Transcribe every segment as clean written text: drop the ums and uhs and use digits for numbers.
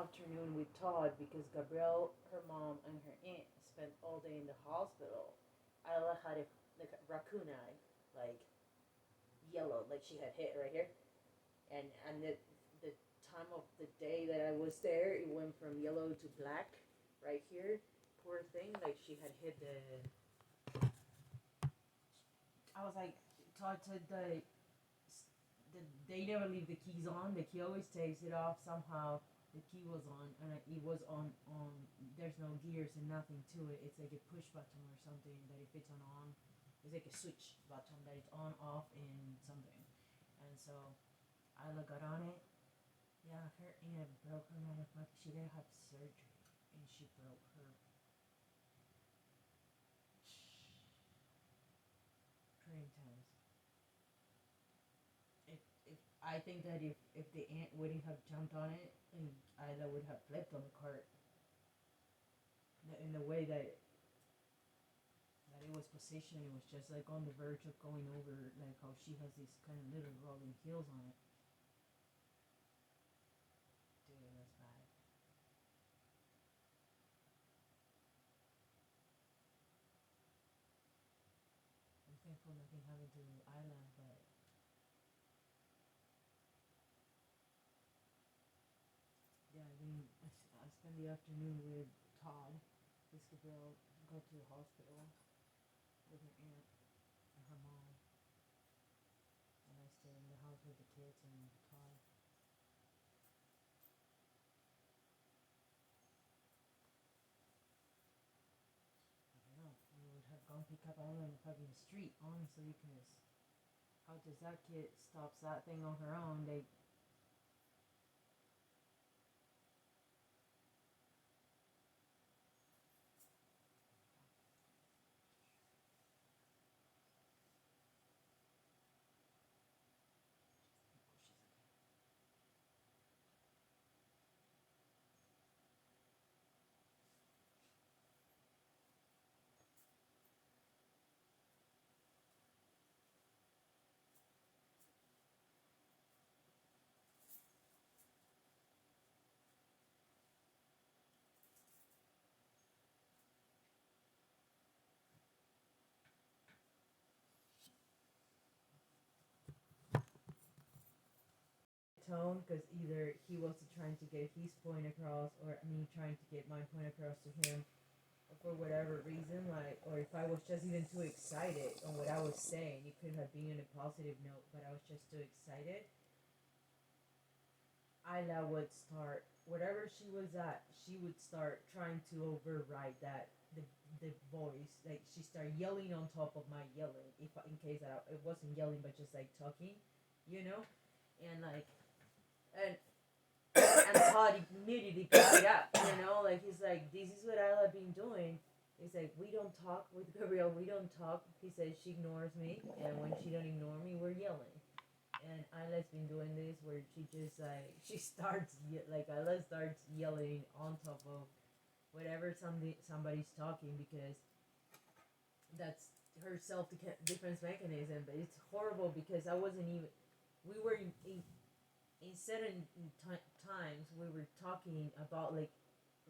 afternoon with Todd because Gabrielle, her mom, and her aunt spent all day in the hospital. Isla had a like a raccoon eye, like yellow, like she had hit right here, and the time of the day that I was there, it went from yellow to black, right here. Poor thing, like she had hit the. I was like, Todd said they never leave the keys on. The key always takes it off somehow. The key was on, and it was on. There's no gears and nothing to it. It's like a push button or something that if it's on, it's like a switch button that it's on, off, and something. And so I got on it. Yeah, her aunt broke her motherfucker. She didn't have surgery, and she broke her. Pretty intense. If I think that if the aunt wouldn't have jumped on it, and Ida would have flipped on the cart, in the way that it was positioned, it was just like on the verge of going over, like how she has these kind of little rolling hills on it. Dude, it was bad. I'm thankful nothing happened to Isla, but yeah, I spent the afternoon with Todd. This girl go to the hospital with her aunt and her mom, and I stayed in the house with the kids and Todd. I don't know. We would have gone pick up Isla in the fucking street, honestly, because how does that kid stops that thing on her own? They tone because either he wasn't trying to get his point across or me trying to get my point across to him for whatever reason, like, or if I was just even too excited on what I was saying, it could have been on a positive note, but I was just too excited. Ayla would start whatever she was at. She would start trying to override that the voice. Like she started yelling on top of my yelling. If in case it wasn't yelling, but just like talking, you know, and like and and Todd immediately picked it up. You know, like he's like, this is what Ayla been doing. He's like, we don't talk with Gabrielle. We don't talk. He says she ignores me, and when she don't ignore me, we're yelling. And Isla's been doing this where she just like she starts like Isla starts yelling on top of whatever somebody's talking because that's her self defense mechanism. But it's horrible because I wasn't even. We were in certain times we were talking about like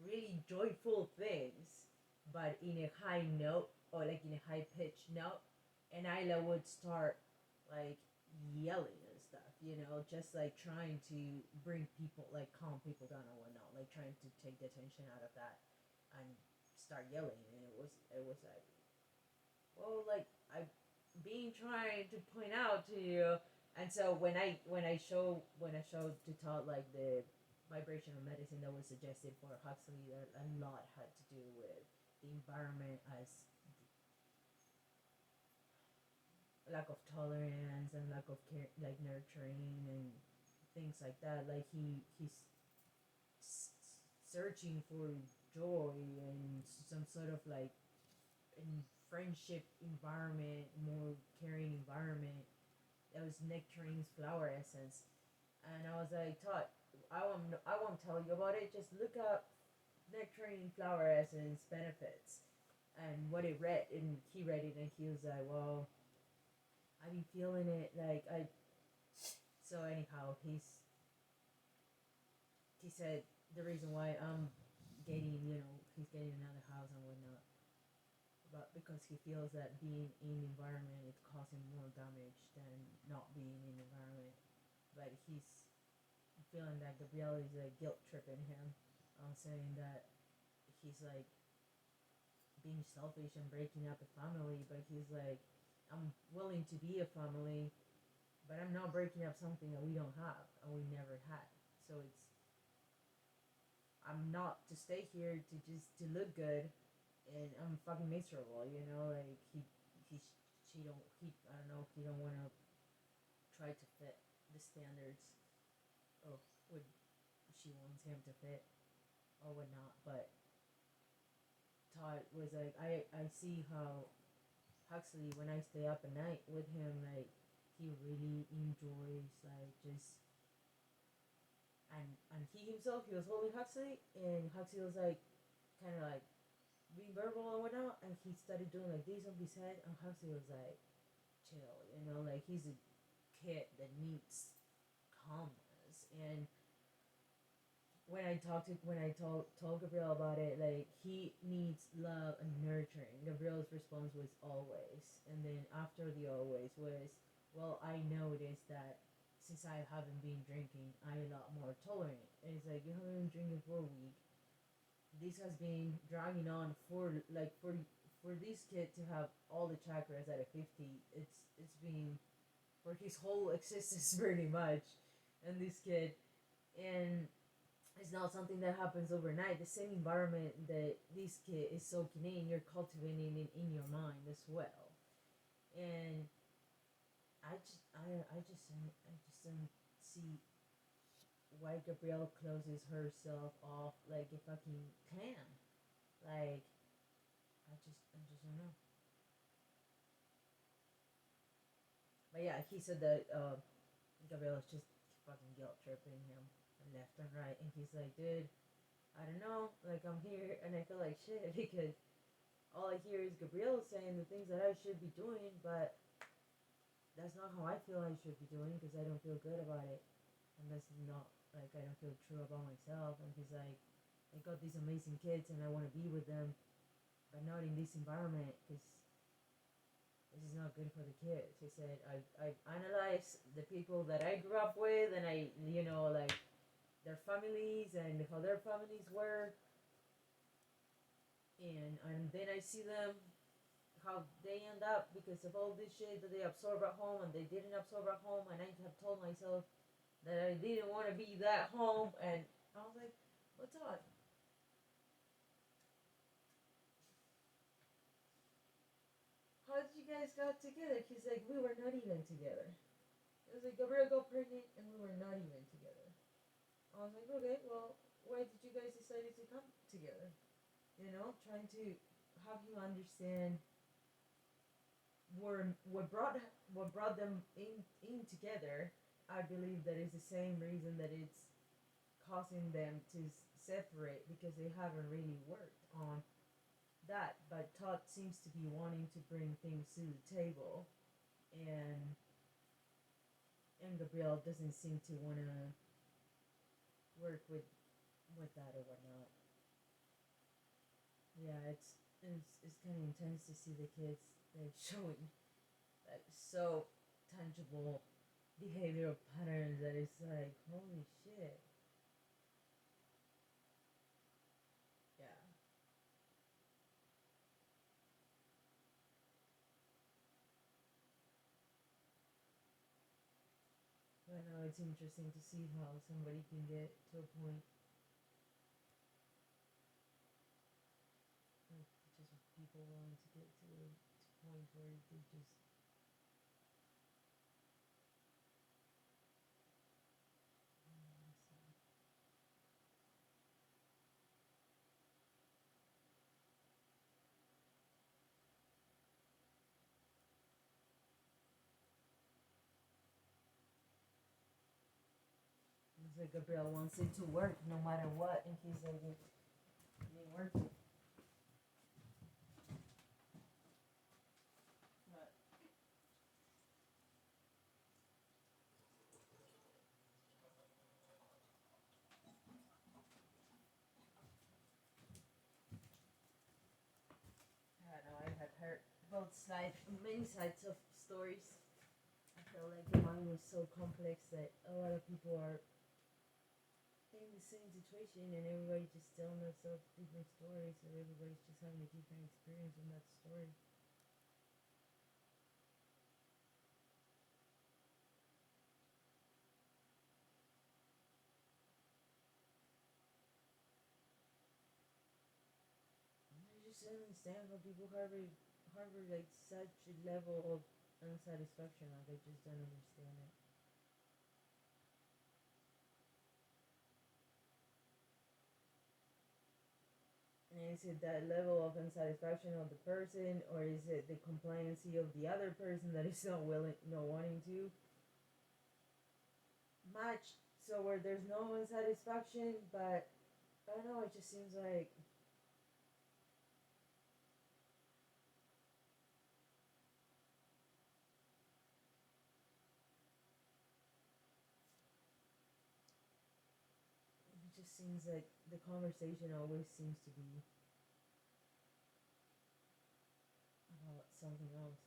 really joyful things, but in a high note or like in a high pitched note, and Isla would start like yelling and stuff, you know, just like trying to bring people like calm people down and whatnot, like trying to take the tension out of that and start yelling, and it was like, well, like I've been trying to point out to you. And so when I showed to Todd like the vibrational medicine that was suggested for Huxley, that a lot had to do with the environment as lack of tolerance and lack of care, like nurturing and things like that. Like he's searching for joy and some sort of like in friendship environment, more caring environment. That was nectarines flower essence, and I was like, Todd, I won't tell you about it. Just look up nectarine flower essence benefits and what it read, and he read it, and he was like, well, I be feeling it, like I. So anyhow, he said the reason why I'm getting, he's getting another house and whatnot. But because he feels that being in the environment is causing more damage than not being in the environment. But he's feeling that Gabrielle is like guilt tripping him. Saying that he's like being selfish and breaking up a family, but he's like, I'm willing to be a family, but I'm not breaking up something that we don't have and we never had. So I'm not to stay here to just to look good, and I'm fucking miserable. Like I don't know, he don't want to try to fit the standards of what she wants him to fit or whatnot. But Todd was like, I see how Huxley, when I stay up at night with him, like he really enjoys like just and he himself, he was holding Huxley, and Huxley was like kind of like being verbal and whatnot, and he started doing like this on his head, and Huxley was like, chill, like he's a kid that needs calmness. And when I told Gabriel about it, like he needs love and nurturing. Gabriel's response was always, and then after the always was, well, I noticed that since I haven't been drinking, I'm a lot more tolerant. And it's like, you haven't been drinking for a week. This has been dragging on for this kid to have all the chakras at a 50. It's been for his whole existence pretty much, and this kid, and it's not something that happens overnight. The same environment that this kid is soaking in, you're cultivating it in your mind as well. And I just don't see why Gabrielle closes herself off like a fucking clam. Like, I just don't know. But yeah, he said that Gabrielle is just fucking guilt tripping him left and right, and he's like, dude, I don't know, like I'm here and I feel like shit because all I hear is Gabrielle saying the things that I should be doing, but that's not how I feel I should be doing because I don't feel good about it, and that's not like I don't feel true about myself. And he's like, I got these amazing kids and I want to be with them, but not in this environment because this is not good for the kids. He said, I've analyzed the people that I grew up with, and I, like their families and how their families were, and then I see them how they end up because of all this shit that they absorb at home and they didn't absorb at home, and I have told myself that I didn't want to be that home, and I was like, what's up? How did you guys got together? He's like, we were not even together. It was like Gabrielle got pregnant and we were not even together. I was like, okay, well, why did you guys decide to come together? Trying to have you understand what brought them in together. I believe that is the same reason that it's causing them to separate because they haven't really worked on that. But Todd seems to be wanting to bring things to the table, and Gabrielle doesn't seem to want to work with that or whatnot. Yeah, it's kind of intense to see the kids like showing like so tangible behavioral patterns that it's like holy shit. Yeah, I know it's interesting to see how somebody can get to a point like just people willing to get to a point where they just it's like Gabriel wants it to work no matter what, and he's like it ain't working. But felt many sides of stories. I felt like the mind was so complex that a lot of people are in the same situation and everybody just telling themselves different stories, so everybody's just having a different experience in that story. I just don't understand how people harbor like such a level of unsatisfaction. Like I just don't understand it. And is it that level of unsatisfaction of the person, or is it the compliancy of the other person that is not willing, not wanting to match? So where there's no unsatisfaction, but I don't know. It just seems like it just seems like the conversation always seems to be about something else.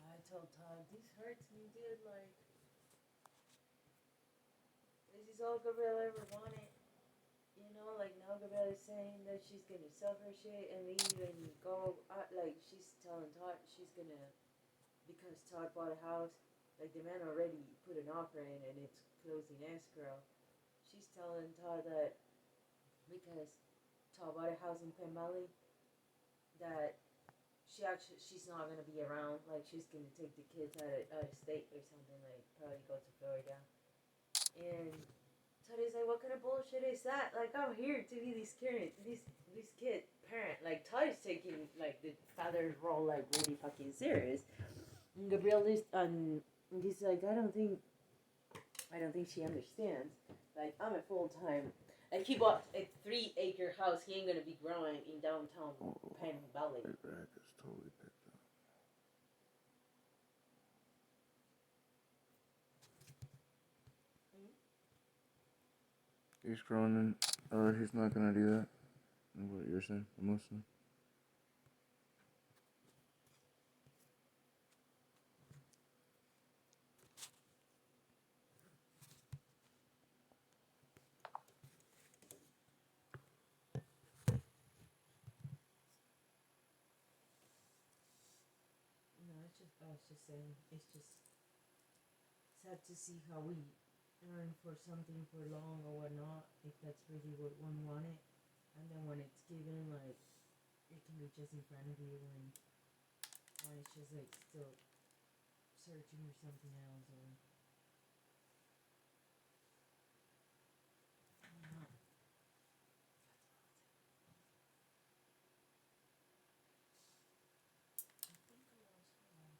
Yeah, I told Todd, this hurts me, dude. Like, this is all Gabrielle ever wanted. You know, like now Gabrielle is saying that she's gonna sell her shit and leave and go. Like, she's telling Todd she's gonna, because Todd bought a house. Like, the man already put an offer in and it's closing escrow. She's telling Todd that because Todd bought a house in Penn Valley, that she's not gonna be around. Like she's gonna take the kids out of state or something. Like probably go to Florida. And Tony's like, what kind of bullshit is that? Like I'm here to be this kid parent. Like Todd's taking like the father's role like really fucking serious. And Gabrielle is he's like, I don't think she understands. Like I'm a full time. Like he bought a 3-acre house. He ain't gonna be growing in downtown Penn Valley. The grass is totally picked up. He's growing in, or he's not gonna do that. What you're saying, mostly. No, I was just saying, it's just sad to see how we earn for something for long or whatnot, if that's really what one wanted. And then when it's given, like, it can be just in front of you, and when it's just like still searching for something else, or not. I think I lost my iPad.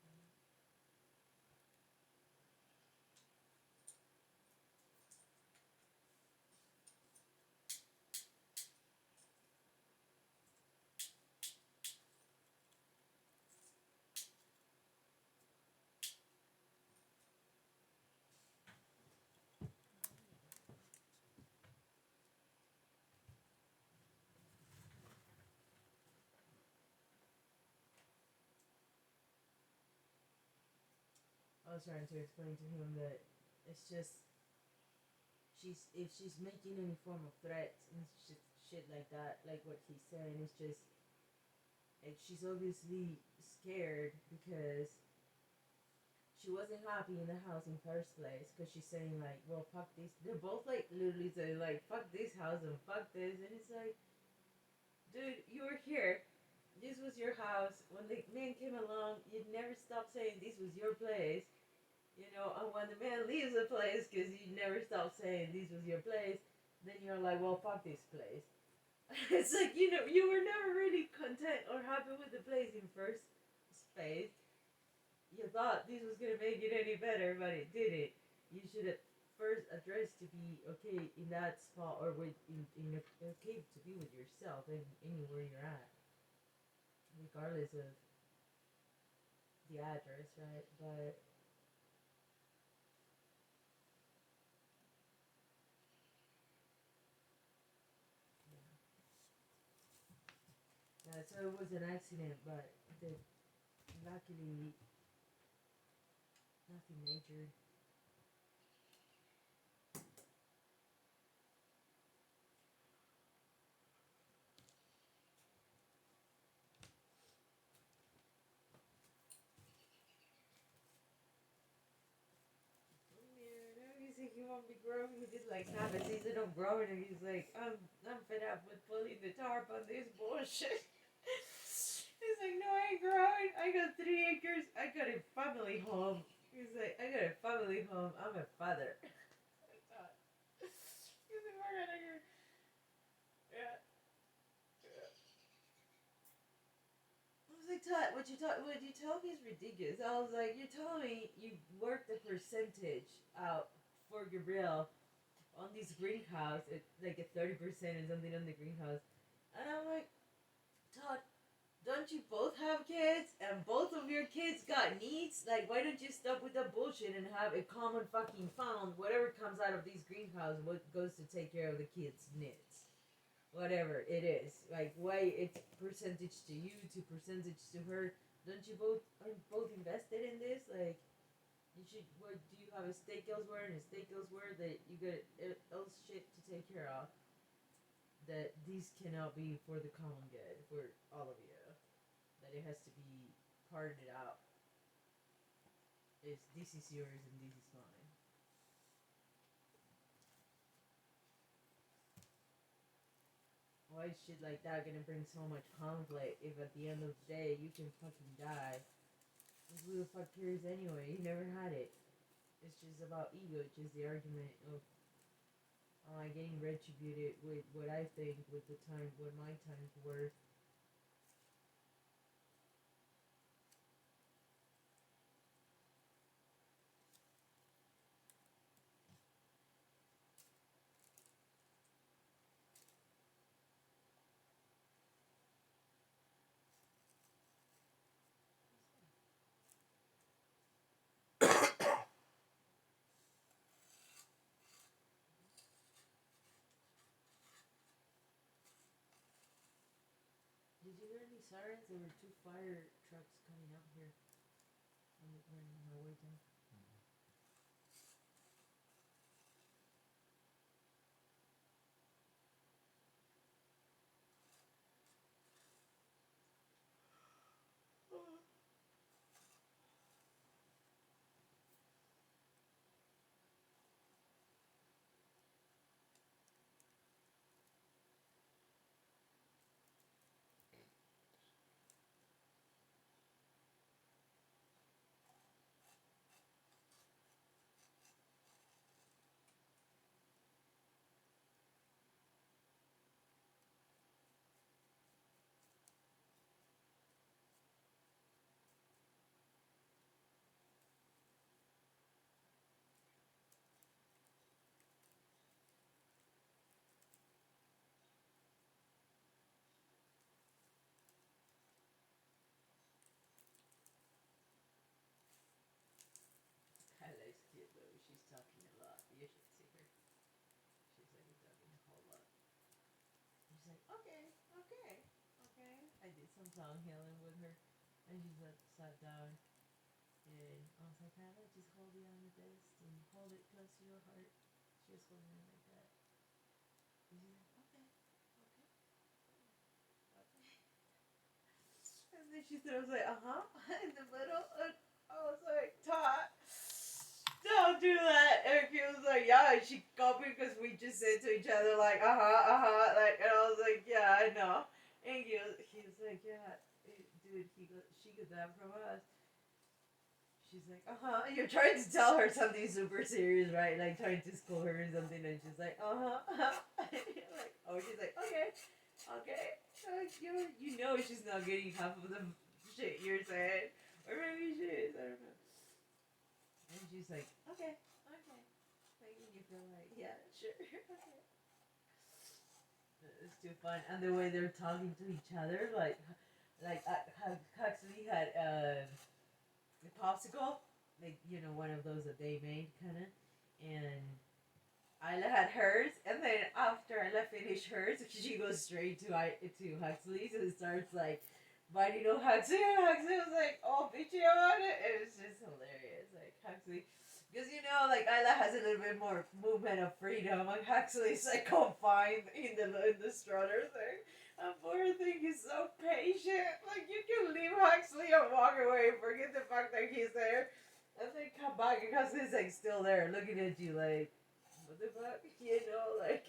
I was trying to explain to him that it's just if she's making any form of threats and shit like that, like what he's saying, it's just like she's obviously scared because she wasn't happy in the house in first place, because she's saying like, well, fuck this. They're both like literally saying like, fuck this house and fuck this, and it's like, dude, you were here. This was your house. When the man came along, you never stopped saying this was your place. You know, and when the man leaves the place, because you never stop saying this was your place, then you're like, well, fuck this place. It's like, you know, you were never really content or happy with the place in first space. You thought this was gonna make it any better, but it didn't. You should have first addressed to be okay in that spot, or okay to be with yourself and anywhere you're at, regardless of the address, right? But so it was an accident, but luckily nothing major. Yeah, no, he's like, he won't be growing. He just like half a season of growing, and he's like, I'm fed up with pulling the tarp on this bullshit. He's like, no, I ain't growing. I got 3 acres. I got a family home. He's like, I got a family home. I'm a father. He's like, we're gonna go. Yeah. I was like, Todd, what you tell me is ridiculous. I was like, you're telling me you worked a percentage out for Gabrielle on this greenhouse, like a 30% or something on the greenhouse. And I'm like, Todd, don't you both have kids? And both of your kids got needs? Like, why don't you stop with the bullshit and have a common fucking fund? Whatever comes out of these greenhouse, what goes to take care of the kids' needs? Whatever it is. Like, why it's percentage to you, to percentage to her? Don't you both invested in this? Like, you should. What do you have a stake elsewhere and a stake elsewhere that you got else shit to take care of? That these cannot be for the common good for all of you. That it has to be parted out. It's this is yours and this is mine. why is shit like that gonna bring so much conflict if at the end of the day you can fucking die? Who the fuck cares anyway? You never had it. It's just about ego. It's just the argument of getting retributed with what I think with the time, what my time's worth. Did you hear any sirens? There were two fire trucks coming out here on my way down. Kyla's cute though. She's talking a lot. You should see her. She's like talking a whole lot. She's like, okay, okay, okay. I did some tongue healing with her, and she sat down, and I was like, Kyla, just hold the amethyst and hold it close to your heart. She was holding it like that. And she's like, okay, okay, okay. And then she was like, in the middle. And I was like, Todd, don't do that. And he was like, yeah. And she copied because we just said to each other, like, like, and I was like, yeah, I know. And he was like, yeah, dude, she got that from us. She's like, You're trying to tell her something super serious, right? Like trying to school her or something, and she's like, like, oh, she's like, okay, okay. You know she's not getting half of the shit you're saying, or maybe she is. I don't know. And she's like, okay, okay. Making you feel like, yeah, sure, okay. It's too fun, and the way they're talking to each other, like Huxley had a popsicle, like one of those that they made, kind of, and Isla had hers, and then after Isla finished hers, she goes straight to Huxley's and starts like biting on Huxley, and Huxley was like all bitchy about it. It was just hilarious, like Huxley. Because like Isla has a little bit more movement of freedom, and Huxley's like confined in the strutter thing. And poor thing, he's so patient. Like you can leave Huxley and walk away and forget the fact that he's there, and then come back and Huxley's like still there, looking at you like, what the fuck, like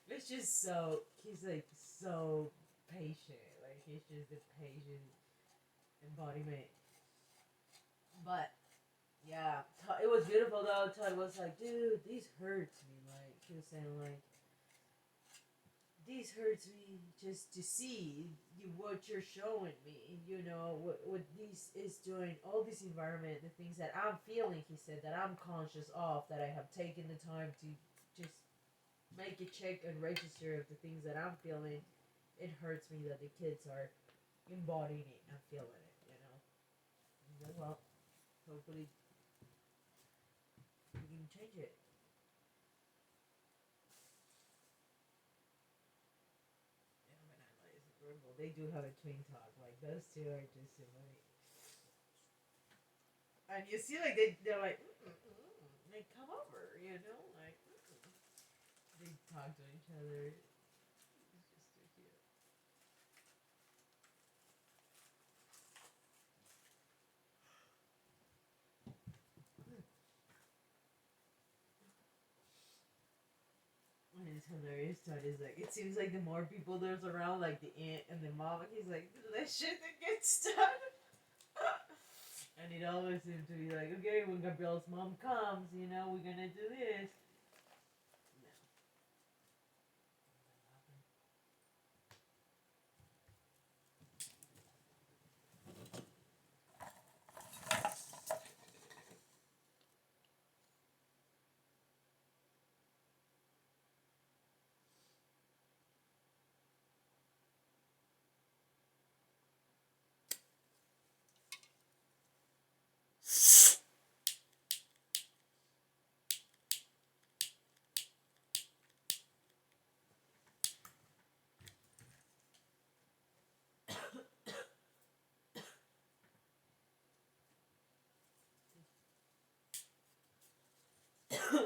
it's just so he's like so patient. Like he's just a patient embodiment. But yeah, it was beautiful though. Todd was like, dude, these hurts me. Like he was saying, like these hurts me just to see what you're showing me. What this is doing. All this environment, the things that I'm feeling. He said that I'm conscious of. That I have taken the time to just make a check and register of the things that I'm feeling. It hurts me that the kids are embodying it and feeling it. Well, hopefully we can change it. Yeah, but I like it's adorable. They do have a twin talk. Like those two are just like, and you see like they're like, they come over, like they talk to each other. It's just too cute. And hilarious. Tony's like, it seems like the more people there's around, like the aunt and the mom, he's like, the less shit that gets done. And it always seems to be like, okay, when Gabrielle's mom comes, you know, we're gonna do this. No.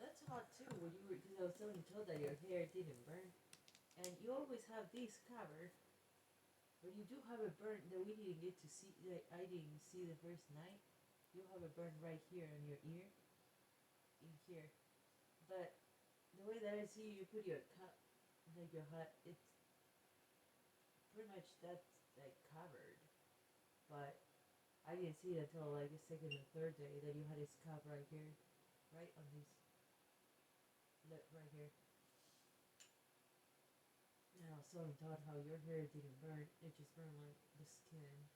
That's hot too. When you were, because I was telling Todd that your hair didn't burn, and you always have this covered, but you do have a burn that we didn't get to see. Like I didn't see the first night. You have a burn right here on your ear, in here. But the way that I see you put your cup, like your hat, it's pretty much that's like covered. But I didn't see it until like the second or third day that you had a scab right here, right on this lip right here. And I was telling Todd how your hair didn't burn; it just burned like the skin.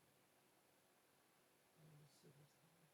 And it was super scary.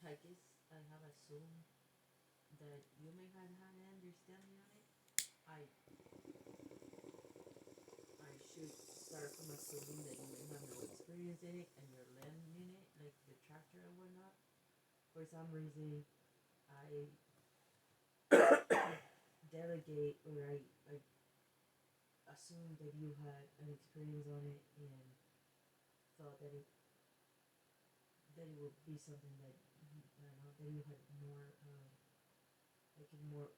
I guess I have assumed that you may have had an understanding on it. I should start from assuming that you may have no experience in it and you're learning in it, like the tractor and whatnot. For some reason, I delegate or I assumed that you had an experience on it and thought that it would be something that I don't know that you had more like a more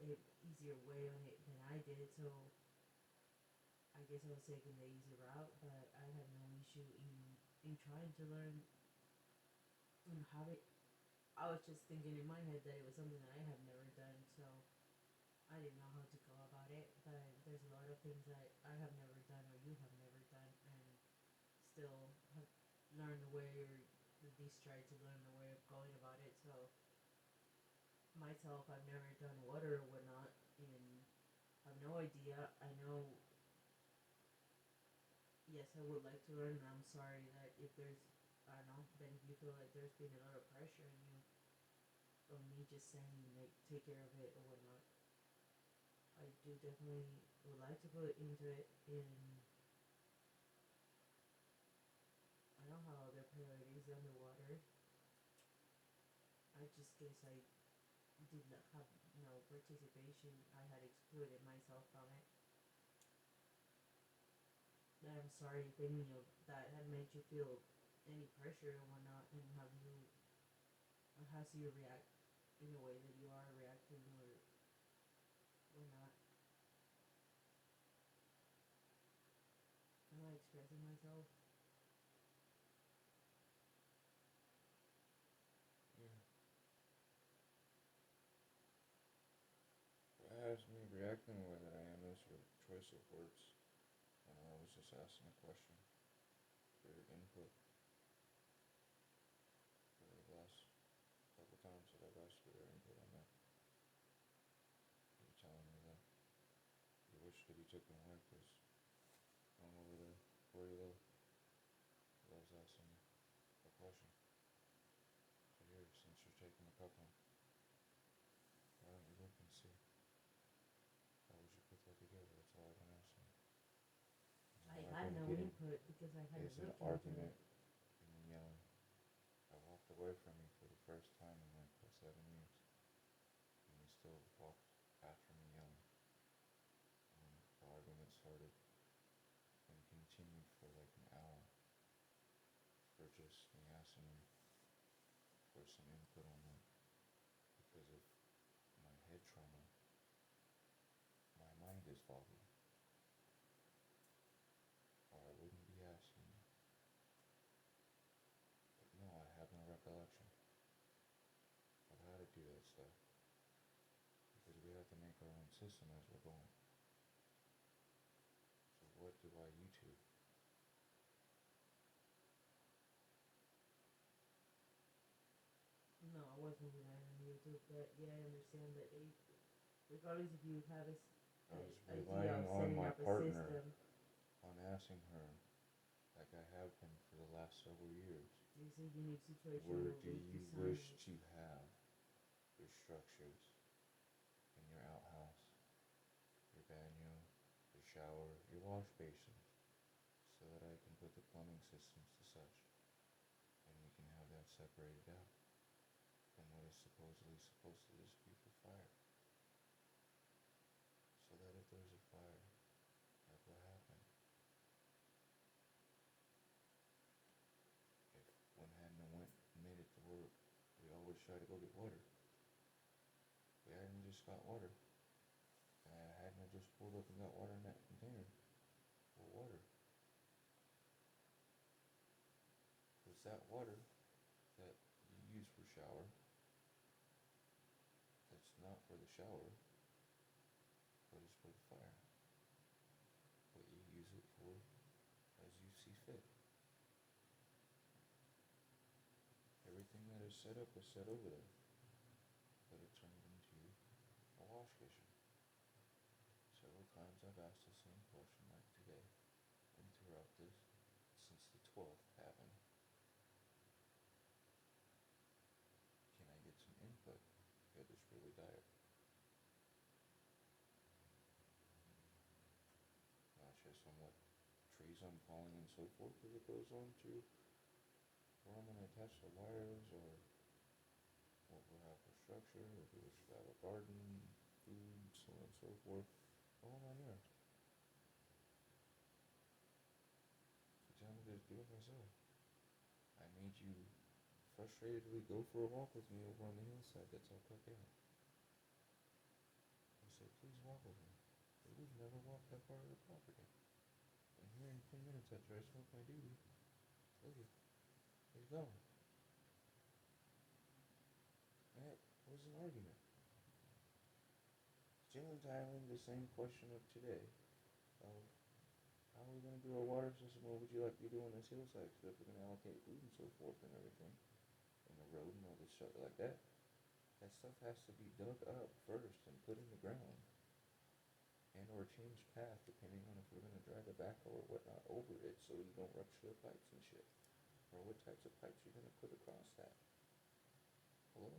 easier way on it than I did. So I guess I was taking the easy route, but I had no issue in trying to learn and how it. I was just thinking in my head that it was something that I have never done, so I didn't know how to go about it. But there's a lot of things that I have never done or you have never done, and still have learned the way or at least tried to learn the way of going about it. So myself, I've never done water or whatnot, and have no idea. I know. Yes, I would like to learn, and I'm sorry that if there's, I don't know, that if you feel like there's been a lot of pressure on you, on me just saying like take care of it or whatnot. I do definitely would like to put into it, and I know how other priorities underwater. I just guess I did not have no participation. I had excluded myself from it. And I'm sorry if any of that had made you feel any pressure or whatnot, and have you, or has you react in a way that you are reacting or not. Am I expressing myself? Yeah. As me reacting the way that I am is your choice of words. And I was just asking a question for your input for the last couple times that I've asked for your input on that. You're telling me that you wish that you took it away because I'm over there for you though. But I was asking a question. So here, since you're taking the cup home, why don't you look and see? How would you put that together? That's all I've been asking. I had no input because I hadn't Is an looked into argument it. and yelling. I walked away from you for the first time in like 7 years, and you still walked after me yelling. And the argument started and continued for like an hour for just me asking you for some input on that because of my head trauma. My mind is foggy, or I wouldn't be asking you. But no, I have no recollection of how to do that stuff because we have to make our own system as we're going. So what do I YouTube? No, I wasn't relying on YouTube, but yeah, I understand that regardless if you have I was idea relying of on setting my up a partner, system. on asking her, like I have been for the last several years, It's a unique situation where where do we've you designed wish it. to have your structures in your outhouse, your baño, your shower, your wash basins, so that I can put the plumbing systems to such, and we can have that separated out from what is supposedly supposed to just be for fire. So that if there's a fire, like what happened, if one hadn't went and made it to work, we always try to go get water. We hadn't just got water. And I hadn't just pulled up and got water in that container. Well, water. Was that water that you use for shower, that's not for the shower, but is for the fire. What you use it for as you see fit. Everything that is set up was set over there, but it turned into a wash station. Several times I've asked the same question like today and throughout this since the 12th happened. Can I get this really dire. Not just on what trees I'm falling and so forth, as it goes on to where I'm going to attach the wires, or what we'll have for structure, or if we should have a garden, food, so on and so forth. The whole 9 yards. You tell me to do it myself. I made you frustratedly go for a walk with me over on the hillside that's all cut down. I said, please walk with me. But we've never walked that part of the property. And here in 10 minutes after I spoke my duty, look at, he's gone. That was an argument. Still entirely the same question of today, of how are we going to do our water system, what would you like to do on this hillside, because if we're going to allocate food and so forth and everything, and the road and all this stuff like that, that stuff has to be dug up first and put in the ground, and or change path depending on if we're going to drag a backhoe or whatnot over it so you don't rupture the pipes and shit, or what types of pipes you're going to put across that. Hello?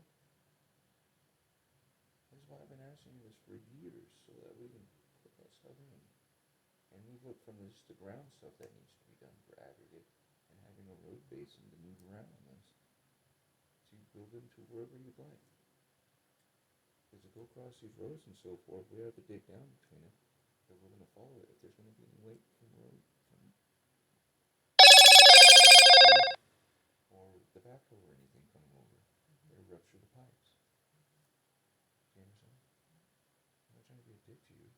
This is why I've been asking you this for years, so that we can put that stuff in. And we've looked from this to ground stuff that needs to be done for aggregate, and having a road basin to move around on this, to build into wherever you'd like. Because to go across these roads and so forth, we have to dig down between it, if we're going to follow it, if there's going to be any weight from road, from or the backhoe or anything coming over, it'll rupture the pipes. Do you understand? I'm not trying to be a dick to you.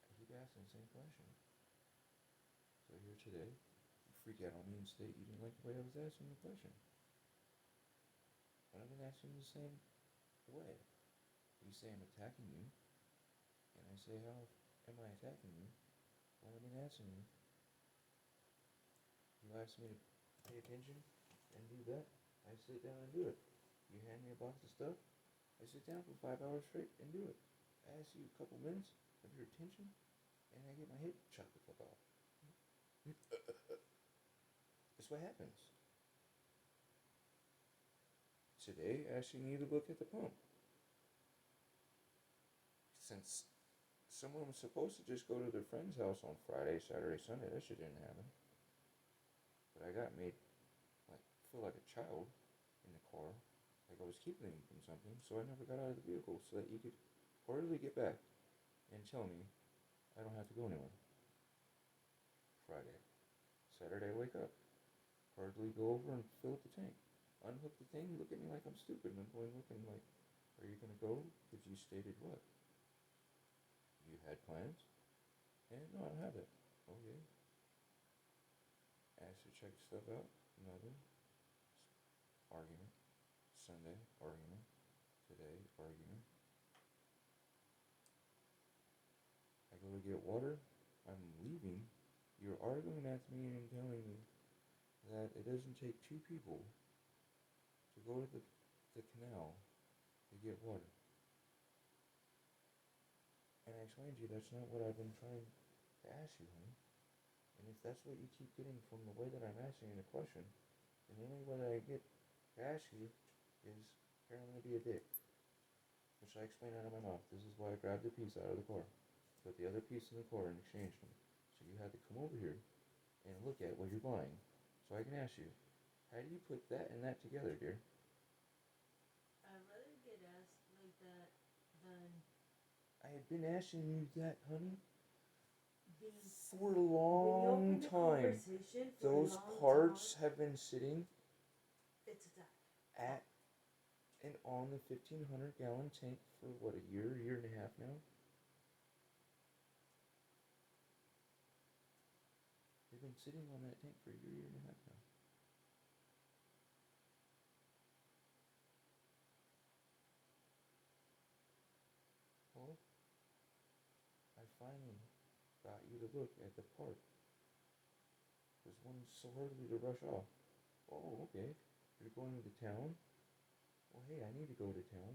I keep asking the same question. So here today, you freak out on me and state you didn't like the way I was asking the question. But I've been asking you the same way. You say I'm attacking you, and I say, how am I attacking you? Well, I've been asking you. You ask me to pay attention and do that, I sit down and do it. You hand me a box of stuff, I sit down for 5 hours straight and do it. I ask you a couple minutes of your attention, and I get my head chopped the fuck off. That's what happens. Today, asking you to look at the pump. Since someone was supposed to just go to their friend's house on Friday, Saturday, Sunday, that shit didn't happen. But I got made feel like a child in the car, like I was keeping him from something, so I never got out of the vehicle so that you could orderly get back and tell me I don't have to go anywhere. Friday. Saturday, I wake up, hardly go over and fill up the tank. Unhook the thing, look at me like I'm stupid, and I'm going looking like, are you going to go? Because you stated what? You had plans? And no, I don't have it. Okay. Asked to check stuff out. Nothing. Argument. Sunday, argument. Today, argument. I go to get water. I'm leaving. You're arguing at me and telling me that it doesn't take two people to go to the canal to get water. And I explained to you that's not what I've been trying to ask you, honey. And if that's what you keep getting from the way that I'm asking you the question, then the only way that I get to ask you is apparently to be a dick. Which I explained out of my mouth. This is why I grabbed a piece out of the car, put the other piece in the car, and exchanged them. So you had to come over here and look at what you're buying, so I can ask you, how do you put that and that together, dear? I'd rather get asked like that than I have been asking you that, honey, for a long time. Those parts have been sitting at and on the 1,500-gallon tank for what, a year and a half now? They've been sitting on that tank for a year and a half now. Well, I finally got you to look at the part. There's one so hardly to rush off. Oh, okay. You're going to town? Well, hey, I need to go to town,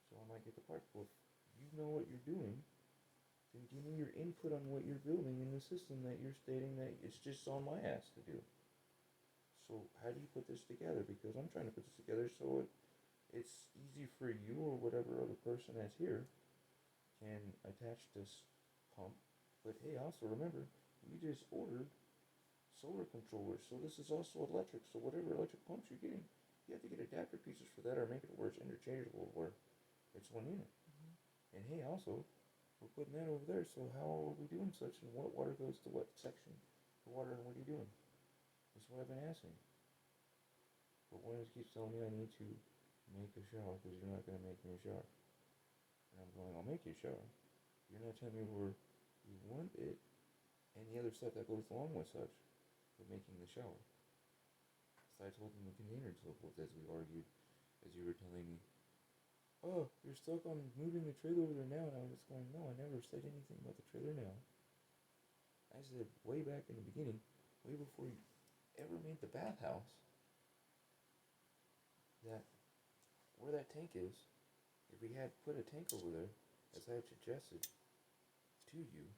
so I might get the part. Well, if you know what you're doing, then give me your input on what you're building in the system that you're stating that it's just on my ass to do. So how do you put this together? Because I'm trying to put this together so it's easy for you or whatever other person that's here can attach this pump. But hey, also remember, we just ordered solar controllers, so this is also electric. So whatever electric pumps you're getting, you have to get adapter pieces for that or make it where it's interchangeable, where it's one unit. Mm-hmm. And hey, also, we're putting that over there, so how are we doing such, and what water goes to what section of water, and what are you doing? That's what I've been asking. But one just keeps telling me I need to make a shower because you're not going to make me a shower. And I'm going, I'll make you a shower. You're not telling me where you want it and the other stuff that goes along with such, with making the shower. So I told him the container and so forth as we argued, as you were telling me, oh, you're stuck on moving the trailer over there now. And I was just going, no, I never said anything about the trailer now. I said way back in the beginning, way before you ever made the bathhouse, that where that tank is, if we had put a tank over there, as I had suggested to you,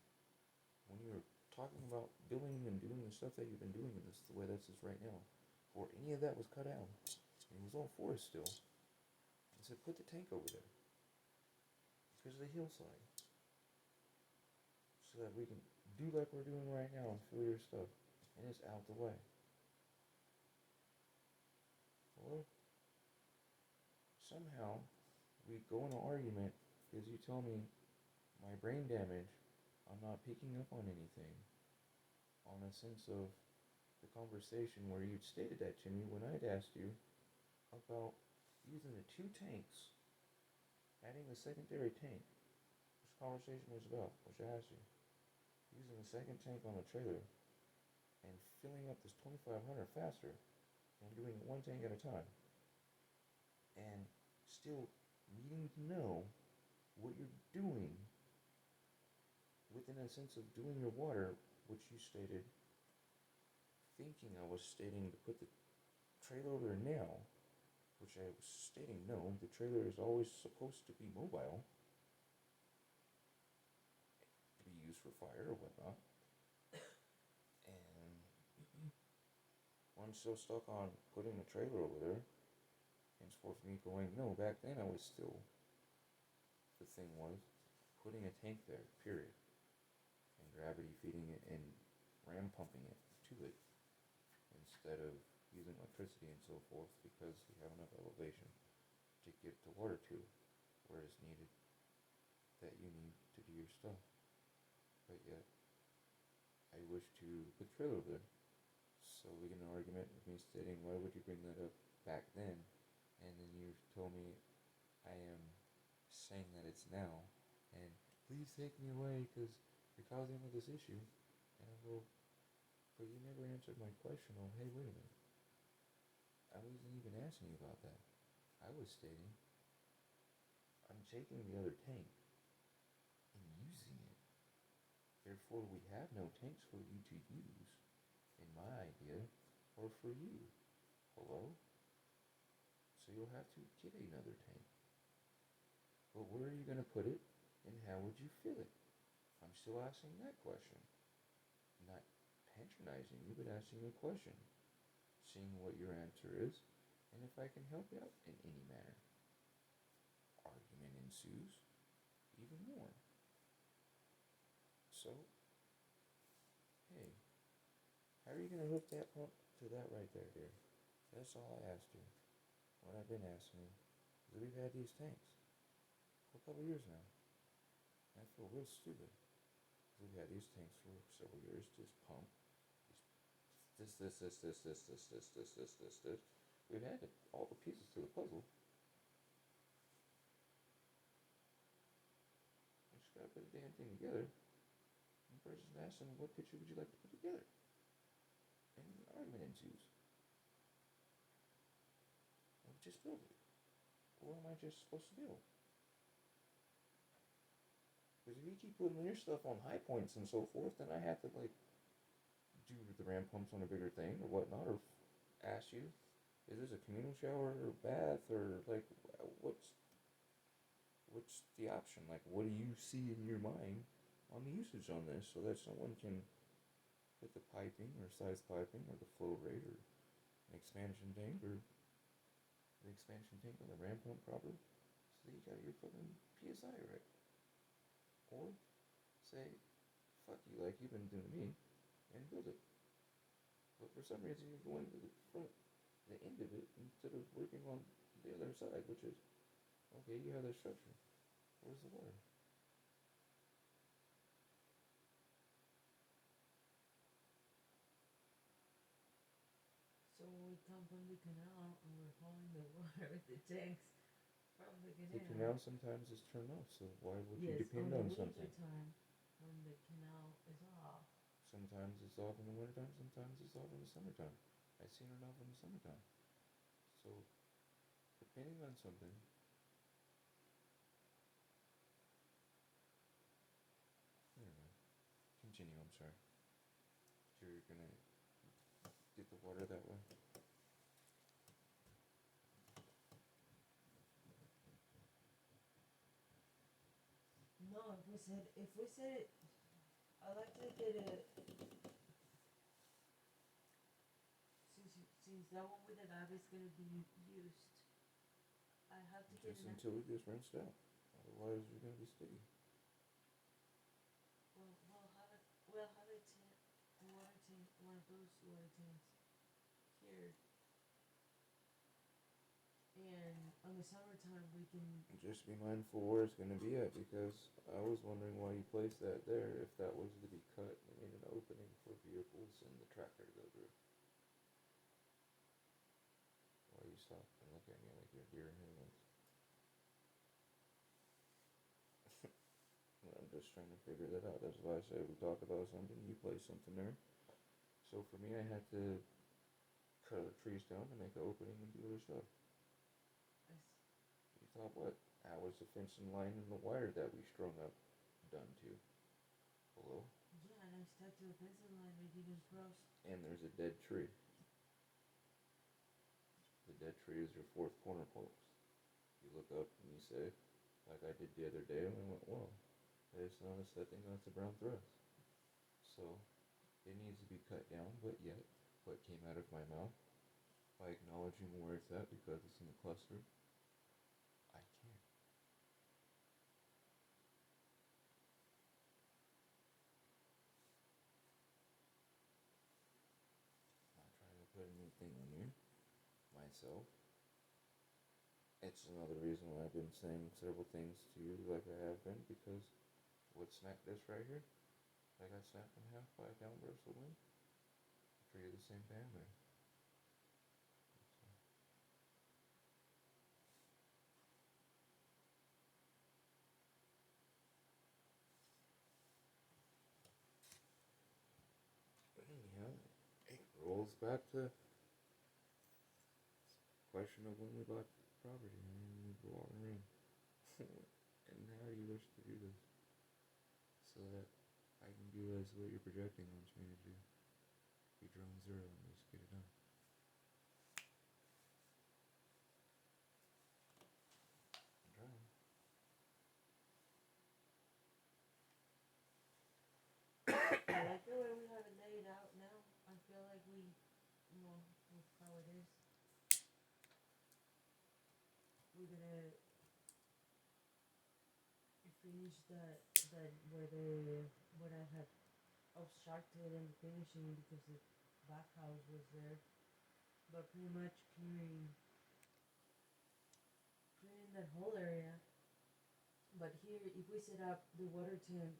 when you were talking about building and doing the stuff that you've been doing in this, the way this is right now, before any of that was cut out, and it was all forest still, I said, put the tank over there, because of the hillside, so that we can do like we're doing right now and fill your stuff, and it's out the way. Well, somehow, we go in an argument because you tell me my brain damage, I'm not picking up on anything, on a sense of the conversation where you'd stated that to me when I'd asked you about using the two tanks, adding the secondary tank, which conversation was about, which I asked you, using the second tank on the trailer and filling up this 2500 faster and doing one tank at a time, and still needing to know what you're doing within a sense of doing your water, which you stated, thinking I was stating to put the trailer over there now, which I was stating no, the trailer is always supposed to be mobile, to be used for fire or whatnot, and I'm still stuck on putting the trailer over there, henceforth me going, no, back then I was still, the thing was, putting a tank there, period, and gravity feeding it and ram pumping it to it, instead of using electricity and so forth, because we have enough elevation to get the water to where it's needed, that you need to do your stuff. But yet, I wish to put the trailer over there. So we get an argument with me stating, why would you bring that up back then? And then you told me I am saying that it's now, and please take me away because you're causing me this issue. And I go, but you never answered my question on, hey, wait a minute. I wasn't even asking you about that. I was stating, I'm taking the other tank and using it. Therefore, we have no tanks for you to use, in my idea, or for you. Hello? So you'll have to get another tank. But where are you going to put it, and how would you fill it? I'm still asking that question. Not patronizing you, but asking a question. Seeing what your answer is, and if I can help you out in any manner. Argument ensues, even more. So, hey, how are you going to hook that pump to that right there, dear? That's all I asked you. What I've been asking you is we've had these tanks for a couple years now. And I feel real stupid. We've had these tanks for several years, this pump, this. We've had all the pieces to the puzzle. I just gotta put the damn thing together. And the person's asking, what picture would you like to put together? And an argument ensues. I've just built it. Or am I just supposed to build? Because if you keep putting your stuff on high points and so forth, then I have to like do the ram pumps on a bigger thing or whatnot, or ask you, is this a communal shower or bath, or like what's the option? Like, what do you see in your mind on the usage on this, so that someone can put the piping or size piping or the flow rate or an expansion tank or the expansion tank on the ram pump proper so that you got your fucking PSI right. Or say, fuck you like you've been doing to me and build it. But for some reason you're going to the front, the end of it, instead of working on the other side, which is, okay, you have that structure. Where's the water? So we come from the canal and we're hauling the water with the tanks from the canal. The canal sometimes is turned off, so why would you Yes, depend on on the something? winter time when the canal is off. Sometimes it's off in the wintertime, sometimes it's off in the summertime. I've seen it off in the summertime. So, depending on something, never mind. Continue, I'm sorry. You're gonna get the water that way? No, if we said it, I like to get it, since that one with the lab is gonna be used, I have to get Just an, until it gets rinsed out. Otherwise, you're gonna be sticky. we'll have a water tank, one of those water tanks here. And on the summertime we can, Just be mindful where it's gonna be at, because I was wondering why you placed that there. If that was to be cut and made an opening for vehicles and the tractor to go through. Why you stop and look at me like you're deer in headlights? I'm just trying to figure that out. That's why I say we talk about something, you place something there. So for me, I had to cut the trees down to make an opening and do other stuff. You thought what? How was the fencing line and the wire that we strung up done to? Below? yeah, and I stuck to the pencil line, I didn't cross. And there's a dead tree. The dead tree is your fourth corner post. You look up and you say, like I did the other day, and I went, whoa, it's not a setting, that's a brown thrust. So, it needs to be cut down, but yet, what came out of my mouth, by acknowledging where it's at because it's in the cluster, I can't. Not trying to put anything on you, myself. It's another reason why I've been saying several things to you like I have been, because what snapped this right here, I got snapped in half by a downburst of wind. Tree of the same family. But anyhow, it rolls back to question of when we bought property and we bought a room. And how you wish to do this so that I can do as what you're projecting wants me to do. Be drone zero and just get it done. I'm trying. I like the way we have it laid out now. I feel like we, with how it is, we're gonna finish that what I had obstructed in the finishing because the back house was there. But pretty much clearing that whole area. But here, if we set up the water tank,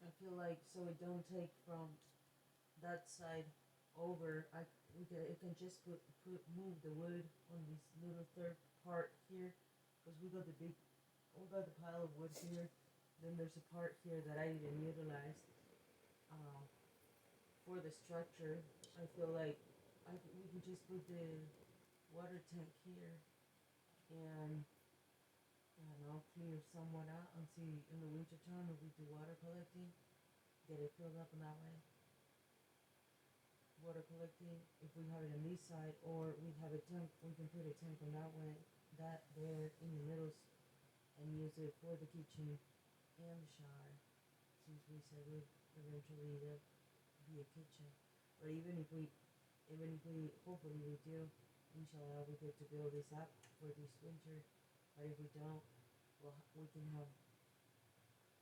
I feel like so it don't take from that side over. It can just move the wood on this little third part here, because we got the pile of wood here. Then there's a part here that I didn't utilize for the structure. I feel like we can just put the water tank here and I don't know, clear somewhat out and see in the winter time if we do water collecting, get it filled up in that way. Water collecting, if we have it on this side, or we have a tank, we can put a tank on that way, that there in the middle, and use it for the kitchen and the shower. since we said we eventually there'll be a kitchen. But even if we, hopefully we do, inshallah, we get to build this up for this winter. But if we don't, well, we can have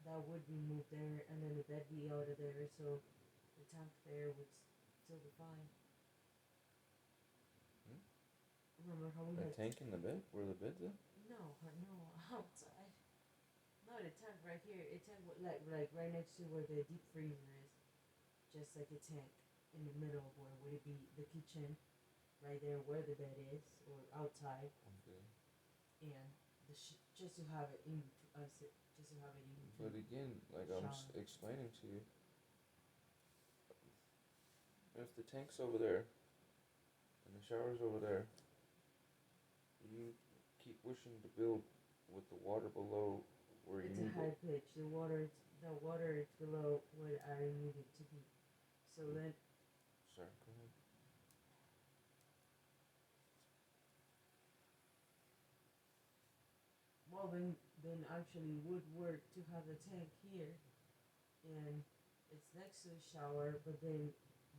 that would be moved there, and then the bed be out of there, so the tank there would still be fine. Hmm? Remember how we The had tank in the bed? Where the bed's at? no, outside. No, the tank right here. A tank like right next to where the deep freezer is, just like a tank in the middle of where would it be the kitchen, right there where the bed is, or outside, Okay. and just to have it in just to have it in But between. again, like I'm explaining to you, if the tank's over there and the shower's over there, you keep wishing to build with the water below where It's you a need high it. pitch. The water is below what I need it to be. So then, Sorry, go ahead. well then actually would work to have the tank here, and it's next to the shower, but then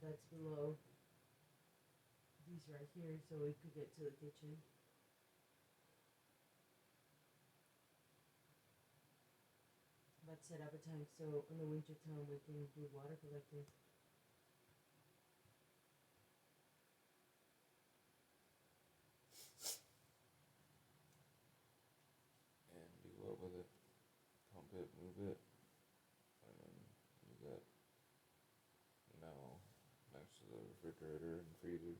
that's below these right here, so we could get to the kitchen. But set up a tank so in the winter time we can do water collecting. And do what with it? Pump it, move it, and then you got now next to the refrigerator and freezer,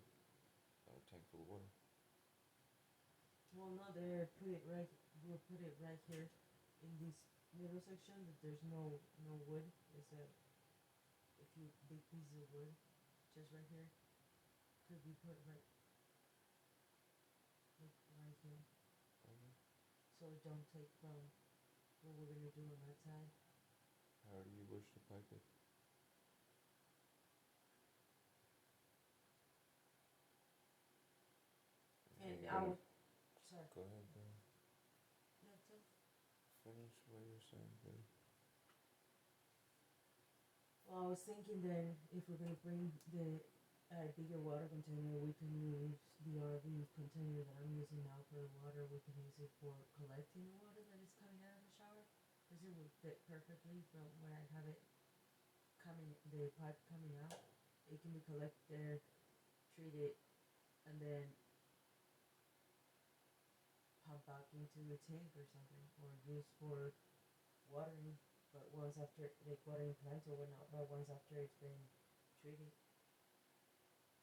a tank full of water. Well, not there. We'll put it right here in this middle section. That there's no wood. It's a few big pieces of wood, just right here. Could be put right like right here, Okay. so it don't take from what we're gonna do on that side. How do you wish to pipe it? And You're I gonna was sorry. go ahead, bro. No, tell. Finish what you're saying, baby. Well, I was thinking then if we're gonna bring the bigger water container, we can use the RV container that I'm using now for the water. We can use it for collecting the water that is coming out of the shower, because it would fit perfectly from where I have it coming, the pipe coming out. It can be collected there, treated, and then pump back into the tank or something, or used for watering. But once after, like watering plants or whatnot, but once after it's been treated.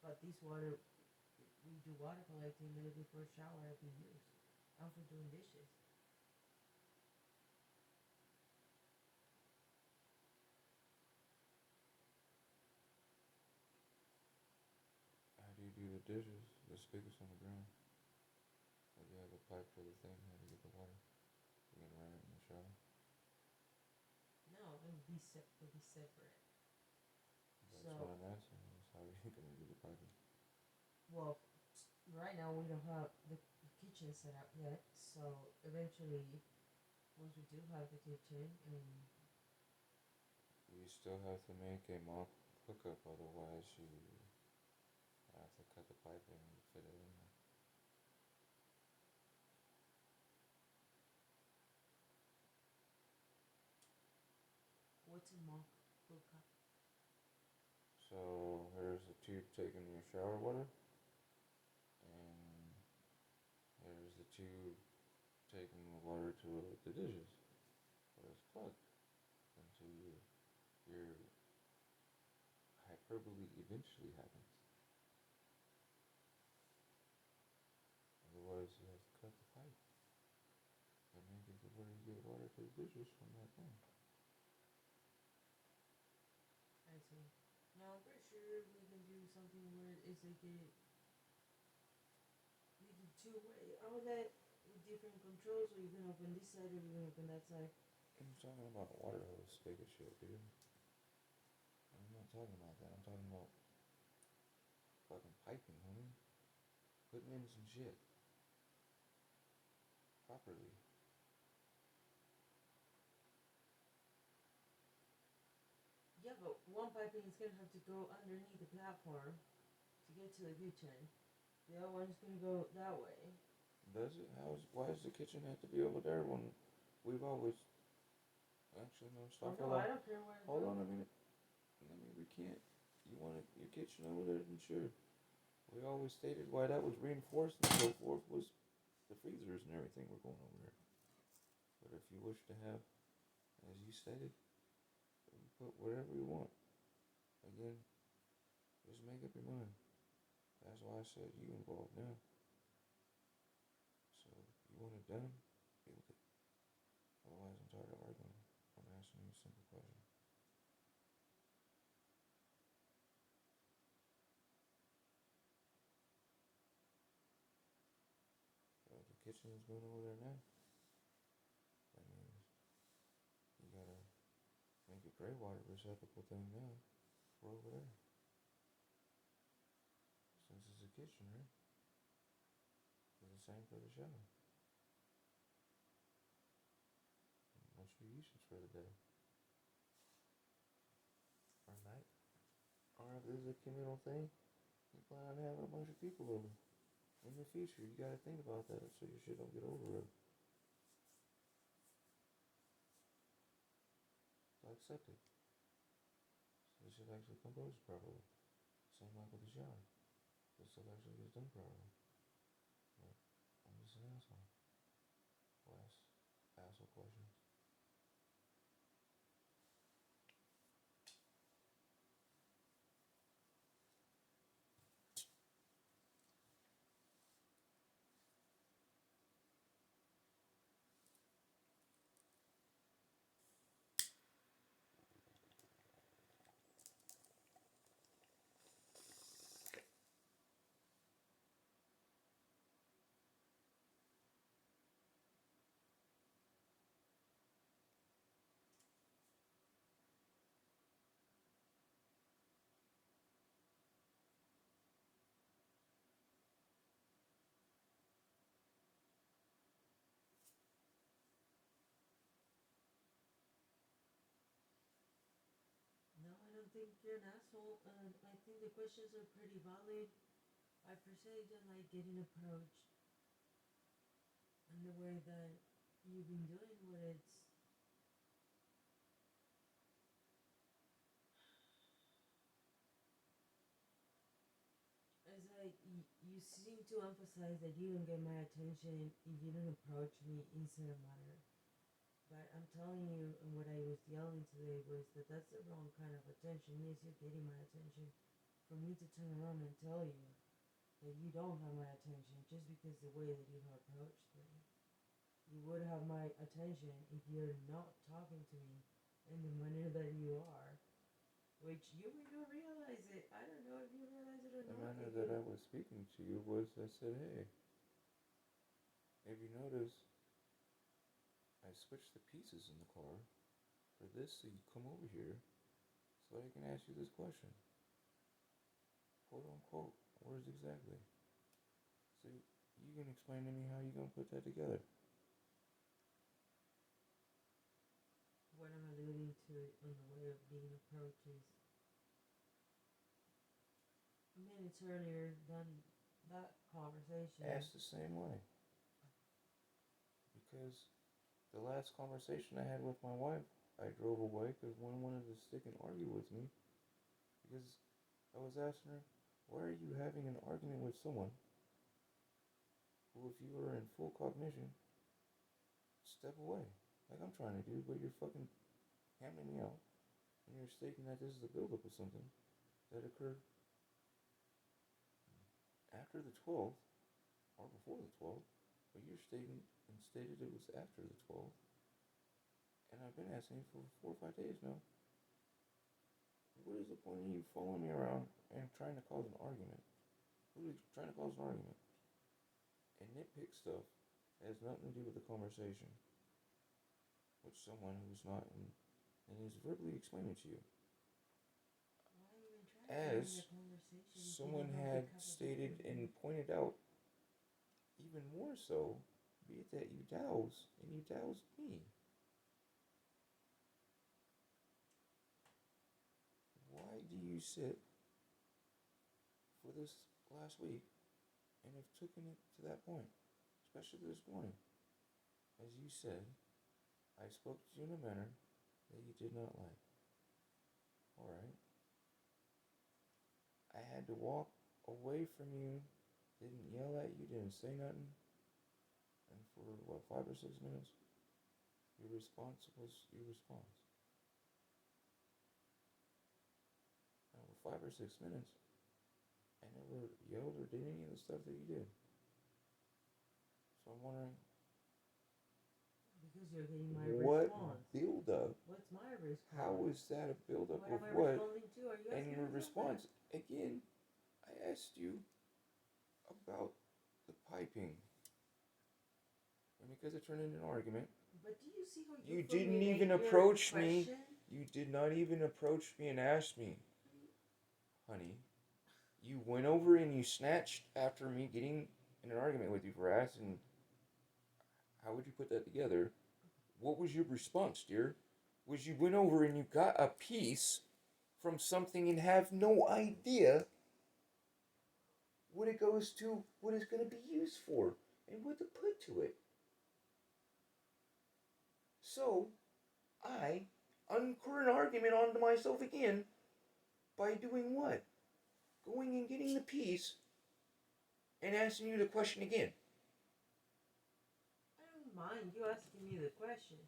But this water, we do water collecting, it'll be for shower, it'll be used. And for doing dishes. How do you do the dishes? The spigot's on the ground. Or you have a pipe for the thing. How do you get the water? You can run it in the shower. No, it'll be separate. That's So, what I'm asking. Is how are you gonna do the piping? well, right now we don't have the kitchen set up yet. So eventually, once we do have the kitchen, and You still have to make a mock hookup, otherwise you have to cut the piping and fit it in there. what's a mock hookup? So here's the tube taking your shower water, and here's the tube taking the water to the dishes. But it's plugged until your hyperbole eventually happens. Otherwise, you have to cut the pipe and make it to where you get water to the dishes from that thing. I see. Now I'm pretty sure we can do something where it's like a two-way outlet with different controls, or you can open this side or you can open that side. I'm talking about water hose spigot shit, dude. I'm not talking about that. I'm talking about fucking piping, homie. Putting in some shit properly. one piping is gonna have to go underneath the platform to get to the kitchen. The other one's gonna go that way. Does it? Why does the kitchen have to be over there when we've always... Actually, no, stop. No, I don't care where it Hold goes. on a minute. We can't. You want your kitchen over there? Then sure. We always stated why that was reinforced and so forth was the freezers and everything were going over there. But if you wish to have, as you stated, put whatever you want. Again, just make up your mind. That's why I said you involved now. So you want it done, build it. Otherwise, I'm tired of arguing. I'm asking you a simple question. So the kitchen is going over there now. That means you gotta make a gray water receptacle thing now for over there. Since it's a kitchen, right? It's the same for the shower. What's your usage for the day? Or night? Or if this is a communal thing, you plan on having a bunch of people over. In the future, you gotta think about that so your shit don't get overrun. So accept it. So the shit actually composes properly. Same like with the shower. This stuff actually gets done properly. But I'm just an asshole. Who asks asshole questions? No, I don't think you're an asshole. I think the questions are pretty valid. I per se don't like getting approached in the way that you've been doing, where it's like you seem to emphasize that you don't get my attention if you don't approach me in certain manner. But I'm telling you, and what I was yelling today was that that's the wrong kind of attention. Yes, you're getting my attention. For me to turn around and tell you that you don't have my attention just because the way that you have approached me. You would have my attention if you're not talking to me in the manner that you are, which you may not realize it. I don't know if you realize it or The not. manner that I was speaking to you was I said, hey, if you notice, I switched the pieces in the car for this so you come over here so I can ask you this question. Quote unquote, words exactly. So you can explain to me how you're going to put that together. What I'm alluding to in the way of being approached is minutes earlier than that conversation. Ask the same way. Because the last conversation I had with my wife, I drove away because one wanted to stick and argue with me. Because I was asking her, why are you having an argument with someone who, if you were in full cognition, step away, like I'm trying to do, but you're fucking hammering me out, and you're stating that this is a buildup of something that occurred after the 12th, or before the 12th, but you're stating and stated it was after the 12th, and I've been asking you for 4 or 5 days now. What is the point of you following me around and trying to cause an argument? Who is trying to cause an argument? And nitpick stuff that has nothing to do with the conversation with someone who's not in, and is verbally explaining to you. As someone had stated and pointed out, even more so, be it that you douse, and you doused me. why do you sit for this last week and have taken it to that point, especially this morning? As you said, I spoke to you in a manner that you did not like. Alright. I had to walk away from you, didn't yell at you, didn't say nothing, and for what, 5 or 6 minutes, your response was your response. Now, for 5 or 6 minutes, I never yelled or did any of the stuff that you did. So I'm wondering, because you're getting my what response. build up? What's my response? How is that a build up of What am I what? responding to? Are you And asking your me response, something? again, I asked you about the piping. And because it turned into an argument, But do you see how you didn't even approach me. You did not even approach me and ask me. Honey, you went over and you snatched after me getting in an argument with you for asking, how would you put that together? What was your response, dear? Was you went over and you got a piece from something and have no idea what it goes to, what it's going to be used for, and what to put to it. So, I incur an argument onto myself again by doing what? Going and getting the piece and asking you the question again. I don't mind you asking me the question.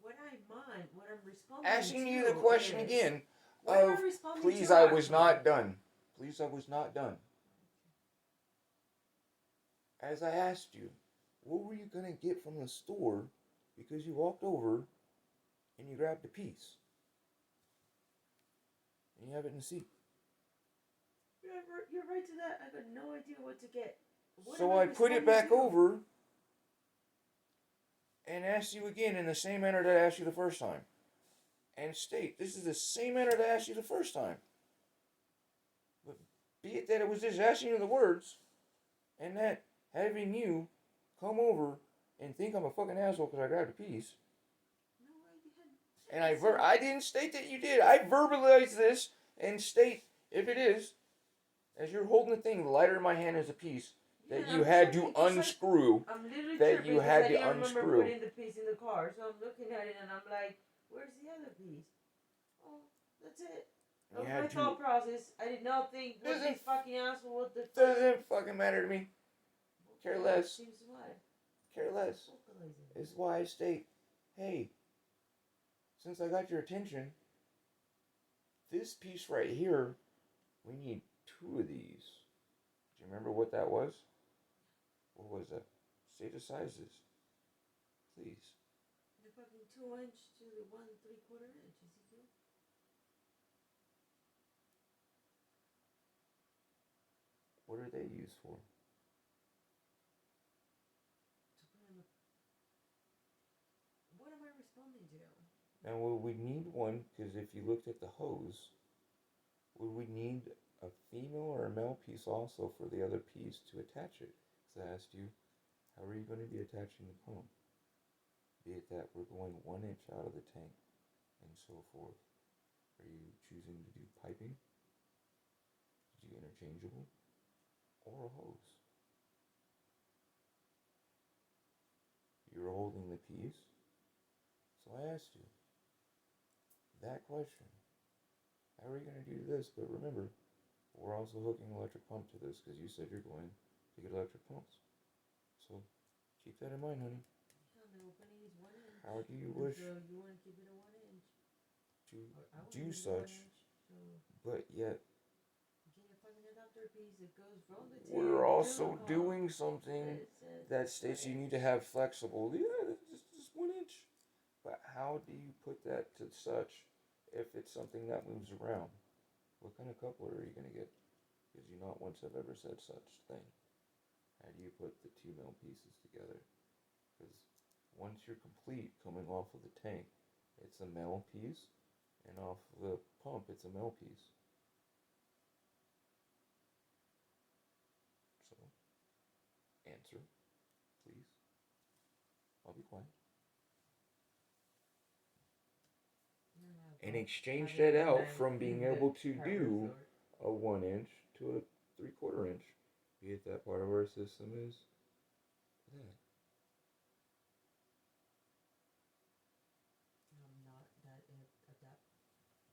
What I mind, what I'm responding Asking to you the question is, again what am of, I responding please, to, I was actually? not done. Please, I was not done. As I asked you, what were you going to get from the store because you walked over and you grabbed a piece? And you have it in the seat. You're right to that. I got no idea what to get. So I put it back over and asked you again in the same manner that I asked you the first time. And state, this is the same manner that I asked you the first time. But be it that it was just asking you the words, and that having you come over and think I'm a fucking asshole because I grabbed a piece. No, I didn't. And I didn't state that you did. I verbalized this and state, if it is, as you're holding the thing, the lighter in my hand is a piece that you had to unscrew. I'm literally that you had to I didn't remember unscrew. putting the piece in the car, so I'm looking at it and I'm like, where's the other piece? Oh, that's it. That was my thought process. I did not think, what this fucking asshole, what the fuck? Doesn't fucking matter to me. Care less. Seems what? Care less. Is why I state, hey, since I got your attention, this piece right here, we need 2 of these. Do you remember what that was? What was that? Say the sizes. Please. The fucking 2-inch to the 1 3/4 inch, is it good? What are they used for? What am I responding to? Now, would we need one, because if you looked at the hose, would we need a female or a male piece also for the other piece to attach it? Because I asked you, how are you going to be attaching the pump? Be it that we're going 1 inch out of the tank and so forth. Are you choosing to do piping? To do interchangeable? Or a hose? You're holding the piece. So I asked you that question. How are you going to do this? But remember, we're also hooking an electric pump to this because you said you're going to get electric pumps. So keep that in mind, honey. Yeah, the opening is 1 inch. How do you wish so you want to keep it at 1 inch to do such, but yet get a fucking adapter piece that goes from the tank. We're also doing something that states you need to have flexible. Yeah, just 1 inch. But how do you put that to such if it's something that moves around? What kind of coupler are you going to get? Because you not once have ever said such thing. How do you put the 2 male pieces together? Because once you're complete coming off of the tank, it's a male piece, and off the pump, it's a male piece. So, answer, please. I'll be quiet. and exchange having that a out knife from being in the able to hardware do store. a 1 inch to a 3/4 inch. Be it that part of our system is that. I'm not that adept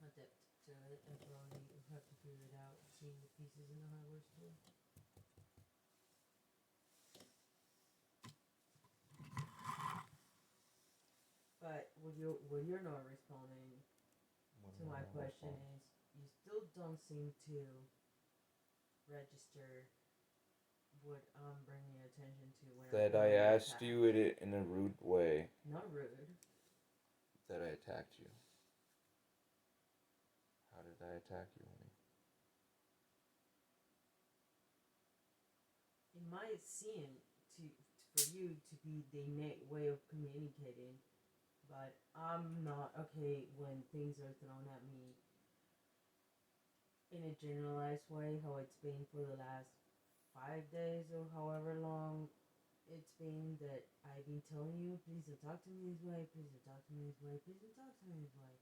to it. I probably have to figure it out seeing the pieces in the hardware store. But what you're not responding to my question is, you still don't seem to register what I'm bringing attention to when that I'm I being asked attacked. you it in a rude way. Not rude. That I attacked you. How did I attack you, honey? It might seem for you to be the innate way of communicating, but I'm not okay when things are thrown at me in a generalized way, how it's been for the last 5 days or however long it's been that I've been telling you, please don't talk to me this way, please don't talk to me this way, please don't talk to me this way.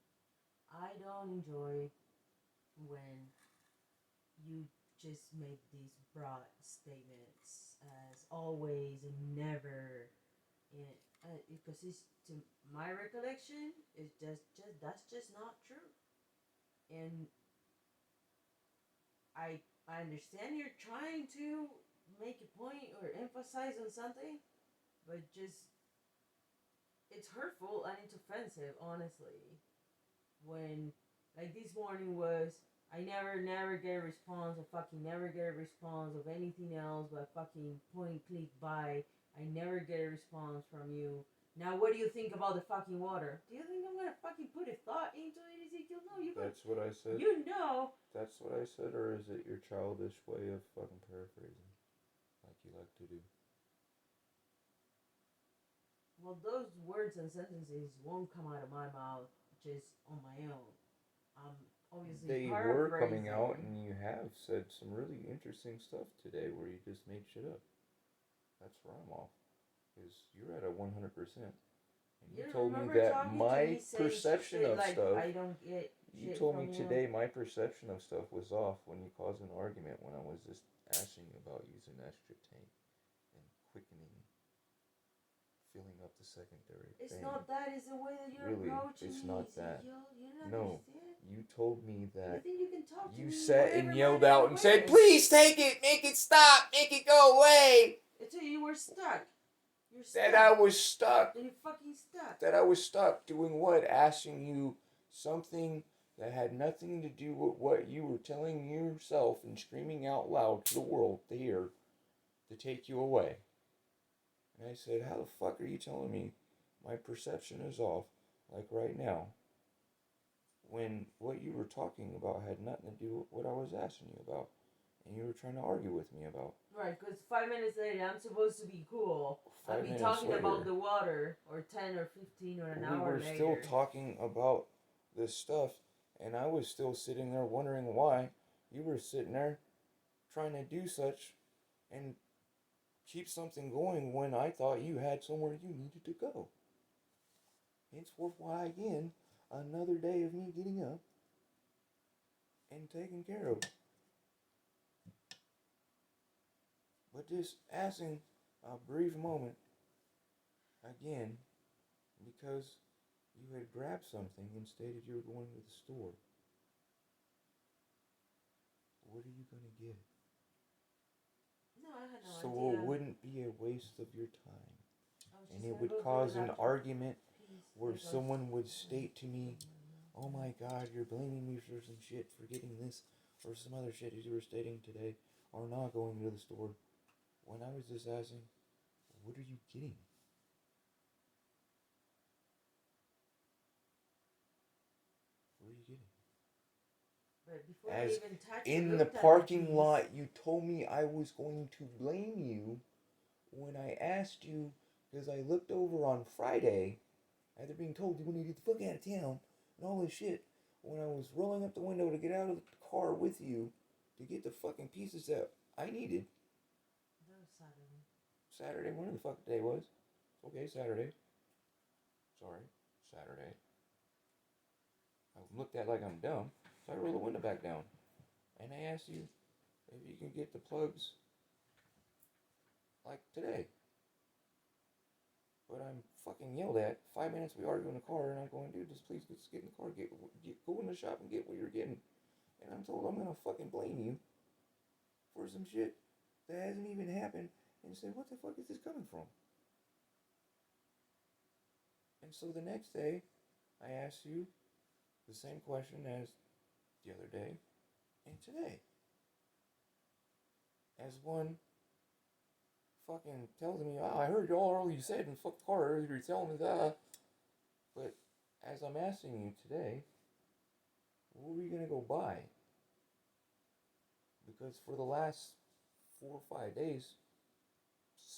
I don't enjoy when you just make these broad statements as always and never, and because it's, to my recollection, it's just that's just not true. And I understand you're trying to make a point or emphasize on something, but just it's hurtful and it's offensive, honestly. When, like, this morning was, I never get a response. I fucking never get a response of anything else but fucking point click buy. I never get a response from you. Now, what do you think about the fucking water? Do you think I'm gonna fucking put a thought into it, Ezekiel? No, you. That's what I said. You know. That's what I said, or is it your childish way of fucking paraphrasing, like you like to do? Well, those words and sentences won't come out of my mouth just on my own. Obviously they were coming out, and you have said some really interesting stuff today where you just made shit up. That's where I'm off. Because you're at a 100%. And you told me that my perception of stuff. I don't get. You told me today my perception of stuff was off when you caused an argument when I was just asking you about using extra tank and quickening, filling up the secondary. It's not that. It's the way that you're approaching it's me. Not that. No. You told me that. You think you can talk to me? You sat and yelled out and said, "Please take it, make it stop, make it go away." Until you were stuck. You're stuck. That I was stuck. Then you're fucking stuck. That I was stuck doing what? Asking you something that had nothing to do with what you were telling yourself and screaming out loud to the world to hear, to take you away. And I said, how the fuck are you telling me my perception is off, like right now, when what you were talking about had nothing to do with what I was asking you about, and you were trying to argue with me about? Right, because 5 minutes later, I'm supposed to be cool. I'll be 5 minutes talking later, about the water, or 10 or 15 or an hour later. We were still talking about this stuff, and I was still sitting there wondering why you were sitting there trying to do such and keep something going when I thought you had somewhere you needed to go. Henceforth, why again, another day of me getting up and taking care of. But just asking a brief moment again because you had grabbed something and stated you were going to the store. What are you going to get? No, I had no idea. So it wouldn't be a waste of your time. And it would cause an argument where someone would state to me, oh my god, you're blaming me for some shit for getting this or some other shit as you were stating today, or not going to the store. When I was just asking, what are you getting? What are you getting? But before you even touched in the parking lot, you told me I was going to blame you when I asked you, because I looked over on Friday, after being told you wanted to get the fuck out of town and all this shit, when I was rolling up the window to get out of the car with you to get the fucking pieces that I needed. That was Saturday. Saturday, whatever the fuck the day was. Okay, Saturday. Sorry, Saturday. I'm looked at like I'm dumb, so I roll the window back down. And I asked you if you can get the plugs like today. But I'm fucking yelled at. 5 minutes we argue in the car, and I'm going, dude, just please just get in the car, go in the shop and get what you're getting. And I'm told I'm gonna fucking blame you for some shit that hasn't even happened, and say, what the fuck is this coming from? And so the next day, I asked you the same question as the other day and today. As one fucking tells me, oh, I heard all you said in the fucking car earlier, you're telling me that. But as I'm asking you today, what are we gonna go buy? Because for the last 4 or 5 days,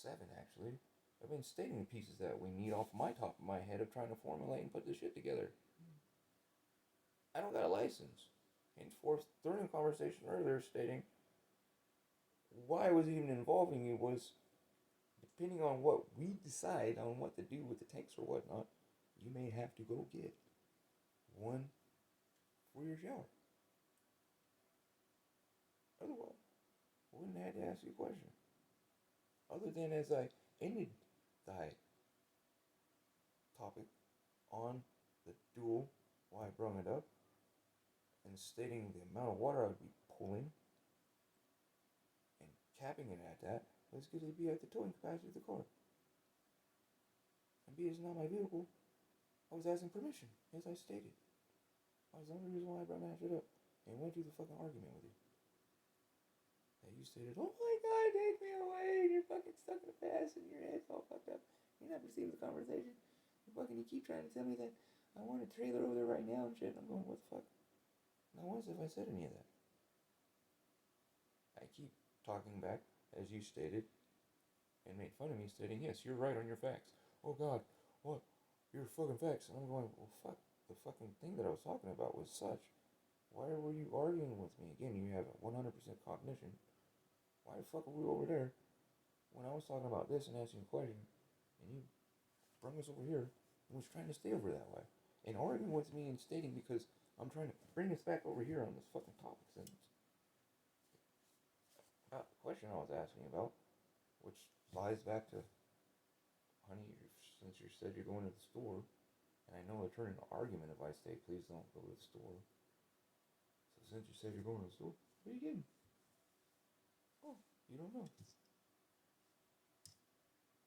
7 actually, I've been stating the pieces that we need off my top of my head of trying to formulate and put this shit together. I don't got a license. Henceforth, during the conversation earlier stating, why I was even involving you was, depending on what we decide on what to do with the tanks or whatnot, you may have to go get one for your shower. Otherwise, I wouldn't have to ask you a question. Other than as I ended the topic on the dual, why I brought it up, and stating the amount of water I would be pulling, and capping it at that, was going to be at the towing capacity of the car. And B, it's not my vehicle, I was asking permission, as I stated. That was the only reason why I brought that shit up, and went through the fucking argument with you. That you stated, oh my god, take me away, and you're fucking stuck in the past, and your head's all fucked up. You're not receiving the conversation. You keep trying to tell me that I want a trailer over there right now and shit. I'm going, what the fuck? Not once have I said any of that. I keep talking back, as you stated, and made fun of me, stating, yes, you're right on your facts. Oh god, what? Your fucking facts. And I'm going, well, fuck. The fucking thing that I was talking about was such. Why were you arguing with me? Again, you have 100% cognition. Why the fuck are we over there when I was talking about this and asking a question, and you brought us over here and was trying to stay over that way, and arguing with me and stating because I'm trying to bring us back over here on this fucking topic since the question I was asking about, which lies back to, honey, since you said you're going to the store, and I know it'll turn into an argument if I say, please don't go to the store. So since you said you're going to the store, what are you getting? Oh, you don't know.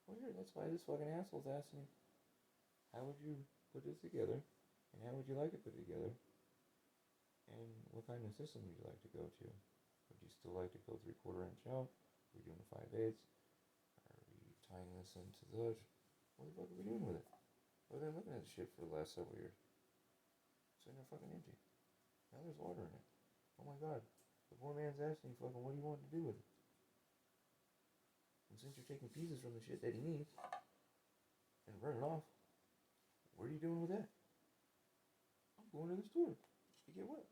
Well, here, that's why this fucking asshole's asking me, how would you put this together, and how would you like it put together, and what kind of system would you like to go to? Would you still like to go 3/4 inch out? Are we doing a 5/8? Are we tying this into the... What the fuck are we doing with it? I've been looking at this shit for the last several years. It's in there fucking empty. Now there's water in it. Oh my god. The poor man's asking fucking, what do you want to do with it? And since you're taking pieces from the shit that he needs and running off, what are you doing with that? I'm going to the store. To get what?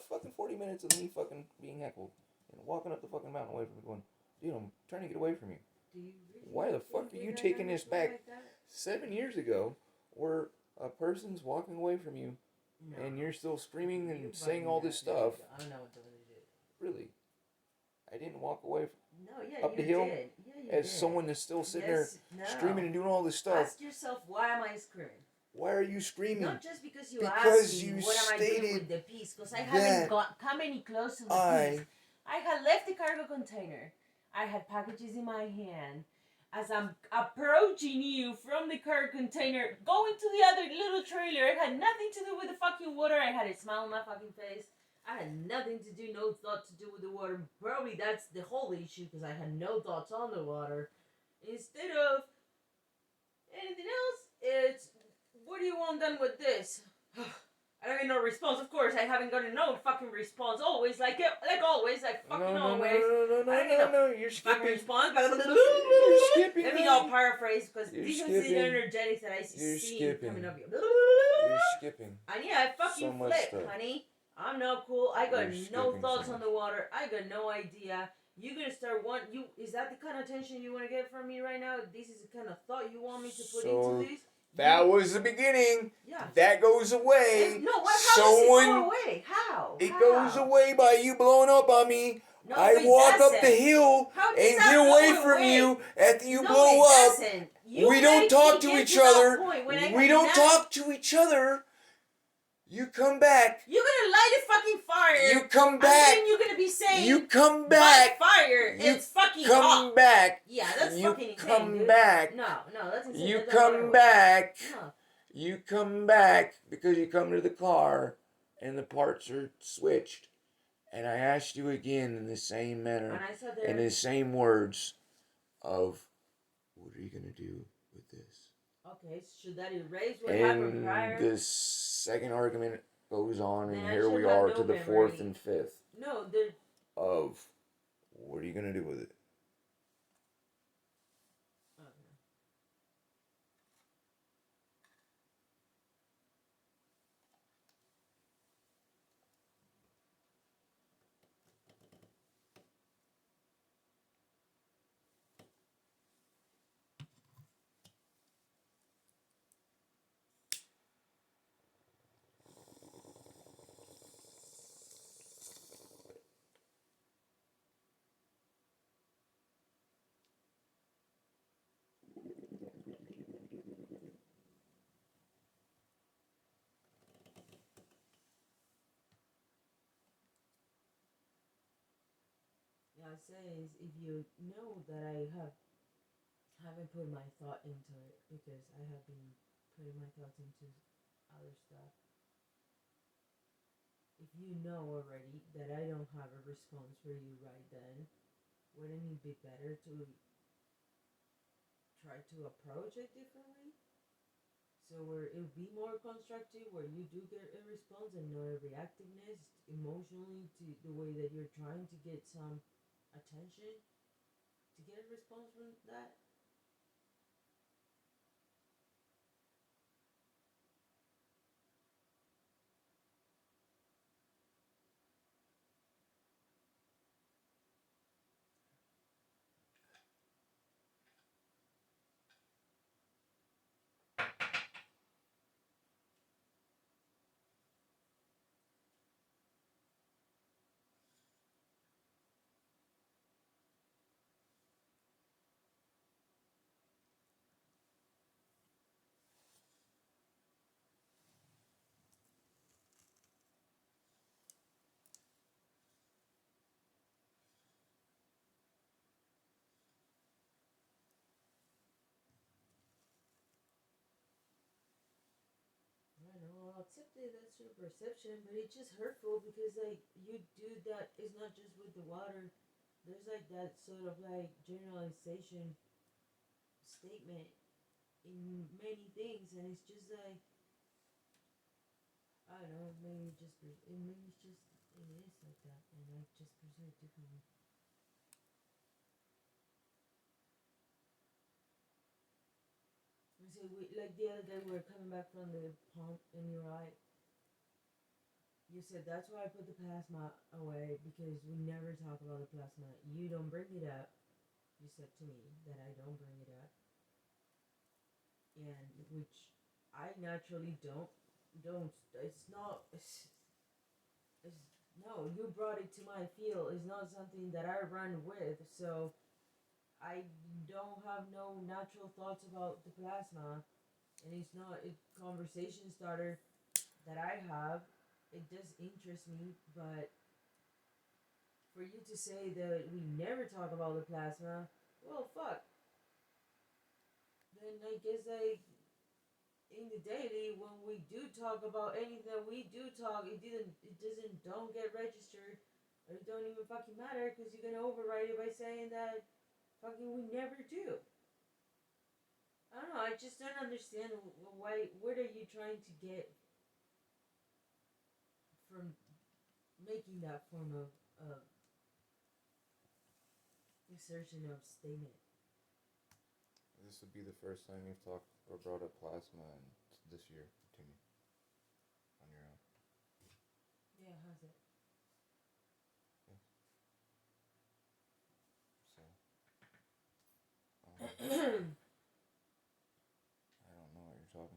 Fucking 40 minutes of me fucking being heckled and walking up the fucking mountain away from me going, dude, I'm trying to get away from you. Do you really Why the fuck are you taking this back like 7 years ago where a person's walking away from you and you're still screaming and saying all this stuff? I don't know what the hell you did. Really? I didn't walk away up the hill did. as someone that's still sitting there screaming and doing all this stuff. Ask yourself, why am I screaming? Why are you screaming? Not just because you asked me what am I doing with the piece, because I haven't come any close to the piece. I had left the cargo container. I had packages in my hand. As I'm approaching you from the cargo container, going to the other little trailer, it had nothing to do with the fucking water. I had a smile on my fucking face. I had nothing to do, no thought to do with the water. Probably that's the whole issue, because I had no thoughts on the water. Instead of anything else, it's, what do you want done with this? I don't get no response. Of course, I haven't gotten no fucking response. Always, like always, like fucking always. No, you're skipping. Response. You're skipping. Let me all paraphrase, because these are the energetics that I see coming up here. You're skipping. And yeah, I fucking flipped, honey. I'm not cool. I got no thoughts on the water. I got no idea. You're gonna start is that the kind of attention you want to get from me right now? This is the kind of thought you want me to put into this? That was the beginning. Yeah. That goes away. No, how does it go away? How? It goes away by you blowing up on me. No, I walk up the hill and get away from you after you blow up. We don't talk to each other. We don't talk to each other. You come back. You're gonna light a fucking fire. You come back. And then you're gonna be saying, you come back. Fire. It's fucking come hot. back. Yeah, that's you fucking insane, come dude. back. No, that's insane. You come back. No. You come back because you come to the car and the parts are switched. And I asked you again in the same manner, in the same words of, what are you going to do with this? Okay, should that erase what happened prior? And the second argument goes on, and here we are to the fourth and fifth. No, of, what are you going to do with it? I say is, if you know that I haven't put my thought into it, because I have been putting my thoughts into other stuff. If you know already that I don't have a response for you right then, wouldn't it be better to try to approach it differently? So where it would be more constructive, where you do get a response and not a reactiveness emotionally to the way that you're trying to get some attention to get a response from that. I'll accept it, that's your perception, but it's just hurtful because like you do that. It's not just with the water. There's like that sort of like generalization statement in many things, and it's just like, I don't know, maybe just it is like that, and I just perceive it differently. So like the other day we were coming back from the pump in your eye. You said that's why I put the plasma away, because we never talk about the plasma. You don't bring it up. You said to me that I don't bring it up, and which I naturally don't. It's not. No. You brought it to my field. It's not something that I run with. So I don't have no natural thoughts about the plasma, and it's not a conversation starter that I have. It does interest me, but for you to say that we never talk about the plasma, well, fuck. Then I guess in the daily, when we do talk about anything that we do talk, don't get registered, or it don't even fucking matter, because you're gonna override it by saying that fucking we never do. I don't know. I just don't understand why. What are you trying to get from making that form of assertion of statement? This would be the first time you've talked or brought up plasma this year to me on your own. Yeah, how's it? Yes. So, I don't know what you're talking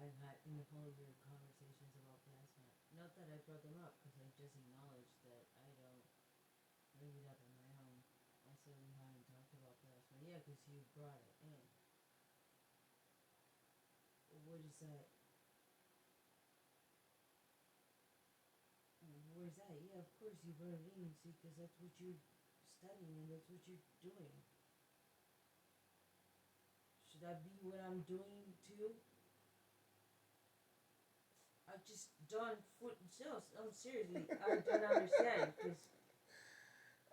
I've had in all of your conversations about plasma. Not that I brought them up, because I just acknowledged that I don't bring it up on my own. I said we haven't talked about plasma. Yeah, because you brought it in. What is that? Where's that? Yeah, of course you brought it in, see, because that's what you're studying and that's what you're doing. Should that be what I'm doing too? I just don't no, seriously, I don't understand, because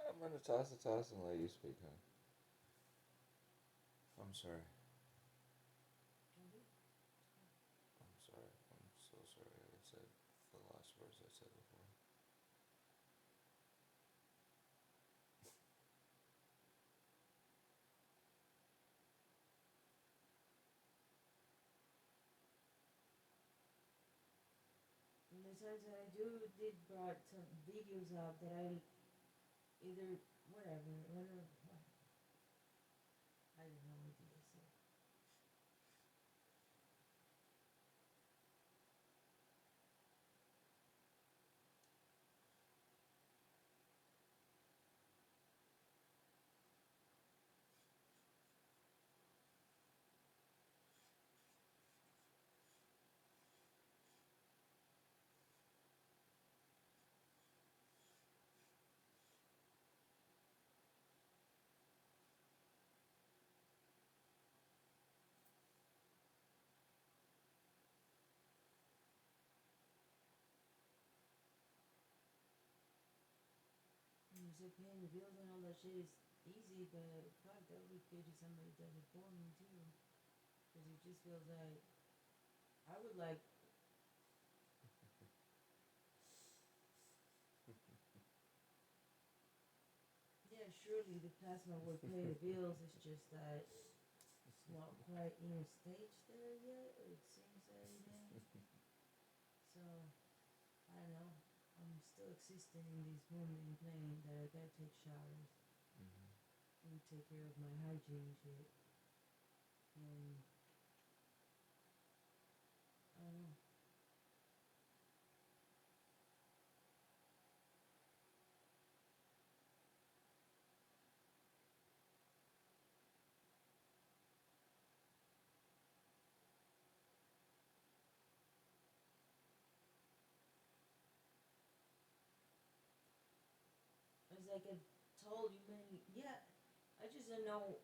I'm gonna toss and let you speak, huh? I'm sorry. I'm sorry. I'm so sorry. I said the last words I said before. and the times that I did brought some videos out that I either whatever, I don't know what did I say. You said paying the bills and all that shit is easy, but fuck, that would be good if somebody does it for me too. Because it just feels like I would like. Yeah, surely the plasma would pay the bills. It's just that it's not quite in a stage there yet. It seems that it ain't. So I don't know. I'm still existing in this mundane plane that I gotta take showers and take care of my hygiene shit. And I don't know. It's like I've told you many. Yeah, I just don't know.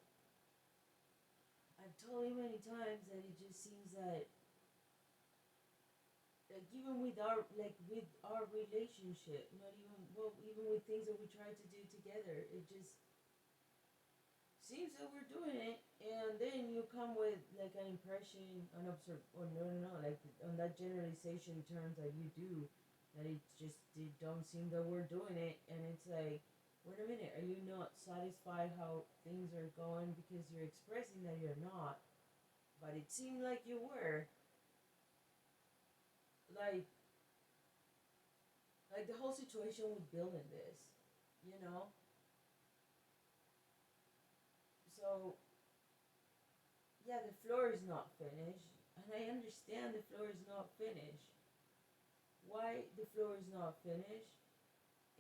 I've told you many times that it just seems that like even with our relationship, not even well, even with things that we try to do together, it just seems that we're doing it, and then you come with like an impression, or no, like on that generalization terms that you do, that it don't seem that we're doing it, and it's like, wait a minute, are you not satisfied how things are going because you're expressing that you're not, but it seemed like you were, like the whole situation with building this, you know, so yeah, the floor is not finished, and I understand the floor is not finished. Why the floor is not finished,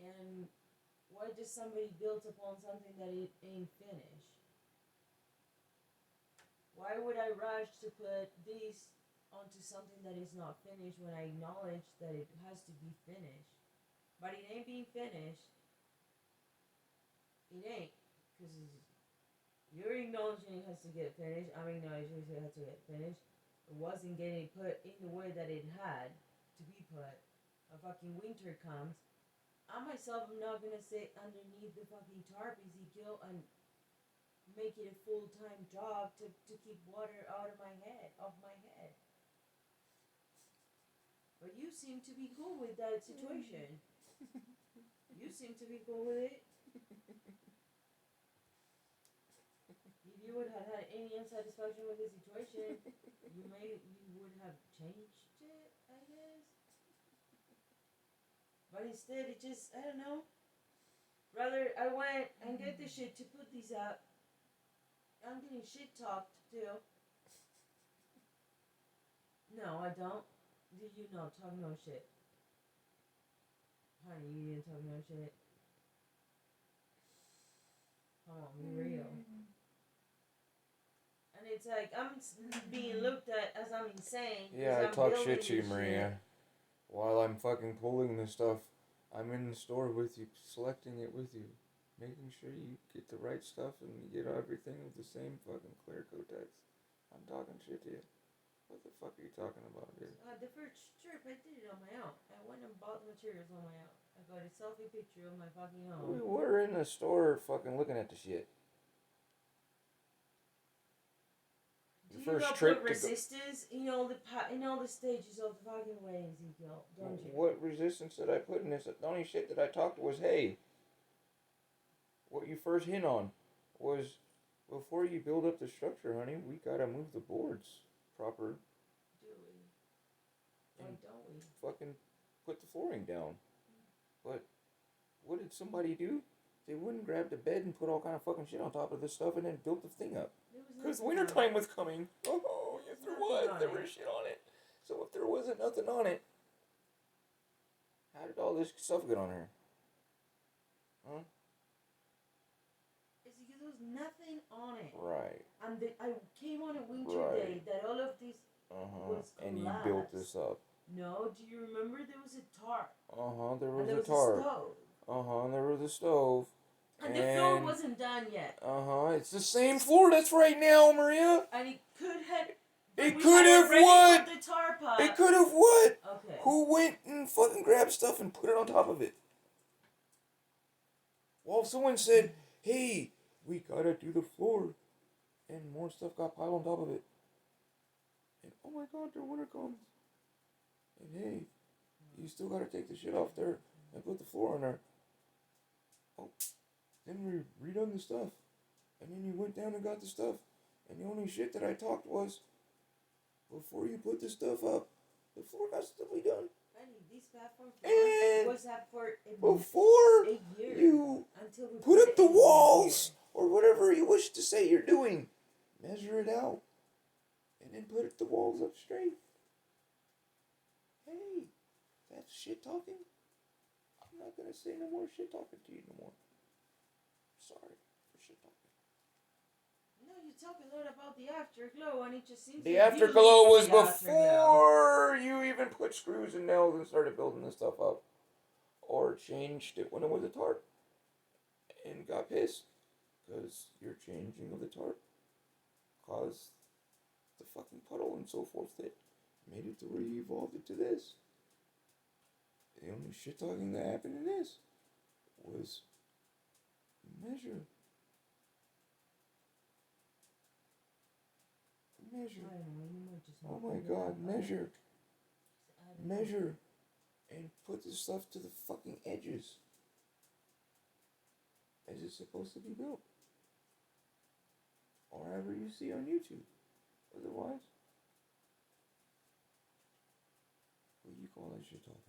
and why does somebody build upon something that it ain't finished? Why would I rush to put this onto something that is not finished when I acknowledge that it has to be finished? But it ain't being finished. It ain't, because you're acknowledging it has to get finished. I'm acknowledging it has to get finished. It wasn't getting put in the way that it had to be put. A fucking winter comes. I myself am not gonna sit underneath the fucking tarp, Ezekiel, and make it a full-time job to keep water out of my head, off my head. But you seem to be cool with that situation. You seem to be cool with it. If you would have had any unsatisfaction with the situation, you would have changed it, I guess. But instead, it just, I don't know. Rather, I went and get the shit to put these up. I'm getting shit talked too. No, I don't. You know, talk no shit. Honey, you didn't talk no shit. Come on, be real. And it's like I'm being looked at as I'm insane. Yeah, I I'm talk shit to you, this Maria. shit. While I'm fucking pulling this stuff, I'm in the store with you, selecting it with you, making sure you get the right stuff and you get everything with the same fucking clear codex. I'm talking shit to you. What the fuck are you talking about, dude? The first trip, I did it on my own. I went and bought the materials on my own. I got a selfie picture of my fucking home. We were in the store fucking looking at the shit. Do you know put resistors in all the stages of the fucking way, Ezekiel? Don't you? What resistance did I put in this? The only shit that I talked was, hey, what you first hit on was, before you build up the structure, honey, we gotta move the boards proper. Do we? Why don't we? Fucking put the flooring down. But what did somebody do? They wouldn't grab the bed and put all kind of fucking shit on top of this stuff and then built the thing up. Because wintertime was coming. Oh, yes there was. There was shit on it. So if there wasn't nothing on it, how did all this stuff get on here? Huh? It's because there was nothing on it. Right. And I came on a winter day that all of this was collapsed. And you built this up. No, do you remember there was a tarp? There was a tarp. Stove. And there was a stove. And the floor wasn't done yet. It's the same floor that's right now, Maria. And it could have... It could have what? The tarp up. It could have what? Okay. Who went and fucking grabbed stuff and put it on top of it? Well, someone said, hey, we gotta do the floor. And more stuff got piled on top of it. And oh my god, the winter comes. And hey, you still gotta take the shit off there and put the floor on there. Oh, then we redone the stuff. And then you went down and got the stuff. And the only shit that I talked was, before you put the stuff up, the floor has to be done. Honey, this platform was up for before 8 years. You put up the walls, or whatever you wish to say you're doing, measure it out. And then put the walls up straight. Hey, that's shit talking. I'm not gonna say no more shit talking to you no more. Sorry for shit talking. No, you talk a lot about the afterglow, and it just seems the afterglow was before you even put screws and nails and started building this stuff up, or changed it when it was a tarp, and got pissed because your changing of the tarp caused the fucking puddle and so forth that made it to where you evolved it to this. The only shit talking that happened in this was measure. Oh my god, measure. Measure. And put the stuff to the fucking edges. As it's supposed to be built. Or however you see on YouTube. Otherwise, what do you call that shit talking?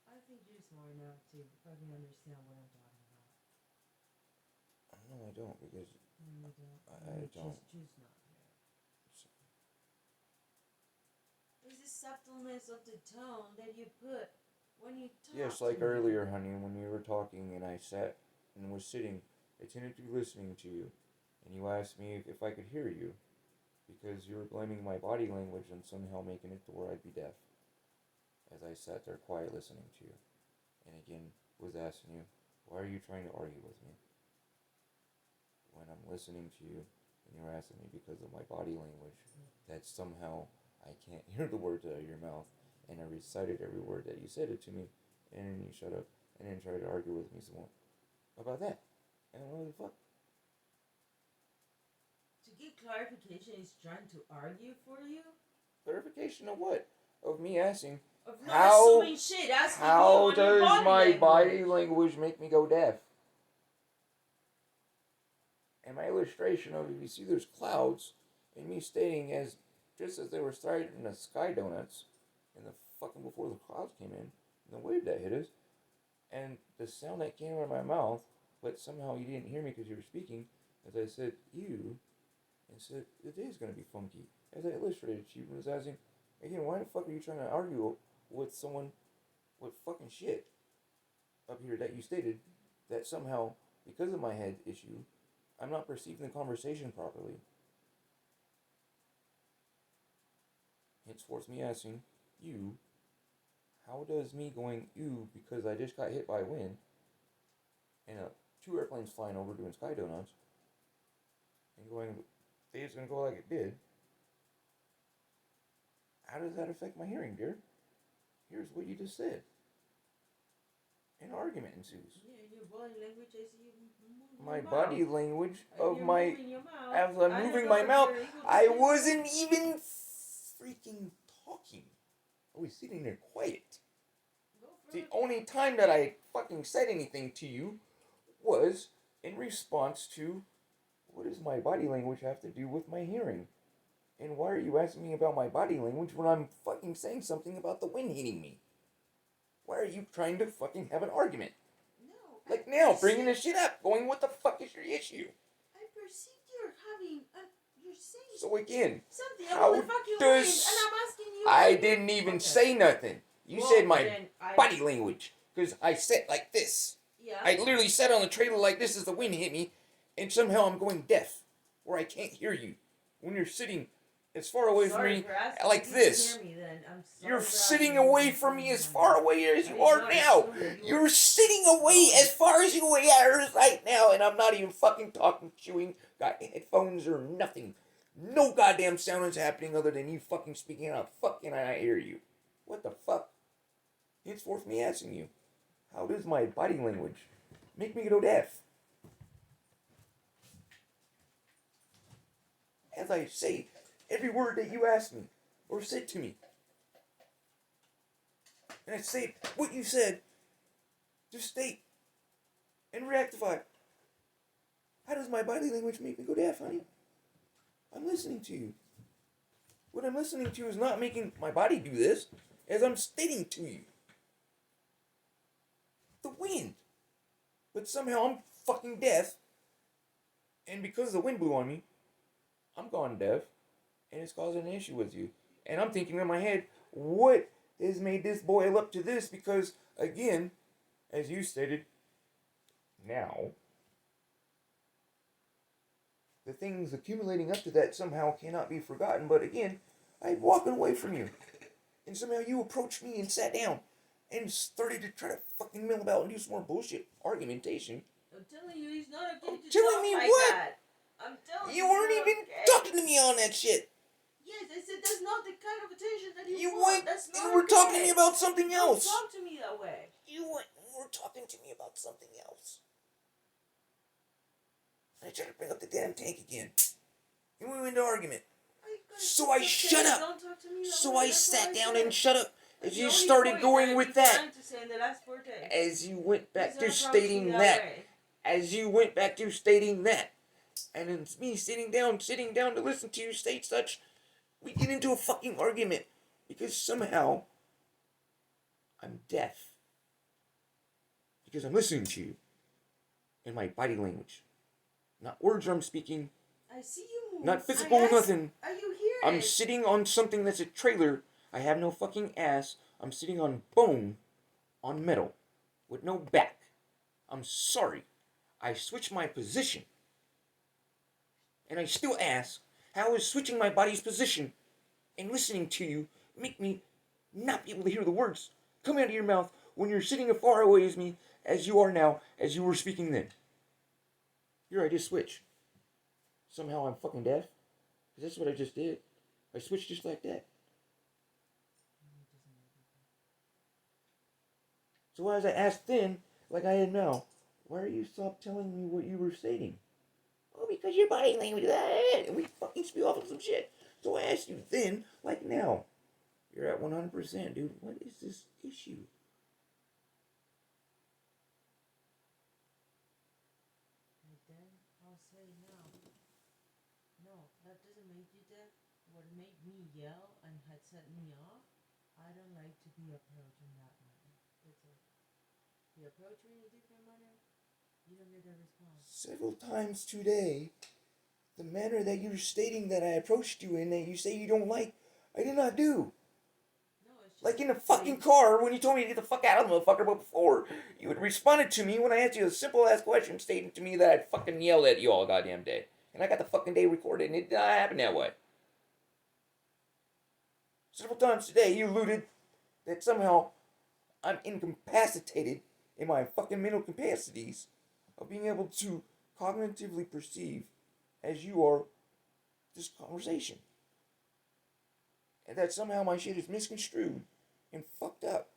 I think you're smart enough to fucking understand what I'm talking about. No, I don't, because no, you don't. I don't. Choose not to. There's this subtleness of the tone that you put when you talk. Yes, like earlier, honey, when you were talking and I sat and was sitting attentively listening to you, and you asked me if I could hear you, because you were blaming my body language and somehow making it to where I'd be deaf. As I sat there quiet listening to you, and again was asking you, why are you trying to argue with me? When I'm listening to you, and you're asking me because of my body language, that somehow I can't hear the words out of your mouth, and I recited every word that you said it to me, and then you shut up, and then tried to argue with me some more about that. And what the fuck? To get clarification is trying to argue for you? Clarification of what? Of me asking, of not assuming shit, how does my body language make me go deaf? And my illustration of, if you see there's clouds, and me stating as, just as they were starting in the sky donuts, in the fucking before the clouds came in, and the wave that hit us, and the sound that came out of my mouth, but somehow you didn't hear me because you were speaking, as I said, you, and said, the day's gonna be funky. As I illustrated, she was asking, again, why the fuck are you trying to argue with someone with fucking shit up here that you stated that somehow, because of my head issue, I'm not perceiving the conversation properly. Henceforth me asking you, how does me going ew because I just got hit by wind and 2 airplanes flying over doing sky donuts and going, it's gonna go like it did, how does that affect my hearing, dear? Here's what you just said. An argument ensues. Yeah, your body language, I see you my body mouth. language And of you're my, moving your mouth. as I'm I don't moving know my if mouth, you're able to I do wasn't even freaking talking. I was sitting there quiet. Go for The it. only time that I fucking said anything to you was in response to, what does my body language have to do with my hearing? And why are you asking me about my body language when I'm fucking saying something about the wind hitting me? Why are you trying to fucking have an argument? No. Like now, bringing this shit up, going, what the fuck is your issue? I perceived you're having, you're saying So again, something how about the fucking does... wind, and I'm asking you. I didn't even say nothing. You said my body language. Because I sat like this. Yeah. I literally sat on the trailer like this as the wind hit me, and somehow I'm going deaf, where I can't hear you. When you're sitting as far away from me, like this. You're sitting away from me as far away as you are now. You're sitting away as far as you are right now, and I'm not even fucking talking, chewing, got headphones or nothing. No goddamn sound is happening other than you fucking speaking out. Fucking I hear you. What the fuck? Henceforth me asking you, how does my body language make me go deaf? As I say every word that you asked me or said to me. And I say what you said, just state and rectify. How does my body language make me go deaf, honey? I'm listening to you. What I'm listening to is not making my body do this, as I'm stating to you. The wind. But somehow I'm fucking deaf, and because the wind blew on me, I'm gone deaf, and it's causing an issue with you. And I'm thinking in my head, what has made this boil up to this? Because, again, as you stated, now, the things accumulating up to that somehow cannot be forgotten. But again, I'm walking away from you. And somehow you approached me and sat down and started to try to fucking mill about and do some more bullshit argumentation. I'm telling you, he's not okay to telling talk me like what? that. I'm telling you. You weren't even talking to me on that shit. Yes, I said that's not the kind of attention that you You want. went That's not and were talking to me about something else. Don't talk to me that way. You went and were talking to me about something else. I tried to bring up the damn tank again. And we went into argument. So I shut up. Don't talk to me that So way. I sat down and shut up. As you the started only going point with that that. I'm trying to say in the last 4 days. As you went back Please to don't stating approach me that. way. As you went back to stating that. And then me sitting down to listen to you state such. We get into a fucking argument. Because somehow I'm deaf. Because I'm listening to you. In my body language. Not words I'm speaking. I see you move. Not physical or nothing. Are you here? I'm sitting on something that's a trailer. I have no fucking ass. I'm sitting on bone. On metal. With no back. I'm sorry. I switched my position. And I still ask, how is switching my body's position and listening to you make me not be able to hear the words coming out of your mouth when you're sitting as far away as me as you are now, as you were speaking then? Here I just switch. Somehow I'm fucking deaf? Because that's what I just did. I switched just like that. So as I asked then, like I am now, why are you stop telling me what you were stating? Oh, because your body language, and we fucking spew off of some shit. So I asked you then, like now. You're at 100%, dude. What is this issue? And then I'll say no. No, that doesn't make you deaf. What made me yell and had set me off I don't like to be approached in that manner. That's it. If you approach me in a different manner, you don't get a response. Several times today, the manner that you're stating that I approached you in that you say you don't like, I did not do. No, it's just Like in the fucking car when you told me to get the fuck out of the motherfucker, but before you had responded to me when I asked you a simple ass question stating to me that I'd fucking yelled at you all goddamn day. And I got the fucking day recorded and it did not happen that way. Several times today you alluded that somehow I'm incapacitated in my fucking mental capacities of being able to cognitively perceive as you are this conversation. And that somehow my shit is misconstrued and fucked up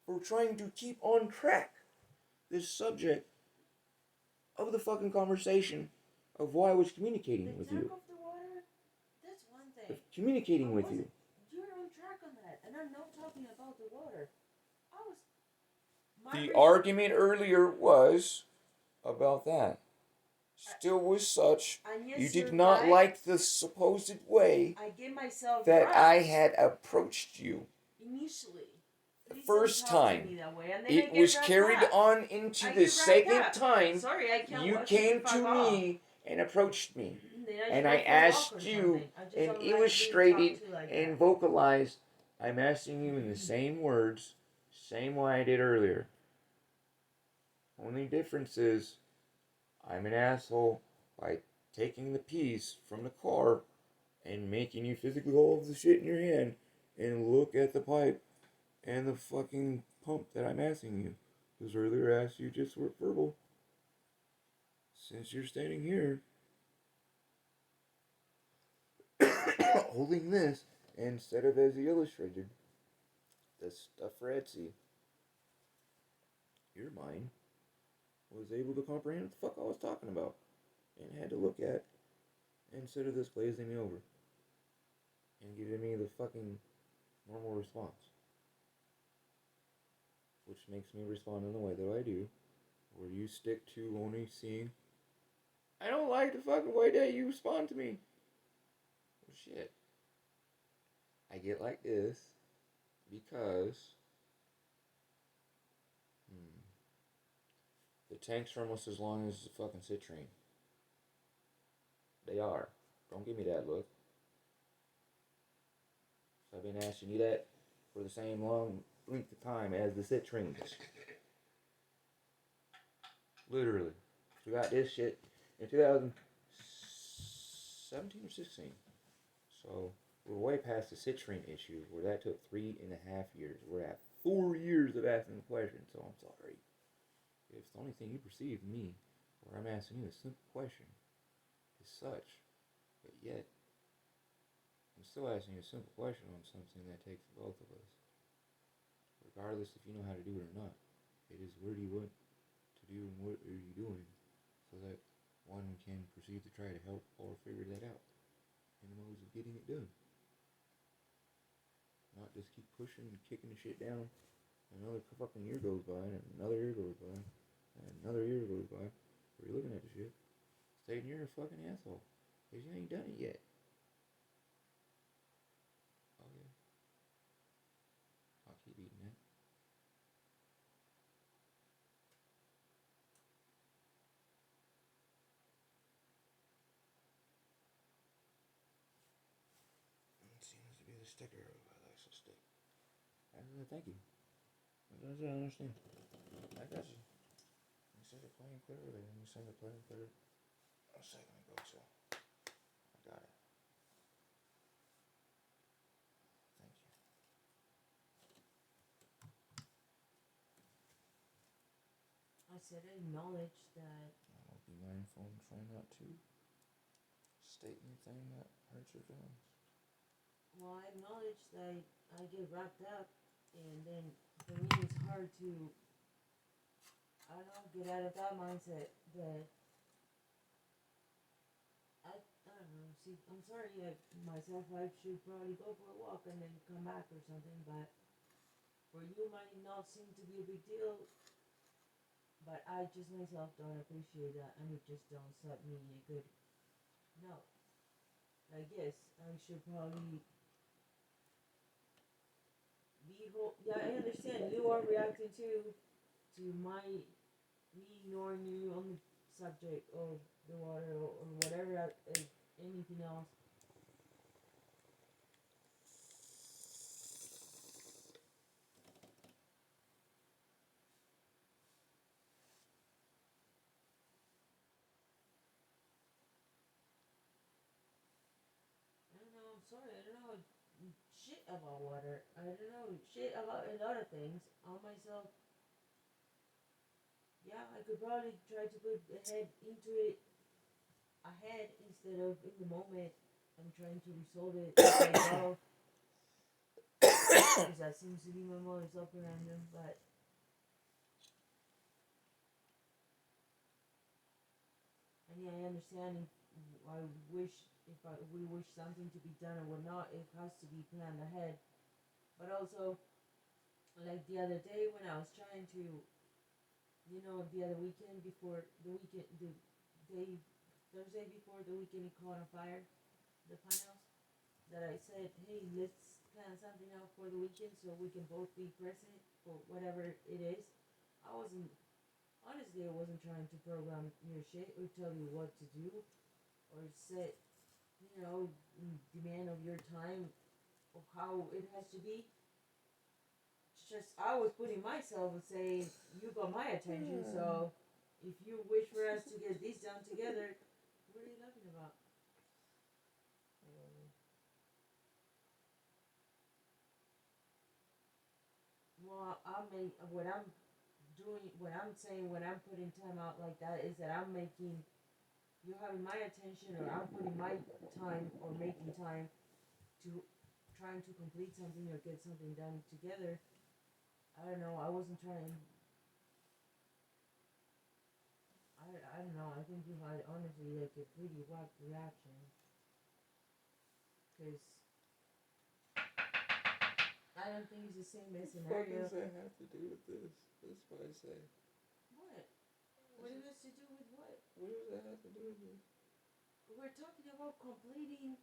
for trying to keep on track this subject of the fucking conversation of why I was communicating with you. Of the water, that's one thing. Of communicating with you. You're on track on that, and I'm not talking about the water. The argument earlier was about that. Still was such, yes, you did not like the supposed way I gave myself that right I had approached you. Initially. The first time. It was carried on into the second time you came to me and approached me. And I asked you and illustrated and vocalized, I'm asking you in the same words, same way I did earlier. Only difference is, I'm an asshole by taking the piece from the car and making you physically hold the shit in your hand and look at the pipe and the fucking pump that I'm asking you. Because earlier I asked you just were verbal. Since you're standing here holding this instead of as he illustrated the stuff for Etsy, your mind was able to comprehend what the fuck I was talking about and had to look at instead of just glazing me over and giving me the fucking normal response, which makes me respond in the way that I do, where you stick to only seeing, I don't like the fucking way that you respond to me. Well, shit. I get like this because the tanks are almost as long as the fucking citrine. They are. Don't give me that look. So I've been asking you that for the same long length of time as the citrines. Literally. We got this shit in 2017 or 16. So we're way past the citrine issue where that took 3.5 years. We're at 4 years of asking the question, so I'm sorry. If the only thing you perceive me, where I'm asking you a simple question, is such, but yet I'm still asking you a simple question on something that takes both of us. Regardless if you know how to do it or not. It is where do you want to do and what are you doing so that one can proceed to try to help or figure that out in the modes of getting it done. Not just keep pushing and kicking the shit down. Another fucking year goes by and another year goes by and another year goes by where you're looking at the shit stating you're a fucking asshole because you ain't done it yet. Okay. I'll keep eating that. It seems to be the sticker of Alexa stick. Thank you. I understand. I got you. You said it plain clearly, and you said it plain clear a second ago, so I got it. Thank you. I said I acknowledge that. I'll be mindful and try not to state anything that hurts your feelings. Well, I acknowledge that I get wrapped up, and then for me it's hard to, I don't know, get out of that mindset that I don't know. See, I'm sorry if myself I should probably go for a walk and then come back or something, but for you might not seem to be a big deal, but I just myself don't appreciate that, and it just don't set me in a good note. I guess I should probably yeah, I understand. You are reacting to me ignoring you on the subject of the water or whatever, anything else. I don't know. I'm sorry. I don't know shit about water. I don't know shit about a lot of things. On myself, yeah, I could probably try to put the head into it ahead instead of in the moment. I'm trying to resolve it myself because that seems to be my modus operandi. But and yeah, I understand. If I wish if I we wish something to be done or whatnot, it has to be planned ahead. But also, like the other day when I was trying to, the other weekend before the weekend, the day Thursday before the weekend, it caught on fire. The panels that I said, hey, let's plan something out for the weekend so we can both be present for whatever it is. I wasn't honestly, I wasn't trying to program your shit or tell you what to do or set, demand of your time of how it has to be. It's just I was putting myself and saying, you got my attention, so if you wish for us to get this done together, what are you laughing about? Well, what I'm doing, what I'm saying, when I'm putting time out like that is that I'm making you having my attention, or I'm putting my time or making time to trying to complete something or get something done together. I don't know. I wasn't trying. I don't know. I think you had honestly like a pretty whack reaction because I don't think it's the same as What scenario. does that have to do with this? That's what I say. What? What does this to do with what? What does that have to do with this? We're talking about completing,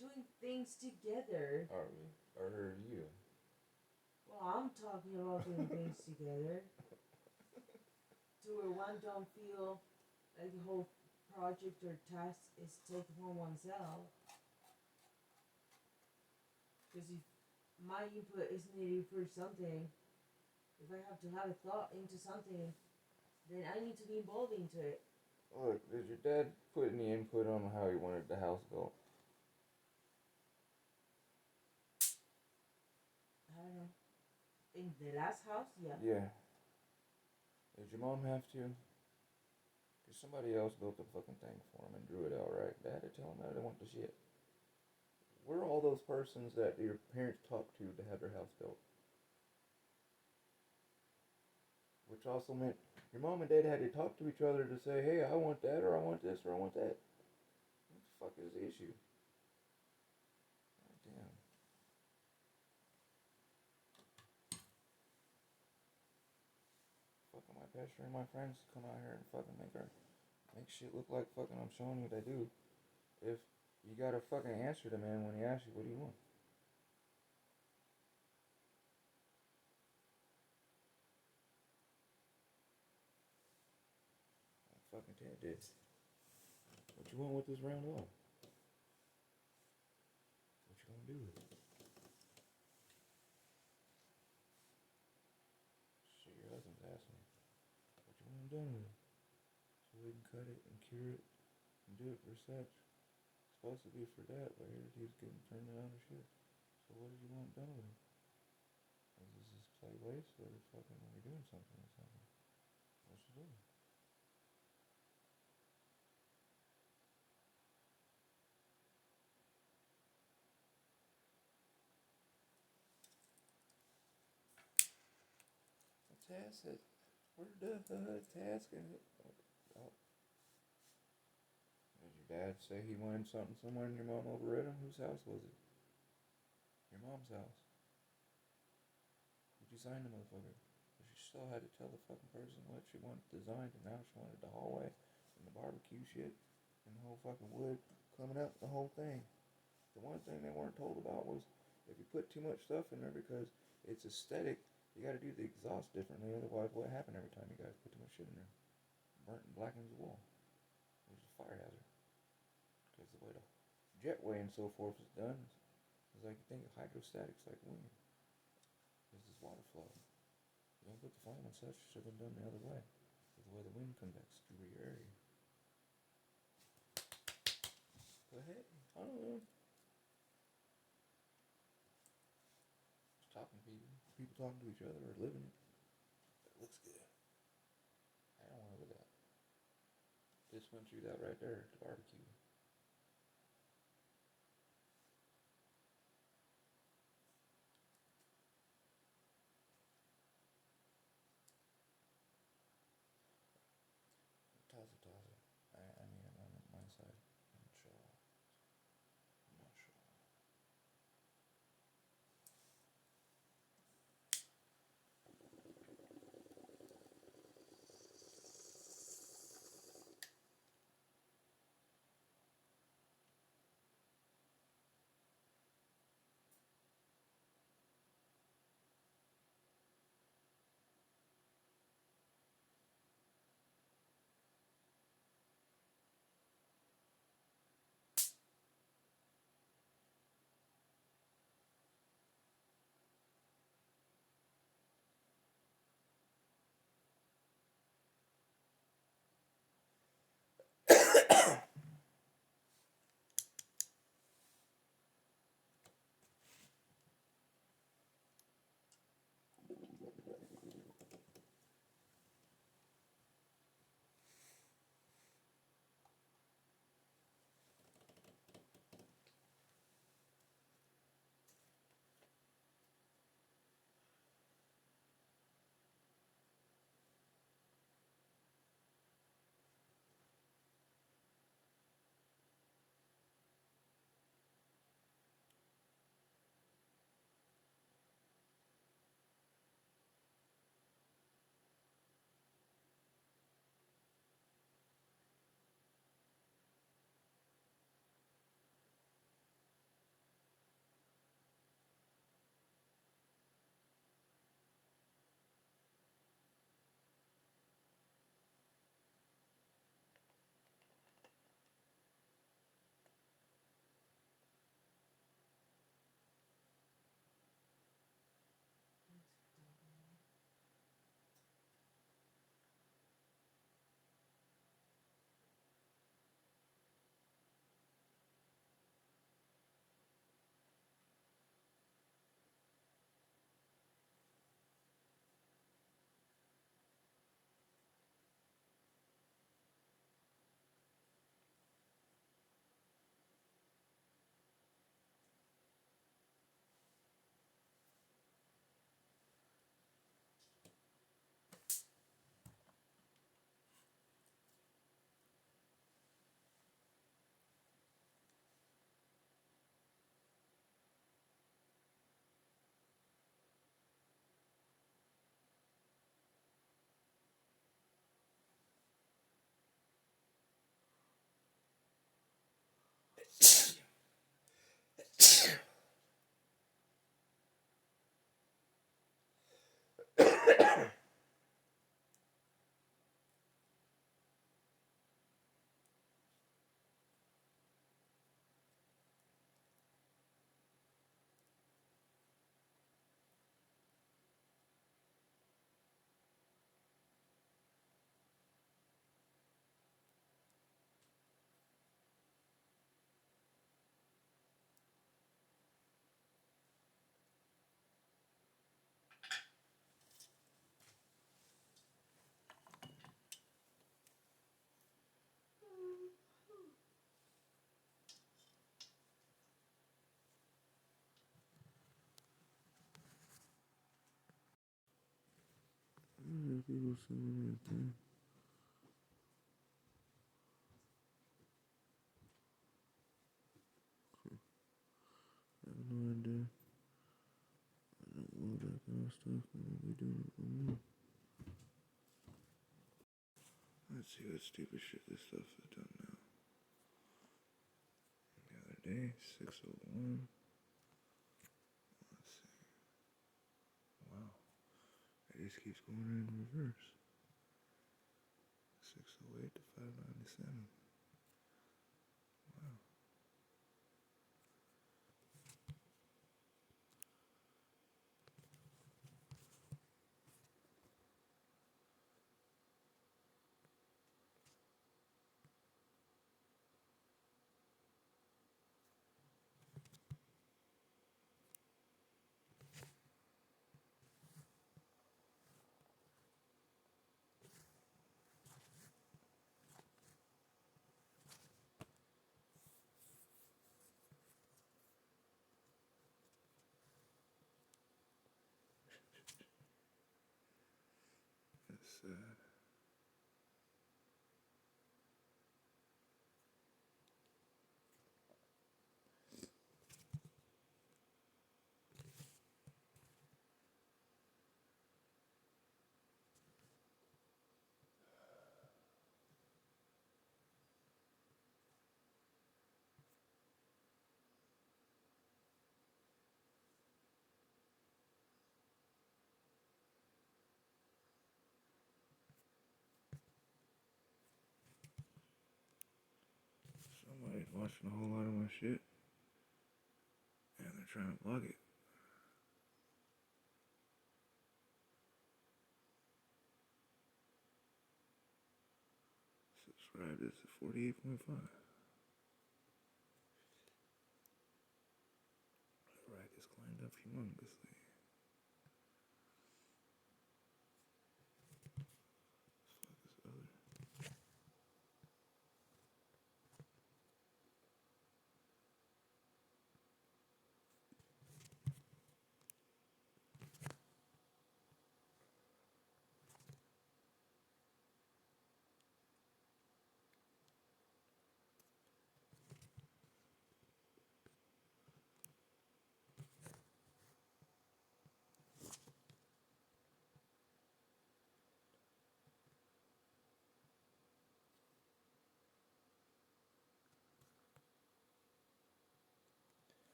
doing things together. Are we? Or are you? Well, I'm talking about doing things together. To where one don't feel like the whole project or task is taken on oneself. Because if my input is needed for something, if I have to have a thought into something, then I need to be involved into it. Look, did your dad put any input on how he wanted the house built? I don't know. In the last house, yeah. Yeah. Did your mom have to? Because somebody else built the fucking thing for him and drew it out right. They had to tell him that they want the shit. We're all those persons that your parents talked to have their house built. Which also meant your mom and dad had to talk to each other to say, hey, I want that, or I want this, or I want that. What the fuck is the issue? God damn. Fucking my pastor and my friends come out here and fucking make shit look like fucking I'm showing you they do. If you gotta fucking answer the man when he asks you, what do you want? Like fucking Ted did. What you want with this round wall? What you gonna do with it? Shit, your husband's asking me. What you want done with it? So we can cut it and cure it and do it for sex. It's supposed to be for that, but here he's getting turned down to shit. So what did you want done with it? Is this just play waste or fucking are we doing something or something? What you doing? The task is where the task is it? Oh. Did your dad say he wanted something somewhere and your mom overrid him? Whose house was it? Your mom's house. Did you sign the motherfucker? But she still had to tell the fucking person what she wanted designed, and now she wanted the hallway and the barbecue shit and the whole fucking wood coming out, the whole thing. The one thing they weren't told about was if you put too much stuff in there because it's aesthetic, you got to do the exhaust differently. Otherwise, what happened every time you guys put too much shit in there? Burnt and blackens the wall. It's a fire hazard. Because the way the jetway and so forth is done, it's like you think of hydrostatics like wind. This is water flow. You don't put the flame and such, should have been done the other way. With the way the wind convects through your area. Go ahead. I don't know. Just talking to people. People talking to each other or living it. That looks good. I don't want to look at that. Just went through that right there, the barbecue. Taza. I mean, I'm on my side. Inshallah. Mashallah. People saying anything. I have no idea. I don't know that kind of stuff. I won't be doing it no more. Let's see what stupid shit this stuff is done now. The other day, 601. just keeps going in reverse. 608 to 597. Wow. That's sad. Somebody's watching a whole lot of my shit, and they're trying to block it. Subscribe this at 48.5. The rack is climbed up humongously. Fuck this other.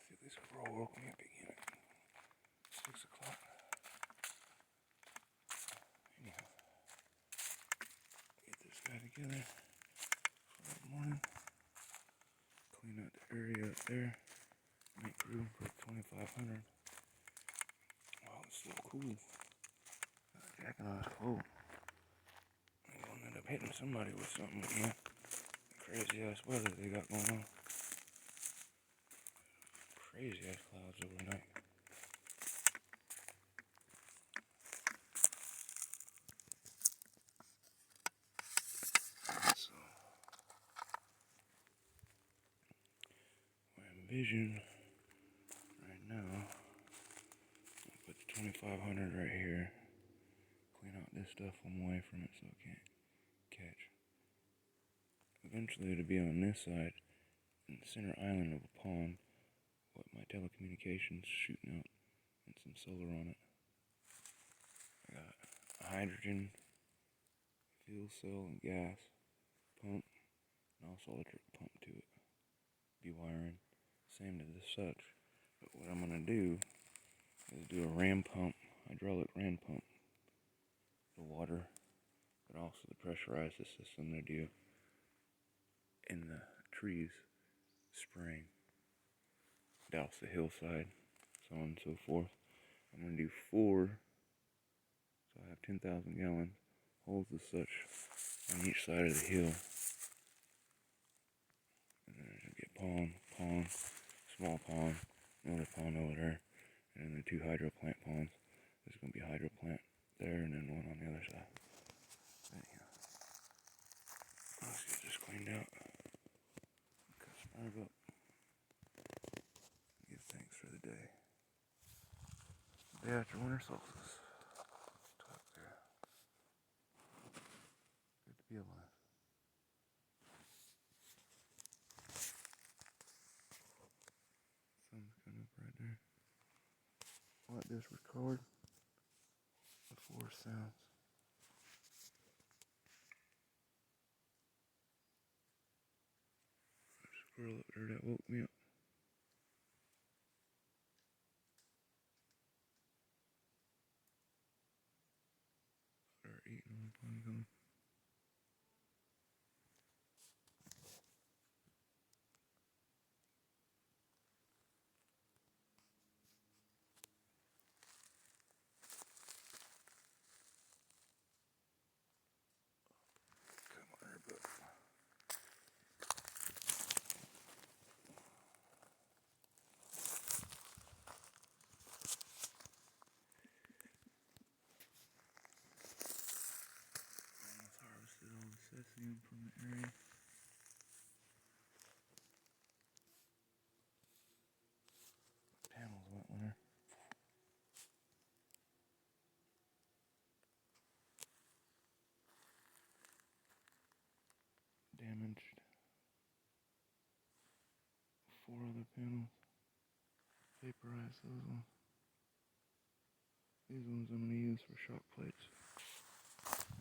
See, this roll woke me up again at 6 o'clock. Anyhow, get this guy together for the morning. Clean out the area up there. Make room for 2,500. Wow, it's so cool. Jacking on his cold. I'm gonna end up hitting somebody with something again. Crazy ass weather they got going on. Crazy ass clouds overnight. So, my envision right now, I'll put the 2,500 right here. Clean out this stuff one way from it so it can't catch. Eventually it'll be on this side, in the center island of a pond, with my telecommunications shooting out and some solar on it. I got a hydrogen, fuel cell, and gas pump, and also electric pump to it. Be wiring, same to this such. But what I'm gonna do is do a ram pump, hydraulic ram pump, the water, but also to pressurize the system to do in the trees, spraying, douse the hillside, so on and so forth. I'm gonna do 4, so I have 10,000 gallons, holes as such on each side of the hill. And then I get pond, small pond, another pond over there, and then the 2 hydro plant ponds. There's gonna be a hydro plant there and then one on the other side. Anyhow, let's get this cleaned out. Spark up. Give thanks for the day. Day after winter solstice. Talk there. Good to be alive. just record the 4 sounds. Squirrel up there that woke me up. They're eating on the playground. Come on here, bud. Almost harvested all the cesium from the area. Panels went Lenr. Damaged 4 other panels. Vaporized those ones. These ones I'm going to use for shock plates.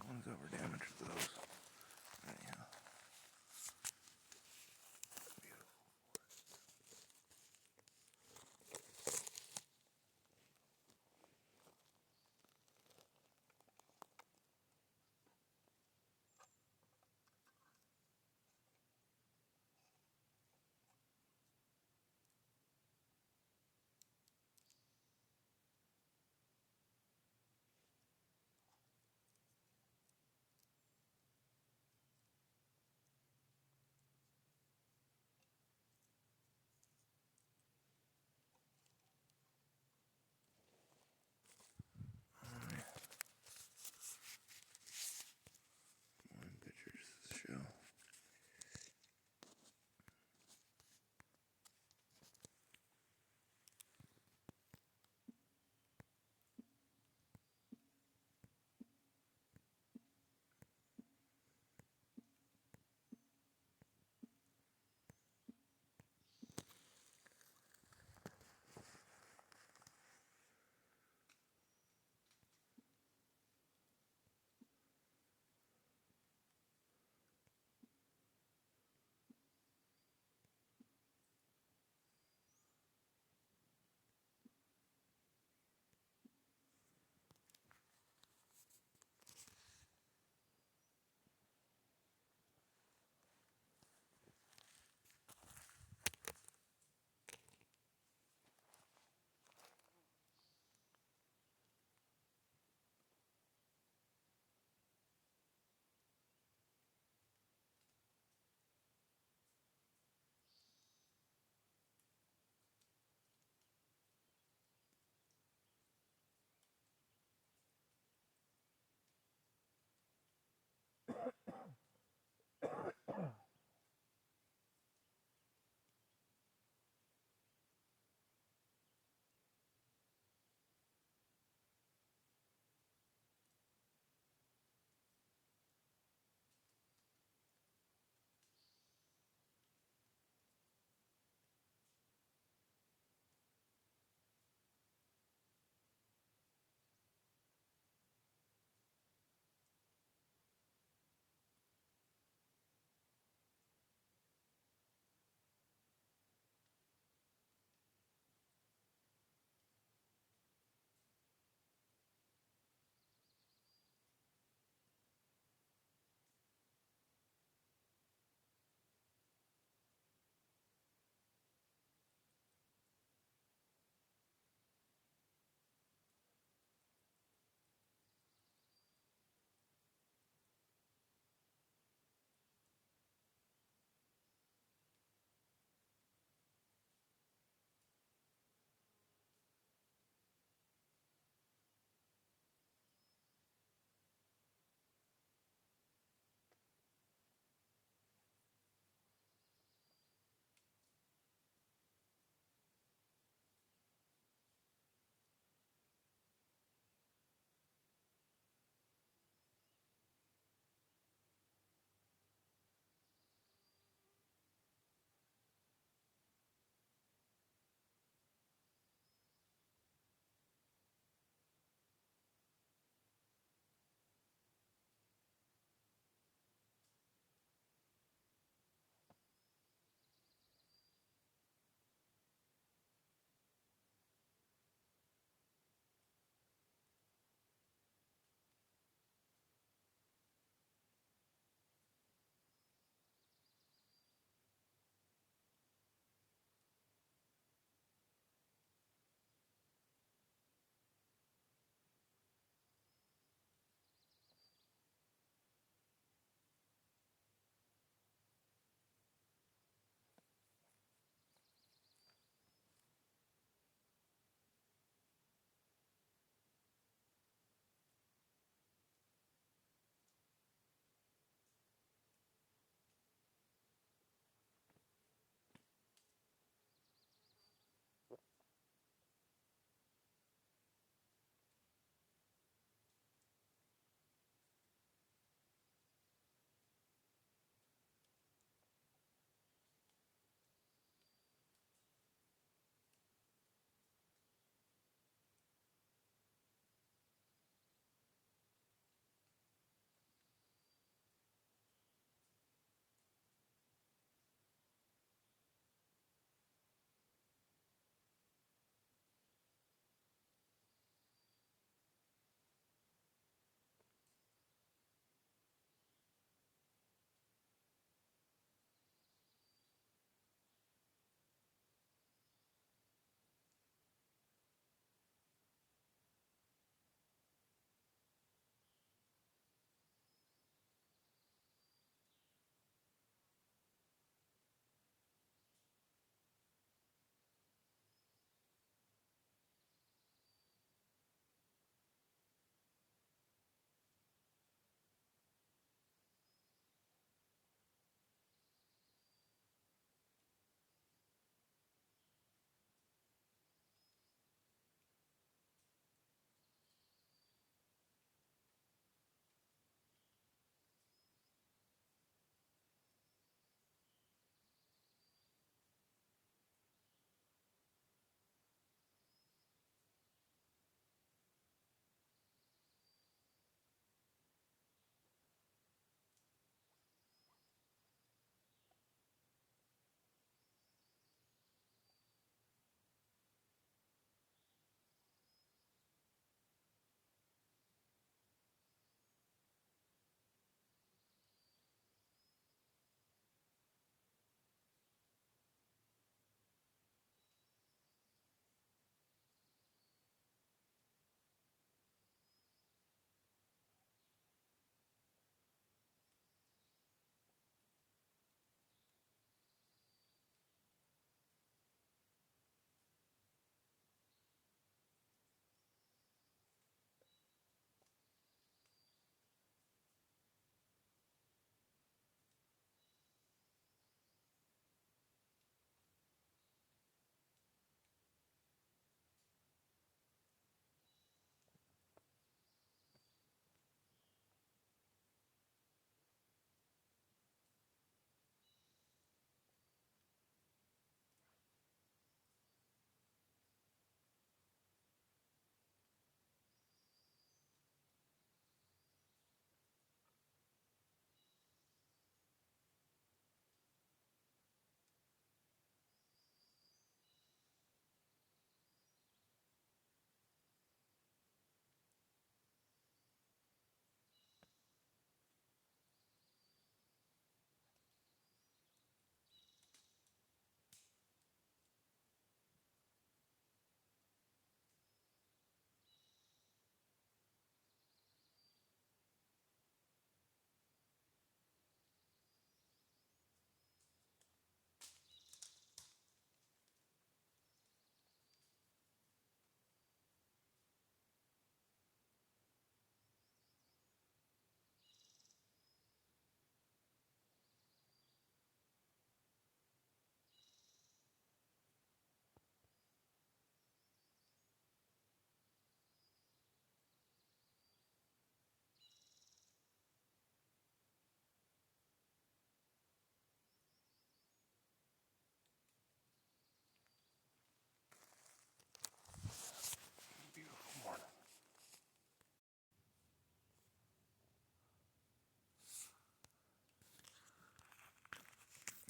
Ones that were damaged to those. Anyhow. Beautiful.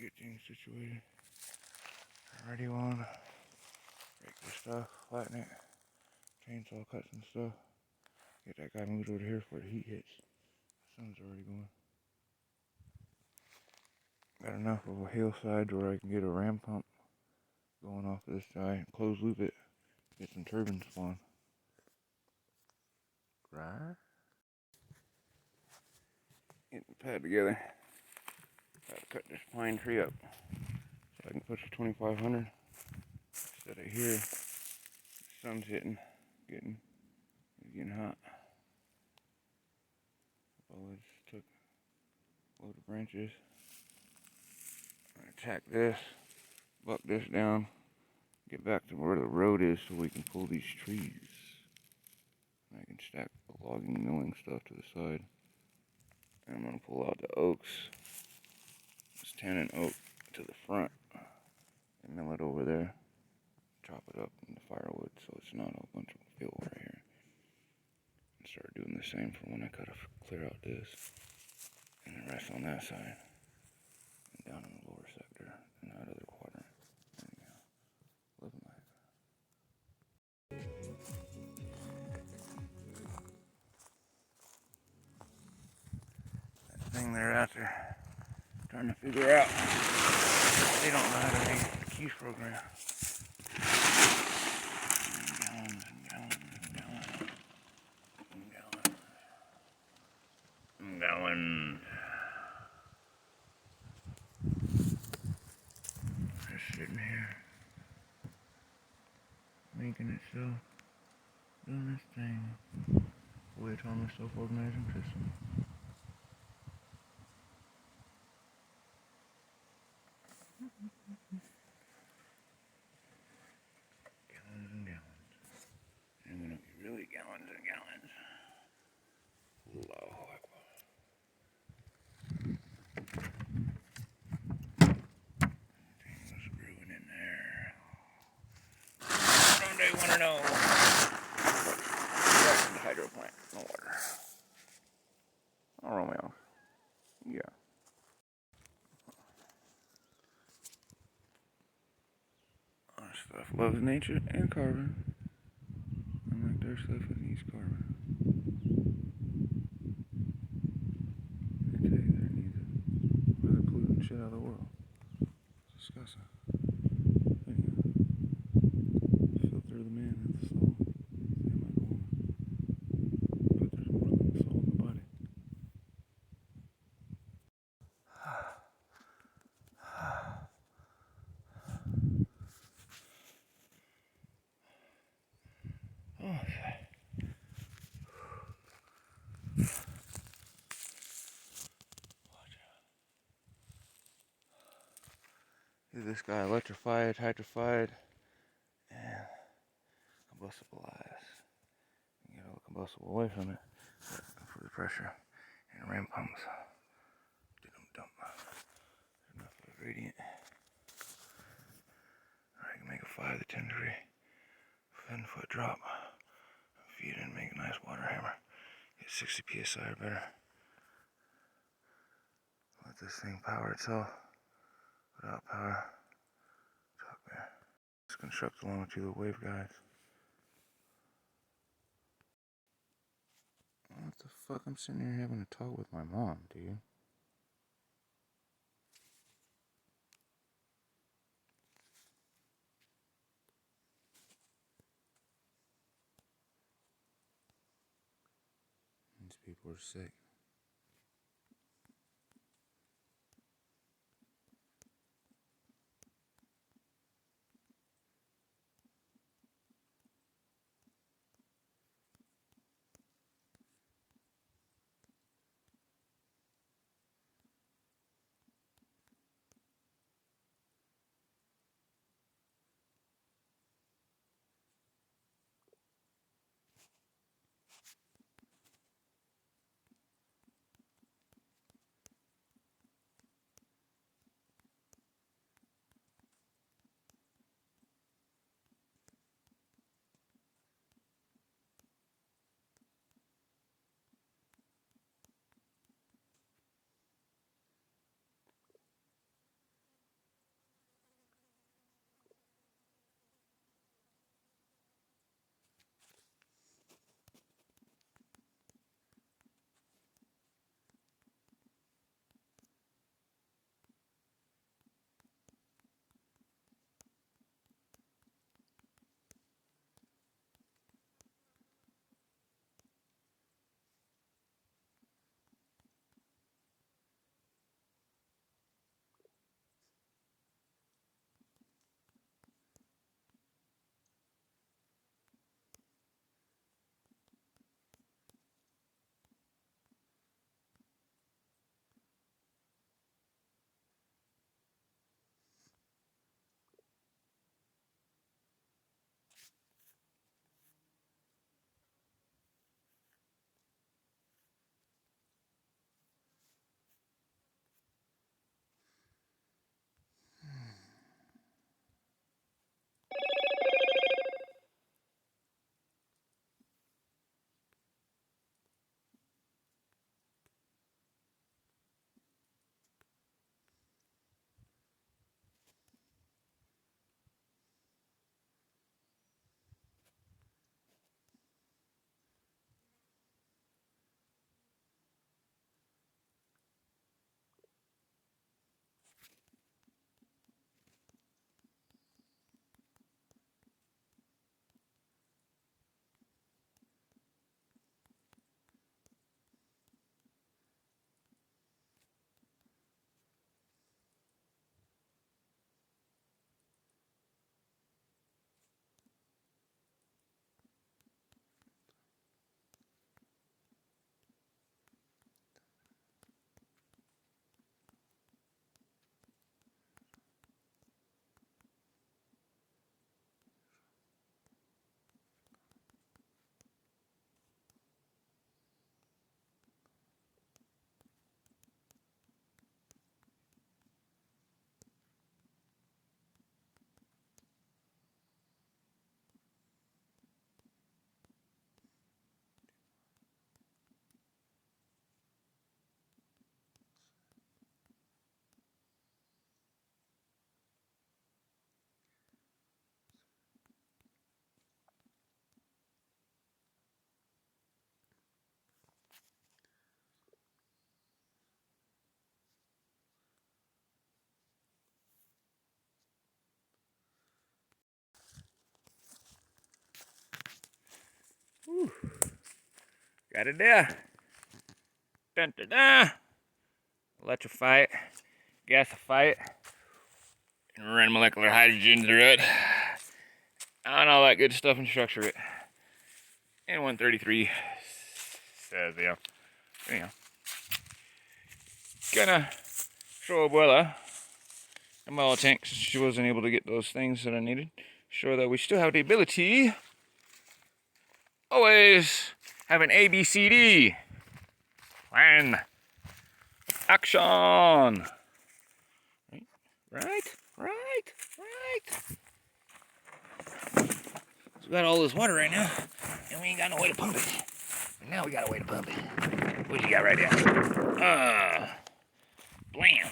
get things situated. Already on. Break this stuff, flatten it, chainsaw cut some stuff. Get that guy moved over here before the heat hits. The sun's already going. Got enough of a hillside where I can get a ram pump going off of this side, close loop it, get some turbines spawn. Right? Get the pad together. Gotta cut this pine tree up so I can push the 2500 instead of here. The sun's hitting, it's getting hot. I just took a load of branches. I'm gonna tack this, buck this down, get back to where the road is so we can pull these trees. I can stack the logging milling stuff to the side. And I'm gonna pull out the oaks, this tannin oak to the front, and mill it over there. Chop it up into firewood so it's not a bunch of fill right here. And start doing the same for when I clear out this. And the rest on that side. And down in the lower sector, in that other quadrant. There you go. Living life. That thing they're out there trying to figure out. They don't know how to read the keys program. Gallons and gallons and gallons and gallons and gallons. Just sitting here, making itself, doing its thing. Fully autonomous self-organizing system. Gallons and gallons. And gonna be really gallons and gallons. Allahu Akbar. Things brewing in there. Someday wanna know. What's the hydro plant? No water. Oh, Romeo. Yeah. Our stuff loves nature and carbon. Unlike their stuff that needs carbon. They tell you they need it. Why they're polluting shit out of the world. It's disgusting. Anyway, filter the man and the soul. Same like a woman. But there's more than the soul in the body. Okay. Is this guy electrified, hydrified, and combustibilized? You get all the combustible away from it for the pressure and ram pumps. Dump. There's enough of a gradient. I can make a 5 to 10 degree 10-foot drop. Feed it and make a nice water hammer. Get 60 psi or better. Let this thing power itself without power. Talk there. Let's construct the longitudinal waveguides. What the fuck? I'm sitting here having a talk with my mom, dude. These people are sick. Whew. Got it there. Dun, dun, dun. Electrify it, gasify it, and run molecular hydrogen through it, and all that good stuff, and structure it. And 133 says, yeah. Anyhow, gonna show Abuela and my tank since she wasn't able to get those things that I needed. Show that we still have the ability always have an ABCD plan. Action! Right. We got all this water right now, and we ain't got no way to pump it. And now we got a way to pump it. What you got right there? Blam.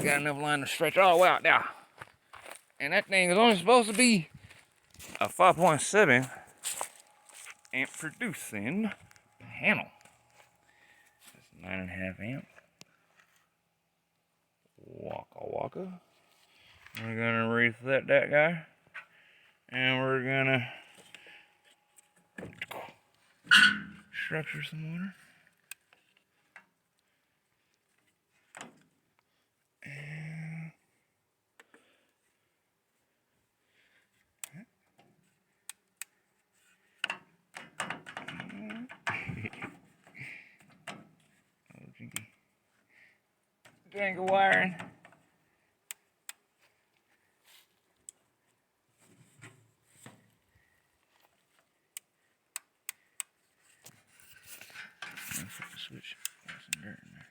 Got enough line to stretch all the way out now. And that thing is only supposed to be a 5.7 amp producing panel. That's 9.5 amp. Waka. We're gonna reset that guy. And we're gonna structure some water. And drink of wiring. Flip the switch. There's some dirt in there.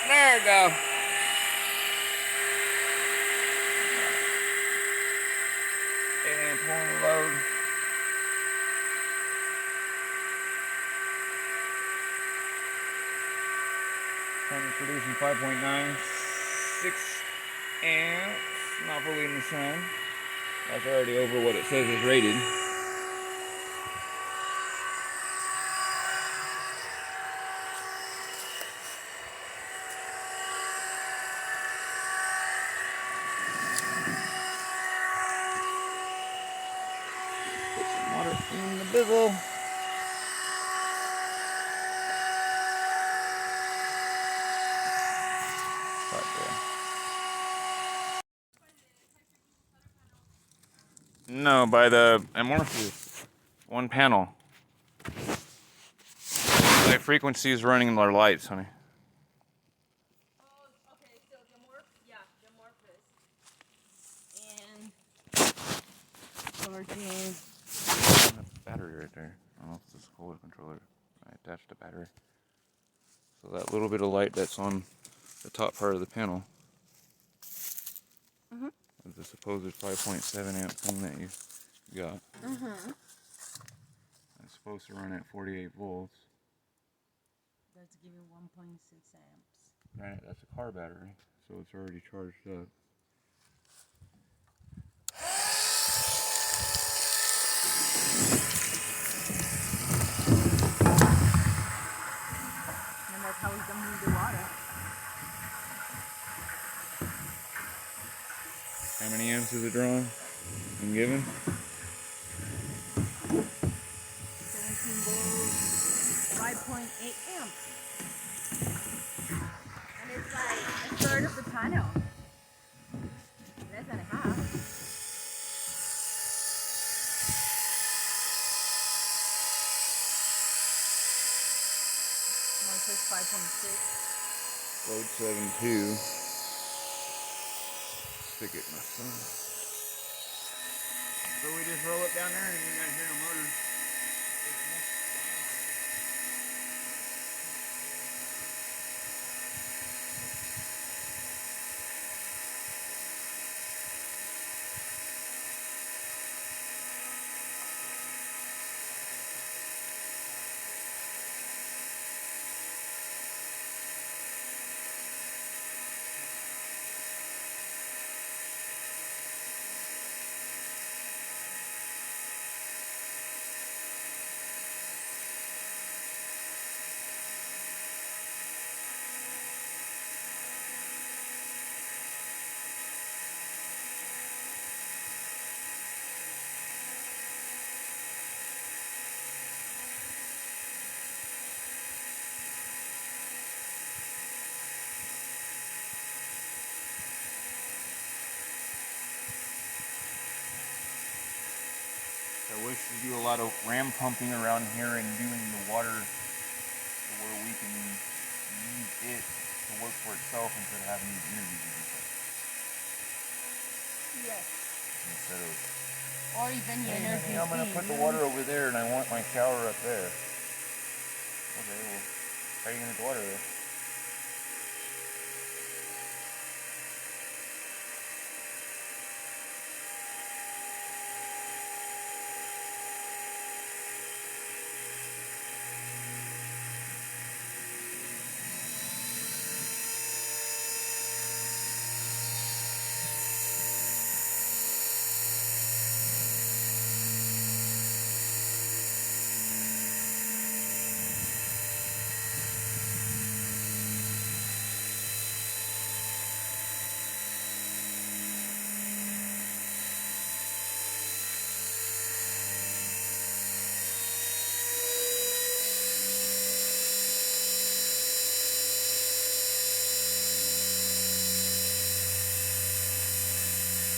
There we go. And pulling the load. Currently producing 5.96 amps. Not fully in the sun. That's already over what it says is rated. Put some water in the bizzle. No, by the amorphous one panel. The frequency is running our lights, honey. Oh, okay, so the amorphous. And charging. Battery right there. I don't know if this is a Colloidal controller. I attached a battery. So that little bit of light that's on the top part of the panel is the supposed 5.7 amp thing that you got. It's supposed to run at 48 volts. That's giving 1.6 amps. Right, that's a car battery, so it's already charged up. And that's how it's gonna move the water. How many amps is it drawing and giving? 17 volts, 5.8 amps. And it's like a third of the panel. Less than half. No, it says 5.6. Load 7.2. Stick it in my son. So we just roll it down there and you guys hear the motor. push to do a lot of ram pumping around here and doing the water to where we can use it to work for itself instead of having these interviews and stuff. Yes. Instead of, Or even your hey, energy. honey, I'm going to put the water over there and I want my shower up there. Okay, well, how are you going to get the water there?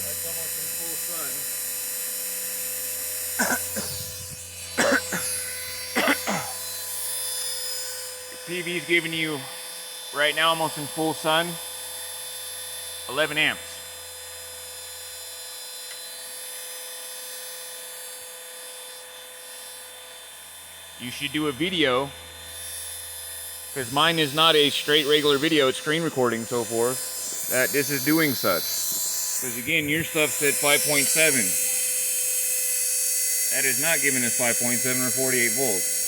It's almost in full sun. PV's giving you, right now almost in full sun, 11 amps. You should do a video, because mine is not a straight regular video, it's screen recording so forth, that this is doing such. Because again, your stuff said 5.7. That is not giving us 5.7 or 48 volts.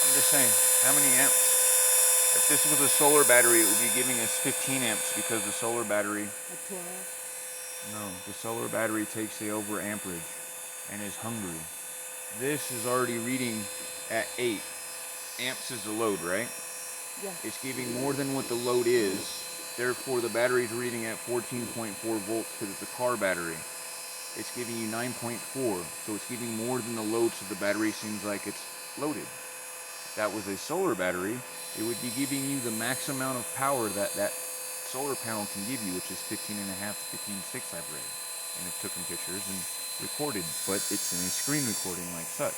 I'm just saying, how many amps? If this was a solar battery, it would be giving us 15 amps because the solar battery... At 12? No, the solar battery takes the over amperage and is hungry. This is already reading at 8. Amps is the load, right? Yeah. It's giving more than what the load is. Therefore, the battery's reading at 14.4 volts because it's a car battery. It's giving you 9.4, so it's giving more than the load, so the battery seems like it's loaded. If that was a solar battery, it would be giving you the max amount of power that that solar panel can give you, which is 15.5 to 15.6, I've read. And I've taken pictures and recorded, but it's in a screen recording like such.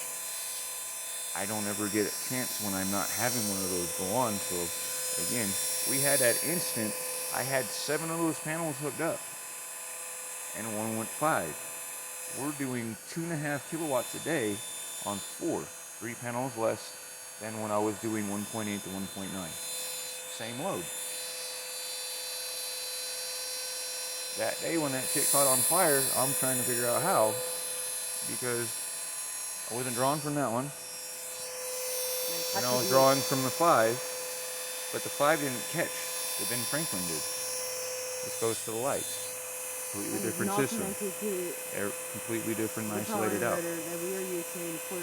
I don't ever get a chance when I'm not having one of those go on, so again, we had that instant, I had 7 of those panels hooked up, and one went 5. We're doing 2.5 kilowatts a day on 4, 3 panels less than when I was doing 1.8 to 1.9. Same load. That day when that shit caught on fire, I'm trying to figure out how, because I wasn't drawing from that one. And I was drawing from the 5, but the 5 didn't catch. The Ben Franklin did. This goes to the lights. Completely different system. Completely different and isolated out. That we are using for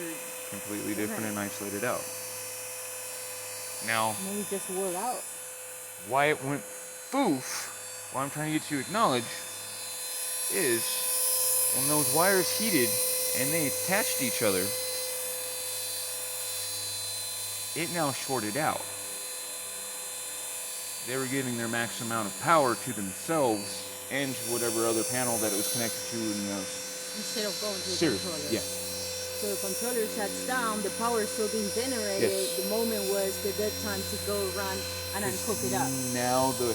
completely different and isolated out. Now, maybe just wore out. Why it went foof, what I'm trying to get you to acknowledge, is when those wires heated and they attached to each other, it now shorted out. They were giving their max amount of power to themselves and to whatever other panel that it was connected to in the instead of going to the series. controller. Yeah. So the controller shuts down, the power is still being generated. Yes. The moment was the dead time to go run and unhook it up. Now the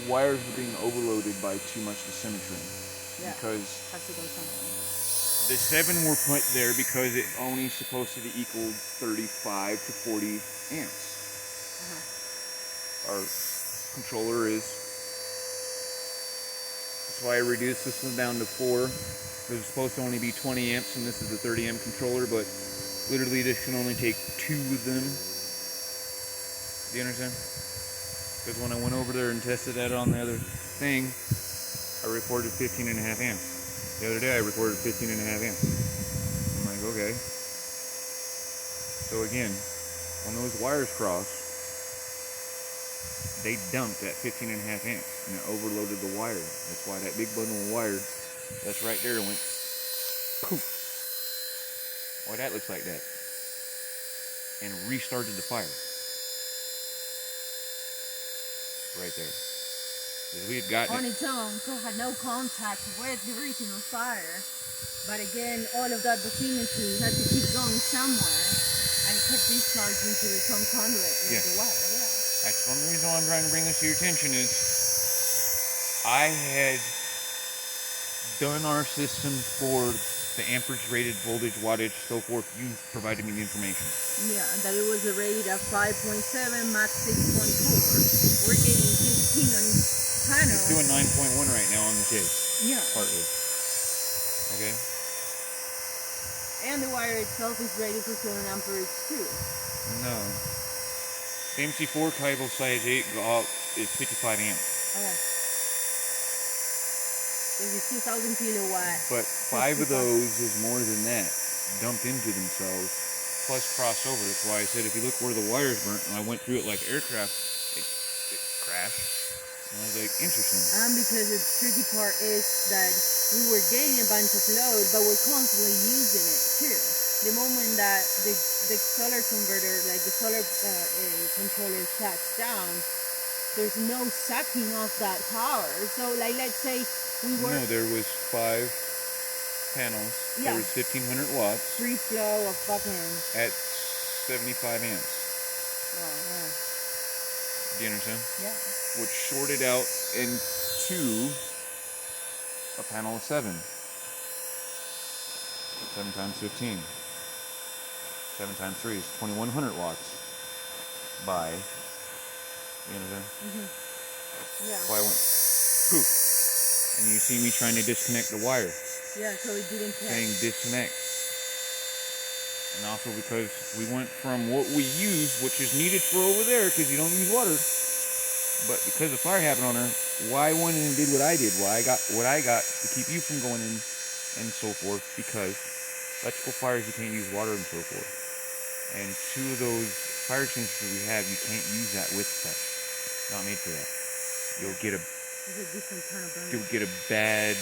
wires are being overloaded by too much dissymmetry. Yeah. Because has to go somewhere. the 7 were put there because it only supposed to be equal 35 to 40 amps. Our controller is, that's why I reduced this one down to 4. It was supposed to only be 20 amps and this is a 30 amp controller, but literally this can only take 2 of them. Do you understand? Because when I went over there and tested that on the other thing, I recorded 15 and a half amps. The other day I recorded 15 and a half amps. I'm like, okay. So again, when those wires cross, they dumped at 15 and a half amps and it overloaded the wire. That's why that big bundle of wire that's right there went poof. Why that looks like that. And restarted the fire. Right there. Because we had gotten On its own, so it had no contact with the original fire. But again, all of that vicinity had to keep going somewhere, and it kept discharging to its own conduit with the wire. Yeah. That's one reason why I'm trying to bring this to your attention is I had done our system for the amperage rated voltage, wattage, so forth. You provided me the information. Yeah, and that it was a rate of 5.7, max 6.4. We're getting 15 on each panel. It's doing 9.1 right now on the case. Yeah. Partly. Okay. And the wire itself is rated for 7 amperage too. No. The MC4 cable size 8 is 55 amps. Okay. This is 2,000 kilowatt. But 5 of those is more than that, dumped into themselves, plus crossover. That's why I said if you look where the wire's burnt, and I went through it like aircraft, it crashed. And I was like, interesting. And because the tricky part is that we were getting a bunch of load, but we're constantly using it too. The moment that the solar converter, like the solar controller shuts down, there's no sucking off that power. So like let's say we were... No, there was 5 panels. Yeah. There was 1,500 watts. Free flow of fucking... At 75 amps. Oh, yeah. Do you understand? Yeah. Which shorted out into a panel of 7. 7 times 15. 7 times 3 is 2,100 watts by, you understand? Mm-hmm. Yeah. So I went poof. And you see me trying to disconnect the wire. Yeah, so it didn't connect. Saying disconnect. And also because we went from what we use, which is needed for over there because you don't use water. But because the fire happened on her, why I went in and did what I did? Why I got what I got to keep you from going in and so forth, because electrical fires you can't use water and so forth. And 2 of those fire extinguishers we have, you can't use that with that. Not made for that. You'll get a It's a different kind of burn. you'll get a bad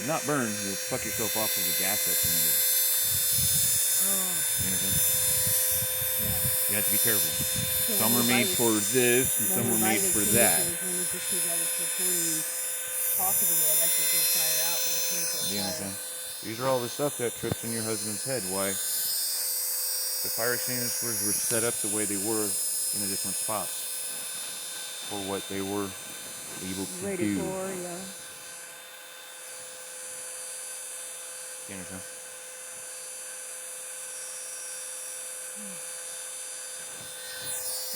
not burn, you'll fuck yourself off with the gas that's emitted. Oh. You understand? Yeah. You have to be careful. So Some are made for this and some are made for that. We need to see that it's reporting possibly electrical fire out or chemical Do you fire. understand? These are all the stuff that trips in your husband's head. Why the fire extinguishers were set up the way they were in the different spots for what they were able to Ready do. for, yeah. Do you understand?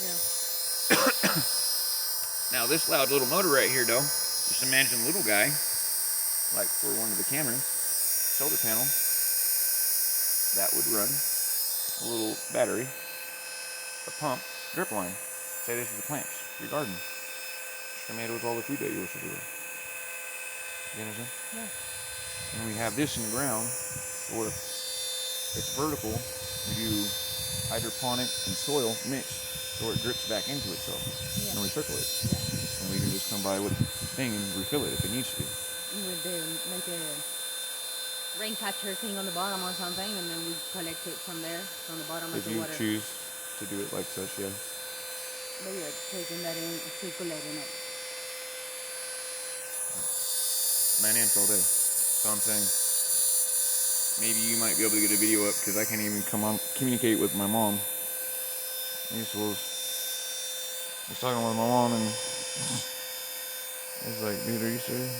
Yeah. Now this loud little motor right here though, just imagine a little guy, like for one of the cameras, solar panel, that would run a little battery, a pump, drip line. Say this is the plants, your garden. Tomatoes, all the food that you wish to do. You understand? Yeah. And we have this in the ground, where it's vertical, we do hydroponic and soil mixed, so it drips back into itself and recirculates. Yeah. And we can just come by with a thing and refill it if it needs to. With the like a rain catcher thing on the bottom or something, and then we collect it from there, from the bottom of If the you water. choose to do it like such, yeah. But yeah, taking that in, circulating it. 9 amps all day. So I'm saying, maybe you might be able to get a video up because I can't even communicate with my mom. I was talking with my mom and it's like, dude, are you serious?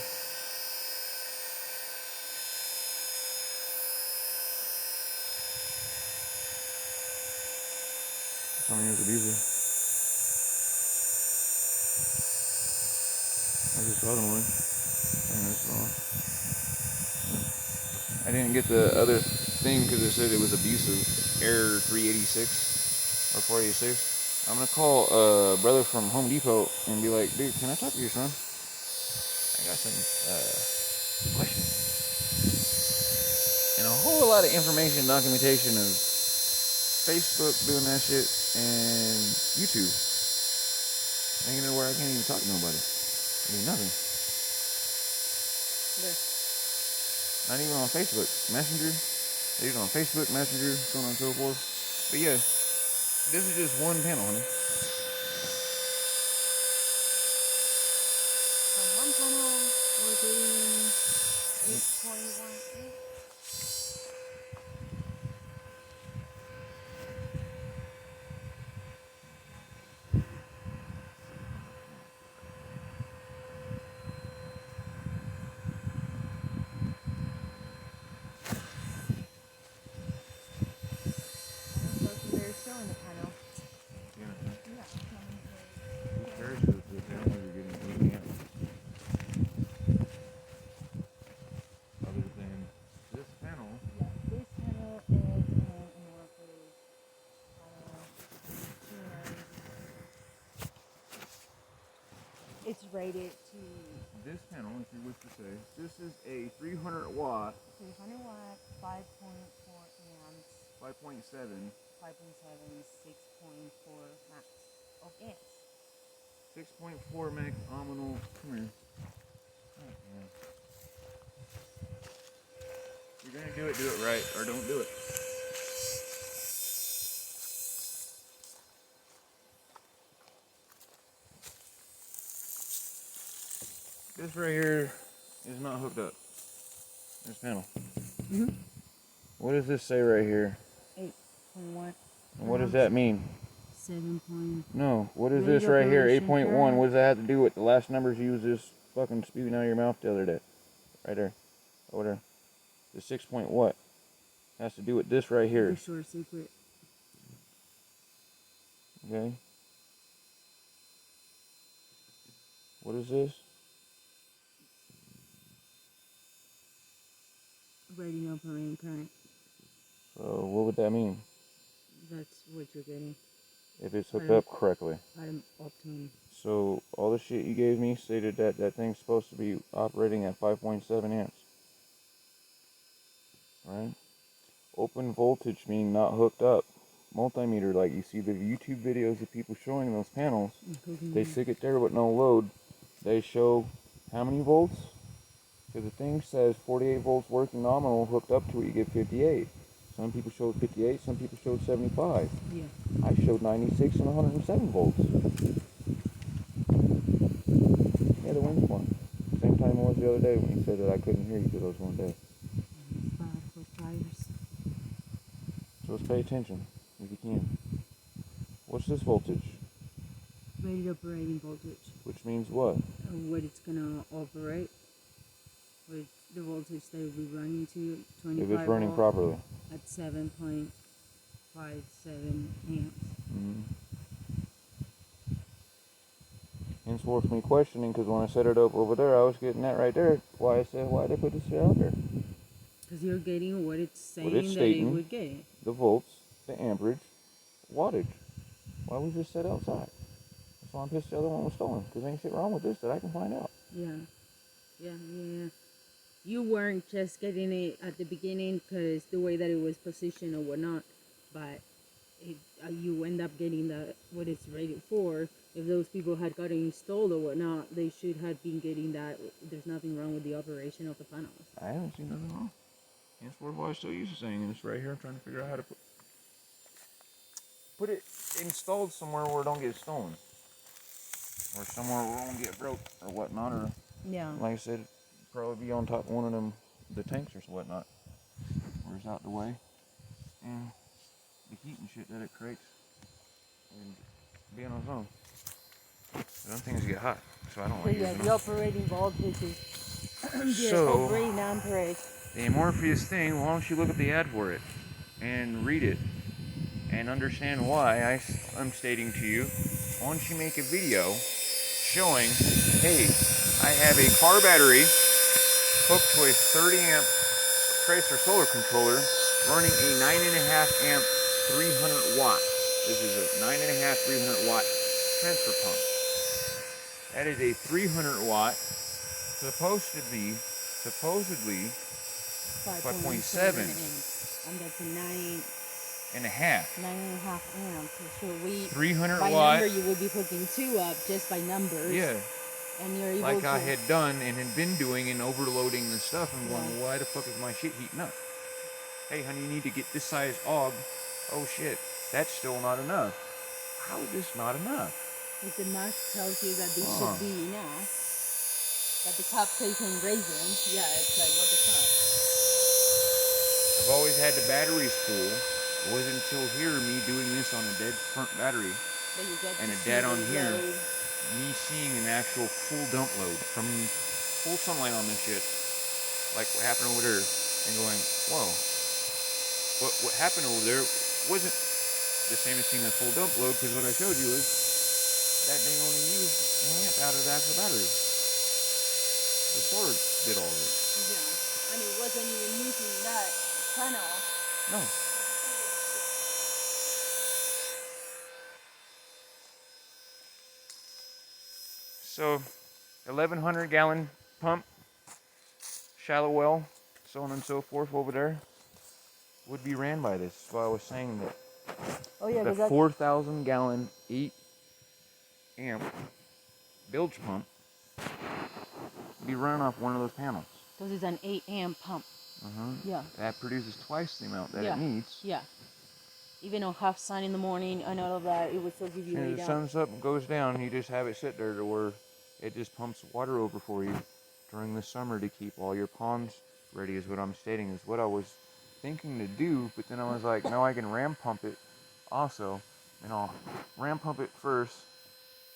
How many years abusive? I was just talking with him. I didn't get the other thing because it said it was abusive. Error 386 or 486. I'm gonna call a brother from Home Depot and be like, dude, can I talk to your son? I got some questions. And a whole lot of information, documentation of Facebook doing that shit and YouTube. Making it where I can't even talk to nobody. I mean, nothing. There. Not even on Facebook. Messenger. They're on Facebook, Messenger, so on and so forth. But yeah, this is just one panel, honey. From one panel, we're getting 8.1. They're showing the panel. Yeah. Yeah. Who cares if the panel you're getting 80 amps? Other than this panel. Yeah, this panel is an amorphous panel. It's rated to This panel, if you wish to say, this is a 300 watt, 300 watt, 5.4 amps, 5.7, 6.4 max of amps. 6.4 max nominal. Come here. Oh, man. If you're gonna do it right, or don't do it. This right here is not hooked up. This panel. What does this say right here? 8.1. And what does that mean? 7. No. What is Rate this right here? operation 8.1. current. What does that have to do with the last numbers you was just fucking spewing out of your mouth the other day? Right there. Over there. The 6 point what? Has to do with this right here. The short secret. Okay. What is this? Rating operating current. So what would that mean? That's what you're getting. If it's hooked up correctly. Item optimum. So all the shit you gave me stated that that thing's supposed to be operating at 5.7 amps. Right? Open voltage meaning not hooked up. Multimeter, like you see the YouTube videos of people showing those panels, they stick it there with no load. They show how many volts? Because the thing says 48 volts working nominal, hooked up to it, you get 58. Some people showed 58, some people showed 75. Yeah. I showed 96 and 107 volts. Yeah, the wind's blowing. Same time it was the other day when he said that I couldn't hear you because I was going dead. It's bad for tires. So let's pay attention, if you can. What's this voltage? Rated operating voltage. Which means what? What it's gonna operate. With the voltage they will be running to 25 If it's running volt properly. at 7.57 amps. Henceforth me questioning, because when I set it up over there, I was getting that right there. Why I said, why they put this shit out there? Because you're getting what it's saying What it's that stating. it would get. The volts, the amperage, wattage. Why was this set outside? That's why I'm pissed the other one was stolen, because ain't shit wrong with this that I can find out. Yeah. You weren't just getting it at the beginning because the way that it was positioned or whatnot, but you end up getting what it's rated for. If those people had got it installed or whatnot, they should have been getting that. There's nothing wrong with the operation of the panel. I haven't seen nothing wrong. Henceforth, why I still use the saying, and it's right here. I'm trying to figure out how to put it installed somewhere where it don't get stolen. Or somewhere where it won't get broke or whatnot, or Yeah. like I said, probably be on top of one of them, the tanks or whatnot, where it's out the way, and the heat and shit that it creates, and being on its own. Them things get hot, so I don't like using The them. operating voltage is the So, operating amperage. the amorphous thing, why don't you look up the ad for it, and read it, and understand why I'm stating to you, why don't you make a video showing, hey, I have a car battery hooked to a 30 amp tracer solar controller running a 9.5 amp 300 watt This is a 9.5 300 watt transfer pump. That is a 300 watt, supposedly 5.7 amps, and that's a 9.5 amps. So we 300 by watt. number you will be hooking 2 up just by numbers. Yeah. And you're able Like to, I had done and had been doing and overloading the stuff and going, Yeah. well, why the fuck is my shit heating up? Hey, honey, you need to get this size og. Oh shit, that's still not enough. How is this not enough? if the math tells you that this should be enough, that the cup tasting raisin, yeah, it's like, what the fuck? I've always had the batteries full. It wasn't until here, me doing this on a dead front battery, That you get and to a see dead the on here, load. me seeing an actual full dump load from full sunlight on this shit, like what happened over there, and going, whoa, what happened over there wasn't the same as seeing a full dump load, because what I showed you is that thing only used 1 amp out of the actual battery. The solar did all of it. Yeah, and it wasn't even using that panel. No. So, 1,100 gallon pump, shallow well, so on and so forth over there, would be ran by this. So I was saying that Oh yeah, the because 4,000 gallon 8 amp bilge pump would be running off one of those panels. it's an 8 amp pump. Yeah. That produces twice the amount that Yeah. it needs. Yeah. Even on half sun in the morning and all of that, it would still give you As soon as laid the out. sun's up and goes down, you just have it sit there to where it just pumps water over for you during the summer to keep all your ponds ready, is what I'm stating, is what I was thinking to do, but then I was like, no, I can ram pump it also, and I'll ram pump it first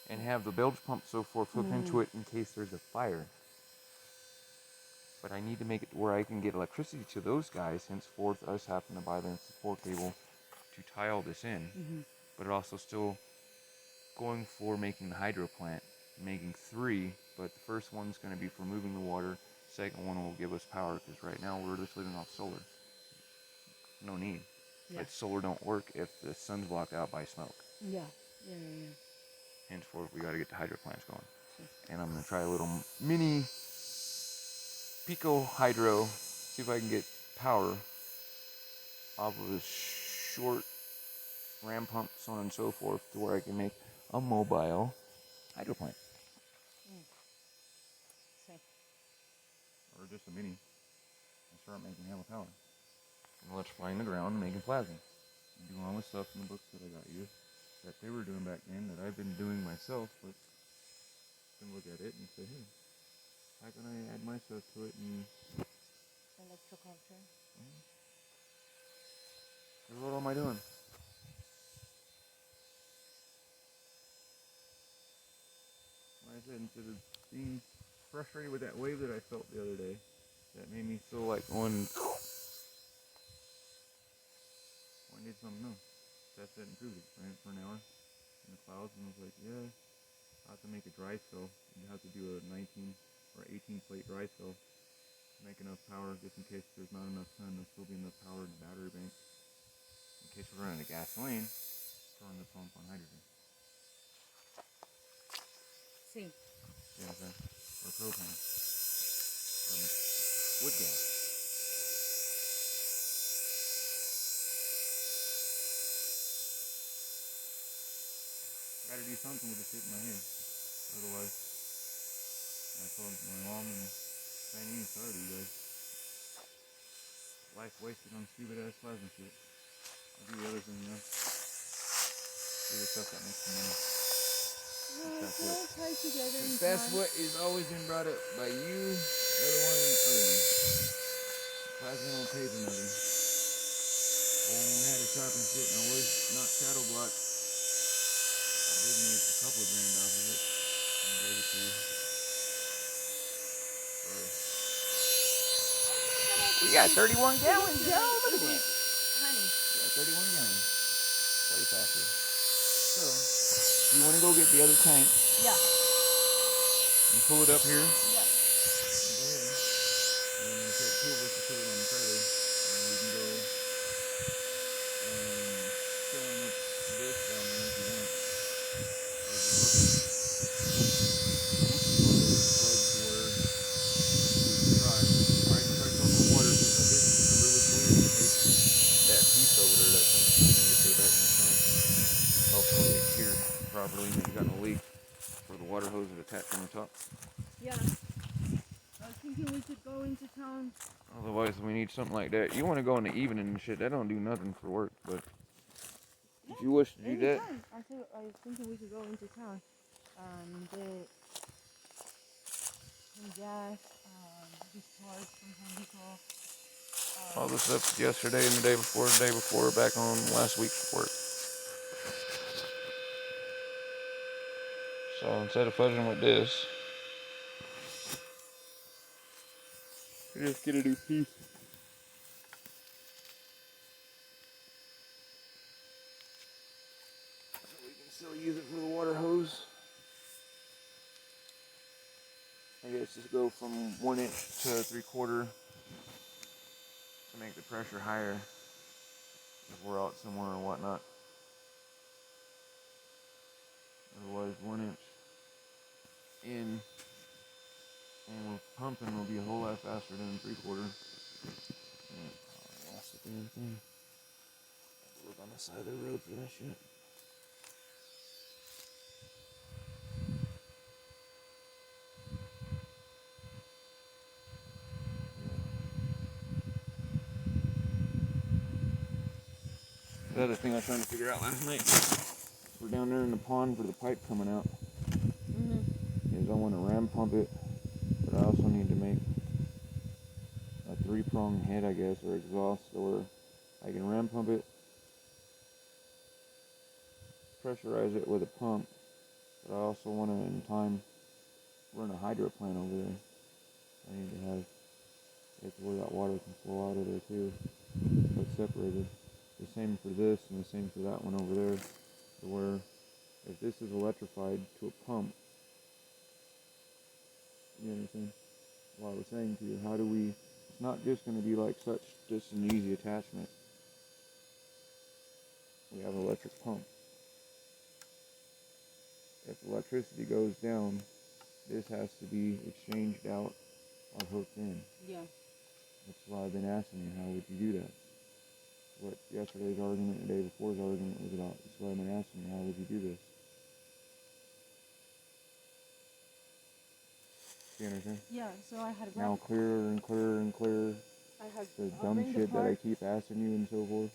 and have the bilge pump so forth hook into it in case there's a fire. But I need to make it where I can get electricity to those guys, henceforth us having to buy the support cable to tie all this in. But it also still going for making the hydro plant, making 3, but the first one's going to be for moving the water, second one will give us power, because right now we're just living off solar. No need. Yeah. But solar don't work if the sun's blocked out by smoke. Yeah. Henceforth we got to get the hydro plants going. And I'm going to try a little mini pico hydro, see if I can get power off of a short ram pump, so on and so forth, to where I can make a mobile hydro plant. Or just a mini, and start making hella power. And electrifying the ground and making plasma. And doing all the stuff in the books that I got you, that they were doing back then, that I've been doing myself, but can look at it and say, hey, how can I add my stuff to it? And Electroculture. what am I doing? Like I said, instead of being frustrated with that wave that I felt the other day, that made me feel like going, I need something new. Test it and prove it. Ran it for an hour in the clouds and was like, yeah, I have to make a dry cell. You have to do a 19 or 18 plate dry cell to make enough power, just in case there's not enough sun. There'll still be enough power in the battery bank. In case we're running out of gasoline, throwing the pump on hydrogen. See. Yeah, okay. Or propane. Or wood gas. Gotta do something with the shit in my head. Otherwise, I told my mom and Chinese, sorry to you guys. Life wasted on stupid ass plasma shit. I'll do the other thing, you know. Do the stuff that makes the money. That's what is always been brought up by you, the other one, and the other one. Plasma don't pay for nothing. When we had a shop and shit, and I was not shadow blocked, I did make a couple of grand off of it, and gave it to you. We got 31 gallons, yo, look at that. Honey. We got 31 gallons. Way faster. So, you want to go get the other tank? Yeah. And pull it up here? Yeah. Go ahead. And I'm going to take 2 of us to put it on the trailer. And we can go and fill up this properly and you've gotten a leak for the water hose that attached on the top. Yeah. I was thinking we could go into town. Otherwise, we need something like that. You want to go in the evening and shit, that don't do nothing for work, but if you wish to do that. I was thinking we could go into town and get some gas, discharge from Home Depot. All this stuff yesterday and the day before, back on last week's work. So instead of fuzzing with this, you just get a new piece. So we can still use it for the water hose. I guess just go from 1 inch to 3/4 to make the pressure higher if we're out somewhere or whatnot. Otherwise, 1 inch in and we're pumping will be a whole lot faster than 3/4. I lost the damn thing. I have to look on the side of the road for that shit. The other thing I was trying to figure out last night, we're down there in the pond for the pipe coming out, is I want to ram pump it, but I also need to make a 3-prong head, I guess, or exhaust, or I can ram pump it, pressurize it with a pump, but I also want to, in time, run a hydro plant over there. I need to have it where that water can flow out of there too, but separated. The same for this and the same for that one over there, to where if this is electrified to a pump, you understand? Well, I was saying to you, how do we, it's not just going to be like such, just an easy attachment. We have an electric pump. If electricity goes down, this has to be exchanged out or hooked in. Yeah. That's why I've been asking you, how would you do that? What yesterday's argument and the day before's argument was about. That's why I've been asking you, how would you do this? You understand? Yeah, so I had Now clearer and clearer and clearer. The dumb shit that I keep asking you and so forth.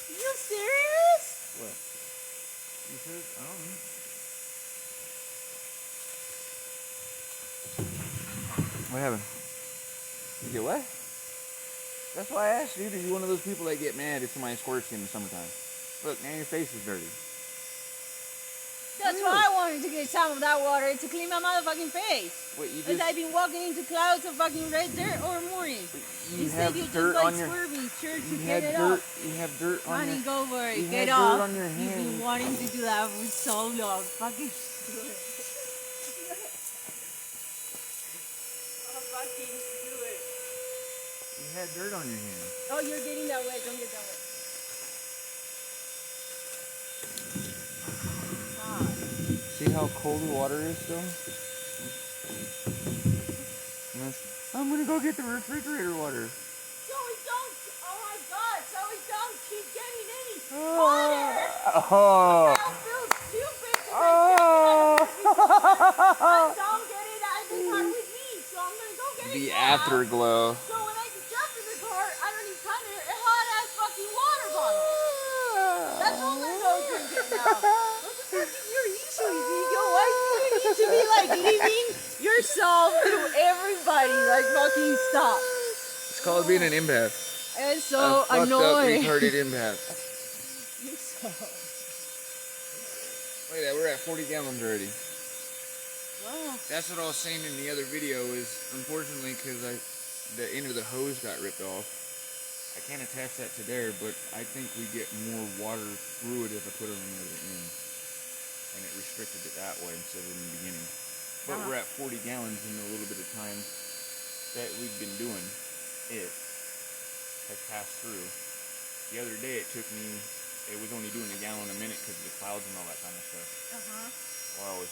You serious? What? You said, I don't know. What happened? You get what? That's why I asked you, are you one of those people that get mad if somebody squirts you in the summertime? Look, now your face is dirty. That's why I wanted to get some of that water to clean my motherfucking face. What, you Because just... I've been walking into clouds of fucking red dirt all morning. You have dirt on your... You get it off. You have dirt on your... Honey, go for it. You Get have off. dirt on your You've hands. been wanting to do that for so long. Fucking do it. Fucking do it. You had dirt on your hands. Oh, you're getting that wet. Don't get that wet. See how cold the water is still? I'm gonna go get the refrigerator water. So we don't, oh my god, so we don't keep getting any water. Oh. I feel stupid because Oh. I don't get it at the car with me, so I'm gonna go get it The now. afterglow. So when I jump in the car, I don't need thunder, a hot ass fucking water bottle. That's all I'm gonna go drink it now. What the fuck is your issue, Ezekiel? Why do you need to be like living yourself through everybody? Like fucking stop. It's called being an empath. It's so a annoying. fucked up, retarded empath. You're so... Look at that, we're at 40 gallons already. Wow. That's what I was saying in the other video is, unfortunately, because the end of the hose got ripped off. I can't attach that to there, but I think we get more water through it if I put it on the other end. and it restricted it that way instead of in the beginning. But we're at 40 gallons in the little bit of time that we've been doing it has passed through. The other day it was only doing a gallon a minute because of the clouds and all that kind of stuff. While I was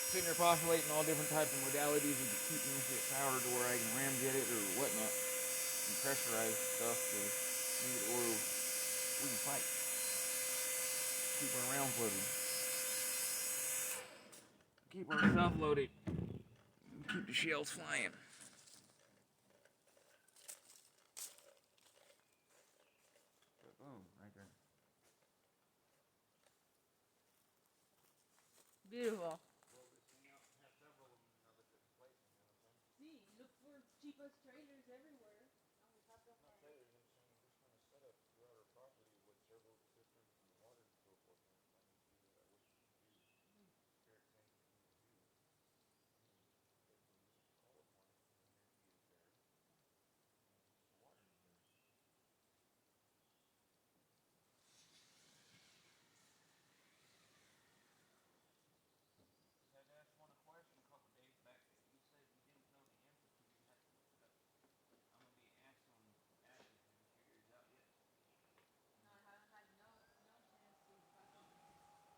sitting there postulating all different types of modalities of keeping this shit powered to where I can ramjet it or whatnot and pressurize stuff to make it where we can fight. Keep our rounds loaded. Keep our stuff loaded. Keep the shells flying. Boom, right there. Beautiful. Blow this thing out and have several of them in other different places, you know what I'm saying? See, look for cheapest trailers everywhere. Not trailers, I'm saying this kind of setup throughout our property with servo systems and the water and so forth. And if I need to do that, I wish we could do. Eric saying we need to do. But we just call upon it, and the energy is there, and the water is there. Just had to ask one a question a couple days back that you said you didn't know the answer to. You had to look it up. I'm gonna be asked on Ashley. Have you figured it out yet? No, I haven't had no chance to fucking be on the internet,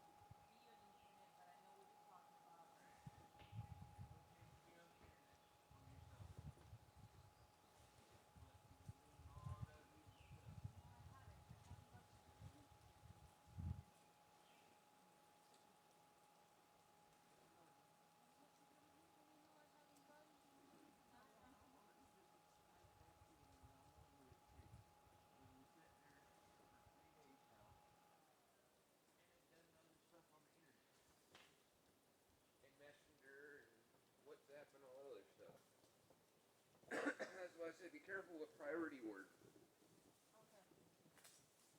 but I know what you're talking about. No chance to be on the internet on yourself. But you've been doing all that weird stuff. No, I haven't. I haven't watched anything. Messenger and WhatsApp and all other stuff. That's why I said be careful with priority words. Okay.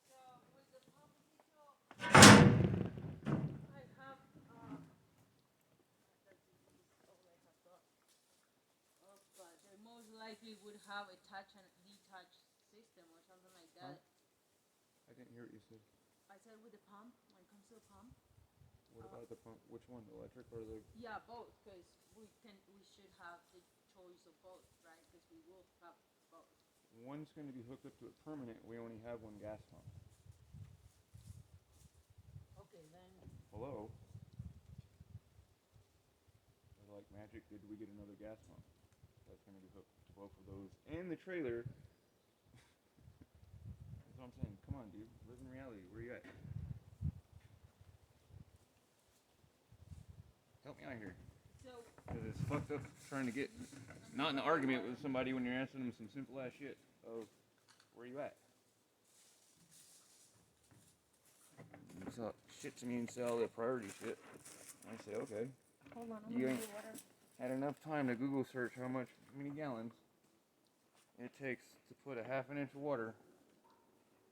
So with the pump detail, I have that is all I have got. But they most likely would have a touch and detach system or something like that. I didn't hear what you said. I said with the pump, when it comes to the pump. What about the pump? Which one, electric or the? Yeah, both, because we should have the choice of both, right? Because we will have both. One's going to be hooked up to it permanent. We only have one gas pump. Okay, then. Hello. Like magic, did we get another gas pump? That's going to be hooked to both of those and the trailer. That's what I'm saying. Come on, dude. Live in reality. Where you at? Help me out here. So. Because it's fucked up trying to get, not in an argument with somebody when you're asking them some simple ass shit. Oh, where you at? You talk shit to me and say all that priority shit. I say, okay. Hold on, You ain't had enough time to Google search how many gallons it takes to put a half an inch of water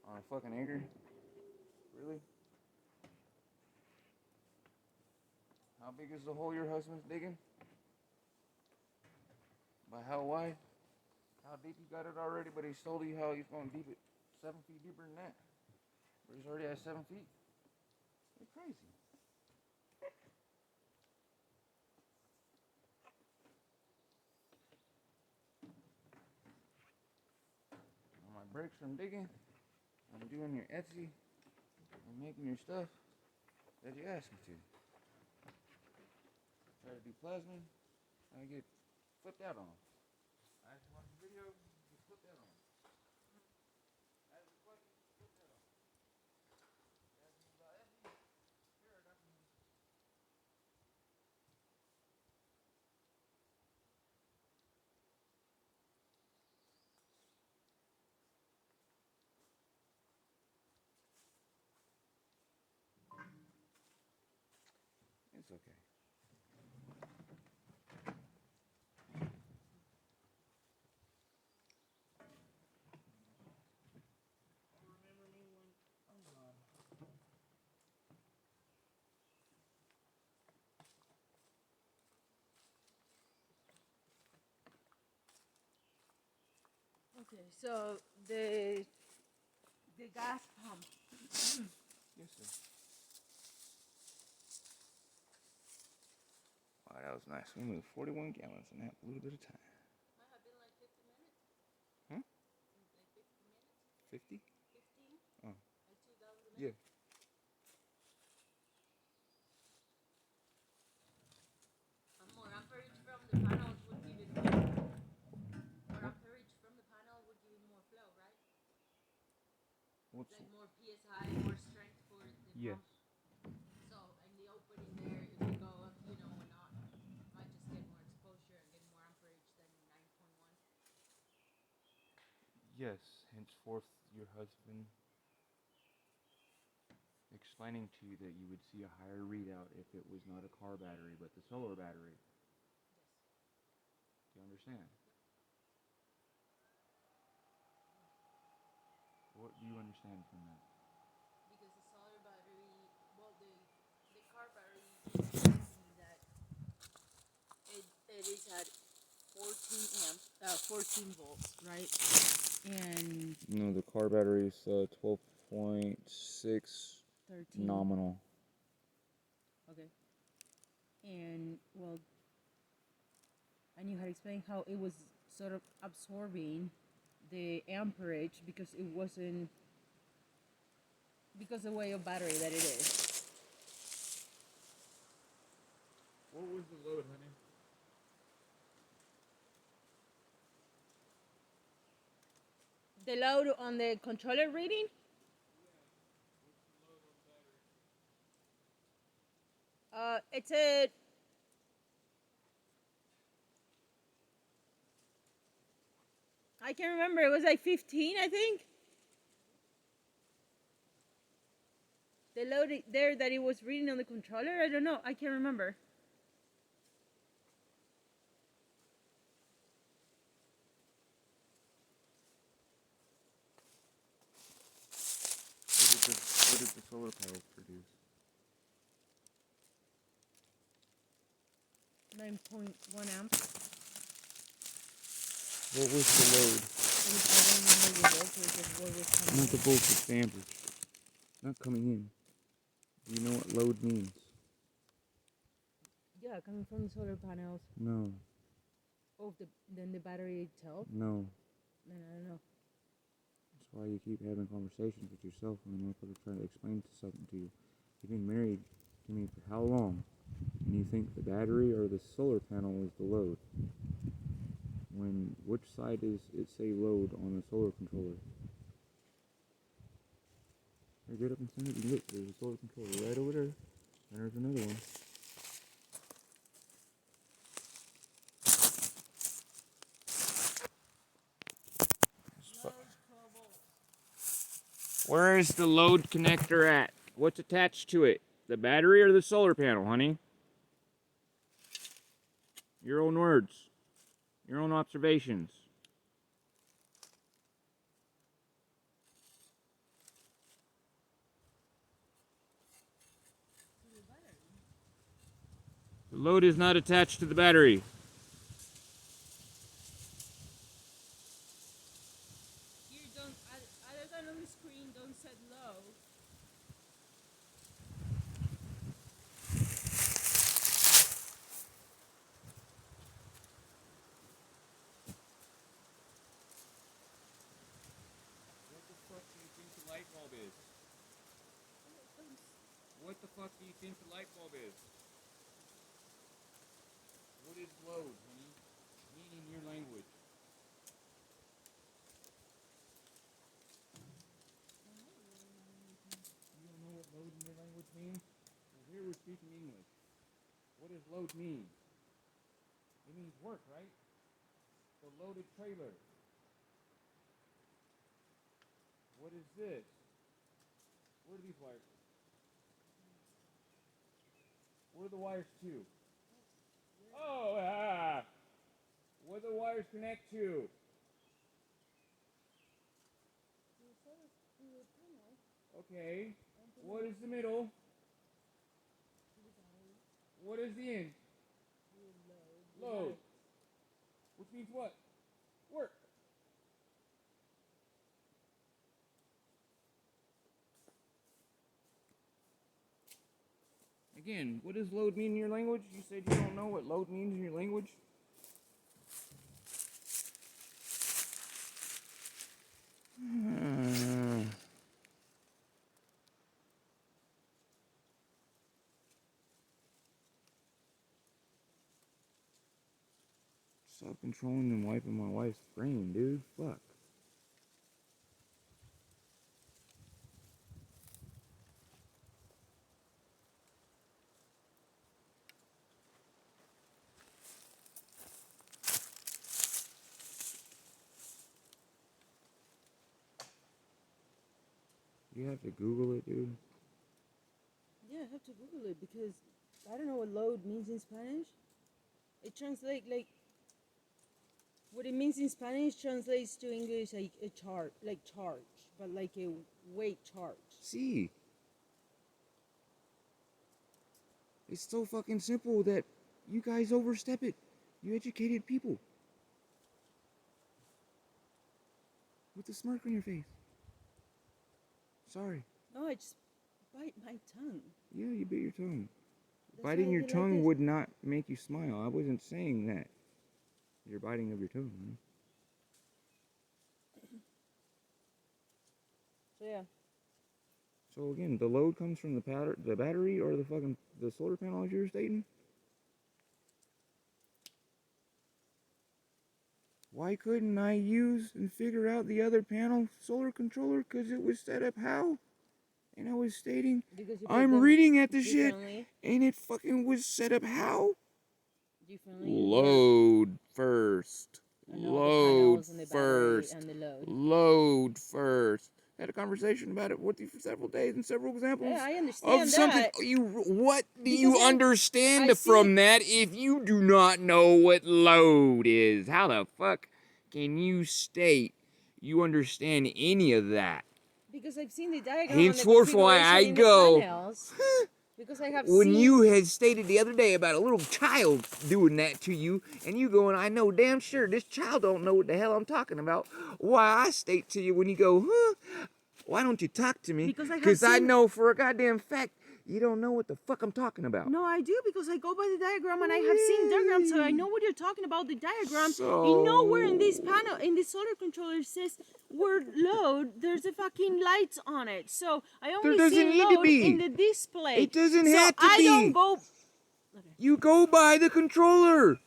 on a fucking acre? Really? How big is the hole your husband's digging? By how wide? How deep you got it already, but he told you how he's going to deep it 7 feet deeper than that. But he's already at 7 feet. You're crazy. On my breaks from digging, I'm doing your Etsy and making your stuff that you asked me to. Try to do plasma, I get flipped out on. I just watch the video, get flipped out on. Ask a question, flipped out on. Ask me about Etsy, here I got some. It's okay. Remember me when I'm gone. Okay, so the gas pump. Yes, sir. Oh, that was nice. We moved 41 gallons in that little bit of time. Might have been like 50 minutes. Huh? Like 50 minutes? 50? 15? Oh. Like 2,000 Yeah. minutes? More amperage from the panels would give it more amperage from the panel would give it more flow, right? What's Like more PSI, more strength for the yes. pump. So in the opening there, if you go up, you know, and not, might just get more exposure and get more amperage than 9.1. Yes. Henceforth, your husband explaining to you that you would see a higher readout if it was not a car battery, but the solar battery. Yes. Do you understand? What do you understand from that? Because the solar battery, well, the car battery explained to me that it is at 14 volts, right? And No, the car battery is 12.6 13 nominal. Okay. And well, and you had explained how it was sort of absorbing the amperage because it wasn't because of the way of battery that it is. What was the load, honey? The load on the controller reading? It's a I can't remember. It was like 15, I think. The load there that it was reading on the controller, I don't know. I can't remember. What did the solar panels produce? 9.1 amps. What was the load? I don't remember the voltage of what was coming Not the in. voltage, the amperage. Not coming in. Do you know what load means? Yeah, coming from the solar panels. No. Then the battery itself. No. Then I don't know. That's why you keep having conversations with yourself when the motherfucker trying to explain something to you. You've been married to me for how long? And you think the battery or the solar panel is the load? Which side does it say load on the solar controller? Here, get up and send it. You can look, there's a solar controller right over there. And there's another one. Where is the load connector at? What's attached to it? The battery or the solar panel, honey? Your own words. Your own observations. The load is not attached to the battery. You don't, other than on the screen, don't set low. What the fuck do you think the light bulb is? What the fuck do you think the light bulb is? What is load, honey? Mean in your language. You don't know what load in your language means? Well, here we're speaking English. What does load mean? It means work, right? The loaded trailer. What is this? Where are these wires? Where are the wires to? Oh, where do the wires connect to? Okay. What is the middle? What is the end? Load. Which means what? Work. Again, what does load mean in your language? You said you don't know what load means in your language? Stop controlling and wiping my wife's brain, dude. Fuck. You have to Google it, dude. Yeah, I have to Google it because I don't know what load means in Spanish. It translates like what it means in Spanish translates to English like a charge, but like a weight charge. See, it's so fucking simple that you guys overstep it. You educated people with a smirk on your face. Sorry. No, I just bite my tongue. Yeah, you bit your tongue. That's Biting why I your feel tongue like would not make you smile. I wasn't saying that. You're biting of your tongue. Huh? So yeah. So again, the load comes from the battery or the solar panel, as you were stating. Why couldn't I use and figure out the other panel solar controller? Because it was set up how? And I was stating, I'm reading at the shit, and it fucking was set up how? Load first. Load first. Load first. Had a conversation about it with you for several days and several examples. Yeah, I understand of something. that. What do you understand from that if you do not know what load is? How the fuck can you state you understand any of that? Because I've seen the diagram Henceforth, why I go. Because I have when seen. you had stated the other day about a little child doing that to you, and you going, I know damn sure this child don't know what the hell I'm talking about. Why I state to you when you go, why don't you talk to me? Because I know for a goddamn fact you don't know what the fuck I'm talking about. No, I do, because I go by the diagram and I have seen diagrams, so I know what you're talking about. The diagram. You know where in this panel, in this solar controller says word load, there's a fucking lights on it. So I only see load in the display. It doesn't have to be. I don't go. Okay. You go by the controller.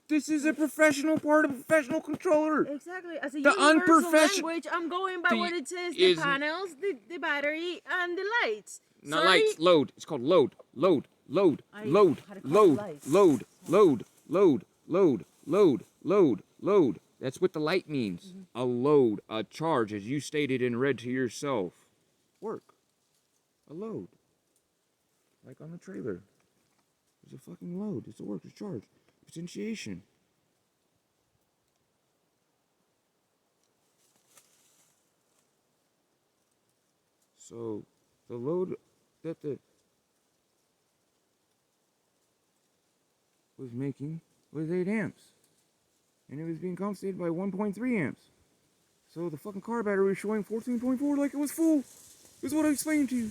This is a professional part of a professional controller. Exactly. As a universal language, I'm going by what it says, the panels, the battery, and the lights. Not lights, load. It's called load. Load. Load. Load. Load. Load. Load. Load. Load. Load. Load. Load. That's what the light means. A load. A charge, as you stated and read to yourself. Work. A load. Like on the trailer. It's a fucking load. It's a work. It's a charge. Potentiation. So, the load that the was making was 8 amps. And it was being compensated by 1.3 amps. So the fucking car battery was showing 14.4 like it was full. Is what I explained to you.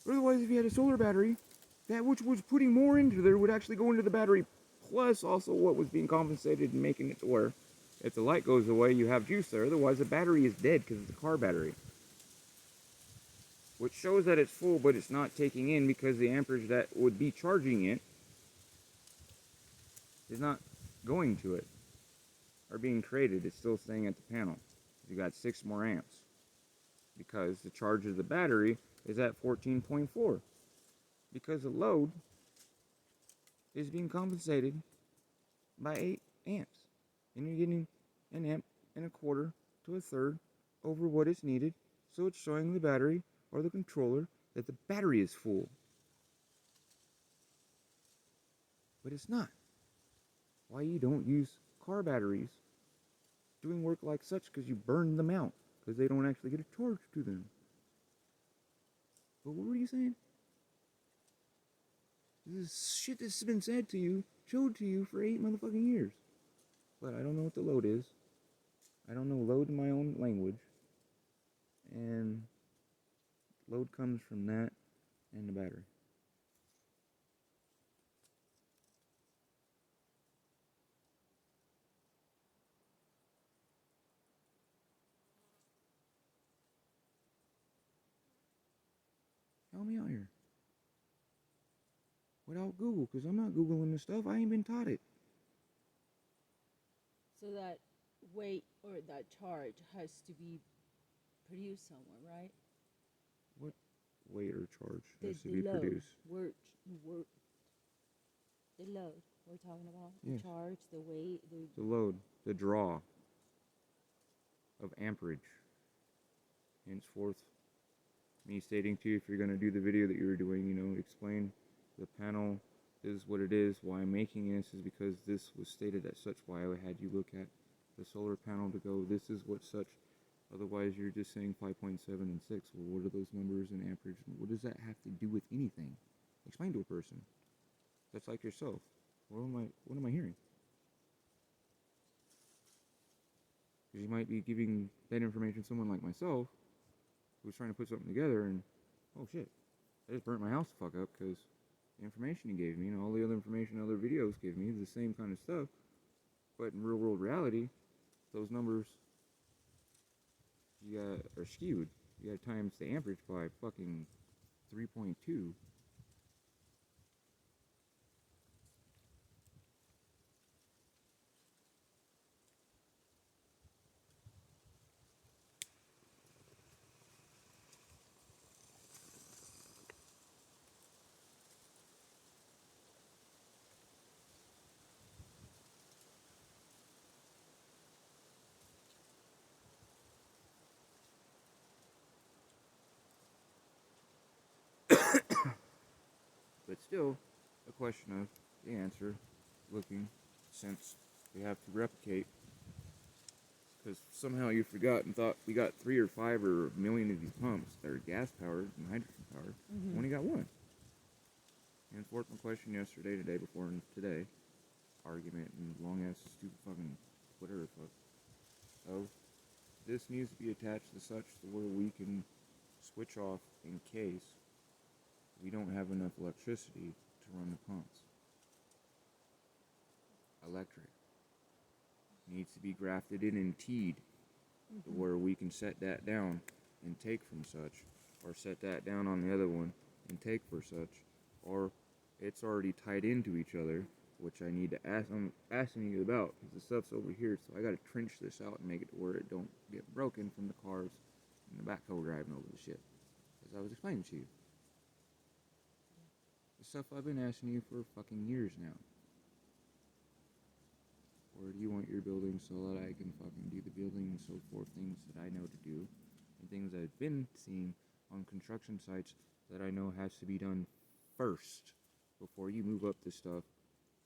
Otherwise, if you had a solar battery, that which was putting more into there would actually go into the battery, plus also what was being compensated and making it to where if the light goes away, you have juice there. Otherwise, the battery is dead because it's a car battery. Which shows that it's full, but it's not taking in because the amperage that would be charging it is not going to it or being created. It's still staying at the panel. You got 6 more amps because the charge of the battery is at 14.4 because the load is being compensated by 8 amps, and you're getting an amp and a quarter to a third over what is needed, so it's showing the battery or the controller that the battery is full, but it's not. Why you don't use car batteries doing work like such? Because you burn them out because they don't actually get a charge to them. But what were you saying? This is shit that's been said to you, showed to you for 8 motherfucking years. But I don't know what the load is. I don't know load in my own language. And load comes from that and the battery. Help me out here. Without Google, because I'm not Googling this stuff. I ain't been taught it. So that weight or that charge has to be produced somewhere, right? What weight or charge has to The be load. produced? The load we're talking about. Yes. The charge, the weight, The load, the draw of amperage. Henceforth, me stating to you, if you're going to do the video that you were doing, you know, explain the panel is what it is. Why I'm making this is because this was stated as such. Why I had you look at the solar panel to go, this is what such. Otherwise, you're just saying 5.7 and 6. Well, what are those numbers in amperage? What does that have to do with anything? Explain to a person. That's like yourself. What am I hearing? Because you might be giving that information to someone like myself who's trying to put something together and, oh shit, I just burnt my house the fuck up because the information he gave me and all the other information other videos give me is the same kind of stuff. But in real world reality, those numbers are skewed. You got times the amperage by fucking 3.2. But still, a question of the answer, looking, since we have to replicate, because somehow you forgot and thought we got 3 or 5 or a million of these pumps that are gas powered and hydrogen powered. We only got one. And fourth, my question yesterday, today, before and today, argument and long ass stupid fucking whatever the fuck, of this needs to be attached to such where we can switch off in case we don't have enough electricity to run the pumps. Electric needs to be grafted in and teed to where we can set that down and take from such, or set that down on the other one and take for such, or it's already tied into each other, which I need to ask. I'm asking you about because the stuff's over here, so I got to trench this out and make it to where it don't get broken from the cars and the backhoe driving over the shit, as I was explaining to you. The stuff I've been asking you for fucking years now. Where do you want your building so that I can fucking do the building and so forth, things that I know to do, and things I've been seeing on construction sites that I know has to be done first before you move up this stuff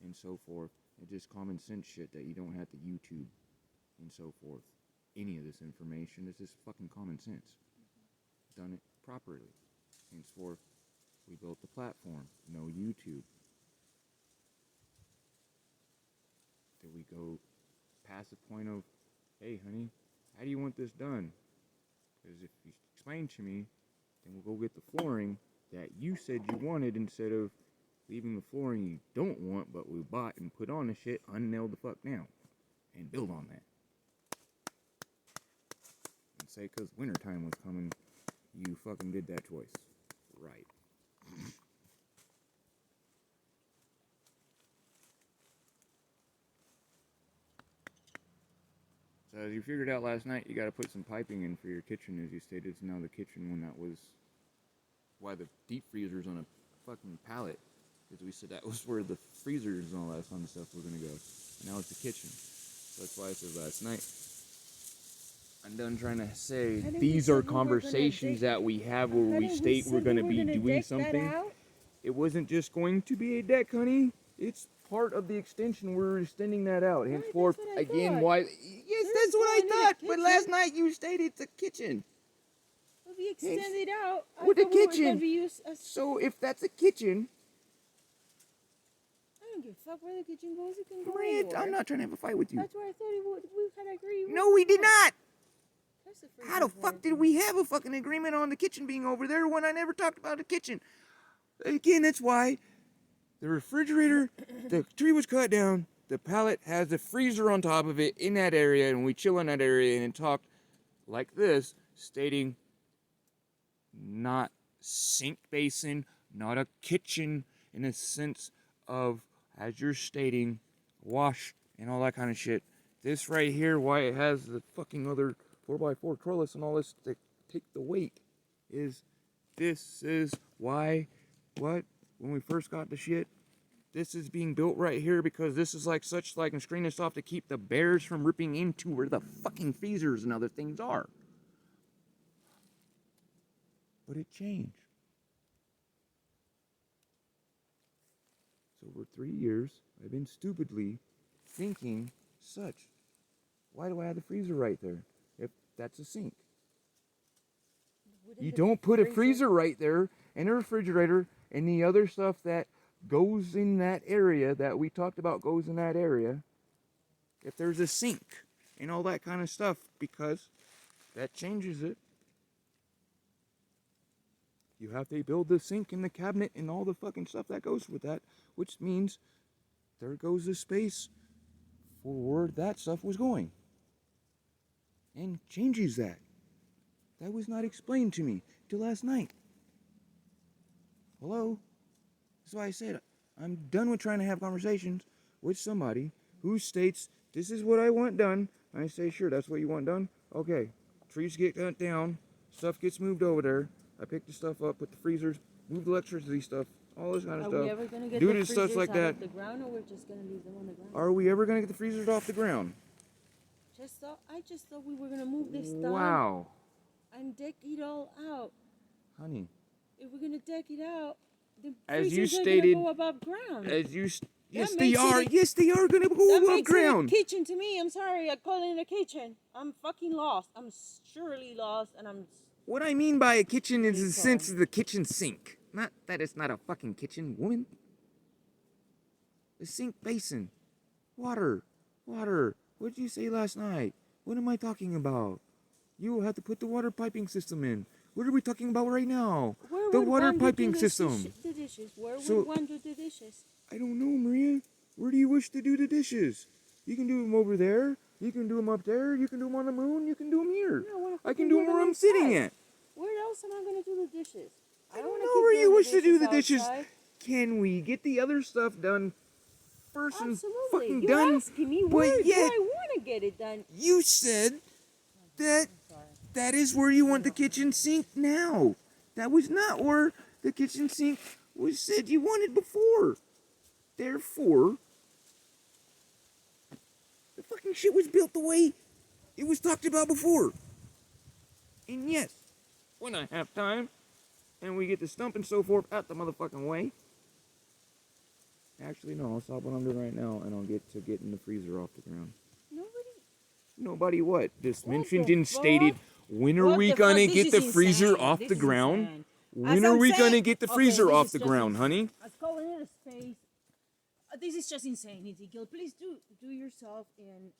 and so forth. It's just common sense shit that you don't have to YouTube and so forth. Any of this information is just fucking common sense. Done it properly. Henceforth, we built the platform. No YouTube. Did we go past the point of, hey, honey, how do you want this done? Because if you explain to me, then we'll go get the flooring that you said you wanted instead of leaving the flooring you don't want, but we bought and put on the shit, unnailed the fuck down, and build on that. And say because wintertime was coming, you fucking did that twice. Right. So as you figured out last night, you got to put some piping in for your kitchen, as you stated. So now the kitchen one, that was why the deep freezer's on a fucking pallet, because we said that was where the freezers and all that fun stuff were gonna go. And now it's the kitchen. So that's why I said last night, I'm done trying to say these are conversations that we have where we state we're gonna be doing something. It wasn't just going to be a deck, honey. It's part of the extension. We're extending that out. Henceforth, again, why? Yes, that's what I thought. But last night you stated it's a kitchen. If you extend it out, with a kitchen. So if that's a kitchen, I don't give a fuck where the kitchen goes. It can go Maria, anywhere. I'm not trying to have a fight with you. That's where I thought we had agreed. No, we did not. That's the How the fuck did we have a fucking agreement on the kitchen being over there when I never talked about the kitchen? Again, that's why the refrigerator, the tree was cut down, the pallet has a freezer on top of it in that area, and we chill in that area and talk like this, stating not sink basin, not a kitchen in a sense of, as you're stating, wash and all that kind of shit. This right here, why it has the fucking other 4x4 trellis and all this to take the weight, is this is why, when we first got the shit, this is being built right here because this is like such like and screen this off to keep the bears from ripping into where the fucking freezers and other things are. But it changed. So for 3 years, I've been stupidly thinking such. Why do I have the freezer right there if that's a sink? You don't put a freezer right there and a refrigerator and the other stuff that goes in that area that we talked about goes in that area if there's a sink and all that kind of stuff, because that changes it. You have to build the sink and the cabinet and all the fucking stuff that goes with that, which means there goes the space for where that stuff was going. And changes that. That was not explained to me till last night. Hello? That's why I said I'm done with trying to have conversations with somebody who states, this is what I want done. And I say, sure, that's what you want done? Okay. Trees get cut down. Stuff gets moved over there. I pick the stuff up, put the freezers, move the electricity stuff, all this kind of stuff. Are we ever going to get do the this stuff freezers like out that. of the ground, or we're just going to leave them on the ground? Are we ever going to get the freezers off the ground? I just thought we were going to move this down. Wow. And deck it all out. Honey. If we're going to deck it out, the As you freezers are stated, going to go above ground. Yes, they are. Yes, they are going to go above ground. It a kitchen to me. I'm sorry. I call it a kitchen. I'm fucking lost. I'm surely lost, and I'm... What I mean by a kitchen is the sense of the kitchen sink. Not that it's not a fucking kitchen, woman. The sink basin. Water. Water. What did you say last night? What am I talking about? You will have to put the water piping system in. What are we talking about right now? The water piping system. The dishes. Where would one do the dishes? I don't know, Maria. Where do you wish to do the dishes? You can do them over there. You can do them up there. You can do them on the moon. You can do them here. I can do them where I'm sitting at. Where else am I going to do the dishes? I don't know where you wish to do the dishes. Can we get the other stuff done first and fucking You're done? asking me where do I want to get it done? You said that that is where you want the kitchen sink now. That was not where the kitchen sink was said you wanted before. Therefore, the fucking shit was built the way it was talked about before. And yes, when I have time, and we get the stump and so forth out the motherfucking way. Actually, no, I'll stop what I'm doing right now, and I'll get to getting the freezer off the ground. Nobody what? Just mentioned and stated, when are we gonna get the freezer off the ground? When are we gonna get the freezer off the ground, honey? I was calling it a space. This is just insane, Ezekiel. Please do yourself and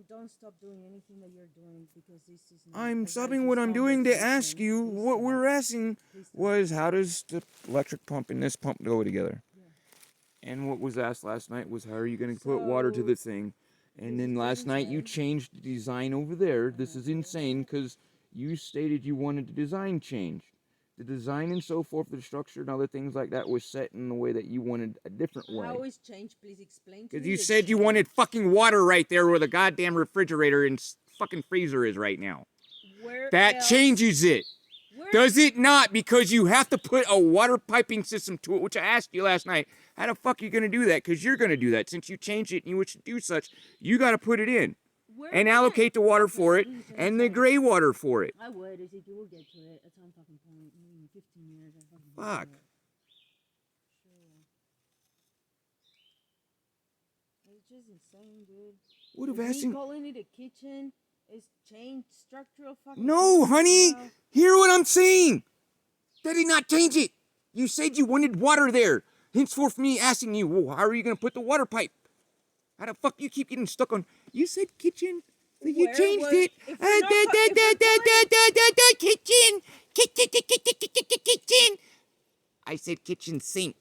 don't stop doing anything that you're doing, because this is not... I'm stopping what I'm doing to ask you. What we're asking was, how does the electric pump and this pump go together? Yeah. And what was asked last night was, how are you going to put water to the thing? And then last night you changed the design over there. This is insane, because you stated you wanted the design changed. The design and so forth, the structure and other things like that was set in the way that you wanted a different way. How is change? Please explain to me. Because you said you wanted fucking water right there where the goddamn refrigerator and fucking freezer is right now. That changes it. Does it not? Because you have to put a water piping system to it, which I asked you last night. How the fuck are you going to do that? Because you're going to do that. Since you changed it and you wish to do such, you got to put it in. And allocate the water for it and the gray water for it. I would. Ezekiel, we'll get to it at some fucking point. 15 years. Fuck. It's just insane, dude. Would have asked him. Calling it a kitchen is change structural fucking... No, honey. Hear what I'm saying. That did not change it. You said you wanted water there. Henceforth, me asking you, well, how are you going to put the water pipe? How the fuck you keep getting stuck on? You said kitchen. So you changed it. Kitchen. I said kitchen sink.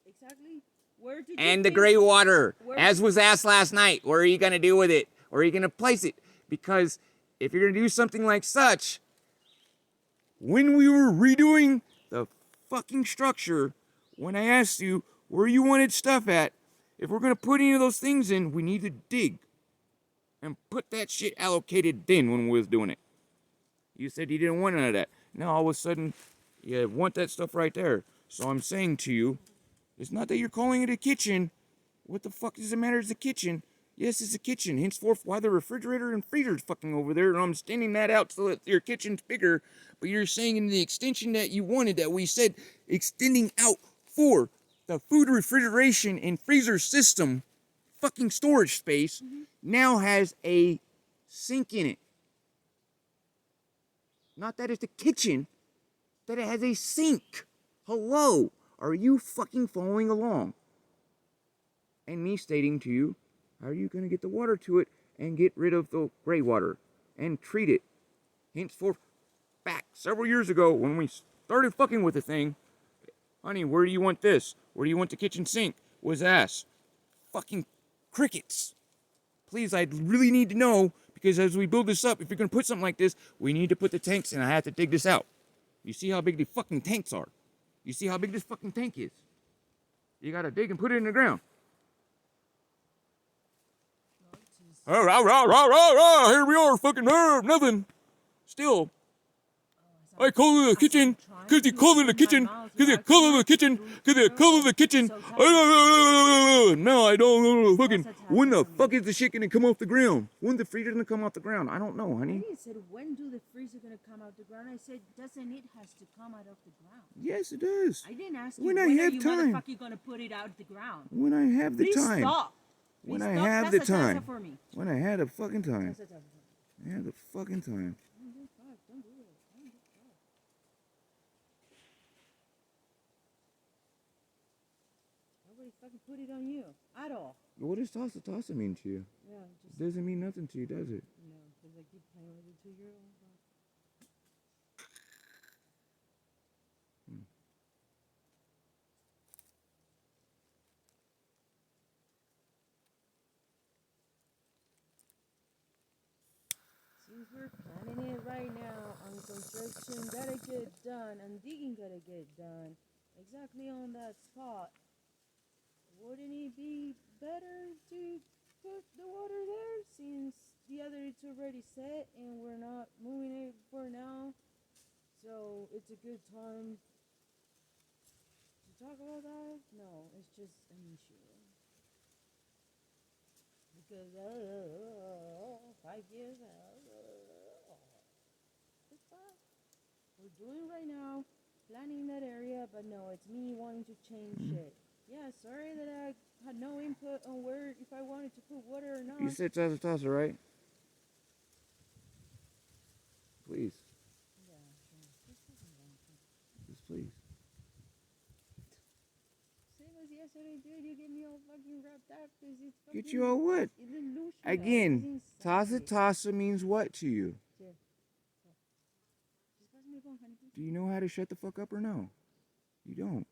Exactly. Where did you And the think- gray water, where as did- was asked last night. What are you going to do with it? Where are you going to place it? Because if you're going to do something like such, when we were redoing the fucking structure, when I asked you where you wanted stuff at, if we're going to put any of those things in, we need to dig and put that shit allocated then when we was doing it. You said you didn't want none of that. Now all of a sudden, you want that stuff right there. So I'm saying to you, it's not that you're calling it a kitchen. What the fuck does it matter? It's a kitchen. Yes, it's a kitchen. Henceforth, why the refrigerator and freezer's fucking over there, and I'm standing that out so that your kitchen's bigger. But you're saying in the extension that you wanted, that we said extending out for the food refrigeration and freezer system, fucking storage space, now has a sink in it. Not that it's a kitchen, that it has a sink. Hello, are you fucking following along? And me stating to you, how are you going to get the water to it and get rid of the gray water and treat it? Henceforth, back several years ago when we started fucking with the thing, honey, where do you want this? Where do you want the kitchen sink? Was asked. Fucking crickets. Please, I really need to know, because as we build this up, if you're going to put something like this, we need to put the tanks, and I have to dig this out. You see how big the fucking tanks are? You see how big this fucking tank is? You got to dig and put it in the ground. Rah, rah, rah, rah, rah, here we are, fucking nothing. Still, I call it a kitchen, because you call it a kitchen, because you call it a kitchen, because you call it a kitchen. No, I don't know. Fucking, when the fuck is the shit gonna come off the ground? When the freezer gonna come off the ground? I don't know, honey. I said, when do the freezer gonna come out the ground? I said, doesn't it has to come out of the ground? Yes, it does. I didn't ask you When I when have are you time. motherfucker gonna put it out the ground. When I have the Please time. stop. When Please I stop. have the That's a task time. for me. When I had the fucking time. That's a task for me. I had the fucking time. Don't do fuck. Don't do it. Don't do fuck. Nobody fucking put it on you at all. What does tossa mean to you? Yeah, It doesn't mean nothing to you, does it? no, because I keep playing with the 2-year-old. Since we're planning it right now, and construction gotta get done, and digging gotta get done, exactly on that spot, wouldn't it be better to put the water there, since the other it's already set and we're not moving it for now? So it's a good time to talk about that? No, it's just an issue. Because 5 years, it's fine. We're doing right now, planning that area, but no, it's me wanting to change shit. Yeah, sorry that I had no input on where, if I wanted to put water or not. You said tossa, right? Please. Yeah, sure. Just please. Same as yesterday, dude. You get me all fucking wrapped up because it's fucking. Get you all what? Delusional. Again, It's insane. tossa means what to you? Here. Just pass me the phone, honey. Do you know how to shut the fuck up or no? You don't.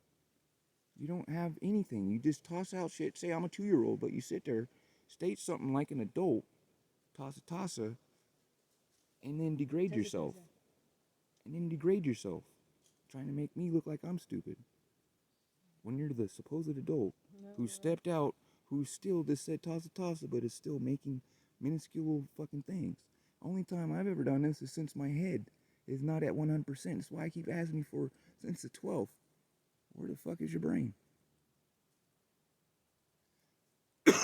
You don't have anything. You just toss out shit. Say I'm a 2-year-old, but you sit there, state something like an adult, tossa, and then degrade yourself. And then degrade yourself. Trying to make me look like I'm stupid. When you're the supposed adult who stepped out, who still just said tossa, but is still making minuscule fucking things. Only time I've ever done this is since my head is not at 100%. That's why I keep asking you for since the 12th. Where the fuck is your brain? What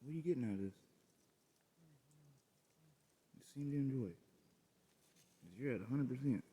are you getting out of this? You seem to enjoy it. 'Cause you're at 100%.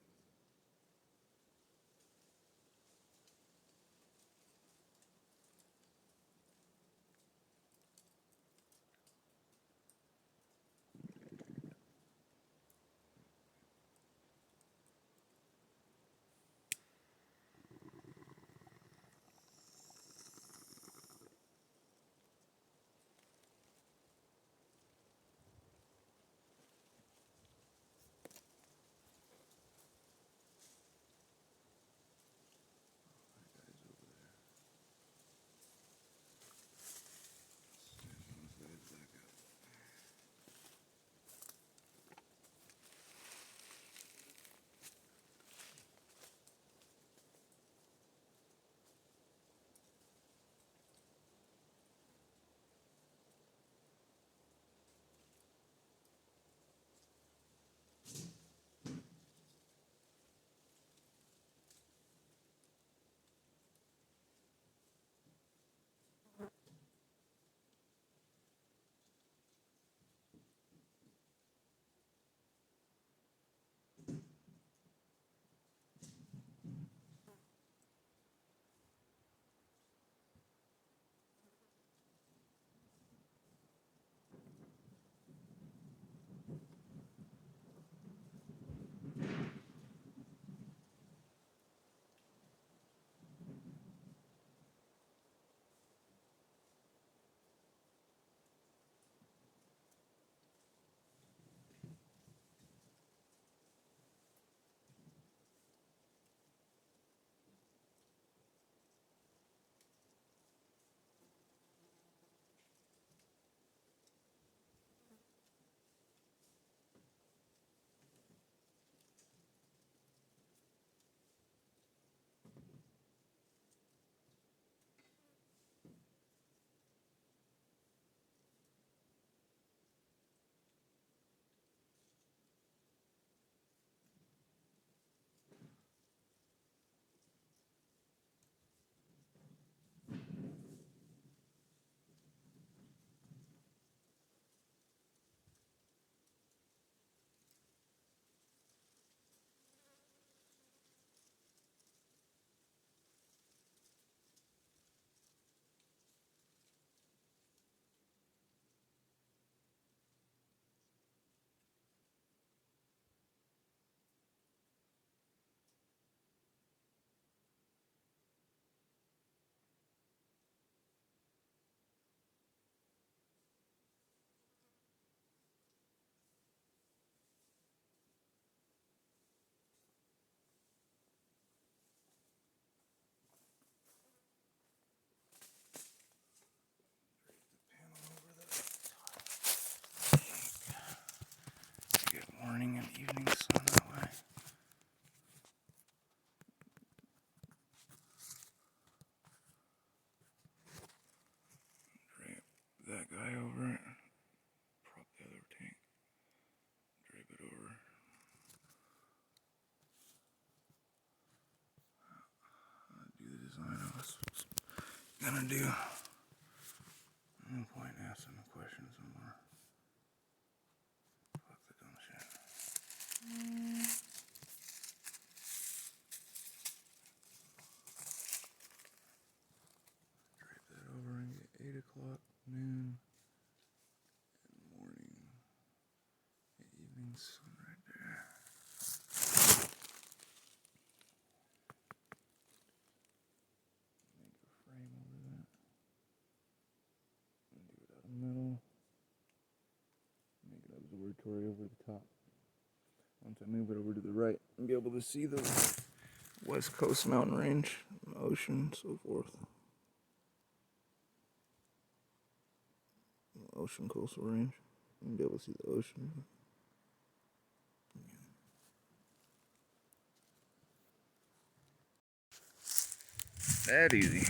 gonna do. No point asking the questions anymore. Fuck the dumb shit. Drape that over and get 8 o'clock, noon, and morning, and evening sun right there. Make a frame over that. And do it out of metal. Make it observatory over the top. Once I move it over to the right, and be able to see the west coast mountain range, ocean, so forth. Ocean coastal range. And be able to see the ocean. That easy.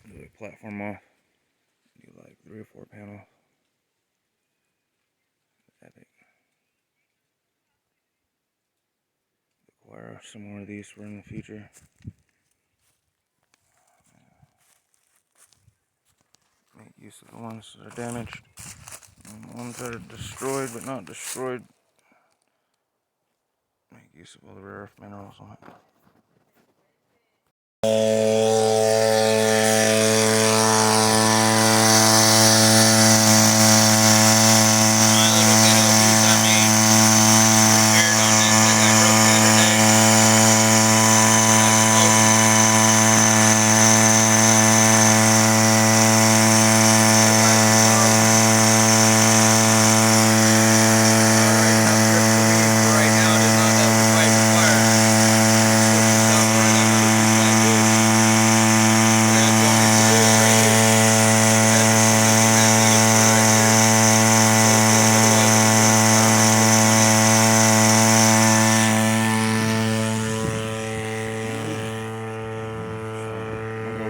Do a platform off. Do like 3 or 4 panels. Epic. Acquire some more of these for in the future. Make use of the ones that are damaged. And the ones that are destroyed but not destroyed. Make use of all the rare earth minerals on it.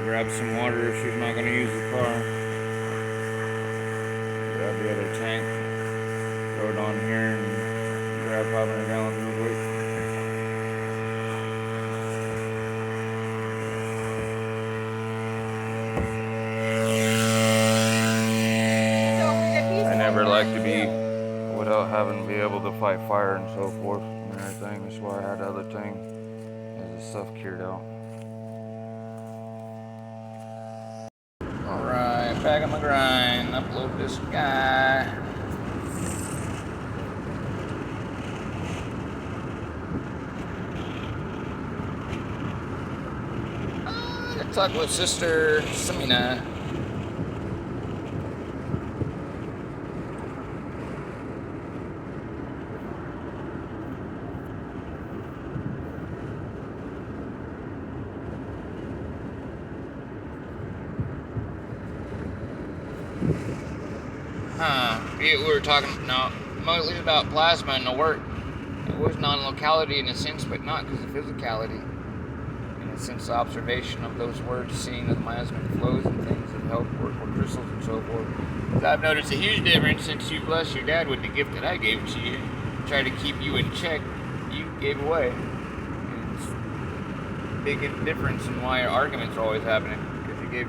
Grab some water if she's not going to use the car. Grab the other tank, throw it on here, and grab 500 gallons real quick. I never like to be without having to be able to fight fire and so forth and everything. That's why I had the other thing as the stuff cured out. Alright, back on the grind. Upload this guy. I talked with Sister Samina. We were talking now mostly about plasma and the work. It was non-locality in a sense, but not because of physicality. In a sense, the observation of those words, seeing the miasmic flows and things that help work with crystals and so forth. Because I've noticed a huge difference since you blessed your dad with the gift that I gave to you. Tried to keep you in check, you gave away. And it's a big difference in why arguments are always happening. Because you gave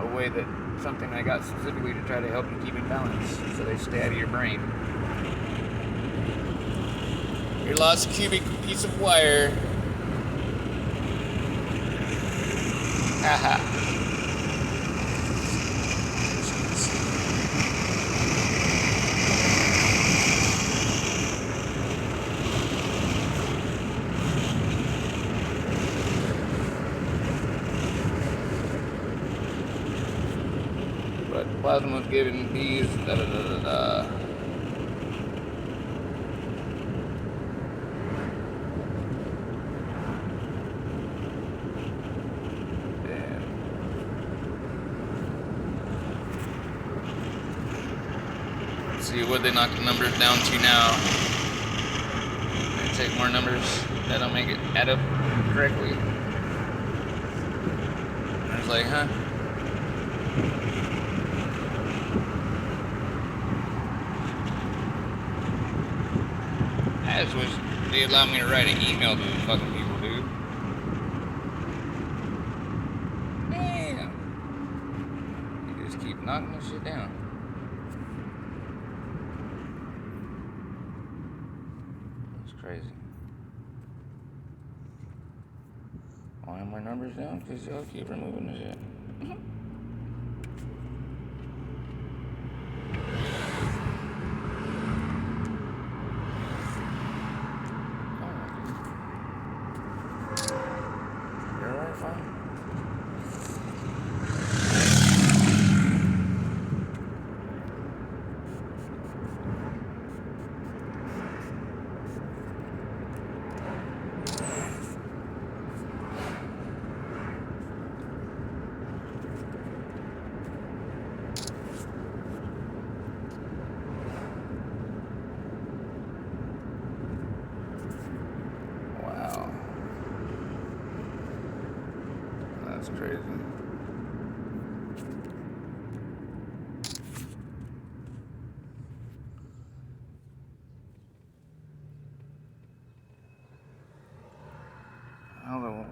away that something I got specifically to try to help you keep in balance so they stay out of your brain. Your lost cubic piece of wire. Haha. Plasma was given these, da da da da da. Damn. Let's see what they knock the numbers down to now. They take more numbers that don't make it add up correctly. And I was like, huh? I just wish they allowed me to write an email to the fucking people, dude. just keep knocking this shit down. That's crazy. Why are my numbers down? Because y'all keep removing the shit. You're alright, fine. Wow. That's crazy.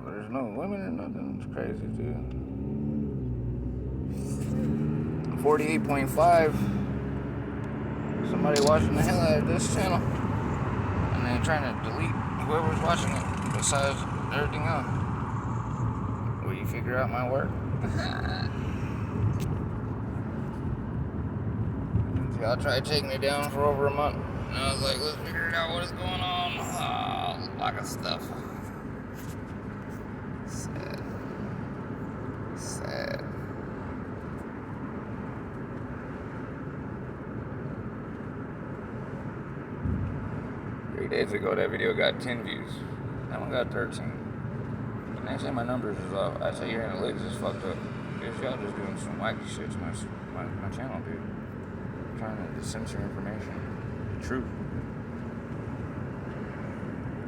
There's no women or nothing. It's crazy, dude. 48.5. Somebody watching the hell out of this channel. And then trying to delete whoever's watching it besides everything else. Will you figure out my work? Y'all tried taking it down for over a month. And I was like, let's figure out what is going on. Oh, a lot of stuff. Sad. Sad. 3 days ago, that video got 10 views. That one got 13. And I say my numbers is off. I say your analytics is fucked up. Because y'all just doing some wacky shit to my channel, dude. Trying to censor information.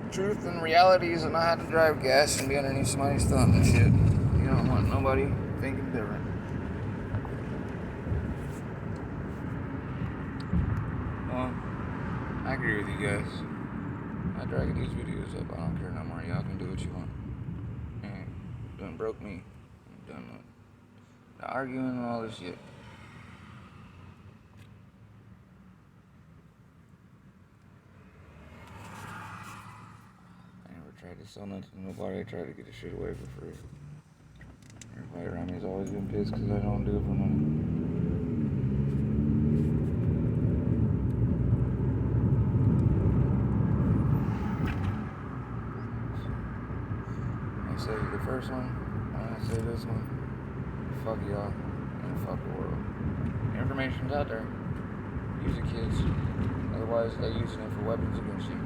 Truth and reality is that I had to drive gas and be underneath somebody's thumb and shit. You don't want nobody thinking different. Well, I agree with you guys. I drag these videos up. I don't care no more. Y'all can do what you want. And done broke me. Done arguing and all this shit. Tried to sell nothing to nobody. I tried to get the shit away for free. Everybody around me has always been pissed because I don't do it for money. I say the first one, I say this one. Fuck y'all and fuck the world. The information's out there. Use it, kids. Otherwise, they're using it for weapons against you.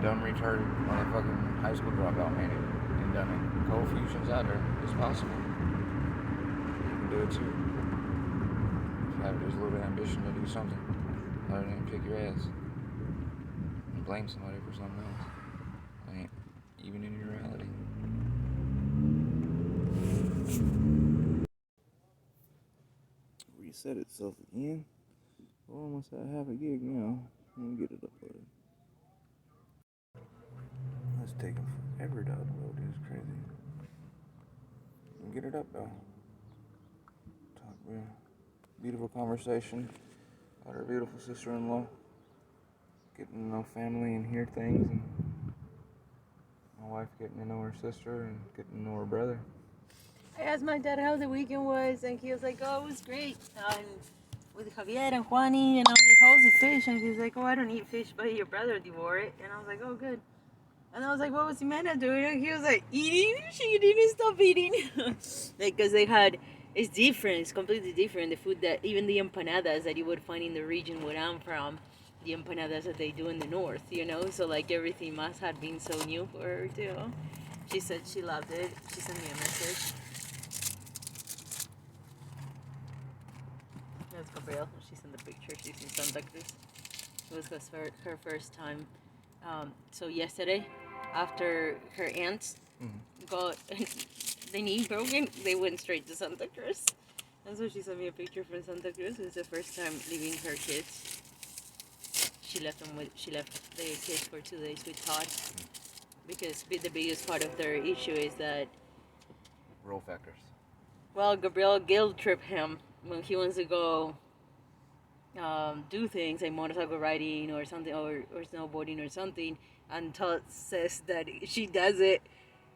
Dumb, retarded, motherfucking high school dropout made it and done it. Cold fusion's out there. It's possible. You can do it too. If you have just a little bit of ambition to do something other than kick your ass and blame somebody for something else. That ain't even in your reality. Reset itself again. We're almost at half a gig now. Let me get it uploaded. It's taking forever to upload. It's crazy. Get it up though. Talk real beautiful conversation about our beautiful sister-in-law. Getting to know family and hear things, and my wife getting to know her sister and getting to know her brother. I asked my dad how the weekend was, and he was like, "Oh, it was great." With Javier and Juani, and I was like, "How was the fish?" And he's like, "Oh, I don't eat fish, but your brother devoured it." And I was like, "Oh, good." And I was like, "What was Jimena doing?" And he was like, "Eating." She didn't stop eating. Like, because they had, it's different. It's completely different. The food that, even the empanadas that you would find in the region where I'm from, the empanadas that they do in the north, you know? So, like, everything must have been so new for her, too. She said she loved it. She sent me a message. That's Gabrielle. She sent the picture. She's in Santa Cruz. It was her first time. So yesterday, after her aunts got their knee broken, they went straight to Santa Cruz. And so she sent me a picture from Santa Cruz. It was the first time leaving her kids. She left the kids for 2 days with Todd, because the biggest part of their issue is that Role factors. Well, Gabriel guilt trip him when he wants to go do things like motorcycle riding or something, or snowboarding or something, and Todd says that she does it,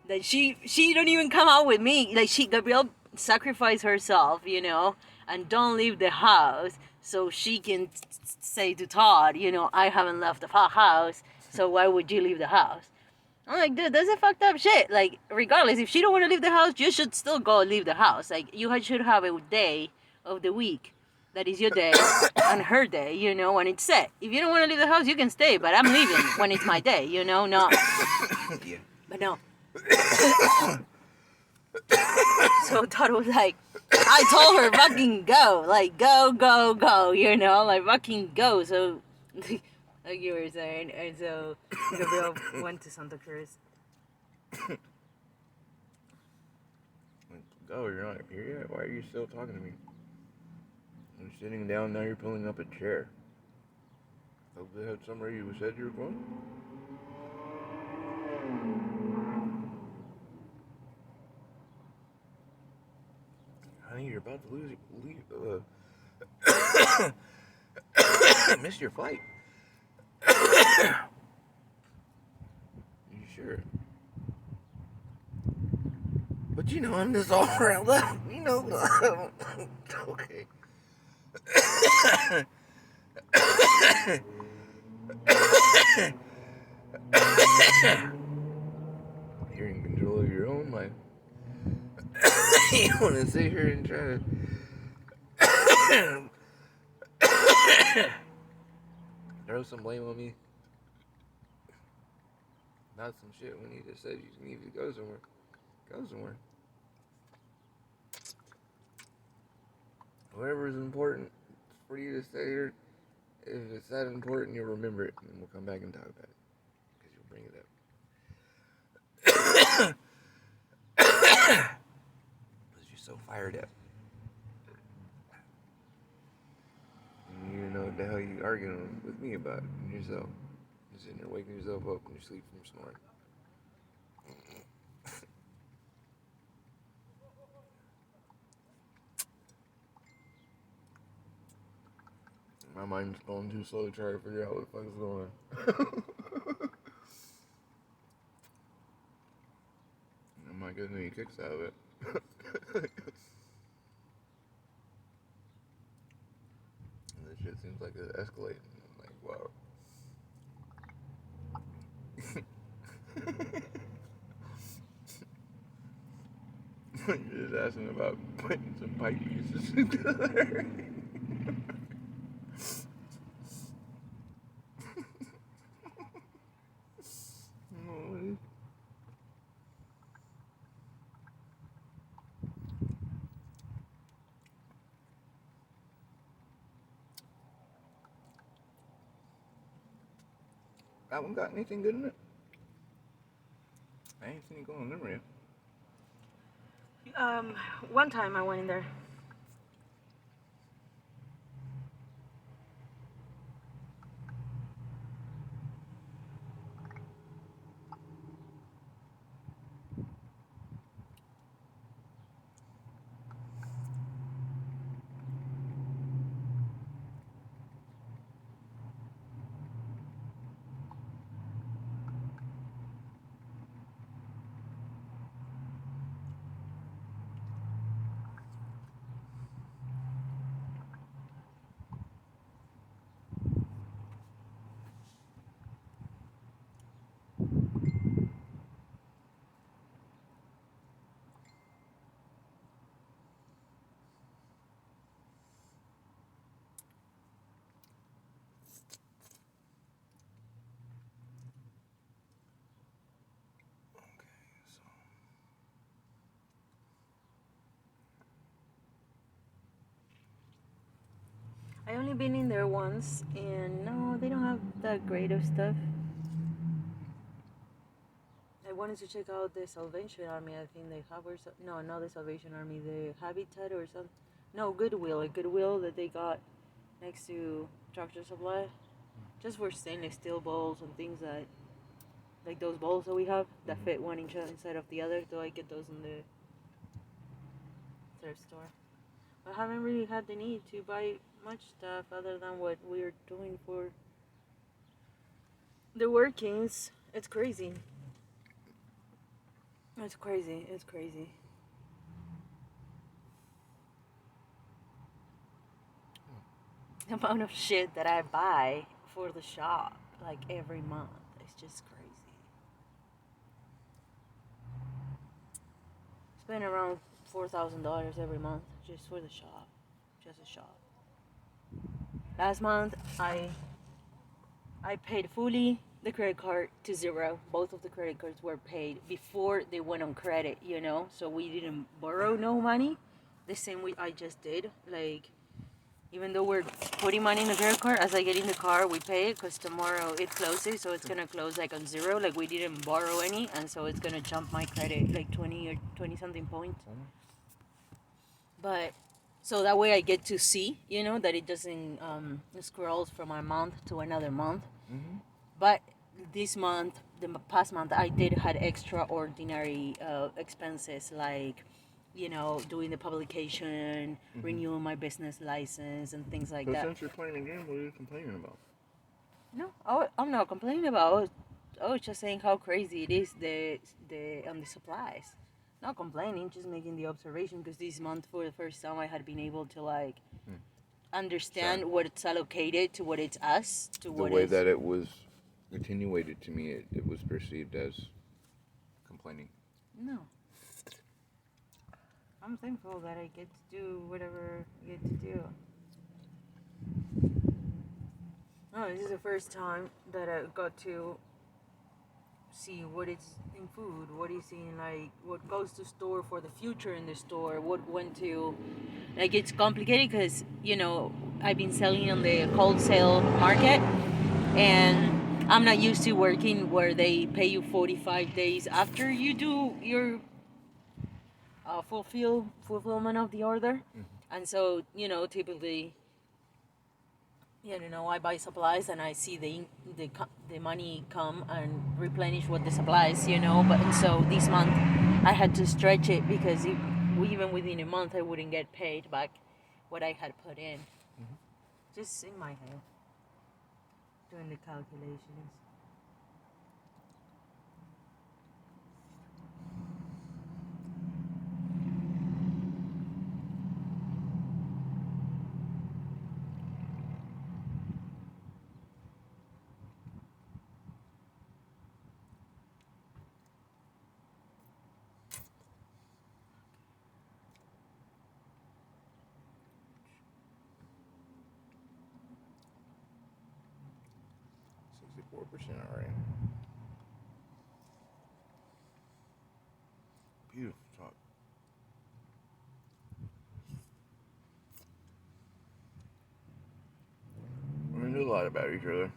that she don't even come out with me, like Gabrielle sacrificed herself, you know, and don't leave the house so she can say to Todd, you know, I haven't left the house, so why would you leave the house? I'm like, dude, that's a fucked up shit. Like, regardless, if she don't want to leave the house, you should still go leave the house. Like, you should have a day of the week that is your day and her day, you know, when it's set. If you don't want to leave the house, you can stay, but I'm leaving when it's my day, you know, not. Yeah. But no. So Todd was like, I told her, fucking go. Like, go, you know, like, fucking go. So, like you were saying, and so Gabriel went to Santa Cruz. Go, you're not here yet? Why are you still talking to me? I'm sitting down, now you're pulling up a chair. Hope they had somewhere you said you were going? Honey, you're about to miss your flight. You sure? But you know, I'm just all around left. You know, okay. You're in control of your own mind. You want to sit here and try to throw some blame on me about some shit when you just said you need to go somewhere. Go somewhere. Whatever is important for you to stay here, if it's that important, you'll remember it, and we'll come back and talk about it. Because you'll bring it up. Because you're so fired up. And you know what the hell you arguing with me about yourself. You're sitting there waking yourself up when you sleep from snoring. My mind's going too slow to try to figure out what the fuck is going on. I might get any kicks out of it. This shit seems like it's escalating. I'm like, wow. You're just asking about putting some pipe pieces together. That one got anything good in it? I ain't seen it go on Lenr yet. One time I went in there. I only been in there once, and no, they don't have that great of stuff. I wanted to check out the Salvation Army. I think they have, or no, not the Salvation Army, the Habitat or something. No, Goodwill, a Goodwill that they got next to Tractor Supply, just for stainless steel bowls and things that, like those bowls that we have that fit one inside of the other. So I get those in the thrift store. I haven't really had the need to buy much stuff other than what we're doing for the workings. It's crazy. It's crazy. It's crazy. The amount of shit that I buy for the shop, like every month, it's just crazy. Spend around $4,000 every month just for the shop, just a shop. Last month, I paid fully the credit card to zero. Both of the credit cards were paid before they went on credit, you know. So we didn't borrow no money. The same way I just did, like. Even though we're putting money in the credit card, as I get in the car, we pay it because tomorrow it closes, so it's gonna close like on zero, like we didn't borrow any, and so it's gonna jump my credit like 20 or 20 something points. But so that way I get to see, you know, that it doesn't scrolls from one month to another month. Mm-hmm. But this month, the past month, I did had extraordinary expenses like, you know, doing the publication, renewing my business license, and things like that. So since you're playing a game, what are you complaining about? No, I'm not complaining about. I was just saying how crazy it is the supplies. Not complaining, just making the observation because this month for the first time I had been able to like understand what it's allocated to what it's us to what the way that it was attenuated to me, it was perceived as complaining. No. I'm thankful that I get to do whatever I get to do. Oh, this is the first time that I got to see what is in food, what is in like what goes to store for the future in the store, what went to like it's complicated because you know I've been selling on the wholesale market and I'm not used to working where they pay you 45 days after you do your fulfillment of the order. And so you know typically I buy supplies and I see the money come and replenish what the supplies, but and so this month I had to stretch it because even within a month I wouldn't get paid back what I had put in. Just in my head doing the calculations. Already. Beautiful talk. We knew a lot about each other.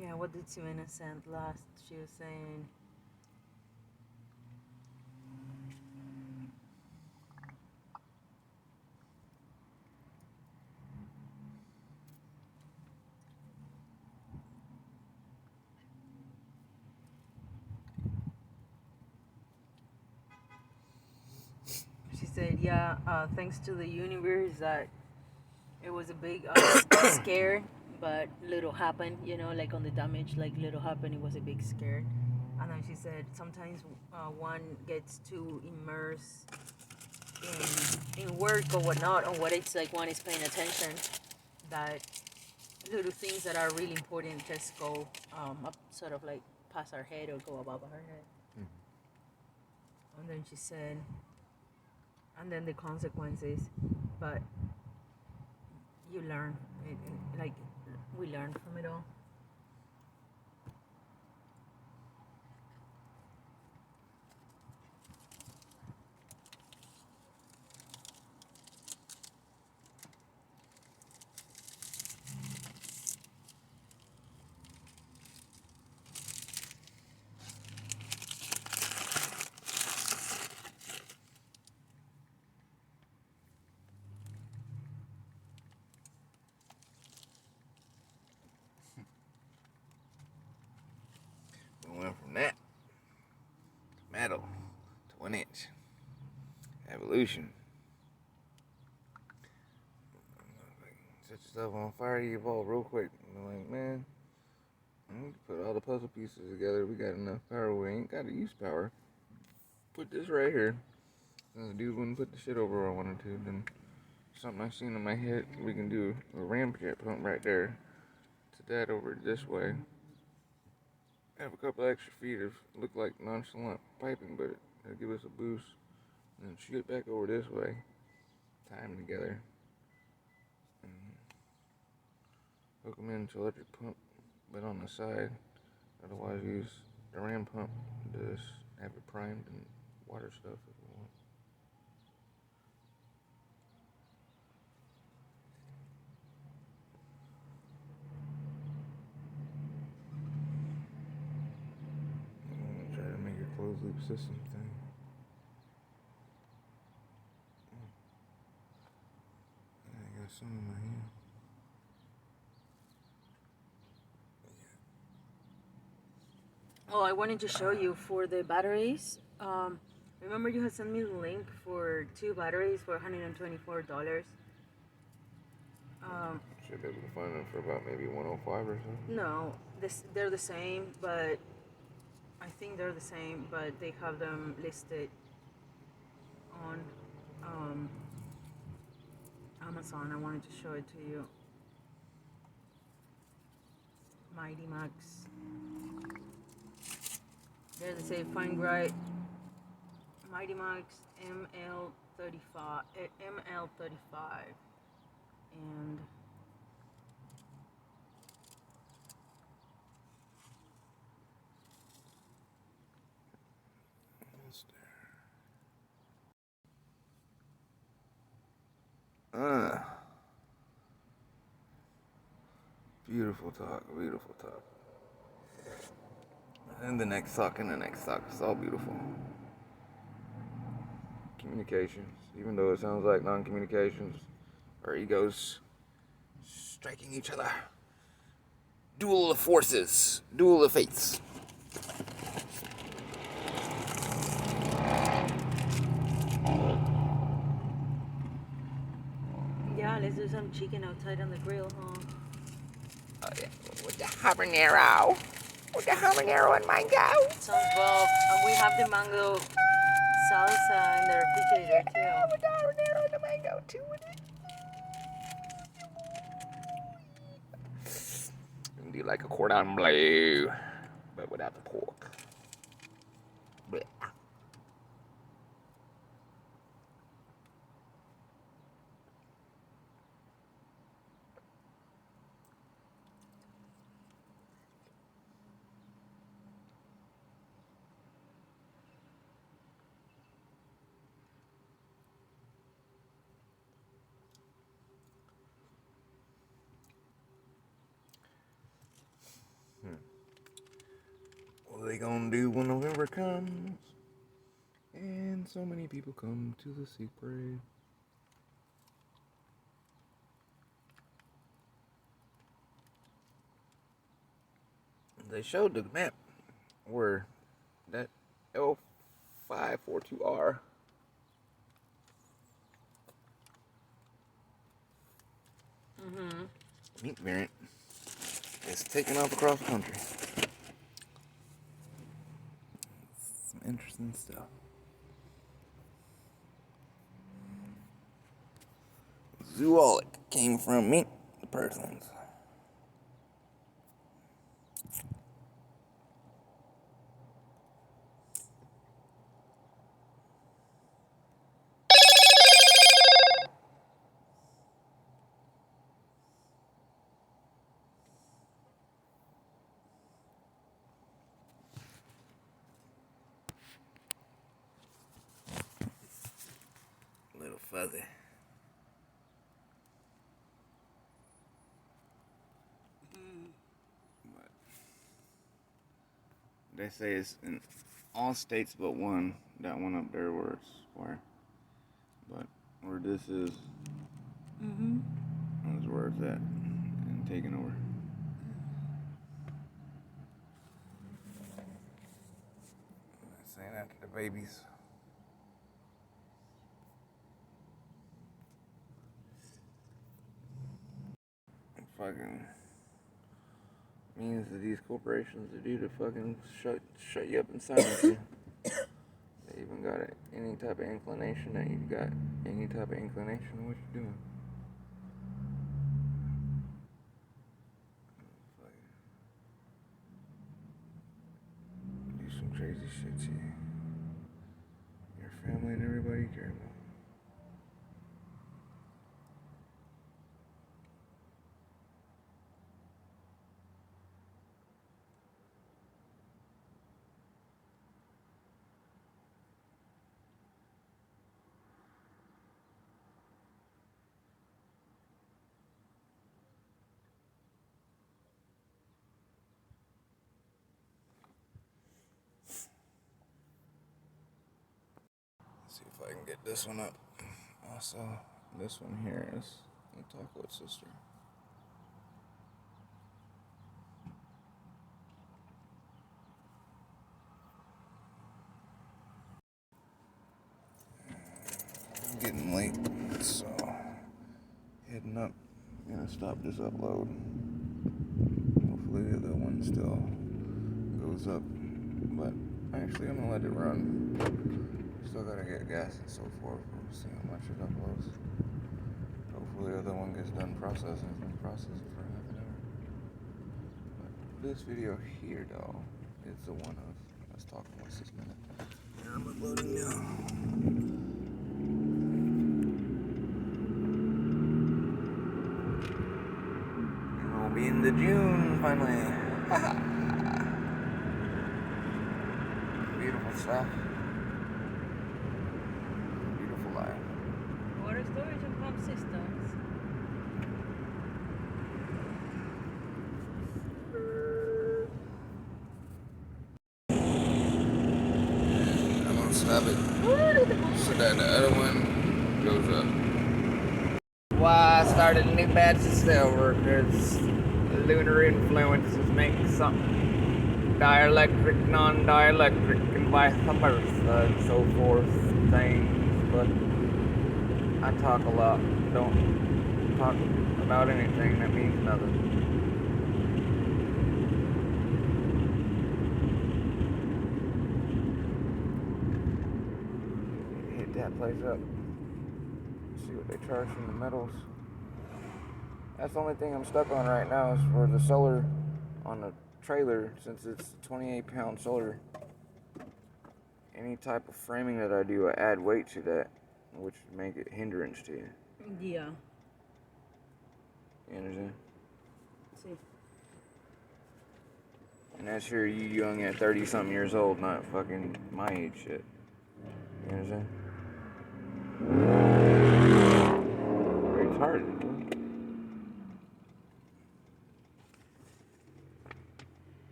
Yeah, what did Simena send last? She was saying thanks to the universe that it was a big scare, but little happened, like on the damage, like little happened, it was a big scare. And then she said sometimes one gets too immersed in work or whatnot, or what it's like one is paying attention, that little things that are really important just go up, sort of like past our head or go above our head. And then she said, and then the consequences, but you learn, like we learn from it all. 1 inch. Evolution. Set yourself on fire, you evolve real quick. I'm like, man, we put all the puzzle pieces together. We got enough power. We ain't got to use power. Put this right here. And the dude wouldn't put the shit over where I wanted to. Then something I seen in my head, we can do a ramjet pump right there. To that over this way. Have a couple extra feet of look like nonchalant piping, but it'll give us a boost. And then shoot it back over this way. Tie them together. And hook them into electric pump, but on the side. Otherwise, use the ram pump to just have it primed and water stuff if we want. I'm gonna try to make a closed loop system thing. I got some in my hand. Oh, I wanted to show you for the batteries. Remember you had sent me the link for 2 batteries for $124. Should be able to find them for about maybe 105 or something. No, they're the same, but I think they're the same, but they have them listed on Amazon. I wanted to show it to you. Mighty Max. They're the same fine grind Mighty Max ML35, and Beautiful talk, beautiful talk. And the next talk and the next talk. It's all beautiful. Communications, even though it sounds like non-communications, our egos striking each other. Duel of forces, duel of fates. yeah, let's do some chicken outside on the grill, huh? Oh yeah, with the habanero. With the habanero and mango. Sounds well. And we have the mango salsa in the refrigerator too. Yeah, with the habanero and the mango too with it. And do like a cordon bleu, but without the pork. Blech. What are they gonna do when November comes? And so many people come to the Sikh parade. They showed the map where that L542R meat variant is taking off across the country. Some interesting stuff. Zoologic came from meat to persons. Little fuzzy. But they say it's in all states but one. That one up there where it's where. But where this is, that's where it's at and taking over. Saying that to the babies. fucking means that these corporations are due to fucking shut you up and silence you. They even got any type of inclination that you've got any type of inclination of what you're doing. Do some crazy shit to you. Your family and everybody you care about. See if I can get this one up. Also, this one here is the Chocolate Sister. It's getting late, so heading up. I'm gonna stop this upload. Hopefully the other one still goes up, but actually I'm gonna let it run. Still gotta get gas and so forth. We'll see how much it uploads. Hopefully the other one gets done processing. It's been processing for half an hour. But this video here, though, is the one of us talking with this minute. And I'm uploading now. And we'll be in the June finally. Beautiful stuff. Water storage and pump systems. I'm gonna stop it so that the other one goes up. Why I started a new batch of silver because lunar influences make something dielectric, non-dielectric, and vice versa, and so forth things, but I talk a lot. Don't talk about anything that means nothing. Hit that place up. See what they charge from the metals. That's the only thing I'm stuck on right now is for the solar on the trailer, since it's 28-pound solar. Any type of framing that I do, I add weight to that, which would make it hindrance to you. Yeah. You understand? See. And that's here you young at 30-something years old, not fucking my age shit. You understand? Retarded, dude.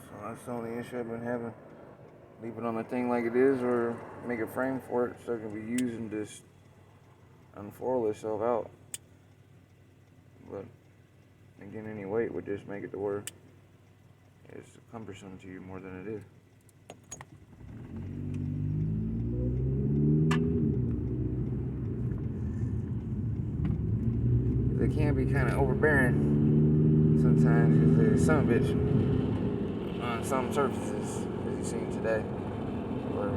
So that's the only issue I've been having. Leave it on the thing like it is, or make a frame for it so it can be used and just unfurl itself out. But again, any weight would just make it to where it's cumbersome to you more than it is. They can be kind of overbearing sometimes because they're son of a bitch on some surfaces, as you've seen today, or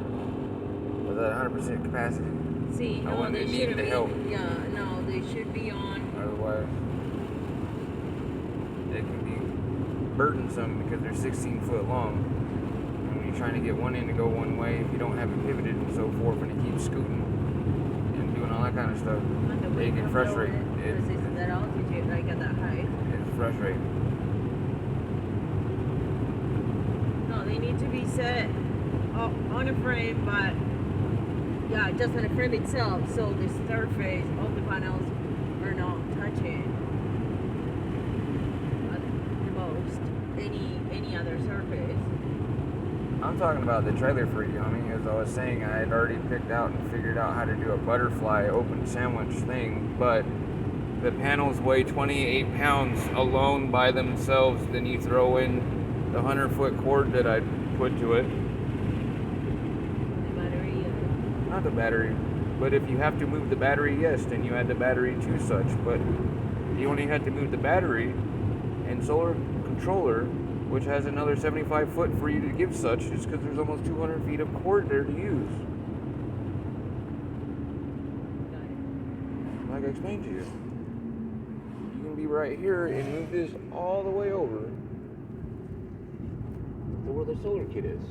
with that 100% capacity. See, no, they need the help. Yeah, no, they should be on. Otherwise, it can be burdensome because they're 16 foot long. And when you're trying to get one end to go one way, if you don't have it pivoted and so forth, and it keeps scooting and doing all that kind of stuff, it can frustrate. Because it's at that altitude, like at that height. It's frustrating. No, they need to be set on a frame, but yeah, just on the frame itself, so the surface of the panels are not touching at the most any other surface. I'm talking about the trailer for you, homie. As I was saying, I had already picked out and figured out how to do a butterfly open sandwich thing, but the panels weigh 28 pounds alone by themselves. Then you throw in the 100-foot cord that I put to it. The battery. Not the battery. But if you have to move the battery, yes, then you add the battery to such. But you only had to move the battery and solar controller, which has another 75 foot for you to give such, just because there's almost 200 feet of cord there to use. Like I explained to you. You can be right here and move this all the way over to where the solar kit is.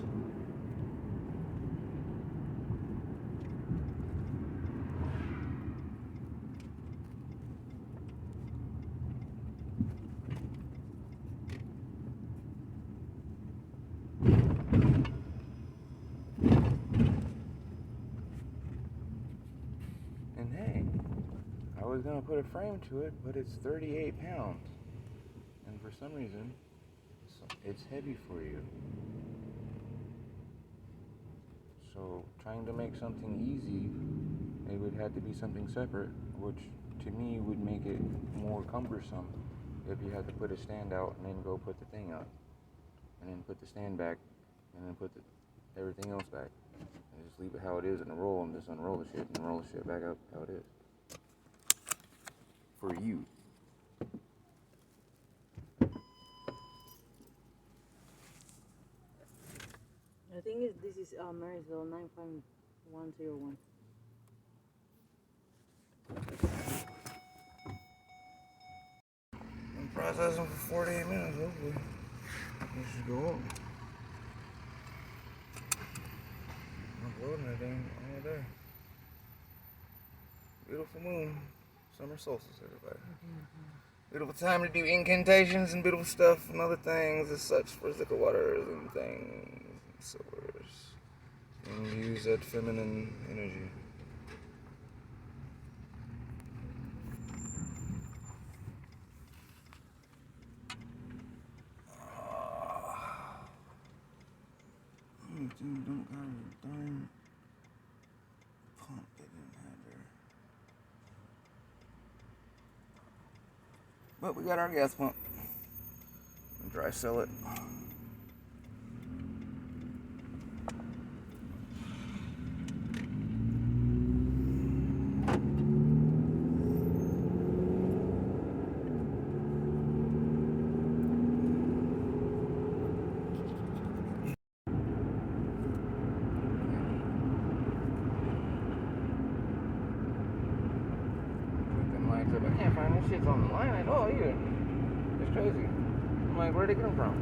And hey, I was gonna put a frame to it, but it's 38 pounds. And for some reason, it's heavy for you. So trying to make something easy, it would have to be something separate, which to me would make it more cumbersome if you had to put a stand out and then go put the thing up, and then put the stand back, and then put everything else back, and just leave it how it is in a roll, and just unroll the shit and roll the shit back up how it is. For you. I think this is Marysville 95101. I'm processing for 48 minutes, hopefully. This should go up. I'm uploading that thing all day. Beautiful moon. Summer solstice, everybody. Beautiful time to do incantations and beautiful stuff and other things as such for liquid waters and things and source. And use that feminine energy. Dude, don't got a darn pump they didn't have there. But we got our gas pump. And dry sell it. I can't find this shit's on the line at all either. It's crazy. I'm like, where'd they get them from?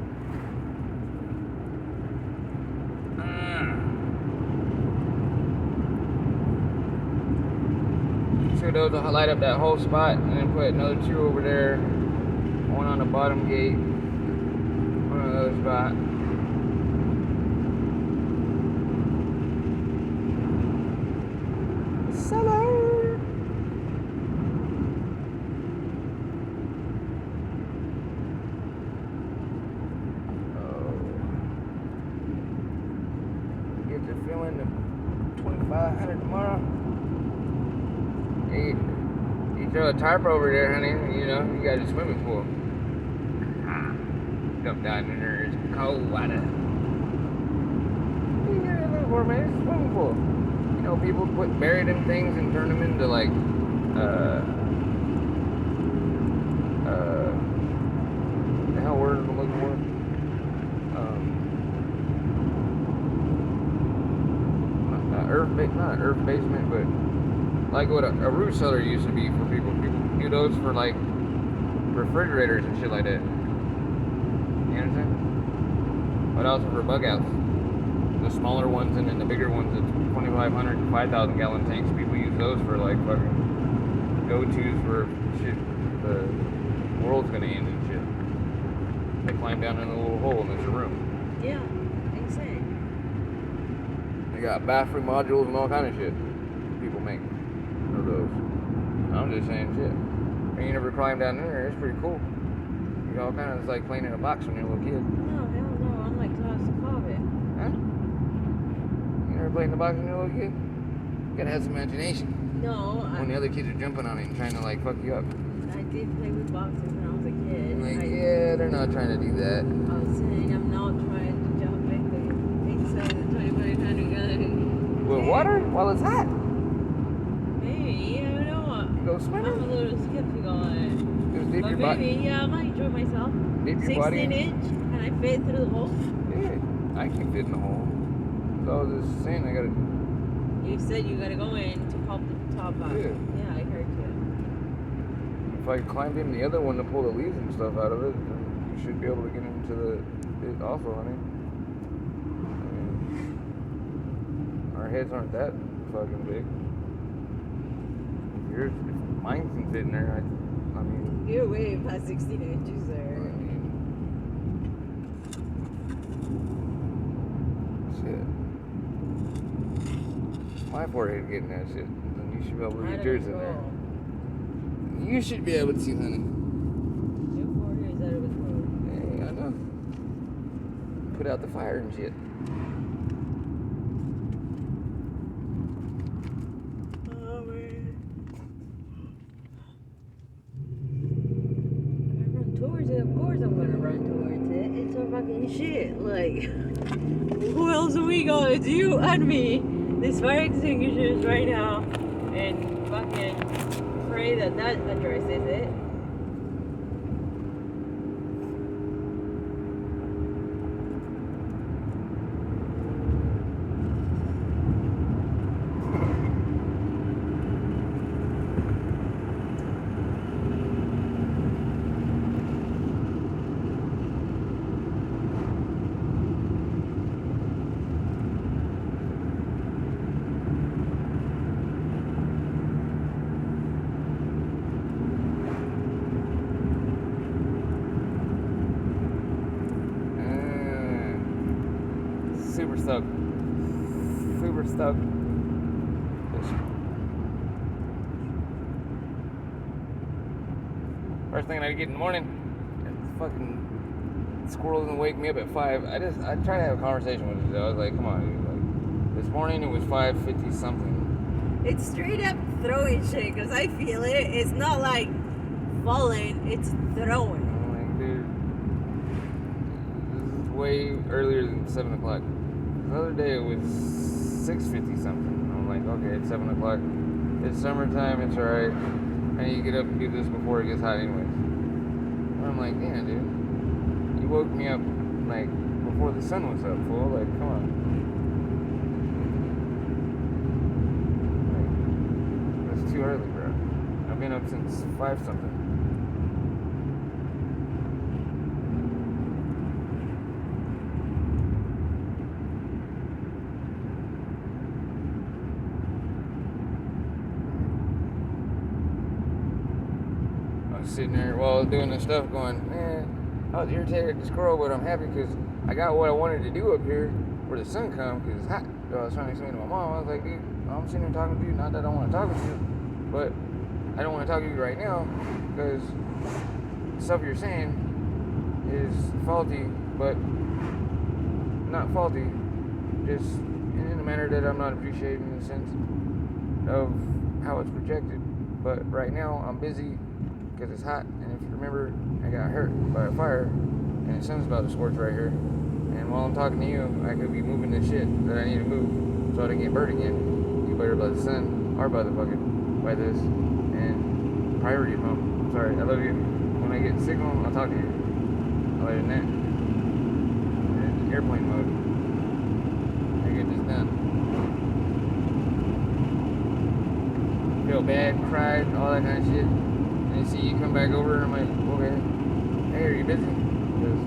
Two of those will light up that whole spot, and then put another two over there. One on the bottom gate. One on the other spot. Seller! Feeling the 2,500 tomorrow. You throw a tarp over there, honey. You know, you got a swimming pool. Jump down in there, it's cold water. You got a little more, man. It's a swimming pool. You know, people bury them things and turn them into like, the hell word I'm looking for? Not earth basement, but like what a root cellar used to be for people. People do those for like refrigerators and shit like that. You understand? But also for bug outs. The smaller ones and then the bigger ones, the 2,500 and 5,000 gallon tanks. People use those for like fucking go-tos for shit. The world's gonna end and shit. They climb down in a little hole and there's a room. Yeah, insane. They got bathroom modules and all kind of shit people make of those. I'm just saying shit. And you never climb down in there, it's pretty cool. You all kind of, it's like playing in a box when you're a little kid. No, hell no, I'm like claustrophobic. Huh? You never played in the box when you're a little kid? You gotta have some imagination. No, when the other kids are jumping on it and trying to like fuck you up. I did play with boxes when I was a kid. Like, yeah, they're not trying to do that. I was saying I'm not trying to jump into inside the 2,500 gun. With water? While it's hot? me. I don't know. You go swimming? I'm a little skeptical on it. Just dip But your body. maybe, yeah, I might enjoy myself. Dip your 16 body in. inch. Can I fit through the hole? Yeah, I can fit in the hole. So I was just saying, I gotta. You said you gotta go in to pop the top out. Yeah. Yeah, I heard you. If I climbed in the other one to pull the leaves and stuff out of it, then you should be able to get into it also, honey. I mean, our heads aren't that fucking big. If mine can fit in there, I mean. You're way past 16 inches there. I mean, shit. My forehead getting that shit. Then you should be able to get yours in there. You should be able to see, honey. Your forehead is out of control. Hey, I know. Put out the fire and shit. Oh, man. I run towards it. Of course I'm gonna run towards it. It's a fucking shit. Like, who else are we going? It's you and me. This fire extinguishers right now. And fucking pray that addresses it. Super stoked. Super stoked. First thing I get in the morning, fucking squirrel doesn't wake me up at 5. I try to have a conversation with it. I was like, come on, dude. Like, this morning it was 5:50 something. It's straight up throwing shit because I feel it. It's not like falling, it's throwing. I'm like, dude, this is way earlier than 7 o'clock. The other day it was 6:50 something. I'm like, okay, it's 7 o'clock. It's summertime, it's alright. I need to get up and do this before it gets hot anyways. And I'm like, damn, dude. You woke me up, like, before the sun was up, fool. Like, come on. Like, that's too early, bro. I've been up since 5 something. Sitting there while I was doing this stuff going, man, I was irritated at the squirrel, but I'm happy because I got what I wanted to do up here where the sun comes because it's hot. So I was trying to explain to my mom, I was like, dude, I'm sitting here talking to you, not that I don't want to talk with you, but I don't want to talk to you right now because the stuff you're saying is faulty, but not faulty, just in a manner that I'm not appreciating in the sense of how it's projected. But right now, I'm busy because it's hot, and if you remember, I got hurt by a fire, and the sun's about to scorch right here, and while I'm talking to you, I could be moving the shit that I need to move so I don't get burnt again. You better by the sun, or by the fucking, by this, and priority, Mom. Sorry, I love you. When I get signal, I'll talk to you. Other than that, in airplane mode, I get this done. Feel bad, cried, all that kind of shit. And see you come back over, and I'm like, okay, hey, are you busy? Because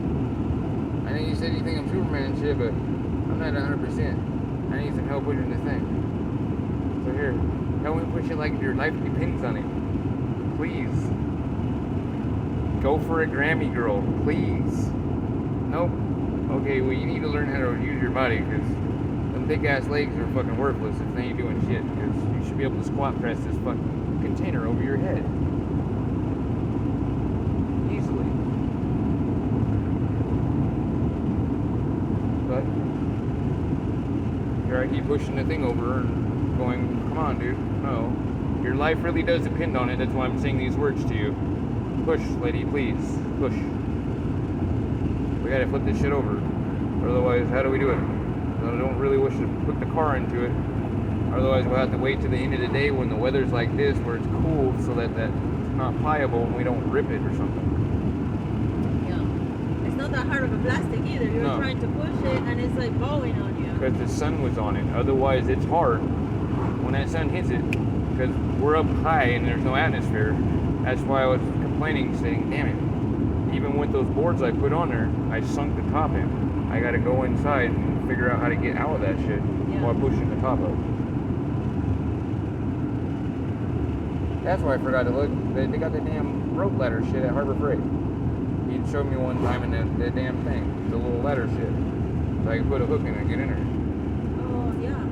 I know you said you think I'm Superman and shit, but I'm not 100%. I need some help pushing this thing. So here, help me push it like your life depends on it. Please. Go for a Grammy, girl. Please. Nope. Okay, well, you need to learn how to use your body, because them big-ass legs are fucking worthless if they ain't doing shit, because you should be able to squat press this fucking container over your head. But here I keep pushing the thing over and going, come on, dude, no. Your life really does depend on it. That's why I'm saying these words to you. Push, lady, please. Push. We gotta flip this shit over. Otherwise, how do we do it? I don't really wish to put the car into it. Otherwise, we'll have to wait to the end of the day when the weather's like this, where it's cool, so that it's not pliable and we don't rip it or something. Yeah. It's not that hard of a plastic either. You're trying to push it and it's like bowing on you. Because the sun was on it. Otherwise, it's hard when that sun hits it. Because we're up high and there's no atmosphere. That's why I was complaining, saying, damn it. Even with those boards I put on there, I sunk the top in. I got to go inside and figure out how to get out of that shit while pushing the top up. That's why I forgot to look. They got the damn rope ladder shit at Harbor Freight. He showed me one time in that damn thing, the little ladder shit. So I can put a hook in it and get in there. Oh, yeah.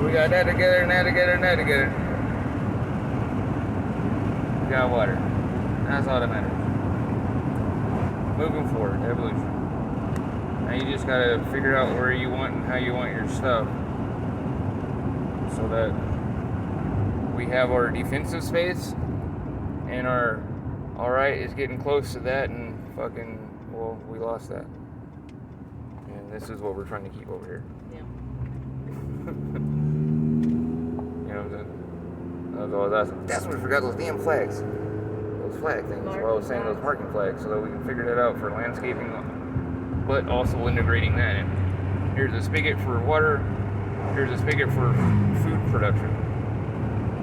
We got that together and that together and that together. We got water. That's all that matters. Moving forward, evolution. Now you just gotta figure out where you want and how you want your stuff, so that we have our defensive space and our alright is getting close to that, and fucking, well, we lost that. And this is what we're trying to keep over here. Yeah. You know what I'm saying? That's all I was asking. That's when we forgot those damn flags. Those flag things. Well, I was saying those marking flags, so that we can figure that out for landscaping, but also integrating that in. Here's a spigot for water. Here's a spigot for food production.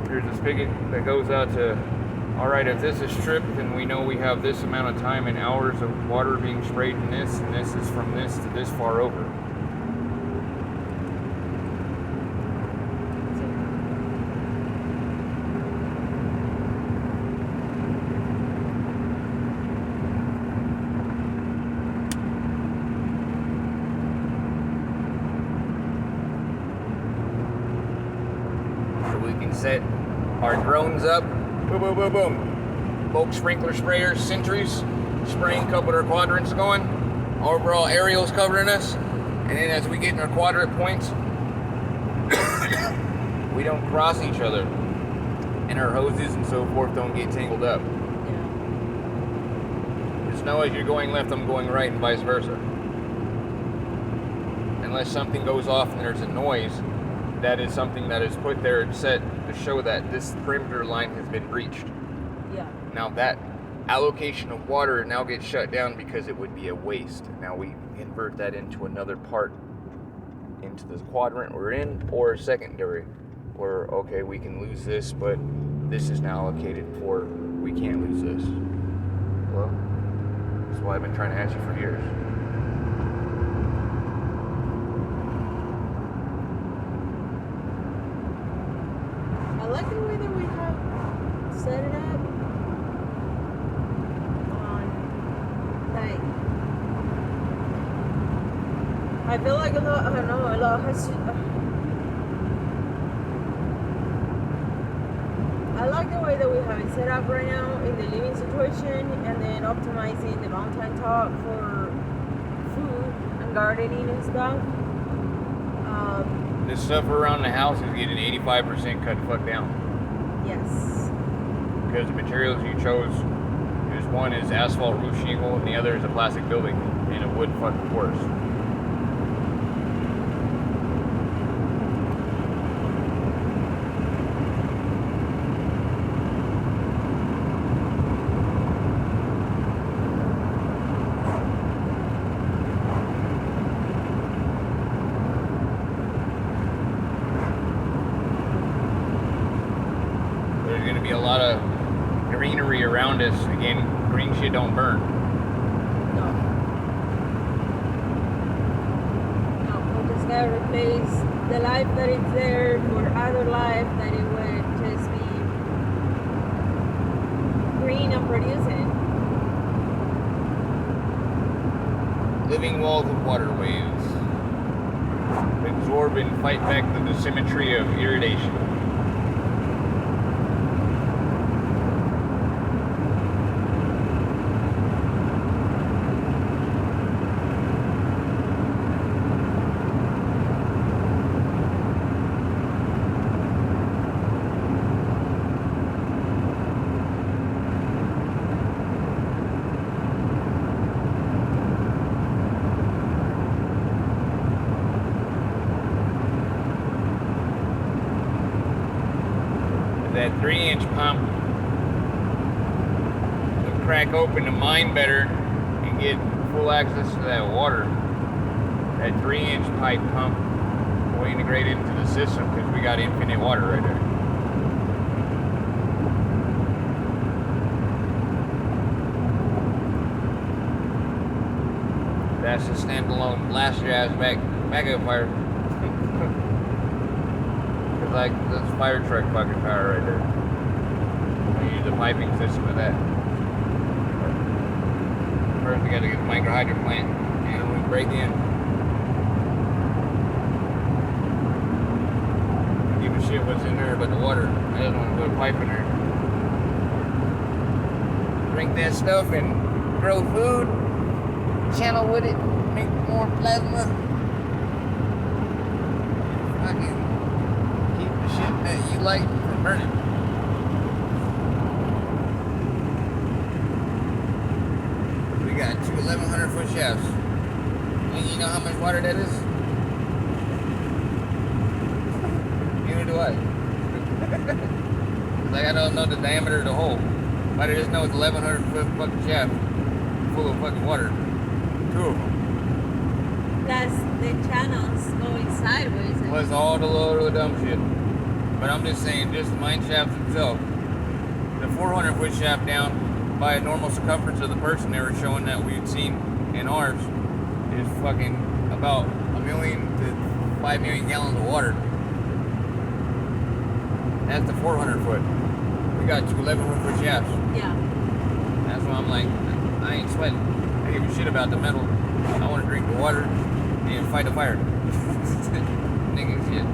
Here's a spigot that goes out to, alright, if this is stripped, then we know we have this amount of time and hours of water being sprayed in this, and this is from this to this far over. Set our drones up, boom, boom, boom, boom. Bulk sprinkler sprayers, sentries, spraying a couple of our quadrants going. Overall aerials covering us. And then as we get in our quadrant points, we don't cross each other. And our hoses and so forth don't get tangled up. Yeah. Just know as you're going left, I'm going right, and vice versa. Unless something goes off and there's a noise, that is something that is put there and set to show that this perimeter line has been breached. Yeah. Now that allocation of water now gets shut down because it would be a waste. Now we invert that into another part, into this quadrant we're in, or secondary, where, okay, we can lose this, but this is now allocated for, we can't lose this. Well, that's why I've been trying to ask you for years. I like the way that we have set it up on, like, I feel like a lot has to, I like the way that we have it set up right now in the living situation, and then optimizing the mountain top for food and gardening and stuff. This stuff around the house is getting 85% cut the fuck down. Yes. Because the materials you chose, there's one is asphalt roof shingle and the other is a plastic building and a wood fucking course. Around us, again, green shit don't burn. No, we just gotta replace the life that is there for other life that it would just be green and producing. Living walls of waterways absorb and fight back the symmetry of irradiation. that 3-inch pump would crack open the mine better and get full access to that water. That 3-inch pipe pump will integrate into the system because we got infinite water right there. That's a standalone blast your ass backup fire. Cause like that's fire truck fucking power right there. We use the piping system of that. First we gotta get the micro hydrant plant and we break in. Give a shit what's in there but the water. I just want to put a pipe in there. Drink that stuff and grow food. Channel with it, make more plasma. Fucking keep the shit that you like from burning. We got two 1,100 foot shafts. And you know how much water that is? Neither do I. Like I don't know the diameter of the hole. But I just know it's 1,100 foot fucking shaft full of fucking water. Two of them. Plus the channels going sideways. Plus all the load of the dumb shit. But I'm just saying, just the mine shafts itself. The 400 foot shaft down by a normal circumference of the person they were showing that we had seen in ours is fucking about 1 million to 5 million gallons of water. That's the 400 foot. We got two 1,100 foot shafts. Yeah. That's why I'm like, I ain't sweating. I give a shit about the metal. I want to drink the water and fight the fire. Nigga shit.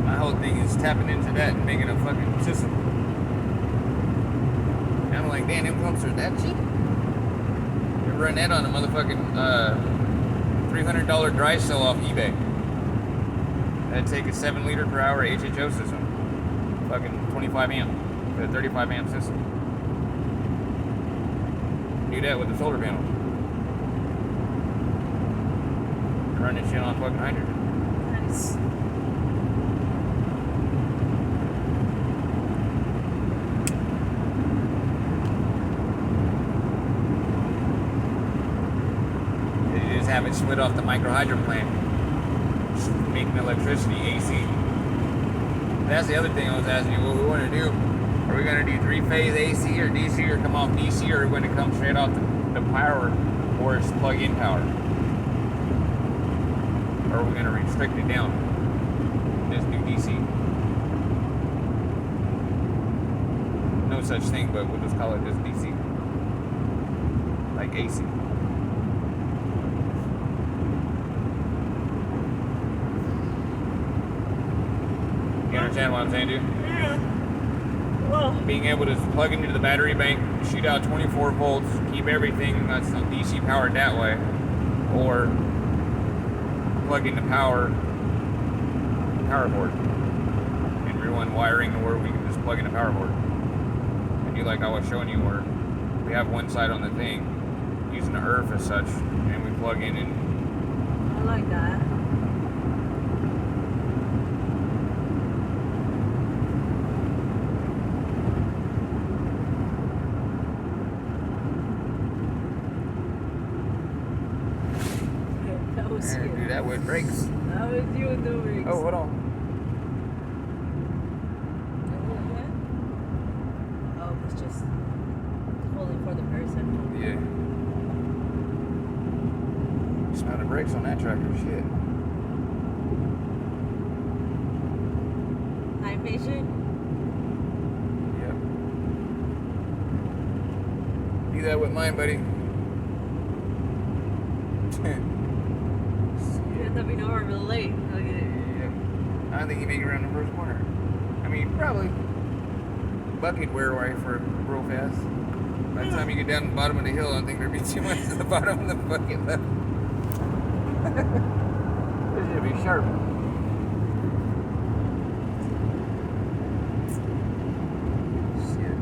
My whole thing is tapping into that and making a fucking system. And I'm like, damn, them pumps are that cheap? You run that on a motherfucking $300 dry cell off eBay. That'd take a 7 liter per hour HHo system. Fucking 25 amp. A 35 amp system. Do that with the solar panel. Run this shit on fucking hydrogen. Nice. You just have it split off the microhydro plant, making electricity AC. That's the other thing I was asking you, what we want to do. Are we going to do 3-phase AC or DC or come off DC, or are we going to come straight off the power or it's plug-in power? Or are we going to restrict it down? Just do DC. No such thing, but we'll just call it just DC. Like AC. You understand what I'm saying, dude? Yeah. Well, Being able to plug into the battery bank, shoot out 24 volts, keep everything that's DC powered that way, or plug into power board and rerun wiring to where we can just plug in a power board. And do like I was showing you where we have one side on the thing using the earth as such, and we plug in and I like that. That was you. do that with brakes. That was you with the brakes. Oh, hold on. Oh, it's just holding for the person. Yeah. Smell the brakes on that tractor, shit. Night vision. Yep. Do that with mine, buddy. You end up being over real late. Yep. I don't think you make it around the first corner. I mean, probably. Bucket wear away for real fast. By the time you get down to the bottom of the hill, I don't think there'd be too much to the bottom of the bucket left. This should be sharp. Shit.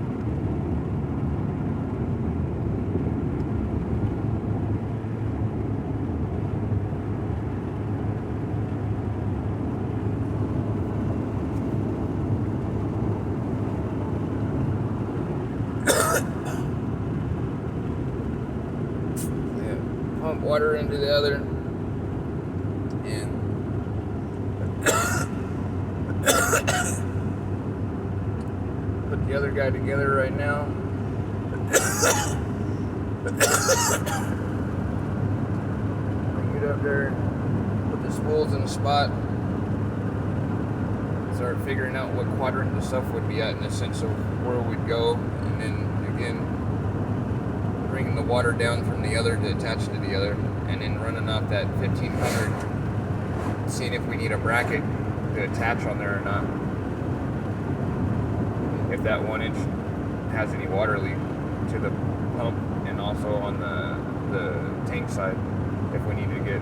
pump water into the other, and put the other guy together right now. Bring it up there, put the spools in a spot, start figuring out what quadrant the stuff would be at in the sense of where we'd go, and then again bringing the water down from the other to attach to the other, and then running off that 1500, seeing if we need a bracket to attach on there or not, if that 1 inch has any water leak to the pump, and also on the tank side if we need to get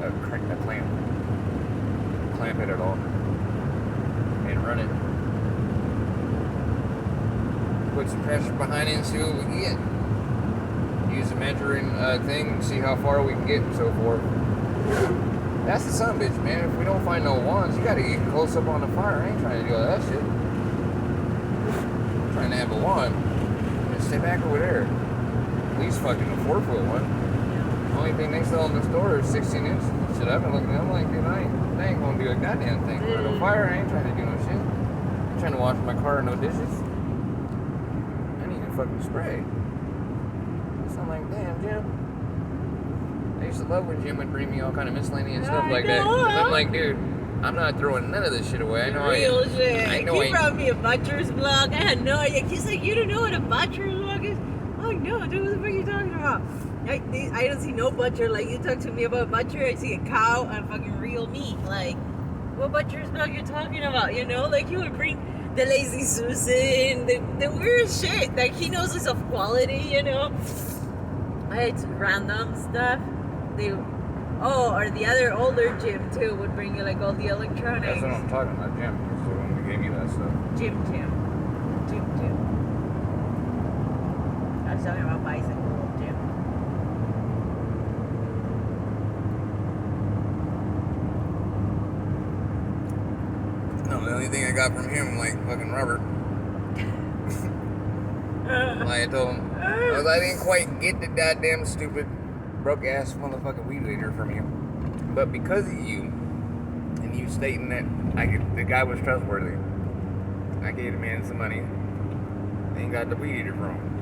a clamp it at all and run it. Put some pressure behind it and see what we can get. Use the measuring thing and see how far we can get and so forth. That's the son bitch, man. If we don't find no wands, you gotta get close up on the fire. I ain't trying to do all that shit. I'm trying to have a wand. Just stay back over there. At least fucking a 4-foot one. The only thing they sell in the store is 16 inches. Shit, I've been looking at them like, dude, I ain't gonna do a goddamn thing. For no fire, I ain't trying to do no shit. I'm trying to wash my car and no dishes. I need to fucking spray. So I'm like, damn, Jim. I used to love when Jim would bring me all kind of miscellaneous stuff like that. 'Cause I'm like, dude, I'm not throwing none of this shit away. I know Real shit. I know he brought me a butcher's block. I had no idea. He's like, you don't know what a butcher's block is? Oh no, dude, what the fuck are you talking about? I don't see no butcher. Like, you talk to me about a butcher, I see a cow and fucking real meat. Like, what butcher's block you talking about? You know, like, he would bring the Lazy Susan, the weird shit. Like, he knows it's of quality, you know. It's random stuff. Or the other older Jim too would bring you like all the electronics. That's what I'm talking about, Jim. He's the one who gave me that stuff. Jim. I was talking about bicycle, Jim. No, the only thing I got from him, like fucking Robert. Like I told him, I didn't quite get the goddamn stupid broke ass motherfucking weed eater from you, but because of you and you stating that the guy was trustworthy, I gave the man some money and got the weed eater from him.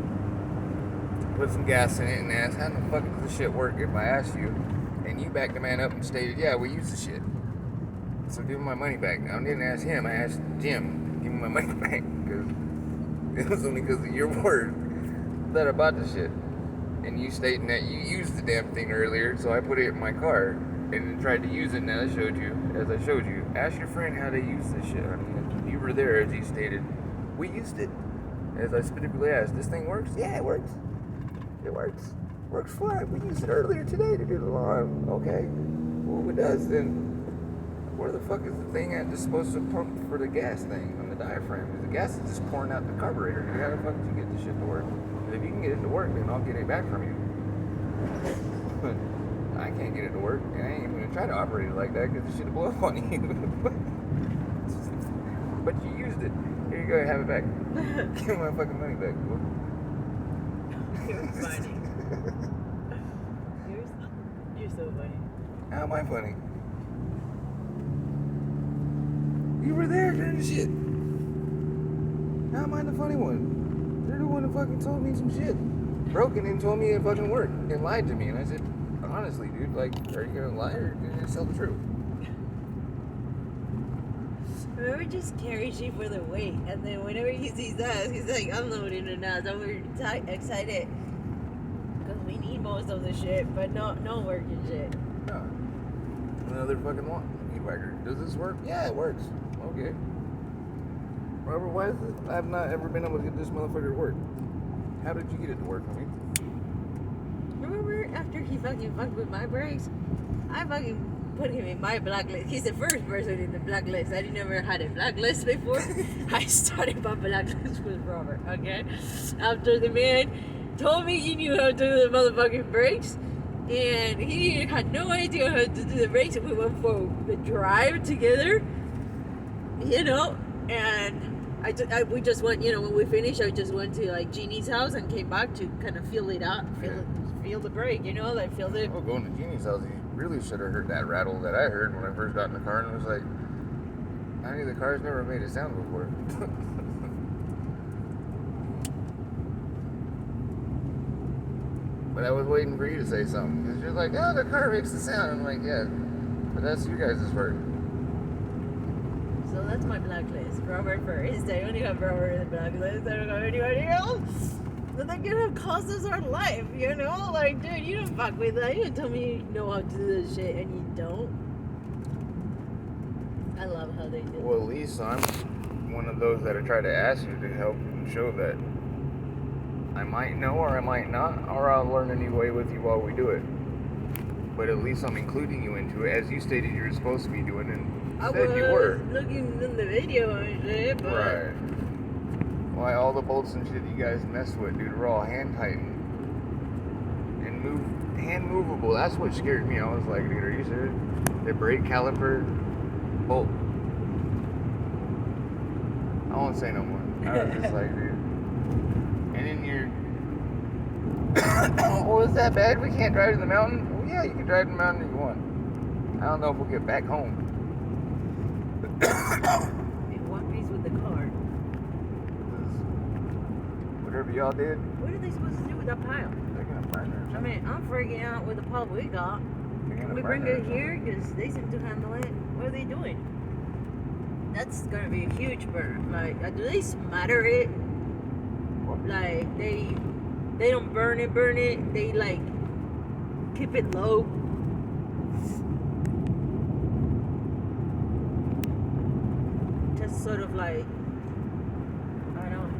Put some gas in it and asked, how the fuck does this shit work if I asked you? And you backed the man up and stated, yeah, we use the shit. So give him my money back. Now, I didn't ask him, I asked Jim, give me my money back, because it was only because of your word that I bought the shit. And you stating that you used the damn thing earlier, so I put it in my car and then tried to use it. And as I showed you, ask your friend how they use this shit. I mean, you were there, as he stated. We used it. As I specifically asked, this thing works? Yeah, it works. It works. Works fine. We used it earlier today to do the lawn. Okay. Well, it does then. Where the fuck is the thing that's supposed to pump for the gas thing on the diaphragm? Because the gas is just pouring out the carburetor. How the fuck did you get this shit to work? If you can get it to work, then I'll get it back from you. But I can't get it to work, and I ain't even gonna try to operate it like that because the shit'll blow up on you. But you used it. Here you go, have it back. Give me my fucking money back. You're funny. You're so funny. How am I funny? You were there during the shit. How am I the funny one? You're the one that fucking told me some shit. Broke it and told me it fucking worked. And lied to me. And I said, honestly, dude, like, are you gonna lie or are you gonna tell the truth? Remember, just carry shit for the weight. And then whenever he sees us, he's like unloading it now. So we're excited. Because we need most of the shit, but no working shit. No. Another fucking weed whacker. Does this work? Yeah, it works. Okay. Robert, why is this? I have not ever been able to get this motherfucker to work. How did you get it to work for me? Remember after he fucking fucked with my brakes? I fucking put him in my blacklist. He's the first person in the blacklist. I never had a blacklist before. I started my blacklist with Robert, okay? After the man told me he knew how to do the motherfucking brakes, and he had no idea how to do the brakes, and we went for the drive together, you know, and we just went, when we finished, I just went to like Jeannie's house and came back to kind of feel it out, feel the break, like feel the. Oh, going to Jeannie's house, you really should have heard that rattle that I heard when I first got in the car, and was like, honey, the car's never made a sound before. But I was waiting for you to say something, because you're like, oh, the car makes a sound. I'm like, yeah, but that's you guys' part. So that's my blacklist. Robert first. I only have Robert in the blacklist. I don't have anybody else. But they're gonna cost us our life, Like, dude, you don't fuck with that. You don't tell me you know how to do this shit and you don't. I love how they do. Well, at least I'm one of those that I try to ask you to help show that I might know or I might not, or I'll learn a new way with you while we do it. But at least I'm including you into it, as you stated you were supposed to be doing, and instead you were. Looking in the video and shit, but... Right. Why all the bolts and shit you guys mess with, dude, are all hand tightened and hand movable. That's what scared me. I was like, dude, are you serious? The brake caliper bolt. I won't say no more. I was just like, dude. And then you're, oh, is that bad? We can't drive to the mountain? Well, yeah, you can drive to the mountain if you want. I don't know if we'll get back home. In one piece with the car. Whatever y'all did, What are they supposed to do with that pile? they're gonna burn her. I mean, I'm freaking out with the pile we got. Can we bring it here? Because they seem to handle it. What are they doing? That's gonna be a huge burn. Like, do they smatter it? Like, they don't burn it. They, like, keep it low. Just sort of like, I don't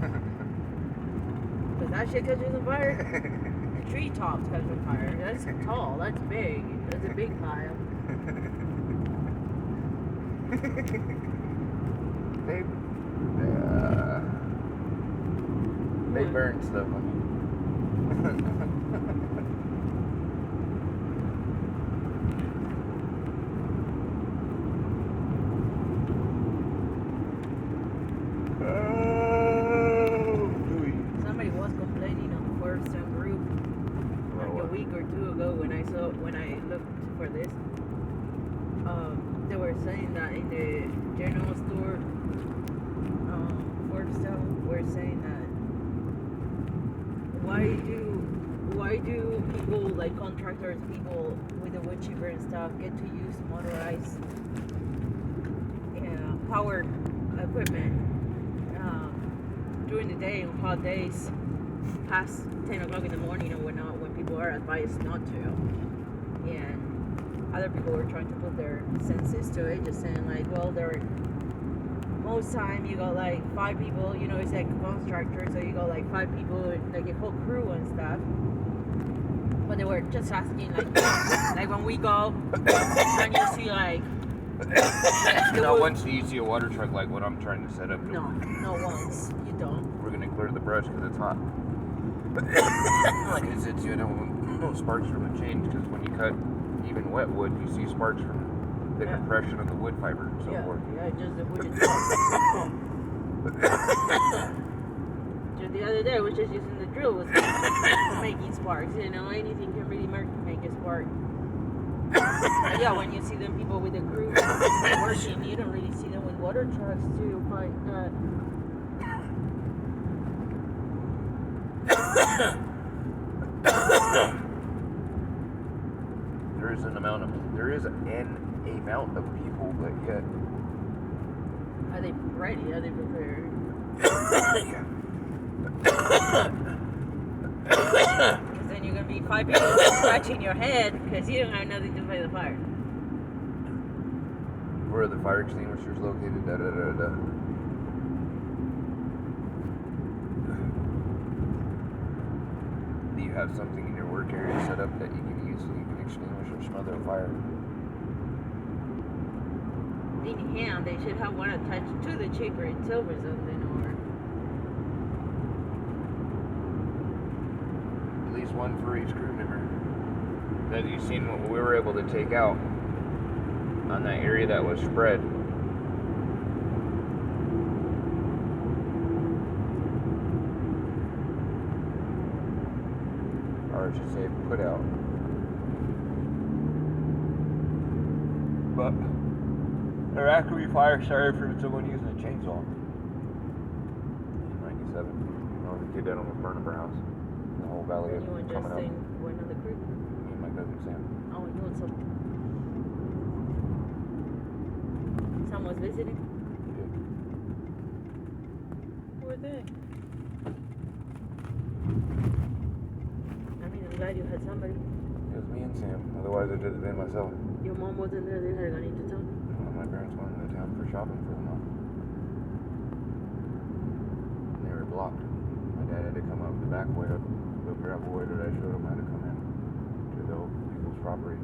know. Because that shit catches on fire. The treetops catch on fire. That's tall. That's big. That's a big pile. They burn stuff on you. Somebody was complaining on the Forest group like a week or two ago when I looked for this. They were saying that in the general store, Forest were saying that why do people, like contractors, people with the wood chipper and stuff, get to use motorized powered equipment during the day on hot days past 10 o'clock in the morning or whatnot, when people are advised not to? And other people were trying to put their senses to it, just saying like, well, most time you got like 5 people, it's like a constructor, so you got like 5 people, like a whole crew and stuff. But they were just asking like when we go and you see like Not once do you see a water truck like what I'm trying to set up. No, not once. You don't. We're gonna clear the brush because it's hot. Like I said, no sparks from the change, because when you cut even wet wood, you see sparks from the compression of the wood fiber and so forth. Yeah, just the wood itself. Just the other day, I was just using the drill was making sparks. Anything can really make a spark. Yeah, when you see them people with the crew working, you don't really see them with water trucks too. But There is an amount of people, but yet are they ready? Are they prepared? Because then you're gonna be 5 people scratching your head because you don't have nothing to fight the fire. where are the fire extinguishers located? Da da da da. Do you have something in your work area set up that you can use so you can extinguish or smother a fire? In hand, they should have one attached to the chipper itself or something, or At least one for each crew member. Have you seen what we were able to take out on that area that was spread? or I should say put out. But there actually fire started from someone using a chainsaw. In 97. The kid that almost burned up our house. The whole valley of You and coming up. Justin went on the creek? Me and my cousin Sam. Oh, you and something. Sam was visiting? Yeah. Who were they? I mean, I'm glad you had somebody. It was me and Sam. Otherwise I'd just been myself. Your mom wasn't there, they had gone into town? My parents went into town for shopping for the month. They were blocked. My dad had to come up the back way, up the gravel way that I showed him how to come in to the old people's property.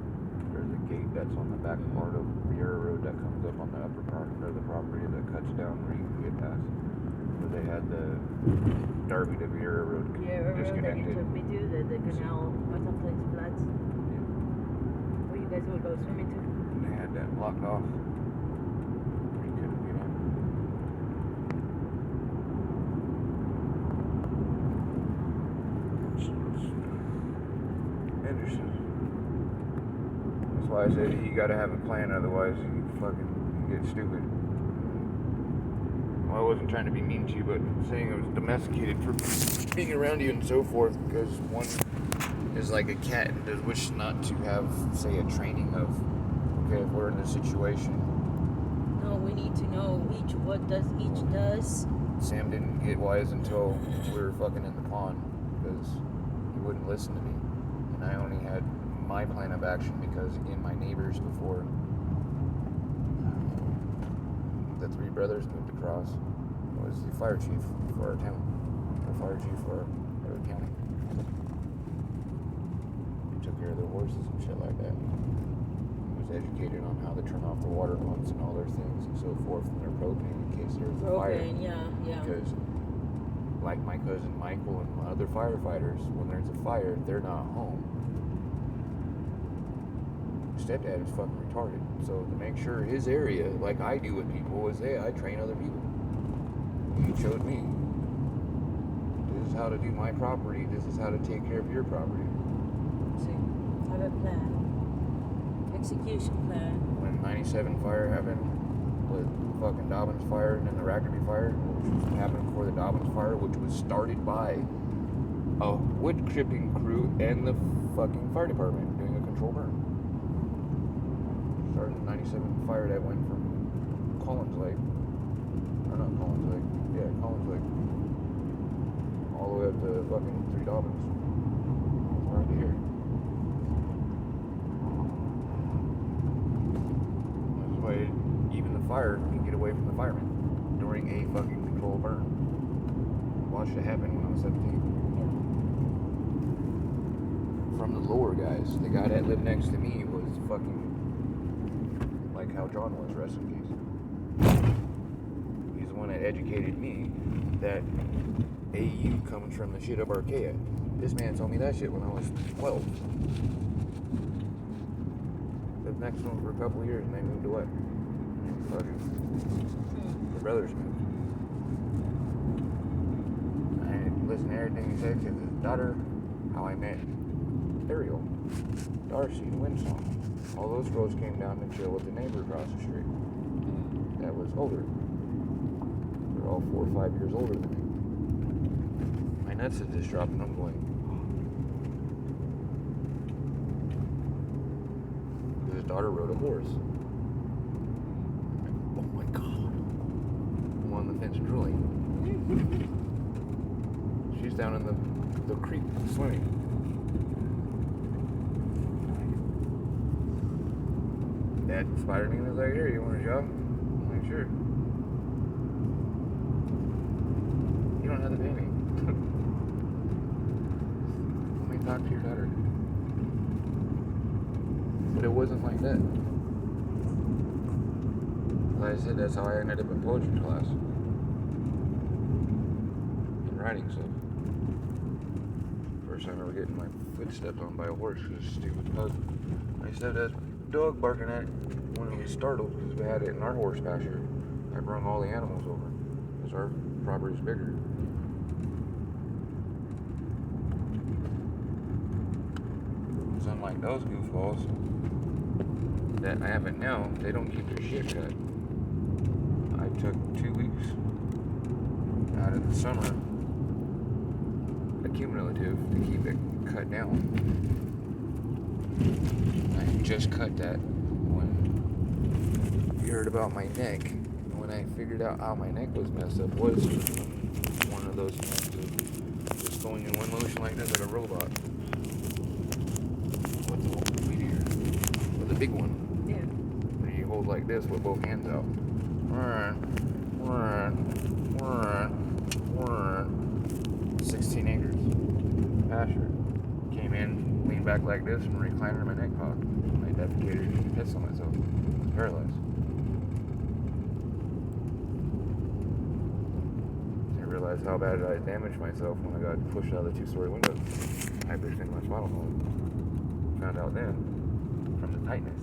There's a gate that's on the back part of Riera Road that comes up on the upper part of the property that cuts down where you can get past. So they had the Darby to Riera Road Yeah, remember that you disconnected. took me to the canal, or someplace flats? Where you guys would go swimming to? And they had that blocked off. You couldn't get in. Interesting. That's why I said you gotta have a plan, otherwise you fucking get stupid. Well, I wasn't trying to be mean to you, but saying I was domesticated for being around you and so forth, because one is like a cat and does wish not to have, say, a training of, okay, if we're in this situation. No, we need to know what does each does. Sam didn't get wise until we were fucking in the pond, because he wouldn't listen to me. And I only had my plan of action because, again, my neighbors before the three brothers moved across was the fire chief for our town. The fire chief for our county. He took care of their horses and shit like that. He was educated on how to turn off the water pumps and all their things and so forth and their propane in case there was a fire. Propane, yeah. Because like my cousin Michael and other firefighters, when there's a fire, they're not home. Stepdad is fucking retarded. So to make sure his area, like I do with people, is hey, I train other people. He showed me. This is how to do my property. This is how to take care of your property. See, have a plan. Execution plan. When 97 fire happened with fucking Dobbins fire and then the Rackerby fire, which happened before the Dobbins fire, which was started by a wood chipping crew and the fucking fire department doing a control burn. Started in 97 fire that went from Collins Lake, or not Collins Lake, yeah, Collins Lake, all the way up to fucking Three Dobbins. Right to here. That's why even the fire can get away from the firemen during a fucking controlled burn. Watched it happen when I was 17. From the lower guys, the guy that lived next to me was fucking like how John was, rest in peace. He's the one that educated me that AU comes from the shit of Archaea. This man told me that shit when I was 12. The next one for a couple of years and they moved away. Fucking the brothers moved. I listened to everything he said because his daughter, how I met Ariel, Darcy, and Windsong. All those girls came down to chill with the neighbor across the street. That was older. They're all 4 or 5 years older than me. My nuts had just dropped and I'm going, his daughter rode a horse. Oh my god. I'm on the fence drooling. She's down in the creek swimming. Dad inspired me and was like, here, you want a job? I'm like, sure. You don't have to pay me. Let me talk to your daughter. But it wasn't like that. Like I said, that's how I ended up in poetry class. And writing stuff. First time ever getting my foot stepped on by a horse was a stupid pug. My stepdad's dog barking at it when it was startled because we had it in our horse pasture. I brung all the animals over because our property's bigger. unlike those goofballs that I have it now, they don't keep their shit cut. I took 2 weeks out of the summer, accumulative, to keep it cut down. I just cut that when you heard about my neck. When I figured out how my neck was messed up, was one of those things of just going in one motion like this, like a robot. What's the meteor? Or the big one? Yeah. Where you hold like this with both hands out. 16 acres. Pasture. Came in, leaned back like this, and recliner my neck cocked. I defecated and pissed on myself. Paralyzed. I realized how bad I damaged myself when I got pushed out of the 2-story window. I hyperextended my spinal column. Found out then, from the tightness.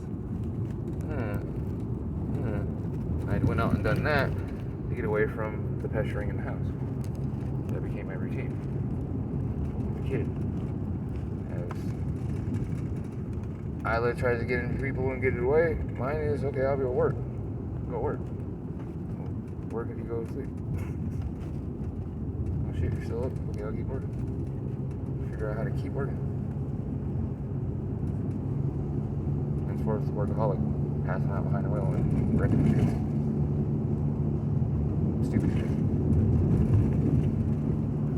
I went out and done that to get away from the pestering in the house. That became my routine. As a kid. As Isla tries to get into people and get it away, mine is, okay, I'll go work. Go work. Work if you go to sleep. Oh shit, you're still up? Okay, I'll keep working. Figure out how to keep working. Henceforth, workaholic. Passing out behind the wheel and wrecking shit. Stupid shit.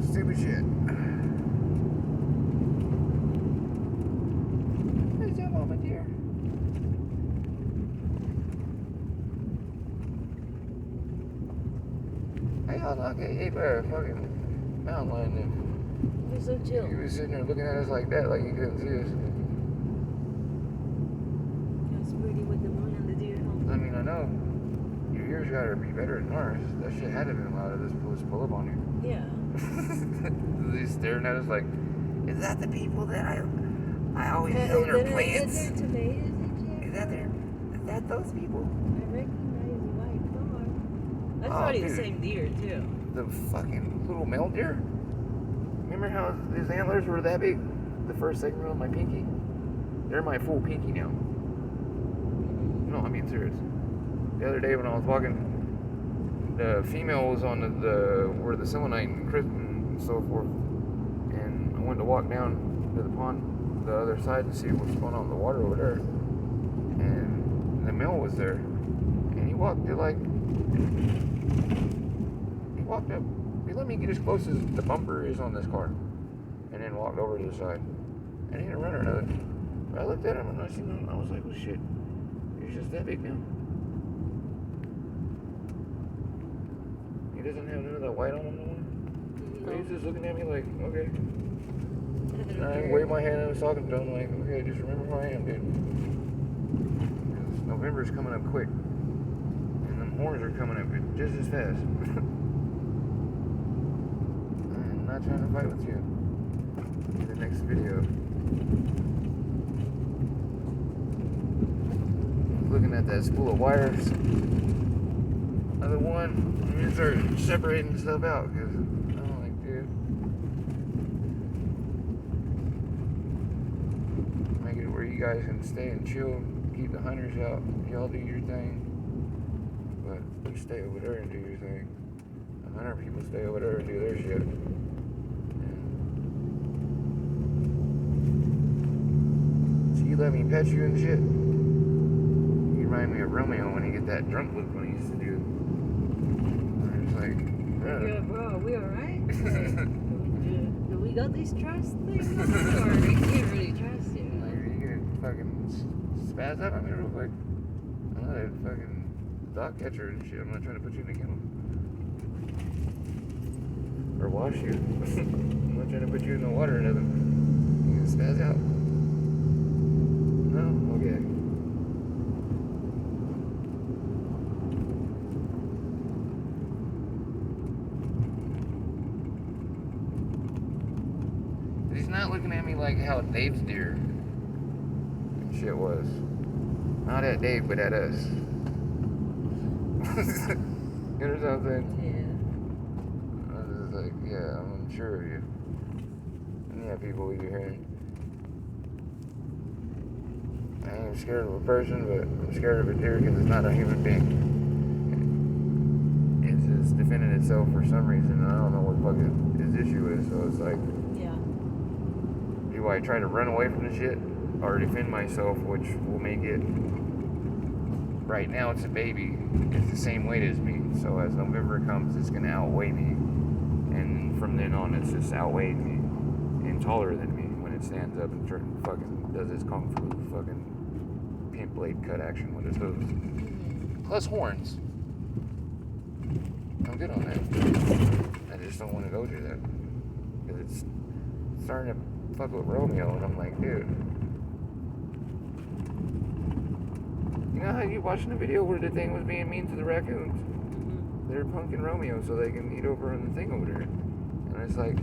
Stupid shit. Where's your mama, dear? How y'all not get hit by a fucking mountain lion then? You're so chill. You was sitting there looking at us like that, like you couldn't see us. Just pretty with the moon and the deer. I mean, I know. Your ears gotta be better than ours. That shit had to have been loud if this police pull up on you. Yeah. He's staring at us like, is that the people that I always know their plants? Is there tomatoes and shit? Is that those people? I recognize the white car. That's Oh, probably the dude. same deer too. The fucking little male deer? Remember how his antlers were that big? The first segment of my pinky? They're my full pinky now. No, I'm being serious. The other day when I was walking, the female was on the where the selenite and so forth, and I went to walk down to the pond, the other side, to see what's going on in the water over there, and the male was there, and he walked up, he let me get as close as the bumper is on this car, and then walked over to the side, and he didn't run or nothing. But I looked at him and I seen him, I was like, well shit, he's just that big now. He doesn't have none of that white on him no more. But he's just looking at me like, okay. And I waved my hand and I was talking to him like, okay, just remember who I am, dude. Because November's coming up quick. And them horns are coming up just as fast. I'm not trying to fight with you. In the next video. Looking at that spool of wires. Other one, I'm gonna start separating stuff out because I'm like, dude, make it where you guys can stay and chill, keep the hunters out, y'all do your thing, but you stay over there and do your thing. The hunter people stay over there and do their shit. So you let me pet you and shit. You remind me of Romeo when he get that drunk look when he used to do. Like, Yeah, bro, we alright? Do we got this trust thing on, or we can't really trust you? Like, you gonna fucking spaz up on me real quick? I'm not a fucking dog catcher and shit. I'm not trying to put you in the kennel. Or wash you. I'm not trying to put you in the water or nothing. You gonna spaz out? No? Okay. He's not looking at me like how Dave's deer and shit was. Not at Dave, but at us. You know what I'm saying? Yeah. I was just like, yeah, I'm unsure of you. And yeah, people, what you're hearing. I ain't scared of a person, but I'm scared of a deer because it's not a human being. It's just defending itself for some reason, and I don't know what fucking his issue is. So it's like, Yeah. do I try to run away from the shit or defend myself, which will make it? Right now, it's a baby. It's the same weight as me. So as November comes, it's gonna outweigh me, and from then on, it's just outweighed me and taller than me when it stands up and fucking does its kung fu fucking pin blade cut action with its hooves. Plus horns. I'm good on that. I just don't want to go through that because it's starting to fuck with Romeo, and I'm like, dude. You know how you watching the video where the thing was being mean to the raccoons? They're punking Romeo so they can eat over on the thing over there. And it's like,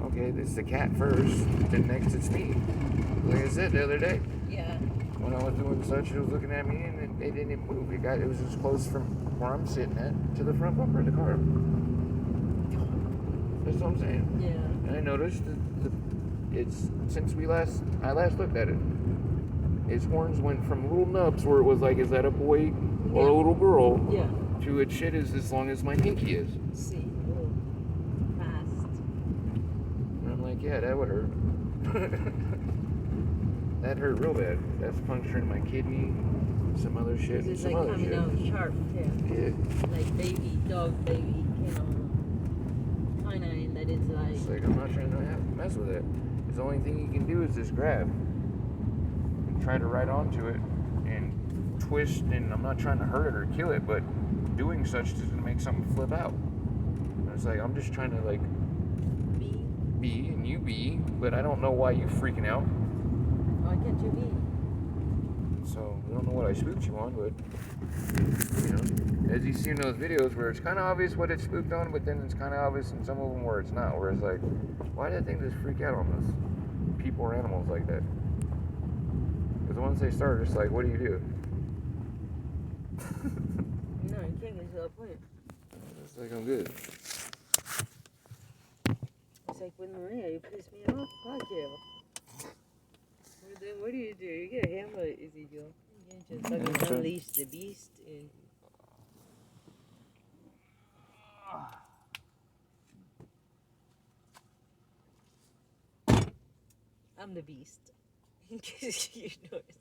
okay, it's the cat first, then next it's me. Like I said the other day. Yeah. When I was doing such, it was looking at me and it didn't move. It was as close from where I'm sitting at to the front bumper of the car. That's what I'm saying. Yeah. And I noticed that it's since I last looked at it. Its horns went from little nubs where it was like, is that a boy or a little girl? Yeah. To its shit is as long as my pinky is. See. Oh. Fast. And I'm like, yeah, that would hurt. That hurt real bad. That's puncturing my kidney, some other shit, It's some like other coming shit. out sharp too. Yeah. Like baby, dog baby, kind of in that it's like. It's like, I'm not trying to mess with it. The only thing you can do is just grab and try to ride onto it and twist, and I'm not trying to hurt it or kill it, but doing such is going to make something flip out. And it's like, I'm just trying to like be and you be, but I don't know why you freaking out. Why can't you be? So I don't know what I spooked you on, but you know, as you see in those videos where it's kind of obvious what it's spooked on, but then it's kind of obvious in some of them where it's not, where it's like, why did that thing just freak out on us? People or animals like that? Because once they start, it's like, what do you do? No, you can't get to that point. It's like, I'm good. It's like with Maria, you piss me off, fuck you. Well, then what do? You get hammered, Ezekiel. You can't just fucking unleash the beast. And... I'm the beast. In case you notice.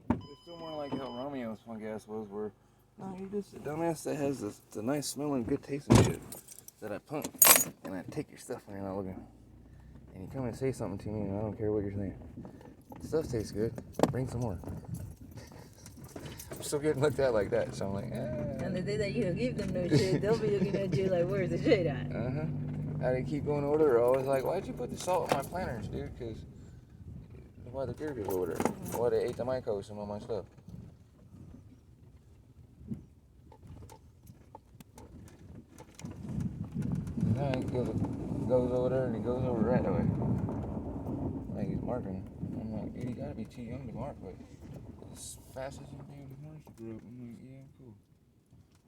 It's still more like how Romeo's punk ass was, where no, you're just a dumbass that has the nice smelling, good tasting shit that I punk, and I take your stuff when you're not looking, and you come and say something to me, and I don't care what you're saying. Stuff tastes good. Bring some more. I'm still getting looked at like that, so I'm like, And the day that you don't give them no shit, they'll be looking at you like, where's the shit at? How they keep going over there, I was like, why'd you put the salt on my planters, dude? Because why the deer get over there? Why they ate the mycos and all my stuff? And now he goes over there and he goes over right away. Like he's marking. I'm like, dude, you gotta be too young to mark, but as fast as you damn horns to grow up, I'm like, yeah, cool.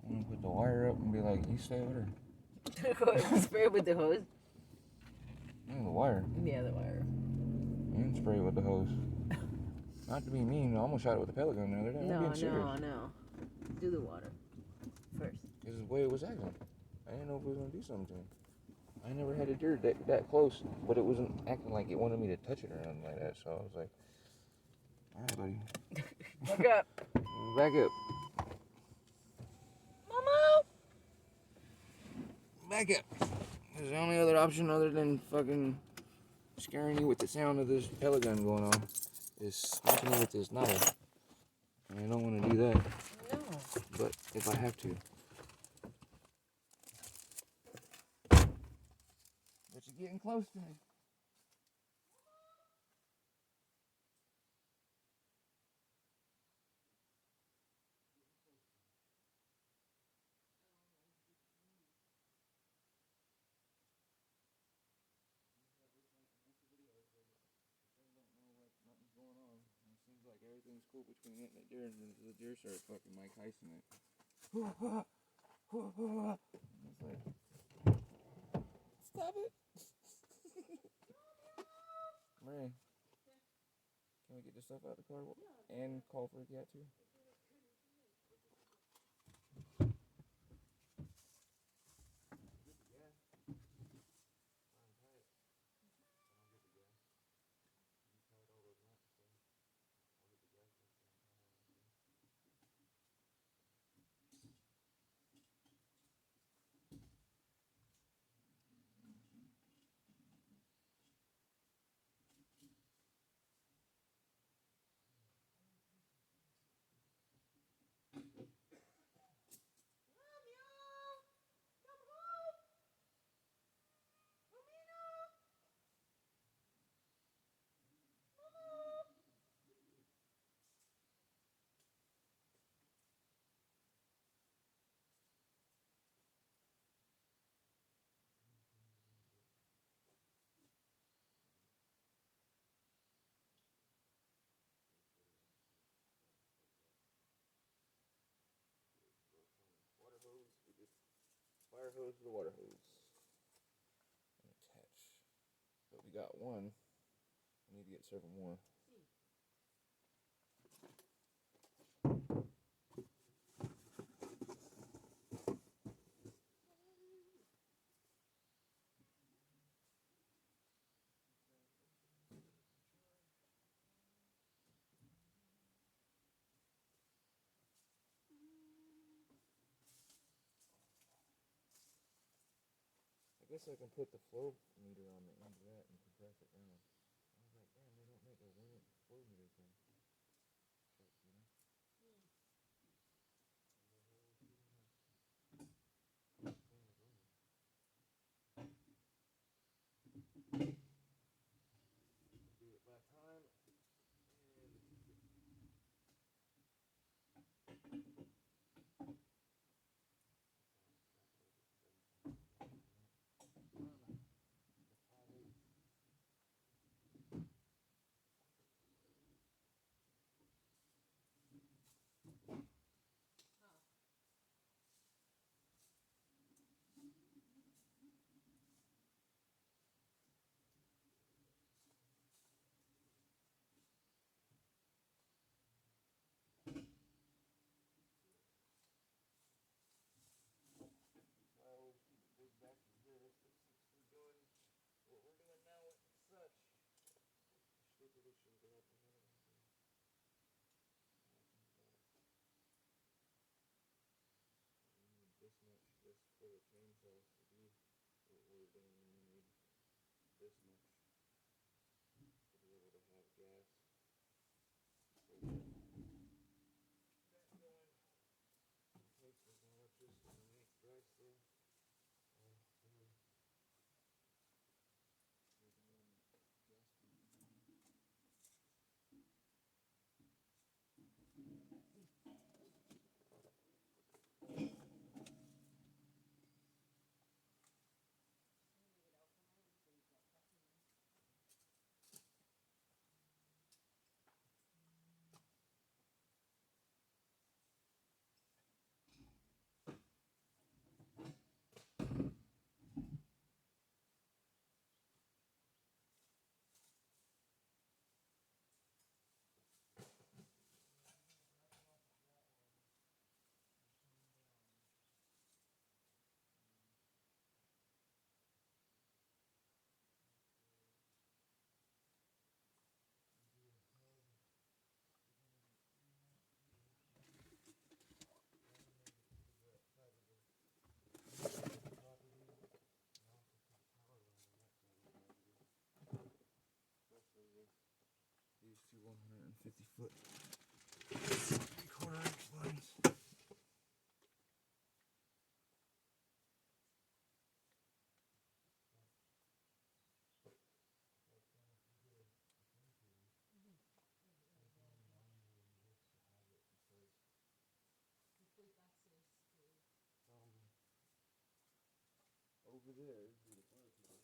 I'm gonna put the wire up and be like, you stay over there. Spray it with the hose. The wire. Yeah, the wire. You can spray it with the hose. Not to be mean, I almost shot it with a pellet gun the other day. I'm being serious. No. Do the water first. This is the way it was acting. I didn't know if it was gonna do something to me. I never had a deer that close, but it wasn't acting like it wanted me to touch it or nothing like that. So I was like, all right, buddy. Back up. Back up. Mama! Back up. There's the only other option other than fucking scaring you with the sound of this pellet gun going on is smacking you with this knife. And I don't want to do that. No. But if I have to. But you're getting close to me. Nothing's going on. It seems like everything's cool between it and the deer, and the deer started fucking Mike Tyson it. It's like, stop it! Mary, can we get this stuff out of the car and call for a cat too? Water hose, we just fire hose to the water hose and attach. But we got one. We need to get several more. I guess I can put the flow meter on the end of that and compress it down. I was like, damn, they don't make a 1-inch flow meter thing. But, you know. Do it by time. What we're doing now with such. Stupid should go up another one. We need this much just for the chainsaws to do what we're doing. We need this much to be able to have gas. So that going in case there's no electricity and the dry still. 50-foot 3/4 inch lines. Over there is the polarity.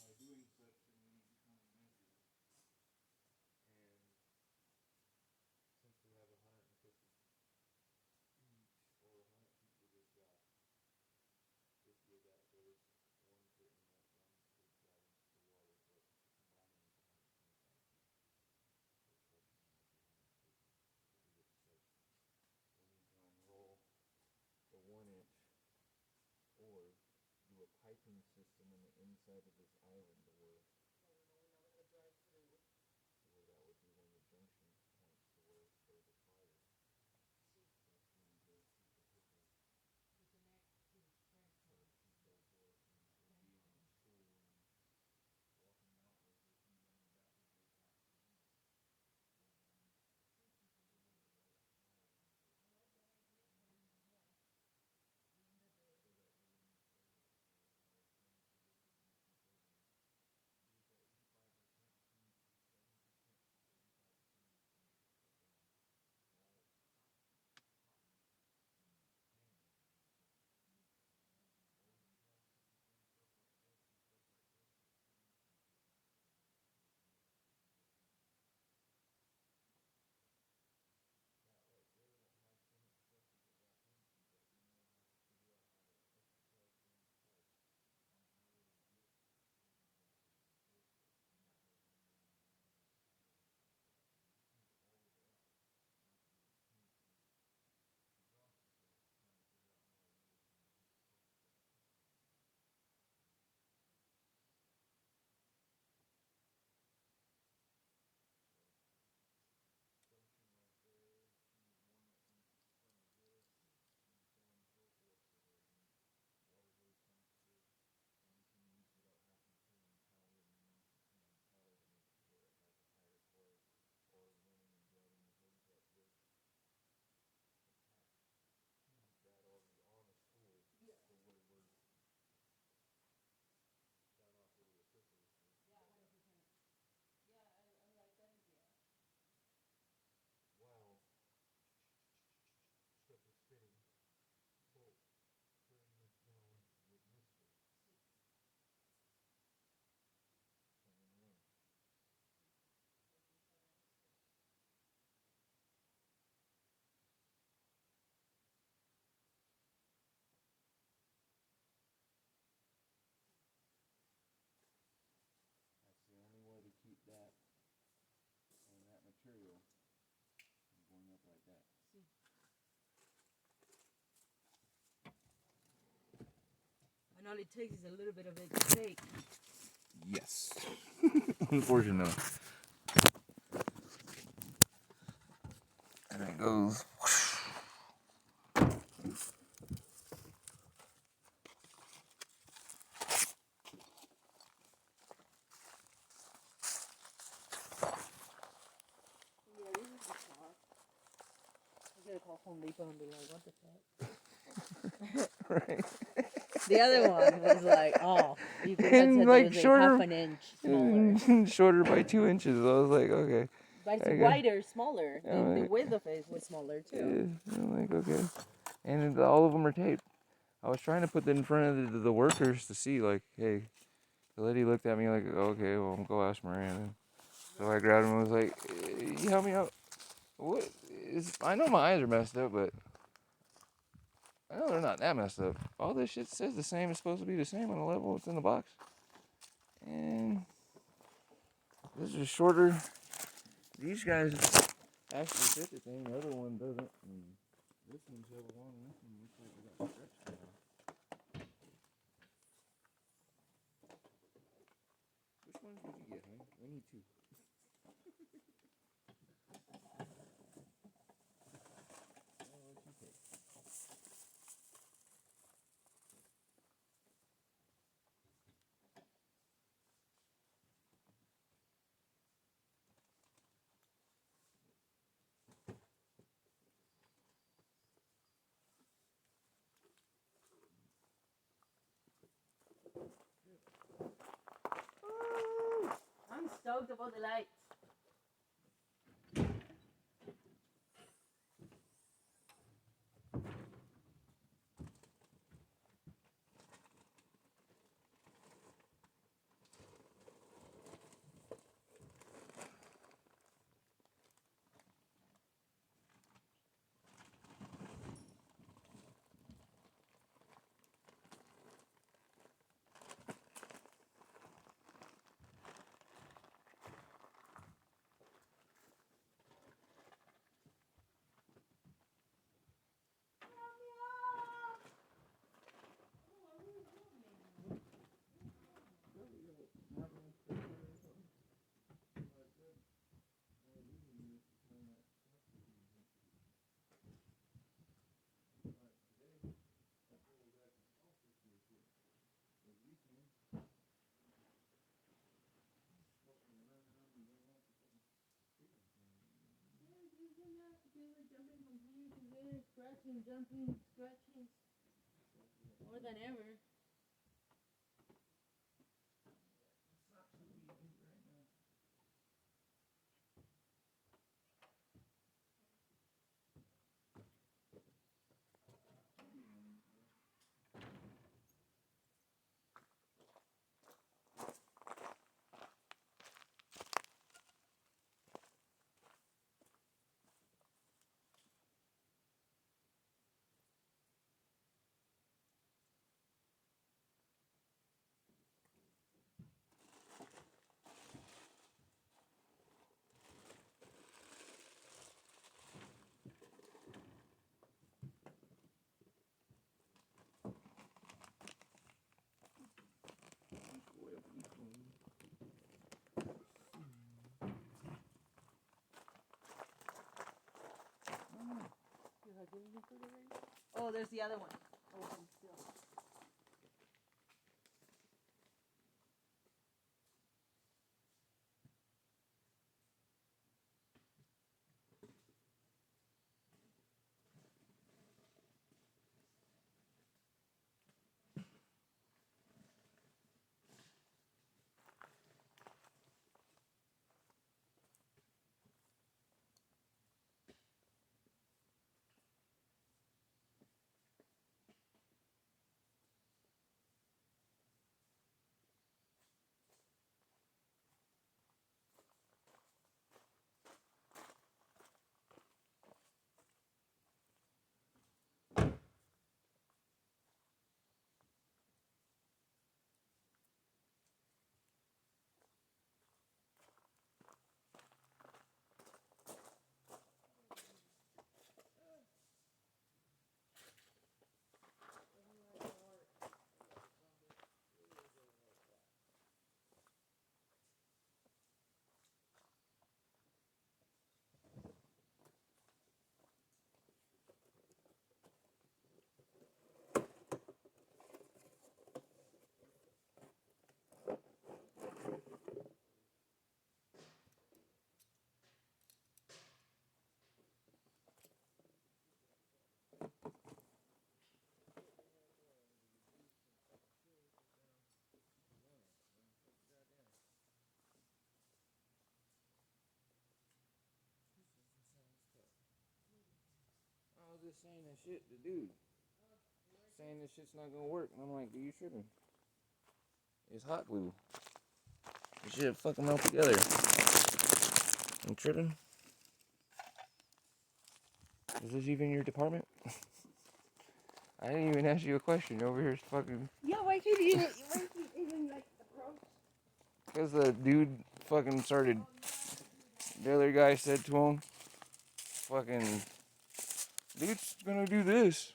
By doing such, I mean, you kind of measure, and since we have 150 each, or 100 feet for this guy, 50 of that goes, one foot inlet, 1 foot out into the water, but combining is 125 feet. So crushing might be 150. See what it says. When you try and roll the 1 inch, or do a piping system on the inside of this island, where that would be one of the junction points to where for the fire. That's when you go shoot the hooker. Or shoot those doors, and that would be on the school, and walking out was if you wanted that to go past the beach. Wow. Stuff is spinning. Bolt. Turning this down with Mr. Turning run. That's the only way to keep that on that material from going up like that. And all it takes is a little bit of it to shake. Yes. Unfortunately. And it goes. Yeah, this is the car. I'm gonna call Home Depot and be like, what the fuck? right? The other one was like, oh, you could have And, said like, it was like shorter- half an inch smaller. Shorter by 2 inches. I was like, okay. But it's Okay. wider, smaller. Yeah, The right. width of it was smaller too. Yeah, I'm like, okay. And all of them are taped. I was trying to put that in front of the workers to see, like, hey, the lady looked at me like, okay, well, I'm going to go ask Miranda. So I grabbed him and was like, you help me out. What is, I know my eyes are messed up, but I know they're not that messed up. All this shit says the same. It's supposed to be the same on the level. It's in the box. And this is shorter. These guys actually fit the thing. The other one doesn't. And this one's hella long. And this one looks like it got stretched now. Which ones did you get, huh? I need two. I'm stoked about the lights. Jumping, scratching, more than ever. Oh, there's the other one. Open still. was just saying that shit to dude. Saying this shit's not gonna work. And I'm like, dude, you tripping. It's hot glue. This shit fucking melt together. I'm tripping. Is this even your department? I didn't even ask you a question. Over here, fucking. Yeah, why can't you even like approach? Because the dude fucking started. The other guy said to him, fucking, dude's gonna do this.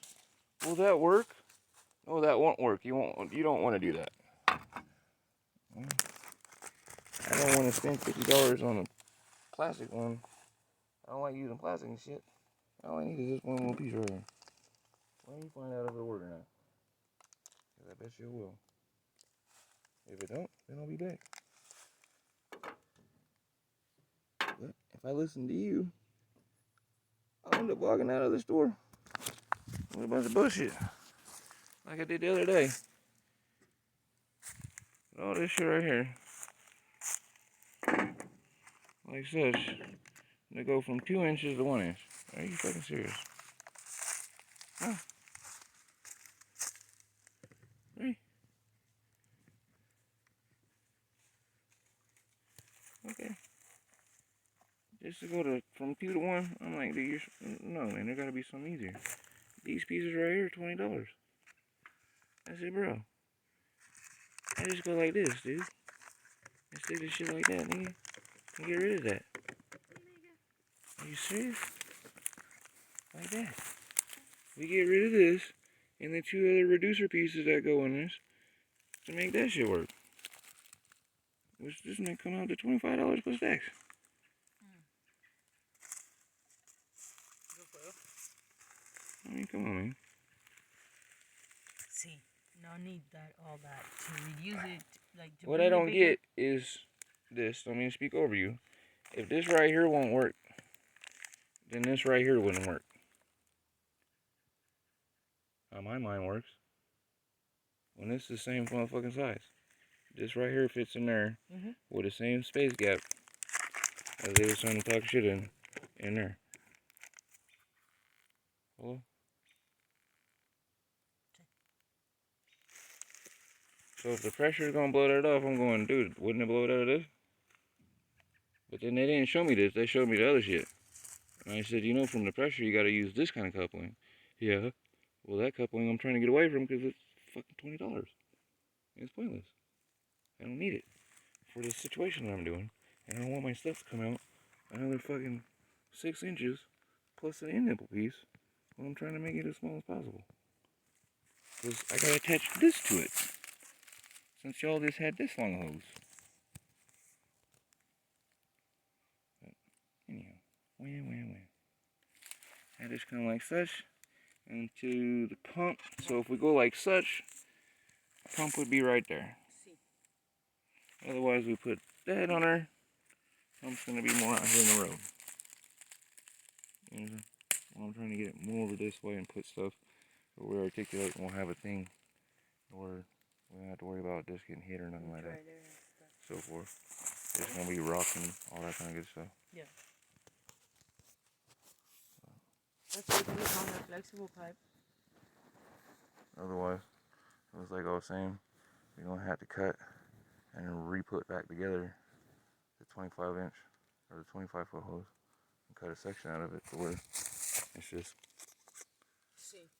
Will that work? No, that won't work. You don't want to do that. I don't want to spend $50 on a plastic one. I don't like using plastic and shit. All I need is this one little piece right here. Why don't you find out if it'll work or not? Because I bet you it will. If it don't, then I'll be back. But if I listen to you, I'll end up walking out of the store with a bunch of bullshit. Like I did the other day. All this shit right here. Like such. They go from 2 inches to 1 inch. Are you fucking serious? Huh? Hey. Okay. Just to go to from 2 to 1, I'm like, dude, no, man, there gotta be something easier. These pieces right here, $20. I said, bro, I just go like this, dude. And stick this shit like that, nigga. And get rid of that. Are you serious? Like that. We get rid of this, and the 2 other reducer pieces that go in this to make that shit work. Which this may come out to $25 plus tax. I mean, come on, man. See, no need that all that to reduce it like. To What I don't get is this. I mean, speak over you. If this right here won't work, then this right here wouldn't work. How my mind works. When it's the same motherfucking size. This right here fits in there with the same space gap as they was trying to talk shit in there. Hello? So if the pressure is gonna blow that off, I'm going, dude, wouldn't it blow it out of this? But then they didn't show me this, they showed me the other shit. And I said, you know, from the pressure, you gotta use this kind of coupling. Yeah. Well, that coupling I'm trying to get away from because it's fucking $20. It's pointless. I don't need it for the situation that I'm doing. And I don't want my stuff to come out another fucking 6 inches plus an end nipple piece when I'm trying to make it as small as possible. Because I gotta attach this to it. Since y'all just had this long hose. But anyhow, wham. I just come like such into the pump. So if we go like such, the pump would be right there. Otherwise we put that on her. Pump's gonna be more out here in the road. And I'm trying to get it more over this way and put stuff where we articulate and we'll have a thing where we don't have to worry about this getting hit or nothing like that. So forth. It's gonna be rocking, all that kind of good stuff. Yeah. That's what we call a flexible pipe. Otherwise, it was like I was saying, we're gonna have to cut and re-put back together the 25 inch or the 25 foot hose and cut a section out of it to where it's just. See.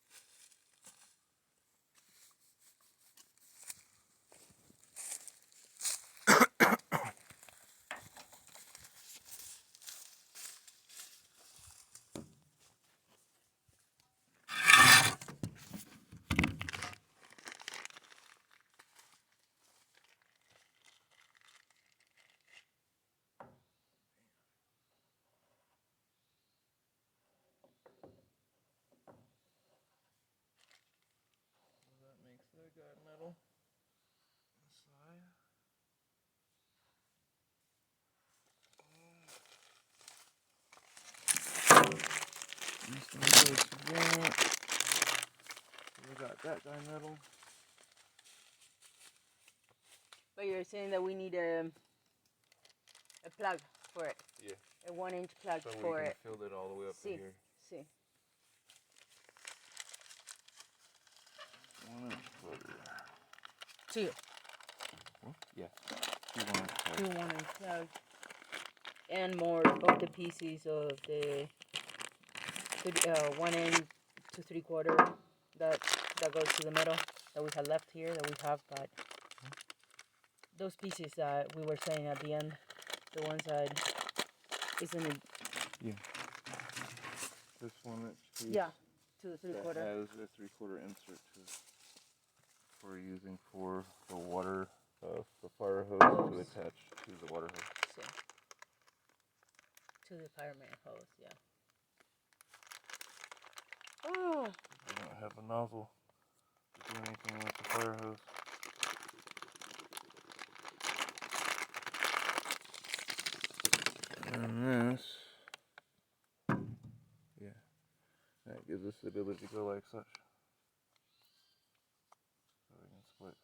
That got metal inside. This one goes to that. We got that guy metal. But you're saying that we need a plug for it. Yeah. A 1 inch plug So for we can it. fill it all the way up to here. See. 1-inch plugger. Two. Yes. 2 1-inch plugs. 2 1-inch plugs. And more of the pieces of the 1 inch to 3/4 that goes to the middle that we had left here that we have, but those pieces that we were saying at the end, the ones that isn't it? Yeah. This 1-inch piece. Yeah, to the That 3/4. has a 3/4 insert to it. We're using for the water, the fire hose to attach to the water hose. So, to the fireman hose, yeah. Oh. We don't have a nozzle to do anything with the fire hose. And this, yeah, that gives us the ability to go like such. So we can split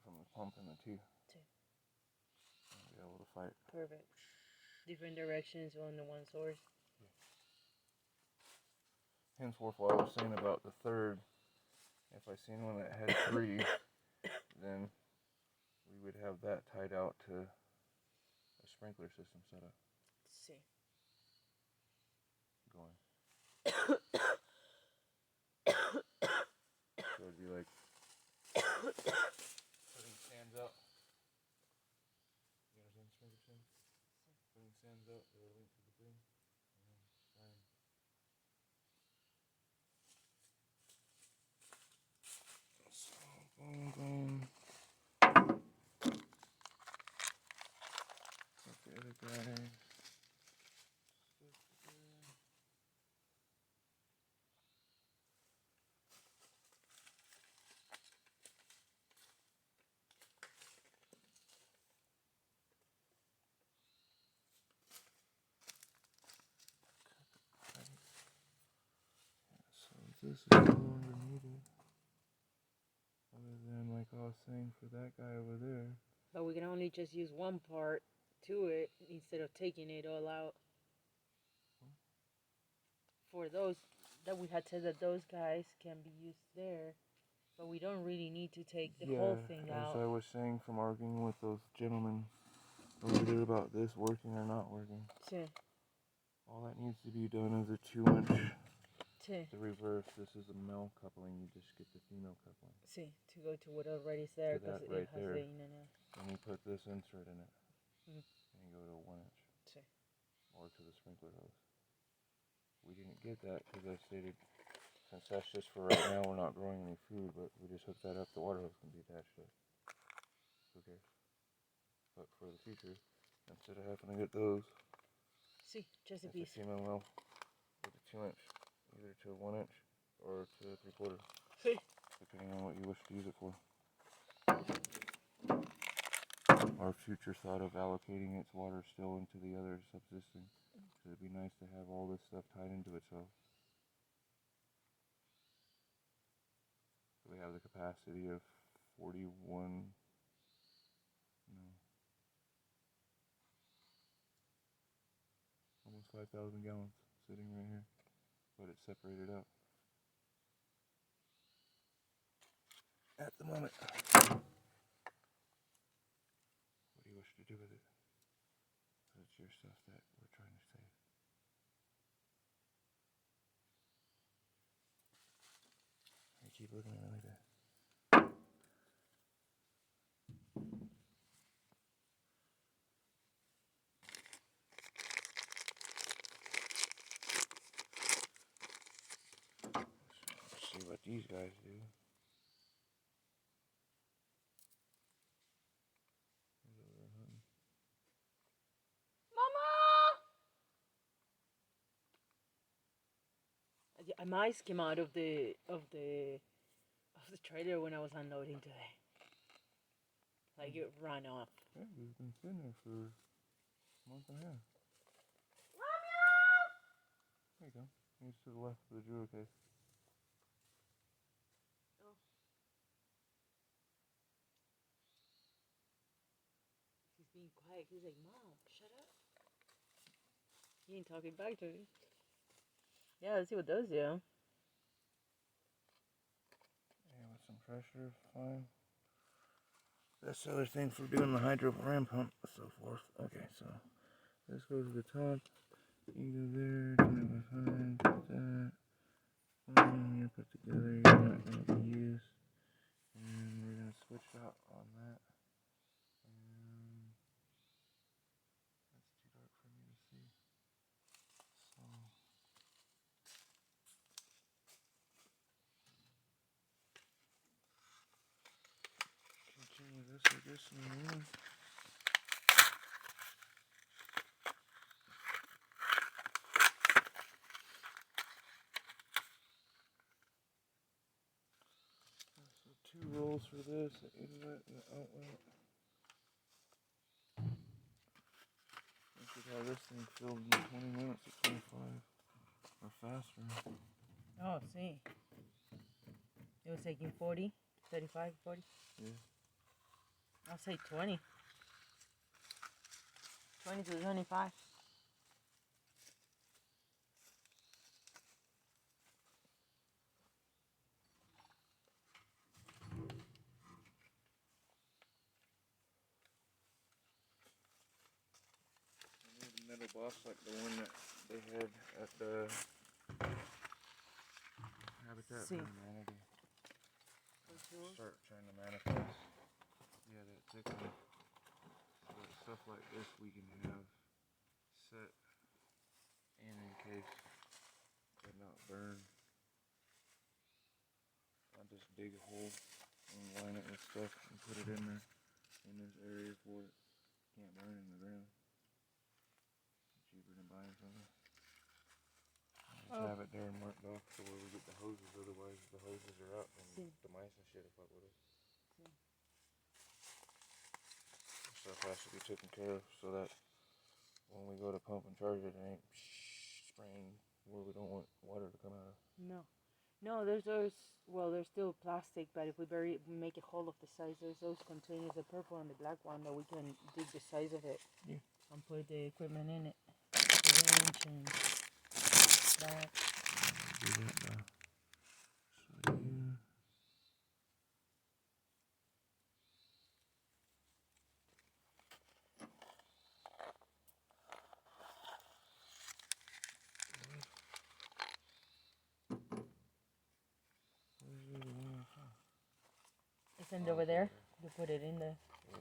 from the pump and the two. And be able to fight. Perfect. Different directions on the one source. Yeah. Henceforth, what I was saying about the third, if I seen one that had 3, then we would have that tied out to a sprinkler system set up. Let's see. Going. So it'd be like putting sands out. You understand sprinkler sands? Putting sands out, they were linked to the thing, and then firing. So boom, boom. Like the other guy. So this is no longer needed. Other than, like I was saying, for that guy over there. But we can only just use one part to it instead of taking it all out. For those that we had said that those guys can be used there, but we don't really need to take the whole thing out. As I was saying from arguing with those gentlemen over there about this working or not working. Sí. All that needs to be done is a 2-inch. Sí. The reverse, this is a male coupling, you just get the female coupling. Sí, to go to what already is there, because it right has there. the in and out. And you put this insert in it. Mm-hmm. And you go to a 1-inch. Sí. Or to the sprinkler hose. We didn't get that because I stated, since that's just for right now, we're not growing any food, but we just hook that up, the water hose can be attached to it. Who cares? But for the future, instead of having to get those, Sí, just a it's piece. a female male with a 2-inch, either to a 1-inch or to a 3/4. Sí. Depending on what you wish to use it for. Our future thought of allocating its water still into the other subsisting. So it'd be nice to have all this stuff tied into itself. So we have the capacity of 41, almost 5,000 gallons sitting right here, but it's separated out at the moment. What do you wish to do with it? It's your stuff that we're trying to save. I keep looking at it like that. Let's see what these guys do. Mice came out of the trailer when I was unloading today. Like it ran off. Yeah, we've been sitting there for a month and a half. There you go. He's to the left of the jewel case. Oh. He's being quiet. He's like, Mom, shut up. He ain't talking back to me. Yeah, let's see what those do. pressure is fine. That's the other thing for doing the hydro ram pump and so forth. Okay, so this goes to the top. You go there, turn it behind, put that. You're put together, you're not going to be used. And we're going to switch out on that. And that's too dark for me to see. So continue this, I guess, in the room. So 2 rolls for this, the inlet and the outlet. I should have this thing filled in 20 minutes or 25 or faster. Oh, see. It was taking 40, 35, 40? Yeah. I'll say 20. 20 to 25. I need a metal box like the one that they had at the Habitat for See. Humanity. Start trying to manifest. Yeah, that thick one. But stuff like this we can have set in case it not burn. I'll just dig a hole and line it with stuff and put it in there in this area for it can't burn in the ground. Cheaper than buying something. Just have it there and marked off to where we get the hoses, otherwise if the hoses are out and the mice and shit will fuck with us. Stuff has to be taken care of so that when we go to pump and charge it, it ain't spraying where we don't want water to come out of. No, there's those, well, they're still plastic, but if we make a hole of the size, there's those containers, the purple and the black one, that we can dig the size of it and put the equipment in it. The wrench and that. Do that now. So yeah. Isn't it over there? You put it in there. Yeah.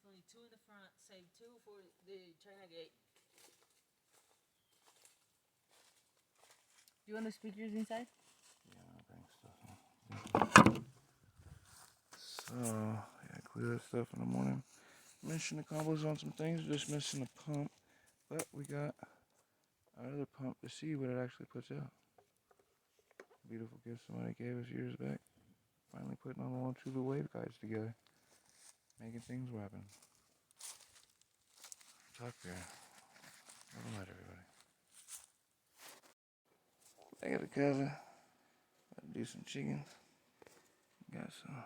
only 2 in the front, save 2 for the China gate. Do you want the speakers inside? Yeah, I'll bring stuff in. So, yeah, clear that stuff in the morning. Mission accomplished on some things, just missing a pump. But we got our other pump to see what it actually puts out. Beautiful gift somebody gave us years back. Finally putting all the longitudinal waveguides together. Making things happen. Talk here. Welcome night, everybody. Back at the casa. Do some chicken. Got some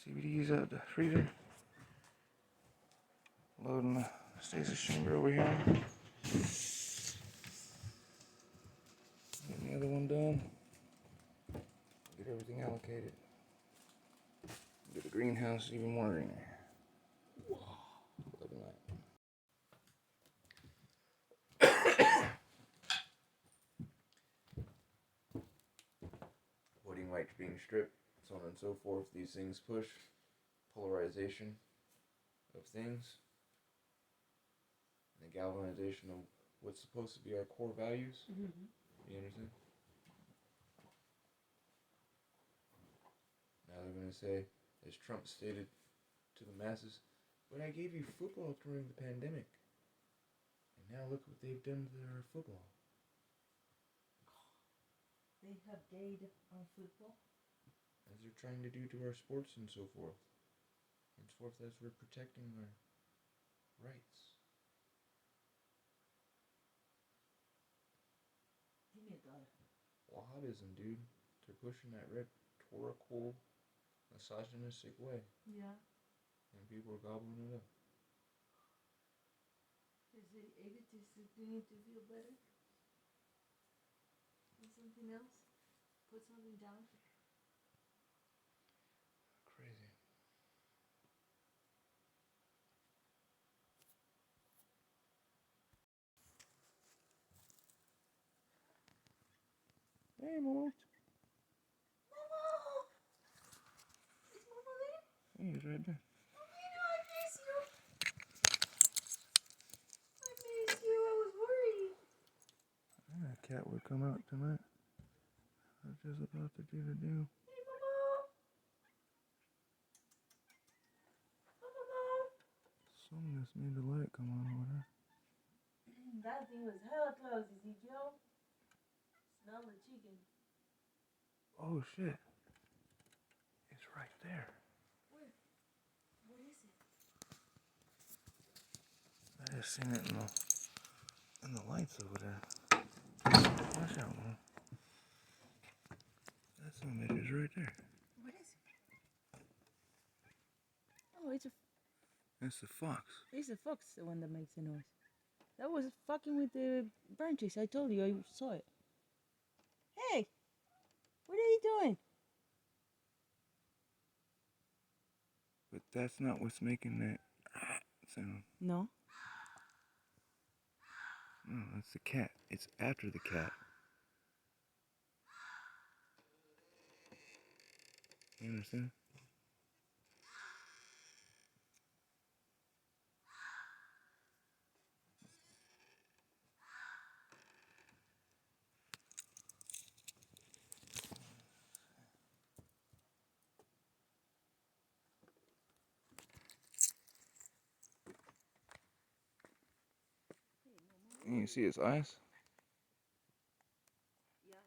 CBDs out the freezer. Loading the stasis chamber over here. Getting the other one done. Get everything allocated. Get the greenhouse even more greener. Looking like. Voiding lights being stripped, so on and so forth. These things push polarization of things. And the galvanization of what's supposed to be our core values. Mm-hmm. You understand? Now they're going to say, as Trump stated to the masses, but I gave you football during the pandemic. And now look what they've done to our football. They have gayed on football. As they're trying to do to our sports and so forth. Henceforth, as we're protecting our rights. Give me a dollar. Wahhabism, dude. They're pushing that rhetorical, misogynistic way. Yeah. And people are gobbling it up. Is it atheist doing to feel better? Or something else? Put something down? Crazy. Hey, Mama. Mama! Is Mama there? Hey, he's right there. Momino, I miss you. I miss you. I was worried. That cat would come out tonight. I was just about to do the do. Hey, Mama. Mama. Someone just made the light come on over there. That thing was hella close, Ezekiel. Smell the chicken. Oh shit. It's right there. Where? What is it? I just seen it in the lights over there. Watch out, man. That son of a bitch is right there. What is it? Oh, it's a Fox. It's the fox, the one that makes the noise. That was fucking with the branches. I told you, I saw it. Hey! What are you doing? But that's not what's making that sound. No. No, that's the cat. It's after the cat. You understand? You see his eyes? Yeah.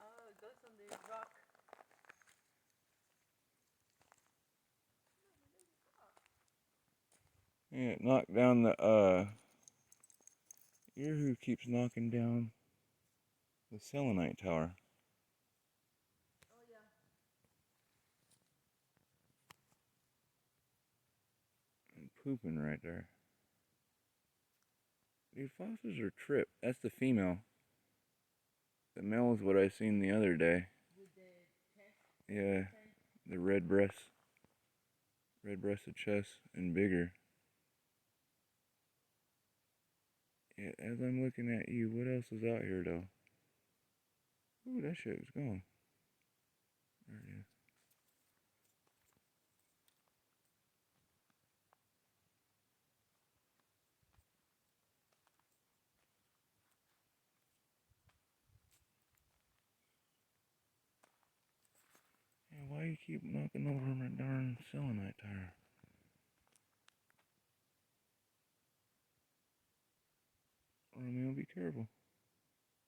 Oh, it goes on the rock. Yeah, it knocked down the, You're who keeps knocking down the selenite tower. Oh, yeah. And pooping right there. Dude, foxes are trip. That's the female. The male is what I seen the other day. With the chest. Yeah, the red breasted chest, and bigger. Yeah, as I'm looking at you, what else is out here though? Ooh, that shit was gone. There it is. Hey, why you keep knocking over my darn selenite tire? Romeo, be careful.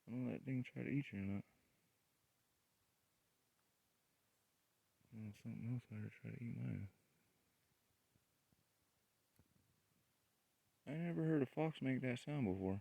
I don't let that thing try to eat you or not. Something else might try to eat mine. I never heard a fox make that sound before.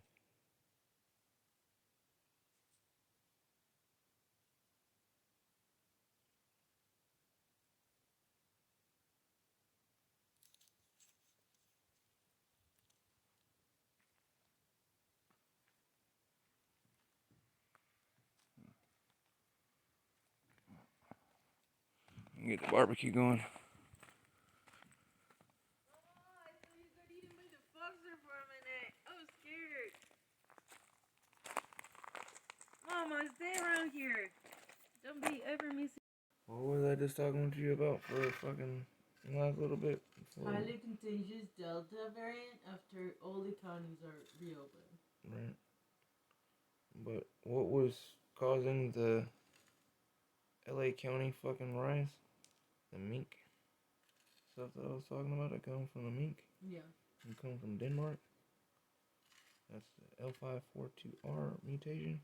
Get the barbecue going. Oh, I thought you were gonna eat him in the boxer for a minute. I was scared. Mama, stay around here. Don't be ever missing. What was I just talking to you about for a fucking last little bit? Highly contagious Delta variant after all the counties are reopened. Right. But what was causing the LA County fucking rise? The mink stuff that I was talking about that come from the mink? Yeah. It come from Denmark. That's the L542R mutation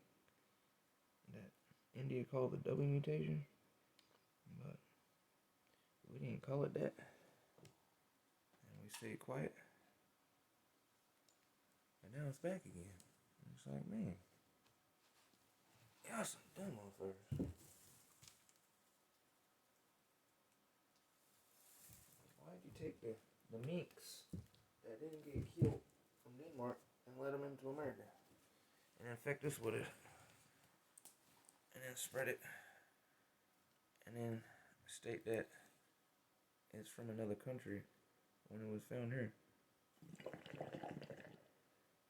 that India called the W mutation. But we didn't call it that. And we stayed quiet. And now it's back again. And it's like, man, y'all some dumb motherfuckers. Why'd you take the minks that didn't get killed from Denmark and let them into America and infect us with it, and then spread it, and then state that it's from another country when it was found here,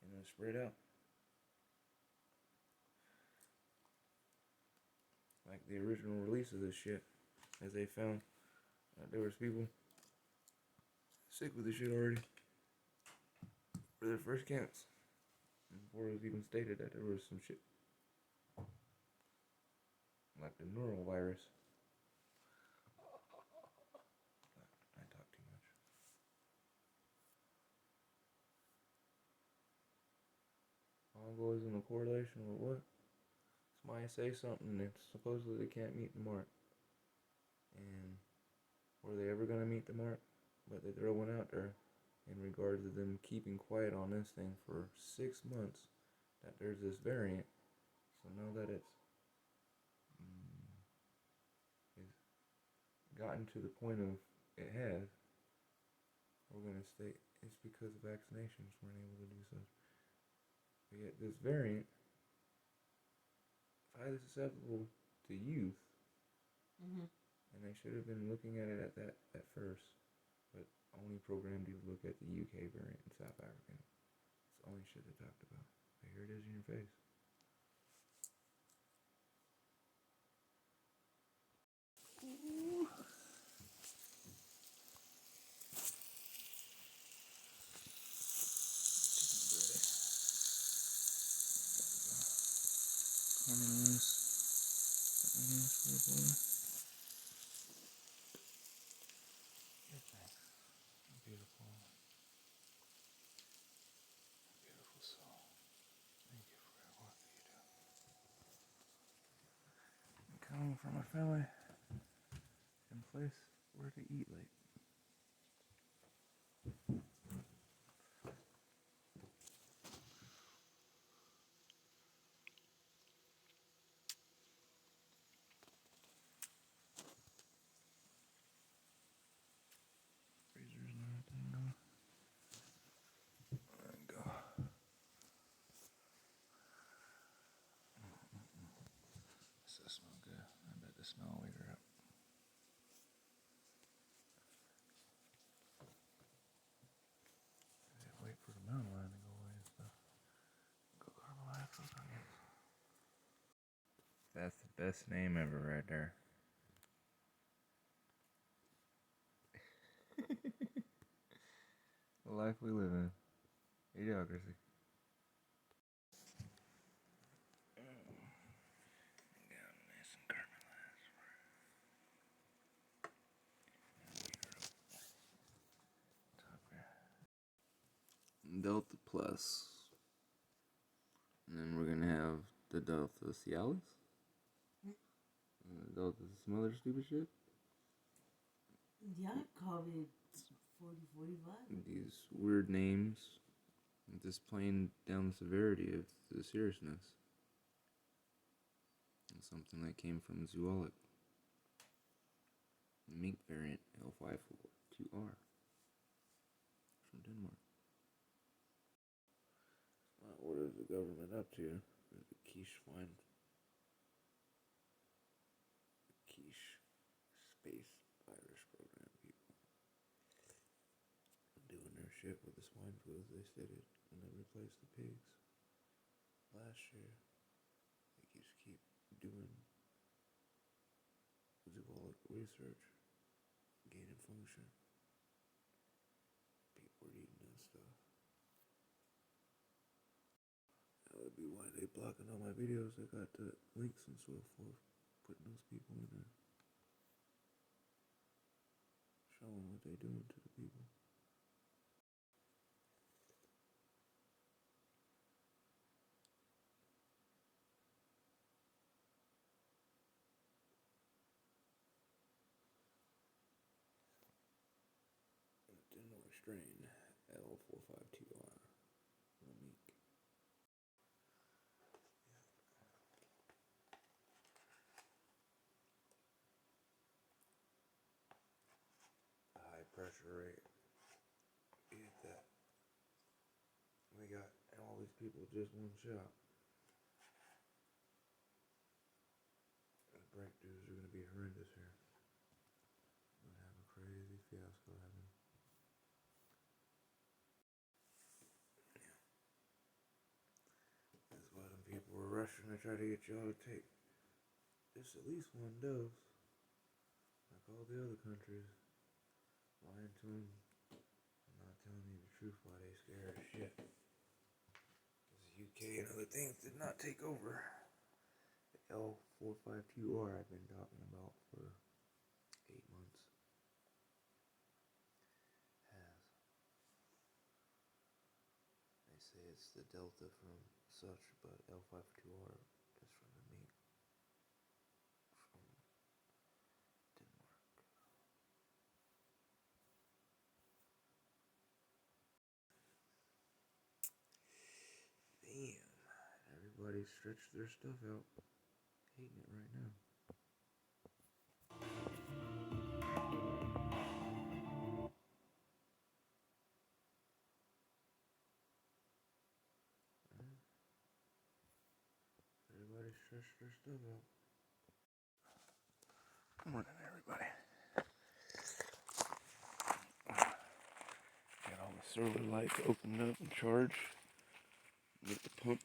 and then spread out like the original release of this shit, as they found that there was people sick with this shit already for their first counts, before it was even stated that there was some shit like the norovirus. I talk too much. All goes in a correlation with what? Somebody say something that supposedly they can't meet the mark. And were they ever going to meet the mark? But they throw one out there in regards to them keeping quiet on this thing for 6 months, that there's this variant. So now that it's gotten to the point of it has, we're going to state it's because of vaccinations weren't able to do so. But yet this variant is highly susceptible to youth, and they should have been looking at it at that at first, but only programmed you to look at the UK variant and South African. It's the only shit they talked about. But here it is in your face. Ooh. Beautiful. Beautiful soul. Thank you for the work that you do. I'm coming from a family and place where to eat late. Freezer's not a thing going. There we go. that smell good? I bet the smell will wake her up. Wait for the mountain lion to go away and stuff. Go caramelize those onions. That's the best name ever right there. The life we live in. Idiocracy. Nice and caramelized. Delta plus. And then we're gonna have the Delta Cialis. Delta some other stupid shit. Yeah, COVID 40-45. These weird names. Just playing down the severity of the seriousness. And something that came from zoologic. Mink variant L542R. From Denmark. What is the government up to? The quiche swine. Quiche space virus program people. Doing their shit with the swine flu, they stated, when they replaced the pigs. Last year, they just keep doing zoologic research, gaining function. People are eating that stuff. That would be why they blocking all my videos. I got the links and so forth, putting those people in there, showing what they doing to the people. Denmark strain L452R. Unique. High pressure rate. Get that. We got all these people just one shot. The breakthroughs are going to be horrendous here. We're going to have a crazy fiasco happen. That's why them people were rushing to try to get y'all to take just at least one dose. Like all the other countries. Lying to them. And not telling you the truth why they scared as shit. Because the UK and other things did not take over. The L452R I've been talking about for 8 months. They say it's the Delta from such, but L552R is from the mink from Denmark. Damn, everybody stretched their stuff out. Hating it right now. Everybody stretched their stuff out. Good morning, everybody. Got all the server lights opened up and charged. Get the pump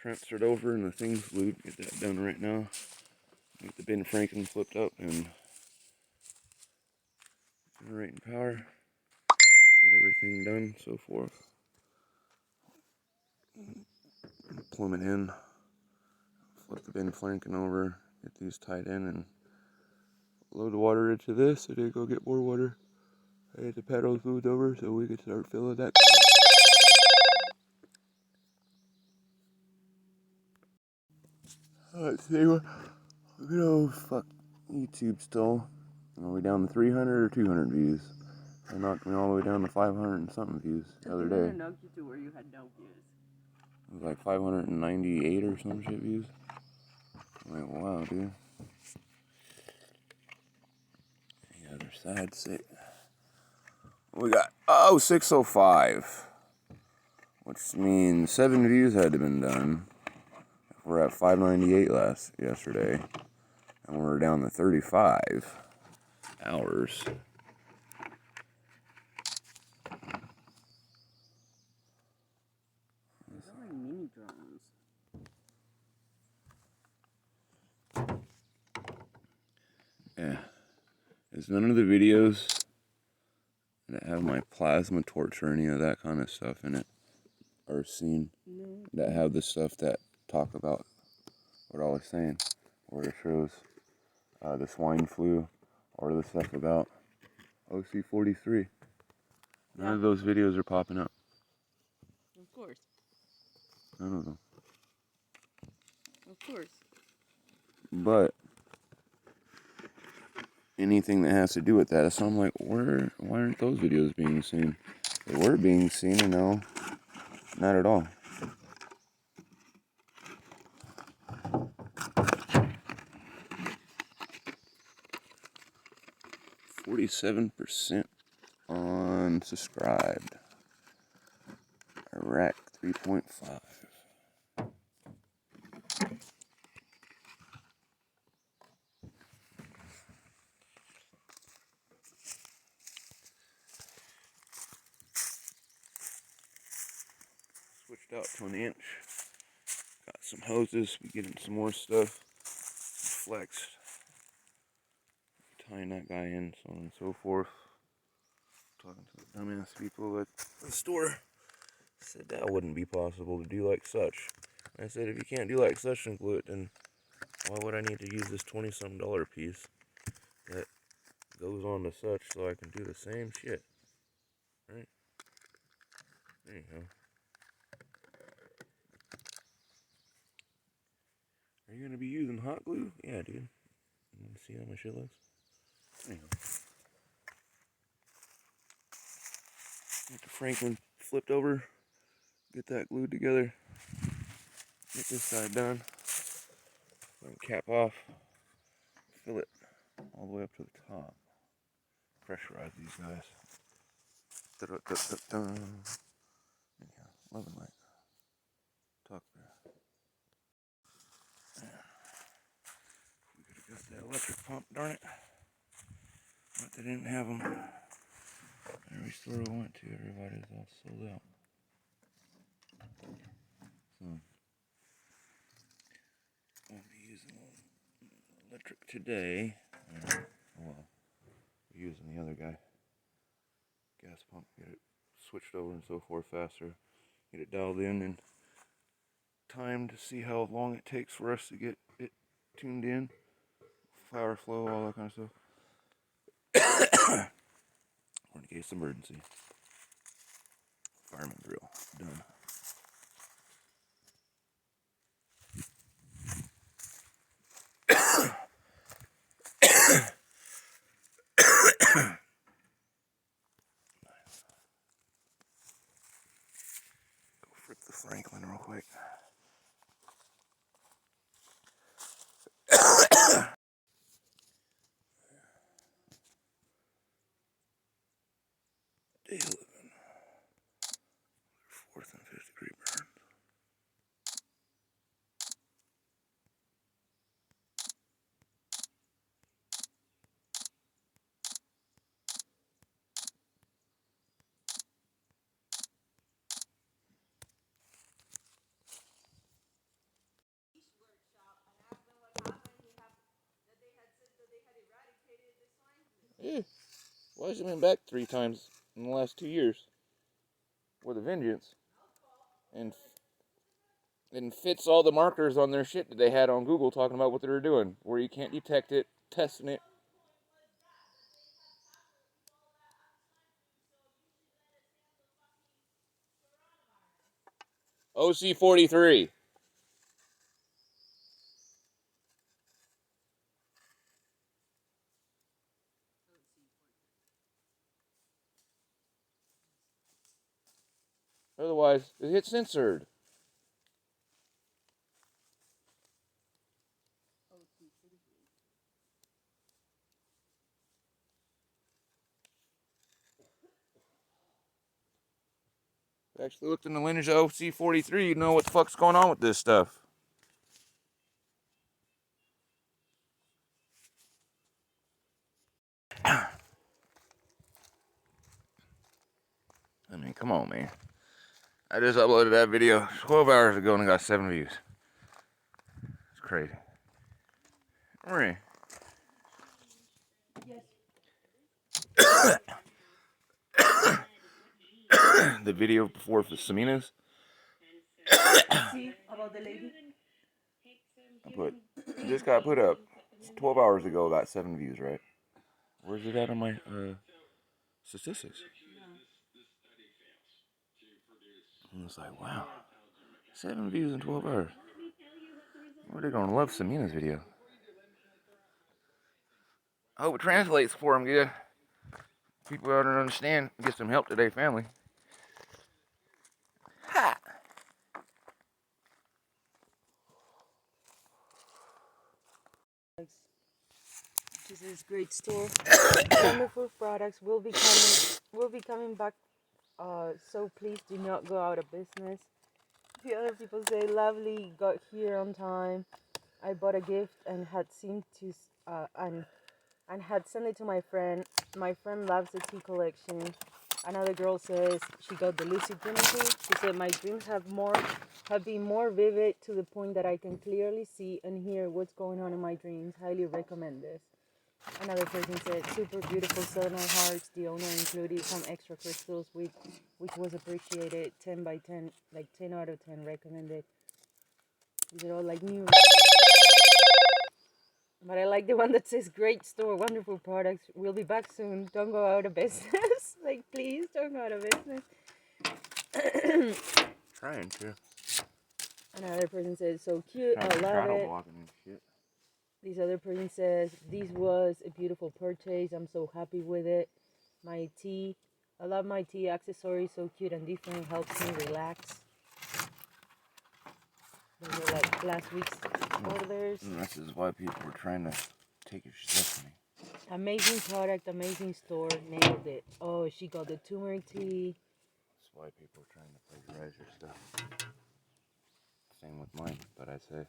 transferred over and the thing's glued. Get that done right now. Get the Ben Franklin flipped up and generating power. Get everything done, so forth. Plumb it in. Flip the Ben Franklin over. Get these tied in and load the water into this and then go get more water. I get the pedals moved over so we can start filling that. Let's see what. Fuck YouTube still. Are we down to 300 or 200 views? They knocked me all the way down to 500 and something views the other day. knocked you to where you had no views. It was like 598 or some shit views. I'm like, wow, dude. The other side, sick. We got 605, which means 7 views had to been done. If We're at 598 yesterday, and we're down to 35 hours. These are like mini drones. Yeah. Is none of the videos that have my plasma torch or any of that kind of stuff in it are seen? No. That have the stuff that talk about what I was saying, where it shows the swine flu or the stuff about OC43. None of those videos are popping up. Of course. None of them. Of course. But anything that has to do with that, so I'm like, why aren't those videos being seen? They were being seen, and no, not at all. %, unsubscribed. Iraq 3.5. Switched out to an inch. Got some hoses. We getting some more stuff. Flexed. Tying that guy in, so on and so forth. Talking to the dumbass people at the store. Said that wouldn't be possible to do like such. I said, if you can't do like such and glue it, then why would I need to use this $20-some piece that goes on to such so I can do the same shit? Right? Anyhow. Are you going to be using hot glue? Yeah, dude. You want to see how my shit looks? Anyhow. Get the Franklin flipped over. Get that glued together. Get this side done. And cap off. Fill it all the way up to the top. Pressurize these guys. Anyhow, love and light. Talk there. We could have got that electric pump, darn it. But they didn't have them. Every store we went to, everybody's all sold out. So, I'll be using electric today. Well, we're using the other guy. Gas pump, get it switched over and so forth faster. Get it dialed in and timed to see how long it takes for us to get it tuned in. Power flow, all that kind of stuff. Or in case of emergency. Fireman drill, done. Go flip the Franklin real quick. Day 11. 4th and 5th degree burn. Yeah. Why has it been back 3 times in the last 2 years? With a vengeance. And fits all the markers on their shit that they had on Google talking about what they were doing, where you can't detect it, testing it. OC43. Otherwise, it gets censored. If you actually looked in the lineage of OC43, you know what the fuck's going on with this stuff. I mean, come on, man. I just uploaded that video 12 hours ago and got 7 views. It's crazy. Marie. Yes. The video before for Semina's. See about the lady? Just got put up 12 hours ago, got 7 views, right? Where's it at on my statistics? And it's like, wow, 7 views in 12 hours. Well, they're gonna love Semina's video. I hope it translates for them good. People out there understand, get some help to their family. Ha! This is great store. Wonderful products will be coming back. So please do not go out of business. The other people say, lovely, got here on time. I bought a gift and had seemed to and had sent it to my friend. My friend loves the tea collection. Another girl says she got the lucid dreaming tea. She said my dreams have been more vivid to the point that I can clearly see and hear what's going on in my dreams. Highly recommend this. Another person said super beautiful selenite hearts. The owner included some extra crystals, which was appreciated. 10 by 10, like 10 out of 10 recommended. These are all like new. But I like the one that says great store, wonderful products. We'll be back soon. Don't go out of business. Like, please don't go out of business. Trying to. Another person says, so cute. I love it. Shit. This other person says, this was a beautiful purchase. I'm so happy with it. My tea. I love my tea. Accessories so cute and different. Helps me relax. Those are like last week's orders. And this is why people were trying to take your stuff from me. Amazing product, amazing store. Nailed it. Oh, she got the turmeric tea. That's why people are trying to plagiarize your stuff. Same with mine, but I say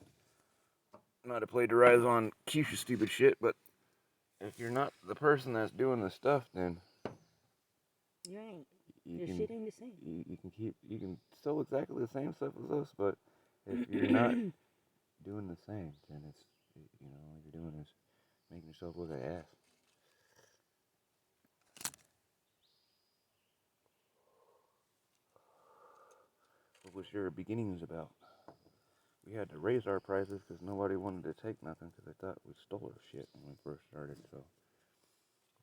not to plagiarize on Keisha's stupid shit, but if you're not the person that's doing the stuff, then You ain't. you Your can, shit ain't the same. you can sell exactly the same stuff as us, but if you're not doing the same, then it's, you know, all you're doing is making yourself look like ass. What was your beginnings about? We had to raise our prices because nobody wanted to take nothing because they thought we stole our shit when we first started. So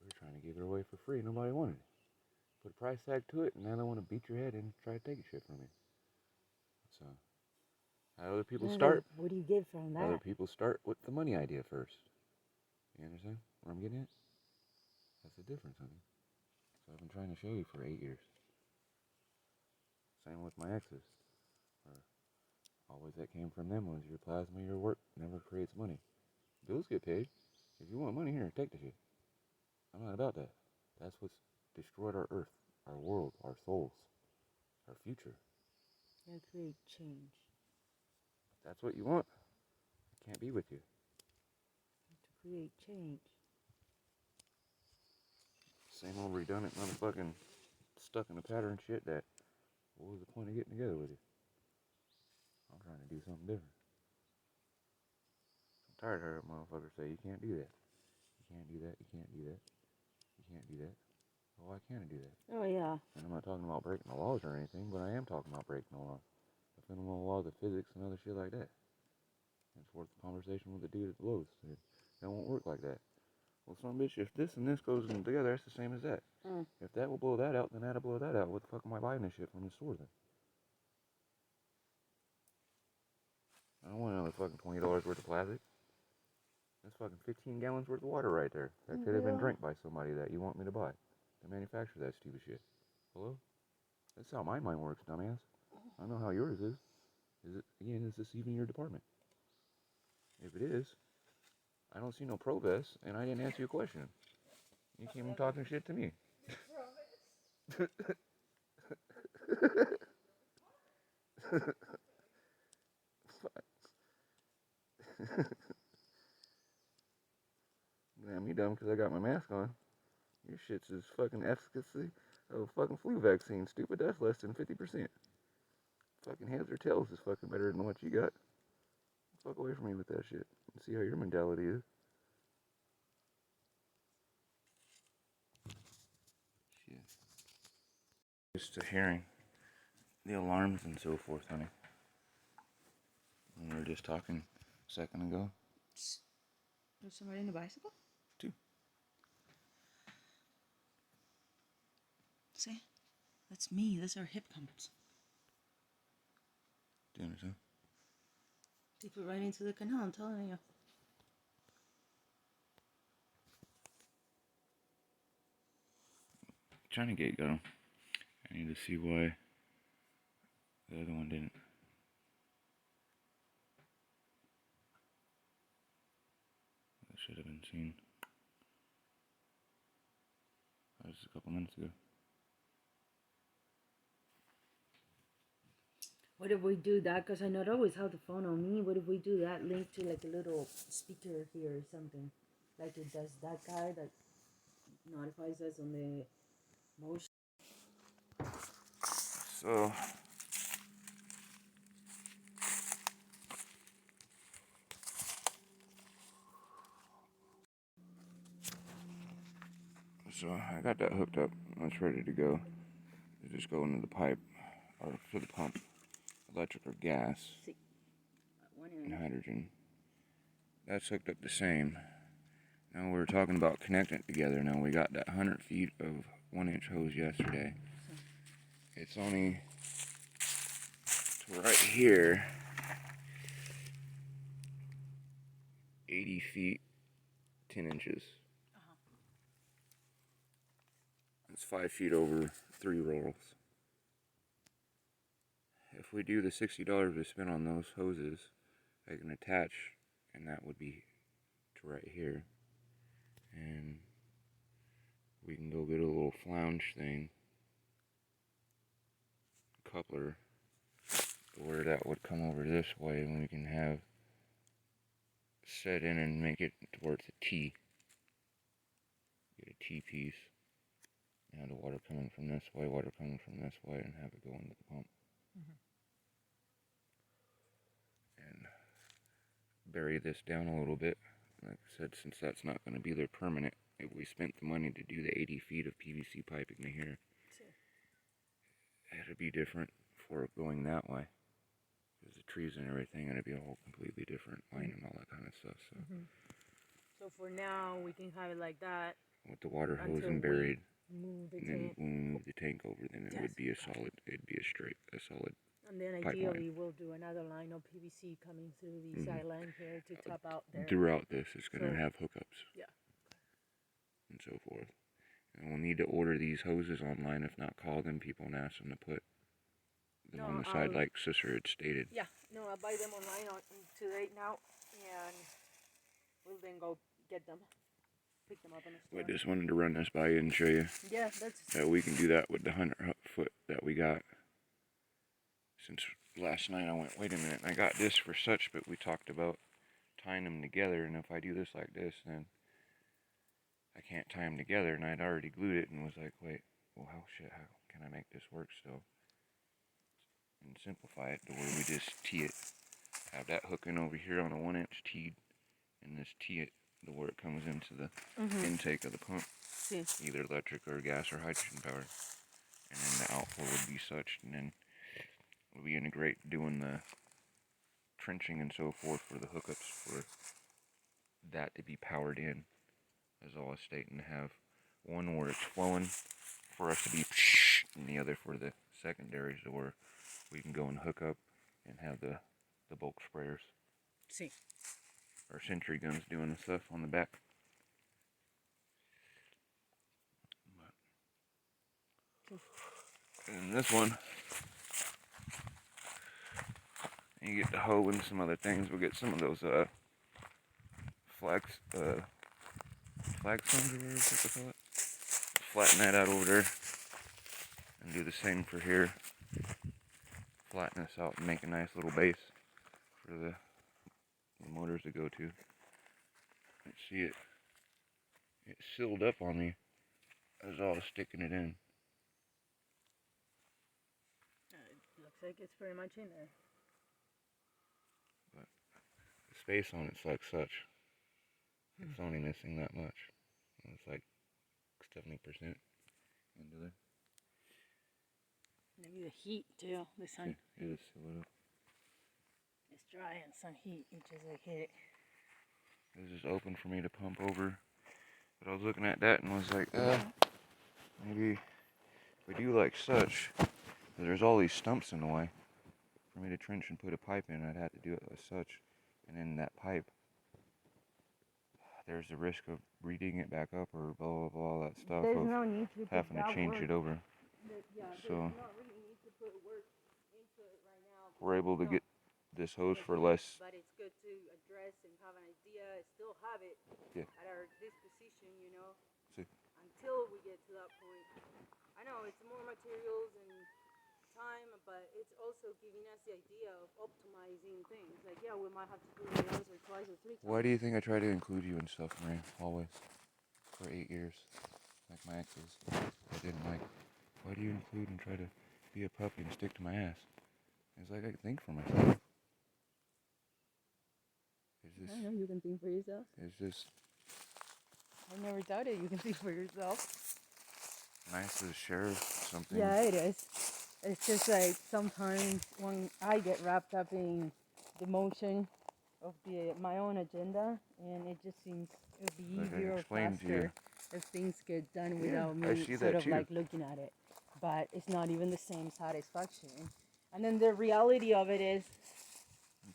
we were trying to give it away for free. Nobody wanted it. Put a price tag to it, and now they want to beat your head and try to take your shit from you. So how other people start? What do you get from that? Other people start with the money idea first. You understand where I'm getting at? That's the difference, honey. So I've been trying to show you for 8 years. Same with my exes. Always that came from them was your plasma, your work never creates money. Bills get paid. If you want money, here, take the shit. I'm not about that. That's what's destroyed our earth, our world, our souls, our future. You create change. If that's what you want, I can't be with you. To create change. Same old redundant motherfucking stuck in a pattern shit that, what was the point of getting together with you? I'm trying to do something different. I'm tired of hearing motherfuckers say, you can't do that. You can't do that, you can't do that. You can't do that. Well, why can't I do that? Oh, yeah. And I'm not talking about breaking the laws or anything, but I am talking about breaking the laws. The fundamental laws of physics and other shit like that. And it's worth the conversation with the dude at the Lowe's. That won't work like that. Well, son of a bitch, if this and this goes in together, that's the same as that. If that will blow that out, then that'll blow that out. What the fuck am I buying this shit from the store then? I don't want another fucking $20 worth of plastic. That's fucking 15 gallons worth of water right there. That could have been drank by somebody that you want me to buy. To manufacture that stupid shit. Hello? That's how my mind works, dumbass. I don't know how yours is. Is this even your department? If it is, I don't see no progress, and I didn't answer your question. You came talking shit to me. Damn, you dumb because I got my mask on. You're These shits is fucking efficacy of fucking flu vaccine. Stupid, that's less than 50%. Fucking heads or tails is fucking better than what you got. Fuck away from me with that shit. And see how your mentality is. Shit. Just to hearing the alarms and so forth, honey. We were just talking a second ago. There's somebody in a bicycle? Two. See? That's me. Those are hip pumps. Do you understand? People right into the canal, I'm telling you. China Gate got him. I need to see why the other one didn't. That should have been seen. That was a couple minutes ago. What if we do that? Because I not always have the phone on me. What if we do that? Link to like a little speaker here or something. Like it does that guy that notifies us on the motion. So I got that hooked up. It's ready to go. You just go into the pipe or to the pump, electric or gas, and hydrogen. That's hooked up the same. Now we're talking about connecting it together. Now we got that 100 feet of 1-inch hose yesterday. It's only to right here, 80 feet, 10 inches. It's 5 feet over 3 rolls. If we do the $60 we spent on those hoses, I can attach, and that would be to right here. And we can go get a little flange thing, coupler, where that would come over this way, and we can have set in and make it to where it's a T. Get a T piece. Now the water coming from this way, water coming from this way, and have it go into the pump. And bury this down a little bit. Like I said, since that's not going to be there permanent, if we spent the money to do the 80 feet of PVC piping to here, it'd be different for going that way. Because the trees and everything, it'd be a whole completely different line and all that kind of stuff. So, So for now, we can have it like that. with the water hose Until and buried, Move the and then tank. when we move the tank over, then it would be a solid, it'd be a solid. And then pipeline. ideally, we'll do another line of PVC coming through the sideline here to top out there. Throughout this, it's going to So- have hookups. Yeah. And so forth. And we'll need to order these hoses online, if not call them people and ask them to put them on the side like Sister had stated. Yeah, no, I'll buy them online today now, and we'll then go get them, pick them up in the store. I just wanted to run this by you and show you Yeah, that's... that we can do that with the 100 foot that we got. Since last night I went, wait a minute, I got this for such, but we talked about tying them together, and if I do this like this, then I can't tie them together, and I'd already glued it and was like, wait, well, how can I make this work still? And simplify it to where we just tee it. Have that hooking over here on a 1-inch teed, and this tee it to where it comes into the intake of the pump, either electric or gas or hydrogen powered. And then the outflow would be such, and then we integrate doing the trenching and so forth for the hookups for that to be powered in, as I was stating, to have one where it's flowing for us to be, and the other for the secondaries where we can go and hook up and have the bulk sprayers. Our sentry guns doing the stuff on the back. And this one, you get the hoe and some other things. We'll get some of those flag stones or whatever what they call it. Flatten that out over there and do the same for here. Flatten this out and make a nice little base for the motors to go to. Let's see it. It sealed up on me. is all sticking it in. It looks like it's pretty much in there. But the space on it's like such. It's only missing that much. It's like 70% into there. Maybe the heat too, the sun. Yeah, just a little. It's dry and sun heat, it just like hit it. This is open for me to pump over. But I was looking at that and was like, maybe if we do like such, there's all these stumps in the way. For me to trench and put a pipe in, I'd have to do it as such. And then that pipe, there's the risk of redigging it back up or blah blah blah, all that stuff. There's of no need to put having to that change work. it over. Yeah, So there's not really need to put work into it right now. we're able to No. get this hose for less. But it's good to address and have an idea, still have it at our disposition, you know, See. until we get to that point. I know it's more materials and time, but it's also giving us the idea of optimizing things. Like, yeah, we might have to do it once or twice or 3 times. Why do you think I try to include you and stuff, Marie? Always. For 8 years. Like my exes. I didn't like. Why do you include and try to be a puppy and stick to my ass? It's like I think for myself. I know you can think for yourself. It's just I never doubted you can think for yourself. nice to share something. Yeah, it is. It's just like sometimes when I get wrapped up in the motion of my own agenda, and it just seems it would be Like I easier or explained to you. faster if things get done without I me see sort that of too. like looking at it. But it's not even the same satisfaction. And then the reality of it is,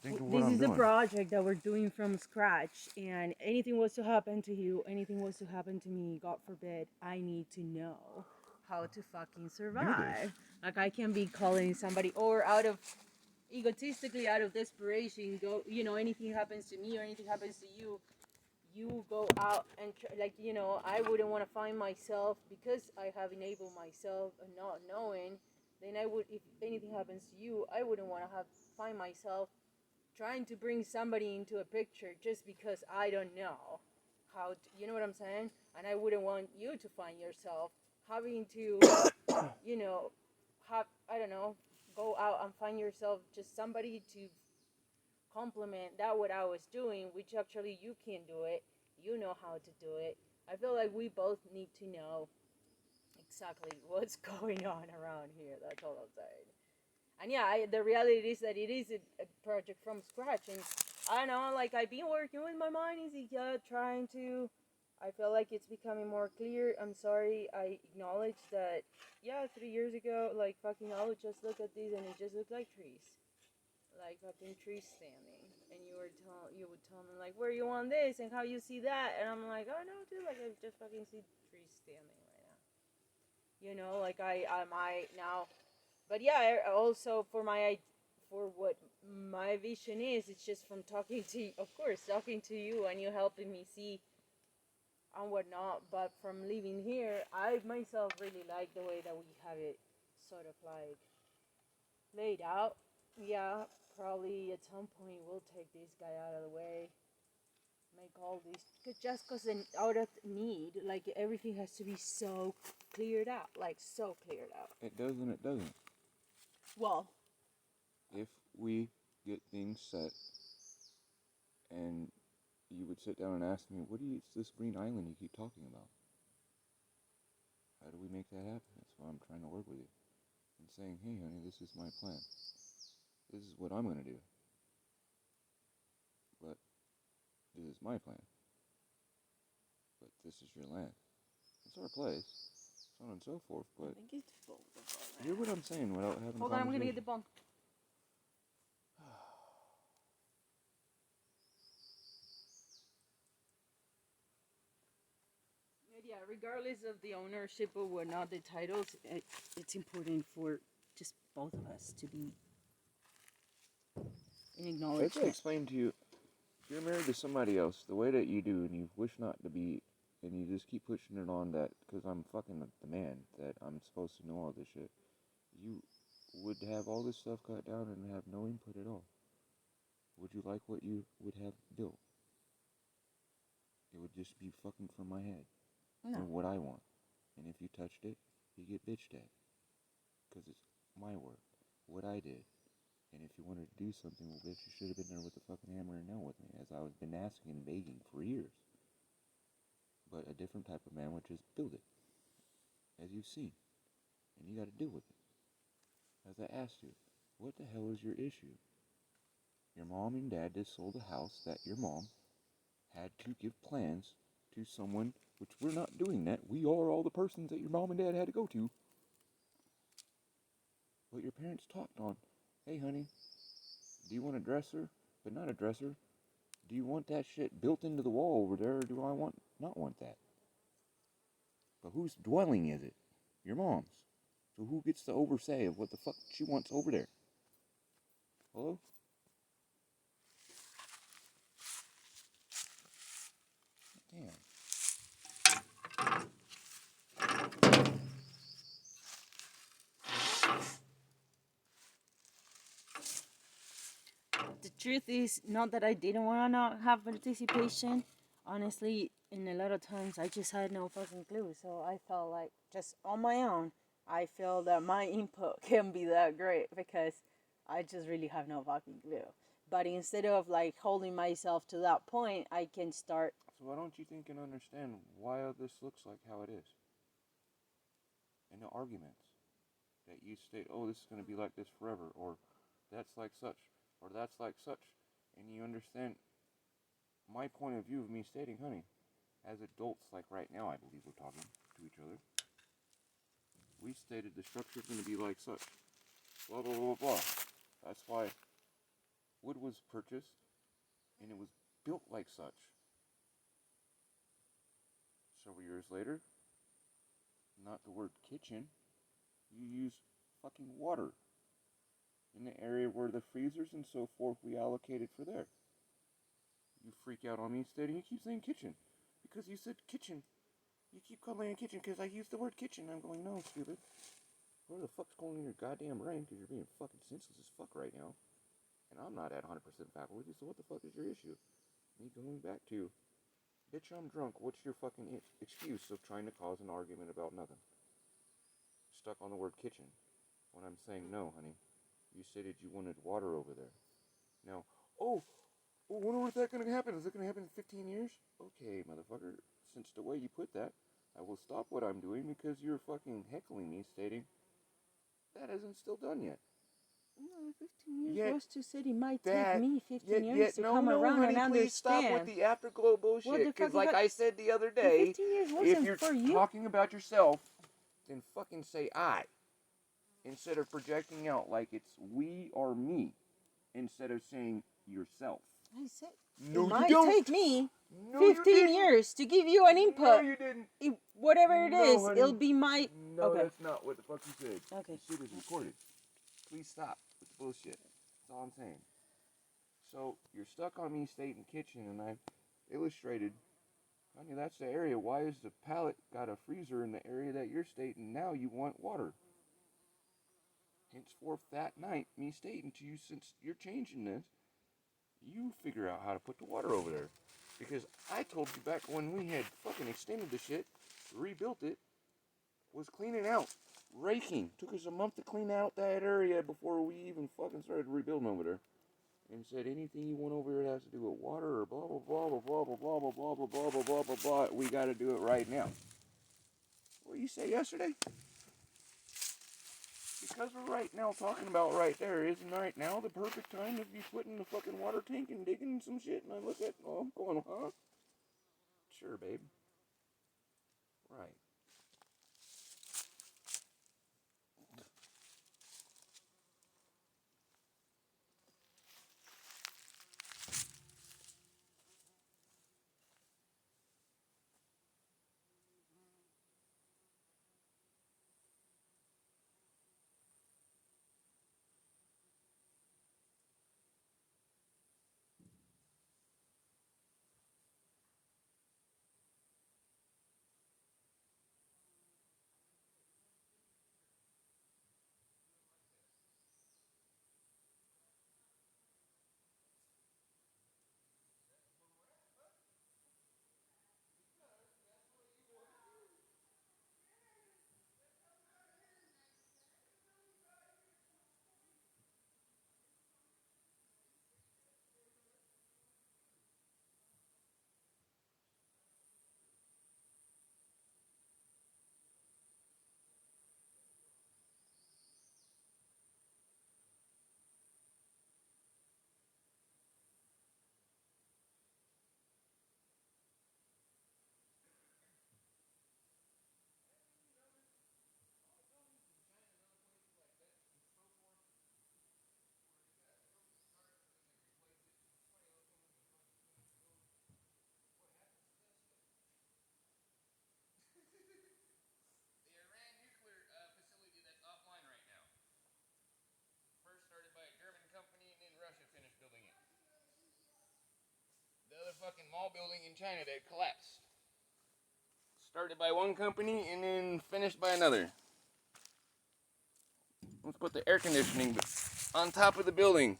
Think of what this I'm is a doing. project that we're doing from scratch, and anything was to happen to you, anything was to happen to me, God forbid, I need to know how to fucking survive. Like, I can be calling somebody, or out of egotistically, out of desperation, go, you know, anything happens to me or anything happens to you, you go out and like, you know, I wouldn't want to find myself, because I have enabled myself and not knowing, then I would, if anything happens to you, I wouldn't want to find myself trying to bring somebody into a picture just because I don't know how to, you know what I'm saying? And I wouldn't want you to find yourself having to, you know, I don't know, go out and find yourself just somebody to complement that what I was doing, which actually you can do it, you know how to do it. I feel like we both need to know exactly what's going on around here. That's all I'm saying. And yeah, the reality is that it is a project from scratch, and I don't know, like, I've been working with my mind, trying to, I feel like it's becoming more clear. I'm sorry, I acknowledge that, 3 years ago, like, fucking, I would just look at these and it just looked like trees. Like fucking trees standing, and you would tell me like, where you want this and how you see that, and I'm like, oh no, dude, like, I just fucking see trees standing right now. You know, like I might now, but yeah, also for what my vision is, it's just from talking to, of course, talking to you and you helping me see and whatnot. But from living here, I myself really like the way that we have it sort of like laid out. Yeah, probably at some point we'll take this guy out of the way, make all these, just because out of need, like, everything has to be so cleared out, like, so cleared out. It does and it doesn't. Well, If we get things set, and you would sit down and ask me, it's this green island you keep talking about? How do we make that happen? That's why I'm trying to work with you. And saying, hey honey, this is my plan. This is what I'm going to do. But this is my plan. But this is your land. It's our place. So on and so forth. But I think it's full of all that. hear what I'm saying without having Hold on, I'm gonna get the bong. Yeah, regardless of the ownership or whatnot, the titles, it's important for just both of us to be in Let's acknowledgement. explain to you, if you're married to somebody else, the way that you do, and you wish not to be, and you just keep pushing it on that, because I'm fucking the man, that I'm supposed to know all this shit, you would have all this stuff cut down and have no input at all. Would you like what you would have built? It would just be fucking from my head. No. And what I want. And if you touched it, you get bitched at. Because it's my work, what I did. And if you wanted to do something, well, bitch, you should have been there with the fucking hammer and nail with me, as I was been asking and begging for years. But a different type of man would just build it, as you've seen. And you gotta deal with it. As I asked you, what the hell is your issue? Your mom and dad just sold a house that your mom had to give plans to someone, which we're not doing that. We are all the persons that your mom and dad had to go to. But your parents talked on, hey honey, do you want a dresser, but not a dresser? Do you want that shit built into the wall over there, or do I not want that? But whose dwelling is it? Your mom's. So who gets the oversight of what the fuck she wants over there? Hello? Damn. The truth is not that I didn't want to not have participation. Honestly, in a lot of times I just had no fucking clue. So I felt like just on my own, I feel that my input can be that great because I just really have no fucking clue. But instead of like holding myself to that point, I can start. So why don't you think and understand why this looks like how it is? And the arguments that you state, oh, this is going to be like this forever, or that's like such, or that's like such. And you understand my point of view of me stating, honey, as adults, like right now, I believe we're talking to each other. We stated the structure is going to be like such. Blah, blah, blah, blah. That's why wood was purchased, and it was built like such. Several years later, not the word kitchen, you use fucking water in the area where the freezers and so forth we allocated for there. You freak out on me stating, you keep saying kitchen, because you said kitchen. You keep calling it kitchen because I used the word kitchen. I'm going, no, stupid. What the fuck's going in your goddamn brain? Because you're being fucking senseless as fuck right now. And I'm not at 100% faculty, so what the fuck is your issue? Me going back to, bitch, I'm drunk. What's your fucking excuse of trying to cause an argument about nothing? Stuck on the word kitchen. When I'm saying, no, honey, you stated you wanted water over there. Now, oh, when is that going to happen? Is it going to happen in 15 years? Okay, motherfucker, since the way you put that, I will stop what I'm doing because you're fucking heckling me, stating that isn't still done yet. No, 15 years Yet was to say it might that, take me 15 years yet, to no, come around honey, and please stop understand. with the afterglow What the bullshit. Because fuck like if I said the other The day, 15 years if wasn't you're for you. talking about yourself, then fucking say I. Instead of projecting out like it's we or me. Instead of saying yourself. I said No, it you might don't. take me No, you 15 didn't. years to give you an No, input. you didn't. Whatever it No, is, honey. it'll be my. No, Okay. that's not what the fuck you said. Okay. This shit is recorded. Please stop with the bullshit. That's all I'm saying. So, you're stuck on me stating kitchen, and I've illustrated, honey, that's the area. Why is the pallet got a freezer in the area that you're stating now you want water? Henceforth, that night, me stating to you, since you're changing this, you figure out how to put the water over there. Because I told you back when we had fucking extended the shit, rebuilt it, was cleaning out, raking. Took us a month to clean out that area before we even fucking started rebuilding over there. And said anything you want over here has to do with water or blah blah blah blah blah blah blah blah blah blah blah blah blah blah blah. We got to do it right now. What did you say yesterday? Because we're right now talking about right there, isn't right now the perfect time to be putting the fucking water tank and digging some shit? And I look at, oh, I'm going, huh? Sure, babe. Right. the other fucking mall building in China that collapsed. Started by one company and then finished by another. Let's put the air conditioning on top of the building.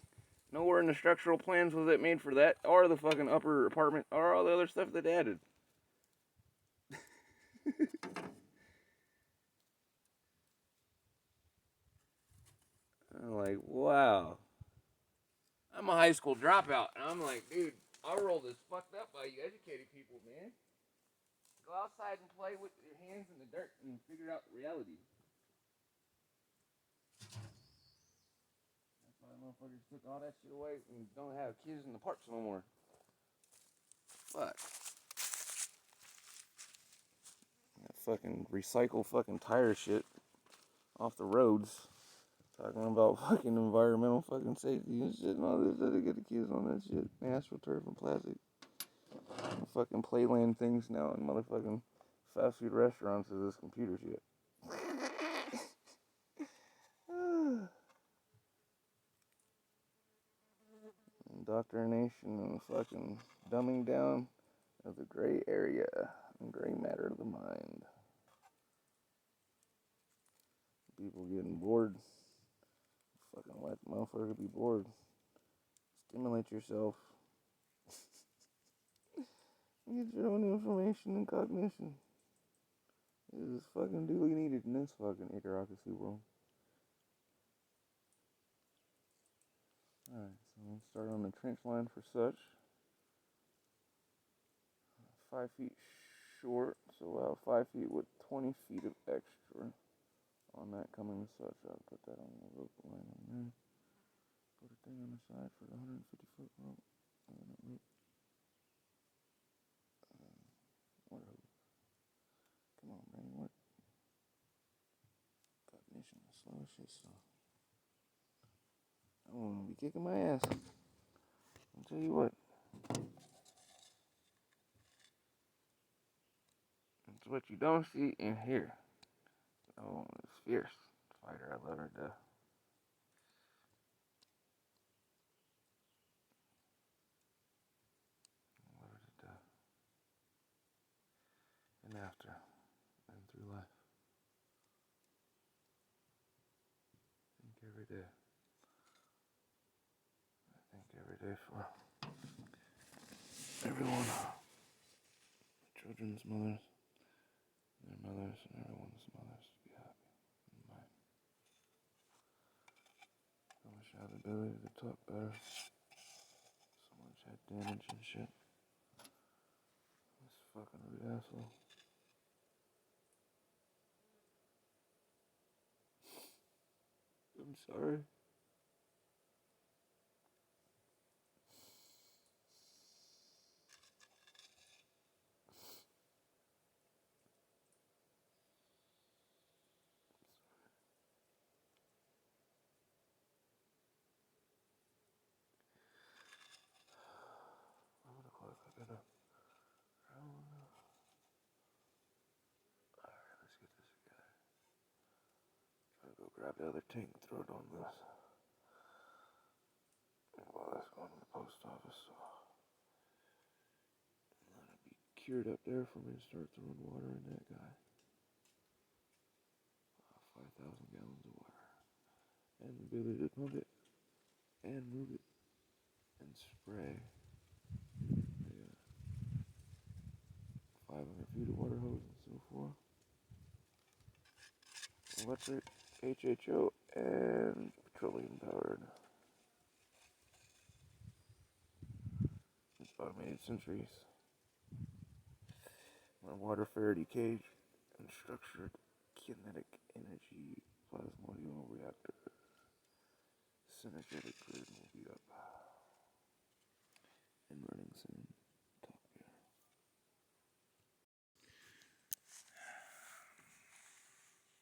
Nowhere in the structural plans was it made for that, or the fucking upper apartment, or all the other stuff that they added. I'm like, wow. I'm a high school dropout, and I'm like, dude, our world is fucked up by you educated people, man. Go outside and play with your hands in the dirt and figure out reality. That's why motherfuckers took all that shit away and don't have kids in the parks no more. Fuck. That fucking recycle fucking tire shit off the roads. Talking about fucking environmental fucking safety and shit and all this. I get the kids on that shit. AstroTurf and plastic. Fucking playland things now in motherfucking fast food restaurants is this computer shit. Indoctrination and fucking dumbing down of the gray area and gray matter of the mind. People getting bored. Fucking let the motherfucker be bored. Stimulate yourself. Get your own information and cognition. It is fucking duly needed in this fucking idiocracy world. Alright, so let's start on the trench line for such. 5 feet short, so we'll have 5 feet with 20 feet of extra on that coming such. I'll put that on the rope line on there. Put a thing on the side for the 150 foot rope. And then a rope. What a hoop. Come on, man, what? Cognition is slow as shit, so. I'm gonna be kicking my ass. I'll tell you what. It's what you don't see in here. Oh, it's fierce. Fighter, I love her to death. I love her to death. And after. And through life. Thank every day. I thank every day for everyone. Children's mothers. Their mothers and everyone's mothers to be happy. And mine. I wish I had the ability to talk better. So much head damage and shit. This fucking rude asshole. I'm sorry. I'm gonna close like that up. Alright, let's get this together. Gotta go grab the other tank and throw it on this. Well, that's going to the post office, so let it be cured up there for me to start throwing water in that guy. 5,000 gallons of water. And the ability to pump it and move it and spray. Yeah. 500 feet of water hose and so forth. Electric, HHo, and petroleum powered. It's automated sentries. My water Faraday cage and structured kinetic energy plasmodial reactor. Synergetic grid will be up and running soon. Top gear.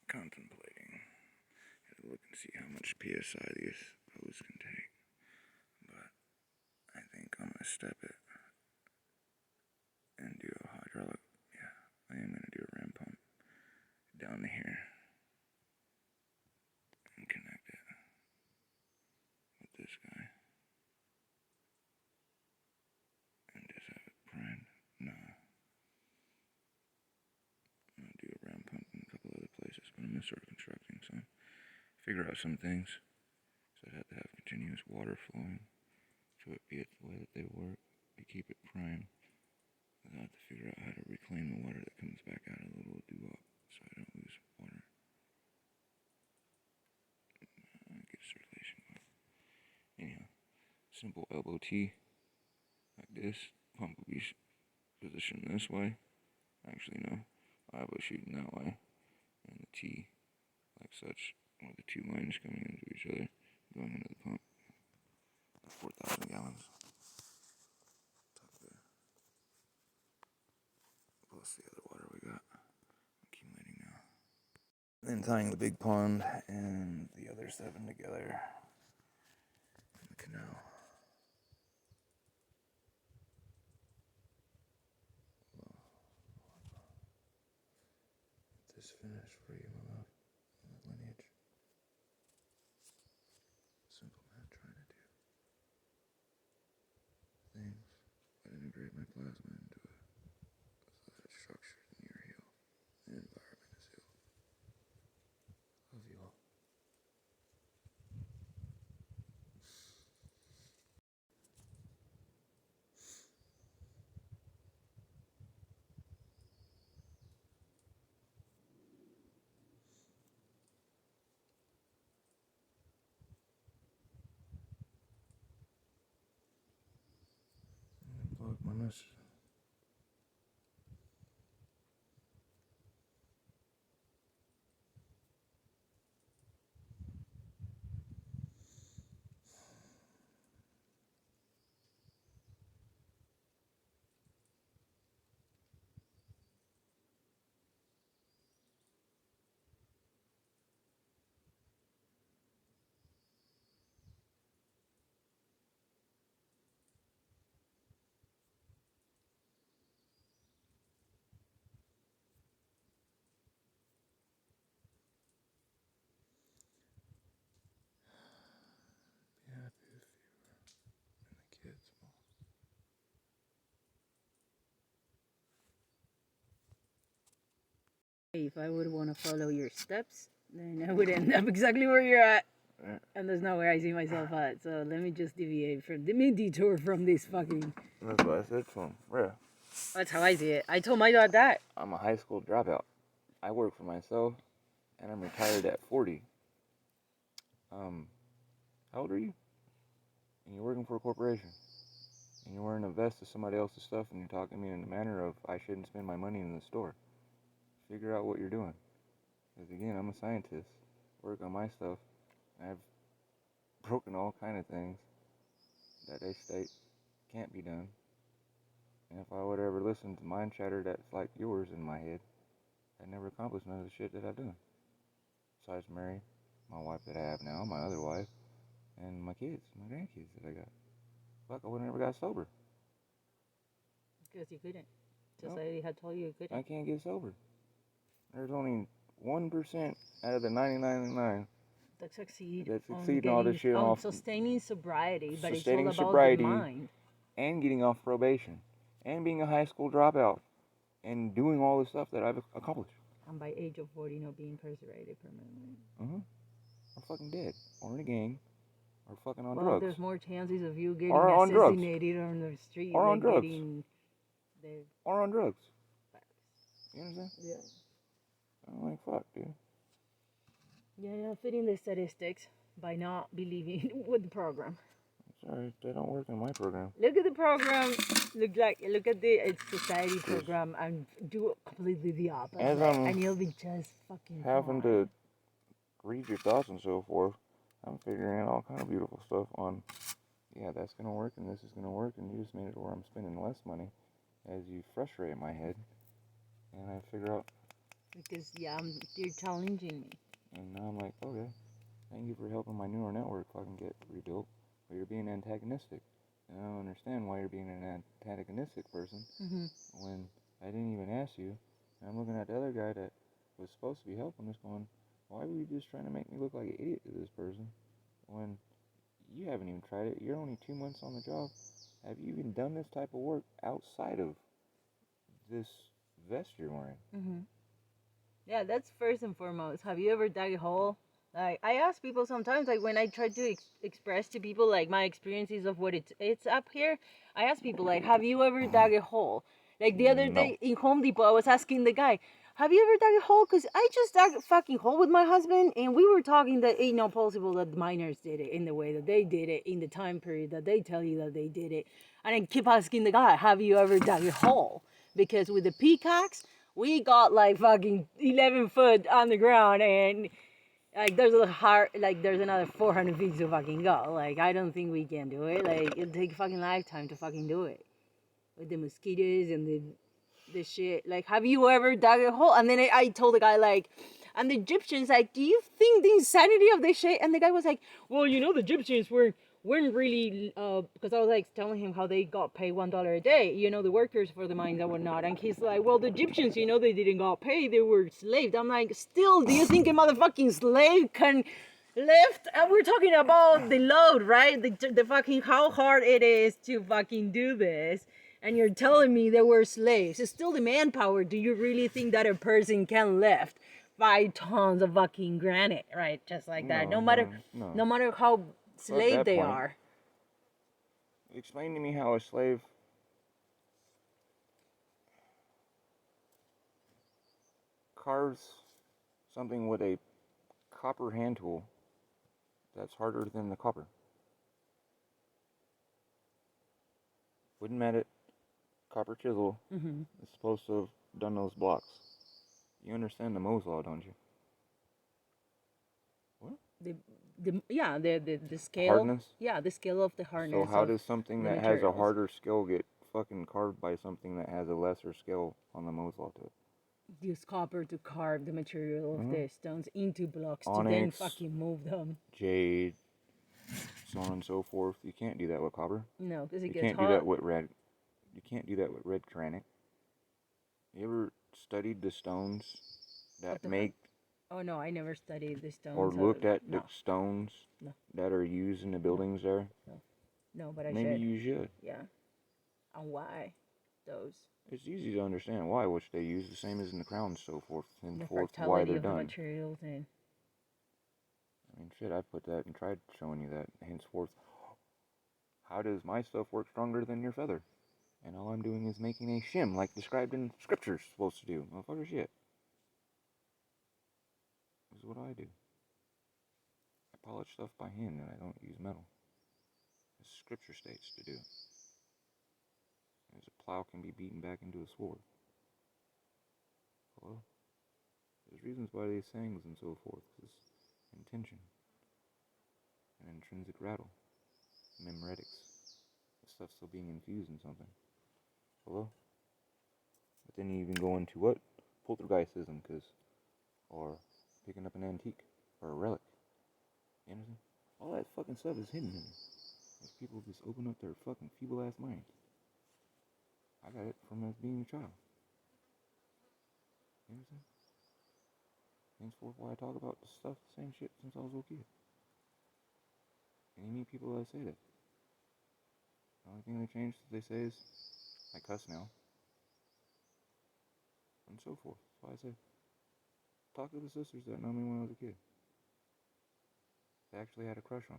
Contemplating. Gotta look and see how much PSI these hoses can take. But I think I'm gonna step it and do a hydraulic. Yeah, I am gonna do a ram pump down to here and connect it with this guy and just I started constructing, so figure out some things. So I'd have to have continuous water flowing to it be it the way that they work. To keep it primed. I have to figure out how to reclaim the water that comes back out of the little dewap so I don't lose water. Get circulation going. Anyhow, simple elbow T like this. Pump will be positioned this way. Actually, no. I have a shooting that way. And the T like such, with the two lines coming into each other, going into the pump. 4,000 gallons. Tuck there. Plus the other water we got accumulating now. Then tying the big pond and the other 7 together in the canal. Get this finished for you, my love. Lineage. Simple man trying to do things, but integrate my plasma into it so that it's structured and you're healed. The environment is healed. Love you all. Plug my message. Be happy if you and the kids, Mom. If I would want to follow your steps, then I would end up exactly where you're at. Right. And there's nowhere I see myself at. So let me just detour from this fucking. That's what I said to him. Yeah. That's how I see it. I told my dad that. I'm a high school dropout. I work for myself, and I'm retired at 40. How old are you? And you're working for a corporation. And you're wearing a vest of somebody else's stuff, and you're talking to me in the manner of I shouldn't spend my money in the store. Figure out what you're doing. Because again, I'm a scientist. Work on my stuff. I've broken all kind of things that they state can't be done. And if I would ever listen to mind chatter that's like yours in my head, I'd never accomplish none of the shit that I've done. Besides marry my wife that I have now, my other wife, and my kids, my grandkids that I got. Fuck, I would have never got sober. Because you couldn't. Nope. Society had told you couldn't. I can't get sober. There's only 1% out of the 99.9 that succeed in all this shit off sustaining sobriety, but sustaining it's all about sobriety the mind. And getting off probation and being a high school dropout and doing all the stuff that I've accomplished. And by age of 40, not being incarcerated permanently. Or fucking dead, or in a gang, or fucking on well, drugs. There's more chances of you getting Or on drugs. assassinated on the street, or on drugs. Or on drugs. You understand? Yeah. I'm like, fuck, dude. Yeah, fitting the statistics by not believing with the program. Sorry, they don't work in my program. Look at the program. Look at the society program and do completely the opposite. And you'll be just fucking having fine. to read your thoughts and so forth. I'm figuring out all kind of beautiful stuff on, yeah, that's gonna work and this is gonna work, and you just made it where I'm spending less money as you frustrate my head, and I figure out. Because you're challenging me. And now I'm like, okay, thank you for helping my neural network fucking get rebuilt, but you're being antagonistic. And I don't understand why you're being an antagonistic person when I didn't even ask you. And I'm looking at the other guy that was supposed to be helping us going, why were you just trying to make me look like an idiot to this person when you haven't even tried it? You're only 2 months on the job. Have you even done this type of work outside of this vest you're wearing? Yeah, that's first and foremost. Have you ever dug a hole? Like I ask people sometimes, like when I try to express to people like my experiences of what it's up here, I ask people like, have you ever dug a hole? Like the other No. day in Home Depot, I was asking the guy, have you ever dug a hole? Cause I just dug a fucking hole with my husband, and we were talking that it ain't not possible that the miners did it in the way that they did it in the time period that they tell you that they did it, and I keep asking the guy, have you ever dug a hole? Because with the pickaxe we got like fucking 11 foot on the ground, and like there's a hard, like there's another 400 feet to fucking go. Like I don't think we can do it. Like it'll take a fucking lifetime to fucking do it with the mosquitoes and the shit. Like, have you ever dug a hole? And then I told the guy like, and the Egyptians like, do you think the insanity of this shit? And the guy was like, well, you know, the Egyptians weren't really because I was like telling him how they got paid $1 a day, you know, the workers for the mines and whatnot. And he's like, well, the Egyptians, you know, they didn't got paid, they were slaves. I'm like, still, do you think a motherfucking slave can lift? And we're talking about the load, right? The fucking how hard it is to fucking do this. And you're telling me they were slaves. It's still the manpower. Do you really think that a person can lift 5 tons of fucking granite, right? Just like that. No matter how slave that they point, are. Explain to me how a slave carves something with a copper hand tool that's harder than the copper. Wouldn't matter. Copper chisel is supposed to have done those blocks. You understand the Mohs law, don't you? What? The scale. Hardness? Yeah, the scale of the hardness. So how of does something the that has a materials. harder scale get fucking carved by something that has a lesser scale on the Mohs law to it? Use copper to carve the material of the stones into blocks to then Onyx, fucking move them. jade, so on and so forth. You can't do that with copper. No, because it You gets can't hot. do that with red. You can't do that with red granite. You ever studied the stones that make Oh no, I never studied the stones. or looked at no. the stones No. that are used in the buildings there? No, but I Maybe should. you should. Yeah. And why? Those. It's easy to understand why, which they use the same as in the crown and so forth, and The forth why fractality they're of the done. materials and I mean, shit, I've put that and tried showing you that. Henceforth, how does my stuff work stronger than your feather? And all I'm doing is making a shim, like described in scriptures, supposed to do. Motherfucker shit. This is what I do. I polish stuff by hand and I don't use metal. As scripture states to do. As a plow can be beaten back into a sword. Hello? There's reasons why these sayings and so forth. This intention. An intrinsic rattle. Memoretics. The stuff's still being infused in something. Hello? But then you even go into what? Poltergeistism, or picking up an antique, or a relic. You understand? All that fucking stuff is hidden in it. If people just open up their fucking feeble ass minds. I got it from us being a child. You understand? Henceforth, why I talk about the stuff, the same shit since I was a little kid. And you meet people that say that. The only thing they change that they say is, I cuss now. And so forth. That's why I say, talk to the sisters that know me when I was a kid. They actually had a crush on.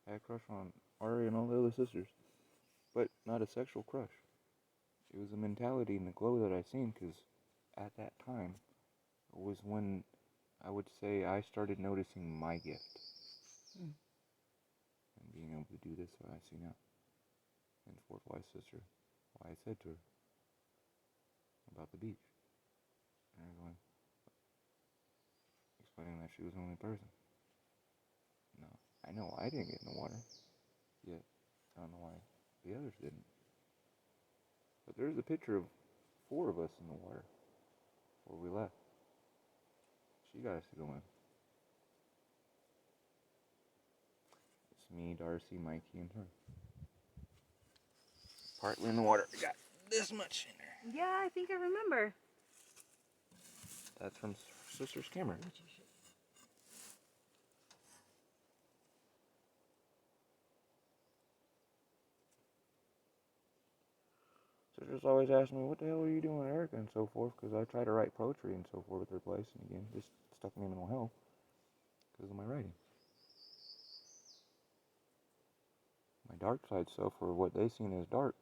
I had a crush on Ari and all the other sisters. But not a sexual crush. It was a mentality and the glow that I seen, because at that time was when I would say I started noticing my gift. And being able to do this, what I see now. Henceforth, why sister, why I said to her about the beach. And everyone explaining that she was the only person. No, I know I didn't get in the water. Yet, I don't know why the others didn't. But there's a picture of 4 of us in the water before we left. She got us to go in. It's me, Darcy, Mikey, and her. Partly in the water. We got this much in there. yeah, I think I remember. That's from Sister's camera. So They just always ask me, what the hell are you doing, Erica, and so forth, because I try to write poetry and so forth at their place, and again, just stuck me in mental health because of my writing. My dark side self, or what they seen as dark,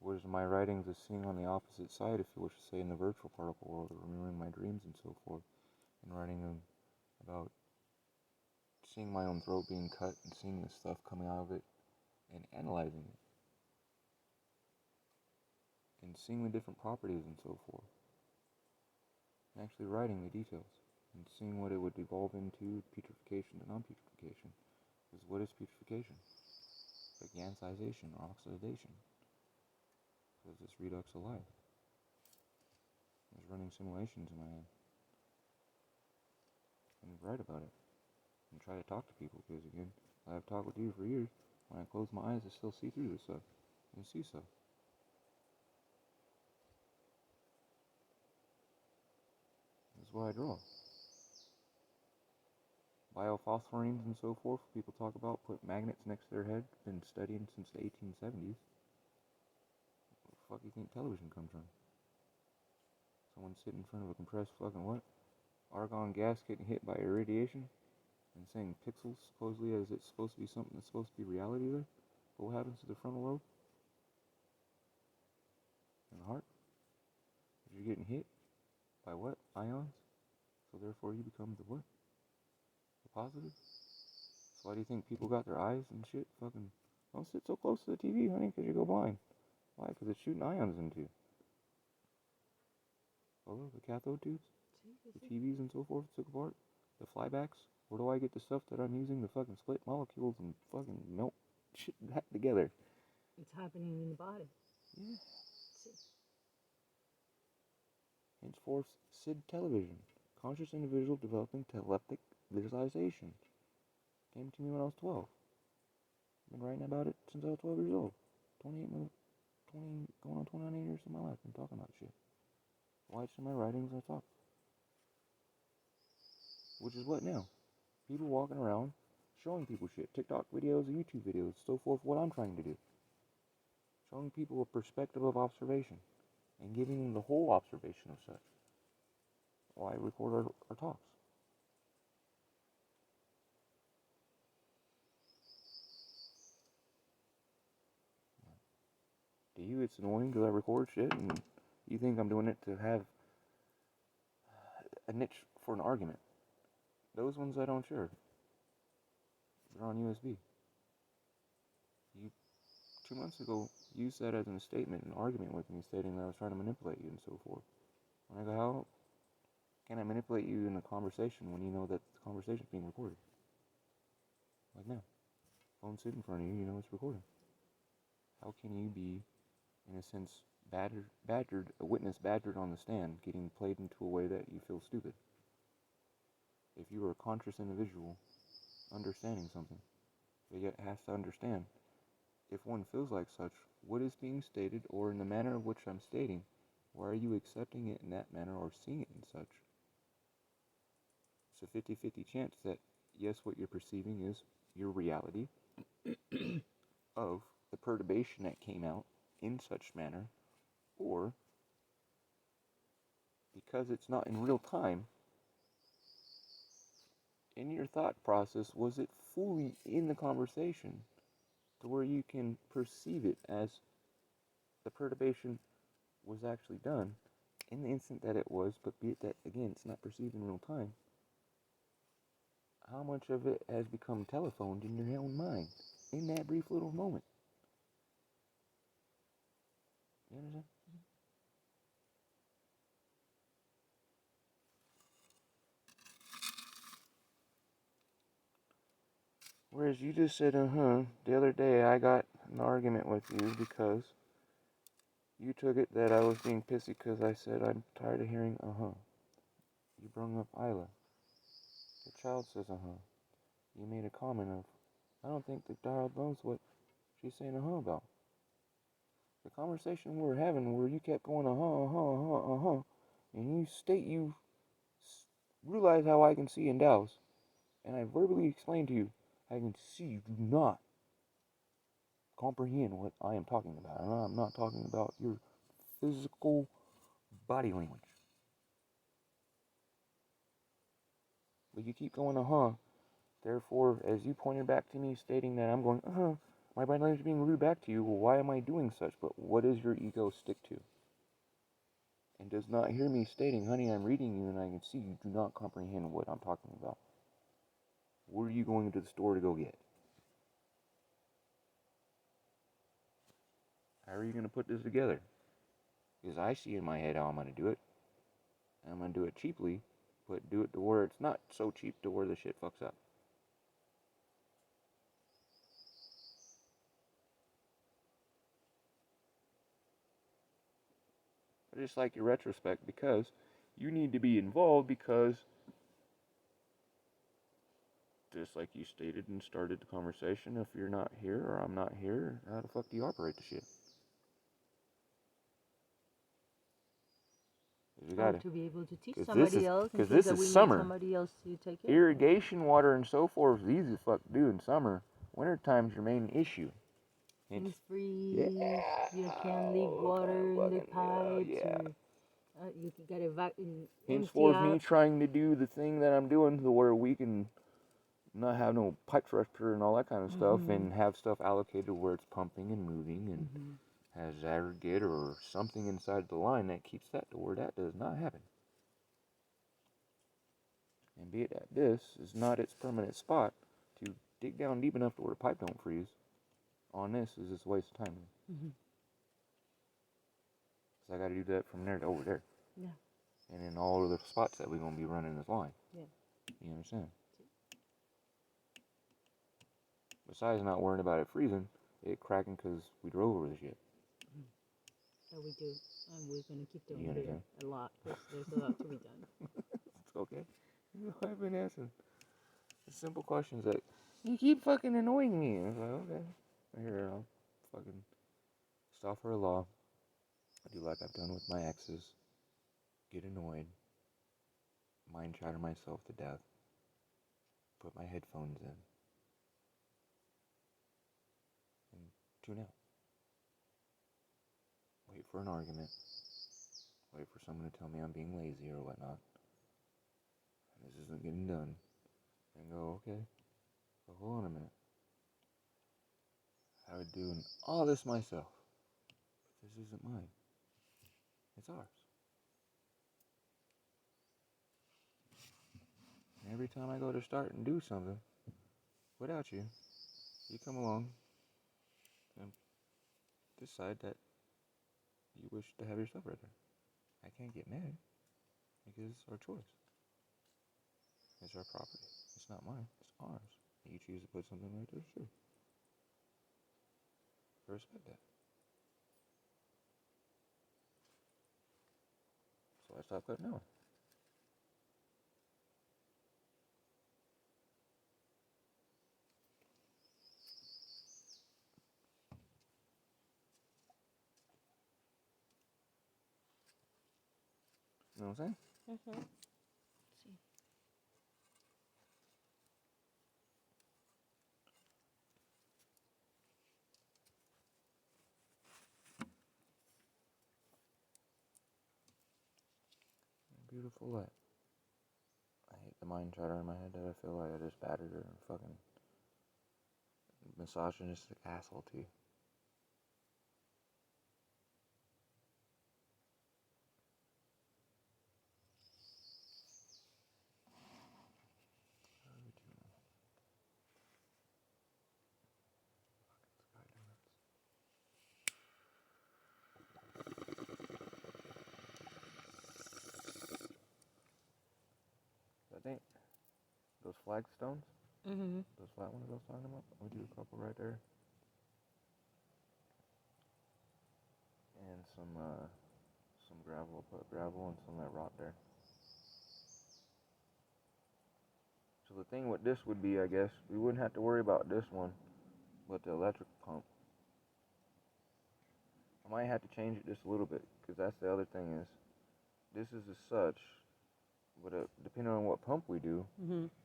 was my writings as seeing on the opposite side, if you wish to say, in the virtual particle world, or remembering my dreams and so forth, and writing them about seeing my own throat being cut and seeing the stuff coming out of it and analyzing it and seeing the different properties and so forth and actually writing the details and seeing what it would evolve into, putrefaction to non-putrefaction. Because what is putrefaction? But gansization or oxidation. Because it's redux of life. I was running simulations in my head and write about it and try to talk to people, because again, I've talked with you for years. When I close my eyes, I still see through this stuff and see stuff. This is what I draw. Biophosphorines and so forth, people talk about, put magnets next to their head, been studying since the 1870s. Where the fuck do you think television comes from? Someone sitting in front of a compressed fucking what? Argon gas getting hit by irradiation and saying pixels supposedly as it's supposed to be something that's supposed to be reality there. But what happens to the frontal lobe? And the heart? If you're getting hit by what? Ions? So therefore you become the what? The positive? So why do you think people got their eyes and shit fucking... Don't sit so close to the TV, honey, because you go blind. Why? Because it's shooting ions into you. Oh, the cathode tubes? The TVs and so forth took apart? The flybacks? Where do I get the stuff that I'm using to fucking split molecules and fucking melt shit back together? It's happening in the body. Yeah. Henceforth, SID television. Conscious individual developing telepathic visualization. Came to me when I was 12. Been writing about it since I was 12 years old. 20, going on 29 years of my life. Been talking about shit. Why it's in my writings I talk. Which is what now? People walking around showing people shit. TikTok videos, YouTube videos, so forth, what I'm trying to do. Showing people a perspective of observation. And giving them the whole observation of such. While I record our talks. To you, it's annoying because I record shit, and you think I'm doing it to have a niche for an argument. Those ones I don't share. They're on USB. You, 2 months ago, used that as a statement, an argument with me, stating that I was trying to manipulate you and so forth. And I go, how can I manipulate you in a conversation when you know that the conversation is being recorded? Like now. Phone sitting in front of you, you know it's recording. How can you be, in a sense, badgered, a witness badgered on the stand, getting played into a way that you feel stupid? If you are a conscious individual, understanding something, but yet has to understand, if one feels like such, what is being stated, or in the manner of which I'm stating, why are you accepting it in that manner or seeing it in such? It's a 50-50 chance that, yes, what you're perceiving is your reality of the perturbation that came out in such manner, or because it's not in real time, in your thought process, was it fully in the conversation to where you can perceive it as the perturbation was actually done in the instant that it was, but be it that, again, it's not perceived in real time. How much of it has become telephoned in your own mind in that brief little moment? You understand? Whereas you just said, the other day I got an argument with you because you took it that I was being pissy because I said I'm tired of hearing, You brung up Isla. The child says, You made a comment of, I don't think the child knows what she's saying, about. The conversation we were having where you kept going, and you state you realize how I can see in Dallas, and I verbally explained to you, I can see you do not comprehend what I am talking about. And I'm not talking about your physical body language. But you keep going, Therefore, as you pointed back to me, stating that I'm going, my body language is being rude back to you. Well, why am I doing such? But what does your ego stick to? And does not hear me stating, honey, I'm reading you and I can see you do not comprehend what I'm talking about. What are you going to the store to go get? How are you going to put this together? Because I see in my head how I'm going to do it. And I'm going to do it cheaply, but do it to where it's not so cheap to where the shit fucks up. I just like your retrospect because you need to be involved because just like you stated and started the conversation, if you're not here or I'm not here, how the fuck do you operate the shit? You gotta, to be able to teach 'cause somebody else, in because case this that we is need summer. somebody else to take care of it. Irrigation water and so forth is easy to fuck do in summer. Wintertime's your main issue. Things freeze. You can't leak water in the pipes. Or, you gotta empty Henceforth, me out. trying to do the thing that I'm doing to where we can not have no pipe structure and all that kind of stuff and have stuff allocated where it's pumping and moving and has aggregate or something inside the line that keeps that to where that does not happen. And be it that this is not its permanent spot, to dig down deep enough to where the pipe don't freeze on this is just a waste of time. So I got to do that from there to over there. Yeah. And in all of the spots that we're going to be running this line. Yeah. You understand? Besides not worrying about it freezing, it cracking because we drove over the shit. So we do. And we're going to keep doing You it a lot because there's a lot to be done. It's okay. I've been asking simple questions that you keep fucking annoying me. I was like, okay. Here, I'll fucking stop for a law. I do like I've done with my exes. Get annoyed. Mind chatter myself to death. Put my headphones in. And tune out. Wait for an argument. Wait for someone to tell me I'm being lazy or whatnot. And this isn't getting done. And go, okay. But hold on a minute. I would do all this myself. But this isn't mine. It's ours. And every time I go to start and do something, without you, you come along and decide that you wish to have your stuff right there. I can't get mad because it's our choice. It's our property. It's not mine. It's ours. You choose to put something right there, sure. I respect that. So I stopped cutting out. You know what I'm saying? Beautiful light. I hate the mind chatter in my head that I feel like I just battered her and fucking misogynistic asshole to you. I think those flagstones, those flat ones I was talking about, we do a couple right there. And some gravel, put gravel and some of that rock there. So the thing with this would be, I guess, we wouldn't have to worry about this one, but the electric pump. I might have to change it just a little bit, because that's the other thing is, this is as such, but depending on what pump we do,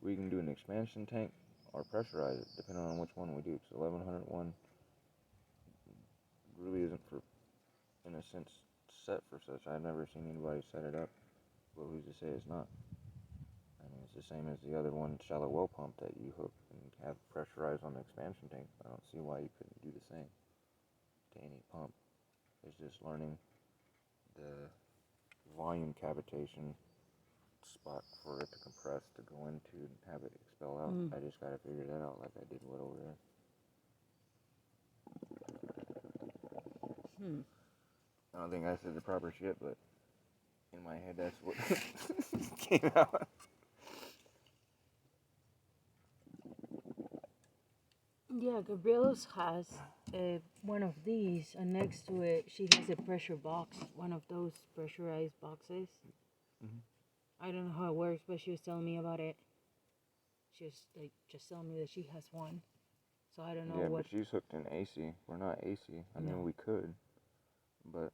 we can do an expansion tank or pressurize it, depending on which one we do. Because 1100 one really isn't for, in a sense, set for such. I've never seen anybody set it up, but who's to say it's not? I mean, it's the same as the other one, shallow well pump that you hook and have pressurized on the expansion tank. I don't see why you couldn't do the same to any pump. It's just learning the volume cavitation spot for it to compress to go into and have it expel out. I just gotta figure that out like I did with over there. I don't think I said the proper shit, but in my head that's what came out. Yeah, Gabriela's has one of these, and next to it, she has a pressure box, one of those pressurized boxes. I don't know how it works, but she was telling me about it. She was like just telling me that she has one. So I don't know what. But she's hooked in AC. We're not AC. I mean, we could, but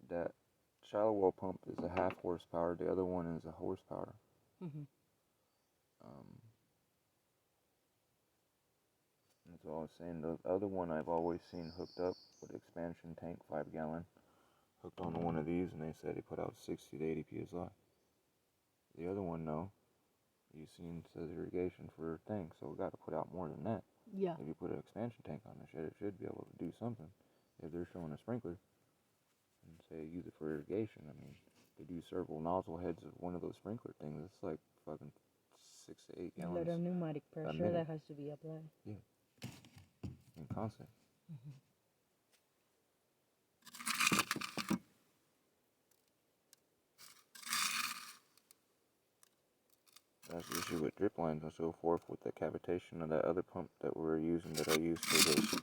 that shallow well pump is a half horsepower. The other one is a horsepower. That's all I was saying. The other one I've always seen hooked up with expansion tank, 5 gallon, hooked onto one of these, and they said he put out 60 to 80 psi. The other one, no. You've seen says irrigation for things, so we got to put out more than that. Yeah. If you put an expansion tank on the shit, it should be able to do something. If they're showing a sprinkler and say use it for irrigation, I mean, to do several nozzle heads of one of those sprinkler things, it's like fucking 6 to 8 gallons. A lot of pneumatic pressure that has to be applied. Yeah. And constant. That's the issue with drip lines and so forth with the cavitation of that other pump that we're using that I used for those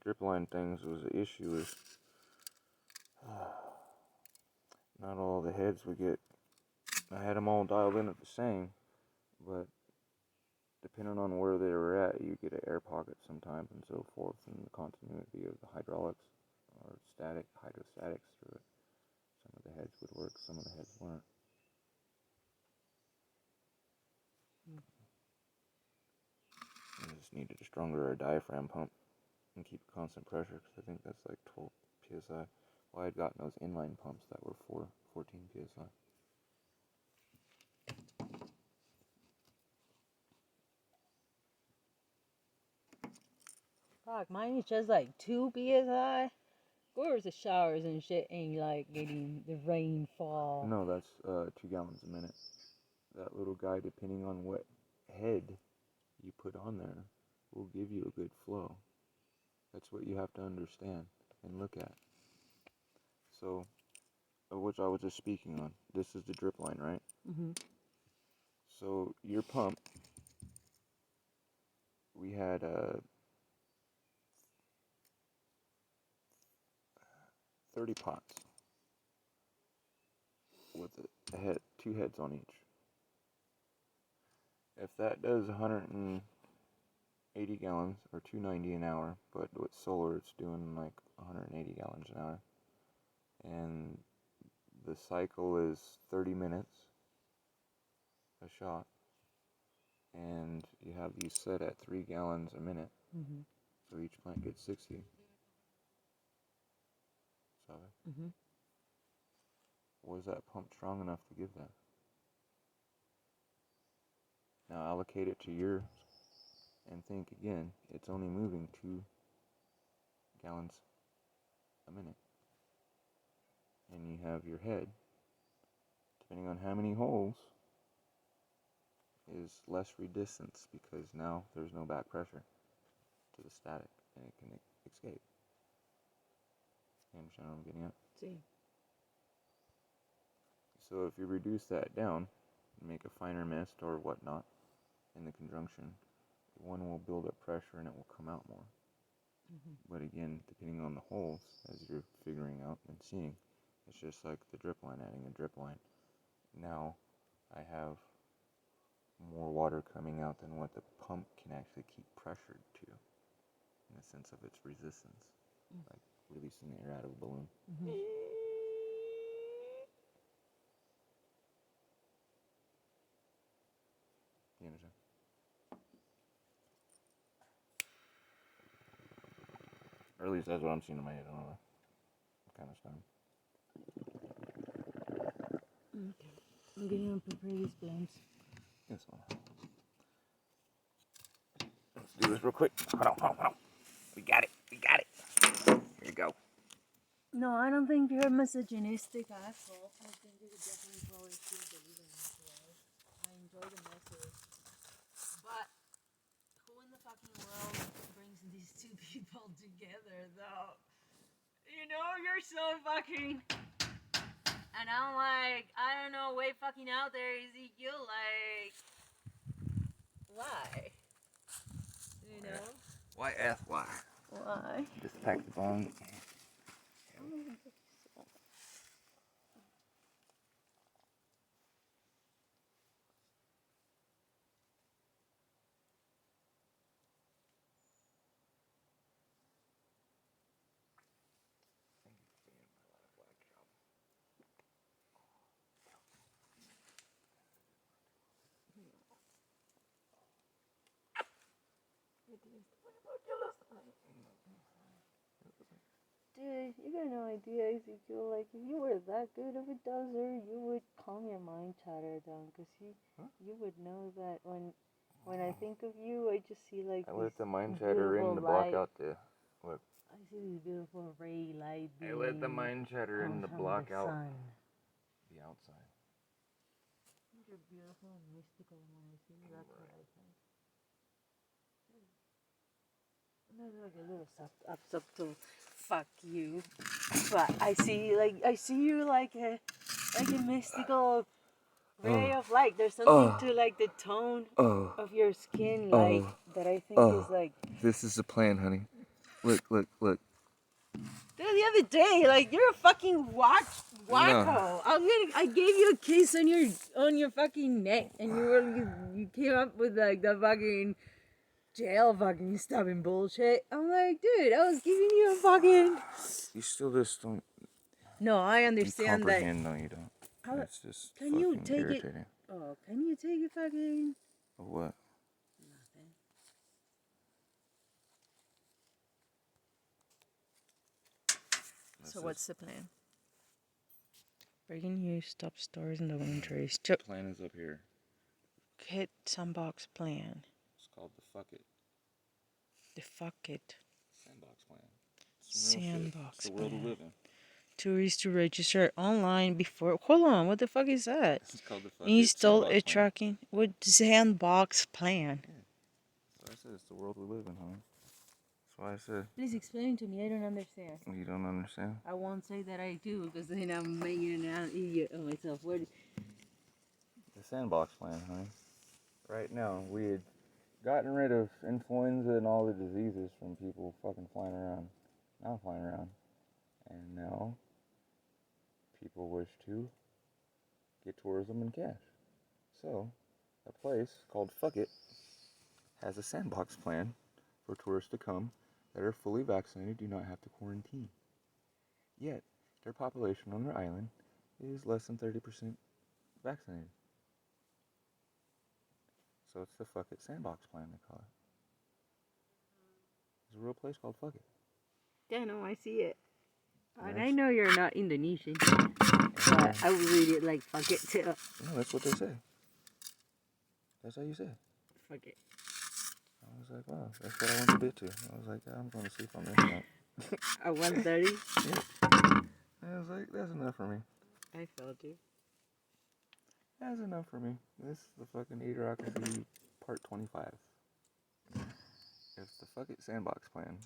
drip line things was the issue is not all the heads would get, I had them all dialed in at the same, but depending on where they were at, you get an air pocket sometimes and so forth, and the continuity of the hydraulics or hydrostatics through it. Some of the heads would work, some of the heads weren't. I just needed a stronger diaphragm pump and keep a constant pressure because I think that's like 12 psi. Well, I had gotten those inline pumps that were 14 psi. Fuck, mine is just like 2 psi. Of course, the showers and shit ain't like getting the rainfall. No, that's 2 gallons a minute. That little guy, depending on what head you put on there, will give you a good flow. That's what you have to understand and look at. So, which I was just speaking on. This is the drip line, right? So your pump, we had 30 pots with a head, 2 heads on each. If that does 180 gallons or 290 an hour, but with solar it's doing like 180 gallons an hour, and the cycle is 30 minutes a shot, and you have these set at 3 gallons a minute, so each plant gets 60. Was that pump strong enough to give that? Now allocate it to yours and think again, it's only moving 2 gallons a minute. And you have your head, depending on how many holes, is less resistance because now there's no back pressure to the static and it can escape. You understand what I'm getting at? See. So if you reduce that down, make a finer mist or whatnot in the conjunction, one will build up pressure and it will come out more. But again, depending on the holes, as you're figuring out and seeing, it's just like the drip line, adding a drip line. Now I have more water coming out than what the pump can actually keep pressured to, in the sense of its resistance, like releasing air out of a balloon. You understand? Or at least that's what I'm seeing in my head. I don't know. Kind of stuff. Okay. I'm getting to prepare these blends. This one. Let's do this real quick. Hold on. We got it. Here you go. No, I don't think you're a misogynistic asshole. I think you could definitely probably feel the leaving afterwards. I enjoy the message. But who in the fucking world brings these two people together, though? You know, you're so fucking... And I'm like, I don't know, way fucking out there, Ezekiel, like... Why? You know? Why F? Why? Why? Just pack the bong. Dude, you got no idea, Ezekiel. Like, if you were that good of a dozer, you would calm your mind chatter down. Because you would know that when I think of you, I just see, like, I let the mind chatter in to block out the... Look. I see these beautiful ray light beams. I let the mind chatter in to block out sun. the outside. You're beautiful and mystical when I see you. That's what I think. Not like a little subtle fuck you, but I see you like a mystical ray of light. There's something to like the tone of your skin, like that I think is like. This is the plan, honey. Look. Dude, the other day, like you're a fucking wacko. No. I gave you a kiss on your fucking neck, and you came up with like the fucking. Jail fucking stubbing bullshit. I'm like, dude, I was giving you a fucking... You still just don't... No, I understand that... No, you don't. It's just can fucking you take irritating. it... Oh, can you take it fucking... What? Nothing. So what's the plan? Breaking news, stop stars in the wind trace. The plan is up here. Hit sandbox plan. It's called the fuck it. The fuck it. Sandbox plan. Sandbox it's the world we live in. Tourists to register online before... Hold on, what the fuck is that? It's called the fuck Install it. a tracking... What sandbox plan? Yeah. That's why I said it's the world we live in, huh? That's why I said... Please explain to me, I don't understand. You don't understand? I won't say that I do, because then I'm making an idiot of myself. What? The sandbox plan, honey. Right now, we had gotten rid of influenza and all the diseases from people fucking flying around. Not flying around. And now, people wish to get tourism and cash. So, a place called Fuck It has a sandbox plan for tourists to come that are fully vaccinated, do not have to quarantine. Yet, their population on their island is less than 30% vaccinated. So it's the Fuck It sandbox plan, they call it. There's a real place called Fuck It. Yeah, no, I see it. And Yes. I know you're not Indonesian, but I would read it like fuck it too. No, that's what they say. That's how you say it. Fuck it. I was like, wow, that's what I went to bid to. I was like, I'm going to sleep on this night. At 1:30? Yeah. I was like, that's enough for me. I felt you. That's enough for me. This is the fucking Idiocracy part 25. If the Fuck It sandbox plan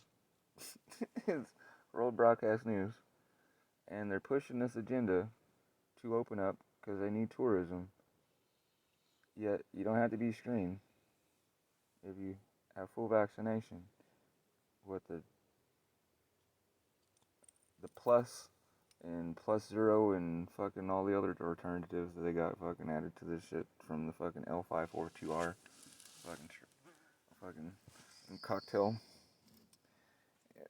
is World Broadcast News, and they're pushing this agenda to open up because they need tourism, yet you don't have to be screened if you have full vaccination with the plus and +0 and fucking all the other alternatives that they got fucking added to this shit from the fucking L542R fucking cocktail,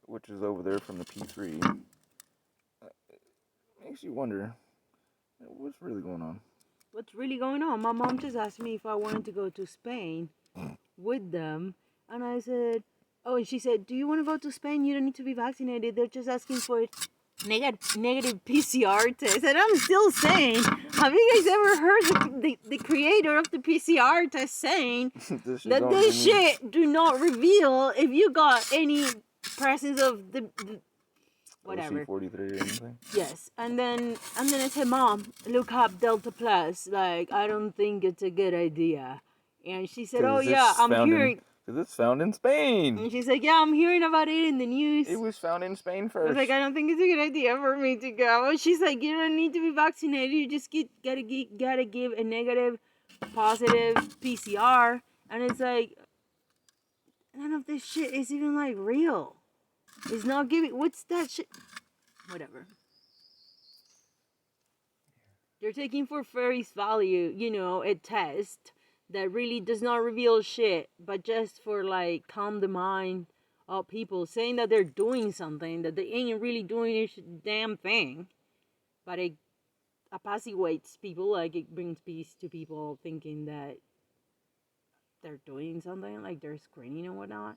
which is over there from the P3. It makes you wonder what's really going on. What's really going on? My mom just asked me if I wanted to go to Spain with them, and I said, oh, and she said, do you want to go to Spain? You don't need to be vaccinated. They're just asking for negative PCR test. And I'm still saying, Have you guys ever heard the creator of the PCR test saying that this shit do not reveal if you got any presence of the whatever. OC43 or anything? Yes, and then I said, Mom, look up Delta Plus. Like, I don't think it's a good idea. And she said, oh yeah, I'm hearing. Because it's found in Spain. And she's like, yeah, I'm hearing about it in the news. It was found in Spain I first. was like, I don't think it's a good idea for me to go. She's like, you don't need to be vaccinated. You just gotta give a negative, positive PCR. And it's like, none of this shit is even like real. It's not giving. What's that shit? Whatever. They're taking for face value, you know, a test that really does not reveal shit, but just for like calm the mind of people, saying that they're doing something that they ain't really doing a damn thing, but it apaciguates people, like it brings peace to people thinking that they're doing something, like they're screening and whatnot.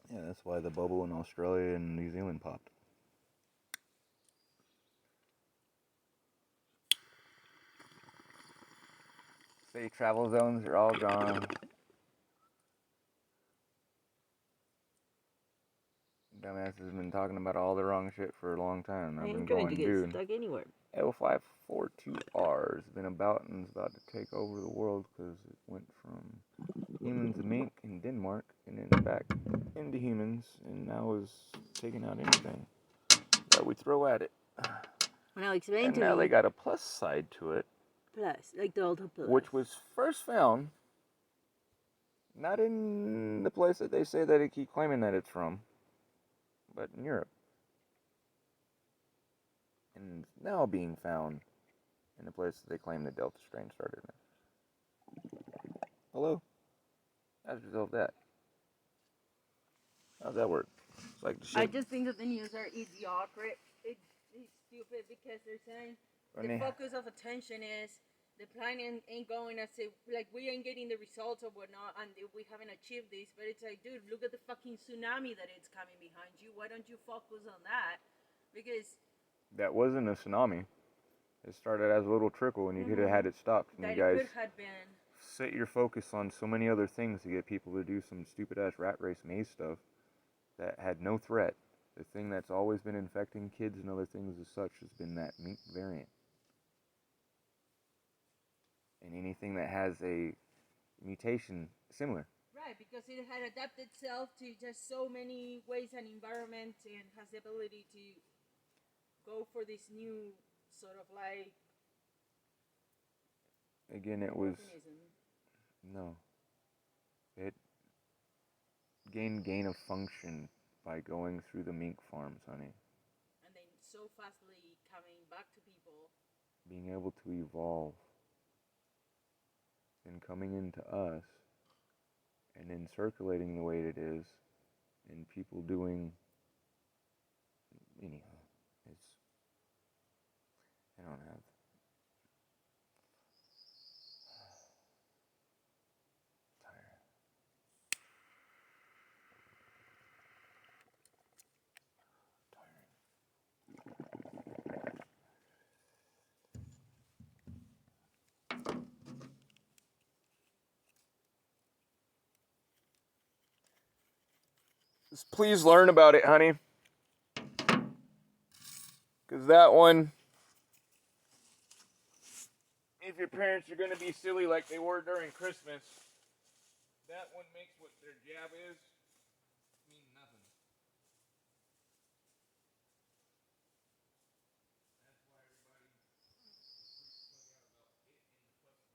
Yeah, that's why the bubble in Australia and New Zealand popped. Safe travel zones are all gone. Dumbasses have been talking about all the wrong shit for a long time. I I've been ain't trying going, to get dude. stuck anywhere. L542R has been about and is about to take over the world because it went from humans and mink in Denmark and then back into humans and now is taking out anything that we throw at it. Now explain And to now me. they got a plus side to it. Plus, like Delta Plus. Which was first found not in the place that they say that they keep claiming that it's from, but in Europe. And it's now being found in the place that they claim the Delta strain started in. Hello? How's the result of that? How's that work? It's like the shit. I just think that the news are idiocratic. It's stupid because they're saying the focus of attention is the plan ain't going as if, like, we ain't getting the results or whatnot, and we haven't achieved this. But it's like, dude, look at the fucking tsunami that it's coming behind you. Why don't you focus on that? Because that wasn't a tsunami. It started as a little trickle, and you could have had it stopped. And that you guys it could have been. set your focus on so many other things to get people to do some stupid ass rat race maze stuff that had no threat. The thing that's always been infecting kids and other things as such has been that mink variant. And anything that has a mutation similar. Right, because it had adapted itself to just so many ways and environments and has the ability to go for this new sort of like. Again, it was. Organism. No. It gained gain of function by going through the mink farms, honey. And then so fastly coming back to people. Being able to evolve. And coming into us. And then circulating the way it is. And people doing. Anyhow. It's. I don't have. Just please learn about it, honey. Because that one, if your parents are going to be silly like they were during Christmas, that one makes what their jab is mean nothing. That's why everybody freaks out about it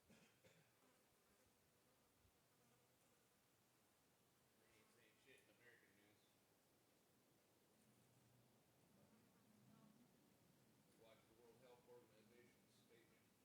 in the plus version. Watch the World Health Organization's statement.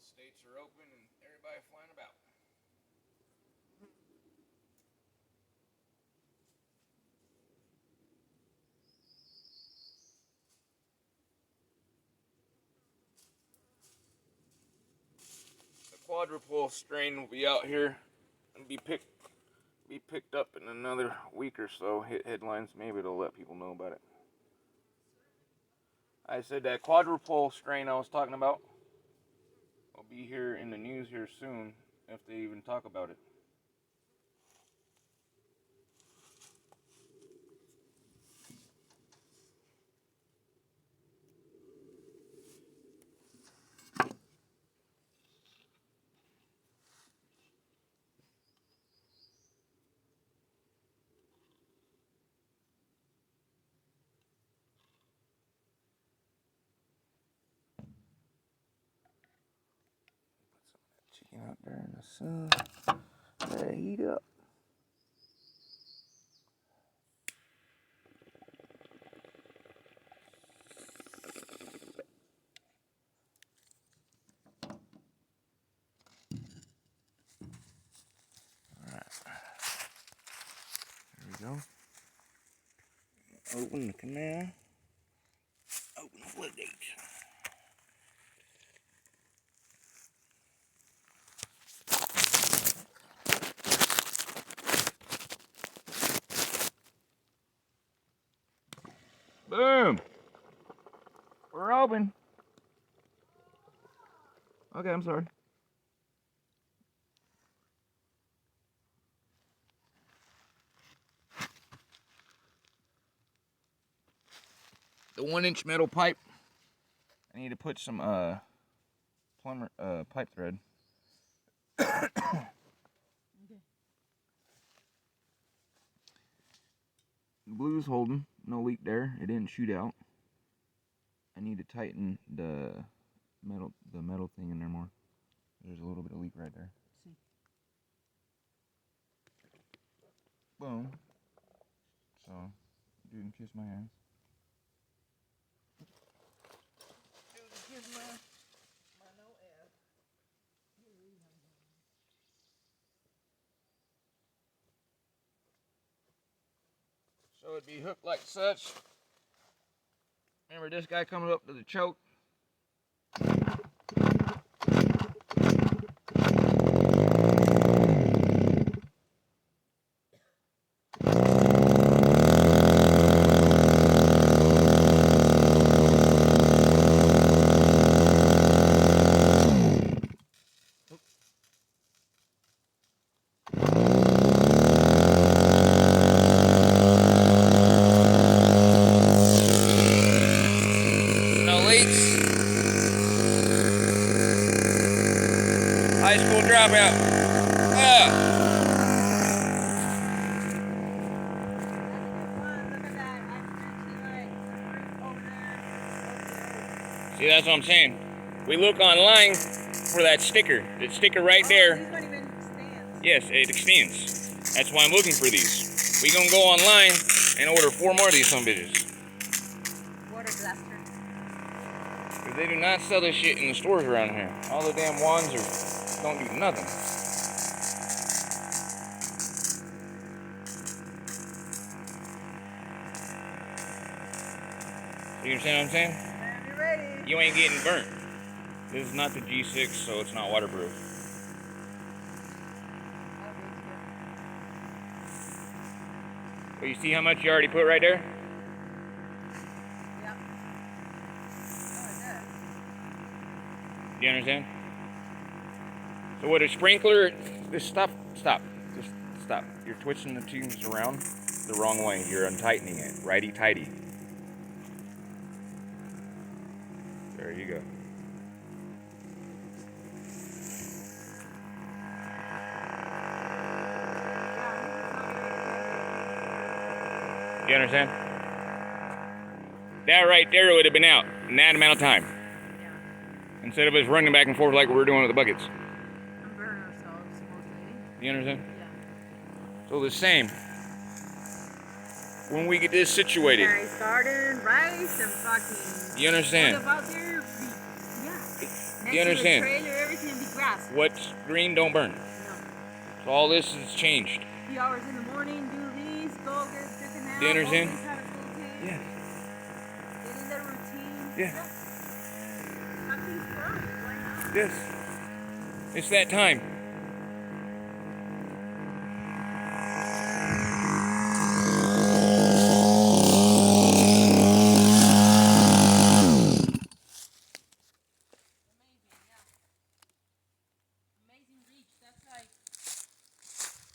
states are open and everybody flying about. The quadrupole strain will be out here and be picked up in another week or so. Hit headlines, maybe it'll let people know about it. I said that quadrupole strain I was talking about will be here in the news here soon, if they even talk about it. Chicken out there in the sun. Let it heat up. There we go. Open the canal. Open the floodgates. Boom! We're open. Okay, I'm sorry. The 1-inch metal pipe. I need to put some plumber pipe thread. Okay. The blue's holding, no leak there. It didn't shoot out. I need to tighten the metal thing in there more. There's a little bit of leak right there. See. Boom. So, you can kiss my hands. Kiss my no ass. So it'd be hooked like such. Remember this guy coming up to the choke? High school dropout. See, that's what I'm saying. We look online for that sticker. That sticker right there. This one even stands. Yes, it extends. That's why I'm looking for these. We gonna go online and order 4 more of these some bitches. Water blaster. Because they do not sell this shit in the stores around here. All the damn wands don't do nothing. You understand what I'm saying? Are you ready? You ain't getting burnt. This is not the G6, so it's not waterproof. Well, you see how much you already put right there? Yep. Oh, it does. Do you understand? So with a sprinkler, just stop. Just stop. You're twisting the tubes around the wrong way. You're untightening it. Righty-tighty. There you go. You understand? That right there would have been out in that amount of time. Yeah. Instead of us running back and forth like we were doing with the buckets. And burn ourselves, supposedly. You understand? Yeah. So the same. When we get this situated. Carries garden, rice, and fucking. You understand? What about their feet? Yeah. You understand? Next to the trailer, everything fast. What's green don't burn. No. So all this is changed. A few hours in the morning, do these, go get the canal. Dinner's in. always have a full tank. Yeah. Get in the routine. Yeah. Nothing's wrong. Why not? Yes. It's that time. Amazing reach. That's like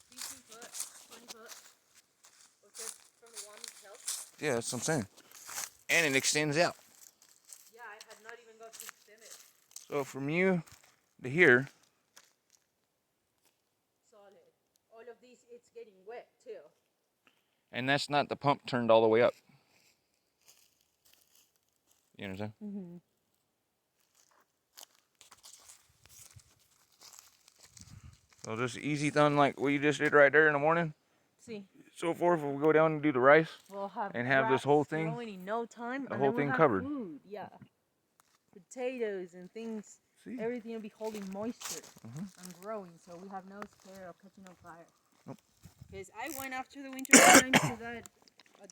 15 foot, 20 foot. Okay, from the one itself. Yeah, that's what I'm saying. And it extends out. Yeah, I had not even got to extend it. So from you to here, Solid. All of these, it's getting wet too. and that's not the pump turned all the way up. You understand? Mm-hmm. So just easy done like what you just did right there in the morning. See, So forth, we'll go down and do the rice. we'll have And have this whole grass thing- growing in no time, the and whole then we'll thing have covered. Food, yeah. Potatoes and things. See? Everything will be holding moisture Mhm. and growing, so we have no scare of catching on fire. Nope. Because I went after the winter time to that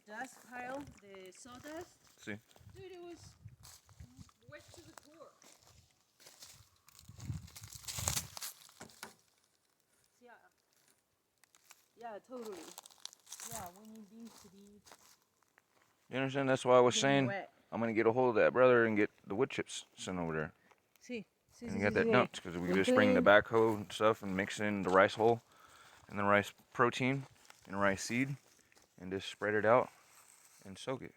dust pile, the sawdust. See? Dude, it was wet to the core. Yeah. Yeah, totally. Yeah, we need these to be You understand? That's why I was getting saying wet. I'm gonna get a hold of that brother and get the wood chips sent over there. See, And you got that dumped because we We just bring the can- backhoe and stuff and mix in the rice hull and the rice protein and rice seed and just spread it out and soak it.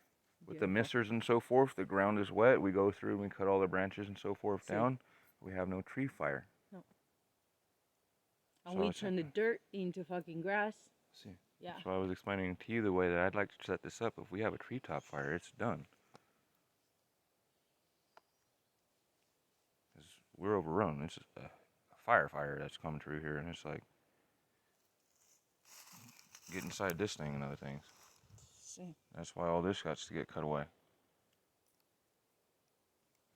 With the Beautiful. misters and so forth, the ground is wet. We go through and we cut all the branches and so forth See. down. We have no tree fire. And So we it's turn the dirt into fucking grass. See. Yeah. So I was explaining to you the way that I'd like to set this up. If we have a treetop fire, it's done. 'Cause we're overrun. It's a fire that's coming through here, and it's like get inside this thing and other things. See. That's why all this got to get cut away.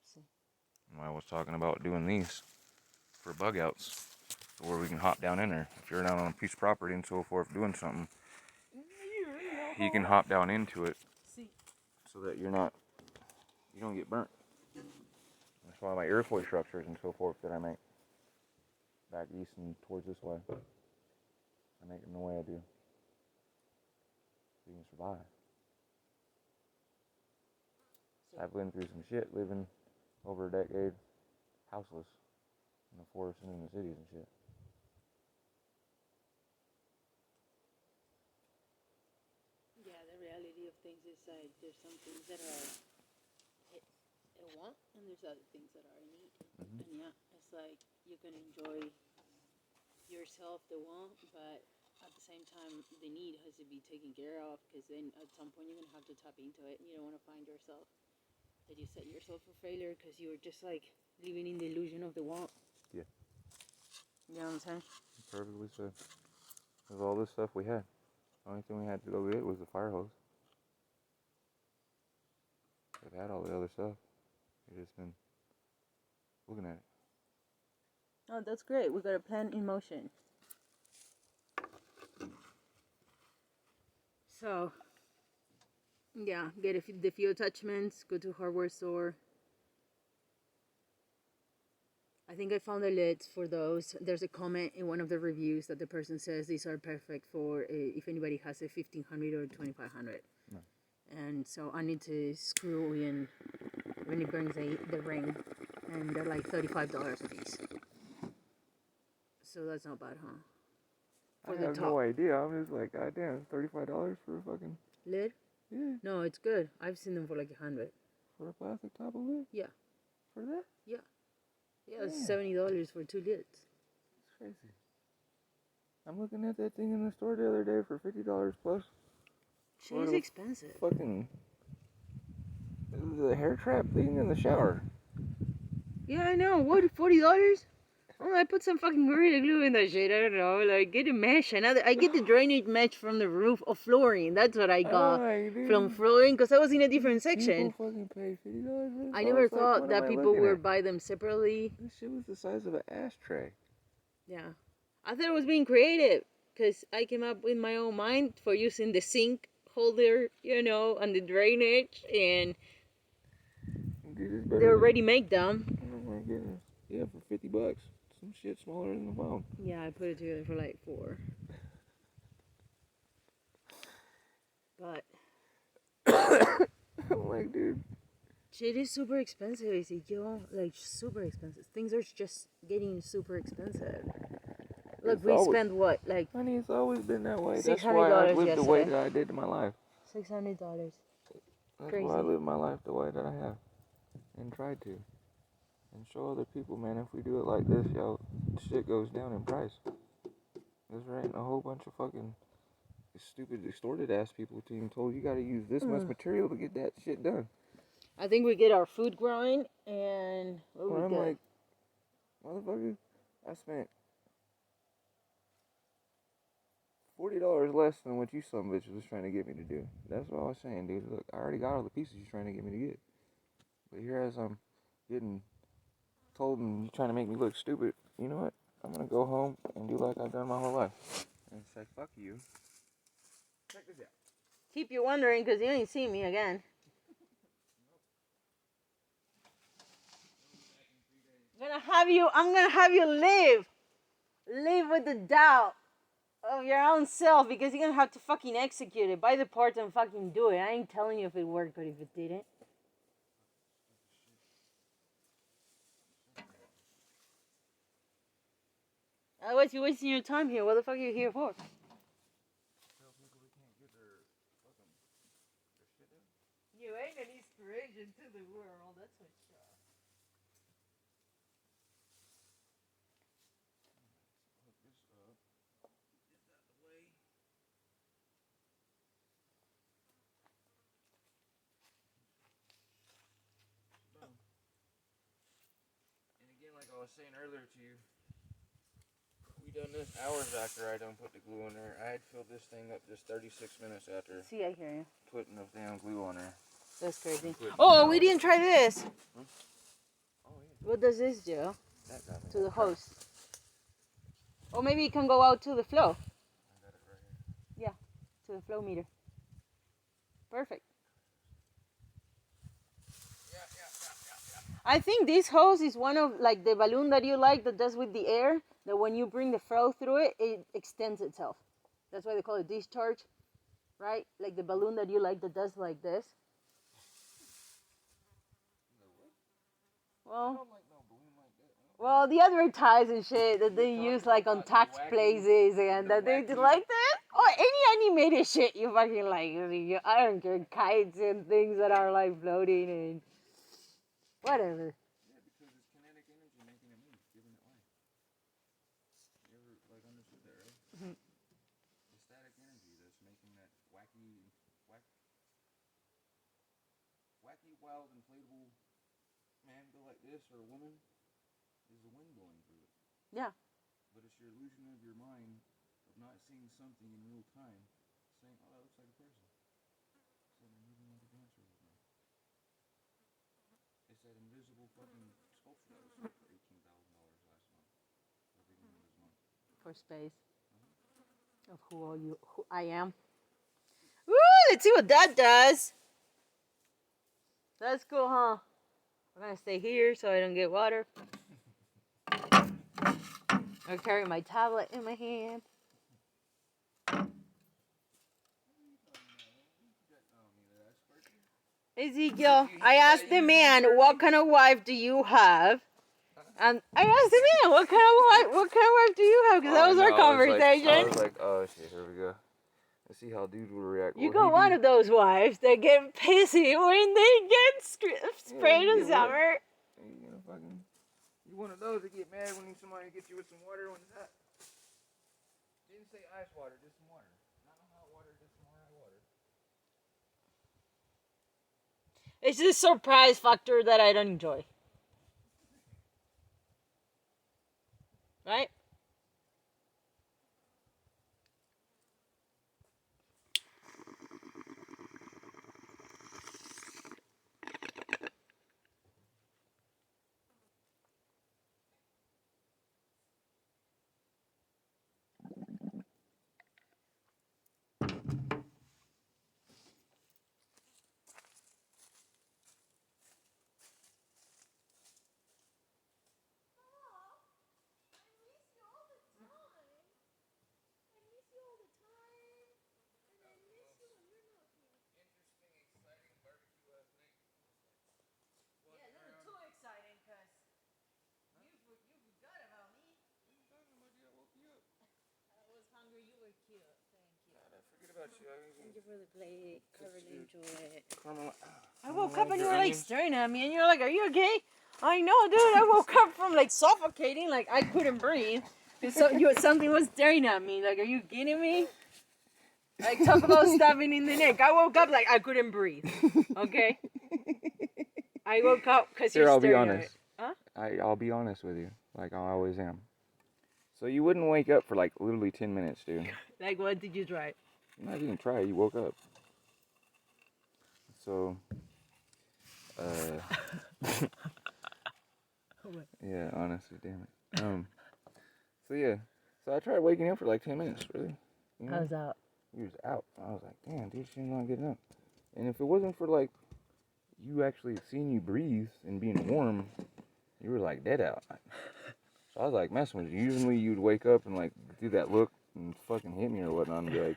See. And I was talking about doing these for bug outs, where we can hop down in there. If you're down on a piece of property and so forth doing something, you can hop down into it See. so that you don't get burnt. That's why my airfoil structures and so forth that I make back east and towards this way, I make them the way I do. So you can survive. I've been through some shit living over a decade houseless in the forest and in the cities and shit. Yeah, the reality of things is like there's some things that are a want, and there's other things that are a need. Mhm. And yeah, it's like you can enjoy yourself the want, but at the same time the need has to be taken care of, because then at some point you're gonna have to tap into it, and you don't want to find yourself that you set yourself for failure because you were just like living in the illusion of the want. Yeah. You know what I'm saying? Perfectly said. With all this stuff we had, the only thing we had to go get was the fire hose. We've had all the other stuff. We've just been looking at it. Oh, that's great. We got a plan in motion. So, yeah, get the few attachments, go to hardware store. I think I found the lids for those. There's a comment in one of the reviews that the person says these are perfect for if anybody has a 1500 or 2500. No. And so I need to screw in when it burns the ring, and they're like $35 a piece. So that's not bad, huh? For I the have top no idea. I'm just like, God damn, $35 for a fucking lid? yeah, No, it's good. I've seen them for like 100. for a plastic top of lid. Yeah. For that? Yeah, it's Yeah. $70 for 2 lids. It's crazy. I'm looking at that thing in the store the other day for $50 plus. Shit is the expensive. Fucking the hair trap thing in the shower. Yeah, I know. What, $40? Well, I put some fucking Gorilla Glue in that shit. I don't know, like get a mesh. I get the drainage mesh from the roof of flooring. That's what I got from flooring because I was in a different section. People fucking pay $50 I never thought that people would buy them separately. This shit was the size of an ashtray. Yeah, I thought it was being creative because I came up with my own mind for using the sink holder, you know, and the drainage, and they already make them. Oh my goodness! Yeah, for $50, some shit smaller than the phone. Yeah, I put it together for like 4. But I'm like, dude. Shit is super expensive, Ezekiel. Like, super expensive. Things are just getting super expensive. Look, we spend what? Like, honey, it's always been that way. That's $600 why I lived yesterday. the way that I did in my life. $600. That's Crazy. why I live my life the way that I have. And try to. And show other people, man, if we do it like this, yo, shit goes down in price. There ain't a whole bunch of fucking stupid, distorted ass people being told you gotta use this much material to get that shit done. I think we get our food growing, and what I'm we get? like, motherfucker, I spent $40 less than what you some bitch was trying to get me to do. That's what I was saying, dude. Look, I already got all the pieces you're trying to get me to get. But here as I'm getting told and trying to make me look stupid, you know what? I'm gonna go home and do like I've done my whole life. And say, fuck you. Check this out. Keep you wondering because you ain't seen me again. I'm gonna have you live with the doubt of your own self because you're gonna have to fucking execute it. Buy the parts and fucking do it. I ain't telling you if it worked or if it didn't. Otherwise, you're wasting your time here. What the fuck are you here for? You ain't an inspiration to the world, that's for sure. And again, like I was saying earlier to you, we done this hours after I done put the glue in there. I had filled this thing up just 36 minutes after See, I hear you. putting the damn glue on there. That's crazy. Oh, we didn't try this. Oh, yeah. What does this do That got me to the all crap. host? Or maybe it can go out to the flow. I got it right here. Yeah, to the flow meter. Perfect. I think this hose is one of like the balloon that you like that does with the air, that when you bring the flow through it, it extends itself. That's why they call it discharge, right? Like the balloon that you like that does like this. Well, the advertising shit that they use like on tax places and that they do like that. Or any animated shit you fucking like. I don't care, kites and things that are like floating and whatever. Yeah, because it's kinetic energy making it move, giving it life. You ever like understood that, right? Mm-hmm. The static energy that's making that wacky, wild, inflatable man go like this, or a woman, is the wind blowing through it. Yeah. But it's your illusion of your mind of not seeing something in real time, saying, "Oh, that looks like a person." So they're moving like a dancer right now. It's that invisible fucking sculpture that was sold for $18,000 last month, or beginning of this month. For space. Of who I am. Woo! Let's see what that does. That's cool, huh? I'm gonna stay here so I don't get water. I carry my tablet in my hand. Ezekiel, I asked the man, what kind of wife do you have? And I asked the man, what kind of wife do you have? Because that was our conversation. I was like, oh shit, here we go. Let's see how dudes will react. You got one of those wives that get pissy when they get sprayed in summer. You one of those that get mad when somebody gets you with some water. When it's hot. Didn't say ice water, just some water. Not no hot water, just some hot water. It's the surprise factor that I don't enjoy. You were cute. Thank you. Forget about you. Thank you for the plate. I really enjoy it. Caramel. I woke up and you were like staring at me, and you're like, "Are you okay?" I know, dude. I woke up from like suffocating, like I couldn't breathe. So something was staring at me. Like, are you kidding me? Like, talk about stabbing in the neck. I woke up like I couldn't breathe. Okay. I woke up because you're Here, I'll be staring at honest. it. Huh? I'll be honest with you, like I always am. So you wouldn't wake up for like literally 10 minutes, dude. Like, what did you try? No, I didn't try. You woke up. So, yeah, honestly, damn it. So yeah, so I tried waking up for like 10 minutes, really. You know? How's that? He was out. I was like, damn, dude, she's not getting up. And if it wasn't for like you actually seeing you breathe and being warm, you were like dead out. So I was like messing with you. Usually you'd wake up and like do that look and fucking hit me or whatnot and be like,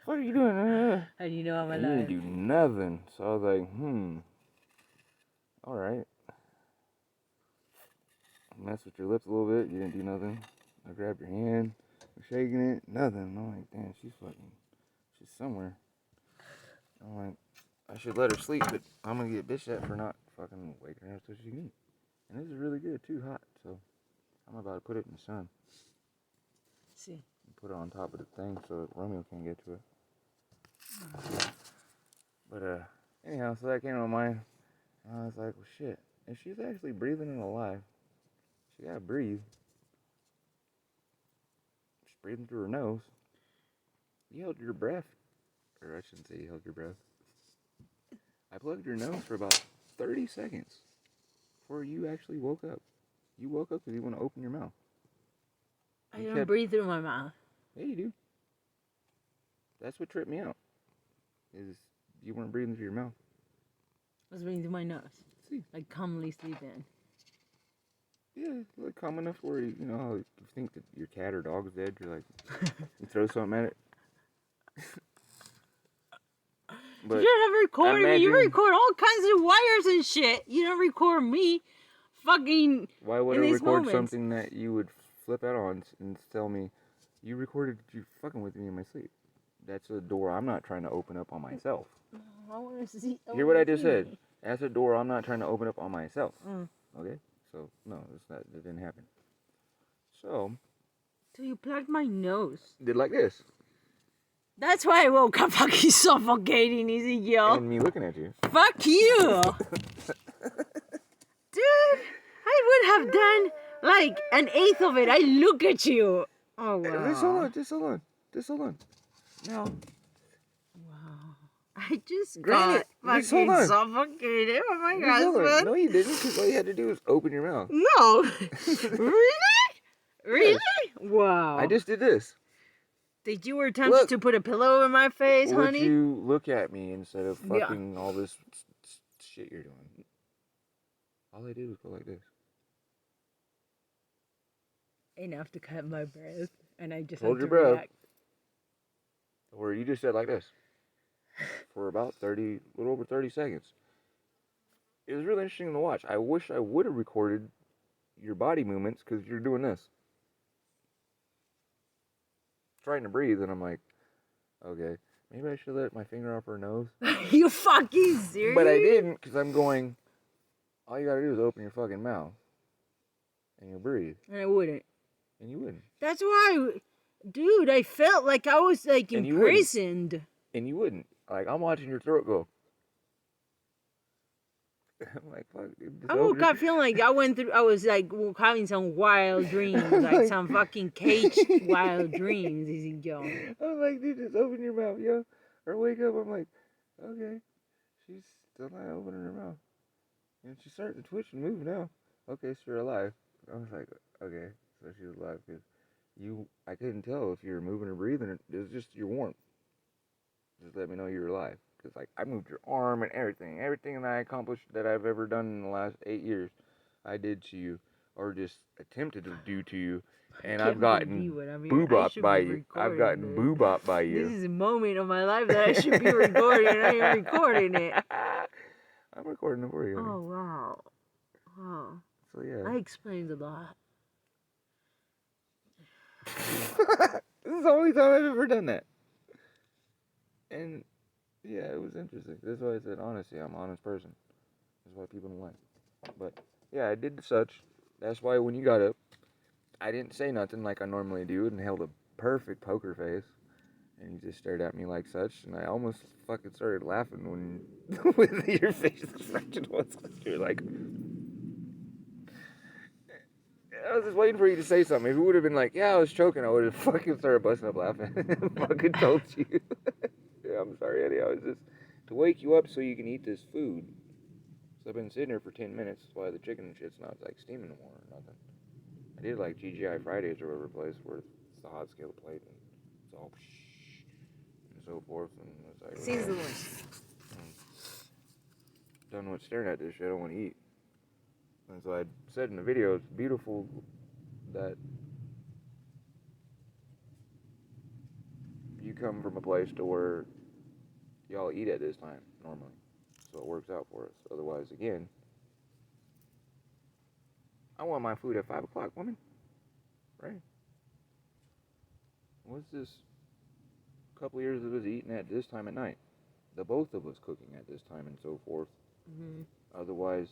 what are you doing? How do you know I'm And you alive? didn't do nothing. So I was like, alright. Mess with your lips a little bit. You didn't do nothing. I grabbed your hand. I'm shaking it. Nothing. I'm like, damn, she's somewhere. I'm like, I should let her sleep, but I'm gonna get bitched at for not fucking waking her up so she can eat. And this is really good too, hot. So I'm about to put it in the sun. See. Put it on top of the thing so that Romeo can't get to it. But anyhow, so that came to my mind. And I was like, well, shit. If she's actually breathing and alive, she gotta breathe. She's breathing through her nose. You held your breath. Or I shouldn't say you held your breath. I plugged your nose for about 30 seconds before you actually woke up. You woke up because you want to open your mouth. I don't breathe through my mouth. Yeah, you do. That's what tripped me out. Is you weren't breathing through your mouth. I was breathing through my nose. See. Like calmly sleeping. Yeah, like calm enough where you know how you think that your cat or dog's dead. You're like, you throw something at it. But you should have recorded me. You imagine- record all kinds of wires and shit. You don't record me. Fucking. Why would in I these record moments. something that you would flip out on and tell me, you recorded you fucking with me in my sleep? That's a door I'm not trying to open up on myself. I want to see. Hear what I just said? That's a door I'm not trying to open up on myself. Mm. Okay? So, no, that didn't happen. So, So you plugged my nose. did like this. That's why I woke up fucking suffocating, Ezekiel. And me looking at you. Fuck you! Dude, I would have done like an eighth of it. I look at you. Oh, wow. Just hold on. Now, Wow. I just Granted, got just hold fucking on. suffocated. Oh my just hold on. god, No, you didn't, because all you had to do was open your mouth. No. Really? Really? Wow. I just did this. Did you attempt to put a pillow in my face, Would honey? you look at me instead of Yeah. fucking all this shit you're doing? All I did was go like this. Enough to cut my breath, and I just Hold had your to breath. react. Or you just said like this for about a little over 30 seconds. It was really interesting to watch. I wish I would have recorded your body movements because you're doing this. Trying to breathe, and I'm like, okay, maybe I should let my finger off her nose. You fucking serious? But I didn't, because I'm going, all you gotta do is open your fucking mouth. And you'll breathe. And I wouldn't. And you wouldn't. That's why, dude, I felt like I was like And you wouldn't. imprisoned. And you wouldn't. Like, I'm watching your throat go. I'm like, fuck, dude. I woke up feeling like I was like having some wild dreams, like some fucking caged wild dreams, Ezekiel. I'm like, dude, just open your mouth, yo. Or wake up, I'm like, okay. She's still not opening her mouth. And she's starting to twitch and move now. Okay, so you're alive. I was like, okay, so she was alive, because I couldn't tell if you were moving or breathing. It was just your warmth. Just let me know you were alive. Because, like, I moved your arm and everything. Everything that I accomplished that I've ever done in the last 8 years, I did to you. Or just attempted to do to you. And I've gotten boo-bopped by you. I've gotten boo-bopped by you. This is a moment of my life that I should be recording, and I am recording it. I'm recording it for you. Oh, wow. Wow. So, yeah. That explains a lot. This is the only time I've ever done that. And yeah, it was interesting. That's why I said honesty. I'm an honest person. That's why people don't like. But yeah, I did such. That's why when you got up, I didn't say nothing like I normally do and held a perfect poker face. And you just stared at me like such, and I almost fucking started laughing when with your face expression was. You're like, I was just waiting for you to say something. If you would have been like, yeah, I was choking, I would have fucking started busting up laughing. Fucking told you. Yeah, I'm sorry, Eddie. I was just to wake you up so you can eat this food. So I've been sitting here for 10 minutes. That's why the chicken and shit's not like steaming more or nothing. I did like GGI Fridays or whatever place where it's the hot scale plate and it's all and so forth. And it's like, Sizzling. Done with staring at this shit. I don't want to eat. And so I said in the video, it's beautiful that you come from a place to where y'all eat at this time normally. So it works out for us. Otherwise, again, I want my food at 5 o'clock, woman. Right? What's this couple years of us eating at this time at night? The both of us cooking at this time and so forth. Mm-hmm. Otherwise,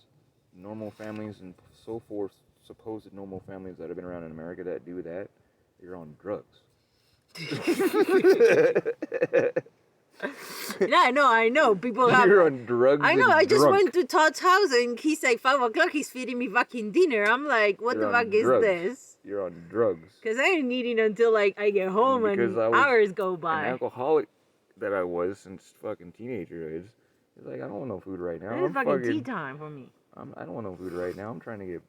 normal families and so forth, supposed normal families that have been around in America that do that, you're on drugs. Yeah, I know. People have. You're on drugs. I know. And I just drunk. went to Todd's house and he's like 5 o'clock. He's feeding me fucking dinner. I'm like, what You're the on fuck is drugs. this? You're on drugs. Because I ain't eating until like I get home Because and I was hours go An by. alcoholic that I was since fucking teenager age. It's like I don't want no food right now. It's I'm fucking tea time for me. I don't want no food right now. I'm trying to get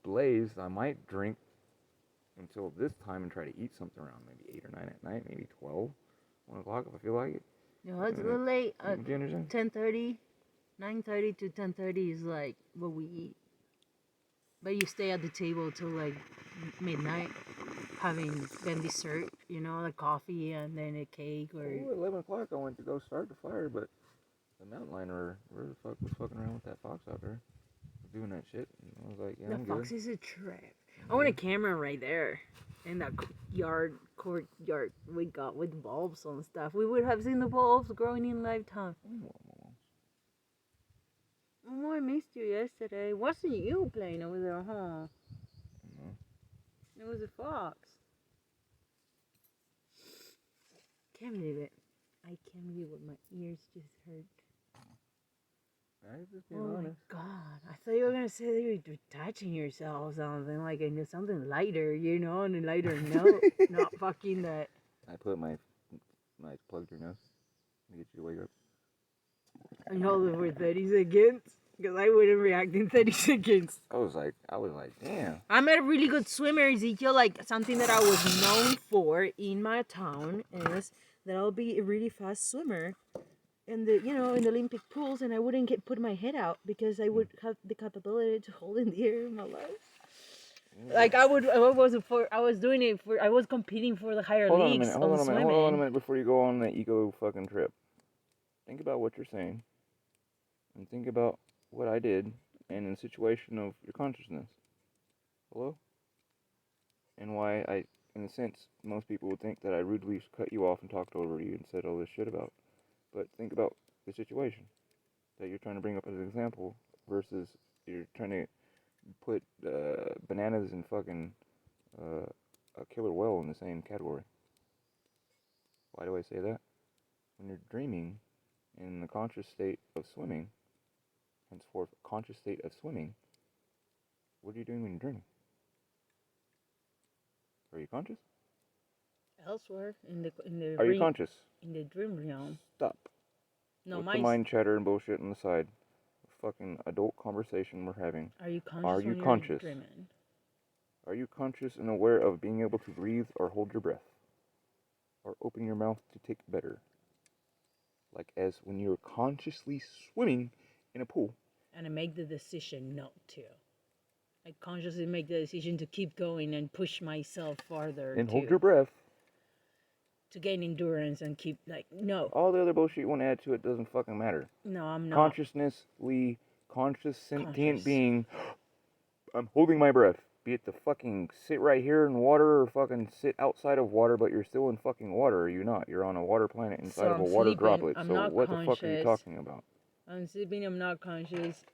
blazed. I might drink until this time and try to eat something around maybe 8 or 9 at night, maybe 12, 1 o'clock if I feel like it. No, it's a little late. Do you understand? 10:30, 9:30 to 10:30 is like what we eat. But you stay at the table till like midnight, having then dessert, like coffee and then a cake or. Oh, at 11 o'clock I went to go start the fire, but the mountain lion where the fuck was fucking around with that fox out there, doing that shit. And I was like, yeah, The I'm fox good. is a trip. I want a camera right there in that courtyard we got with bulbs and stuff. We would have seen the bulbs growing in lifetime. Oh, I missed you yesterday. Wasn't you playing over there, huh? No. It was a fox. Can't believe it. I can't believe what my ears just heard. I was just being Oh honest. my god. I thought you were going to say that you were touching yourself or something, like into something lighter, on a lighter note. Not fucking that. I put my plugged your nose to get you to wake up. And hold it for 30 seconds. Because I wouldn't react in 30 seconds. I was like, damn. I'm a really good swimmer, Ezekiel. Like, something that I was known for in my town is that I'll be a really fast swimmer in the Olympic pools, and I wouldn't put my head out because I would have the capability to hold in the air in my legs. Like I was competing for the higher leagues Hold on swimming. a minute before you go on that ego fucking trip. Think about what you're saying. And think about what I did and in the situation of your consciousness. Hello? And why in a sense, most people would think that I rudely cut you off and talked over you and said all this shit about. But think about the situation that you're trying to bring up as an example versus you're trying to put bananas and fucking a killer whale in the same category. Why do I say that? When you're dreaming in the conscious state of swimming, henceforth conscious state of swimming, what are you doing when you're dreaming? Are you conscious? Elsewhere Are you conscious? In the dream realm. Stop. No, With the mind chatter and bullshit on the side. Fucking adult conversation we're having. Are you conscious? Are you when conscious? You're dreaming? Are you conscious and aware of being able to breathe or hold your breath? Or open your mouth to take better? Like as when you're consciously swimming in a pool. And I make the decision not to. I consciously make the decision to keep going and push myself farther. And hold your breath. To gain endurance and keep, no. All the other bullshit you want to add to it doesn't fucking matter. No, I'm not. Conscious sentient being, I'm holding my breath. be it to fucking sit right here in water or fucking sit outside of water, but you're still in fucking water, are you not? You're on a water planet inside So of a I'm water sleeping, droplet. I'm So not what the fuck are you conscious. talking about? I'm sleeping, I'm not conscious.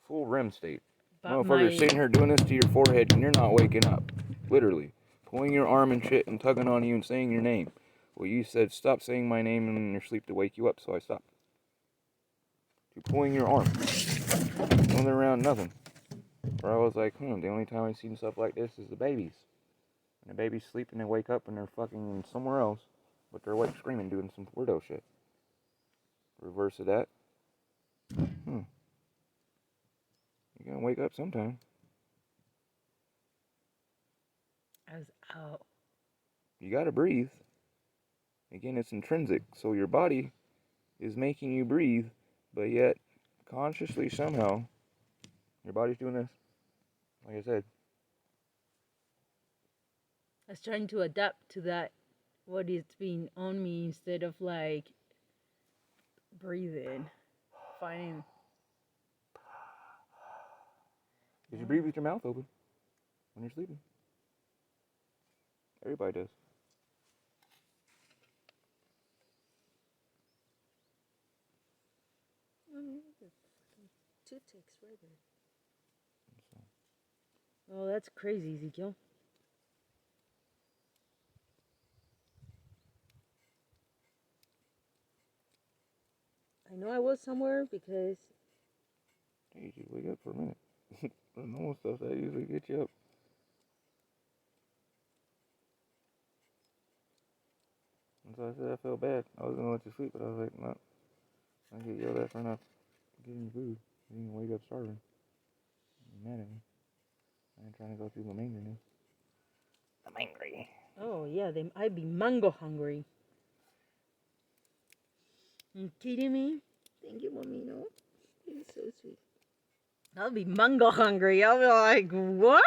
Full REM state. But Motherfucker sitting here doing this to your forehead and you're not waking up. Literally. Pulling your arm and shit and tugging on you and saying your name. Well, you said stop saying my name in your sleep to wake you up, so I stopped. You're pulling your arm. Going around nothing. Where I was like, the only time I've seen stuff like this is the babies. And the babies sleep and they wake up and they're fucking somewhere else, but they're awake screaming doing some weirdo shit. Reverse of that. You're gonna wake up sometime. I was out. You gotta breathe. Again, it's intrinsic, so your body is making you breathe, but yet, consciously somehow, your body's doing this. Like I said. I was trying to adapt to that, what is being on me, instead of like breathing. Finding. Because you breathe with your mouth open when you're sleeping. Everybody does. Toothpicks right there. Oh, that's crazy, Ezekiel. I know I was somewhere because... Hey, you wake up for a minute. The normal stuff that usually gets you up. And so I said I felt bad. I was gonna let you sleep, but I was like, no. I get yelled at for not getting food. You didn't wake up starving. You're mad at me. I ain't trying to go through my angriness. I'm angry. Oh, yeah, I'd be mango hungry. You kidding me? Thank you, Momino. You're so sweet. I'll be mango hungry. I'll be like, what?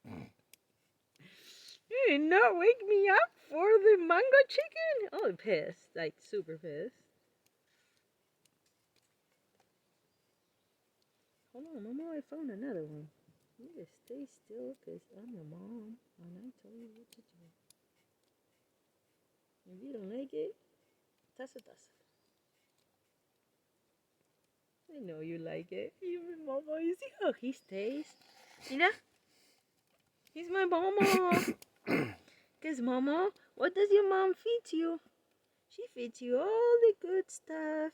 You did not wake me up for the mango chicken? Oh, pissed. Like, super pissed. Hold on, Mama, I found another one. You just stay still, because I'm your mom, and I tell you what to do. If you don't like it, toss it. I know you like it. Even Mama, you see how he stays? You know? He's my mama. Because, Mama, what does your mom feed you? She feeds you all the good stuff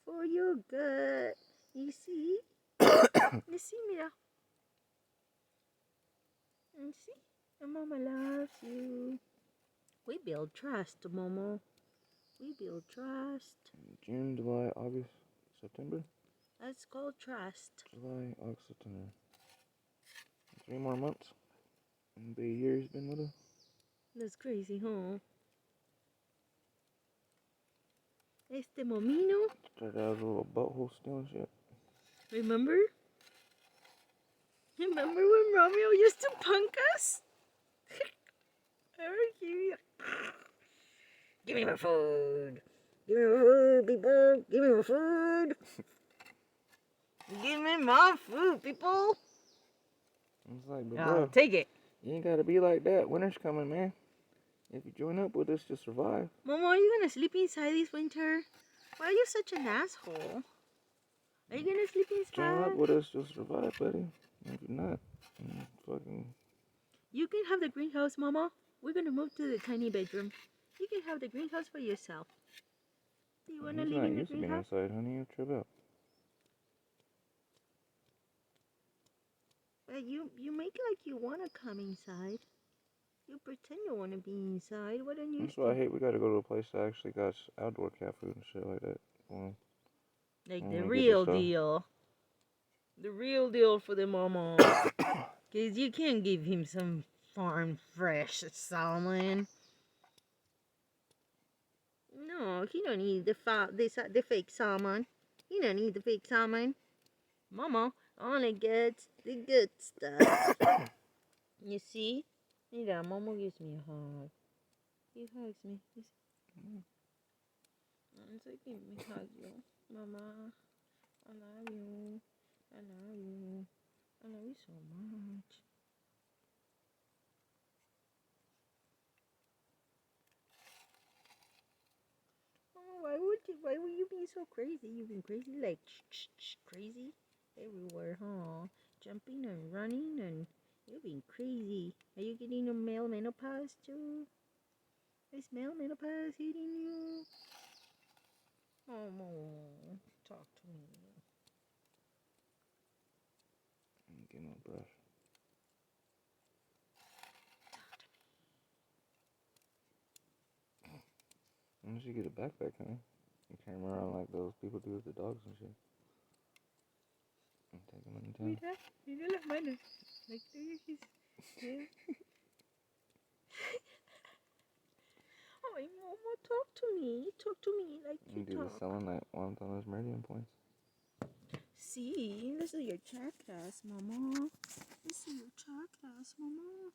for your gut. You see? You see, Mira? You see? Your mama loves you. We build trust, Momo. We build trust. June, July, August, September? That's called trust. July, August, September. 3 more months. And the year's been with us. That's crazy, huh? Este Momino. Started out as a little butthole still and shit. Remember? Remember when Romeo used to punk us? Give me my food. Give me my food, people. Give me my food. Give me my food, people. It's like, but Oh, bro, take it. you ain't gotta be like that. Winter's coming, man. If you join up with us to survive. Momo, are you gonna sleep inside this winter? Why are you such an asshole? Are you gonna sleep Join up inside? with us to survive, buddy. If you're not, fucking... You can have the greenhouse, Mama. We're gonna move to the tiny bedroom. You can have the greenhouse for yourself. Do you wanna live in the He's not used to being greenhouse? outside, honey. You trip out. But you make like you wanna come inside. You pretend you wanna be inside. Why don't you? That's why I hate we gotta go to a place that actually got outdoor cat food and shit like that. Like when the we get real stuff. deal. The real deal for the Mama. Cause you can't give him some farm fresh salmon. No, he don't need the fake salmon. He don't need the fake salmon. Mama only gets the good stuff. You see? Mira, Mama gives me a hug. He hugs me. It's like, give me a hug, yo. Mama. I love you. I love you. I love you so much. Oh, why would you be so crazy? You've been crazy, like crazy everywhere, huh? Jumping and running, and you've been crazy. Are you getting a male menopause too? Is male menopause hitting you? Oh, talk to me. Get my brush. Unless you get a backpack, huh? You carry them around like those people do with the dogs and shit. And take them anytime. Mira las manos. Like, yeah. Ay, Mama, talk to me. Talk to me like you You do the talk. selenite once on those meridian points. See, these are your chakras, Mama. These are your chakras, Mama.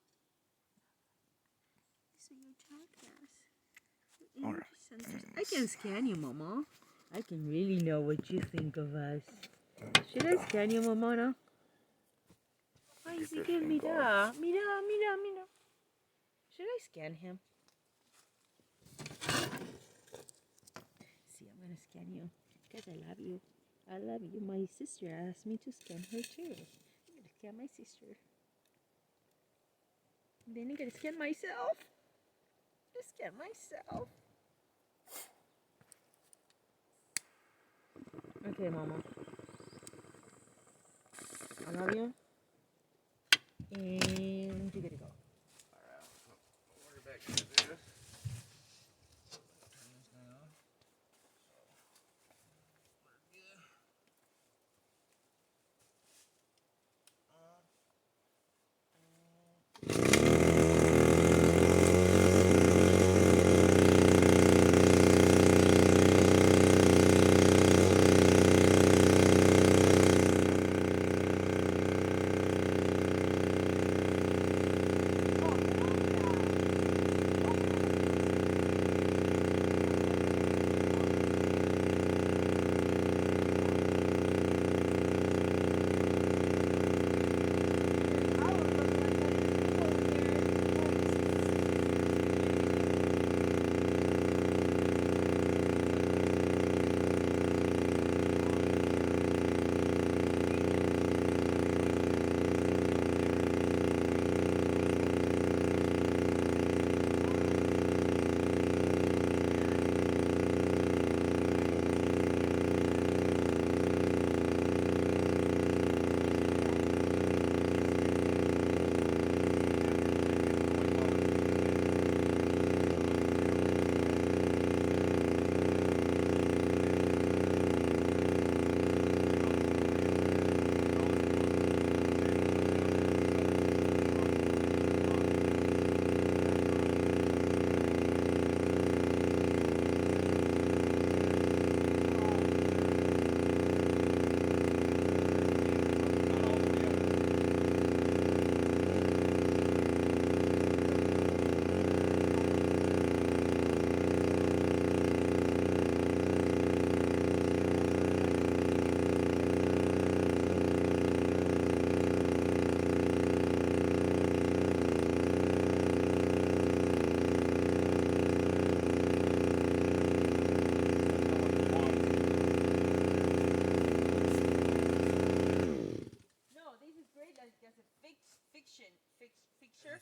These are your chakras. Your energy centers. I can scan you, Mama. I can really know what you think of us. Should I scan you, Mama, now? Ay, sige, mira. Mira. Should I scan him? See, I'm gonna scan you because I love you. I love you. My sister asked me to scan her too. I'm gonna scan my sister. Then I'm gonna scan myself. Just scan myself. Okay, Mama. I love you. And you gotta go. Alright, we're back into this. Turn this down. We're good.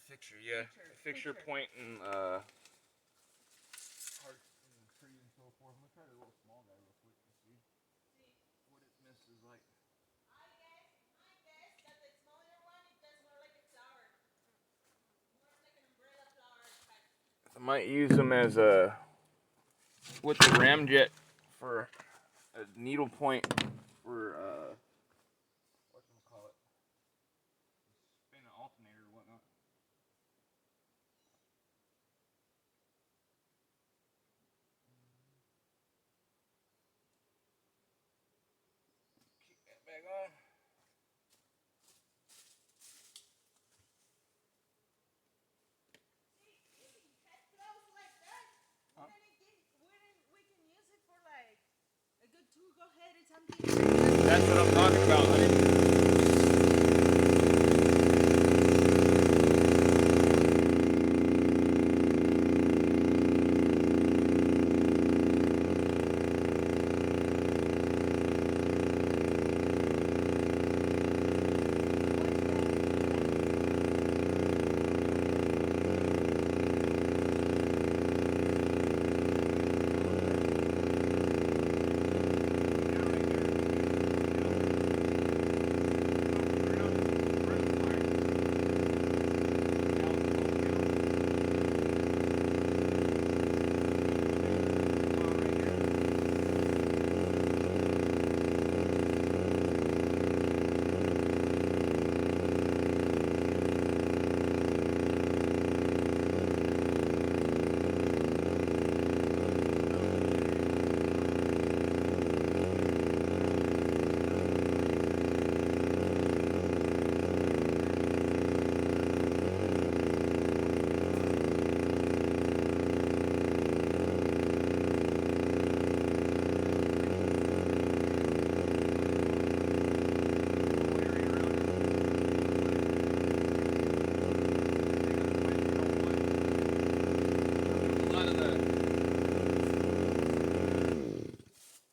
Fixture, yeah. Fixture point and Parts in the tree and so forth. I'm gonna try the little small guy real quick to see what it misses like. I guess that the smaller one, it does more like a flower. More like an umbrella flower type. I might use them as a with the ramjet for a needle point for whatchamacallit, spin an alternator or whatnot. Kick that back on. We can use it for like a good 2. Go ahead, it's something. That's what I'm talking about, honey.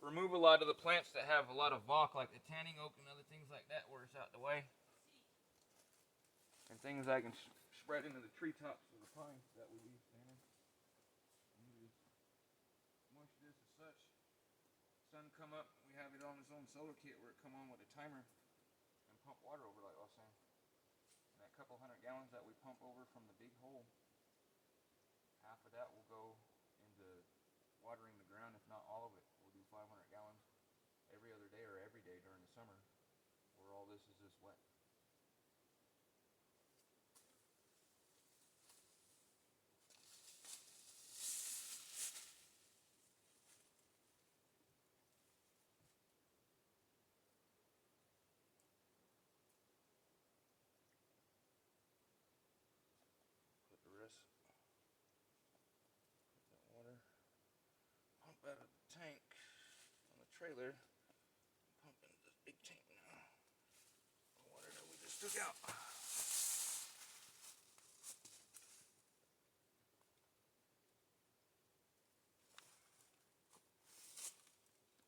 Remove a lot of the plants that have a lot of valk, like the tanning oak and other things like that, where it's out the way. And things I can spread into the treetops of the pines that we use tanning. Moist this as such. Sun come up, we have it on its own solar kit where it come on with a timer and pump water over, like I was saying. And that couple 100 gallons that we pump over from the big hole, half of that will go into watering the ground, if not all of it. We'll do 500 gallons every other day or every day during the summer, where all this is just wet. Put the rest, put that water, pump out of the tank on the trailer, pump into this big tank now. The water that we just took out.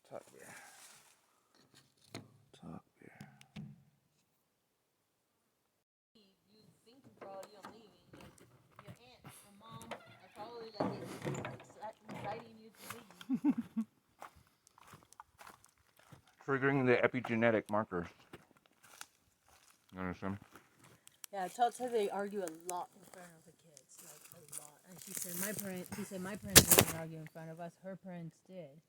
Top beer. Top beer. You think probably on leaving. Your aunt, your mom are probably like exciting you to leave. Triggering the epigenetic markers. You understand? Yeah, Todd said they argue a lot in front of the kids, like a lot. And he said my parents didn't argue in front of us. Her parents did.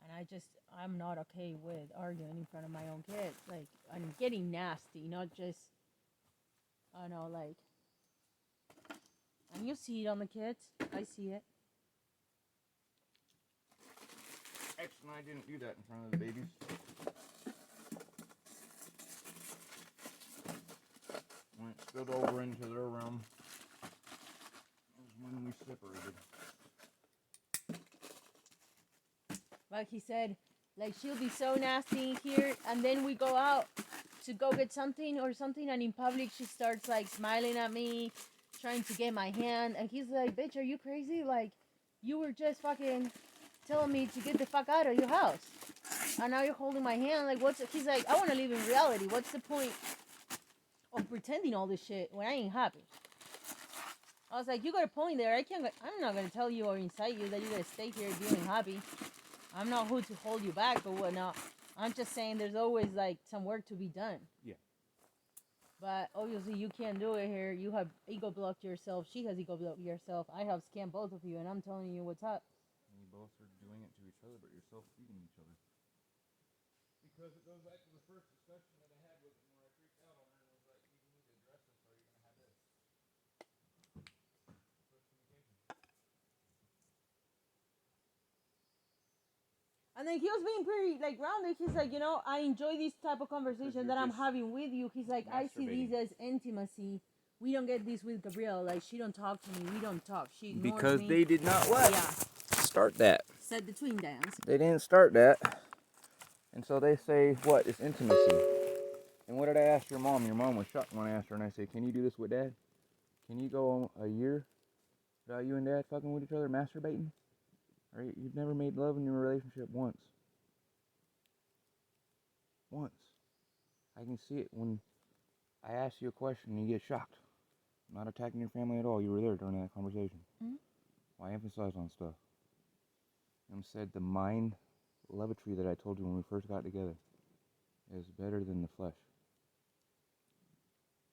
And I'm not okay with arguing in front of my own kids. Like, I'm getting nasty, not just, I don't know, like, and you see it on the kids. I see it. X and I didn't do that in front of the babies. When it spilled over into their realm, was when we separated. Like he said, like she'll be so nasty here, and then we go out to go get something or something, and in public she starts like smiling at me, trying to get my hand, and he's like, "Bitch, are you crazy? Like, you were just fucking telling me to get the fuck out of your house, and now you're holding my hand. Like, what's?" He's like, "I want to live in reality. What's the point of pretending all this shit when I ain't happy?" I was like, "You got a point there. I'm not gonna tell you or incite you that you gotta stay here if you ain't happy. I'm not who to hold you back or whatnot. I'm just saying there's always like some work to be done." Yeah. But obviously you can't do it here. You have ego blocked yourself. She has ego blocked yourself. I have scammed both of you, and I'm telling you what's up. And you both are doing it to each other, but you're self-feeding each other. Because it goes back to the first discussion that I had with him where I freaked out on her and was like, "You need to address this or you're going to have this." First communication. And then he was being pretty like grounded. He's like, I enjoy this type of conversation that I'm having with you. He's like, I see these as intimacy. We don't get this with Gabrielle. Like, she don't talk to me. We don't talk. She ignores Because me. they did not what? Yeah. Start that. Said the twin dance. They didn't start that. And so they say, what is intimacy? And what did I ask your mom? Your mom was shocked when I asked her, and I said, can you do this with Dad? Can you go a year without you and Dad fucking with each other, masturbating? Right? You've never made love in your relationship once. Once. I can see it when I ask you a question and you get shocked. I'm not attacking your family at all. You were there during that conversation. Mm-hmm. Why emphasize on stuff? Said the mind levity that I told you when we first got together is better than the flesh.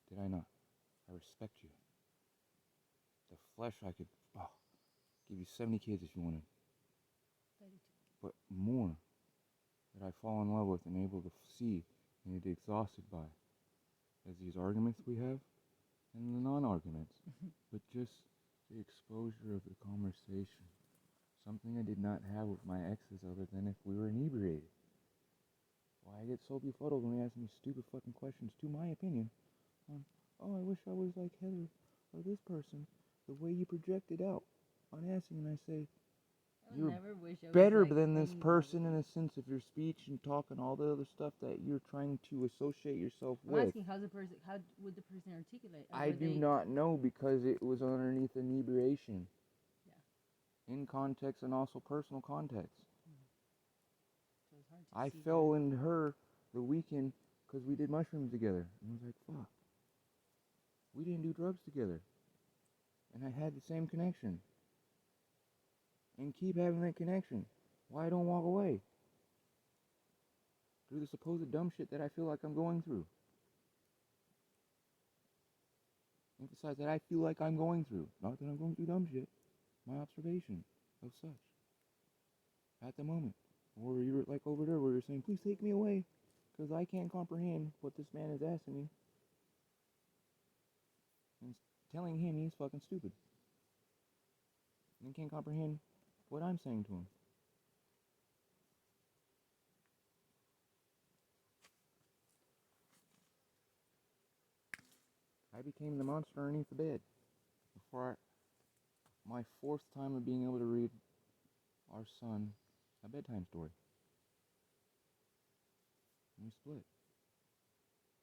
Did I not? I respect you. The flesh I could give you 70 kids if you wanted. 32. But more that I fall in love with and able to see and get exhausted by is these arguments we have and the non-arguments. But just the exposure of the conversation. Something I did not have with my exes other than if we were inebriated. Why I get so befuddled when they ask me stupid fucking questions, to my opinion, on, oh, I wish I was like Heather or this person, the way you projected out on asking, and I say, you're never wish I was better like than this anybody. person in a sense of your speech and talk and all the other stuff that you're trying to associate yourself with. I'm asking how would the person articulate? I do not know because it was underneath inebriation. Yeah. In context and also personal context. So it's hard to I see fell that. in her the weekend because we did mushrooms together. And I was like, fuck. We didn't do drugs together. And I had the same connection. And keep having that connection. Why don't walk away? Through the supposed dumb shit that I feel like I'm going through. Emphasize that I feel like I'm going through. Not that I'm going through dumb shit. My observation of such. At the moment. Or you're like over there where you're saying, please take me away. Because I can't comprehend what this man is asking me. And telling him he's fucking stupid. And he can't comprehend what I'm saying to him. I became the monster underneath the bed. Before my fourth time of being able to read our son a bedtime story. And we split.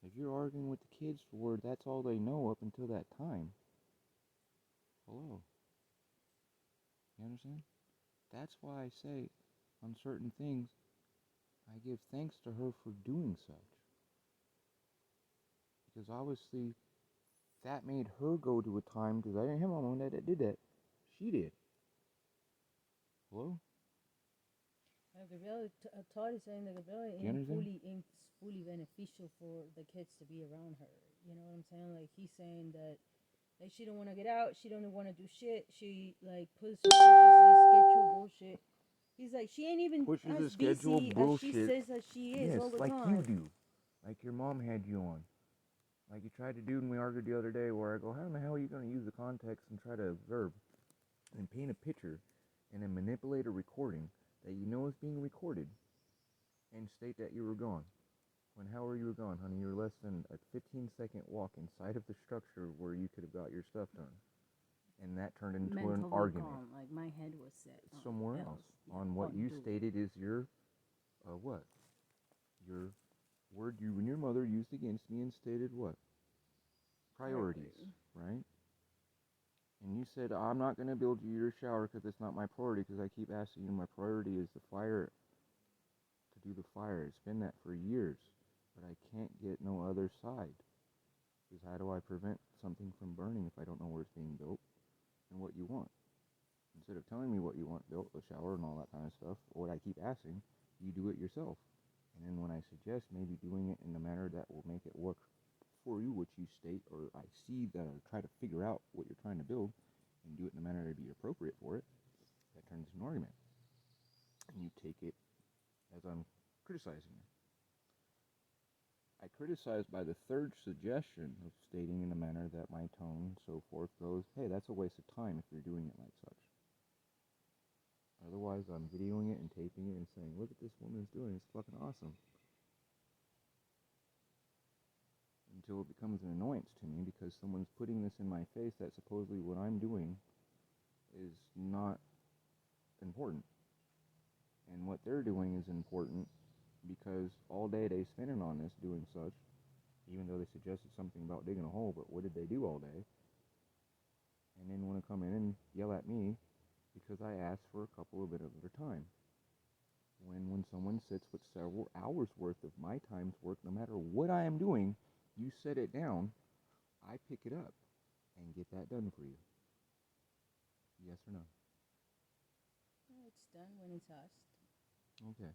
If you're arguing with the kids for that's all they know up until that time, hello. You understand? That's why I say on certain things, I give thanks to her for doing such. Because obviously, that made her go to a time, because I didn't have my mom that did that. She did. Hello? Gabriel, Todd is saying that Gabriel ain't fully beneficial for the kids to be around her. You know what I'm saying? Like, he's saying that like she don't want to get out, she don't want to do shit. She like pushes this schedule bullshit. He's like, she ain't even Pushes as the schedule busy bullshit. as she says that she is all the like time. you do. Like your mom had you on. Like you tried to do when we argued the other day where I go, how in the hell are you going to use the context and try to observe and paint a picture and then manipulate a recording that you know is being recorded and state that you were gone? When how were you gone, honey? You were less than a 15-second walk inside of the structure where you could have got your stuff done. And that turned into an argument. Calm. Like my head was set somewhere else on what you stated is your, what? Your word you and your mother used against me and stated what? Priorities, right? And you said, I'm not going to build you your shower because it's not my priority because I keep asking you, my priority is the fire, to do the fire. It's been that for years, but I can't get no other side. Because how do I prevent something from burning if I don't know where it's being built and what you want? Instead of telling me what you want built, the shower and all that kind of stuff, or what I keep asking, you do it yourself. And then when I suggest maybe doing it in a manner that will make it work for you, which you state, or I see that, or try to figure out what you're trying to build, and do it in a manner to be appropriate for it, that turns into an argument. And you take it as I'm criticizing you. I criticize by the third suggestion of stating in a manner that my tone and so forth goes, hey, that's a waste of time if you're doing it like such. Otherwise, I'm videoing it and taping it and saying, look at this woman's doing, it's fucking awesome. Until it becomes an annoyance to me because someone's putting this in my face that supposedly what I'm doing is not important. And what they're doing is important because all day they spinning on this doing such, even though they suggested something about digging a hole, but what did they do all day? And then want to come in and yell at me because I asked for a couple of bit of their time. When someone sits with several hours worth of my time's work, no matter what I am doing, you set it down, I pick it up and get that done for you. Yes or no? It's done when it's asked. Okay.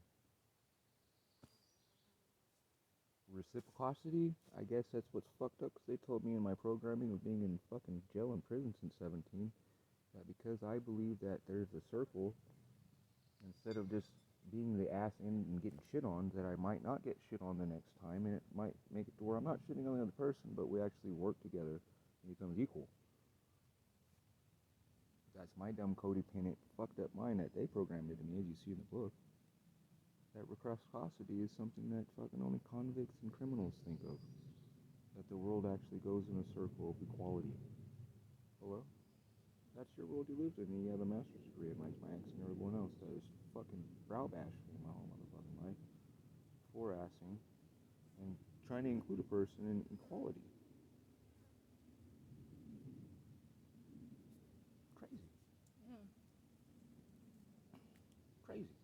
Reciprocity, I guess that's what's fucked up, because they told me in my programming of being in fucking jail and prison since 17, that because I believe that there's a circle, instead of just being the ass in and getting shit on, that I might not get shit on the next time, and it might make it to where I'm not shitting on the other person, but we actually work together and becomes equal. That's my dumb codependent fucked up mind that they programmed into me, as you see in the book. That reciprocity is something that fucking only convicts and criminals think of. That the world actually goes in a circle of equality. Hello? That's your world you lived in. You have a master's degree, and like my ex and everyone else that is fucking brow bashing me my whole motherfucking life. For assing and trying to include a person in equality. Crazy. Yeah. Crazy.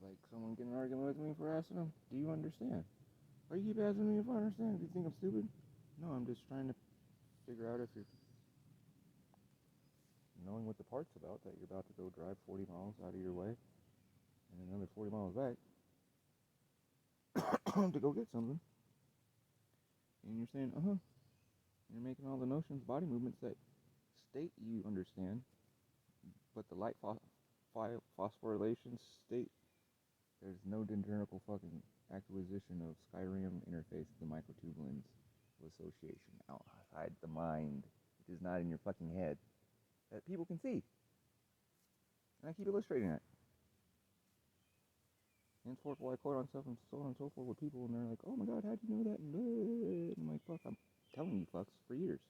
Like someone getting an argument with me for asking them, do you understand? Why you keep asking me if I understand? Do you think I'm stupid? No, I'm just trying to figure out if you're knowing what the part's about, that you're about to go drive 40 miles out of your way and another 40 miles back to go get something. And you're saying, you're making all the notions, body movements that state you understand, but the light phosphorylation state, there's no dendrical fucking acquisition of Skyrim interface to the microtubulins association outside the mind. It is not in your fucking head that people can see. And I keep illustrating that. Henceforth, while I quote on stuff and so on and so forth with people, and they're like, oh my god, how'd you know that? And I'm like, fuck, I'm telling you fucks for years.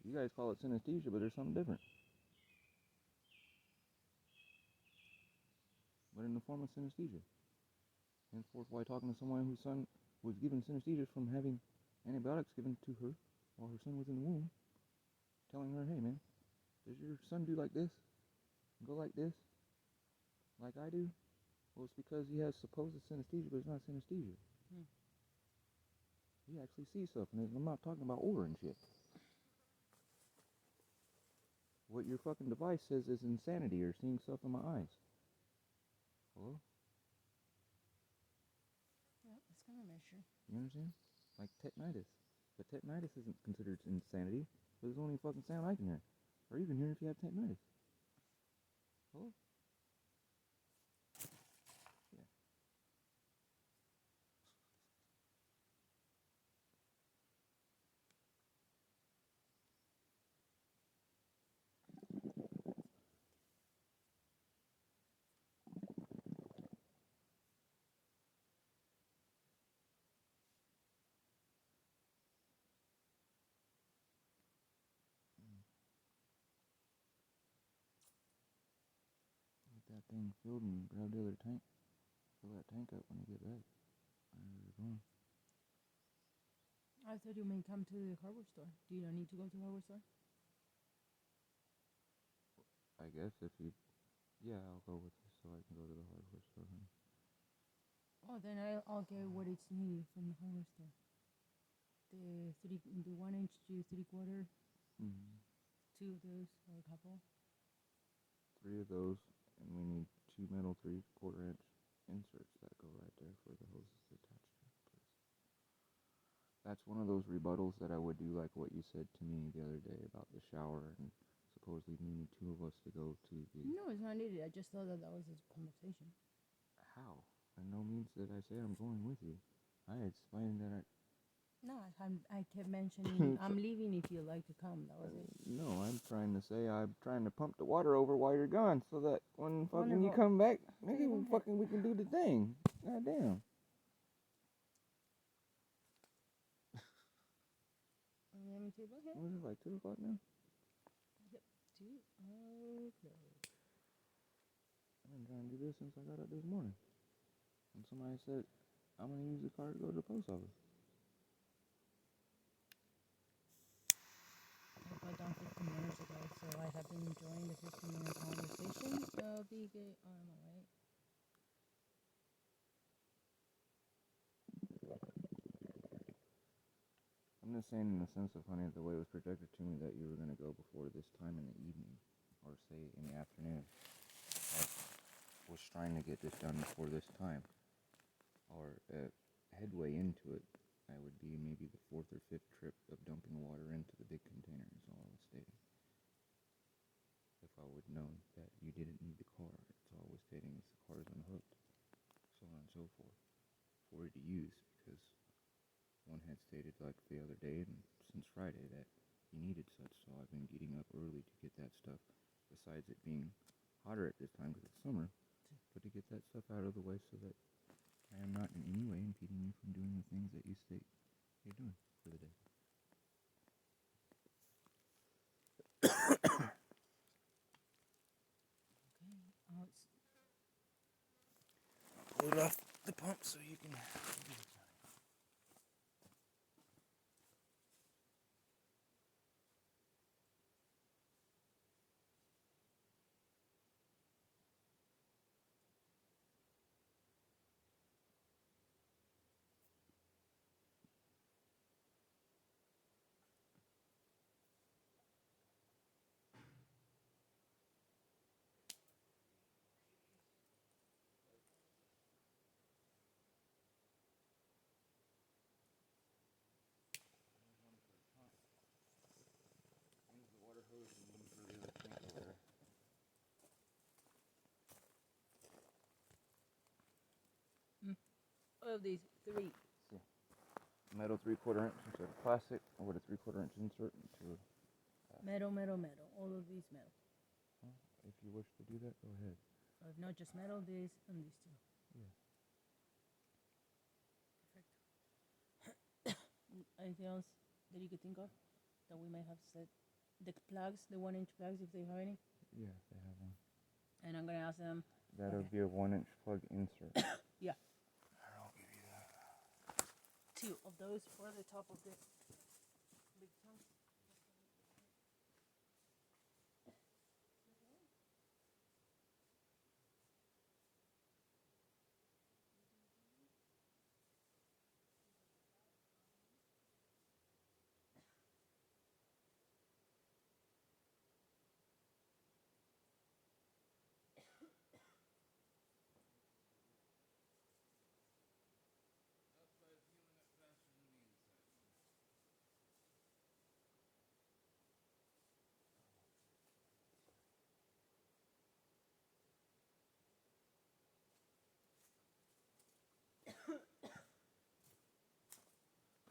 You guys call it synesthesia, but there's something different. But in the form of synesthesia. Henceforth, while talking to someone whose son was given synesthesia from having antibiotics given to her while her son was in the womb, telling her, hey man, does your son do like this? Go like this? Like I do? Well, it's because he has supposed synesthesia, but it's not synesthesia. He actually sees stuff, and I'm not talking about aura and shit. What your fucking device says is insanity, or seeing stuff in my eyes. Hello? Yeah, it's kind of measure. You understand? Like tetanitis. But tetanitis isn't considered insanity, but it's the only fucking sound I can hear. Or you can hear if you have tetanitis. Hello? Yeah. Get that thing filled and grab the other tank. Fill that tank up when you get back. You're going. I thought you may come to the hardware store. Do you not need to go to the hardware store? I guess if you... Yeah, I'll go with you so I can go to the hardware store. Oh, then I'll get what it's needed from the hardware store. The 1 inch to 3/4, Mm-hmm. 2 of those, or a couple. 3 of those, and we need 2 metal 3/4 inch inserts that go right there for the hoses attached to it. That's one of those rebuttals that I would do, like what you said to me the other day about the shower and supposedly needing 2 of us to go to the... No, it's not needed. I just thought that was a conversation. How? By no means did I say I'm going with you. I explained that No, I kept mentioning I'm leaving if you'd like to come. That was it. No, I'm trying to say I'm trying to pump the water over while you're gone, so that when fucking you Wonderful. come back, maybe Okay, fucking we can do the thing. God damn. p.m. table here. What is it, like 2 o'clock now? Yep. 2 o'clock. I've been trying to do this since I got up this morning. And somebody said, I'm going to use the car to go to the post office. I got done 15 minutes ago, so I have been enjoying the 15-minute conversation. I'll be on my way. I'm just saying in the sense of, honey, the way it was projected to me that you were going to go before this time in the evening, or say in the afternoon. I was trying to get this done before this time, or headway into it. I would be maybe the 4th or 5th trip of dumping water into the big container, is all I was stating. If I would known that you didn't need the car, it's all I was stating is the car is unhooked, so on and so forth, for you to use, because one had stated like the other day and since Friday that you needed such, so I've been getting up early to get that stuff, besides it being hotter at this time because it's summer, but to get that stuff out of the way so that I am not in any way impeding you from doing the things that you state you're doing for the day. Pull it off the pump so you can. All of these 3. Metal 3/4 inch instead of plastic, or with a 3/4 inch insert into. Metal. All of these metal. If you wish to do that, go ahead. If not just metal, these and these 2. Yeah. Perfect. Anything else that you could think of that we may have said? The plugs, the 1-inch plugs, if they have any. Yeah, they have one. And I'm gonna ask them. That'll be a 1-inch plug insert. Yeah. I'll give you that. 2 of those for the top of the big tank.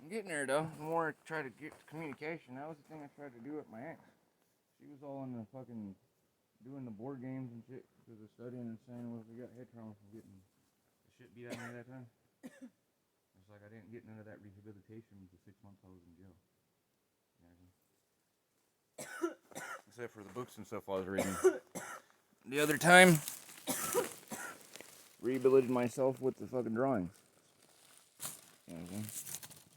I'm getting there though. The more I try to get communication, that was the thing I tried to do with my ex. She was all in the fucking doing the board games and shit because of studying and saying, well, we got head trauma from getting the shit beat out of me that time. It's like I didn't get none of that rehabilitation for 6 months I was in jail. You know what I mean? Except for the books and stuff I was reading. The other time, rehabilitated myself with the fucking drawings. You know what I mean?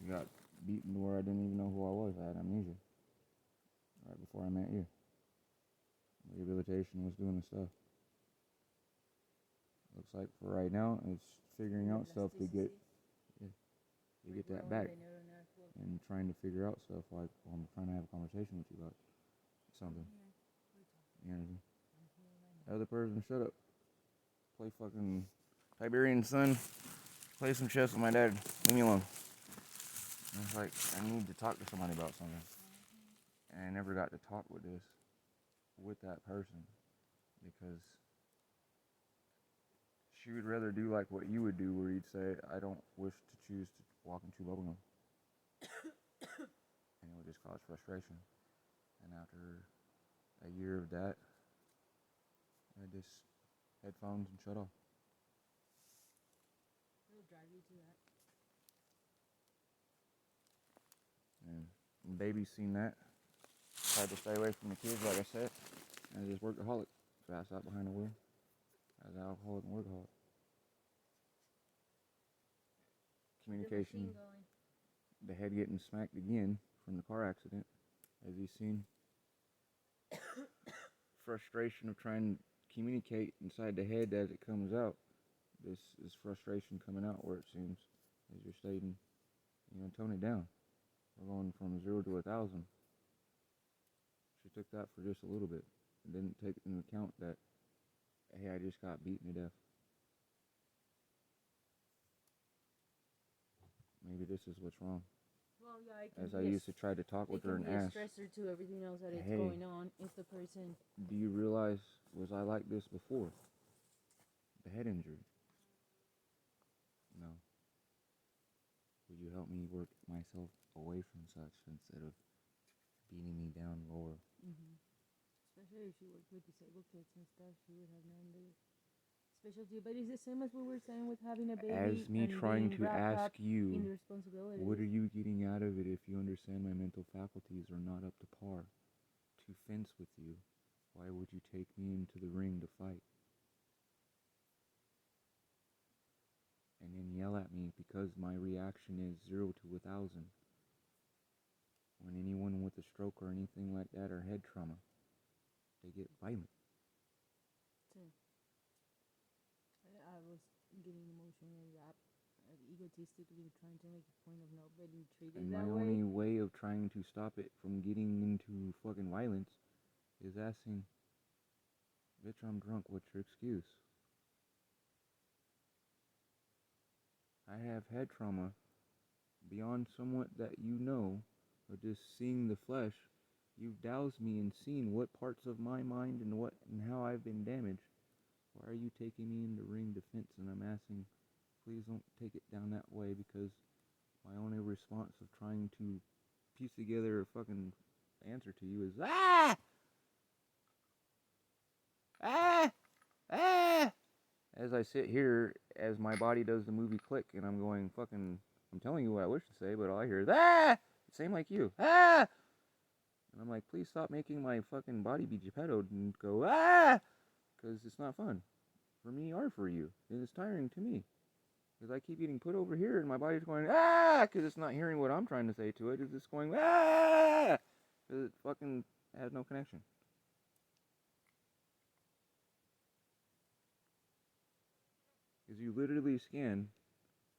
Got beaten to where I didn't even know who I was. I had amnesia. Right before I met you. Rehabilitation was doing the stuff. Looks like for right now, it's figuring out stuff to get that back. And trying to figure out stuff like, well, I'm trying to have a conversation with you about something. You know what I mean? The other person, shut up. Play fucking Tiberian Sun. Play some chess with my dad. Leave me alone. And it's like, I need to talk to somebody about something. And I never got to talk with that person. Because she would rather do like what you would do, where you'd say, I don't wish to choose to walk and chew bubblegum. And it would just cause frustration. And after a year of that, I just headphones and shut off. It'll drive you to that. And Baby's seen that. Tried to stay away from the kids, like I said. And just workaholic. Fast out behind the wheel. As an alcoholic and workaholic. Communication. The head getting smacked again from the car accident. As you've seen. Frustration of trying to communicate inside the head as it comes out. This is frustration coming out where it seems. As you're stating, tone it down. We're going from 0 to 1,000. She took that for just a little bit. And didn't take into account that, hey, I just got beaten to death. Maybe this is what's wrong. Well, yeah, As I used to try to talk with her and ask, stressor to everything else that is hey, going on if the person. do you realize, was I like this before? The head injury. No. Would you help me work myself away from such instead of beating me down lower? Especially if she worked with disabled kids and stuff, she would have known the specialty. But it's the same as we were saying with having a baby. As me and trying being to wrapped ask up in you, the responsibilities. what are you getting out of it if you understand my mental faculties are not up to par? To fence with you, why would you take me into the ring to fight? And then yell at me because my reaction is 0 to 1,000. When anyone with a stroke or anything like that or head trauma, they get violent. I was getting emotionally wrapped, egotistically trying to make a point of not being treated And that my way. only way of trying to stop it from getting into fucking violence is asking, bitch, I'm drunk, what's your excuse? I have head trauma beyond somewhat that you know, or just seeing the flesh. You've doused me and seen what parts of my mind and what and how I've been damaged. Why are you taking me into ring defense? And I'm asking, please don't take it down that way, because my only response of trying to piece together a fucking answer to you is, ah! Ah! Ah! As I sit here, as my body does the movie click, and I'm going fucking, I'm telling you what I wish to say, but all I hear is, ah! Same like you, ah! And I'm like, please stop making my fucking body be Geppettoed and go, ah! Because it's not fun. For me or for you. And it's tiring to me. Because I keep getting put over here and my body's going, ah! Because it's not hearing what I'm trying to say to it. It's just going, ah! Because it fucking has no connection. Because you literally scan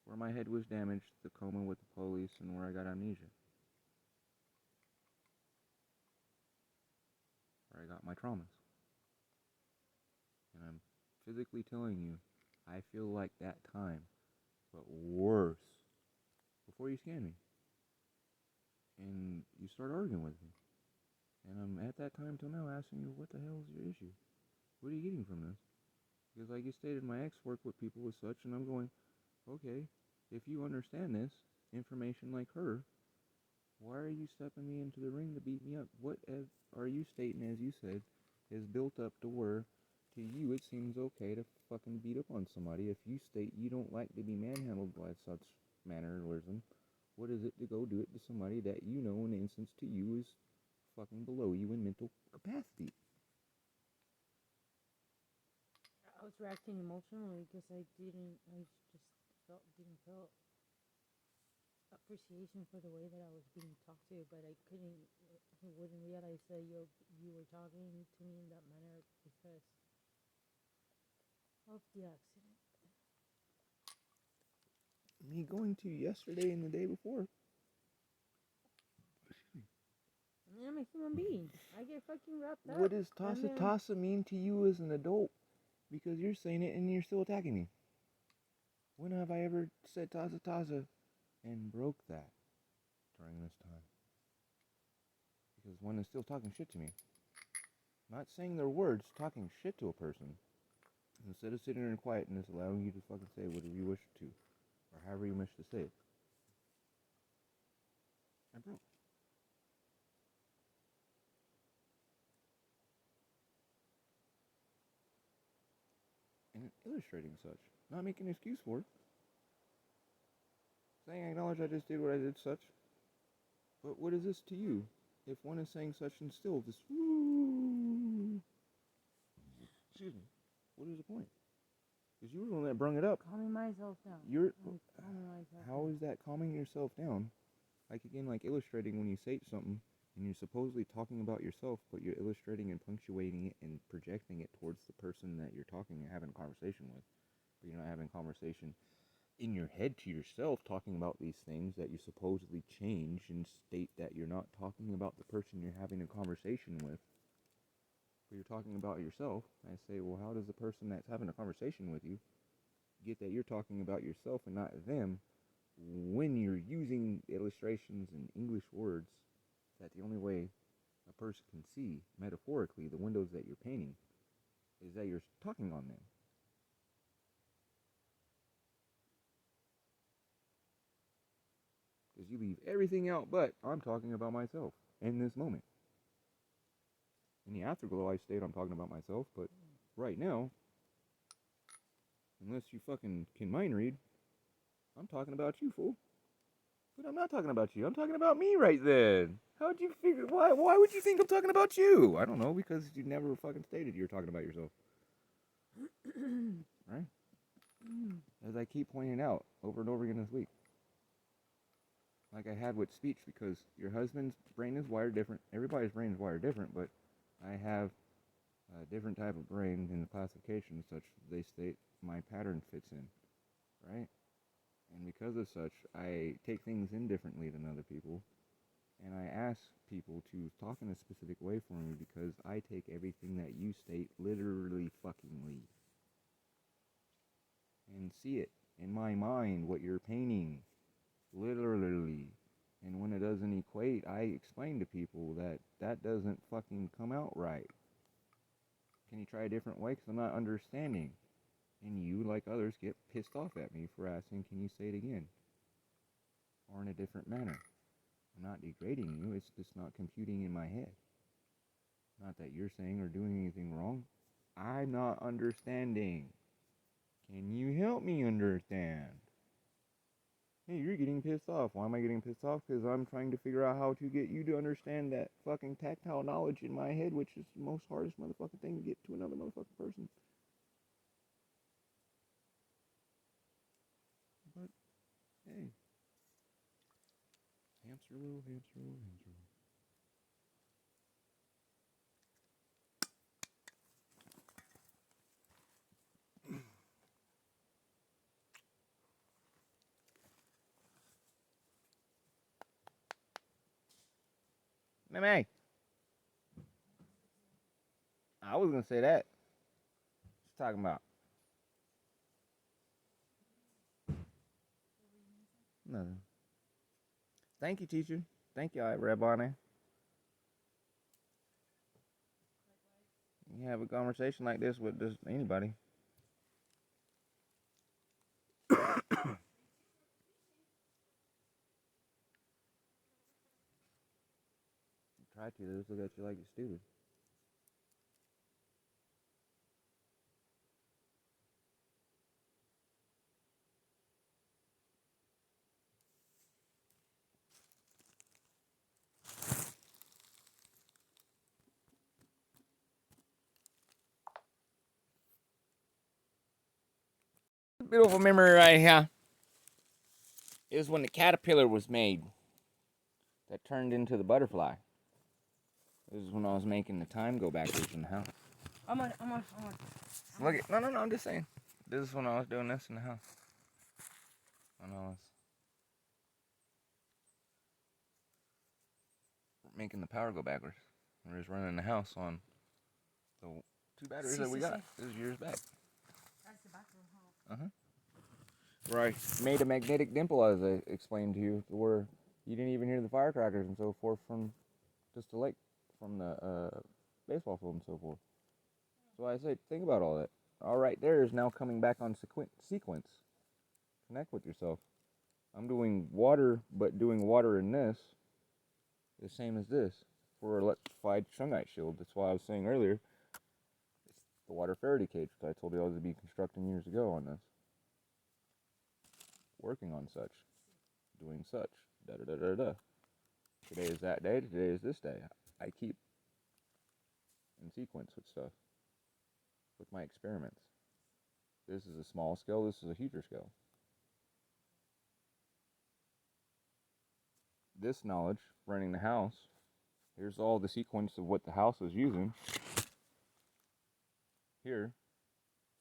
where my head was damaged, the coma with the police, and where I got amnesia. Where I got my traumas. And I'm physically telling you, I feel like that time, but worse, before you scan me. And you start arguing with me. And I'm at that time till now asking you, what the hell is your issue? What are you getting from this? Because like you stated, my ex worked with people with such, and I'm going, okay, if you understand this information like her, why are you stepping me into the ring to beat me up? What are you stating, as you said, is built up to where, to you, it seems okay to fucking beat up on somebody if you state you don't like to be manhandled by such mannerism? What is it to go do it to somebody that you know, in instance to you, is fucking below you in mental capacity? I was reacting emotionally because I didn't feel appreciation for the way that I was being talked to, but I wouldn't realize that you were talking to me in that manner because of the accident. Me going to yesterday and the day before. I mean, I'm a human being. I get fucking wrapped up. What does tassa mean to you as an adult? Because you're saying it and you're still attacking me. When have I ever said tassa and broke that during this time? Because one is still talking shit to me. Not saying their words, talking shit to a person. Instead of sitting there in quietness, allowing you to fucking say whatever you wish to. Or however you wish to say it. I broke. And illustrating such. Not making an excuse for it. Saying I acknowledge I just did what I did such. But what is this to you? If one is saying such and still, this excuse me, what is the point? Because you were the one that brung it up. Calming myself down. You're Calming myself how down. is that calming yourself down? Like again, like illustrating when you say something and you're supposedly talking about yourself, but you're illustrating and punctuating it and projecting it towards the person that you're talking and having a conversation with. But you're not having a conversation in your head to yourself talking about these things that you supposedly change and state that you're not talking about the person you're having a conversation with, but you're talking about yourself. I say, well, how does the person that's having a conversation with you get that you're talking about yourself and not them when you're using illustrations and English words that the only way a person can see, metaphorically, the windows that you're painting, is that you're talking on them? Because you leave everything out, but I'm talking about myself in this moment. In the afterglow, I state I'm talking about myself, but right now, unless you fucking can mind read, I'm talking about you, fool. But I'm not talking about you. I'm talking about me right then. How'd you figure? Why would you think I'm talking about you? I don't know, because you never fucking stated you're talking about yourself. Right? As I keep pointing out over and over again this week. Like I had with speech, because your husband's brain is wired different. Everybody's brain is wired different, but I have a different type of brain in the classification such they state my pattern fits in, right? And because of such, I take things in differently than other people, and I ask people to talk in a specific way for me because I take everything that you state literally fuckingly and see it in my mind, what you're painting, literally. And when it doesn't equate, I explain to people that that doesn't fucking come out right. Can you try a different way? Because I'm not understanding. And you, like others, get pissed off at me for asking, can you say it again? Or in a different manner. I'm not degrading you, it's just not computing in my head. Not that you're saying or doing anything wrong. I'm not understanding. Can you help me understand? Hey, you're getting pissed off. Why am I getting pissed off? Because I'm trying to figure out how to get you to understand that fucking tactile knowledge in my head, which is the most hardest motherfucking thing to get to another motherfucking person. But, hey. Hamster wheel, hamster wheel, hamster wheel. Meme. I was gonna say that. What's talking about? Nothing. Thank you, teacher. Thank you, Rabbi. You have a conversation like this with just anybody. Try to. They just look at you like you're stupid. Beautiful memory right here is when the caterpillar was made that turned into the butterfly. This is when I was making the time go backwards in the house. I'm on. Look at, no, I'm just saying. This is when I was doing this in the house. When I was making the power go backwards. We were just running the house on the 2 batteries that we got. This is years back. That's the bathroom, huh? Where I made a magnetic dimple, as I explained to you, where you didn't even hear the firecrackers and so forth from just the lake, from the baseball field and so forth. So I said, think about all that. All right, there is now coming back on sequence. Connect with yourself. I'm doing water, but doing water in this, the same as this, for electrified shungite shield. That's why I was saying earlier, it's the water Faraday cage, which I told you I was to be constructing years ago on this. Working on such, doing such, da da da da da. Today is that day, today is this day. I keep in sequence with stuff, with my experiments. This is a small scale, this is a huger scale. This knowledge, running the house, here's all the sequence of what the house was using. Here,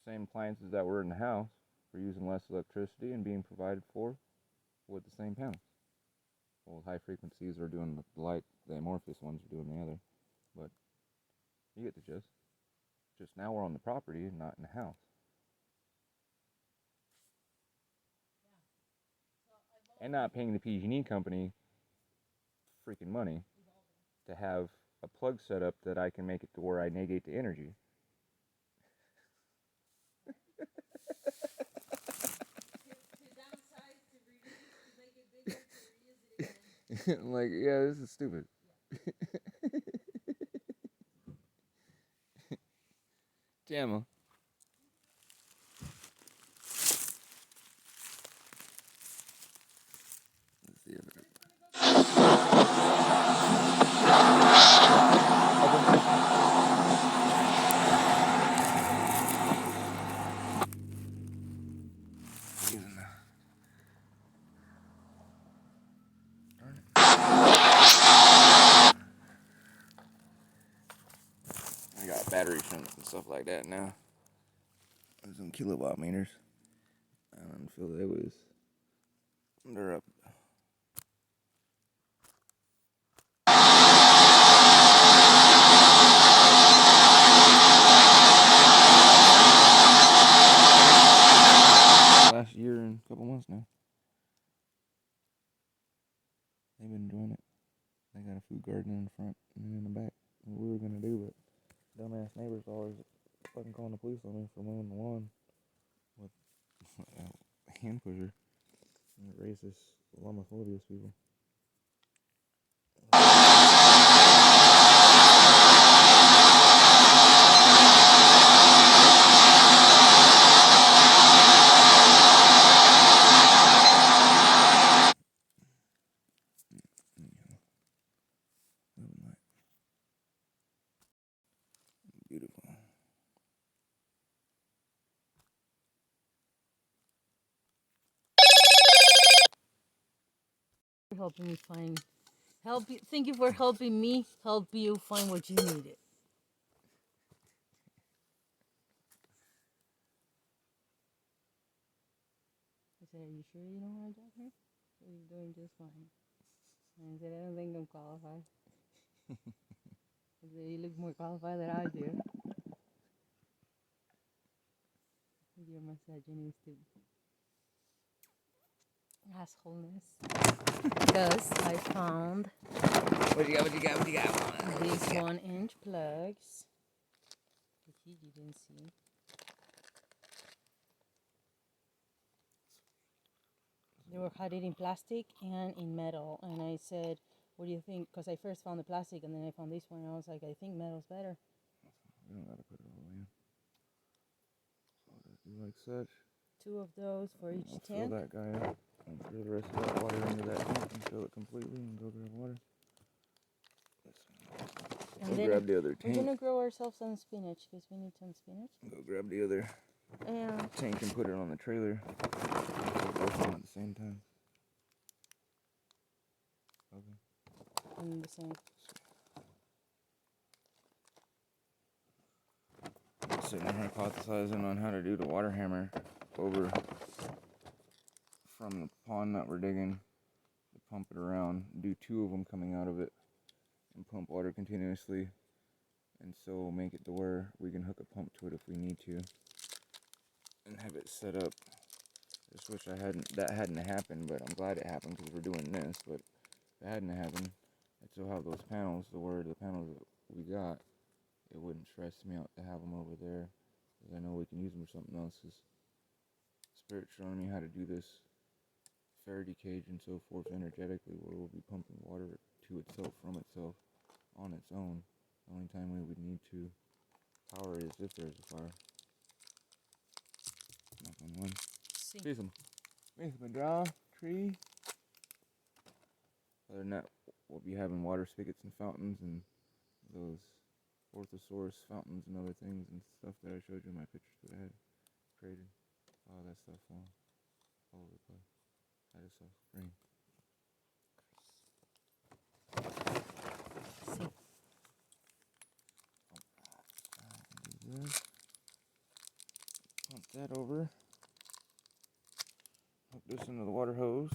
same appliances that were in the house were using less electricity and being provided for with the same panels. Well, high frequencies are doing the light, the amorphous ones are doing the other, but you get the gist. Just now we're on the property and not in the house. And not paying the PG&E company freaking money to have a plug set up that I can make it to where I negate the energy. I'm like, yeah, this is stupid. Damn. Let's see if it. I got battery shunts and stuff like that now. There's some kilowatt meters. I don't feel they was. They're up. Last year and a couple months now. They've been doing it. They got a food garden in the front and in the back. What we were gonna do, but dumbass neighbors always fucking calling the police on me for mowing the lawn with a hand pusher. And racist, Islamophobious people. Beautiful. For helping me find, thank you for helping me help you find what you needed. I said, are you sure you don't want a job here? You're doing just fine. And I said, I don't think I'm qualified. I said, you look more qualified than I do. You're misogynistic assholeness. Because I found What you got? these 1-inch plugs. That you didn't see. They were coated in plastic and in metal. And I said, what do you think? Because I first found the plastic and then I found this one. And I was like, I think metal's better. We don't gotta put it all the way in. So I'll just do like such. 2 of those for each I'll tank. fill that guy up and throw the rest of that water into that tank and fill it completely and go grab water. And Go then grab the other we're tank. gonna grow ourselves some spinach because we need some spinach. Go grab the other And tank and put it on the trailer. Put both of them at the same time. Okay. and the same. Sitting here hypothesizing on how to do the water hammer over from the pond that we're digging to pump it around, do 2 of them coming out of it and pump water continuously, and so make it to where we can hook a pump to it if we need to and have it set up. I just wish that hadn't happened, but I'm glad it happened because we're doing this. But if it hadn't happened, I'd still have those panels to where the panels that we got, it wouldn't stress me out to have them over there, because I know we can use them for something else. Spirit showing me how to do this Faraday cage and so forth energetically, where we'll be pumping water to itself from itself on its own. The only time we would need to power it is if there's a fire. Knock on one. See. See some draw tree. Other than that, we'll be having water spigots and fountains and those orthosaurus fountains and other things and stuff that I showed you in my pictures that I had created. All that stuff all over the place. I just saw rain. Do this. Pump that over. Hook this into the water hose.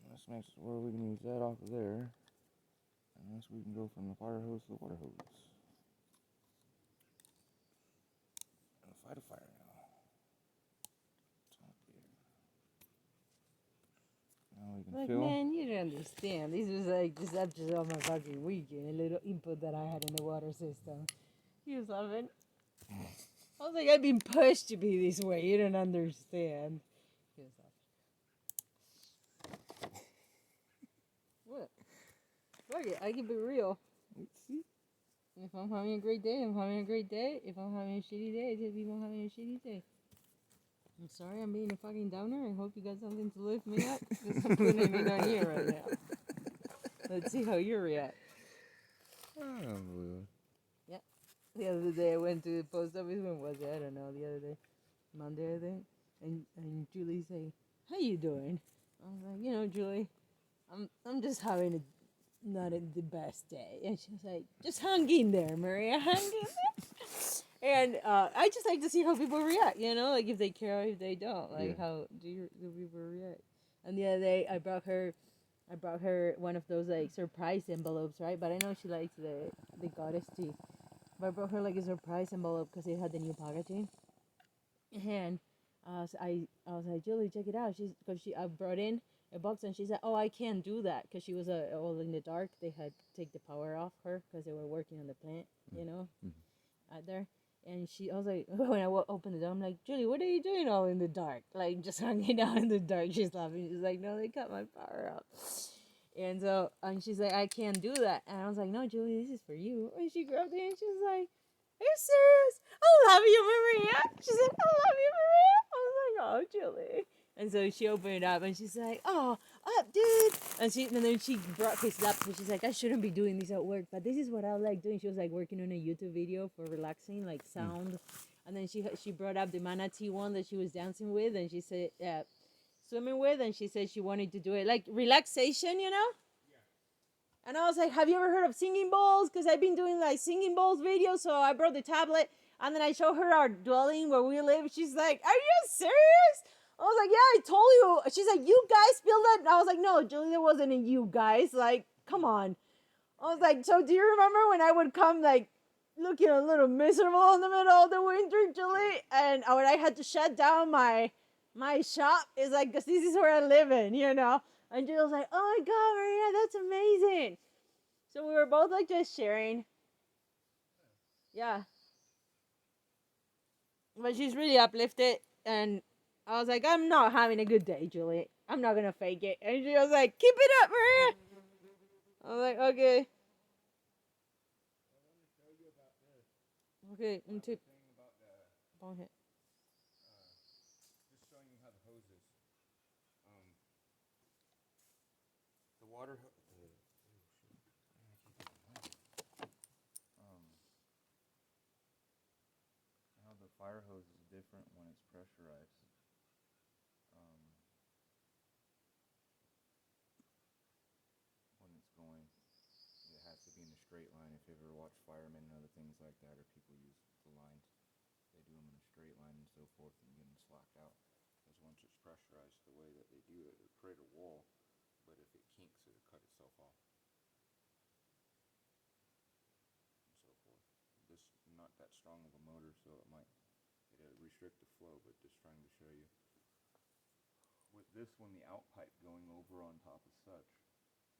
This makes it where we can use that off of there. And this we can go from the water hose to the water hose. Fight a fire now. Now we can Like, fill. man, you don't understand. This was like this after all my fucking weekend, a little input that I had in the water system. He was laughing. I was like, I've been pushed to be this way. You don't understand. He was laughing. What? Fuck it, I can be real. If I'm having a great day, I'm having a great day. If I'm having a shitty day, I tell people I'm having a shitty day. I'm sorry I'm being a fucking downer. I hope you got something to lift me up. Because I'm putting it on here right now. Let's see how you react. Yeah. The other day I went to the post office. When was it? I don't know. The other day. Monday, I think. And Julie said, how you doing? I was like, you know, Julie, I'm just having not the best day. And she was like, just hang in there, Maria. Hang in there. And I just like to see how people react, you know, like if they care or if they don't, like how do people react. And the other day I brought her one of those like surprise envelopes, right? But I know she likes the goddess tea. But I brought her like a surprise envelope because it had the new packaging. And I was like, Julie, check it out. I brought in a box and she said, oh, I can't do that because she was all in the dark. They had to take the power off her because they were working on the plant, you know, out there. And I was like, when I opened the door, I'm like, Julie, what are you doing all in the dark? Like, just hanging out in the dark. She's laughing. She's like, no, they cut my power out. And she's like, I can't do that. And I was like, no, Julie, this is for you. And she grabbed it and she was like, are you serious? I love you, Maria. She said, I love you, Maria. I was like, oh, Julie. And so she opened it up and she's like, oh, up, dude. And then she brought his laptop. She's like, I shouldn't be doing this at work, but this is what I like doing. She was like working on a YouTube video for relaxing, like sound. And then she brought up the manatee one that she was dancing with, and she said, swimming with, and she said she wanted to do it like relaxation, you know? Yeah. And I was like, have you ever heard of singing bowls? Because I've been doing like singing bowls videos, so I brought the tablet, and then I showed her our dwelling where we live. She's like, are you serious? I was like, yeah, I told you. She's like, you guys built that? And I was like, no, Julie, there wasn't a you guys. Like, come on. I was like, so do you remember when I would come, like, looking a little miserable in the middle of the winter, Julie? And when I had to shut down my shop, it's like, because this is where I live in, you know? And Julie was like, oh, my God, Maria, that's amazing. So we were both, like, just sharing. Yeah. But she's really uplifted, and I was like, I'm not having a good day, Julie. I'm not going to fake it. And she was like, keep it up, Maria. I was like, okay. Okay, tip. Go ahead. Just showing you how the hoses. The water. How the fire hose is different when it's pressurized. When it's going, it has to be in a straight line. If you ever watch firemen and other things like that, or people use the lines, they do them in a straight line and so forth, and get them slacked out. Because once it's pressurized the way that they do it, it'll create a wall, but if it kinks, it'll cut itself off. And so forth. This not that strong of a motor, so it'll restrict the flow, but just trying to show you. With this one, the out pipe going over on top of such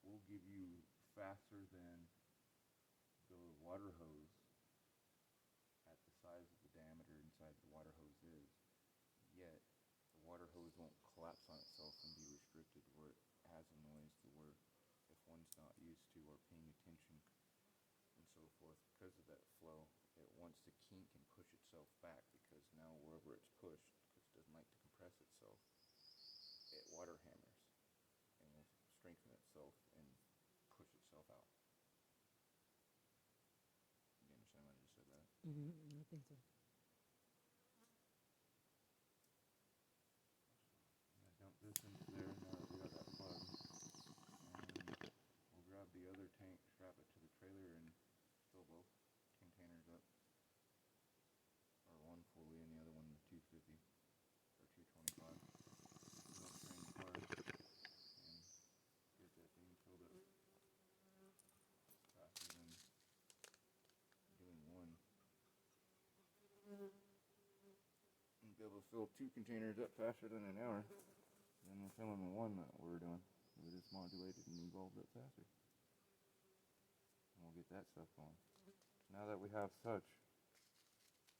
will give you faster than the water hose at the size of the diameter inside the water hose is, yet the water hose won't collapse on itself and be restricted where it has a noise to where if one's not used to or paying attention and so forth, because of that flow, it wants to kink and push itself back, because now wherever it's pushed, because it doesn't like to compress itself, it water hammers and will strengthen itself I think so. Dump this into there now that we got that plug. And we'll grab the other tank, strap it to the trailer, and fill both containers up. Or one fully and the other one 250 or 225. We'll train the car and get that thing filled up faster than doing one. And be able to fill 2 containers up faster than an hour than we're filling the one that we're doing. We just modulated and evolved it faster. And we'll get that stuff going. Now that we have such,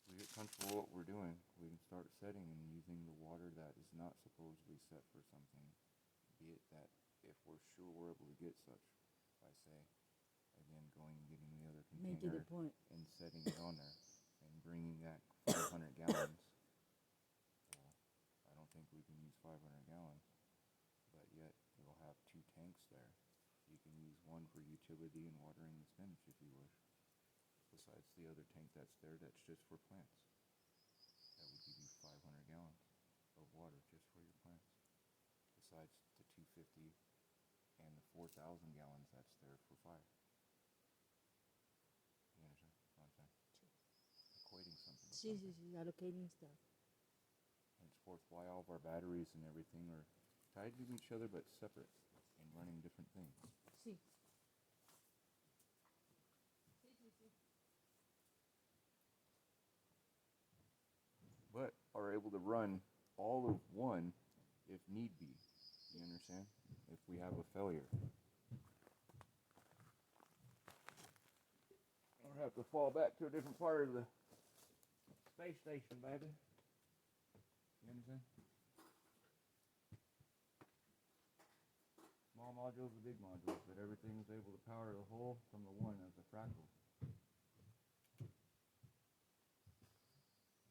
we get comfortable with what we're doing, we can start setting and using the water that is not supposedly set for something. Be it that if we're sure we're able to get such by, say, again, going and getting the other container and setting it on there and bringing that 500 gallons. Well, I don't think we can use 500 gallons, but yet we'll have 2 tanks there. You can use one for utility and watering the spinach if you wish, besides the other tank that's there that's just for plants. That would give you 500 gallons of water just for your plants, besides the 250 and the 4,000 gallons that's there for fire. You understand what I'm saying? Equating something to something. Allocating stuff. Henceforth, why all of our batteries and everything are tied to each other but separate and running different things. See. But are able to run all of one if need be. You understand? If we have a failure. Or have to fall back to a different part of the space station, baby. You understand? Small modules and big modules, but everything is able to power the whole from the one as a fractal.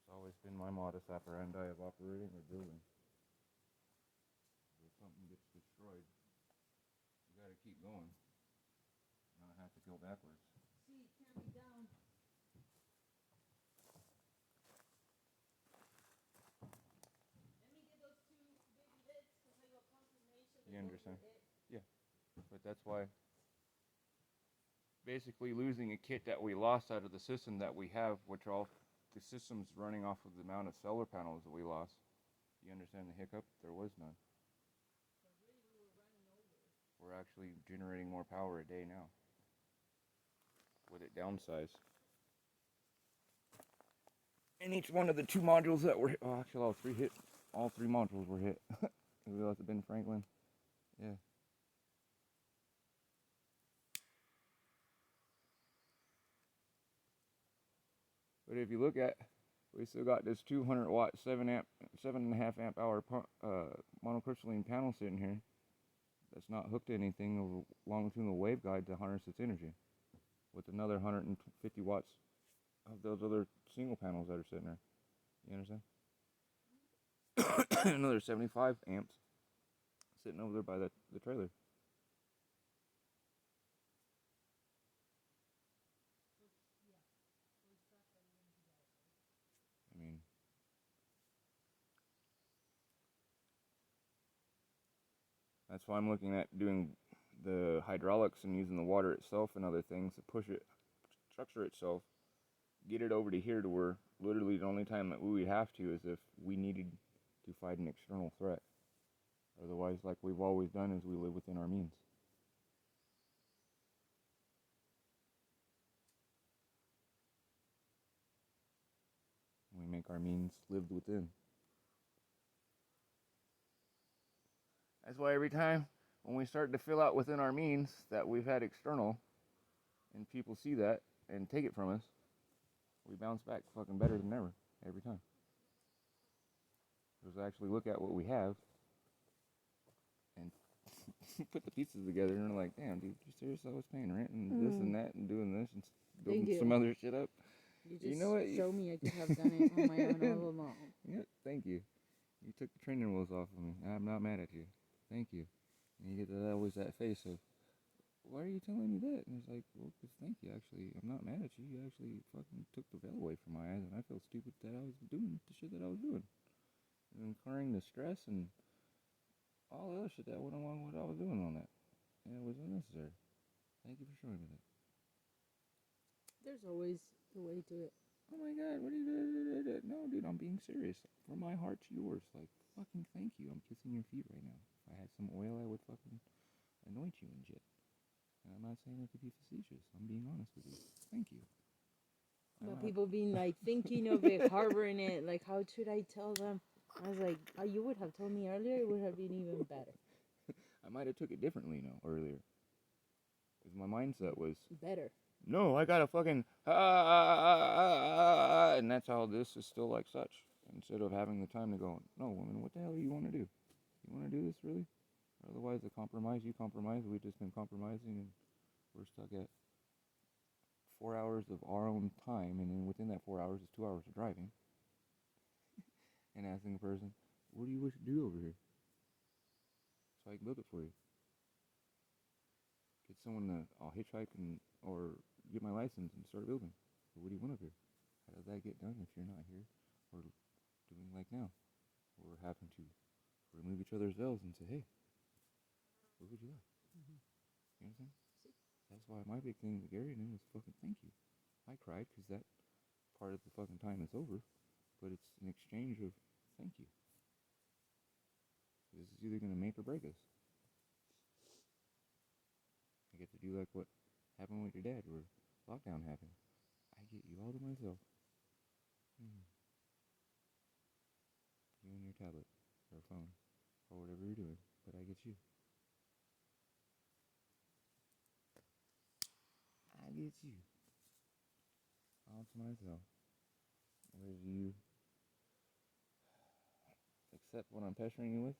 It's always been my modus operandi of operating or building. If something gets destroyed, you gotta keep going, not have to go backwards. See, it can't be down. Let me get those 2 big lids because I got confirmation. You understand? Yeah, but that's why basically losing a kit that we lost out of the system that we have, which all the system's running off of the amount of solar panels that we lost. You understand the hiccup? There was none. We're actually generating more power a day now with it downsized. And each one of the 2 modules that were hit, oh, actually all 3 hit, all 3 modules were hit. We lost Ben Franklin. Yeah. But if you look at, we still got this 200 watt, 7.5 amp hour monocrystalline panel sitting here that's not hooked to anything of a longitudinal waveguide to harness its energy, with another 150 watts of those other single panels that are sitting there. You understand? Another 75 amps sitting over there by the trailer. I mean, that's why I'm looking at doing the hydraulics and using the water itself and other things to push it, structure itself, get it over to here to where literally the only time that we would have to is if we needed to fight an external threat. Otherwise, like we've always done, is we live within our means. We make our means lived within. That's why every time when we start to fill out within our means that we've had external, and people see that and take it from us, we bounce back fucking better than ever, every time. Because actually look at what we have and put the pieces together and we're like, damn, dude, you serious? I was paying rent and this and that and doing this and building some other shit up. You know what? Show me I could have done it on my own all along. Yeah, thank you. You took the training wheels off of me. I'm not mad at you. Thank you. And you get that always that face of, why are you telling me that? And it's like, well, 'cause thank you, actually. I'm not mad at you. You actually fucking took the veil away from my eyes, and I felt stupid that I was doing the shit that I was doing. And incurring the stress and all the other shit that went along with what I was doing on that. And it was unnecessary. Thank you for showing me that. There's always a way to it. Oh my god, what are you doing? No, dude, I'm being serious. From my heart to yours. Like, fucking thank you. I'm kissing your feet right now. If I had some oil, I would fucking anoint you and shit. And I'm not saying it to be facetious. I'm being honest with you. Thank you. But people being like thinking of it, harboring it, like how should I tell them? I was like, oh, you would have told me earlier, it would have been even better. I might have took it differently, earlier. Because my mindset was, Better. no, I gotta fucking, and that's how this is still like such. Instead of having the time to go, no, woman, what the hell do you want to do? You want to do this, really? Otherwise, the compromise, you compromise, we've just been compromising, and we're stuck at 4 hours of our own time, and then within that 4 hours is 2 hours of driving. And asking a person, what do you wish to do over here? So I can build it for you. Get someone to, I'll hitchhike or get my license and start building. But what do you want over here? How does that get done if you're not here or doing like now? Or having to remove each other's veils and say, hey, what would you like? Mm-hmm. You know what I'm saying? That's why my big thing with Gary and him was fucking thank you. I cried because that part of the fucking time is over, but it's an exchange of thank you. This is either going to make or break us. I get to do like what happened with your dad, where lockdown happened. I get you all to myself. You and your tablet, or phone, or whatever you're doing, but I get you. I get you. All to myself. Whether you accept what I'm pestering you with,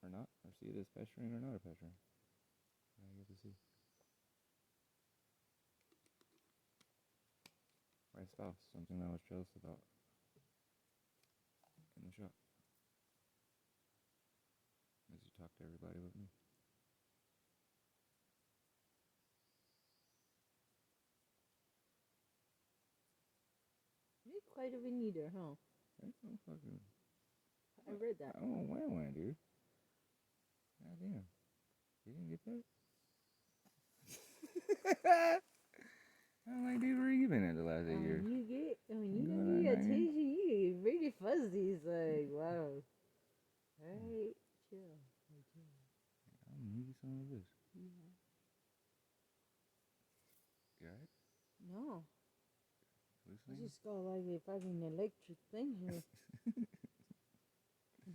or not, or see it as pestering or not a pestering. I get to see. My spouse, something I was jealous about in the shop. As you talk to everybody with me. You're quite of an eater, huh? That's no fucking... I read that. Oh, wow, dude. God damn. You didn't get that? I'm like, dude, where you been at the last 8 years? When you get Going on attention, 9 years? you get really fuzzy. It's like, wow. Alright, chill. I'm gonna give you some of this. Yeah. You alright? No. I Listening? just got like a fucking electric thing here.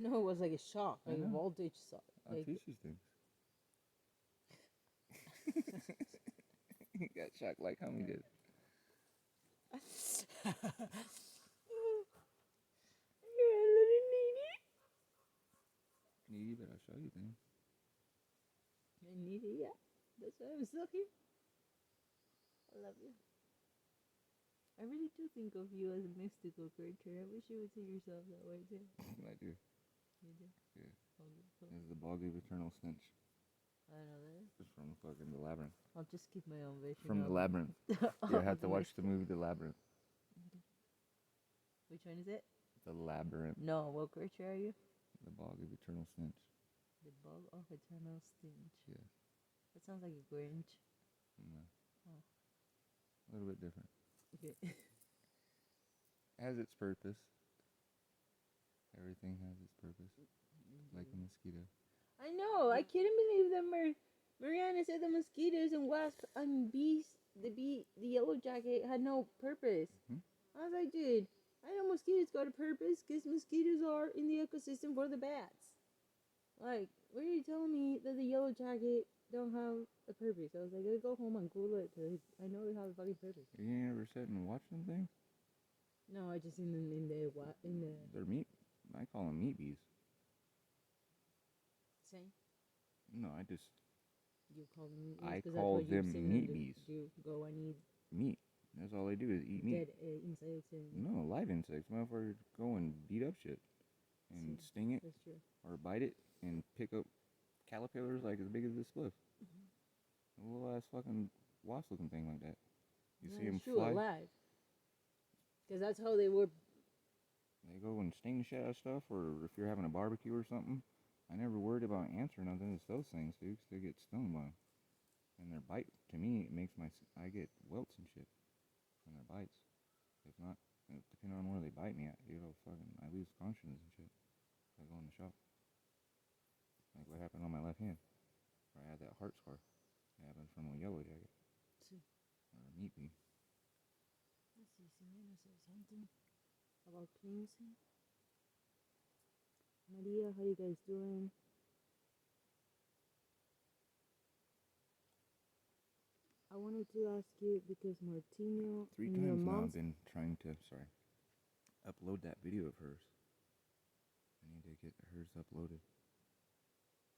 No, it was like a shock, I like a know. voltage shock. I'll Like, teach you things. You got shocked like homie did. you're a little needy. Needy, but I'll show you things. You're needy, yeah. That's why I'm still here. I love you. I really do think of you as a mystical creature. I wish you would see yourself that way too. I do. You do? Yeah. Okay, cool. This is the bog of eternal stench. I know that. It's from fucking The Labyrinth. I'll just keep my own vision. From of The it. Labyrinth. You have to watch the movie The Labyrinth. Which one is it? The Labyrinth. No, what creature are you? The bog of eternal stench. The bog of eternal stench. Yeah. That sounds like a Grinch. No. Oh. A little bit different. Okay. Has its purpose. Everything has its purpose. Like a mosquito. I know. I couldn't believe that Mariana said the mosquitoes and wasps and bees, the yellow jacket had no purpose. Hmm? I was like, dude, I know mosquitoes got a purpose because mosquitoes are in the ecosystem for the bats. Like, what are you telling me that the yellow jacket don't have a purpose? I was like, I go home and Google it because I know they have a fucking purpose. You ain't ever sat and watched them things? No, I just in the They're meat. I call them meat bees. same. No, I just You call them meat I bees 'cause that's call what you've them seen meat them bees. do. Go and eat meat. That's all they do is eat meat. dead insects and No, live insects. Motherfuckers go and beat up shit and See, sting it that's true. or bite it and pick up caterpillars like as big as this spliff. A little ass fucking wasp looking thing like that. You see them Shoot, fly. alive. Because that's how they were. They go and sting the shit out of stuff, or if you're having a barbecue or something. I never worried about ants or nothing. It's those things, dude, 'cause they get stung by them. And their bite, to me, it makes I get welts and shit from their bites. If not, depending on where they bite me at, dude, I lose consciousness and shit. I go in the shop. Like what happened on my left hand, where I had that heart scar. It happened from a yellow jacket. Sí. Or a meat bee. Let's see, Simena said something about cleansing. Maria, how you guys doing? I wanted to ask you because Martino 3 and your times now mom's I've been trying to, upload that video of hers. I need to get hers uploaded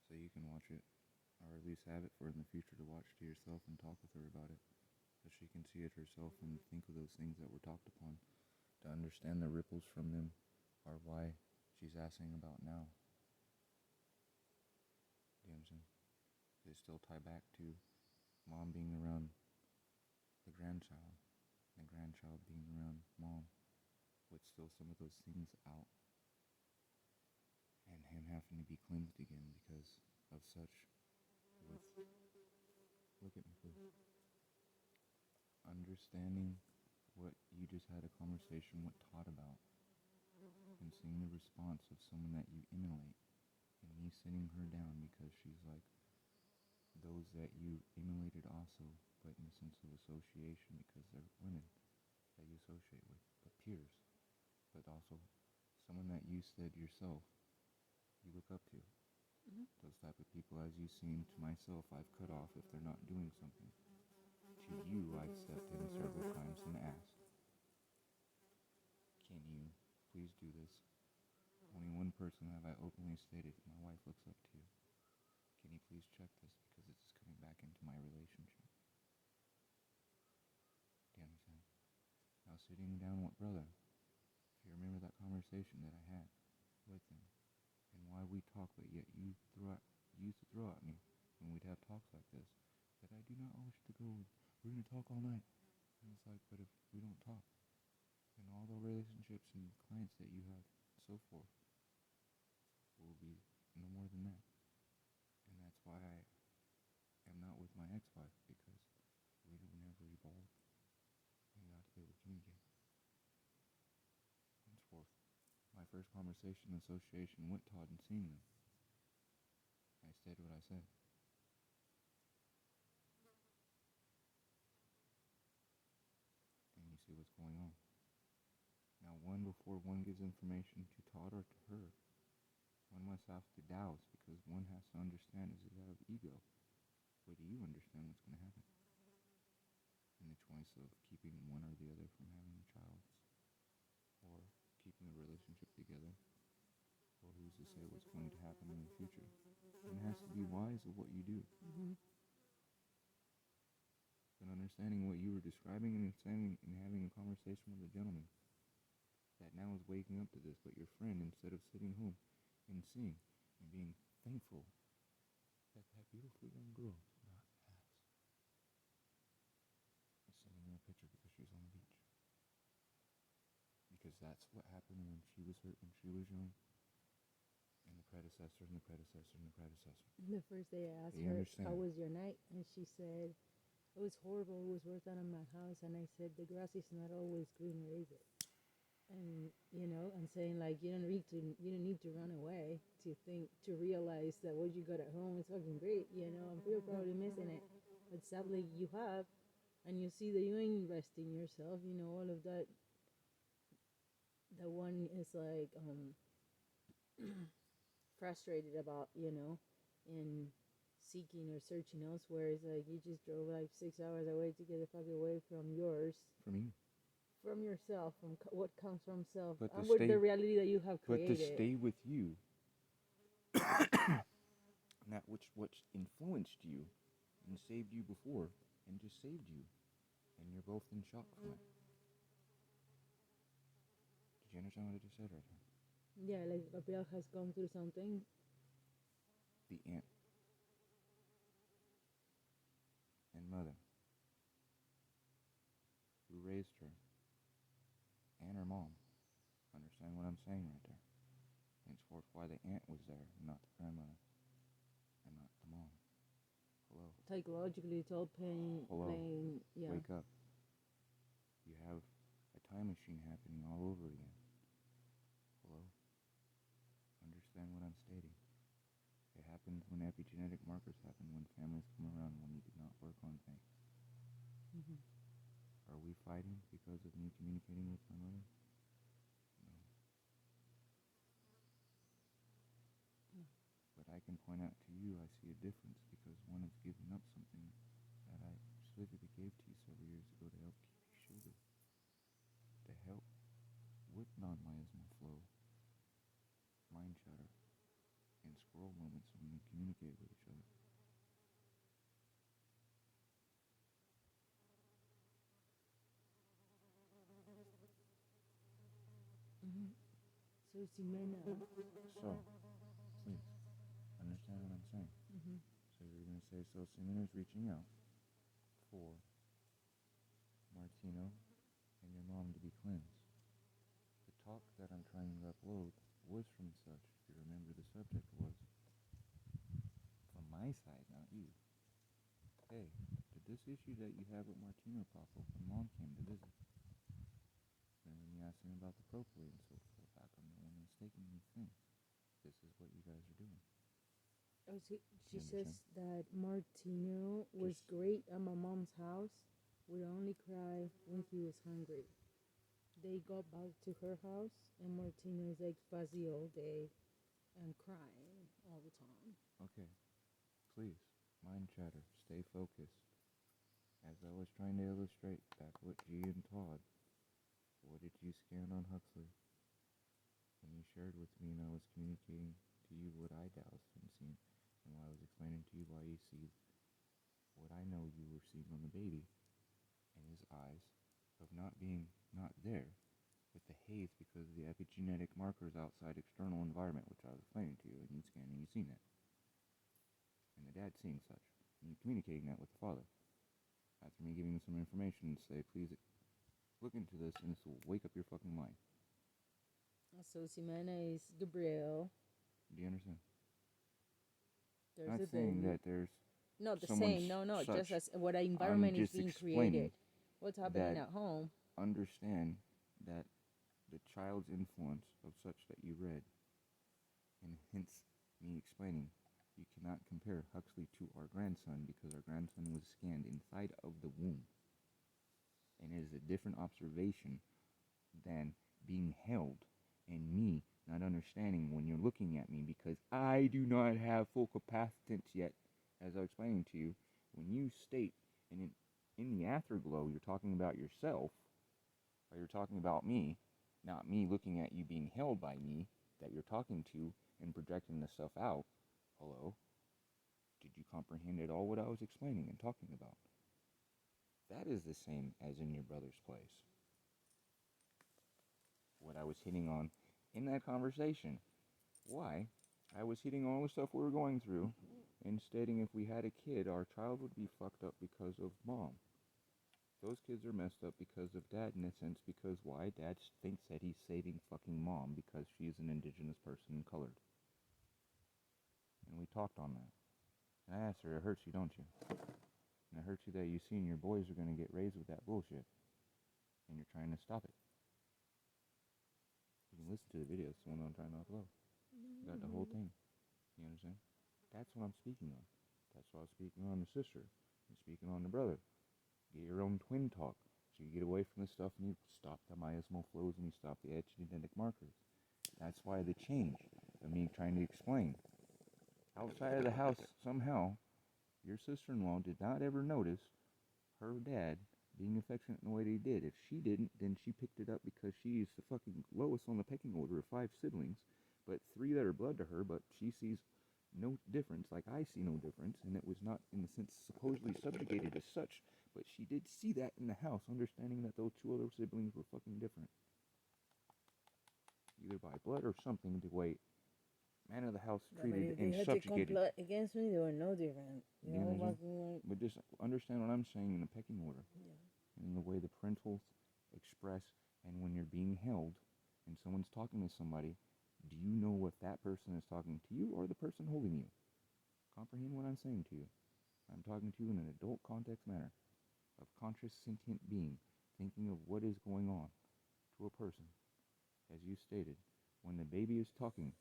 so you can watch it, or at least have it for in the future to watch to yourself and talk with her about it, so she can see it herself and think of those things that were talked upon, to understand the ripples from them, or why she's asking about now. You know what I'm saying? They still tie back to mom being around the grandchild, and the grandchild being around mom, with still some of those things out, and him having to be cleansed again because of such. Look at me, please. Understanding what you just had a conversation with Todd about, and seeing the response of someone that you emulate, and me sitting her down because she's like those that you emulated also, but in a sense of association because they're women that you associate with, but peers, but also someone that you said yourself you look up to. Those type of people, as you've seen, to myself, I've cut off if they're not doing something. To you, I've stepped in several times and asked, can you please do this? Only one person have I openly stated, my wife looks up to you. Can you please check this because it's coming back into my relationship? Do you understand? Now sitting down with brother, if you remember that conversation that I had with him, and why we talk, but yet you used to throw at me when we'd have talks like this, that I do not wish to go, we're going to talk all night. And it's like, but if we don't talk, and all the relationships and clients that you have, so forth, will be no more than that. And that's why I am not with my ex-wife, because we have never evolved, and got to be able to communicate. Henceforth, my first conversation and association with Todd and seeing them, I said what I said. And you see what's going on. Now, before one gives information to Todd or to her, one must have to douse, because one has to understand, is it out of ego? Or do you understand what's going to happen? And the choice of keeping one or the other from having a child, or keeping a relationship together, or who's to say what's going to happen in the future? One has to be wise of what you do. But understanding what you were describing and understanding and having a conversation with a gentleman that now is waking up to this, but your friend, instead of sitting home and seeing and being thankful that that beautiful young girl not ass is sending her a picture because she's on the beach. Because that's what happened when she was hurt when she was young, and the predecessor and the predecessor and the predecessor. The first day I asked They her, understand. how was your night? And she said, it was horrible. It was worse than in my house. And I said, the grass is not always greener, is it? And, and saying like, you don't need to run away to realize that what you got at home is fucking great, and you're probably missing it. But sadly you have, and you see that you invest in yourself, all of that. That one is like, frustrated about, in seeking or searching elsewhere. It's like you just drove like 6 hours away to get the fuck away from yours. From you. From yourself, from what comes from self, But and with the reality that you have created. But to stay with you, and that which influenced you and saved you before, and just saved you, and you're both in shock from it. Did you understand what I just said right now? Yeah, like Gabriel has gone through something. The ant. grandmother who raised her and her mom. Understand what I'm saying right there? Henceforth, why the aunt was there, not the grandmother, and not the mom. Hello. Psychologically, it's all Hello. playing, yeah. Wake up. You have a time machine happening all over again. Hello. Understand what I'm stating. It happens when epigenetic markers happen, when families come around, when you do not work on things. Mm-hmm. Are we fighting because of me communicating with my mother? No. But I can point out to you, I see a difference because one is giving up something that I specifically gave to you several years ago to help keep you shielded, to help with non-miasmal flow, mind chatter, and scroll moments when we communicate with each other. Mm-hmm. So, Ximena. So, please, understand what I'm saying. Mm-hmm. So you're going to say, so Simena's reaching out for Martino and your mom to be cleansed. The talk that I'm trying to upload was from such, if you remember the subject was, from my side, not you. Hey, did this issue that you have with Martino pop up when mom came to visit? And when you asked him about the propylene and so forth, how come no one mistakenly thinks this is what you guys are doing? Oh, she You says understand? that Martino was Just- great at my mom's house, would only cry when he was hungry. They got back to her house, and Martino is like fuzzy all day and crying all the time. Okay, please, mind chatter, stay focused. As I was trying to illustrate back with G and Todd, what did you scan on Huxley? When you shared with me and I was communicating to you what I doused and seen, and while I was explaining to you why you see what I know you were seeing on the baby, and his eyes of not being not there, with the haze because of the epigenetic markers outside external environment, which I was explaining to you, and you scanned and you seen that. And the dad seeing such, and you communicating that with the father. After me giving him some information to say, please look into this and this will wake up your fucking mind. So Ximena is Gabriel. Do you understand? There's Not a saying baby. that there's Not the someone same. No. such. Just as what environment is just being explaining created. What's happening that at home. understand that the child's influence of such that you read, and hence me explaining, you cannot compare Huxley to our grandson because our grandson was scanned inside of the womb. And it is a different observation than being held and me not understanding when you're looking at me because I do not have full capacitance yet. As I was explaining to you, when you state, and in the afterglow, you're talking about yourself, or you're talking about me, not me looking at you being held by me, that you're talking to and projecting the stuff out. Hello? Did you comprehend at all what I was explaining and talking about? That is the same as in your brother's place. What I was hitting on in that conversation. Why? I was hitting all the stuff we were going through and stating if we had a kid, our child would be fucked up because of mom. Those kids are messed up because of dad in a sense, because why? Dad thinks that he's saving fucking mom because she's an indigenous person and colored. And we talked on that. And I asked her, it hurts you, don't you? And it hurts you that you seen your boys are going to get raised with that bullshit. And you're trying to stop it. You can listen to the video, it's the one I'm trying to upload. Got the whole thing. You understand? That's what I'm speaking on. That's why I'm speaking on the sister. I'm speaking on the brother. Get your own twin talk. So you get away from the stuff and you stop the miasmal flows and you stop the epigenetic markers. That's why the change of me trying to explain. Outside of the house, somehow, your sister-in-law did not ever notice her dad being affectionate in the way that he did. If she didn't, then she picked it up because she's the fucking lowest on the pecking order of 5 siblings, but 3 that are blood to her, but she sees no difference, like I see no difference, and it was not, in the sense, supposedly subjugated as such, but she did see that in the house, understanding that those 2 other siblings were fucking different. Either by blood or something, the way man of the house Yeah, but treated if they and had to subjugated. comply against me, they were no different. You You know, understand? fucking like, But just understand what I'm saying in the pecking order, yeah. in the way the parentals express, and when you're being held and someone's talking to somebody, do you know what that person is talking to you or the person holding you? Comprehend what I'm saying to you. I'm talking to you in an adult context manner of conscious sentient being, thinking of what is going on to a person. As you stated, when the baby is talking,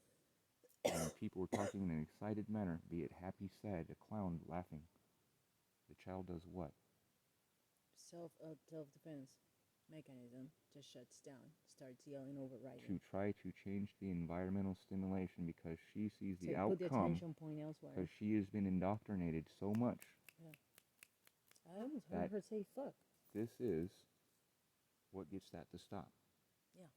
and people are talking in an excited manner, be it happy, sad, a clown laughing, the child does what? Self-defense mechanism just shuts down, starts yelling, overriding. To try to change the environmental stimulation because she sees the Put the outcome, attention point elsewhere. because she has been indoctrinated so much. Yeah. I almost heard her say fuck. This is what gets that to stop. Yeah.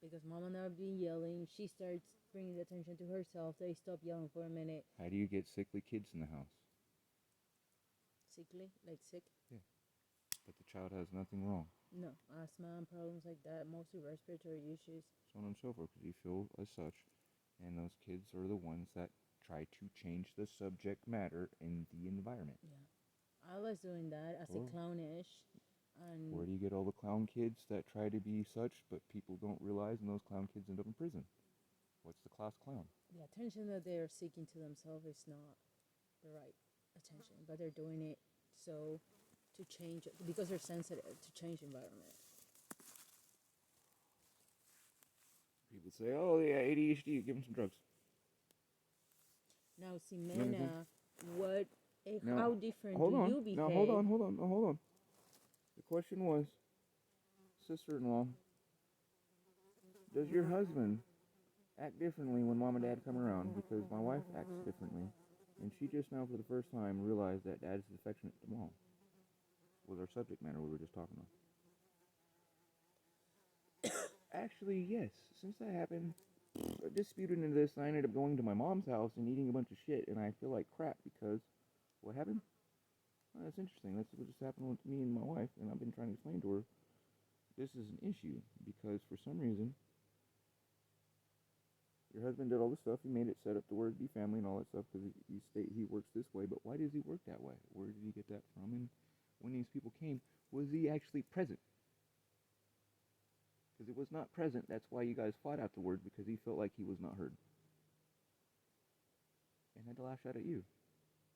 Because mama now be yelling, she starts bringing the attention to herself. They stop yelling for a minute. How do you get sickly kids in the house? Sickly, like sick. Yeah. But the child has nothing wrong. No, asthma and problems like that, mostly respiratory issues. So on and so forth, because you feel as such, and those kids are the ones that try to change the subject matter in the environment. Yeah, I was doing that as a clownish, and where do you get all the clown kids that try to be such, but people don't realize, and those clown kids end up in prison? What's the class clown? the attention that they are seeking to themselves is not the right attention, but they're doing it so to change it because they're sensitive to change environment. People say, "Oh yeah, ADHD, give them some drugs." Now, Ximena, what? Now, how different hold do on. you behave? Now hold on. The question was, sister-in-law, does your husband act differently when mom and dad come around? Because my wife acts differently, and she just now for the first time realized that dad is affectionate to mom. Was our subject matter we were just talking about. Actually, yes. Since that happened, disputed into this, I ended up going to my mom's house and eating a bunch of shit, and I feel like crap because what happened? Well, that's interesting. That's what just happened with me and my wife, and I've been trying to explain to her this is an issue because for some reason your husband did all this stuff. He made it set up to where it'd be family and all that stuff because he works this way. But why does he work that way? Where did he get that from? And when these people came, was he actually present? Because it was not present. That's why you guys fought afterwards, because he felt like he was not heard and had to lash out at you.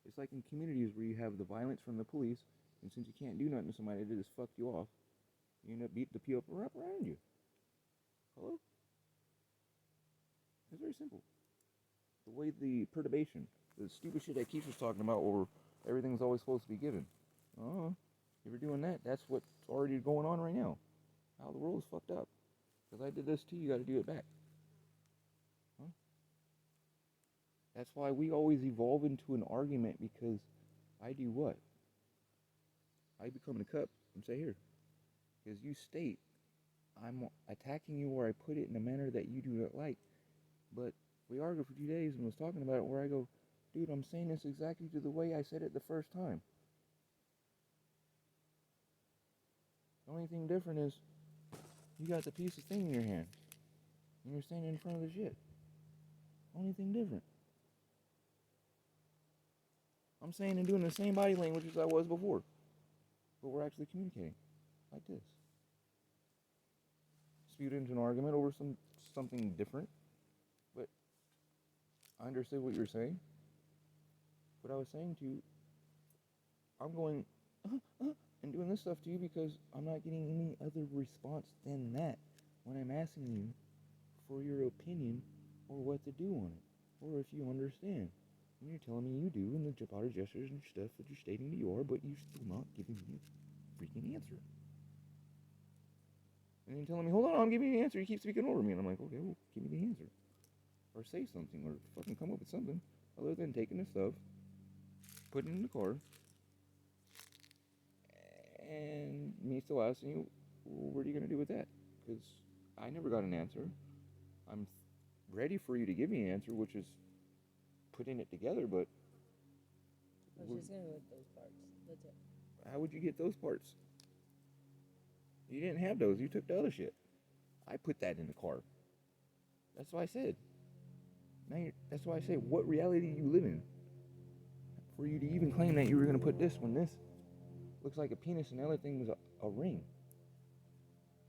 It's like in communities where you have the violence from the police, and since you can't do nothing to somebody that just fucked you off, you end up beating the people up around you. Hello? It's very simple. The way the perturbation, the stupid shit that Keith was talking about, where everything's always supposed to be given. If you're doing that, that's what's already going on right now. How the world is fucked up. Because I did this too, you got to do it back. Huh? That's why we always evolve into an argument, because I do what? I become a cup and say, here. Because you state, I'm attacking you where I put it in a manner that you do not like. But we argued for 2 days and was talking about it where I go, dude, I'm saying this exactly to the way I said it the first time. The only thing different is you got the piece of thing in your hand and you're standing in front of the shit. Only thing different. I'm saying and doing the same body language as I was before, but we're actually communicating like this. Spewed into an argument over something different, but I understood what you were saying. But I was saying to you, I'm going and doing this stuff to you because I'm not getting any other response than that when I'm asking you for your opinion or what to do on it, or if you understand. And you're telling me you do, and the body gestures and stuff that you're stating that you are, but you're still not giving me a freaking answer. And you're telling me, hold on, I'm giving you an answer. You keep speaking over me. And I'm like, okay, well, give me the answer. Or say something, or fucking come up with something other than taking this stuff, putting it in the car, and me still asking you, well, what are you going to do with that? Because I never got an answer. I'm ready for you to give me an answer, which is putting it together, but I was just gonna go with those parts. That's it. how would you get those parts? You didn't have those. You took the other shit. I put that in the car. That's what I said. That's why I say, what reality do you live in? For you to even claim that you were going to put this when this looks like a penis and the other thing was a ring.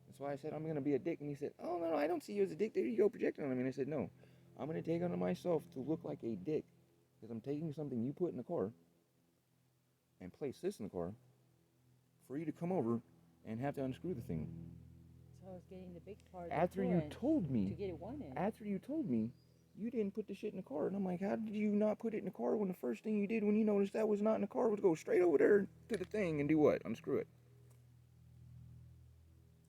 That's why I said, I'm going to be a dick. And he said, oh, no, I don't see you as a dick. There you go, projecting on me. And I said, no, I'm going to take it on myself to look like a dick. Because I'm taking something you put in the car and place this in the car for you to come over and have to unscrew the thing. So I was getting the big part. After you told me, to get it 1 inch. after you told me, you didn't put the shit in the car. And I'm like, how did you not put it in the car when the first thing you did when you noticed that was not in the car was go straight over there to the thing and do what? Unscrew it.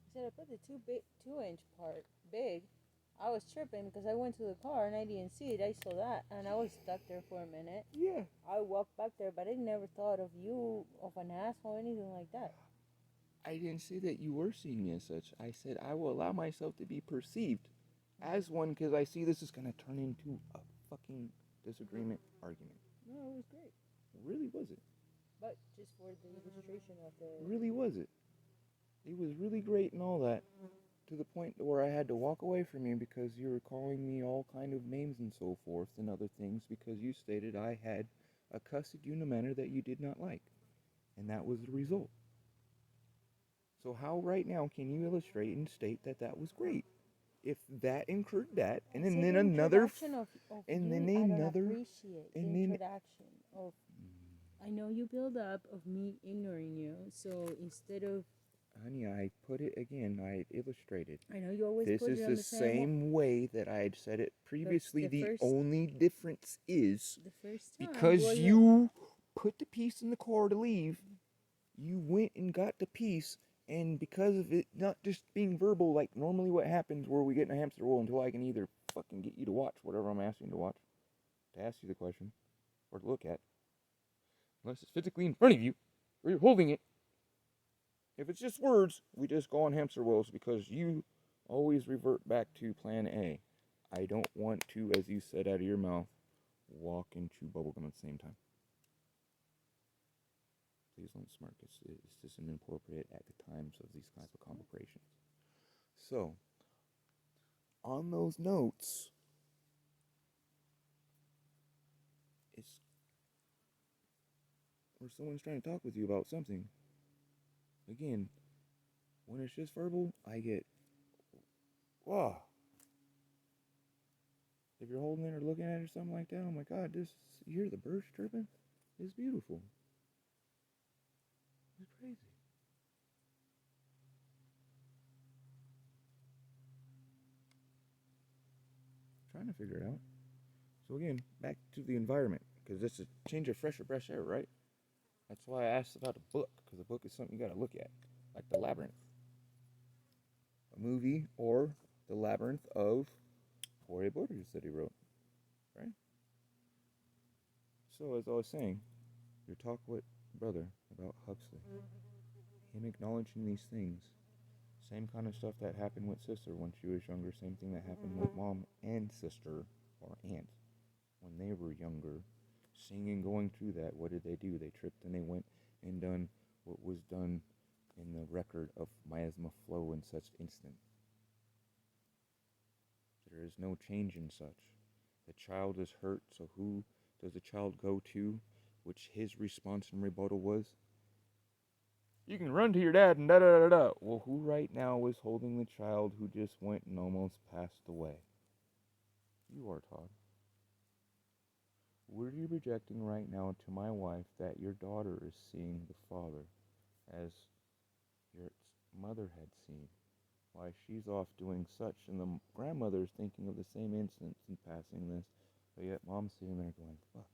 I said I put the 2-inch part big. I was tripping because I went to the car and I didn't see it. I saw that and I was stuck there for a minute. Yeah. I walked back there, but I never thought of you of an asshole or anything like that. I didn't say that you were seeing me as such. I said I will allow myself to be perceived as one because I see this is going to turn into a fucking disagreement argument. No, it was great. Really was it? But just for the illustration of the... Really was it? It was really great and all that, to the point where I had to walk away from you because you were calling me all kind of names and so forth and other things because you stated I had accosted you in a manner that you did not like. And that was the result. So how right now can you illustrate and state that that was great? If that incurred that, and then another, and then another, and then introduction of... I know you build up of me ignoring you, so instead of... Honey, I put it again. I illustrated. I know you always this put it on is the same same way that I had said it previously. The first- only difference is the first time because wasn't- you put the piece in the car to leave, you went and got the piece, and because of it not just being verbal, like normally what happens where we get in a hamster wheel until I can either fucking get you to watch whatever I'm asking you to watch, to ask you the question, or to look at, unless it's physically in front of you, or you're holding it. If it's just words, we just go on hamster wheels because you always revert back to plan A. I don't want to, as you said out of your mouth, walk and chew bubblegum at the same time. Please don't smirk. It's just inappropriate at the times of these kinds of conversations. So, on those notes, it's where someone's trying to talk with you about something. Again, when it's just verbal, I get, wow. If you're holding it or looking at it or something like that, oh my God, you hear the birds chirping? It's beautiful. It's crazy. Trying to figure it out. So again, back to the environment, because this is a change of fresh air, right? That's why I asked about a book, because a book is something you got to look at, like The Labyrinth, a movie, or The Labyrinth of Jorge Borges that he wrote, right? So as I was saying, your talk with brother about Huxley, him acknowledging these things, same kind of stuff that happened with sister when she was younger, same thing that happened with mom and sister, or aunt, when they were younger. Seeing and going through that, what did they do? They tripped and they went and done what was done in the record of miasma flow in such instant. There is no change in such. The child is hurt, so who does the child go to? Which his response and rebuttal was, you can run to your dad and da-da-da-da. Well, who right now is holding the child who just went and almost passed away? You are, Todd. Were you projecting right now to my wife that your daughter is seeing the father as your mother had seen? Why she's off doing such, and the grandmother is thinking of the same instance and passing this, but yet mom's sitting there going, fuck,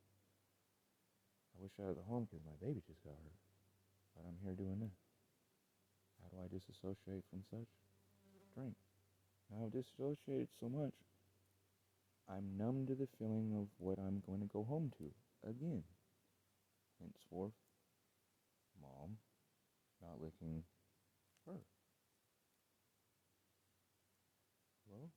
I wish I was at home because my baby just got hurt, but I'm here doing this. How do I disassociate from such? Drink. Now I've dissociated so much, I'm numb to the feeling of what I'm going to go home to again. Henceforth, mom not licking her. Hello?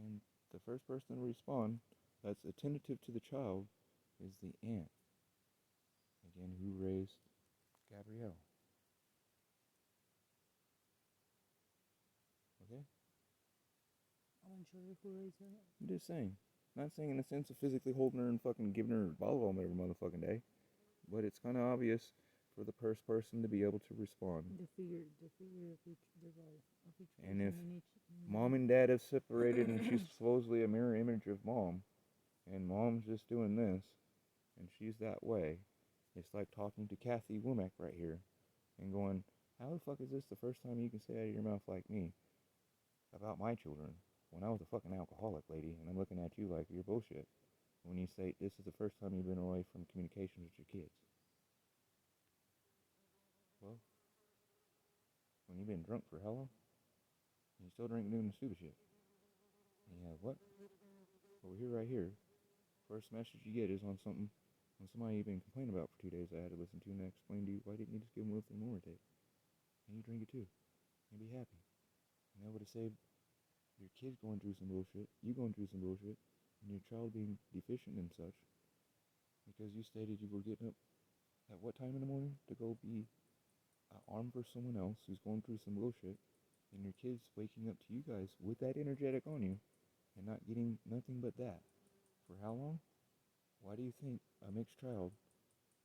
And the first person to respond that's attentive to the child is the aunt. Again, who raised Gabrielle. I'm sure who raised her. I'm just saying. Not saying in the sense of physically holding her and fucking giving her volleyball every motherfucking day, but it's kind of obvious for the first person to be able to respond. The figure of each And person if in each. mom and dad have separated and she's supposedly a mirror image of mom, and mom's just doing this, and she's that way, it's like talking to Kathy Womack right here and going, how the fuck is this the first time you can say out of your mouth like me about my children when I was a fucking alcoholic, lady, and I'm looking at you like you're bullshit when you say this is the first time you've been away from communication with your kids? Well, when you've been drunk for how long? And you still drink doing the stupid shit. And you have what? Over here, right here. First message you get is on something, on somebody you've been complaining about for 2 days I had to listen to, and I explained to you, why didn't you just give them lithium more tape? And you drink it too. And be happy. And that would have saved your kids going through some bullshit, you going through some bullshit, and your child being deficient and such. Because you stated you were getting up at what time in the morning to go be an arm for someone else who's going through some bullshit, and your kids waking up to you guys with that energetic on you and not getting nothing but that. For how long? Why do you think a mixed child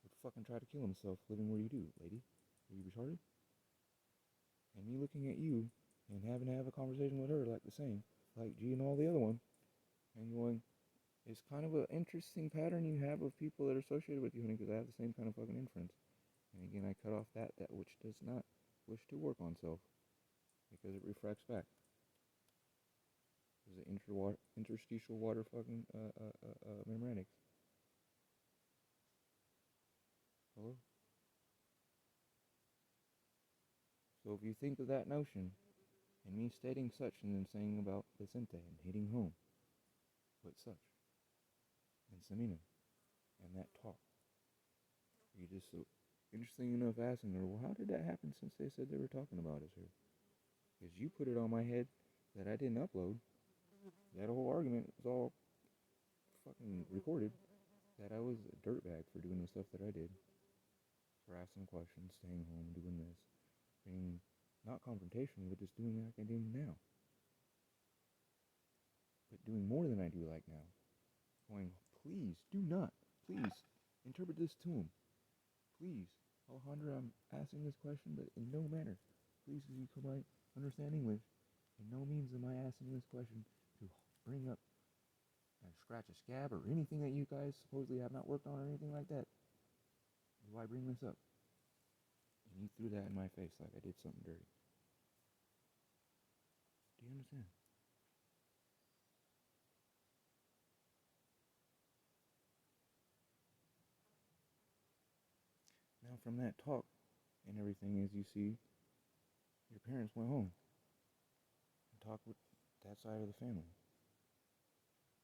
would fucking try to kill himself living where you do, lady? Are you retarded? And me looking at you and having to have a conversation with her like the same, like G and all the other one, and going, it's kind of an interesting pattern you have of people that are associated with you, honey, because I have the same kind of fucking inference. And again, I cut off that which does not wish to work on self, because it refracts back. There's the interstitial water fucking membranics. Hello? So if you think of that notion, and me stating such and then saying about Vicente and hitting home, but such, and Samina, and that talk, you just so interesting enough asking her, well, how did that happen since they said they were talking about us here? Because you put it on my head that I didn't upload. That whole argument was all fucking recorded. That I was a dirtbag for doing the stuff that I did. For asking questions, staying home, doing this. Being not confrontational, but just doing like I do now. But doing more than I do like now. Going, please, do not, please, interpret this to him. Please, Alejandra, I'm asking this question, but in no manner. Please, as you come by, understand English. In no means am I asking this question to bring up and scratch a scab or anything that you guys supposedly have not worked on or anything like that. Do I bring this up? And you threw that in my face like I did something dirty. Do you understand? Now from that talk and everything, as you see, your parents went home and talked with that side of the family.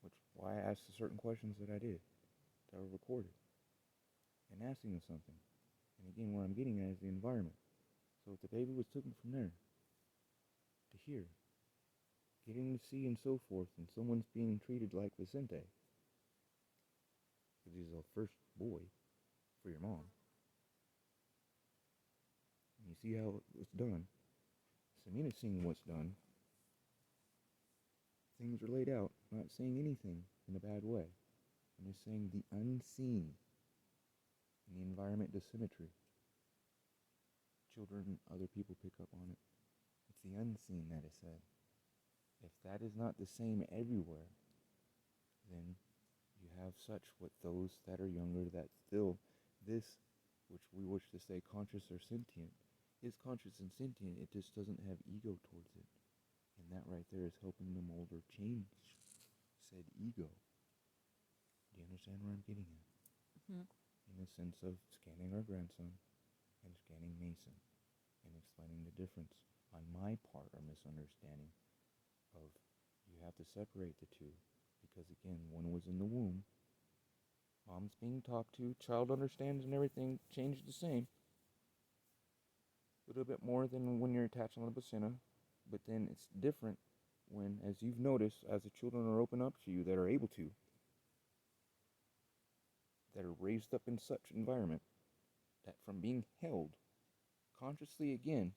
Which why I asked the certain questions that I did, that were recorded. And asking them something. And again, what I'm getting at is the environment. So if the baby was taken from there to here, getting to see and so forth, and someone's being treated like Vicente, because he's the first boy for your mom, and you see how it's done. Samina's seeing what's done. Things are laid out, not saying anything in a bad way. I'm just saying the unseen and the environment dissymmetry. Children, other people pick up on it. It's the unseen that is said. If that is not the same everywhere, then you have such with those that are younger that still this, which we wish to say conscious or sentient, is conscious and sentient. It just doesn't have ego towards it. And that right there is helping them mold or change said ego. Do you understand where I'm getting at? Mm-hmm. In the sense of scanning our grandson and scanning Mason and explaining the difference on my part or misunderstanding of you have to separate the two because again, one was in the womb, mom's being talked to, child understands and everything changes the same. A little bit more than when you're attached on the placenta, but then it's different when, as you've noticed, as the children are open up to you that are able to, that are raised up in such environment, that from being held consciously again,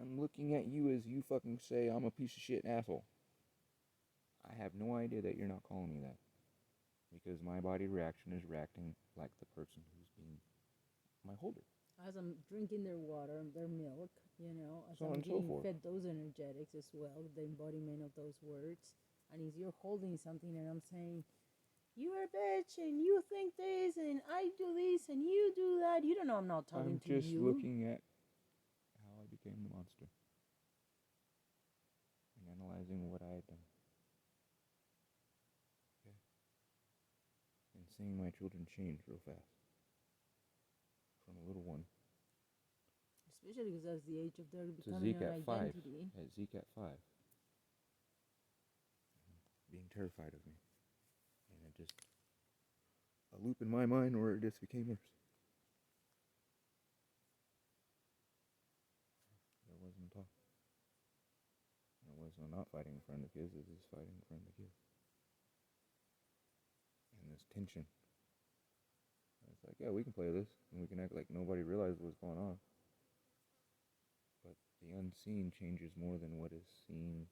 I'm looking at you as you fucking say I'm a piece of shit asshole. I have no idea that you're not calling me that. Because my body reaction is reacting like the person who's being my holder. As I'm drinking their water, their milk, you know, as So on I'm and so getting forth. fed those energetics as well, the embodiment of those words. And if you're holding something and I'm saying, you are a bitch and you think this and I do this and you do that, you don't know I'm not talking I'm to just you. looking at how I became the monster. And analyzing what I had done. Okay. And seeing my children change real fast. From a little one Especially because that's the age of their to becoming Zeke an at 5. identity. At Zeke at 5. Being terrified of me. And it just a loop in my mind where it just became worse. There was no talk. There was no not fighting in front of the kids, it was just fighting in front of the kids. And this tension. It's like, yeah, we can play this, and we can act like nobody realized what's going on. But the unseen changes more than what is seen.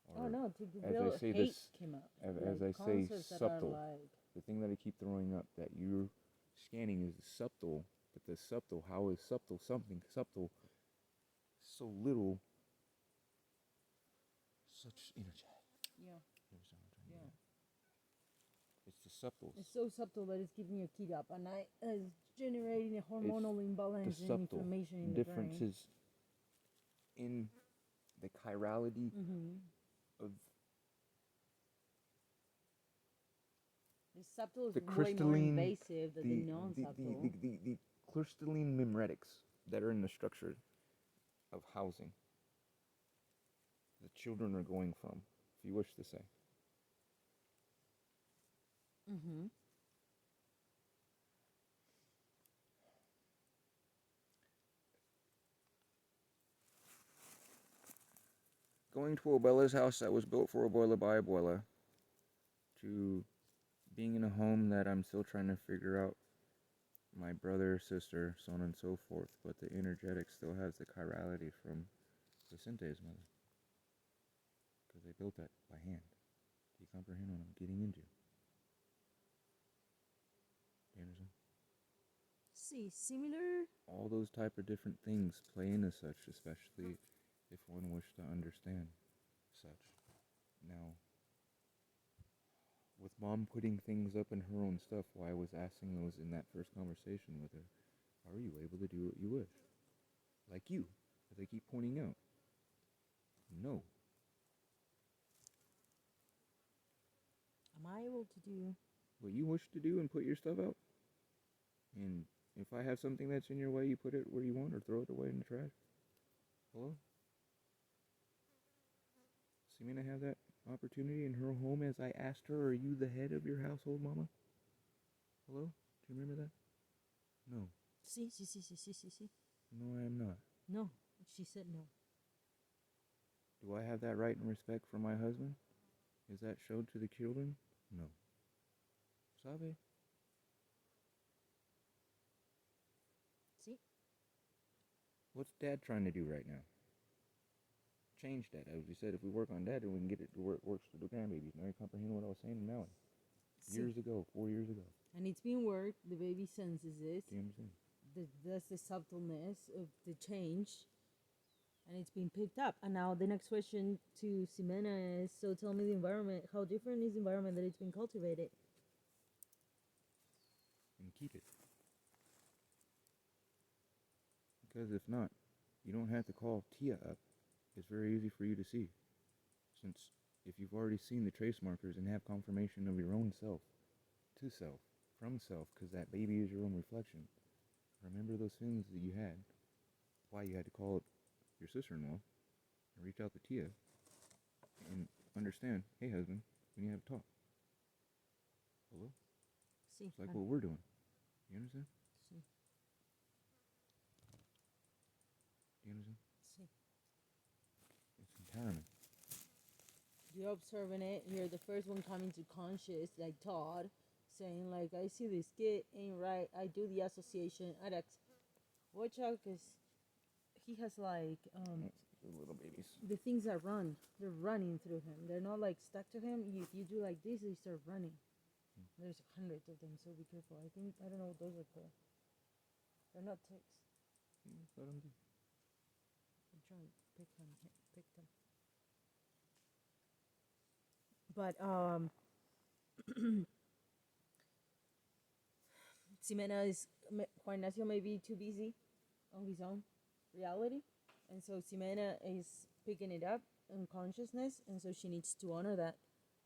Or, Oh no, to as real I say hate this, came up. as Like I say, concepts that subtle. are like, The thing that I keep throwing up that you're scanning is subtle, but the subtle, how is subtle something subtle, so little, such energy. yeah, You understand what I'm trying to yeah. do? It's the subtles. It's so subtle that it's keeping your kid up, and it's generating a hormonal imbalance The and subtle inflammation in the brain. differences in the chirality of The subtle is the way more crystalline, invasive than the non-subtle. the crystalline memretics that are in the structure of housing. The children are going from, if you wish to say. Going to Obella's house that was built for Abuela by Abuela, to being in a home that I'm still trying to figure out my brother, sister, so on and so forth, but the energetic still has the chirality from Vicente's mother. Because they built that by hand. Do you comprehend what I'm getting into? Do you understand? See, similar. All those type of different things play in as such, especially if one wishes to understand such. Now, with mom putting things up in her own stuff, why I was asking those in that first conversation with her, are you able to do what you wish? Like you, as I keep pointing out. No. Am I able to do? What you wish to do and put your stuff out. And if I have something that's in your way, you put it where you want or throw it away in the trash. Hello? Seeming to have that opportunity in her home as I asked her, are you the head of your household, Mama? Hello? Do you remember that? No. See. No, I am not. No, she said no. Do I have that right and respect for my husband? Is that showed to the children? No. Sabe? See? What's Dad trying to do right now? Change that. As we said, if we work on that, then we can get it to where it works for the grandbabies. Now you comprehend what I was saying now? Years ago, 4 years ago. And it's been worked. The baby senses it. Do you understand? That's the subtleness of the change. And it's been picked up. And now the next question to Ximena is, so tell me the environment. How different is the environment that it's been cultivated? And keep it. Because if not, you don't have to call Tia up. It's very easy for you to see. Since if you've already seen the trace markers and have confirmation of your own self, to self, from self, because that baby is your own reflection. Remember those feelings that you had, why you had to call your sister-in-law and reach out to Tia and understand, hey husband, we need to have a talk. Hello? See. It's like what we're doing. You understand? See. Do you understand? See. It's empowerment. You're observing it. You're the first one coming to conscious, like Todd, saying like, I see this kid ain't right. I do the association. Watch out, because he has like The little babies. The things that run, they're running through him. They're not like stuck to him. If you do like this, they start running. There's hundreds of them, so be careful. I don't know what those are called. They're not ticks. Let them do. I'm trying to pick them. But Ximena is Juan Ignacio may be too busy on his own reality, and so Ximena is picking it up in consciousness, and so she needs to honor that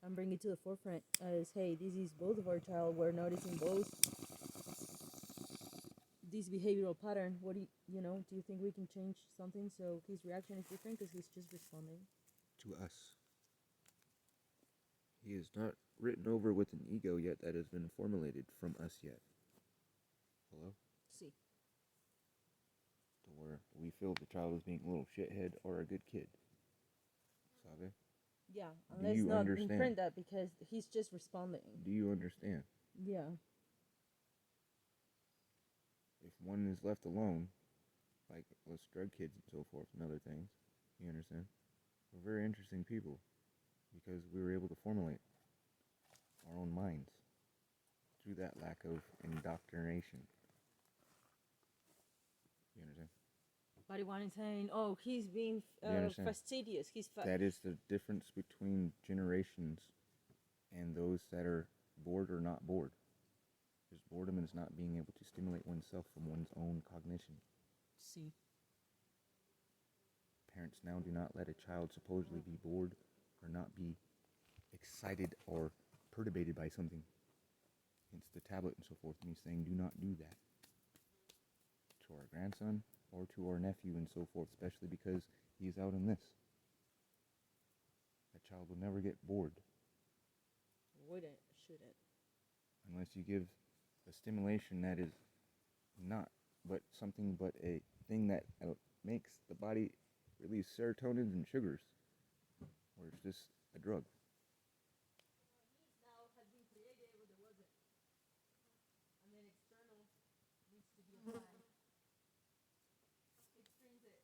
and bring it to the forefront as, hey, this is both of our child. We're noticing both this behavioral pattern. What do you think we can change something so his reaction is different because he's just responding To us. He is not written over with an ego yet that has been formulated from us yet. Hello? see To where we feel the child as being a little shithead or a good kid. Sabe? yeah, Do let's you not understand? imprint that because he's just responding. Do you understand? Yeah. If one is left alone, like us drug kids and so forth and other things, you understand? We're very interesting people because we were able to formulate our own minds through that lack of indoctrination. You understand? But one is saying, oh, he's being fastidious. That is the difference between generations and those that are bored or not bored. Because boredom is not being able to stimulate oneself from one's own cognition. See. Parents now do not let a child supposedly be bored or not be excited or perturbated by something. Hence the tablet and so forth. And he's saying, do not do that to our grandson or to our nephew and so forth, especially because he's out in this. That child will never get bored. Shouldn't. Unless you give a stimulation that is not but something but a thing that makes the body release serotonin and sugars, or it's just a drug. Now has been created where there wasn't. And then external needs to be applied. Extrinsic.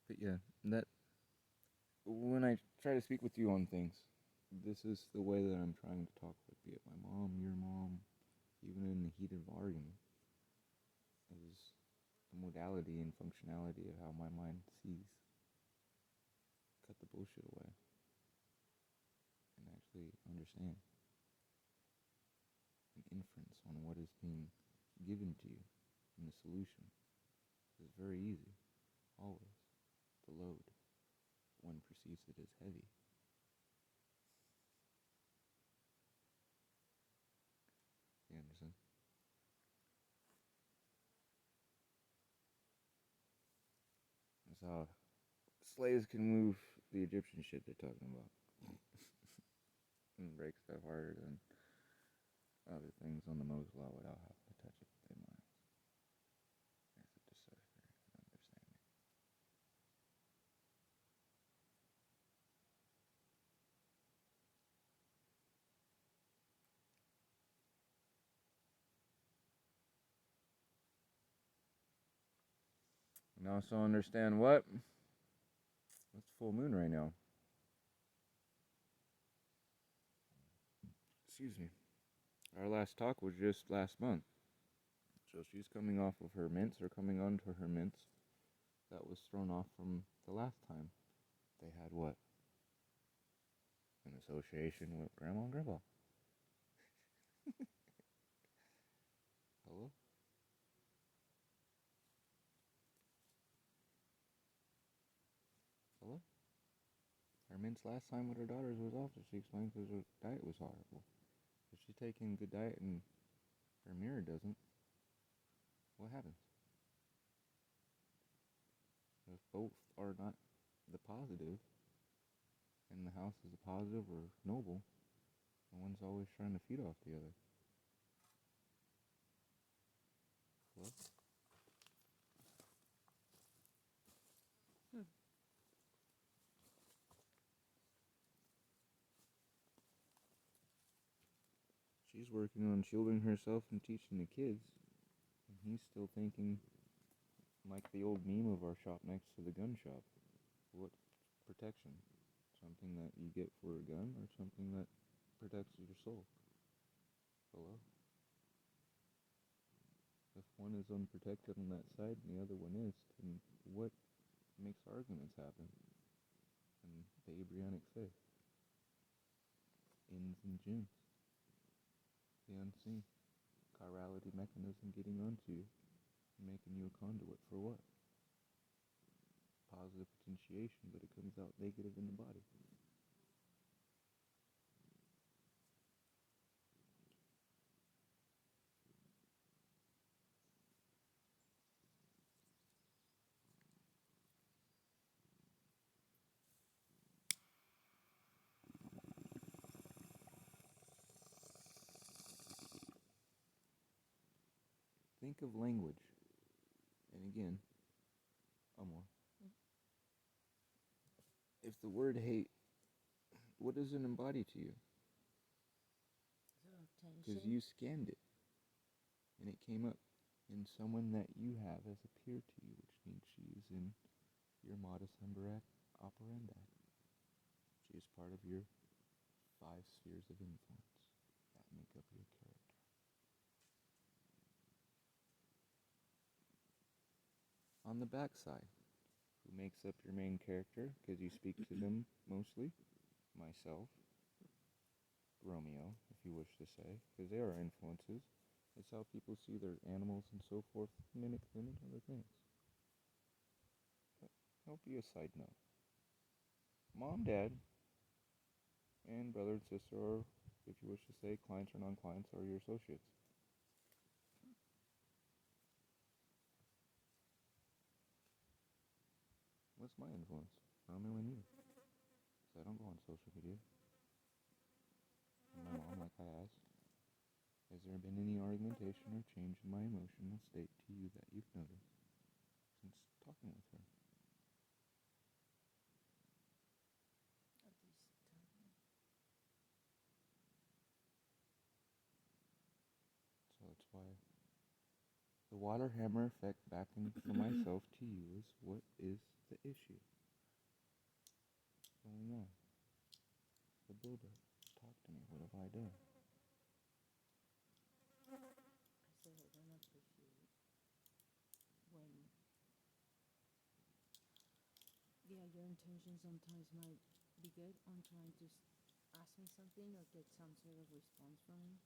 But yeah, that when I try to speak with you on things, this is the way that I'm trying to talk with, be it my mom, your mom, even in the heat of argument, is the modality and functionality of how my mind sees. Cut the bullshit away and actually understand an inference on what is being given to you in the solution. It's very easy, always, to load. One perceives it as heavy. You understand? That's how slaves can move the Egyptian shit they're talking about. And break stuff harder than other things on the Moses Law without having to touch it with their minds. There's a decipher and understanding. And also understand what? It's full moon right now. Excuse me. Our last talk was just last month. So she's coming off of her mints, or coming onto her mints. That was thrown off from the last time. They had what? An association with Grandma and Grandpa. Hello? Hello? Her mints last time with her daughters was off, as she explained, because her diet was horrible. If she's taking good diet and her mirror doesn't, what happens? If both are not the positive, and the house is a positive or noble, and one's always trying to feed off the other. Hello? She's working on shielding herself and teaching the kids, and he's still thinking like the old meme of our shop next to the gun shop. What protection? Something that you get for a gun, or something that protects your soul? Hello? If one is unprotected on that side and the other one is, then what makes arguments happen? And the embryonic faith. Ins and gins. The unseen. Chirality mechanism getting onto you and making you a conduit for what? Positive potentiation, but it comes out negative in the body. Think of language. And again, Amor. If the word hate, what does it embody to you? Because you scanned it. And it came up in someone that you have as a peer to you, which means she is in your modus operandi. She is part of your 5 spheres of influence that make up your character. On the backside, who makes up your main character, because you speak to them mostly? Myself, Romeo, if you wish to say, because they are influences. It's how people see their animals and so forth, mimic them and other things. That'll be a side note. Mom, Dad, and brother and sister, or if you wish to say clients or non-clients, are your associates. What's my influence? Romeo and you. So I don't go on social media. And my mom, like I asked, has there been any argumentation or change in my emotional state to you that you've noticed since talking with her? So that's why the water hammer effect back from myself to you is, what is the issue? What's going on? The buildup. Talk to me. What have I done? I said I don't appreciate when, yeah, your intention sometimes might be good on trying to ask me something or get some sort of response from me,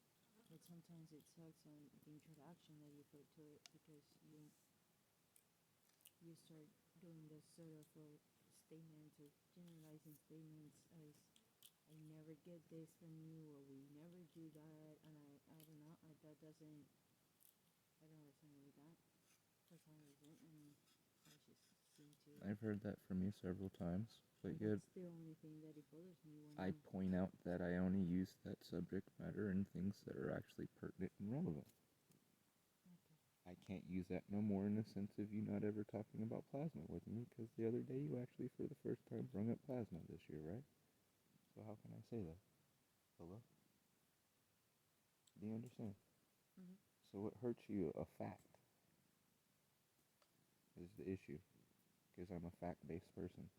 but sometimes it sucks on the introduction that you put to it, because you start doing this sort of statements or generalizing statements as, I never get this from you, or we never do that, and I don't know, that doesn't, I don't resonate with that for some reason, and I just seem to. I've heard that from you several times, but yet That's the only thing that it bothers me when I point out that I only use that subject matter in things that are actually pertinent and relevant. Okay. I can't use that no more in the sense of you not ever talking about plasma with me, because the other day you actually for the first time brought up plasma this year, right? So how can I say that? Hello? Do you understand? Mm-hmm. So what hurts you, a fact, is the issue, because I'm a fact-based person.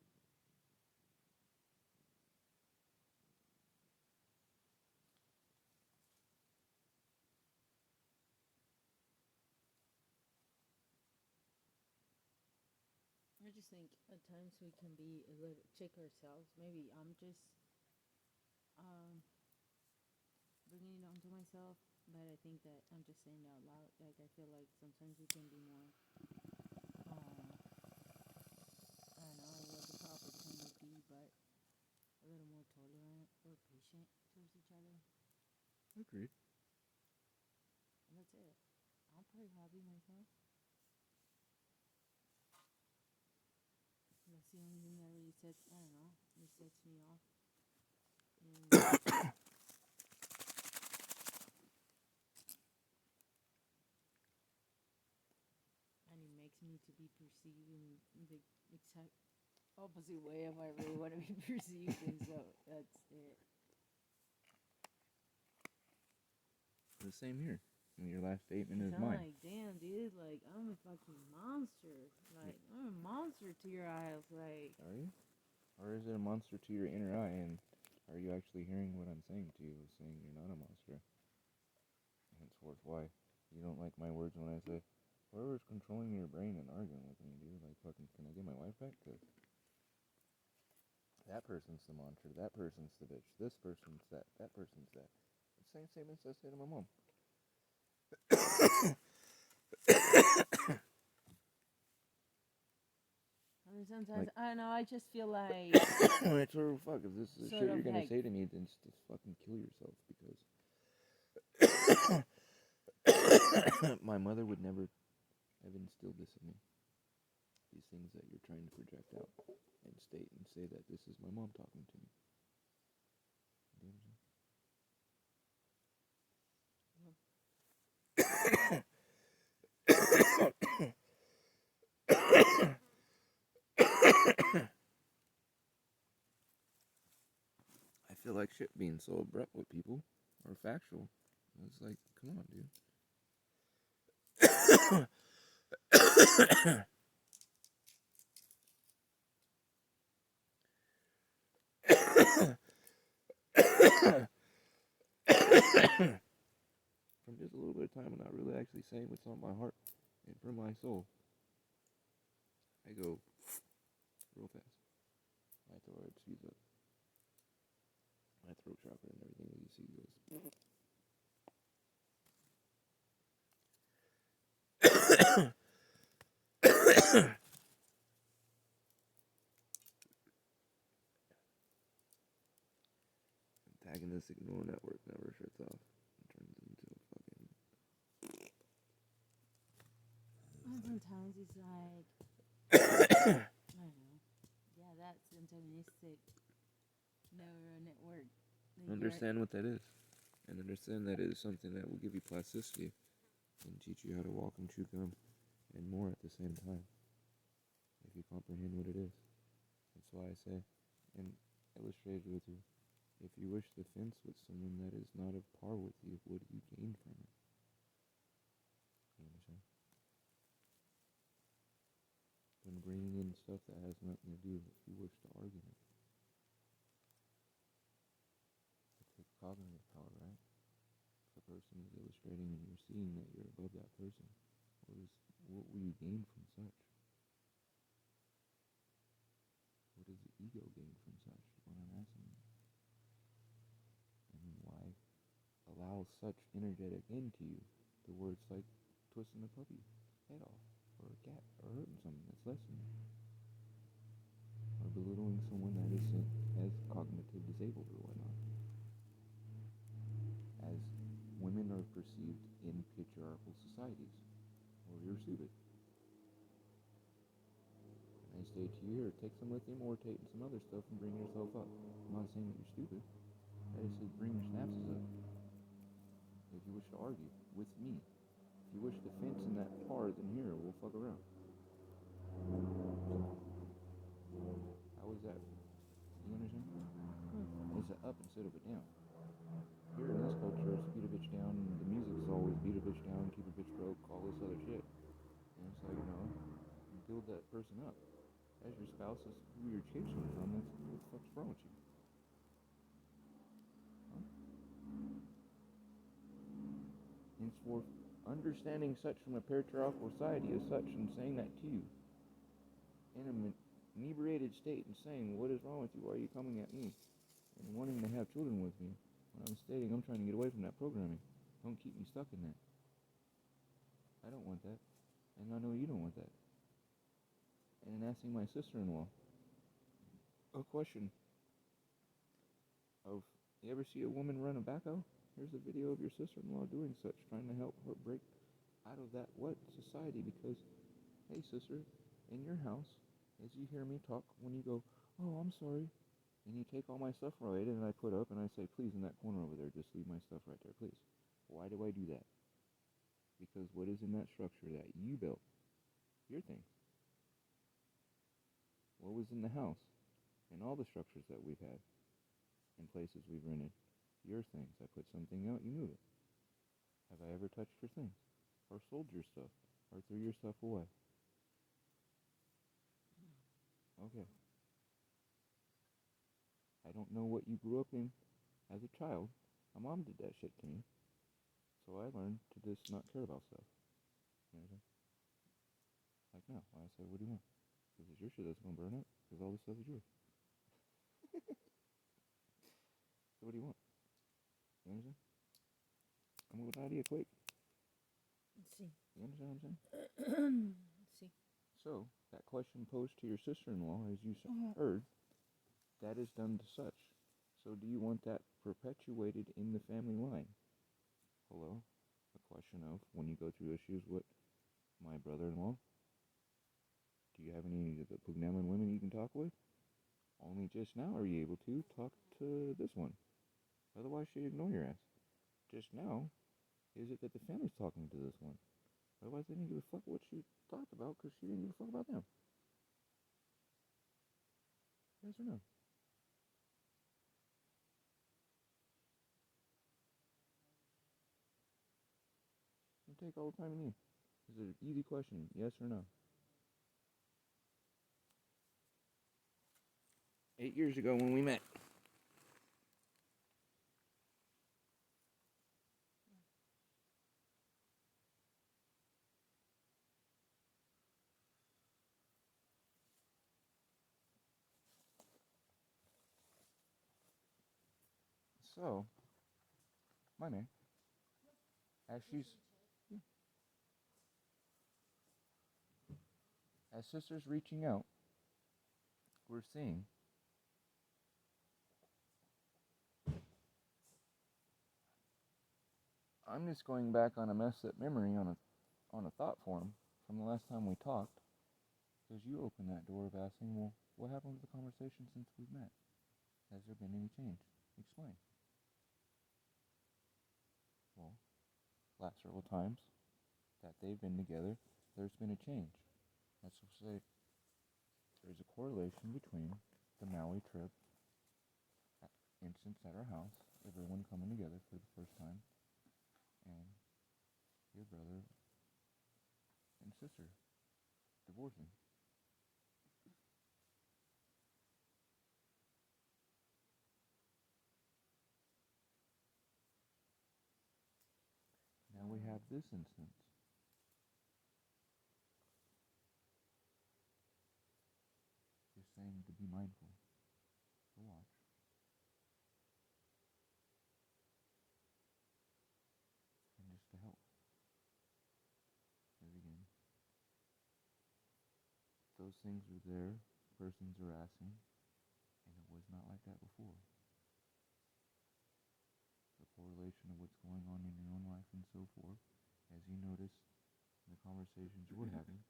I just think at times we can be a little check ourselves. Maybe I'm just bringing it onto myself, but I think that I'm just saying it out loud. Like, I feel like sometimes we can be more, I don't know what the proper term would be, but a little more tolerant or patient towards each other. Agreed. And that's it. I'm pretty happy myself. That's the only thing that really sets, I don't know, it sets me off. And and it makes me to be perceived in the exact opposite way of I really want to be perceived, and so that's it. The same here. Your last statement is I'm mine. like, damn, dude, like, I'm a fucking monster. Like, I'm a monster to your eyes, like. Are you? Or is it a monster to your inner eye, and are you actually hearing what I'm saying to you, saying you're not a monster? Henceforth, why? You don't like my words when I say, whoever's controlling your brain and arguing with me, dude, like, fucking, can I get my wife back? Because that person's the monster, that person's the bitch, this person's that person's that. The same statements I say to my mom. I mean, sometimes, Like- I don't know, I just feel like. When I told her, fuck, if this is the Sort shit of you're gonna like- say to me, then just fucking kill yourself, because my mother would never have instilled this in me. These things that you're trying to project out and state and say that this is my mom talking to me. You know what I'm saying? I feel like shit being so abrupt with people or factual. It's like, come on, dude. From just a little bit of time and not really actually saying what's on my heart and from my soul, I go real fast. My throat speeds up. My throat chakra and everything that you see goes. Antagonistic neural network never shuts off. It turns into a fucking. And sometimes it's like. I don't know. Yeah, that's antagonistic neural network. Understand what that is. And understand that it is something that will give you plasticity and teach you how to walk and chew gum and more at the same time. If you comprehend what it is. That's why I say, and illustrate it with you, if you wish to fence with someone that is not of par with you, what do you gain from it? You understand? When bringing in stuff that has nothing to do with if you wish to argue it. It's like cognitive power, right? If a person is illustrating and you're seeing that you're above that person, what will you gain from such? What does the ego gain from such? What I'm asking you. And why allow such energetic into you to where it's like twisting a puppy head off, or a cat, or hurting someone that's less than you, or belittling someone that isn't as cognitive disabled or whatnot, as women are perceived in patriarchal societies, or you're stupid. And I say to you, here, take some lithium or take some other stuff and bring yourself up. I'm not saying that you're stupid. I just said bring your synapses up. If you wish to argue with me, if you wish to fence in that par, then here, we'll fuck around. How is that? You understand? It's an up instead of a down. Here in this culture, it's beat a bitch down, and the music's always beat a bitch down, keep a bitch broke, all this other shit. And it's like, build that person up. As your spouse is who you're chasing from, that's what the fuck's wrong with you? Huh? Henceforth, understanding such from a patriarchal society as such and saying that to you in an inebriated state and saying, what is wrong with you? Why are you coming at me? And wanting to have children with me when I'm stating I'm trying to get away from that programming. Don't keep me stuck in that. I don't want that. And I know you don't want that. And in asking my sister-in-law a question of, you ever see a woman run a backhoe? Here's a video of your sister-in-law doing such, trying to help her break out of that society, because, hey sister, in your house, as you hear me talk, when you go, oh, I'm sorry. And you take all my stuff right, and I put up, and I say, please, in that corner over there, just leave my stuff right there, please. Why do I do that? Because what is in that structure that you built? Your things. What was in the house? And all the structures that we've had, in places we've rented? Your things. I put something out, you move it. Have I ever touched your things? Or sold your stuff? Or threw your stuff away? Okay. I don't know what you grew up in as a child. My mom did that shit to me. So I learned to just not care about stuff. You know what I'm saying? Like now, when I say, what do you want? Because it's your shit that's going to burn up. Because all this stuff is yours. So what do you want? You understand? Come up with an idea quick. Sí. You understand what I'm saying? Sí. So, that question posed to your sister-in-law, as you heard, that is done to such. So do you want that perpetuated in the family line? Hello? A question of, when you go through issues with my brother-in-law, do you have any of the Pugnaman women you can talk with? Only just now are you able to talk to this one. Otherwise, she'd ignore your ass. Just now, is it that the family's talking to this one? Otherwise, they didn't give a fuck what she talked about because she didn't give a fuck about them. Yes or no? You take all the time you need. It's an easy question, yes or no? 8 years ago when we met. So, my man, as she's, as sister's reaching out, we're seeing I'm just going back on a messed up memory on a thought form from the last time we talked, because you opened that door of asking, well, what happened with the conversation since we've met? Has there been any change? Explain. Well, last several times that they've been together, there's been a change. That's to say, there's a correlation between the Maui trip instance at our house, everyone coming together for the first time, and your brother and sister divorcing. Now we have this instance. Just saying to be mindful, to watch, and just to help. Because again, those things are there, persons are asking, and it was not like that before. The correlation of what's going on in your own life and so forth, as you notice in the conversations we're having,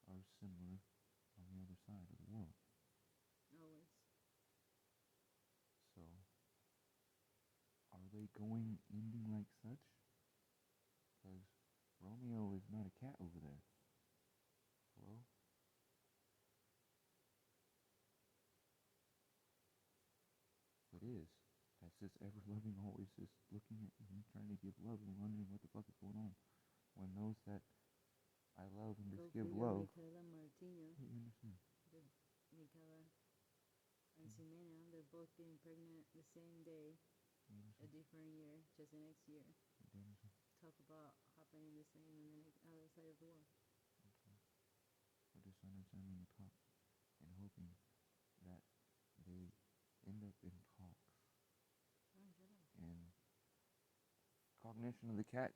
are similar on the other side of the world. Always. So, are they going ending like such? Because Romeo is not a cat over there. Hello? It is. That's just ever loving, always just looking at me, trying to give love and wondering what the fuck is going on. When those that I love and just give love. Michaela Martino, You understand? Michaela and Ximena, they're both getting pregnant the same day, a different year, just the next year. Talk about happening the same on the other side of the world. Okay. We're just understanding the talks and hoping that they end up in talks. And cognition of the cat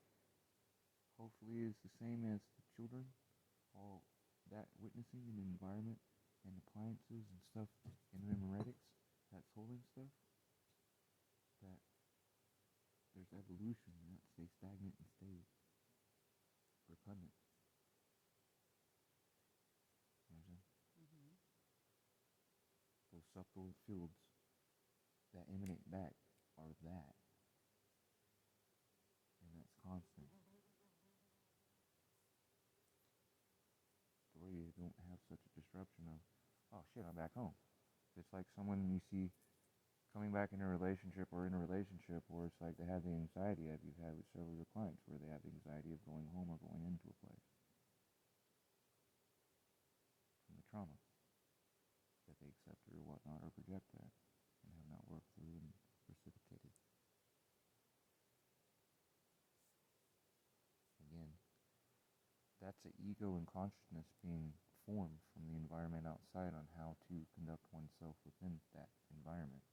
hopefully is the same as the children. All that witnessing in the environment and appliances and stuff in memoretics, that's holding stuff, that there's evolution, not stay stagnant and stay repugnant. You know what I'm saying? subtle fields that emanate back are that. And that's constant. The way you don't have such a disruption of, oh shit, I'm back home. It's like someone you see coming back in a relationship or in a relationship where it's like they have the anxiety that you've had with several of your clients, where they have the anxiety of going home or going into a place. From the trauma that they accepted or whatnot, or project that, and have not worked through and reciprocated. Again, that's an ego and consciousness being formed from the environment outside on how to conduct oneself within that environment.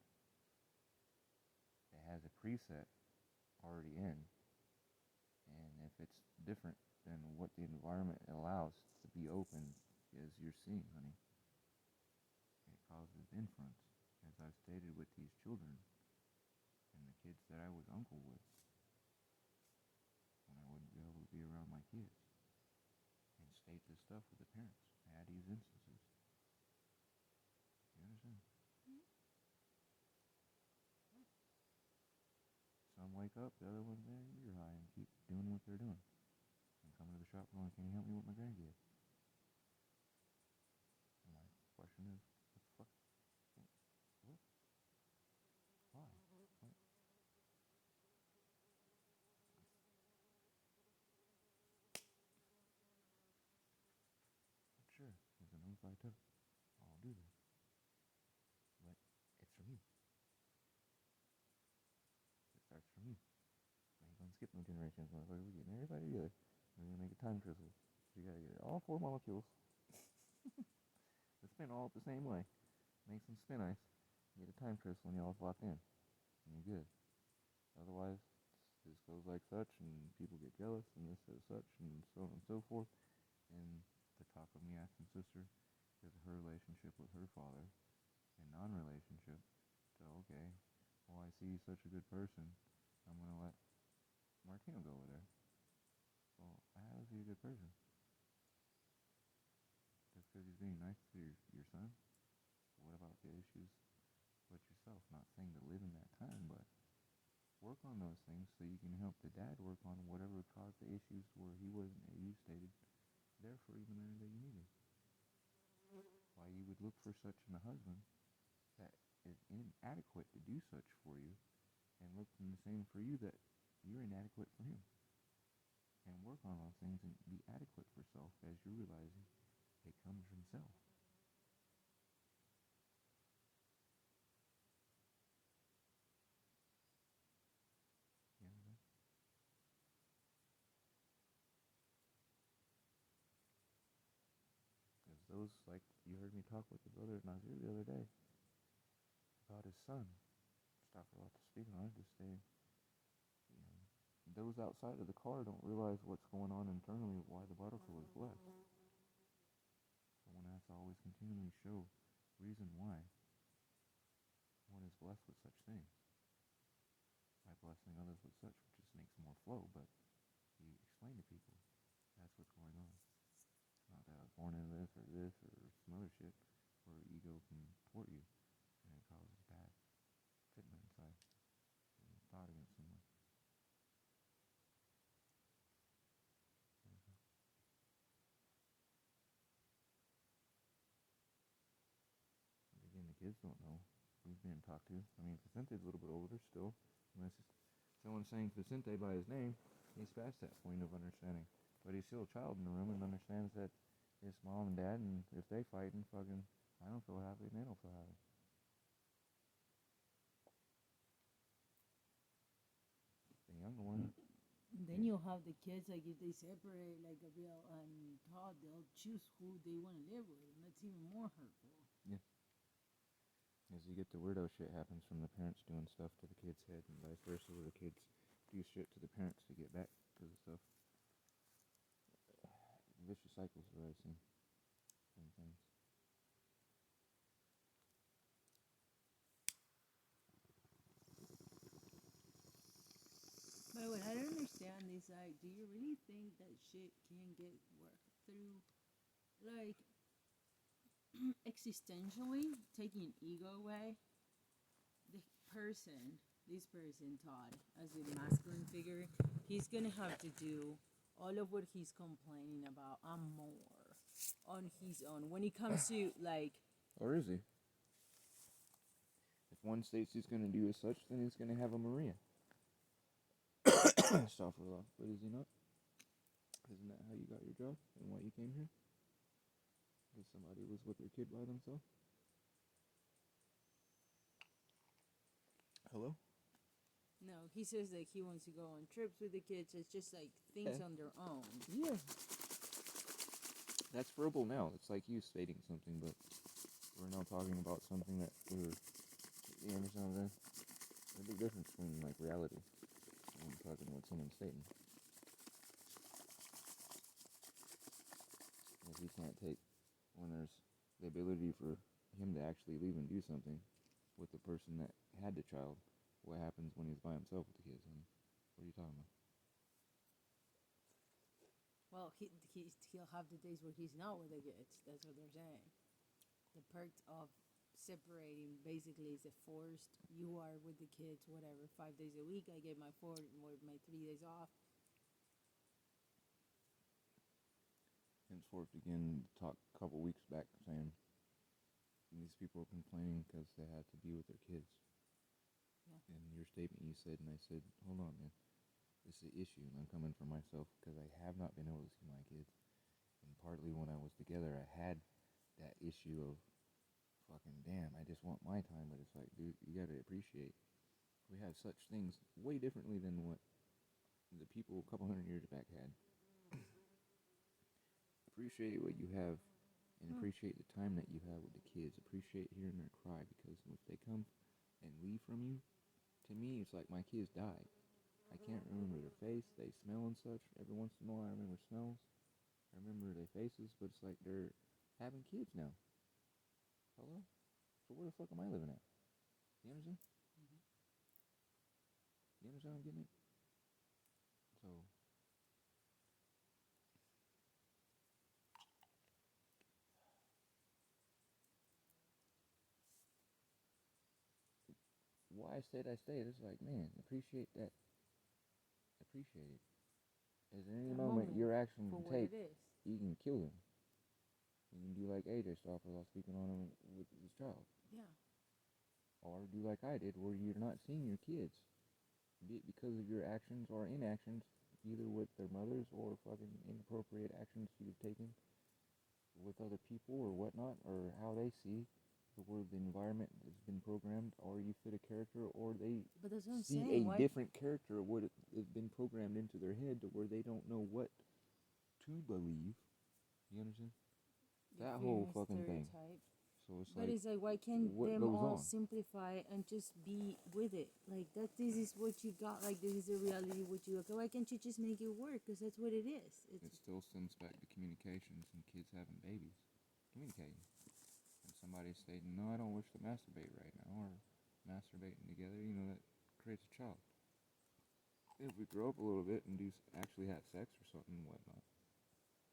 It has a preset already in, and if it's different than what the environment allows to be open, as you're seeing, honey, it causes inference, as I've stated with these children and the kids that I was uncle with, when I wouldn't be able to be around my kids and state this stuff with the parents. I had these instances. You understand? Some wake up, the other ones, you're high and keep doing what they're doing. And come to the shop going, can you help me with my grandkid? And my question is, what the fuck? What? Why? What? Sure, there's an oath I took. I'll do that. But it's from you. It starts from you. I ain't gonna skip no generations, motherfucker. We're getting everybody together. We're gonna make a time crystal. You gotta get all 4 molecules. They spin all the same way. Make some spin ice. Get a time crystal and y'all locked in. And you're good. Otherwise, this goes like such, and people get jealous, and this says such, and so on and so forth. And the talk of me asking sister is her relationship with her father and non-relationship. So, okay, well, I see such a good person. I'm going to let Martino go over there. Well, how is he a good person? Just because he's being nice to your son? What about the issues with yourself? Not saying to live in that time, but work on those things so you can help the dad work on whatever caused the issues where he wasn't, you stated, there for even there that you needed. Why you would look for such in a husband that is inadequate to do such for you, and look in the same for you that you're inadequate for him. And work on those things and be adequate for self as you're realizing it comes from self. You know? Because those, like you heard me talk with the brother Nazir the other day about his son. Stop for a lot to speak on it, just say, those outside of the car don't realize what's going on internally, why the particle is blessed. So one has to always continually show reason why one is blessed with such things. By blessing others with such, which just makes more flow, but you explain to people, that's what's going on. Not that I was born into this or some other shit, where ego can thwart you, and it causes bad fitment inside, and thought against someone. But again, the kids don't know who's being talked to. I mean, Vicente's a little bit older still. Unless someone's saying Vicente by his name, he's past that point of understanding. But he's still a child in the room and understands that his mom and dad, and if they fight and fucking, I don't feel happy and they don't feel happy. The younger one. Then you'll have the kids, like if they separate, like Gabriel and Todd, they'll choose who they want to live with, and that's even more hurtful. Yeah. As you get the weirdo shit happens from the parents doing stuff to the kids' head, and vice versa, where the kids do shit to the parents to get back to the stuff. Vicious cycles are what I've seen. Same things. But what I don't understand is, like, do you really think that shit can get worked through? Like, existentially, taking ego away, this person, Todd, as a masculine figure, he's gonna have to do all of what he's complaining about and more on his own when it comes to like. Or is he? If one states he's going to do as such, then he's going to have a Maria. Astaghfirullah. But is he not? Isn't that how you got your job and why you came here? Because somebody was with their kid by themselves? Hello? No, he says that he wants to go on trips with the kids. It's just like things on their own. Yeah. That's verbal now. It's like you stating something, but we're now talking about something that we're... You understand what I'm saying? There's a big difference between, like, reality and talking what someone's stating. If he can't take... When there's the ability for him to actually leave and do something with the person that had the child, what happens when he's by himself with the kids? I mean, what are you talking about? Well, he'll have the days where he's not with the kids. That's what they're saying. The perk of separating basically is a forced. You are with the kids, whatever, 5 days a week. I get my 3 days off. Henceforth began to talk a couple weeks back saying these people are complaining because they had to be with their kids. Yeah. And your statement you said, and I said, hold on, man. This is the issue, and I'm coming for myself because I have not been able to see my kids. And partly when I was together, I had that issue of fucking damn, I just want my time, but it's like, dude, you gotta appreciate. We have such things way differently than what the people a couple hundred years back had. Appreciate what you have, and appreciate the time that you have with the kids. Appreciate hearing their cry, because if they come and leave from you, to me, it's like my kids died. I can't remember their face, they smell and such. Every once in a while I remember smells. I remember their faces, but it's like they're having kids now. Hello? So where the fuck am I living at? You understand? Mm-hmm. You understand what I'm getting at? So... why I stayed, it's like, man, appreciate that. Appreciate it. As at any moment your action can take, you can kill him. You can do like AJ Stoffer while speaking on him with his child. Yeah. Or do like I did, where you're not seeing your kids. Be it because of your actions or inactions, either with their mothers or fucking inappropriate actions you've taken with other people or whatnot, or how they see the word, the environment has been programmed, or you fit a character, or they see a different character, or what has been programmed into their head to where they don't know what to believe. You understand? That whole fucking thing. So it's but like, it's like, why can't them all on? simplify and just be with it? Like, that this is what you got, like, this is the reality what you got. Why can't you just make it work? Because that's what it is. It still sends back to communications and kids having babies. Communicating. And somebody stating, no, I don't wish to masturbate right now, or masturbating together, you know, that creates a child. If we grow up a little bit and actually have sex or something and whatnot,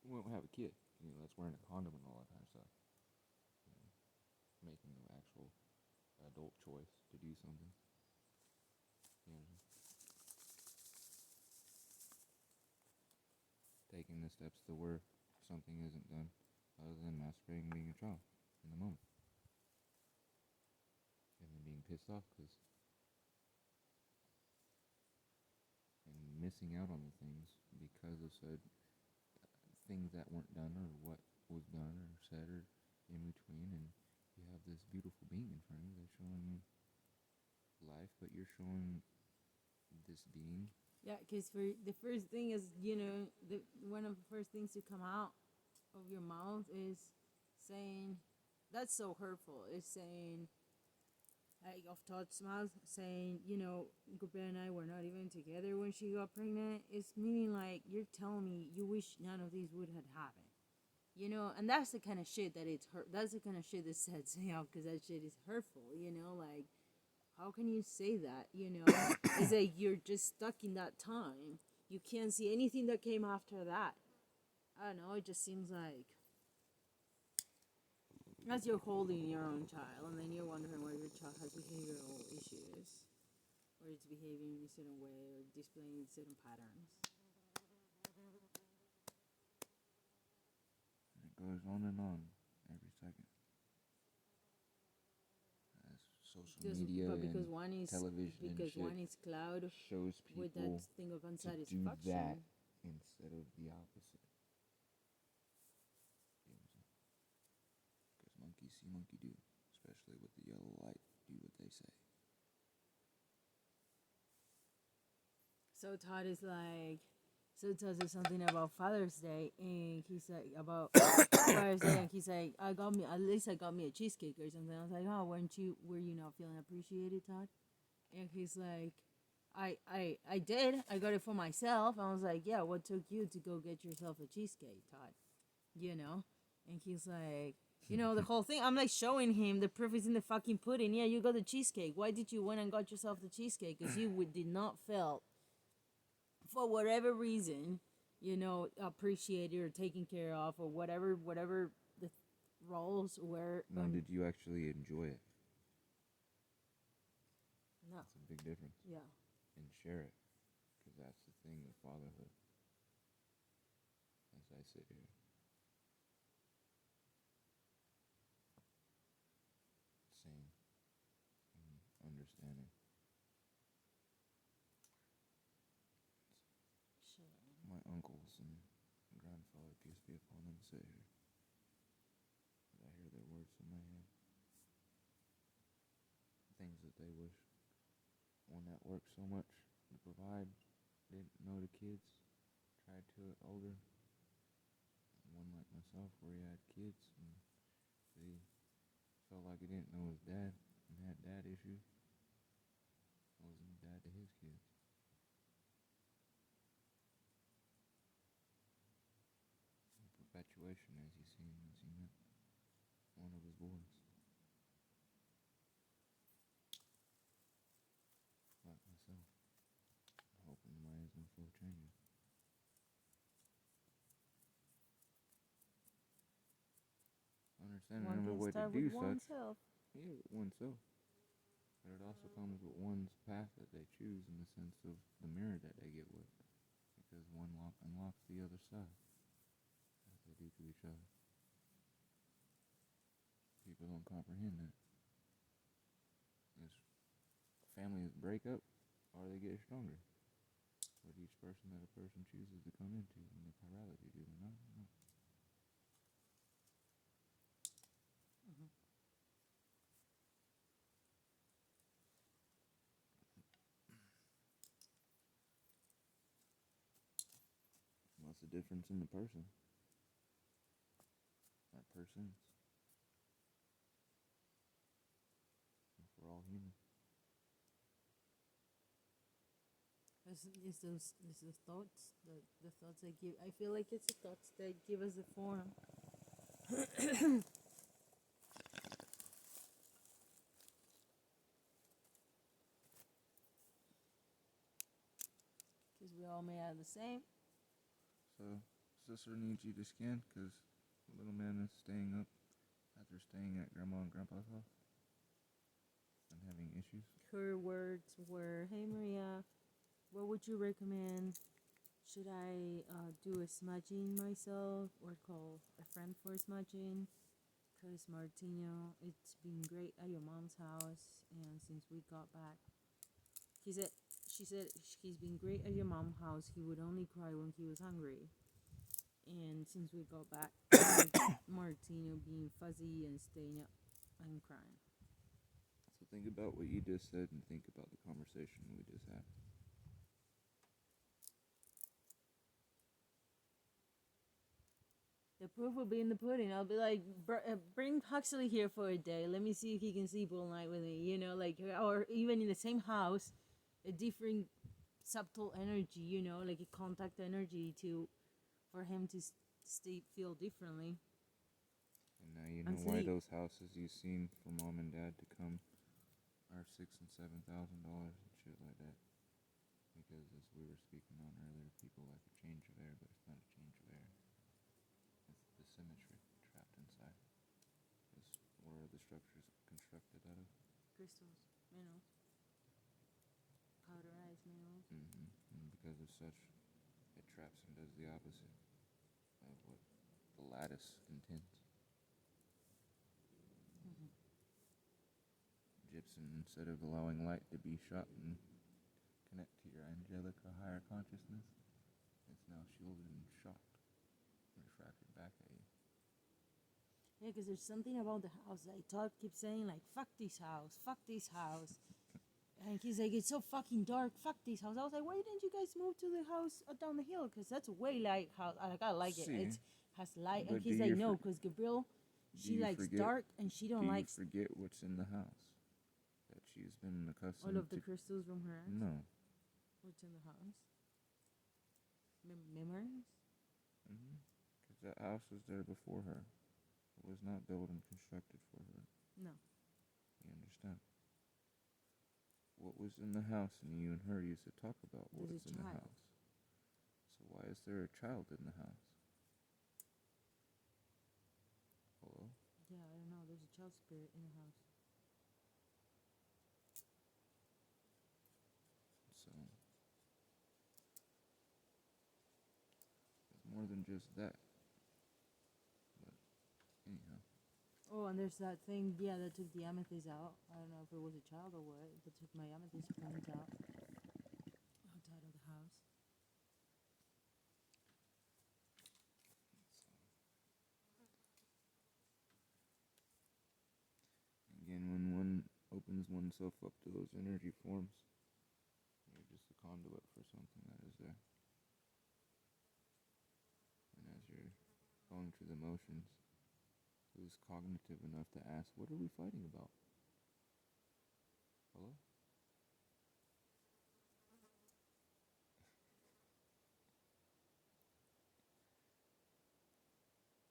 we won't have a kid. You know, that's wearing a condom and all that kind of stuff. You know, making an actual adult choice to do something. You know, taking the steps to where something isn't done other than masturbating and being a child in the moment. And then being pissed off and missing out on the things because of said things that weren't done, or what was done or said or in between, and you have this beautiful being in front of you that's showing you life, but you're showing this being. Yeah, because for the first thing is, you know, one of the first things to come out of your mouth is saying, that's so hurtful, is saying, like, off Todd's mouth, saying, you know, Gobert and I were not even together when she got pregnant. It's meaning like, you're telling me you wish none of these would have happened. You know, and that's the kind of shit that it's hurt. That's the kind of shit that sets me out, because that shit is hurtful, you know, like, how can you say that, you know? It's like you're just stuck in that time. You can't see anything that came after that. I don't know, it just seems like... As you're holding your own child, and then you're wondering why your child has behavioral issues, or it's behaving in a certain way, or displaying certain patterns. And it goes on and on every second. As social media But because and one is television and because shit one is cloud shows with that people thing of to do that unsatisfaction. instead of the opposite. Because monkey see, monkey do. Especially with the yellow light, do what they say. So Todd is like, so Todd says something about Father's Day, and he's like about Father's Day, and he's like, at least I got me a cheesecake or something. I was like, oh, were you not feeling appreciated, Todd? And he's like, I did. I got it for myself. I was like, yeah, what took you to go get yourself a cheesecake, Todd? You know? And he's like, you know, the whole thing. I'm like showing him the proof is in the fucking pudding. Yeah, you got the cheesecake. Why did you went and got yourself the cheesecake? Because you did not feel, for whatever reason, you know, appreciated or taken care of or whatever the roles were. Now, did you actually enjoy it? No. That's a big difference. Yeah. And share it. Because that's the thing with fatherhood. As I sit here. Seeing and understanding. My uncles and grandfather, peace be upon them, sit here. I hear their words in my head. Things that they wish one that worked so much to provide didn't know the kids, tried to it older. One like myself where he had kids and he felt like he didn't know his dad and had dad issues. Wasn't a dad to his kids. Perpetuation as he met one of his boys. Like myself. Hoping my eyes don't feel changing. Understanding One the can way to start do with such. oneself. Yeah, with oneself. But it also comes with one's path that they choose in the sense of the mirror that they get with. Because one unlocks the other side. As they do to each other. People don't comprehend that. As families break up or they get stronger. With each person that a person chooses to come into and the plurality do. No. Mm-hmm. What's the difference in the person? That persons. If we're all human. It's the thoughts, the thoughts that give. I feel like it's the thoughts that give us the form. Because we all made out of the same. So, sister needs you to scan because the little man is staying up after staying at grandma and grandpa's house and having issues. Her words were, "Hey Maria, what would you recommend? Should I do a smudging myself or call a friend for smudging? Because Martino, it's been great at your mom's house, and since we got back, she said he's been great at your mom's house. He would only cry when he was hungry, and since we got back, Martino being fuzzy and staying up and crying." So think about what you just said and think about the conversation we just had. The proof will be in the pudding. I'll be like, bring Huxley here for a day. Let me see if he can sleep all night with me. You know, like, or even in the same house, a different subtle energy. You know, like a contact energy for him to feel differently. And now you know why those houses you've seen for mom and dad to come are $6,000 and $7,000 and shit like that. Because as we were speaking on earlier, people like a change of air, but it's not a change of air. It's the symmetry trapped inside. Because are the structures constructed out of? Crystals, minerals, powderized minerals. And because of such, it traps and does the opposite of what the lattice intends. Gypsum, instead of allowing light to be shot and connect to your angelic or higher consciousness, it's now shielded and shocked, refracted back at you. Yeah, because there's something about the house. Like Todd keeps saying, like, fuck this house, fuck this house. And he's like, it's so fucking dark, fuck this house. I was like, why didn't you guys move to the house down the hill? Because that's way like how, like, I like it. See, It has light. but And he's do like, you no, for- because Gabriel, do she you likes forget- dark and she don't Do you like forget what's in the house? That she's been accustomed all of the to. crystals from her ex? No. What's in the house? Memories? Because that house was there before her. It was not built and constructed for her. No. You understand? What was in the house, and you and her used to talk about what There's was a in the child. house. So why is there a child in the house? Hello? Yeah, I don't know. There's a child spirit in the house. So it's more than just that. But anyhow, Oh, and there's that thing, yeah, that took the amethyst out. I don't know if it was a child or what, that took my amethyst plants out outside of the house. again, when one opens oneself up to those energy forms, you're just a conduit for something that is there. And as you're going through the motions, who's cognitive enough to ask, what are we fighting about? Hello?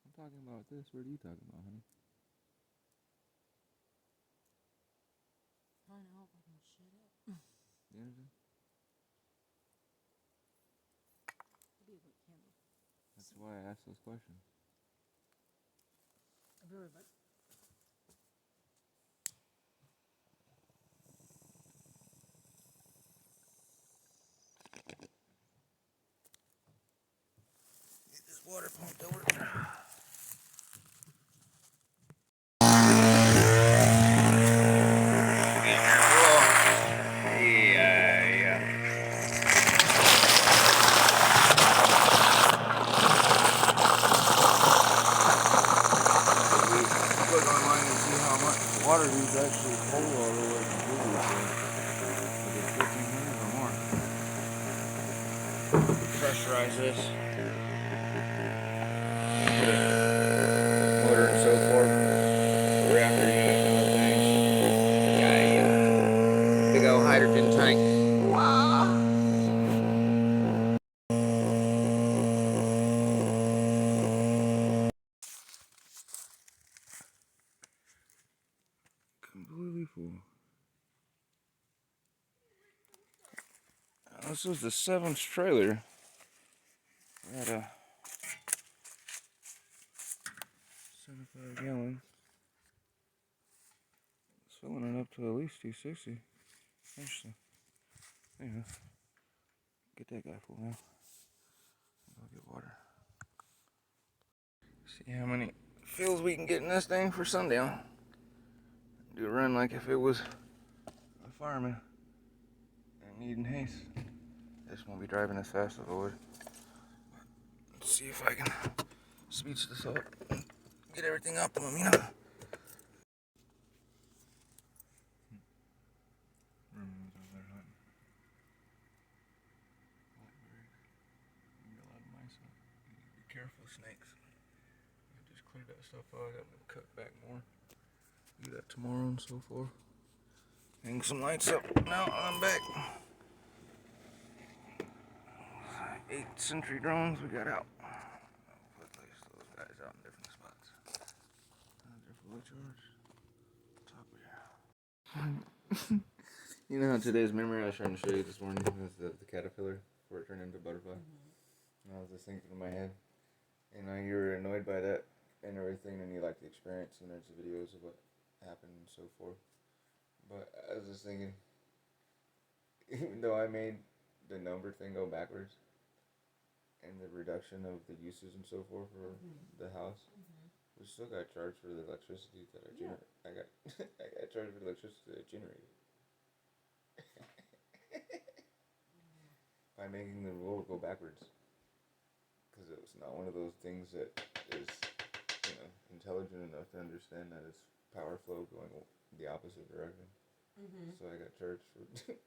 I'm talking about this. What are you talking about, honey? I know, fucking shut up. You understand? Maybe a good candle. That's why I asked those questions. I'll be right back. Get this water pumped over. Look online and see how much water these actually hold all the way completely. Like it's 1,500 or more. Pressurize this. Put a motor and so forth. Reactor unit and other things. Yeah. Big old hydrogen tank. Completely full. This was the 7th trailer. We had 75 gallons. It's filling it up to at least 260. Interesting. Anyhow, get that guy full now. I'll get water. See how many fills we can get in this thing for sundown. Do a run like if it was a fireman and needing haste. This won't be driving as fast as I would. Let's see if I can speech this up and get everything optimum, you know. Be careful, snakes. I just cleared that stuff out. I'm gonna cut back more. Do that tomorrow and so forth. Hang some lights up. Now I'm back. 8 sentry drones we got out. We'll place those guys out in different spots. They're fully charged. Top here. You know how today's memory I was trying to show you this morning was the caterpillar before it turned into a butterfly? And I was just thinking in my head. You know, you were annoyed by that and everything, and you like the experience, and there's the videos of what happen and so forth. But I was just thinking, even though I made the number thing go backwards and the reduction of the uses and so forth for the house, we still got charged for the electricity that I generated. I got I got charged for the electricity that I generated by making the rule go backwards. Because it was not one of those things that is, intelligent enough to understand that it's power flow going the opposite direction. So I got charged for putting.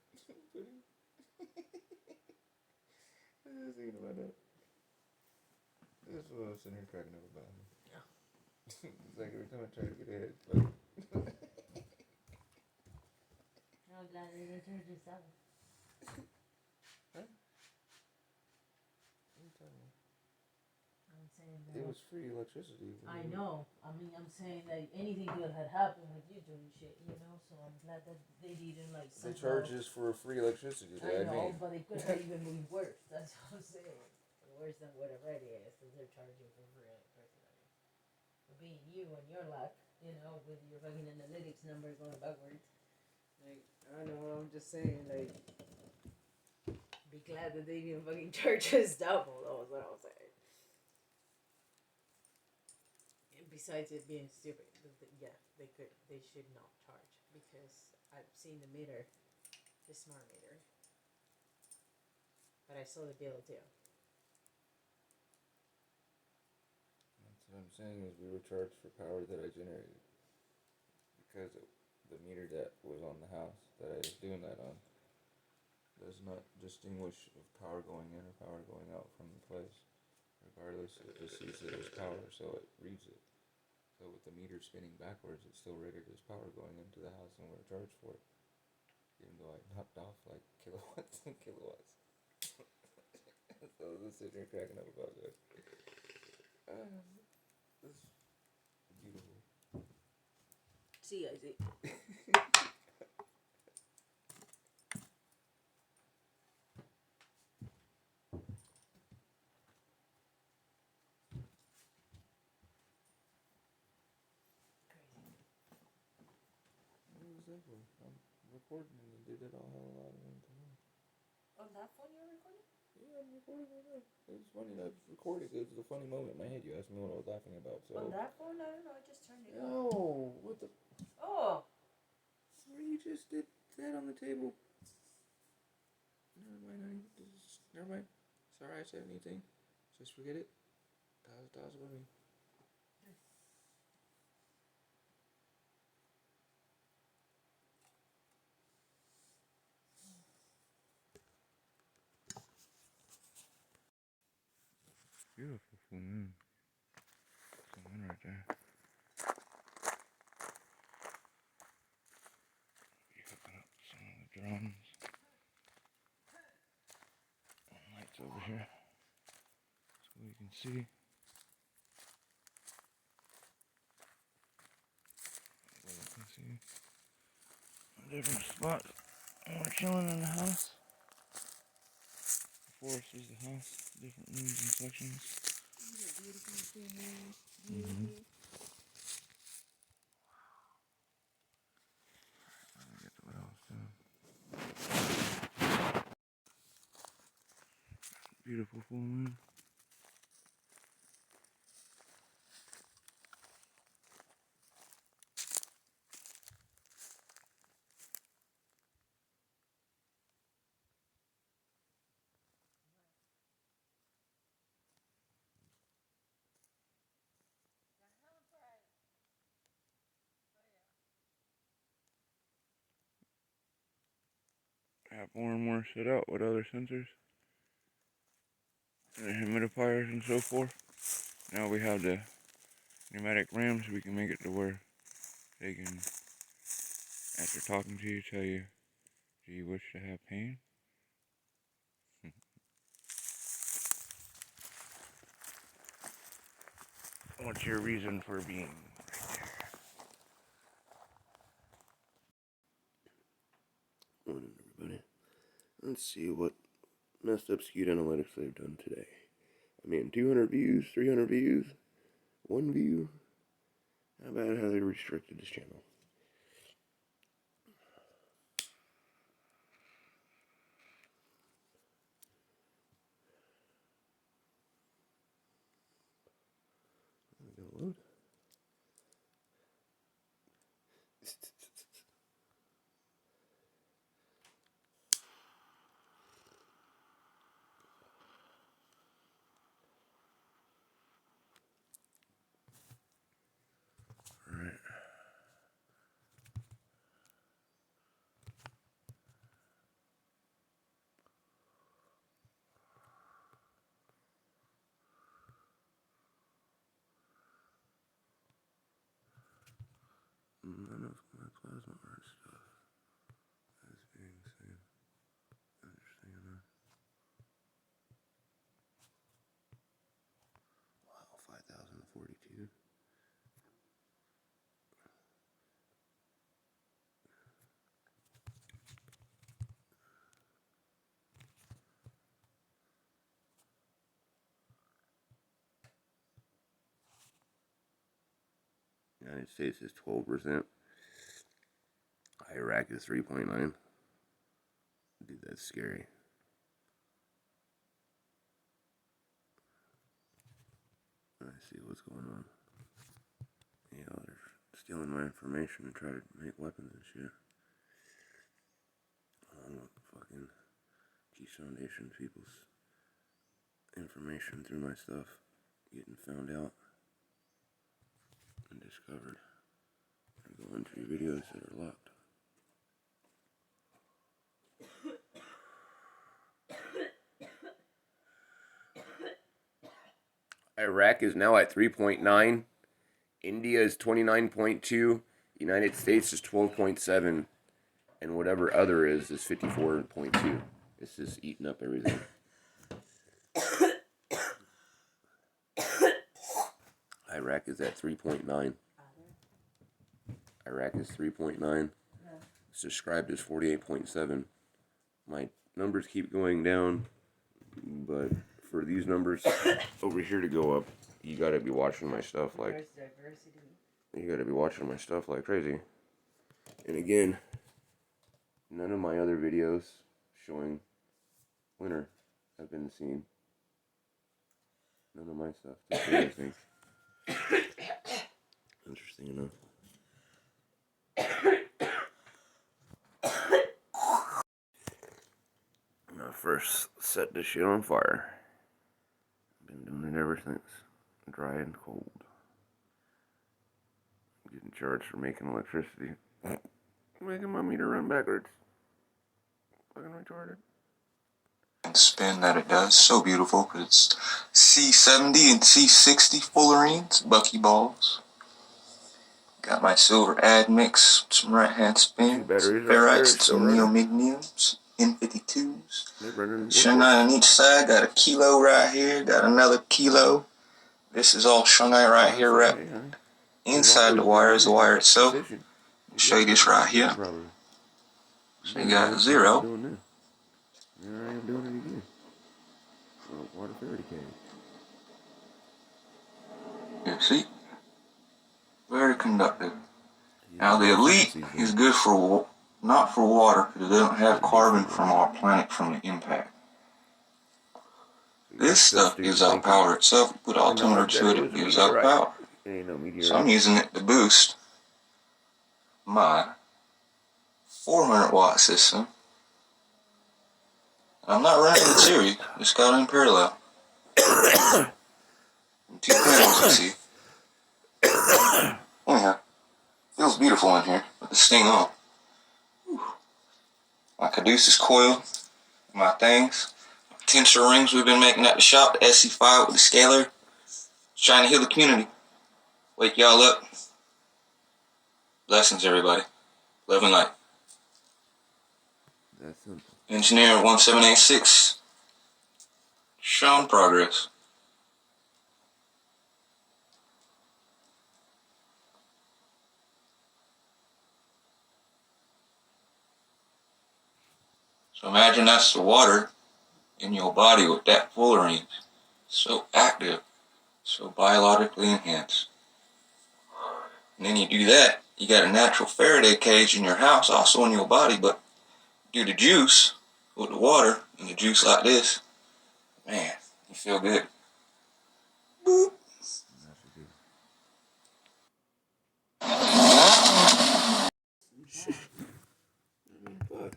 I was thinking about that. This is what I was sitting here cracking up about. Yeah. It's like every time I try to get ahead, but. I'm glad they didn't charge us that one. Huh? What are you talking about? I'm saying that. It was free electricity. I know. I mean, I'm saying that anything good had happened with you doing shit, so I'm glad that they didn't like. The charges for free electricity that I know, made. but it could have even been worse. That's what I'm saying. Worse than what it already is, because they're charging for free electricity. For being you and your luck, with your fucking analytics number going backwards. Like, I don't know. I'm just saying, like, be glad that they didn't fucking charge us double. That was what I was saying. And besides it being stupid, yeah, they should not charge, because I've seen the meter, the smart meter, but I saw the bill too. That's what I'm saying is we were charged for power that I generated. Because the meter that was on the house that I was doing that on does not distinguish of power going in or power going out from the place. Regardless, it just sees it as power, so it reads it. So with the meter spinning backwards, it's still rated as power going into the house, and we're charged for it. Even though I knocked off like kilowatts and kilowatts. So I was sitting here cracking up about that. This is beautiful. See, I see. What was that for? I'm recording and you did it all hell loud and time. On that phone you're recording? Yeah, I'm recording right now. It's funny that I was recording. It was a funny moment in my head. You asked me what I was laughing about. So. On that phone? I don't know. I just turned it on. No, what the? Oh. Where you just did that on the table? Never mind, honey. Never mind. Sorry I said anything. Just forget it. That was about me. Beautiful full moon. Full moon right there. Be hooking up some of the drums. And lights over here, so we can see. We can see different spots. We're chilling in the house. The forest is the house. Different rooms and sections. These are beautiful things. Let me get to what I was doing. Beautiful full moon. I have more and more set out with other sensors and humidifiers and so forth. Now we have the pneumatic rams, so we can make it to where they can, after talking to you, tell you, do you wish to have pain? What's your reason for being right there? Morning, everybody. Let's see what messed up skewed analytics they've done today. I mean, 200 views, 300 views, 1 view. How about how they restricted this channel? none of my plasma art stuff is being saved. Interesting enough. Wow, 5,042. United States is 12%. Iraq is 3.9. Dude, that's scary. Let's see what's going on. Yeah, they're stealing my information to try to make weapons and shit. Along with fucking Peace Foundation people's information through my stuff getting found out and discovered. And go into your videos that are locked. Iraq is now at 3.9. India is 29.2. United States is 12.7. And whatever other is 54.2. It's just eating up everything. Iraq is at 3.9. Iraq is 3.9. It's described as 48.7. My numbers keep going down, but for these numbers over here to go up, you gotta be watching my stuff like... You gotta be watching my stuff like crazy. And again, none of my other videos showing L.E.N.R have been seen. None of my stuff. Just anything. Interesting enough. When I first set this shit on fire, been doing it ever since. Dry and cold. Getting charged for making electricity. Making my meter run backwards. Fucking retarded. Spin that it does, so beautiful, because it's C70 and C60 fullerenes, buckyballs. Got my silver admix, some right hand spins, some ferrites, and some neomigniums, N52s. Shungite on each side, got a kilo right here, got another kilo. This is all shungite right here wrapped inside the wire is the wire itself. I'll show you this right here. So you got 0. Here I am doing it again. Water fairy cage. Yeah, see? Very conductive. Now the Elite is good for, not for water, because it doesn't have carbon from our planet from the impact. This stuff gives out power itself. Put altimeter to it, it gives out power. So I'm using it to boost my 400 watt system. I'm not running in series, just got in parallel. 2 panels, you see. Anyhow, feels beautiful in here with this thing on. My Caduceus coil, my things, tensor rings we've been making at the shop, the SC5 with the scalar. Trying to heal the community. Wake y'all up. Blessings, everybody. Love and light. Engineer 1786. Shown progress. So imagine that's the water in your body with that fullerene. So active. So biologically enhanced. And then you do that, you got a natural Faraday cage in your house, also in your body, but do the juice with the water and the juice like this, man, you feel good. Boop. Fuck.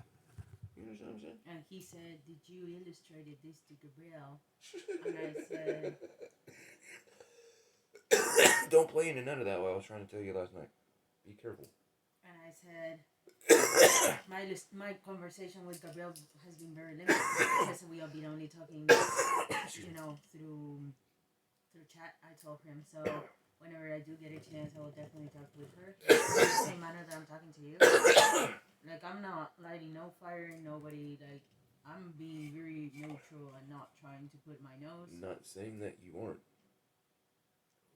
You understand what I'm saying? And he said, "Did you illustrate this to Gabriel?" And I said, Don't play into none of that what I was trying to tell you last night. Be careful. and I said, my conversation with Gabriel has been very limited because we have been only talking, through chat. I told him so. whenever I do get a chance, I will definitely talk with her. In the same manner that I'm talking to you. Like, I'm not lighting no fire in nobody. Like, I'm being very neutral and not trying to put my nose. Not saying that you aren't.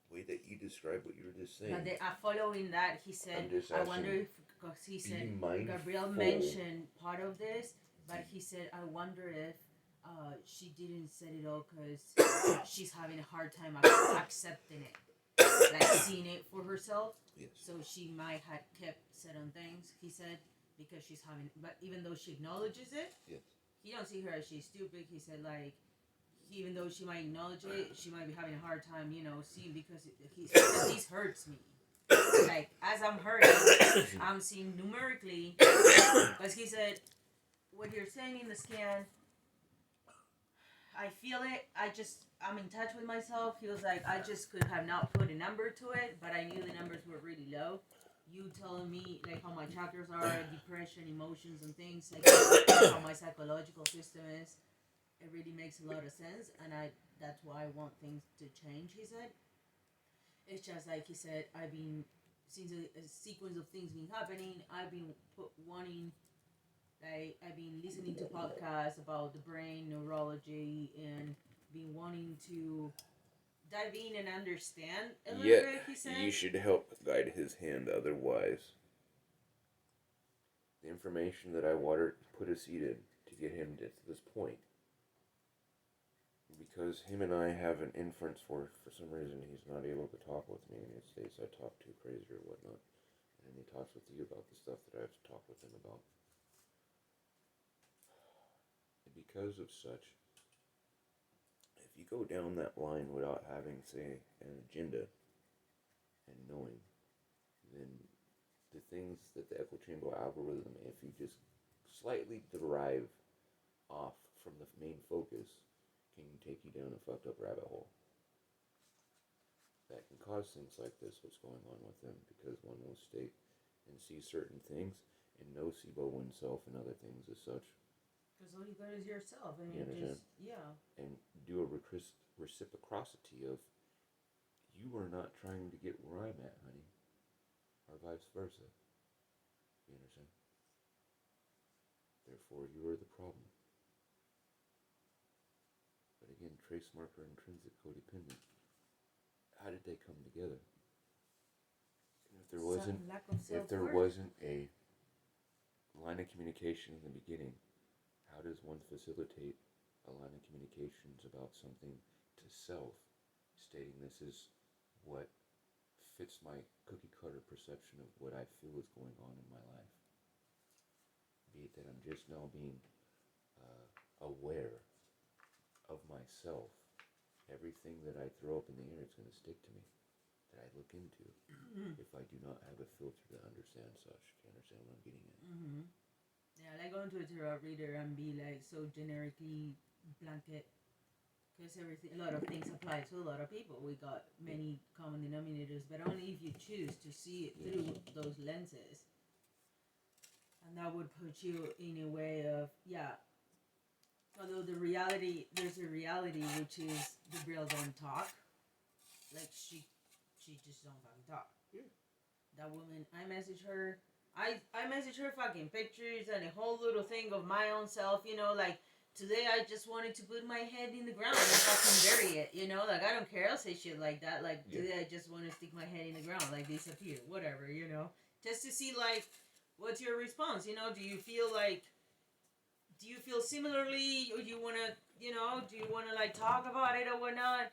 The way that you describe what you were just saying. But following that, he said, I wonder if, because he said, Gabrielle mentioned part of this, but he said, I wonder if she didn't set it all because she's having a hard time accepting it. Like, seeing it for herself. Yes. So she might have kept certain things, he said, because she's having, but even though she acknowledges it, yes, he don't see her as she's stupid. He said, like, even though she might acknowledge it, she might be having a hard time, you know, seeing, because this hurts me. Like, as I'm hurting, I'm seeing numerically, because he said, what you're saying in the scan, I feel it, I'm in touch with myself. He was like, I just could have not put a number to it, but I knew the numbers were really low. You telling me, like, how my chakras are, depression, emotions, and things, like, how my psychological system is, it really makes a lot of sense, and that's why I want things to change, he said. It's just like he said, I've been, since a sequence of things been happening, I've been wanting, like, I've been listening to podcasts about the brain, neurology, and been wanting to dive in and understand a little bit, he said. You should help guide his hand, otherwise. The information that I put a seed in to get him to this point. Because him and I have an inference for some reason he's not able to talk with me, and he states I talk too crazy or whatnot. And he talks with you about the stuff that I've talked with him about. And because of such, if you go down that line without having, say, an agenda and knowing, then the things that the echo chamber algorithm, if you just slightly derive off from the main focus, can take you down a fucked up rabbit hole. That can cause things like this, what's going on with them, because one will state and see certain things and no SIBO oneself and other things as such. Because all you got is yourself, and you just, yeah. And do a reciprocity of, you are not trying to get where I'm at, honey, or vice versa. You understand? Therefore, you are the problem. But again, trace marker, intrinsic, codependent. How did they come together? If there wasn't a line of communication in the beginning, how does one facilitate a line of communications about something to self, stating this is what fits my cookie cutter perception of what I feel is going on in my life? Be it that I'm just now being aware of myself. Everything that I throw up in the air is going to stick to me, that I look into, if I do not have a filter to understand such. Do you understand what I'm getting at? Mm-hmm. Yeah, like going to a tarot reader and be like so generically blanket, because a lot of things apply to a lot of people. We got many common denominators, but only if you choose to see it through those lenses. And that would put you in a way of, although there's a reality which is the girl don't talk. Like, she just don't fucking talk. Yeah. That woman, I message her fucking pictures and a whole little thing of my own self, you know, like, today I just wanted to put my head in the ground and fucking bury it, you know, like, I don't care, I'll say shit like that, like, today I just want to stick my head in the ground, like, disappear, whatever, you know, just to see, like, what's your response, you know, do you feel similarly, or do you want to, like, talk about it or whatnot?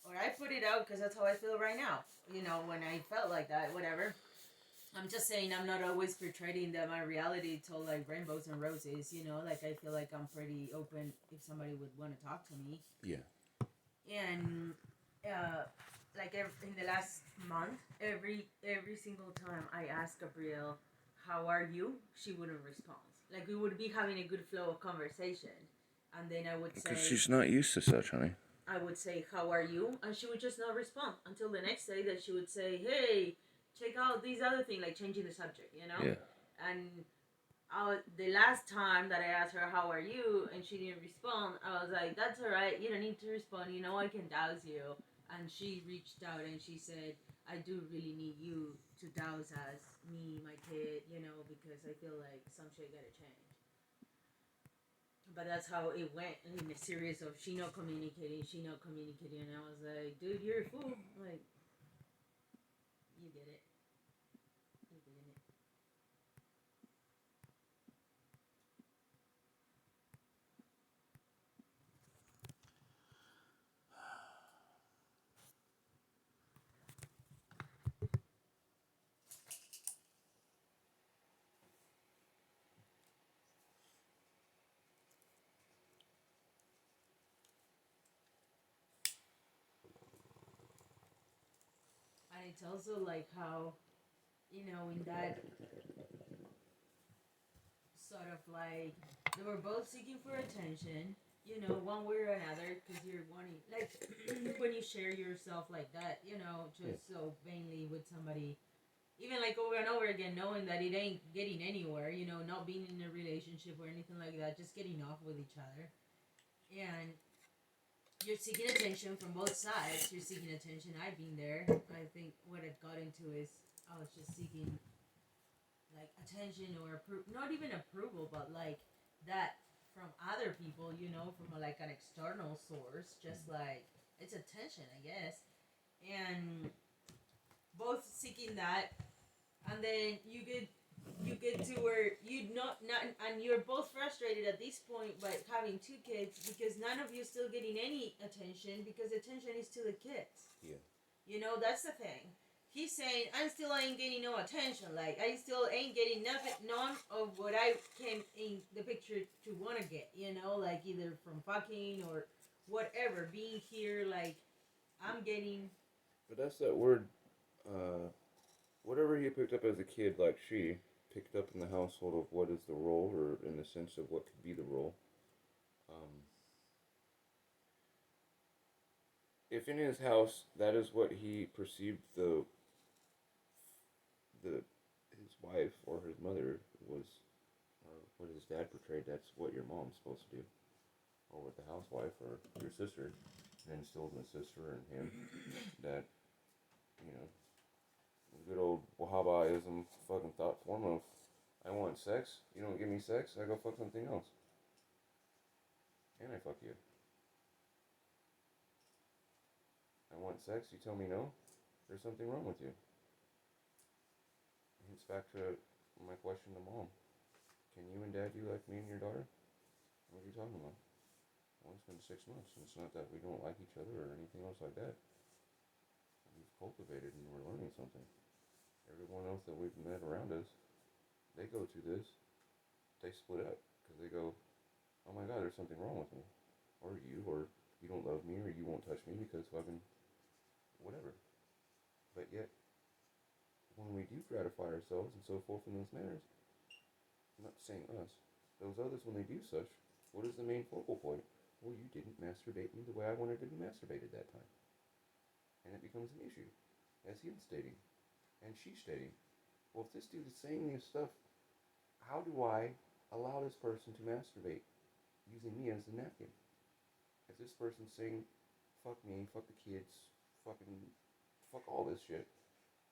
Or I put it out because that's how I feel right now. You know, when I felt like that, whatever. I'm just saying I'm not always portraying that my reality told like rainbows and roses, you know, like I feel like I'm pretty open if somebody would want to talk to me. Yeah. And like in the last month, every single time I asked Gabrielle, how are you? She wouldn't respond. Like we would be having a good flow of conversation. And then I would say... Because she's not used to such, honey. I would say, how are you? And she would just not respond until the next day that she would say, hey, check out these other things, like changing the subject, you know? Yeah. And the last time that I asked her, how are you? And she didn't respond, I was like, that's all right. You don't need to respond. You know, I can douse you. and she reached out and she said, I do really need you to douse as me, my kid, you know, because I feel like some shit gotta change. But that's how it went in a series of she not communicating, and I was like, dude, you're a fool. Like, you get it. You get it. And it's also like how, you know, in that sort of like, they were both seeking for attention, you know, one way or another, because you're wanting, like, when you share yourself like that, you know, just so vainly with somebody, even like over and over again, knowing that it ain't getting anywhere, you know, not being in a relationship or anything like that, just getting off with each other. And you're seeking attention from both sides. You're seeking attention. I've been there. I think what it got into is I was just seeking like attention or not even approval, but like that from other people, you know, from like an external source, just like it's attention, I guess. And both seeking that, and then you get to where you not and you're both frustrated at this point by having two kids because none of you still getting any attention because attention is to the kids. Yeah. You know, that's the thing. He's saying I still ain't getting no attention. Like I still ain't getting nothing, none of what I came in the picture to wanna get. You know, like either from fucking or whatever. Being here, like I'm getting. But that's that word, whatever he picked up as a kid, like she picked up in the household of what is the role, or in the sense of what could be the role. If in his house that is what he perceived his wife or his mother was, or what his dad portrayed, that's what your mom's supposed to do, or what the housewife or your sister, and instilled in the sister and him that, you know, good old Wahhabaism fucking thought form of, I want sex, you don't give me sex, I go fuck something else. And I fuck you. I want sex, you tell me no, there's something wrong with you. It's back to my question to mom. Can you and dad do like me and your daughter? What are you talking about? Well, it's been 6 months. It's not that we don't like each other or anything else like that. We've cultivated and we're learning something. Everyone else that we've met around us, they go to this, they split up because they go, oh my god, there's something wrong with me. Or you don't love me, or you won't touch me because fucking whatever. But yet, when we do gratify ourselves and so forth in those manners, I'm not saying us, those others, when they do such, what is the main focal point? Well, you didn't masturbate me the way I wanted to be masturbated that time. And it becomes an issue, as him stating, and she stating, well, if this dude is saying this stuff, how do I allow this person to masturbate using me as the napkin? If this person's saying, fuck me, fuck the kids, fuck all this shit,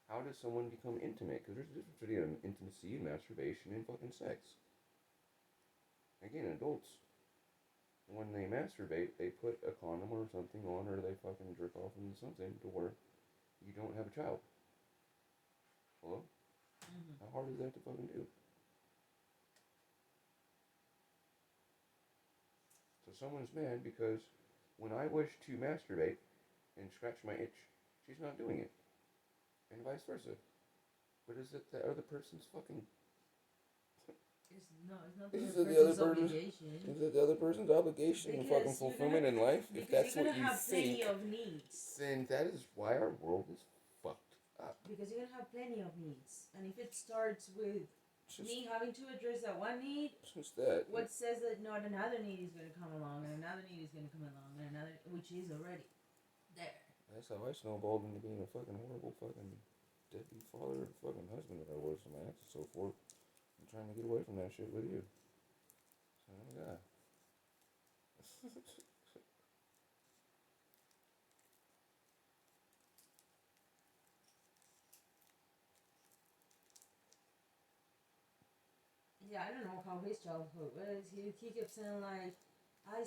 how does someone become intimate? Because there's a difference between intimacy and masturbation and fucking sex. Again, adults, when they masturbate, they put a condom or something on, or they fucking jerk off into something to where you don't have a child. Hello? Mm-hmm. How hard is that to fucking do? So someone's mad because when I wish to masturbate and scratch my itch, she's not doing it. And vice versa. But is it the other person's fucking... It's not the other person's obligation. Is it the other person's obligation and fucking fulfillment in life? If that's what you think, of needs. then that is why our world is fucked up. Because you're gonna have plenty of needs. And if it starts with me having to address that one need, what says that not another need is gonna come along, and another need is gonna come along, and another, which is already there. That's how I snowballed into being a fucking horrible fucking deadbeat father and fucking husband that I was to my ex and so forth. I'm trying to get away from that shit with you. So, yeah. Yeah, I don't know how his childhood was. He kept saying like, I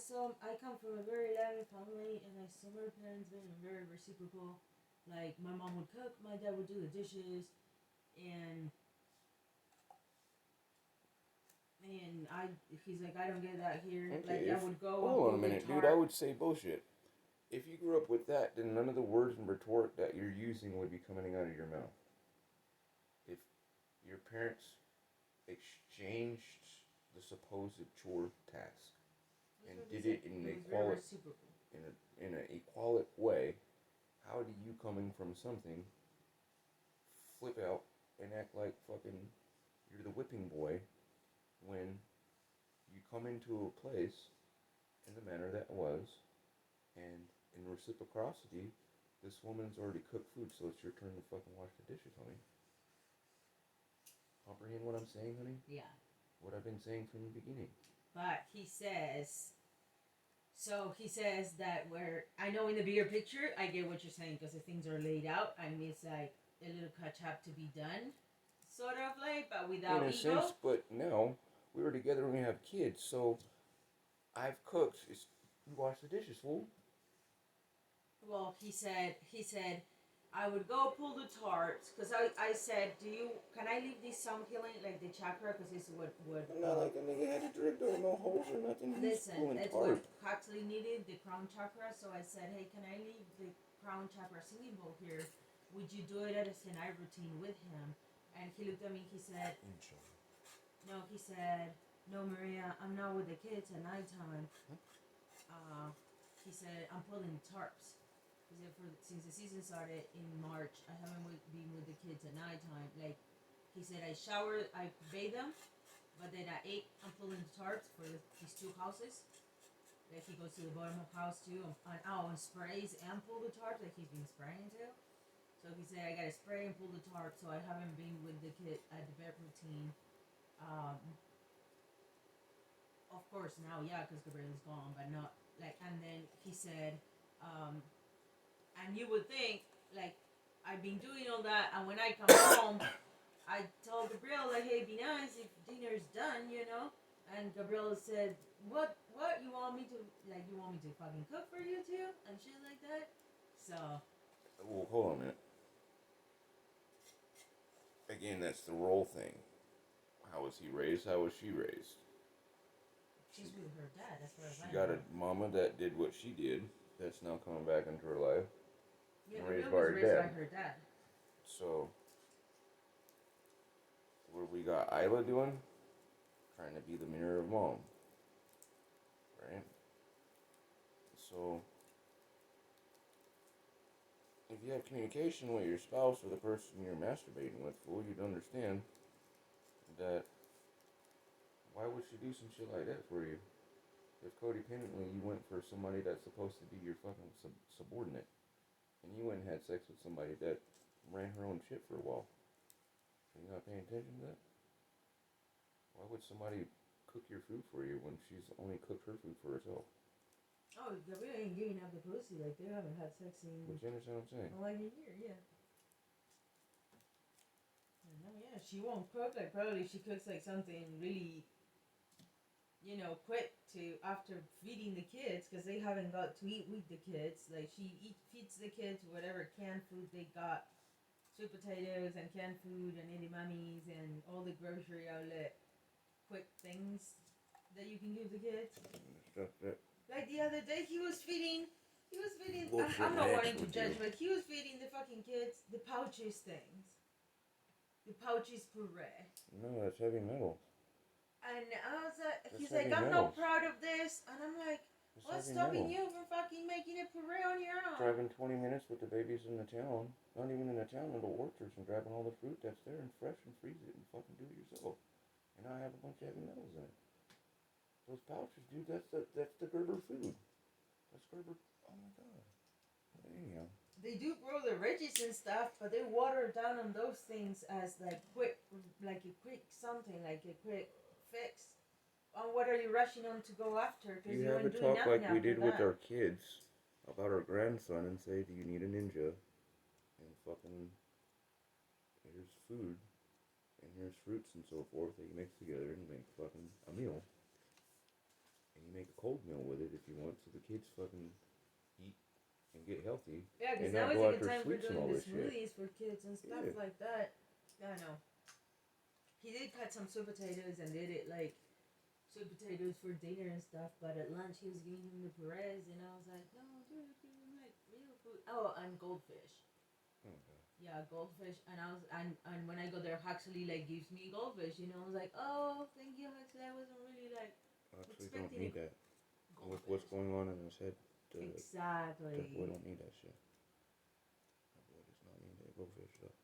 come from a very loving family, and I saw my parents being very reciprocal. Like my mom would cook, my dad would do the dishes, and he's like, I don't get that here. Okay, Like I would go and hold on a pull the minute, dude. I tarp. would say bullshit. If you grew up with that, then none of the words and retort that you're using would be coming out of your mouth. If your parents exchanged the supposed chore task and did it in an equal way, how do you coming from something flip out and act like fucking you're the whipping boy when you come into a place in the manner that was, and in reciprocity, this woman's already cooked food, so it's your turn to fucking wash the dishes, honey. Comprehend what I'm saying, honey? Yeah. What I've been saying from the beginning. But he says that where I know in the bigger picture, I get what you're saying because the things are laid out and it's like a little catch up to be done, sort of like, but without in a ego. sense, but now we were together and we have kids, so I've cooked. You wash the dishes, fool. Well, he said I would go pull the tarps because I said, can I leave this sound healing like the chakra because this is what not like a nigga had to drip there, no holes or nothing. Listen, that's what actually needed, the crown chakra. So I said, hey, can I leave the crown chakra singing bowl here? Would you do it as an eye routine with him? And he looked at me. He said, no. He said, no, Maria, I'm not with the kids at nighttime. He said, I'm pulling tarps. He said, since the season started in March, I haven't been with the kids at nighttime. Like, he said, I shower, I bathe them, but then at 8, I'm pulling the tarps for these 2 houses. Like, he goes to the bottom of the house too, and sprays and pull the tarps, like he's been spraying too. So he said, I gotta spray and pull the tarp, so I haven't been with the kid at the bed routine. Of course, now, yeah, because Gabriel's gone, but not, like, and then he said, and you would think, like, I've been doing all that, and when I come home, I told Gabriel, like, hey, be nice if dinner's done, you know? And Gabriel said, what, you want me to fucking cook for you too? And shit like that? So. Well, hold on a minute. Again, that's the role thing. How was he raised? How was she raised? She's with her dad, that's what I She got a mama that did what she did, that's now coming back into her life. Yeah, raised by her dad. So, what we got Isla doing? Trying to be the mirror of mom. Right? So, if you have communication with your spouse or the person you're masturbating with, fool, you'd understand that why would she do some shit like that for you? If codependently you went for somebody that's supposed to be your fucking subordinate, and you went and had sex with somebody that ran her own shit for a while, you're not paying attention to that? Why would somebody cook your food for you when she's only cooked her food for herself? Oh, Gabriel ain't giving up the pussy, like they haven't had sex in. But you understand what I'm saying? Like a year, yeah. No, yeah, she won't cook. Like probably she cooks like something really, quick to after feeding the kids because they haven't got to eat with the kids. Like she feeds the kids whatever canned food they got, sweet potatoes and canned food and edamames and all the grocery outlet quick things that you can give the kids. Stuff that. Like the other day, he was feeding. Bullshit I'm not wanting to with judge, you. but he was feeding the fucking kids the pouches things. The pouches puree. No, that's heavy metal. And I was like, That's he's like, heavy I'm metals. not proud of this. And I'm like, That's what's heavy stopping metal. you from fucking making a puree on your own? Driving 20 minutes with the babies in the town, not even in the town, in the orchards, and grabbing all the fruit that's there and fresh and freeze it and fucking do it yourself. And I have a bunch of heavy metals in it. Those pouches, dude, that's the Gerber food. That's Gerber. Oh my god. But anyhow. They do grow the ridges and stuff, but they water down on those things as like a quick fix. On what are you rushing on to go after? Because You have a ain't doing talk nothing like we after did that. with our kids about our grandson and say, do you need a ninja? And fucking, here's food. and here's fruits and so forth that you mix together and make fucking a meal. And you make a cold meal with it if you want, so the kids fucking eat and get healthy. Yeah, because and now not is go a good after time for sweets and doing all the this shit. smoothies for kids and stuff Yeah. like that. I know. He did cut some sweet potatoes and did it like sweet potatoes for dinner and stuff, but at lunch he was giving him the purees, and I was like, no, dude, give him like real food. Oh, and goldfish. Okay. Yeah, goldfish, and and when I go there, Huxley like gives me goldfish. You know, I was like, oh, thank you, Huxley. I wasn't really like I actually don't expecting need that. With goldfish. what's going on in his head, Exactly. that boy don't need that shit. That boy does not need that goldfish stuff.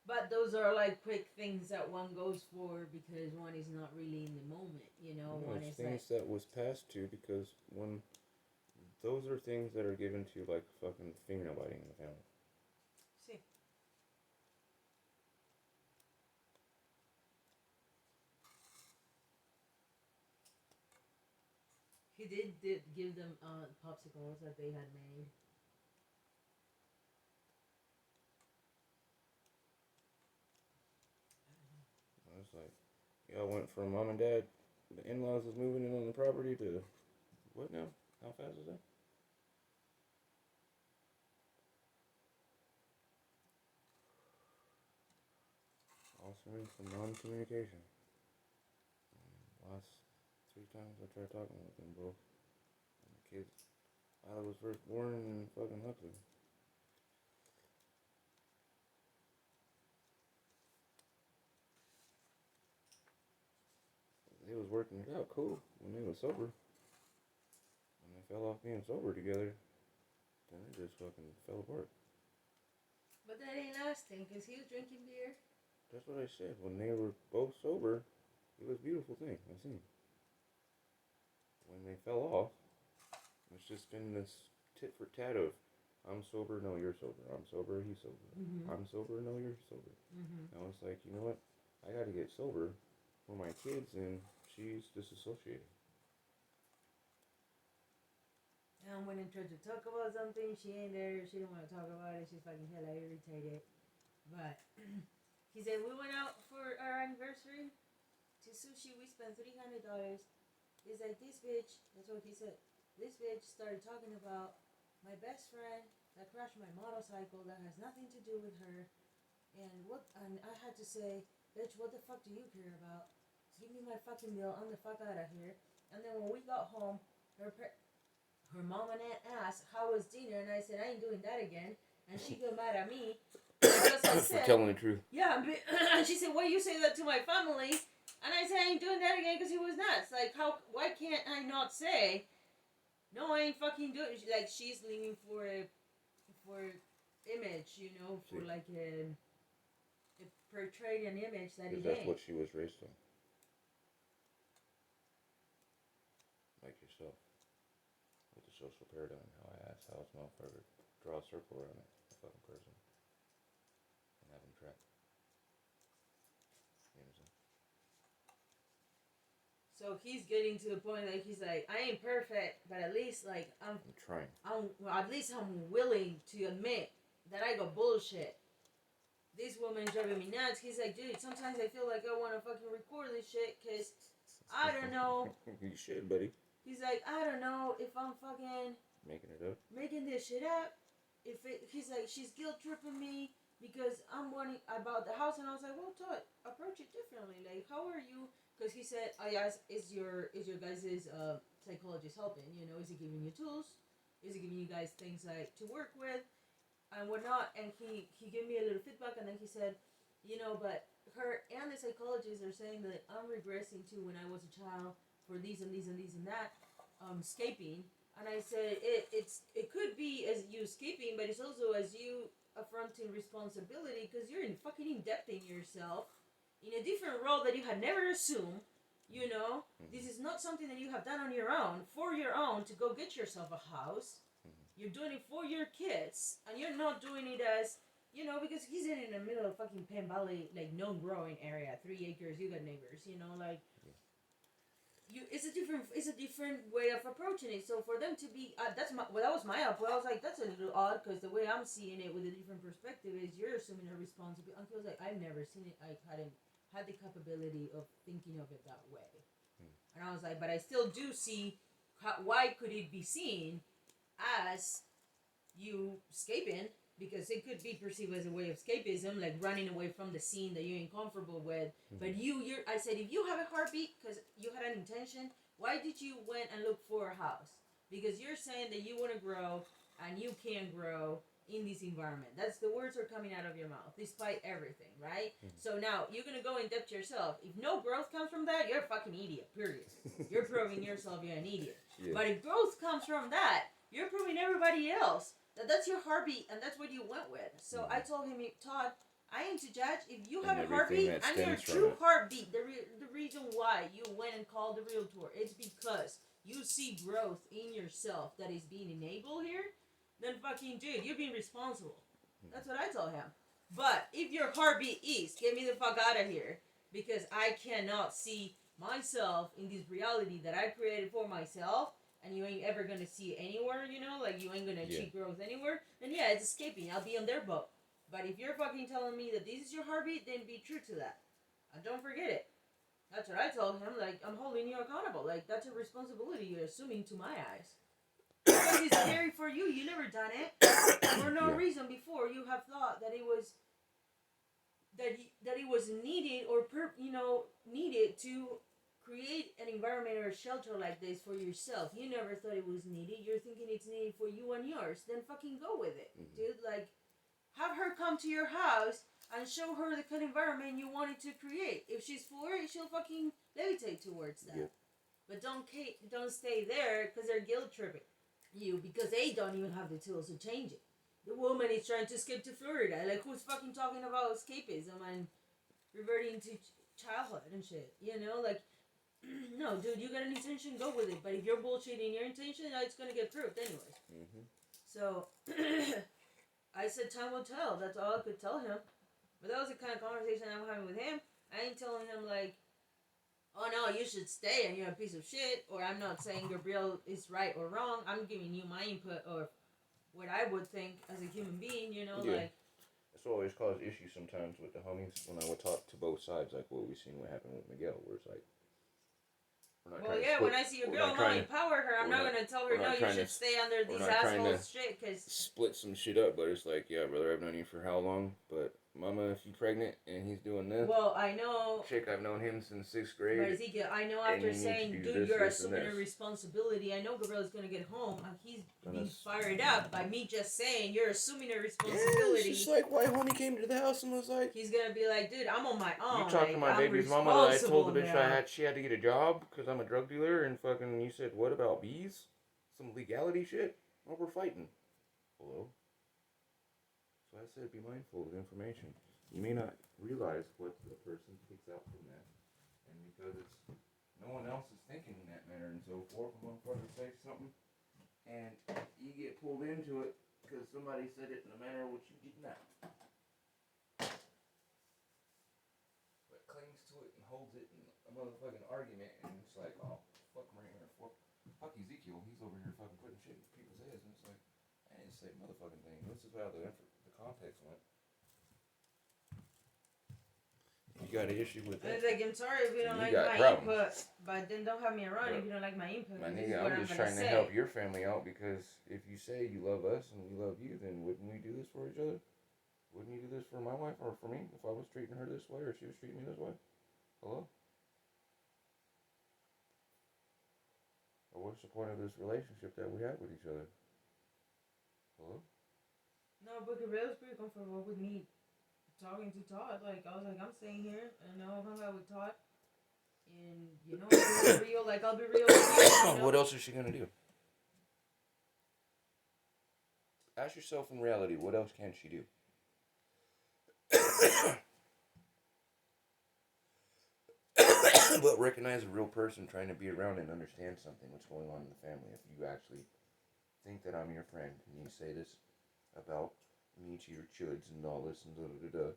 But those are like quick things that one goes for because one is not really in the moment, you know. No, One it's is things like, that was passed to because when those are things that are given to like fucking fingernail biting in the family. see. He did give them popsicles that they had made. I was like, y'all went from mom and dad, the in-laws is moving in on the property to what now? How fast is that? Also from non-communication. Last 3 times I tried talking with them both. And the kids, I was first born in fucking Huxley. They was working it out cool when they was sober. When they fell off being sober together, then it just fucking fell apart. But that ain't lasting because he was drinking beer. That's what I said. When they were both sober, it was a beautiful thing. I seen. When they fell off, it's just been this tit for tat of, I'm sober, no, you're sober. I'm sober, he's sober. Mm-hmm. I'm sober, no, you're sober. Mm-hmm. I was like, you know what? I got to get sober for my kids, and she's disassociating. And when I tried to talk about something, she ain't there. She didn't want to talk about it. She's fucking hella irritated. But he said we went out for our anniversary to sushi. We spent $300. He's like, this bitch. That's what he said. This bitch started talking about my best friend that crashed my motorcycle that has nothing to do with her. And I had to say, bitch, what the fuck do you care about? Give me my fucking bill. I'm the fuck out of here. And then when we got home, her mom and aunt asked, how was dinner? And I said, I ain't doing that again. And she got mad at me. Because I said, for telling the truth. yeah, and she said, why you say that to my family? And I said, I ain't doing that again because he was nuts. Like, why can't I not say, no, I ain't fucking doing it. Like, she's leaning for image, you know, for See. like a portrayed an image that he Because that's ain't. what she was raised on. Like yourself. With the social paradigm, how I asked how it's motherfucker draw a circle around it, a fucking person. And have them track. You know what I'm saying? So he's getting to the point that he's like, I ain't perfect, but at least like I'm trying. at least I'm willing to admit that I got bullshit. This woman's driving me nuts. He's like, dude, sometimes I feel like I want to fucking record this shit because I don't know. You should, buddy. He's like, I don't know if I'm fucking Making it up. making this shit up. He's like, she's guilt tripping me because I'm wanting about the house, and I was like, well, Todd, approach it differently. Like, how are you? Because he said, oh yeah, is your guys' psychologist helping? You know, is he giving you tools? Is he giving you guys things like to work with and whatnot? And he gave me a little feedback, and then he said, you know, but her and the psychologist are saying that I'm regressing to when I was a child for these and these and these and that, escaping. And I said, it could be as you escaping, but it's also as you affronting responsibility because you're fucking indebting yourself in a different role that you had never assumed. You know, this is not something that you have done on your own, for your own, to go get yourself a house. You're doing it for your kids, and you're not doing it as, you know, because he's in the middle of fucking Penn Valley, like, no growing area, 3 acres, you got neighbors, you know, like. it's a different way of approaching it. So for them to be that was my output. I was like, that's a little odd because the way I'm seeing it with a different perspective is you're assuming a responsibility. I was like, I've never seen it. I hadn't had the capability of thinking of it that way. And I was like, but I still do see why could it be seen as you escaping, because it could be perceived as a way of escapism, like running away from the scene that you're uncomfortable with. But I said, if you have a heartbeat because you had an intention, why did you went and look for a house? Because you're saying that you want to grow and you can grow in this environment. That's the words are coming out of your mouth, despite everything, right? So now you're gonna go in depth yourself. If no growth comes from that, you're a fucking idiot. Period. You're proving yourself you're an idiot. Yeah. But if growth comes from that, you're proving everybody else that's your heartbeat and that's what you went with. So I told him, Todd, I ain't to judge. If you have a heartbeat and your true heartbeat, the reason why you went and called the realtor, it's because you see growth in yourself that is being enabled here, then fucking dude, you're being responsible. That's what I told him. But if your heartbeat is, get me the fuck out of here, because I cannot see myself in this reality that I created for myself, and you ain't ever gonna see it anywhere, like you ain't gonna achieve growth anywhere, then yeah, it's escaping. I'll be on their boat. But if you're fucking telling me that this is your heartbeat, then be true to that. And don't forget it. That's what I told him. Like, I'm holding you accountable. Like, that's a responsibility you're assuming to my eyes. Because it's scary for you. You never done it. For no reason before you have thought that it was that it was needed or needed to create an environment or a shelter like this for yourself. You never thought it was needed. You're thinking it's needed for you and yours. Then fucking go with it, dude. Like, have her come to your house and show her the kind of environment you wanted to create. If she's for it, she'll fucking levitate towards that. Yep. But don't stay there because they're guilt tripping you because they don't even have the tools to change it. The woman is trying to escape to Florida. Like, who's fucking talking about escapism and reverting to childhood and shit? Like, no, dude, you got an intention, go with it. But if you're bullshitting your intention, it's gonna get proved anyways. So, I said time will tell. That's all I could tell him. But that was the kind of conversation I'm having with him. I ain't telling him, like, oh no, you should stay and you're a piece of shit. Or I'm not saying Gabriel is right or wrong. I'm giving you my input or what I would think as a human being, like. It's always caused issues sometimes with the homies when I would talk to both sides, like what we seen what happened with Miguel, where it's like, well, yeah, when I see a girl, I'm not empower her. I'm not going to tell her, no, you should stay under these assholes shit, because... split some shit up, but it's like, yeah, brother, I've known you for how long? But, mama, if you pregnant and he's doing this... Well, I know... Chick, I've known him since 6th grade. But Ezekiel, I know after saying, dude, you're assuming a responsibility, I know Gabriel's going to get home, and he's being fired up by me just saying, you're assuming a responsibility. Yeah, it's just like why homie came to the house and was like... He's going to be like, dude, I'm on my own. You talked to my baby's mama that I told the bitch she had to get a job because I'm a drug dealer, and fucking you said, what about bees? Some legality shit? Well, we're fighting. Hello? So I said, be mindful of the information. You may not realize what the person takes out from that. And because it's no one else is thinking in that manner and so forth, one brother say something, and you get pulled into it because somebody said it in a manner which you did not. But clings to it and holds it in a motherfucking argument, and it's like, oh, fuck right here, fuck Ezekiel, he's over here fucking putting shit in people's heads, and it's like, I didn't say motherfucking thing. This is how the context went. You got an issue with that? It's like, I'm sorry if you don't like my input, but then don't have me around if you don't like my input. My nigga, I'm just trying to help your family out, because if you say you love us and we love you, then wouldn't we do this for each other? Wouldn't you do this for my wife or for me if I was treating her this way or she was treating me this way? Hello? Or what's the point of this relationship that we have with each other? Hello? No, but Gabriel's pretty comfortable with me talking to Todd. Like, I was like, I'm staying here, and I hung out with Todd, and I'll be real. Like, I'll be real with you. What else is she gonna do? Ask yourself in reality, what else can she do? But recognize a real person trying to be around and understand something, what's going on in the family. If you actually think that I'm your friend, and you say this about me to your chuds and all this and da-da-da-da,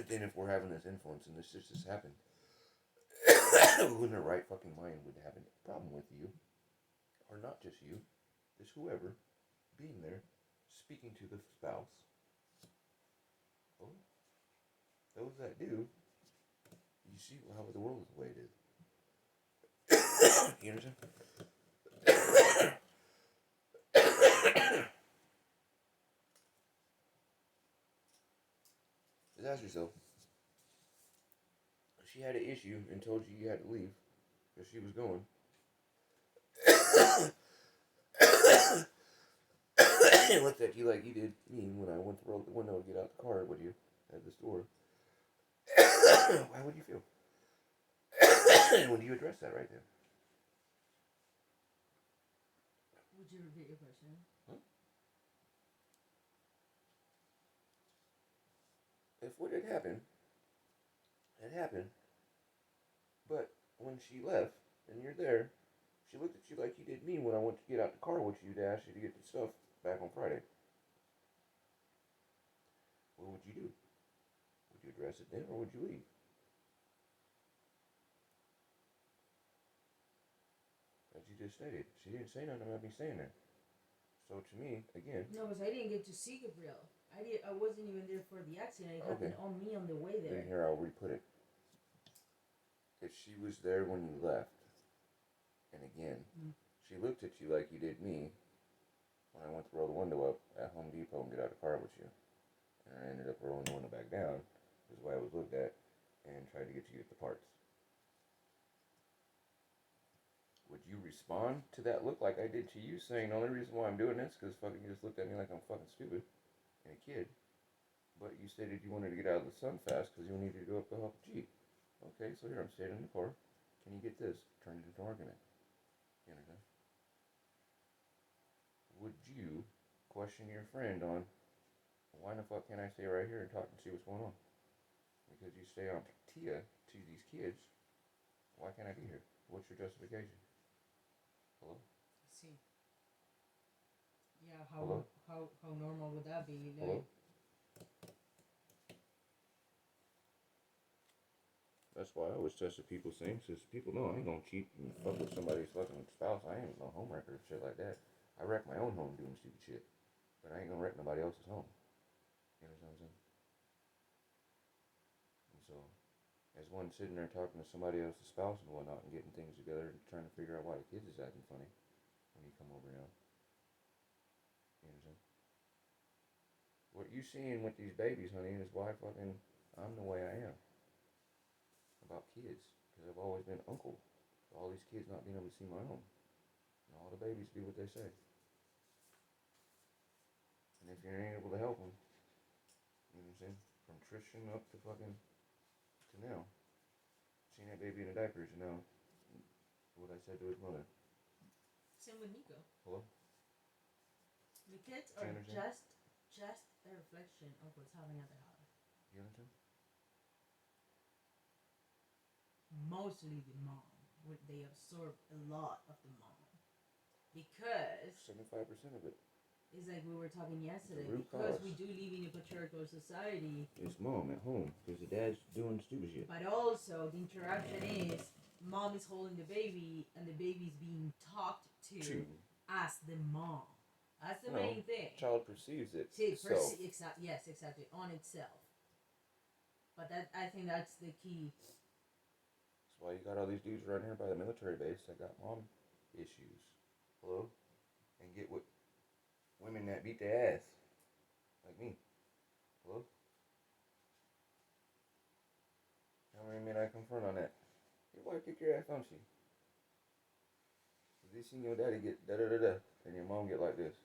then if we're having this influence and this just has happened, who in their right fucking mind would have a problem with you, or not just you, just whoever, being there, speaking to the spouse. Well, those that do, you see how the world is the way it is. You understand? Just ask yourself, if she had an issue and told you had to leave because she was going, and looked at you like you did me when I went to roll the window to get out the car with you at the store, how would you feel? When do you address that right then? Would you repeat your question? Huh? If what had happened, but when she left and you're there, she looked at you like you did me when I went to get out the car with you to ask you to get the stuff back on Friday. What would you do? Would you address it then, or would you leave? As you just stated, she didn't say nothing about me staying there. So to me, again. No, because I didn't get to see Gabrielle. I wasn't even there for the accident. It happened on me on the way there. Then here I'll re-put it. If she was there when you left, and again, she looked at you like you did me when I went to roll the window up at Home Depot and get out of the car with you. And I ended up rolling the window back down, is the way I was looked at, and tried to get you to get the parts. Would you respond to that look like I did to you, saying the only reason why I'm doing this is because fucking you just looked at me like I'm fucking stupid and a kid, but you stated you wanted to get out of the sun fast because you needed to go up to help G. Okay, so here I'm standing in the car. Can you get this? Turn it into an argument. You understand? Would you question your friend on why the fuck can't I stay right here and talk and see what's going on? Because you stay on Tia to these kids. Why can't I be here? What's your justification? Hello? See. Yeah, how normal would that be? Like, hello? That's why I always test people's things, because people know I ain't gonna cheat and fuck with somebody's fucking spouse. I ain't no homewrecker and shit like that. I wreck my own home doing stupid shit, but I ain't gonna wreck nobody else's home. You know what I'm saying? And so, as one sitting there talking to somebody else's spouse and whatnot and getting things together and trying to figure out why the kids is acting funny when you come over now. You know what I'm saying? What you seeing with these babies, honey, is why fucking I'm the way I am about kids, because I've always been uncle to all these kids not being able to see my own, and all the babies do what they say. And if you ain't able to help them, you know what I'm saying, from Tristan up to fucking to now, seeing that baby in the diapers, and now what I said to his mother. same with Nico. Hello? The kids are just a reflection of what's happening at the house. You understand? Mostly the mom. They absorb a lot of the mom. Because 75% of it. It's like we were talking yesterday. Cause. Because we do live in a patriarchal society. It's mom at home, because the dad's doing stupid shit. But also, the interaction is mom is holding the baby, and the baby's being talked to as the mom. That's the main thing. Child perceives it. Yes, exactly. On itself. But I think that's the key. That's why you got all these dudes around here by the military base that got mom issues. Hello? And get with women that beat their ass. Like me. Hello? How many men I confront on that? Your wife kick your ass, don't she? Have you seen your daddy get da-da-da-da and your mom get like this?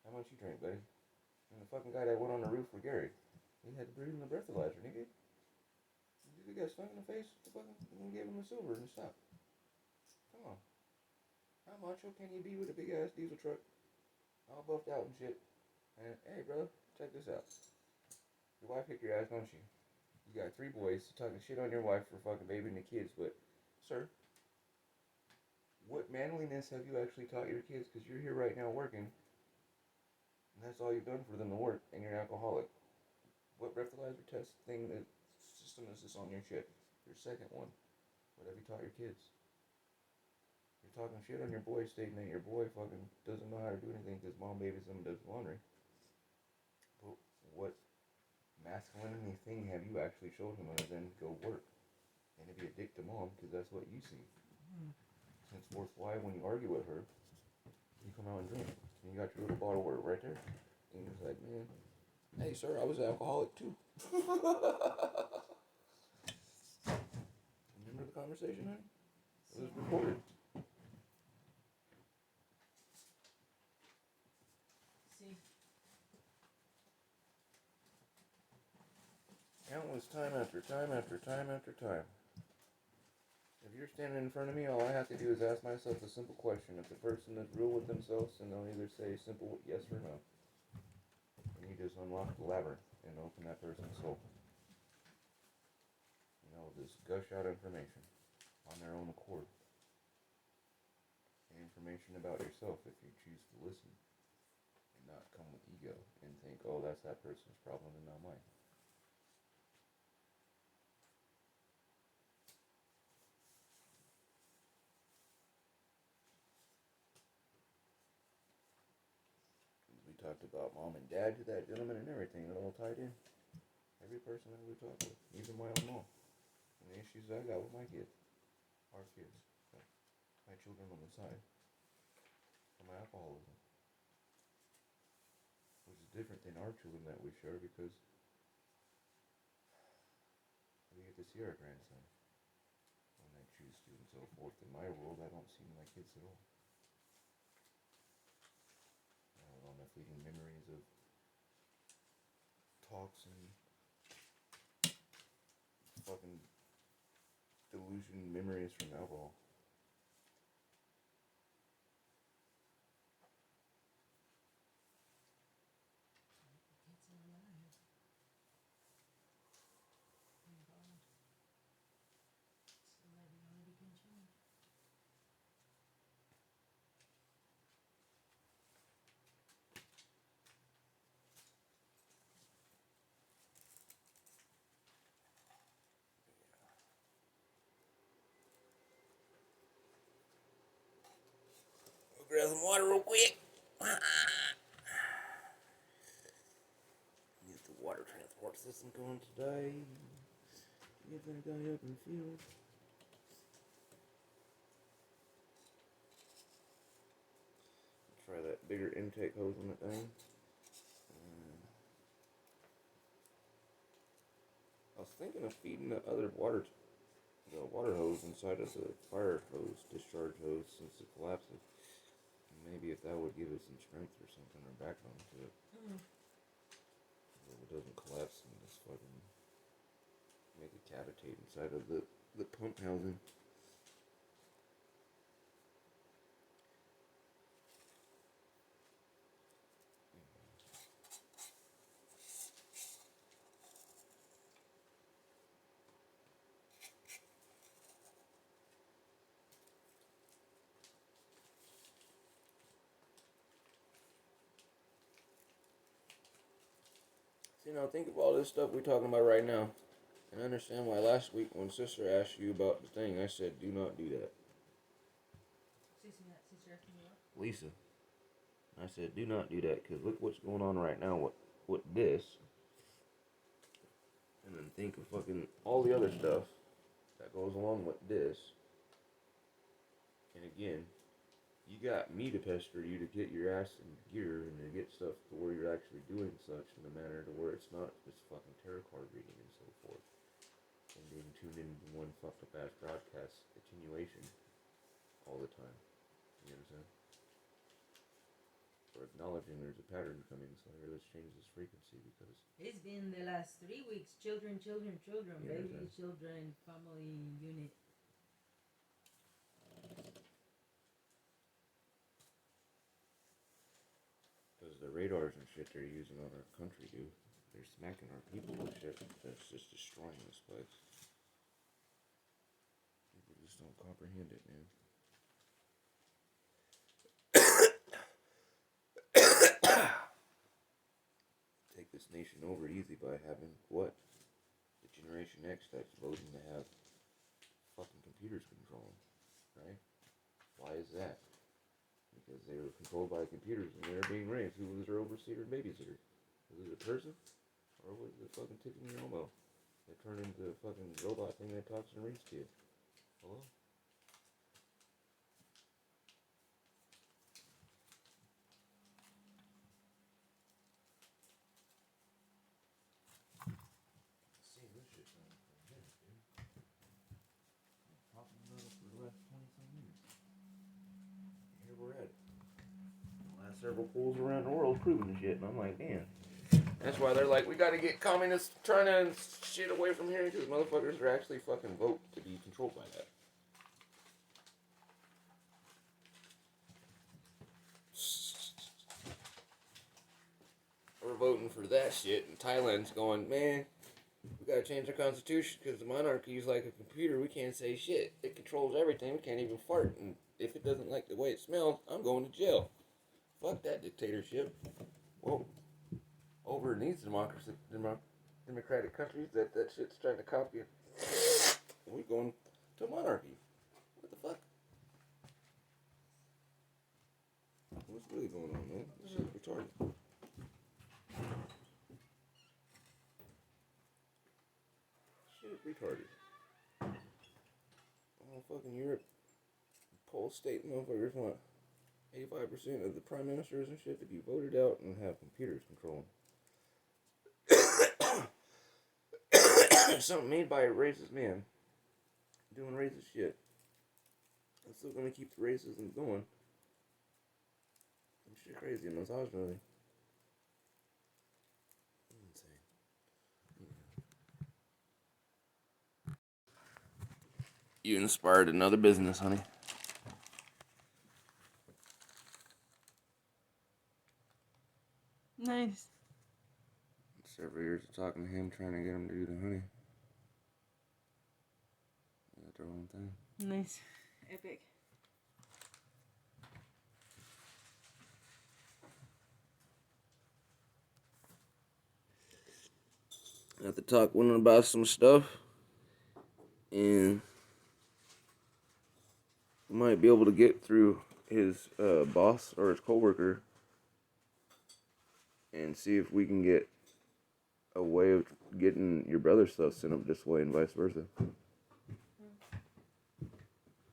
How much you drink, buddy? And the fucking guy that went on the roof with Gary, he had to breathe in the breathalyzer, nigga. He got stung in the face, the fucking, and gave him a silver and stop. Come on. How macho can you be with a big ass diesel truck? All buffed out and shit. And, hey, bro, check this out. Your wife kicked your ass, don't she? You got 3 boys talking shit on your wife for fucking babying the kids, but, sir, what manliness have you actually taught your kids? Because you're here right now working, and that's all you've done for them to work, and you're an alcoholic. What breathalyzer test thing system is this on your ship? Your second one. What have you taught your kids? You're talking shit on your boy, stating that your boy fucking doesn't know how to do anything because mom babys him and does laundry. But what masculinity thing have you actually showed him other than go work and to be a dick to mom because that's what you see? Henceforth, why when you argue with her, you come out and drink and you got your little bottle of water right there, and you're just like, man, hey sir, I was an alcoholic too. Remember the conversation, honey? It was recorded. See, Countless time after time after time after time. If you're standing in front of me, all I have to do is ask myself a simple question. If the person is real with themselves, then they'll either say simple yes or no. And you just unlock the labyrinth and open that person's soul. You know, just gush out information on their own accord. And information about yourself if you choose to listen. And not come with ego and think, oh, that's that person's problem and not mine. We talked about mom and dad to that gentleman and everything. It all tied in. Every person that we talked with, even my own mom. And the issues I got with my kids. Our kids. My children on the side. From my alcoholism. Which is different than our children that we share because we get to see our grandson when they choose to and so forth. In my world, I don't see my kids at all. On the fleeting memories of talks and fucking delusion memories from alcohol. it's alive. Thank God. So that reality can change. I'll grab some water real quick. Get the water transport system going today. Get that guy up in the field. Try that bigger intake hose on the thing. I was thinking of feeding the other water hose inside of the fire hose, discharge hose, since it collapses. Maybe if that would give it some strength or something, or backbone to it. So it doesn't collapse and just fucking make it cavitate inside of the pump housing. See, now think of all this stuff we're talking about right now. And understand why last week when Sister asked you about the thing, I said, do not do that. Sister asking me what? Lisa. I said, do not do that, because look what's going on right now with this. And then think of fucking all the other stuff that goes along with this. And again, you got me to pester you to get your ass in gear and to get stuff to where you're actually doing such in a manner to where it's not just fucking tarot card reading and so forth. And being tuned into one fucked up ass broadcast attenuation all the time. You understand? Or acknowledging there's a pattern coming, so here, let's change this frequency because It's been the last 3 weeks. Children, Yeah, baby, exactly. children, family unit. because the radars and shit they're using on our country, dude, they're smacking our people with shit that's just destroying this place. People just don't comprehend it, man. Take this nation over easy by having what? The Generation X that's voting to have fucking computers control them, right? Why is that? Because they were controlled by computers and they were being raised. Who was their overseer and babysitter? Was it a person? Or was it fucking Tiffany Elmo that turned into a fucking robot thing that talks and reads to you? Hello? See, this shit's on for a minute, dude. I'm talking about it for the last 20-some minutes. Here we're at it. The last several polls around the world proving the shit, and I'm like, man. That's why they're like, we gotta get communists trying to shit away from here, because motherfuckers are actually fucking vote to be controlled by that. We're voting for that shit, and Thailand's going, man, we gotta change our constitution, because the monarchy is like a computer, we can't say shit. It controls everything, we can't even fart, and if it doesn't like the way it smells, I'm going to jail. Fuck that dictatorship. Whoa. Over in these democratic countries that shit's trying to copy it. We're going to monarchy. What the fuck? What's really going on, man? This shit's retarded. Shit retarded. All fucking Europe, Pole state motherfuckers want 85% of the prime ministers and shit to be voted out and have computers control them. Something made by a racist man doing racist shit. It's still gonna keep the racism going. Some shit crazy, misogyny. Insane. You inspired another business, honey. Nice. Several years of talking to him, trying to get him to do the honey. They got their own thing. Nice. Epic. I have to talk with him about some stuff, and we might be able to get through his boss or his coworker and see if we can get a way of getting your brother's stuff sent up this way and vice versa.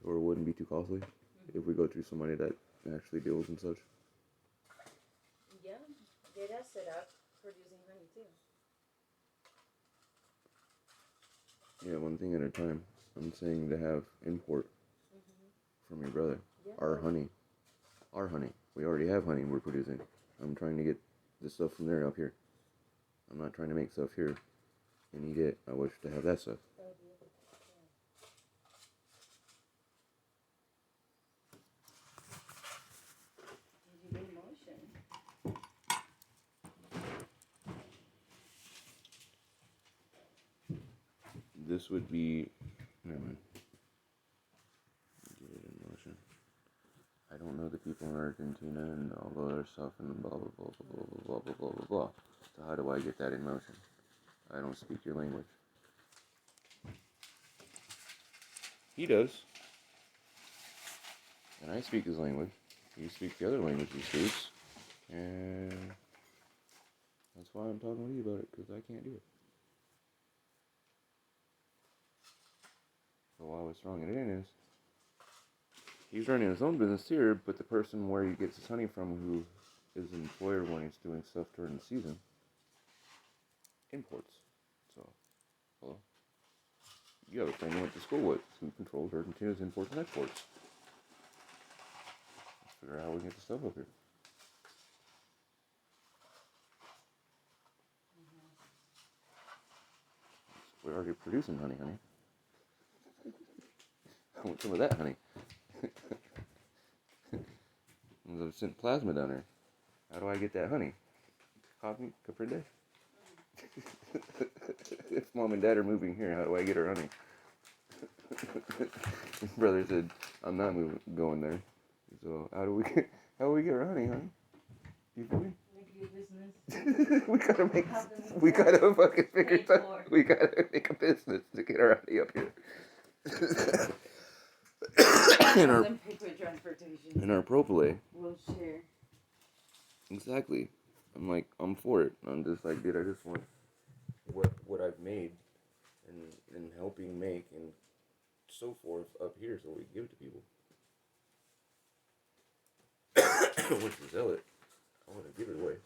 Or it wouldn't be too costly if we go through somebody that actually deals and such. Yeah, get us set up producing honey too. Yeah, one thing at a time. I'm saying to have import from your brother. Yeah. Our honey. Our honey. We already have honey we're producing. I'm trying to get the stuff from there up here. I'm not trying to make stuff here and eat it. I wish to have that stuff. Did you get motion? This would be... Never mind. Get it in motion. I don't know the people in Argentina and all the other stuff and blah, blah, blah, blah, blah, blah, blah, blah, blah. So how do I get that in motion? I don't speak your language. He does. And I speak his language. You speak the other language he speaks. And that's why I'm talking with you about it, because I can't do it. So why what's wrong it is, he's running his own business here, but the person where he gets his honey from, who is an employer when he's doing stuff during the season, imports. So, hello? You have a friend you went to school with who controls Argentina's imports and exports. Let's figure out how we can get the stuff up here. We're already producing honey. I want some of that honey. I've sent plasma down there. How do I get that honey? Copy, comprende? If mom and dad are moving here, how do I get her honey? His brother said, I'm not going there. So how do we get her honey, honey? You feel me? we gotta fucking figure something. We gotta make a business to get her honey up here. in our Then pay for transportation. in our propylene. We'll share. Exactly. I'm like, I'm for it. I'm just like, dude, I just want what I've made and helping make and so forth up here so we can give it to people. I want to sell it. I want to give it away.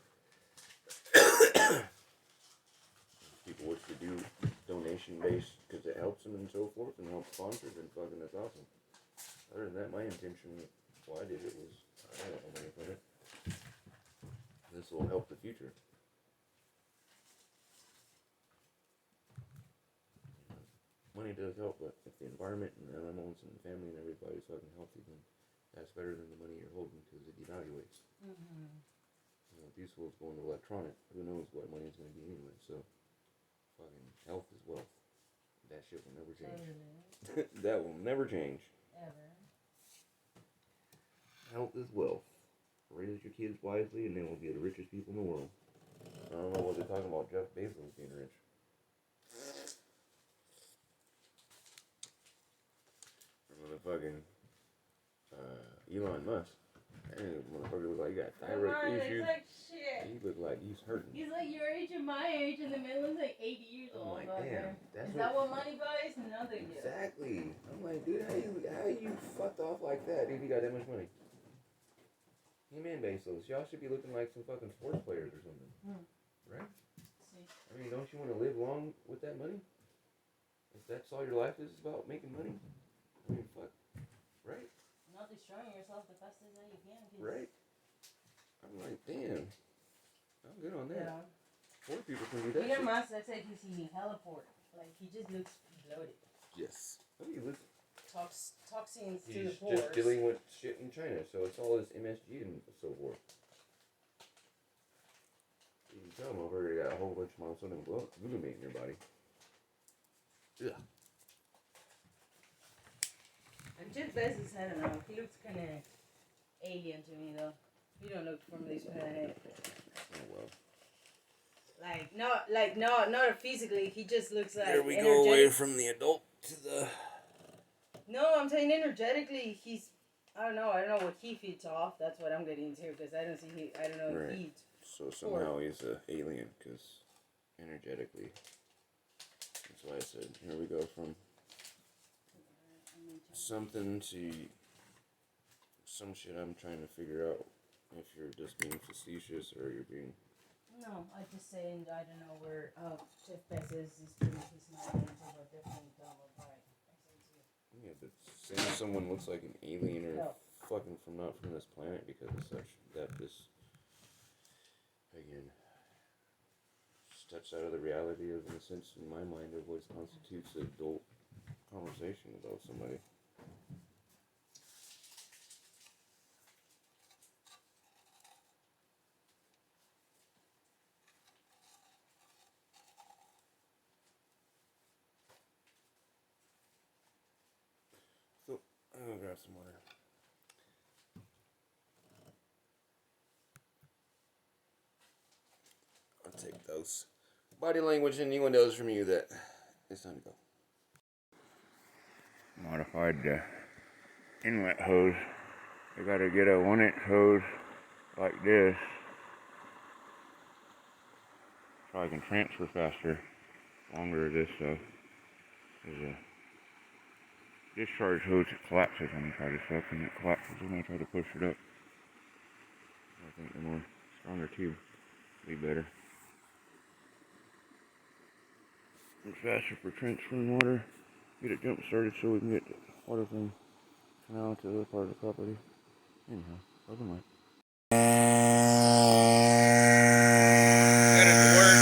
People wish to do donation based because it helps them and so forth and helps sponsors and fucking that's awesome. Other than that, my intention why I did it was I don't want money from it. This will help the future. Money does help, but if the environment and the animals and the family and everybody's fucking healthy, then that's better than the money you're holding because it devaluates. Mm-hmm. You know, peaceful is going to electronic. Who knows what money is going to be anyway? So, fucking health is wealth. That shit will never change. That will never change. Ever. Health is wealth. Raise your kids wisely, and they will be the richest people in the world. I don't know what they're talking about. Jeff Bezos being rich. Motherfucking Elon Musk. That motherfucker look like he got thyroid issues. Like shit. He look like he's hurting. He's like your age and my age, and the man looks like 80 years old. I'm like, damn. Is that what money buys? No, they do. Exactly. I'm like, dude, how you fucked off like that if you got that much money? Hey man, Bezos, y'all should be looking like some fucking sports players or something. Right? See. I mean, don't you want to live long with that money? If that's all your life is about making money? I mean, fuck. Right? Not destroying yourself the fastest that you can. Right? I'm like, damn. I'm good on that. Yeah. Poor people can do that. Elon Musk, I said he's eating hella pork. Like, he just looks bloated. Yes. I mean, listen. Toxins to He's the pores. just dealing with shit in China, so it's all this MSG and so forth. You can tell him I've already got a whole bunch of monosodium glutamate in your body. Yeah. And Jeff Bezos, I don't know. He looks kind of alien to me, though. He don't look from this planet. Oh well. Not physically. He just looks like. Here we go away from the adult to the. No, I'm saying energetically, he's. I don't know what he feeds off. That's what I'm getting into because I don't see. I don't know if he eats. So somehow he's an alien because energetically. That's why I said here we go from something to some shit I'm trying to figure out if you're just being facetious or you're being. No, I just saying I don't know where Jeff Bezos is putting his mind into a different right. Yeah, but saying someone looks like an alien or fucking from not from this planet because of such that this again steps out of the reality of in a sense in my mind of what constitutes an adult conversation about somebody. So I'll grab some water. I'll take those. Body language, anyone knows from you that it's time to go. Modified inlet hose. You gotta get a 1-inch hose like this so I can transfer faster. Longer this is a discharge hose that collapses when you try to suck, and it collapses when I try to push it up. I think the more stronger tube will be better. It's faster for transferring water. Get it jump started so we can get the water from the canal to the other part of the property. Anyhow, welcome on. Got it to work.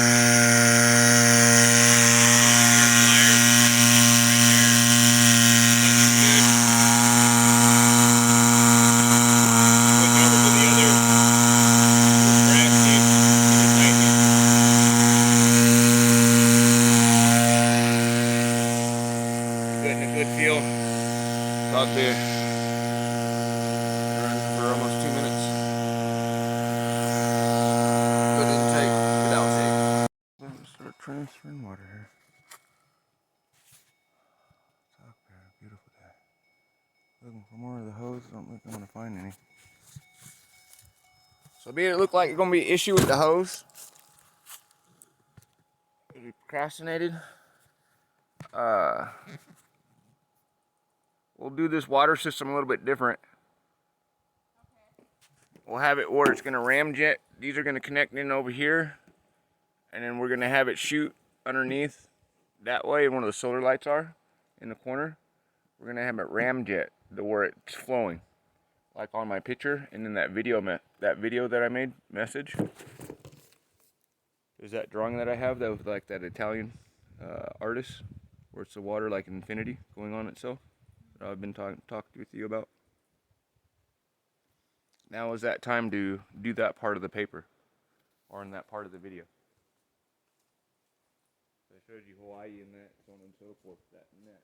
Getting a good feel. About to run for almost 2 minutes. Good intake, good outtake. Let's start transferring water here. It's up there, beautiful day. don't look like I'm gonna find any. So be it look like it's gonna be an issue with the hose. We procrastinated. We'll do this water system a little bit different. We'll have it where it's gonna ramjet. These are gonna connect in over here, and then we're gonna have it shoot underneath that way. One of the solar lights are in the corner. We're gonna have it ramjet to where it's flowing, like on my picture and in that video that I made message. There's that drawing that I have that was like that Italian artist, where it's the water like infinity going on itself. That I've been talking with you about. Now is that time to do that part of the paper, or in that part of the video. So I showed you Hawaii and that, so on and so forth, that and that.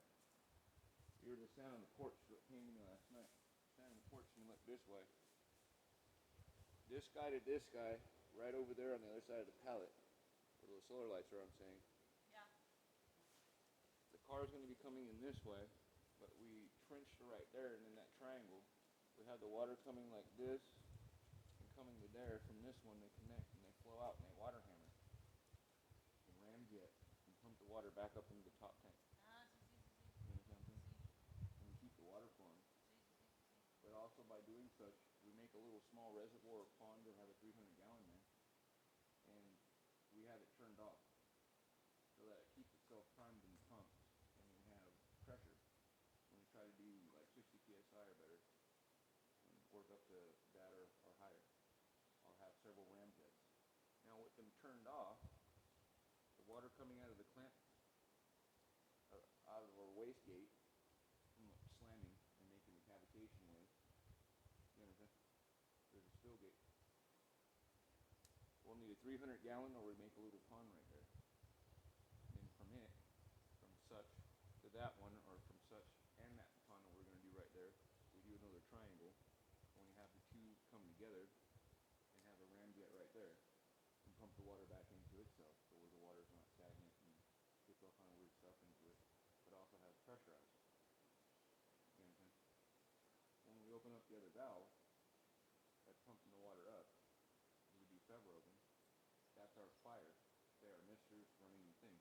You heard the sound of the porch that came in last night. The sound of the porch can look this way. This guy to this guy, right over there on the other side of the pallet, where those solar lights are, I'm saying. Yeah. The car is going to be coming in this way, but we trenched right there, and in that triangle, we have the water coming like this, and coming to there. From this one, they connect, and they flow out, and they water hammer, and ramjet, and pump the water back up into the top tank. You know what I'm saying? And keep the water flowing. But also by doing such, we make a little small reservoir or pond or have a 300-gallon there, and we have it turned off so that it keeps itself primed and pumped, and we have pressure when we try to do like 60 psi or better, and work up to that or higher. I'll have several ramjets. Now with them turned off, the water coming out of the clamp, out of our waste gate, slamming and making a cavitation wave. You understand? There's a spill gate. We'll need a 300-gallon, or we make a little pond right there. And then from it, from such to that one, or from such and that pond that we're going to do right there, we do another triangle. And we have the two come together and have a ramjet right there, and pump the water back into itself, so where the water's not stagnant and gets all kind of weird stuff into it, but also has pressurizer. You understand? When we open up the other valve, that's pumping the water up. We do several of them. That's our fire. They are misters running the thing.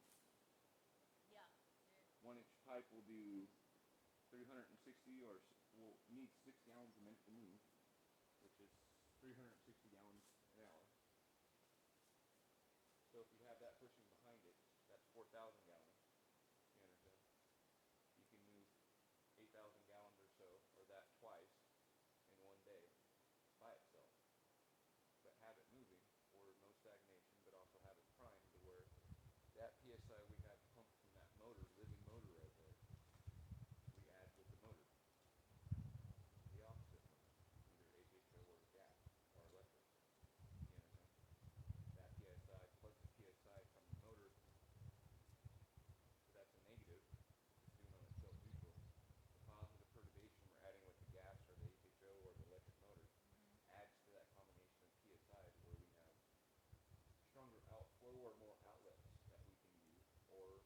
Yeah. 1-inch pipe will do 360, or will need 6 gallons a minute to move, which is 360 gallons an hour. So if you have that pushing behind it, that's 4,000 gallons. You understand? You can move 8,000 gallons or so, or that twice in one day by itself. But have it moving, or no stagnation, but also have it primed to where that PSI we have pumped from that motor, living motor right there, we add with the motor. The opposite motor, either HHo or gas or electric. You understand? That PSI plus the PSI from the motor, that's a negative, it's doing on itself neutral. The positive perturbation we're adding with the gas or the HHo or the electric motor adds to that combination of PSI to where we have stronger outflow or more outlets that we can use. Or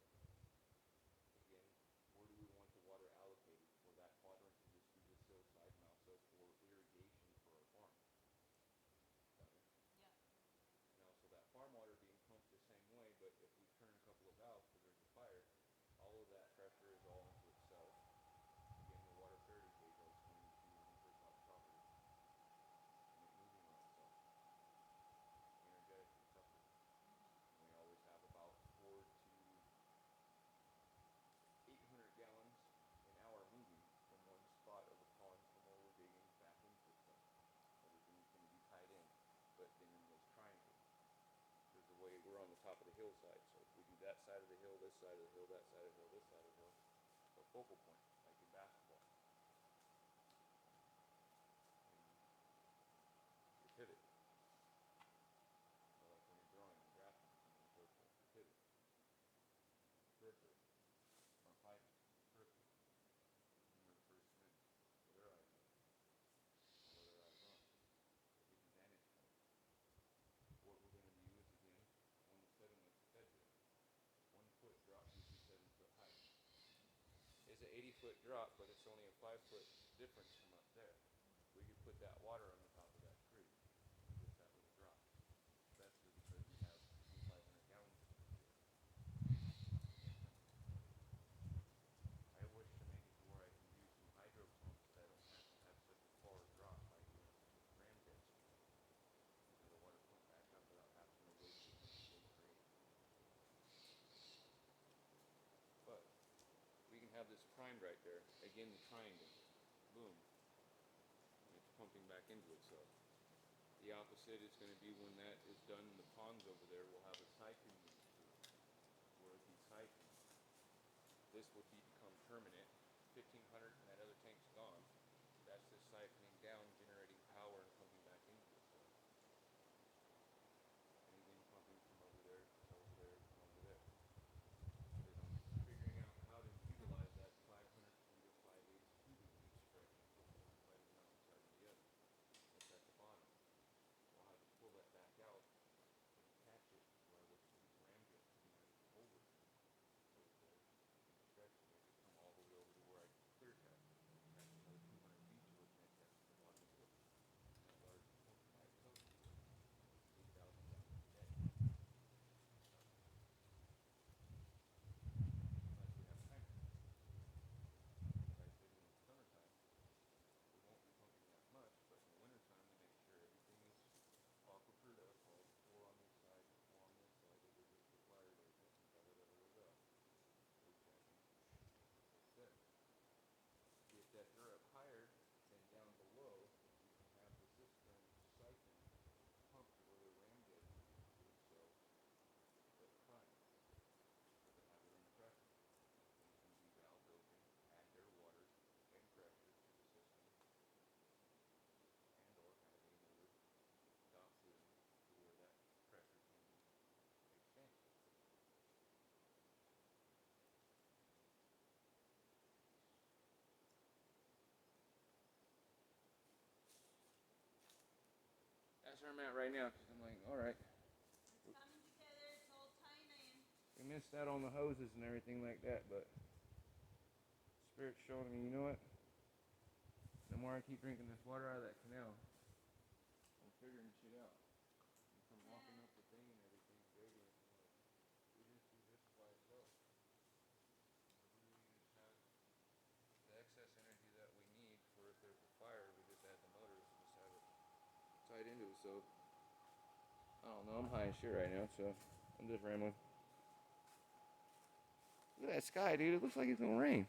again, where do we want the water allocated? For that quadrant to just do this hillside, and also for irrigation for our farm. Yeah. And also that farm water being pumped the same way, but if we turn a couple of valves because there's a fire, all of that pressure is all into itself. Again, the water purity cage I was explaining to you when you first got the property. And it moving on itself. Energetic and suffering. And we always have about 4 to 800 gallons an hour moving from one spot of a pond from where we're digging back into itself. Everything's going to be tied in, but then in those triangles. There's a way we're on the top of the hillside, so if we do that side of the hill, this side of the hill, that side of the hill, this side of the hill, it's a focal point, like in basketball. And you pivot. So like when you're drawing and drafting and so forth, you pivot. Periphery. Or pipe. Periphery. And we're the first men. With their eyes on. Or their eyes on. To take advantage of it. What we're going to do is, again, 1 to 7 like the fed did. 1 foot drop gives you 7 foot height. It's an 80-foot drop, but it's only a 5-foot difference from up there. again the triangle. Boom. And it's pumping back into itself. The opposite is going to be when that is done in the ponds over there, we'll have a siphon unit to it. Where the siphon, this will become permanent. 1500 and that other tank's gone. That's just siphoning down, generating power and pumping back into itself. And again, pumping from over there to over there and over there. Then I'm figuring out how to utilize that 500 feet of 5/8 tubing in each direction from one side of the mountainside to the other. That's at the bottom. I'll have to pull that back out and attach it where I would use ramjet coming out of the over over there and stretch it and come all the way over to where I clear cut. Attach another 200 feet to it and attach it to the bottom of the river. And that water is pumped by itself to the river. 8,000 gallons a day. Unless we have a tank. Like I said, in the summertime, we won't be pumping that much, but in the wintertime, to make sure everything is aquifered up, all the 4 on this side, 4 on this side, the river's required of it, and da-da-da-da-da-da. We're checking, like I said. Get that dirt up higher, then down below, you can have the cistern siphon pump to where the ramjet empties into itself, but prime, doesn't have their own pressure. These can be valved open, add their water and pressure to the system, and or have another dot through to where that pressure can be exchanged. That's where I'm at right now, because I'm like, alright. It's coming together, it's all tying in. We missed out on the hoses and everything like that, but Spirit's showing me, you know what? The more I keep drinking this water out of that canal, I'm figuring shit out. And from walking up the thing and everything, gradient, we just do this by itself. We just have the excess energy that we need for if there's a fire, we just add the motors and just have it tied into it. So, I don't know, I'm high as shit right now, so I'm just rambling. Look at that sky, dude. It looks like it's gonna rain.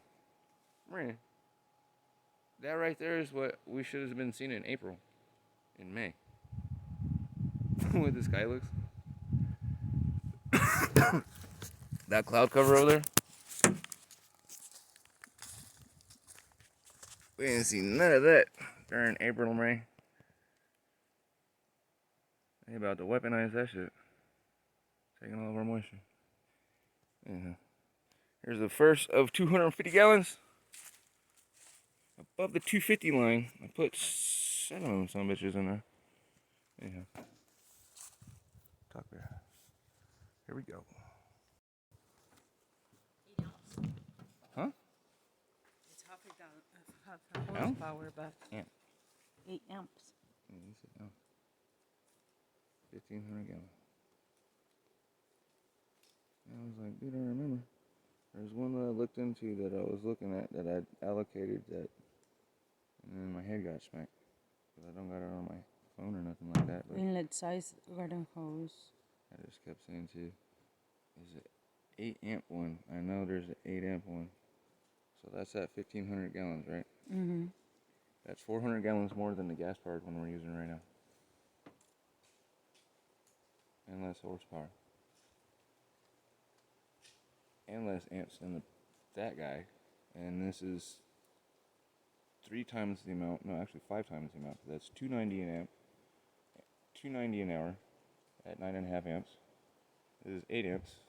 Rain. That right there is what we should have been seeing in April. In May. What the sky looks. That cloud cover over there. We didn't see none of that during April and May. They about to weaponize that shit. Taking all of our moisture. Anyhow. Here's the first of 250 gallons. Above the 250 line, I put 7 of them some bitches in there. Anyhow. Talk there. Here we go. 8 ounce. Huh? It's half a gallon, half a horsepower, but Yeah. 8 amps. Yeah, you said no. 1,500 gallons. And I was like, dude, I remember. There's one that I looked into that I was looking at that I'd allocated that, and then my head got smacked. Because I don't got it on my phone or nothing like that. But Inlet size garden hose. I just kept saying to, is it 8 amp one? I know there's an 8 amp one. So that's at 1,500 gallons, right? Mm-hmm. That's 400 gallons more than the gas powered one we're using right now. And less horsepower. And less amps than that guy. And this is 3 times the amount, no, actually 5 times the amount. That's 290 an amp, 290 an hour at 9.5 amps. This is 8 amps,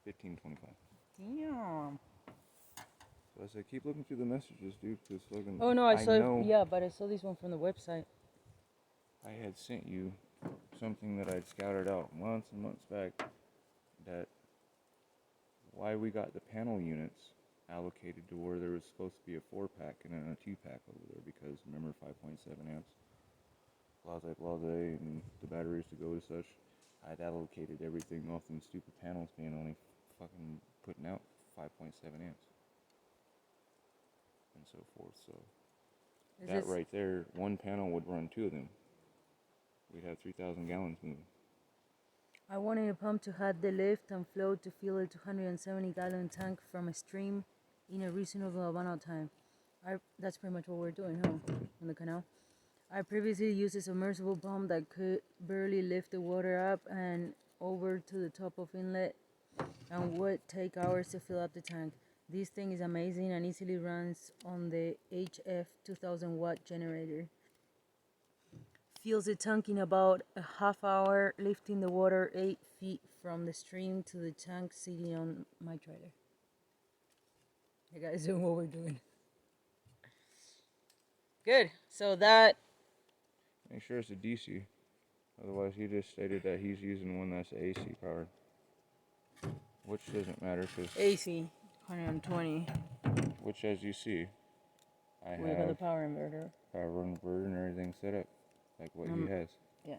1525. Damn. So I said, keep looking through the messages, dude, because fucking. Oh no, I saw. know Yeah, but I saw this one from the website. I had sent you something that I'd scouted out months and months back. That why we got the panel units allocated to where there was supposed to be a 4-pack and then a 2-pack over there, because remember 5.7 amps, blase, and the batteries to go to such. I'd allocated everything off them stupid panels being only fucking putting out 5.7 amps and so forth. So Is that this- right there, one panel would run 2 of them. We'd have 3,000 gallons moving. I wanted a pump to have the lift and flow to fill a 270-gallon tank from a stream in a reasonable amount of time. That's pretty much what we're doing, huh? On the canal. I previously used a submersible pump that could barely lift the water up and over to the top of inlet and would take hours to fill up the tank. This thing is amazing and easily runs on the HF 2000 watt generator. Fills the tank in about a half hour, lifting the water 8 feet from the stream to the tank sitting on my trailer. You guys doing what we're doing. Good. So that. Make sure it's a DC. Otherwise, he just stated that he's using one that's AC powered. Which doesn't matter because AC 120. which, as you see, I We got the have power inverter. power inverter and everything set up like what he has. Yeah.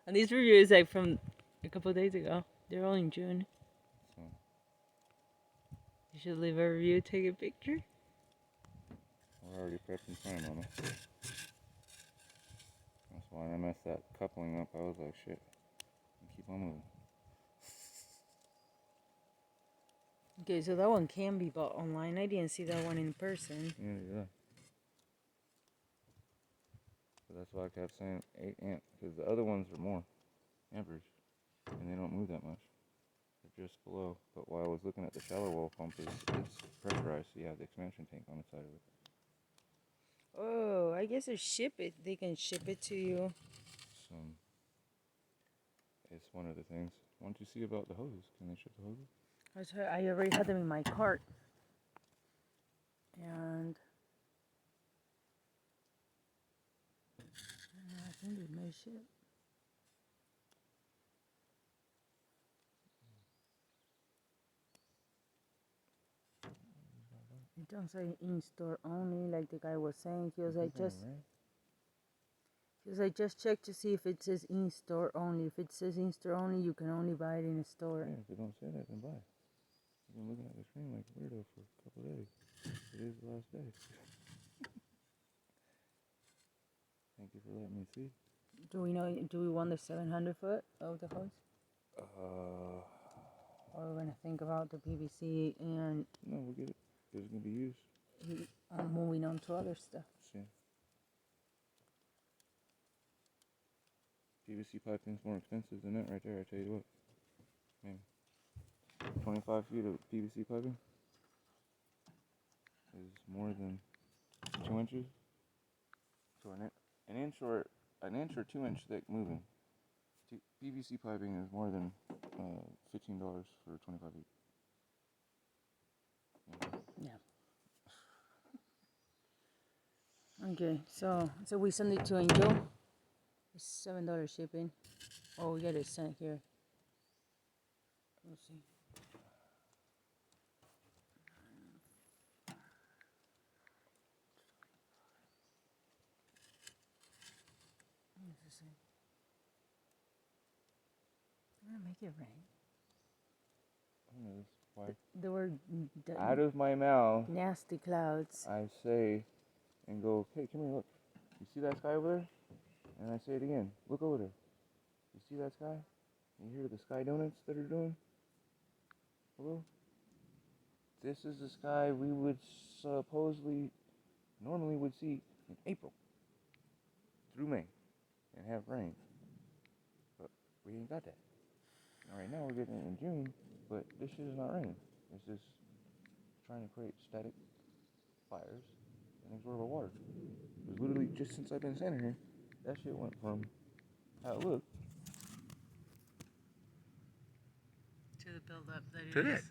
And these reviews like from a couple of days ago. They're all in June. So You should leave a review, take a picture. we're already prepping time on it. That's why I messed that coupling up. I was like, shit, keep on moving. Okay, so that one can be bought online. I didn't see that one in person. Yeah. So that's why I kept saying 8 amp, because the other ones are more amperage, and they don't move that much. They're just below. But while I was looking at the shallow wall pump, it's pressurized, so you have the expansion tank on the side of it. Oh, I guess they ship it. They can ship it to you. So it's one of the things. Why don't you see about the hoses? Can they ship the hoses? I already had them in my cart. And I think it may ship. It don't say in-store only, like the guy was saying. He was like, just check to see if it says in-store only. If it says in-store only, you can only buy it in a store. Yeah, if it don't say that, then buy. I've been looking at the screen like a weirdo for a couple of days. It is the last day. Thank you for letting me see. Do we want the 700 foot of the hose? Or we're going to think about the PVC and... No, we'll get it. It's going to be used. Moving on to other stuff. See. PVC piping's more expensive than that right there, I tell you what. Man, 25 feet of PVC piping is more than 2 inches. So an inch or 2 inch thick moving. PVC piping is more than $15 for 25 feet. Yeah. Okay, so we send it to Angel. It's $7 shipping. Oh, we got it sent here. Let's see. What does it say? I'm gonna make it rain. Why? The word Out of my mouth, nasty clouds. I say and go, hey, come here, look. You see that sky over there? And I say it again, look over there. You see that sky? You hear the sky donuts that are doing? Hello? This is the sky we would normally would see in April through May and have rain. But we ain't got that. Now, right now we're getting it in June, but this shit is not raining. It's just trying to create static fires and absorb our water. Because literally just since I've been standing here, that shit went from how it looked To the build-up that it to is. that.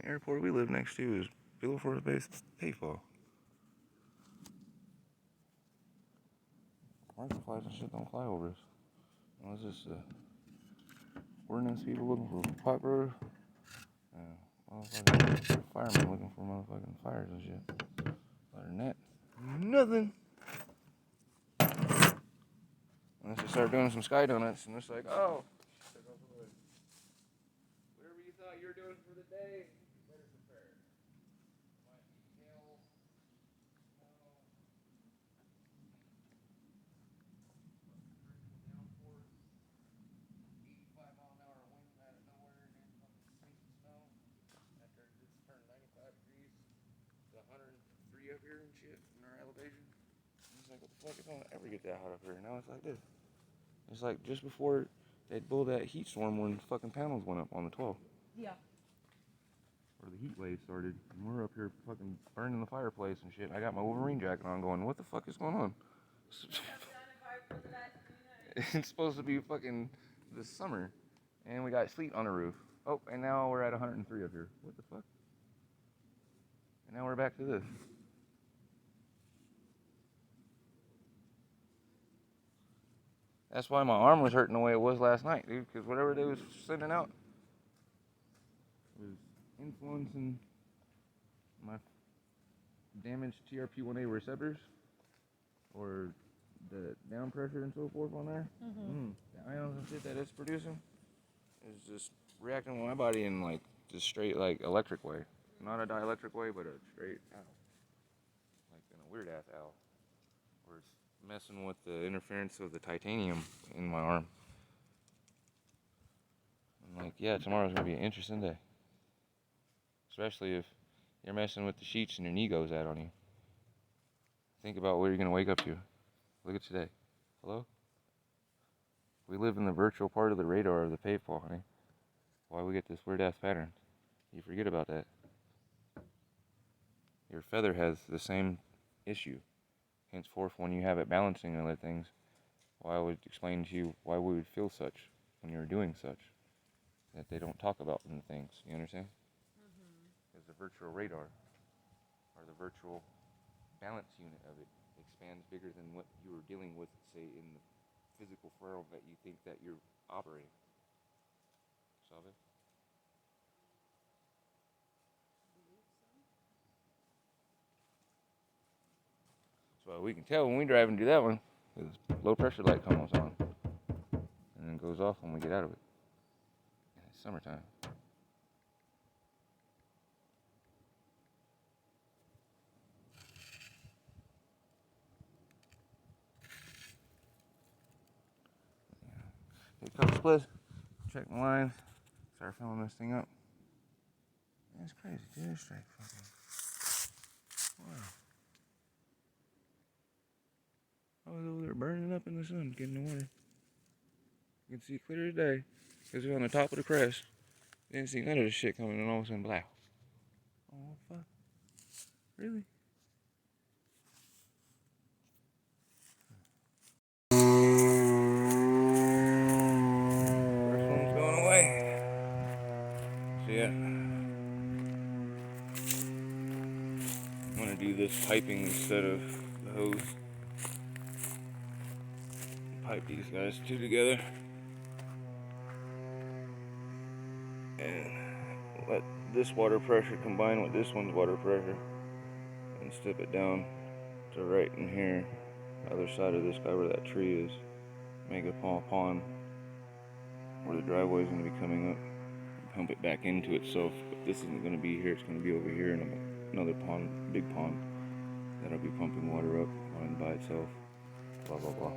The airport we live next to is Bill Force Base Payfall. Commercial flights and shit don't fly over us. Unless it's ordnance people looking for pot growers. Motherfucking firemen looking for motherfucking fires and shit. Other than that, nothing. Unless they start doing some sky donuts and it's like, oh. Whatever you thought you were doing for the day, better prepare. Might be hail, snow. 103 up here and shit in our elevation. It's like, what the fuck? It don't ever get that hot up here. Now it's like this. It's like just before they blew that heat storm when fucking panels went up on the 12th. Yeah. Where the heat wave started. And we're up here fucking burning the fireplace and shit. I got my Wolverine jacket on going, what the fuck is going on? It's supposed to be fucking this summer. And we got sleet on the roof. Oh, and now we're at 103 up here. What the fuck? And now we're back to this. That's why my arm was hurting the way it was last night, dude. Because whatever they was sending out was influencing my damaged TRP1A receptors or the down pressure and so forth on there. The ions and shit that it's producing is just reacting with my body in like just straight like electric way. Not a dielectric way, but a straight owl. Like in a weird ass owl. Where it's messing with the interference of the titanium in my arm. I'm like, yeah, tomorrow's gonna be an interesting day. Especially if you're messing with the sheets and your knee goes out on you. Think about what you're gonna wake up to. Look at today. Hello? We live in the virtual part of the radar of the paveball, honey. Why we get this weird ass pattern? You forget about that. Your feather has the same issue. Henceforth, when you have it balancing other things, why I would explain to you why we would feel such when you're doing such. That they don't talk about in the things. You understand? Because the virtual radar, or the virtual balance unit of it, expands bigger than what you were dealing with, say, in the physical world that you think that you're operating. Solve it? So we can tell when we drive and do that one, because low pressure light comes on, and then goes off when we get out of it. And it's summertime. Coach split, check my lines, start filling this thing up. That's crazy, dude. It's straight fucking. Wow. I was over there burning up in the sun, getting the water. You can see clear as day, because we're on the top of the crest. Didn't see none of this shit coming, and all of a sudden, blah. Oh, fuck. Really? First one's going away. See ya. I'm gonna do this piping instead of the hose. Pipe these guys two together. And let this water pressure combine with this one's water pressure. And step it down to right in here. The other side of this guy where that tree is. Make a pond where the driveway is going to be coming up. Pump it back into itself. But this isn't going to be here. It's going to be over here in another pond, big pond. That'll be pumping water up by itself. Blah, blah, blah.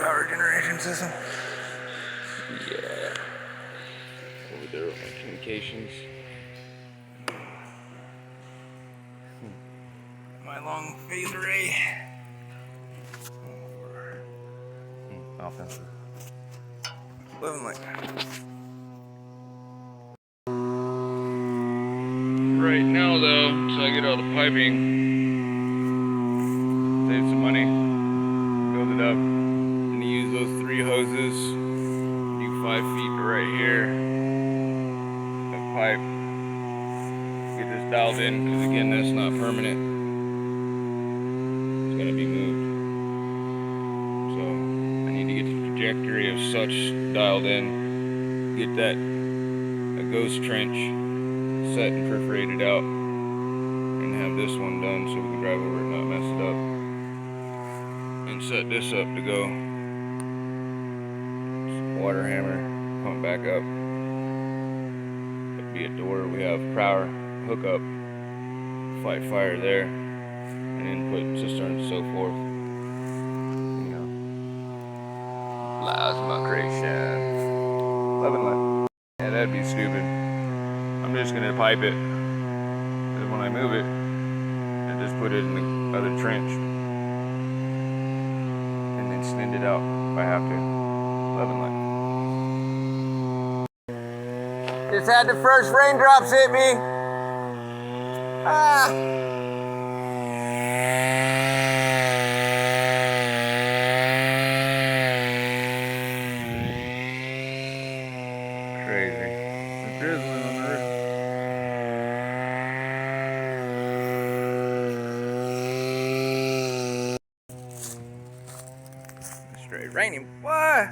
Power generation system. Yeah. Over there with my communications. My long phase array. Offensive. Living like right now though, until I get all the piping, save some money, build it up, and use those 3 hoses, do 5 feet to right here, of pipe, get this dialed in, because again, that's not permanent, it's going to be moved, so I need to get the trajectory of such dialed in, get that, a ghost trench set and perforated out, and have this one done so we can drive over it and not mess it up, and set this up to go. Water hammer, pump back up. It'd be a door, we have power, hook up, fight fire there, and input cistern and so forth. You know, plasma creation. 11 left. Yeah, that'd be stupid. I'm just gonna pipe it. And when I move it, I just put it in the other trench. And then send it out if I have to. 11 left. Just had the first raindrops hit me. Ah! Crazy. It's drizzling on the roof. It's straight raining. What?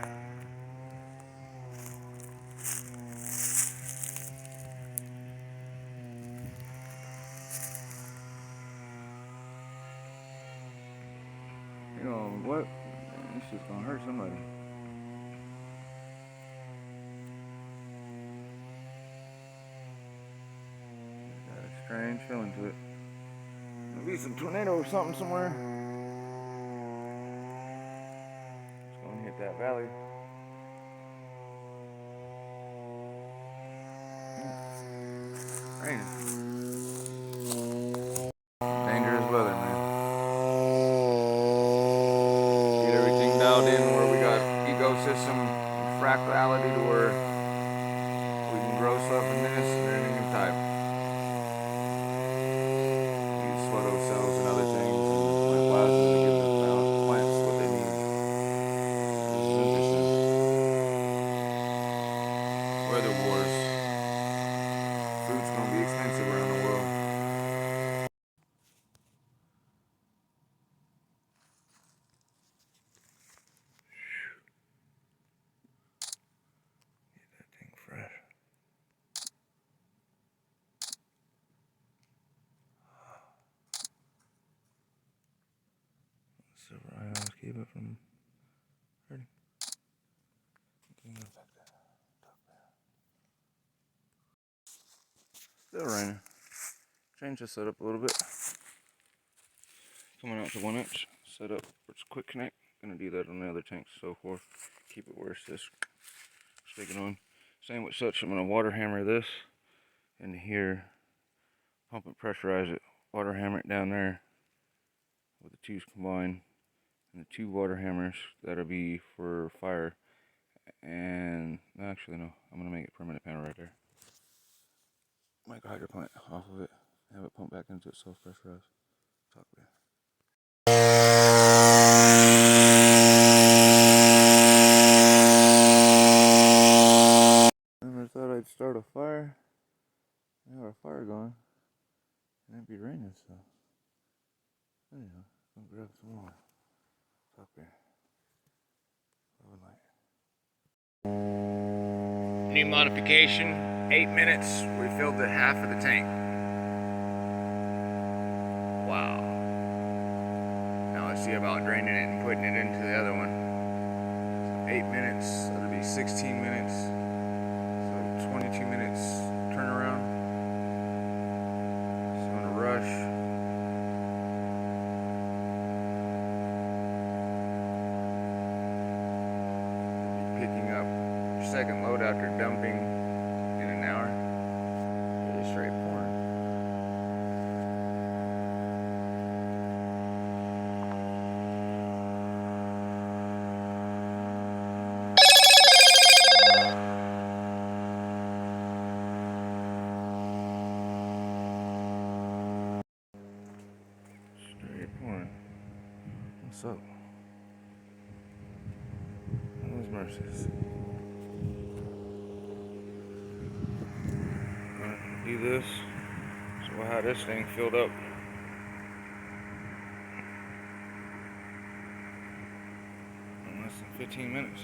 You know what? This shit's gonna hurt somebody. Got a strange feeling to it. Maybe some tornado or something somewhere. It's gonna hit that valley. Raining. Dangerous weather, man. Get everything dialed in where we got ecosystem and fractality to where we can grow stuff in this and anything type. Use photo cells and other things and plant plasma to give the plants what they need. This is interesting. Weather wars. Food's gonna be expensive around the world. Get that thing fresh. Silver ions keep it from hurting. Still raining. Change the setup a little bit. Coming out to 1 inch. Set up for its quick connect. Gonna do that on the other tanks, so forth. Keep it where it's just sticking on. Same with such. I'm gonna water hammer this into here. Pump and pressurize it. Water hammer it down there with the two combined. And the 2 water hammers that'll be for fire. And actually no, I'm gonna make a permanent panel right there. Make a hydroplant off of it. Have it pump back into itself, pressurize. Talk there. I thought I'd start a fire. I have a fire going. And it'd be raining, so anyhow, I'm gonna grab some more. Talk there. New modification, 8 minutes, we filled the half of the tank. Wow. Now let's see about draining it and putting it into the other one. 8 minutes, that'll be 16 minutes. So 22 minutes turnaround. So I'm gonna rush. Picking up your second load after dumping in an hour. It is straight pouring. Straight pouring. What's up? Those mercies. Do this, so we'll have this thing filled up in less than 15 minutes.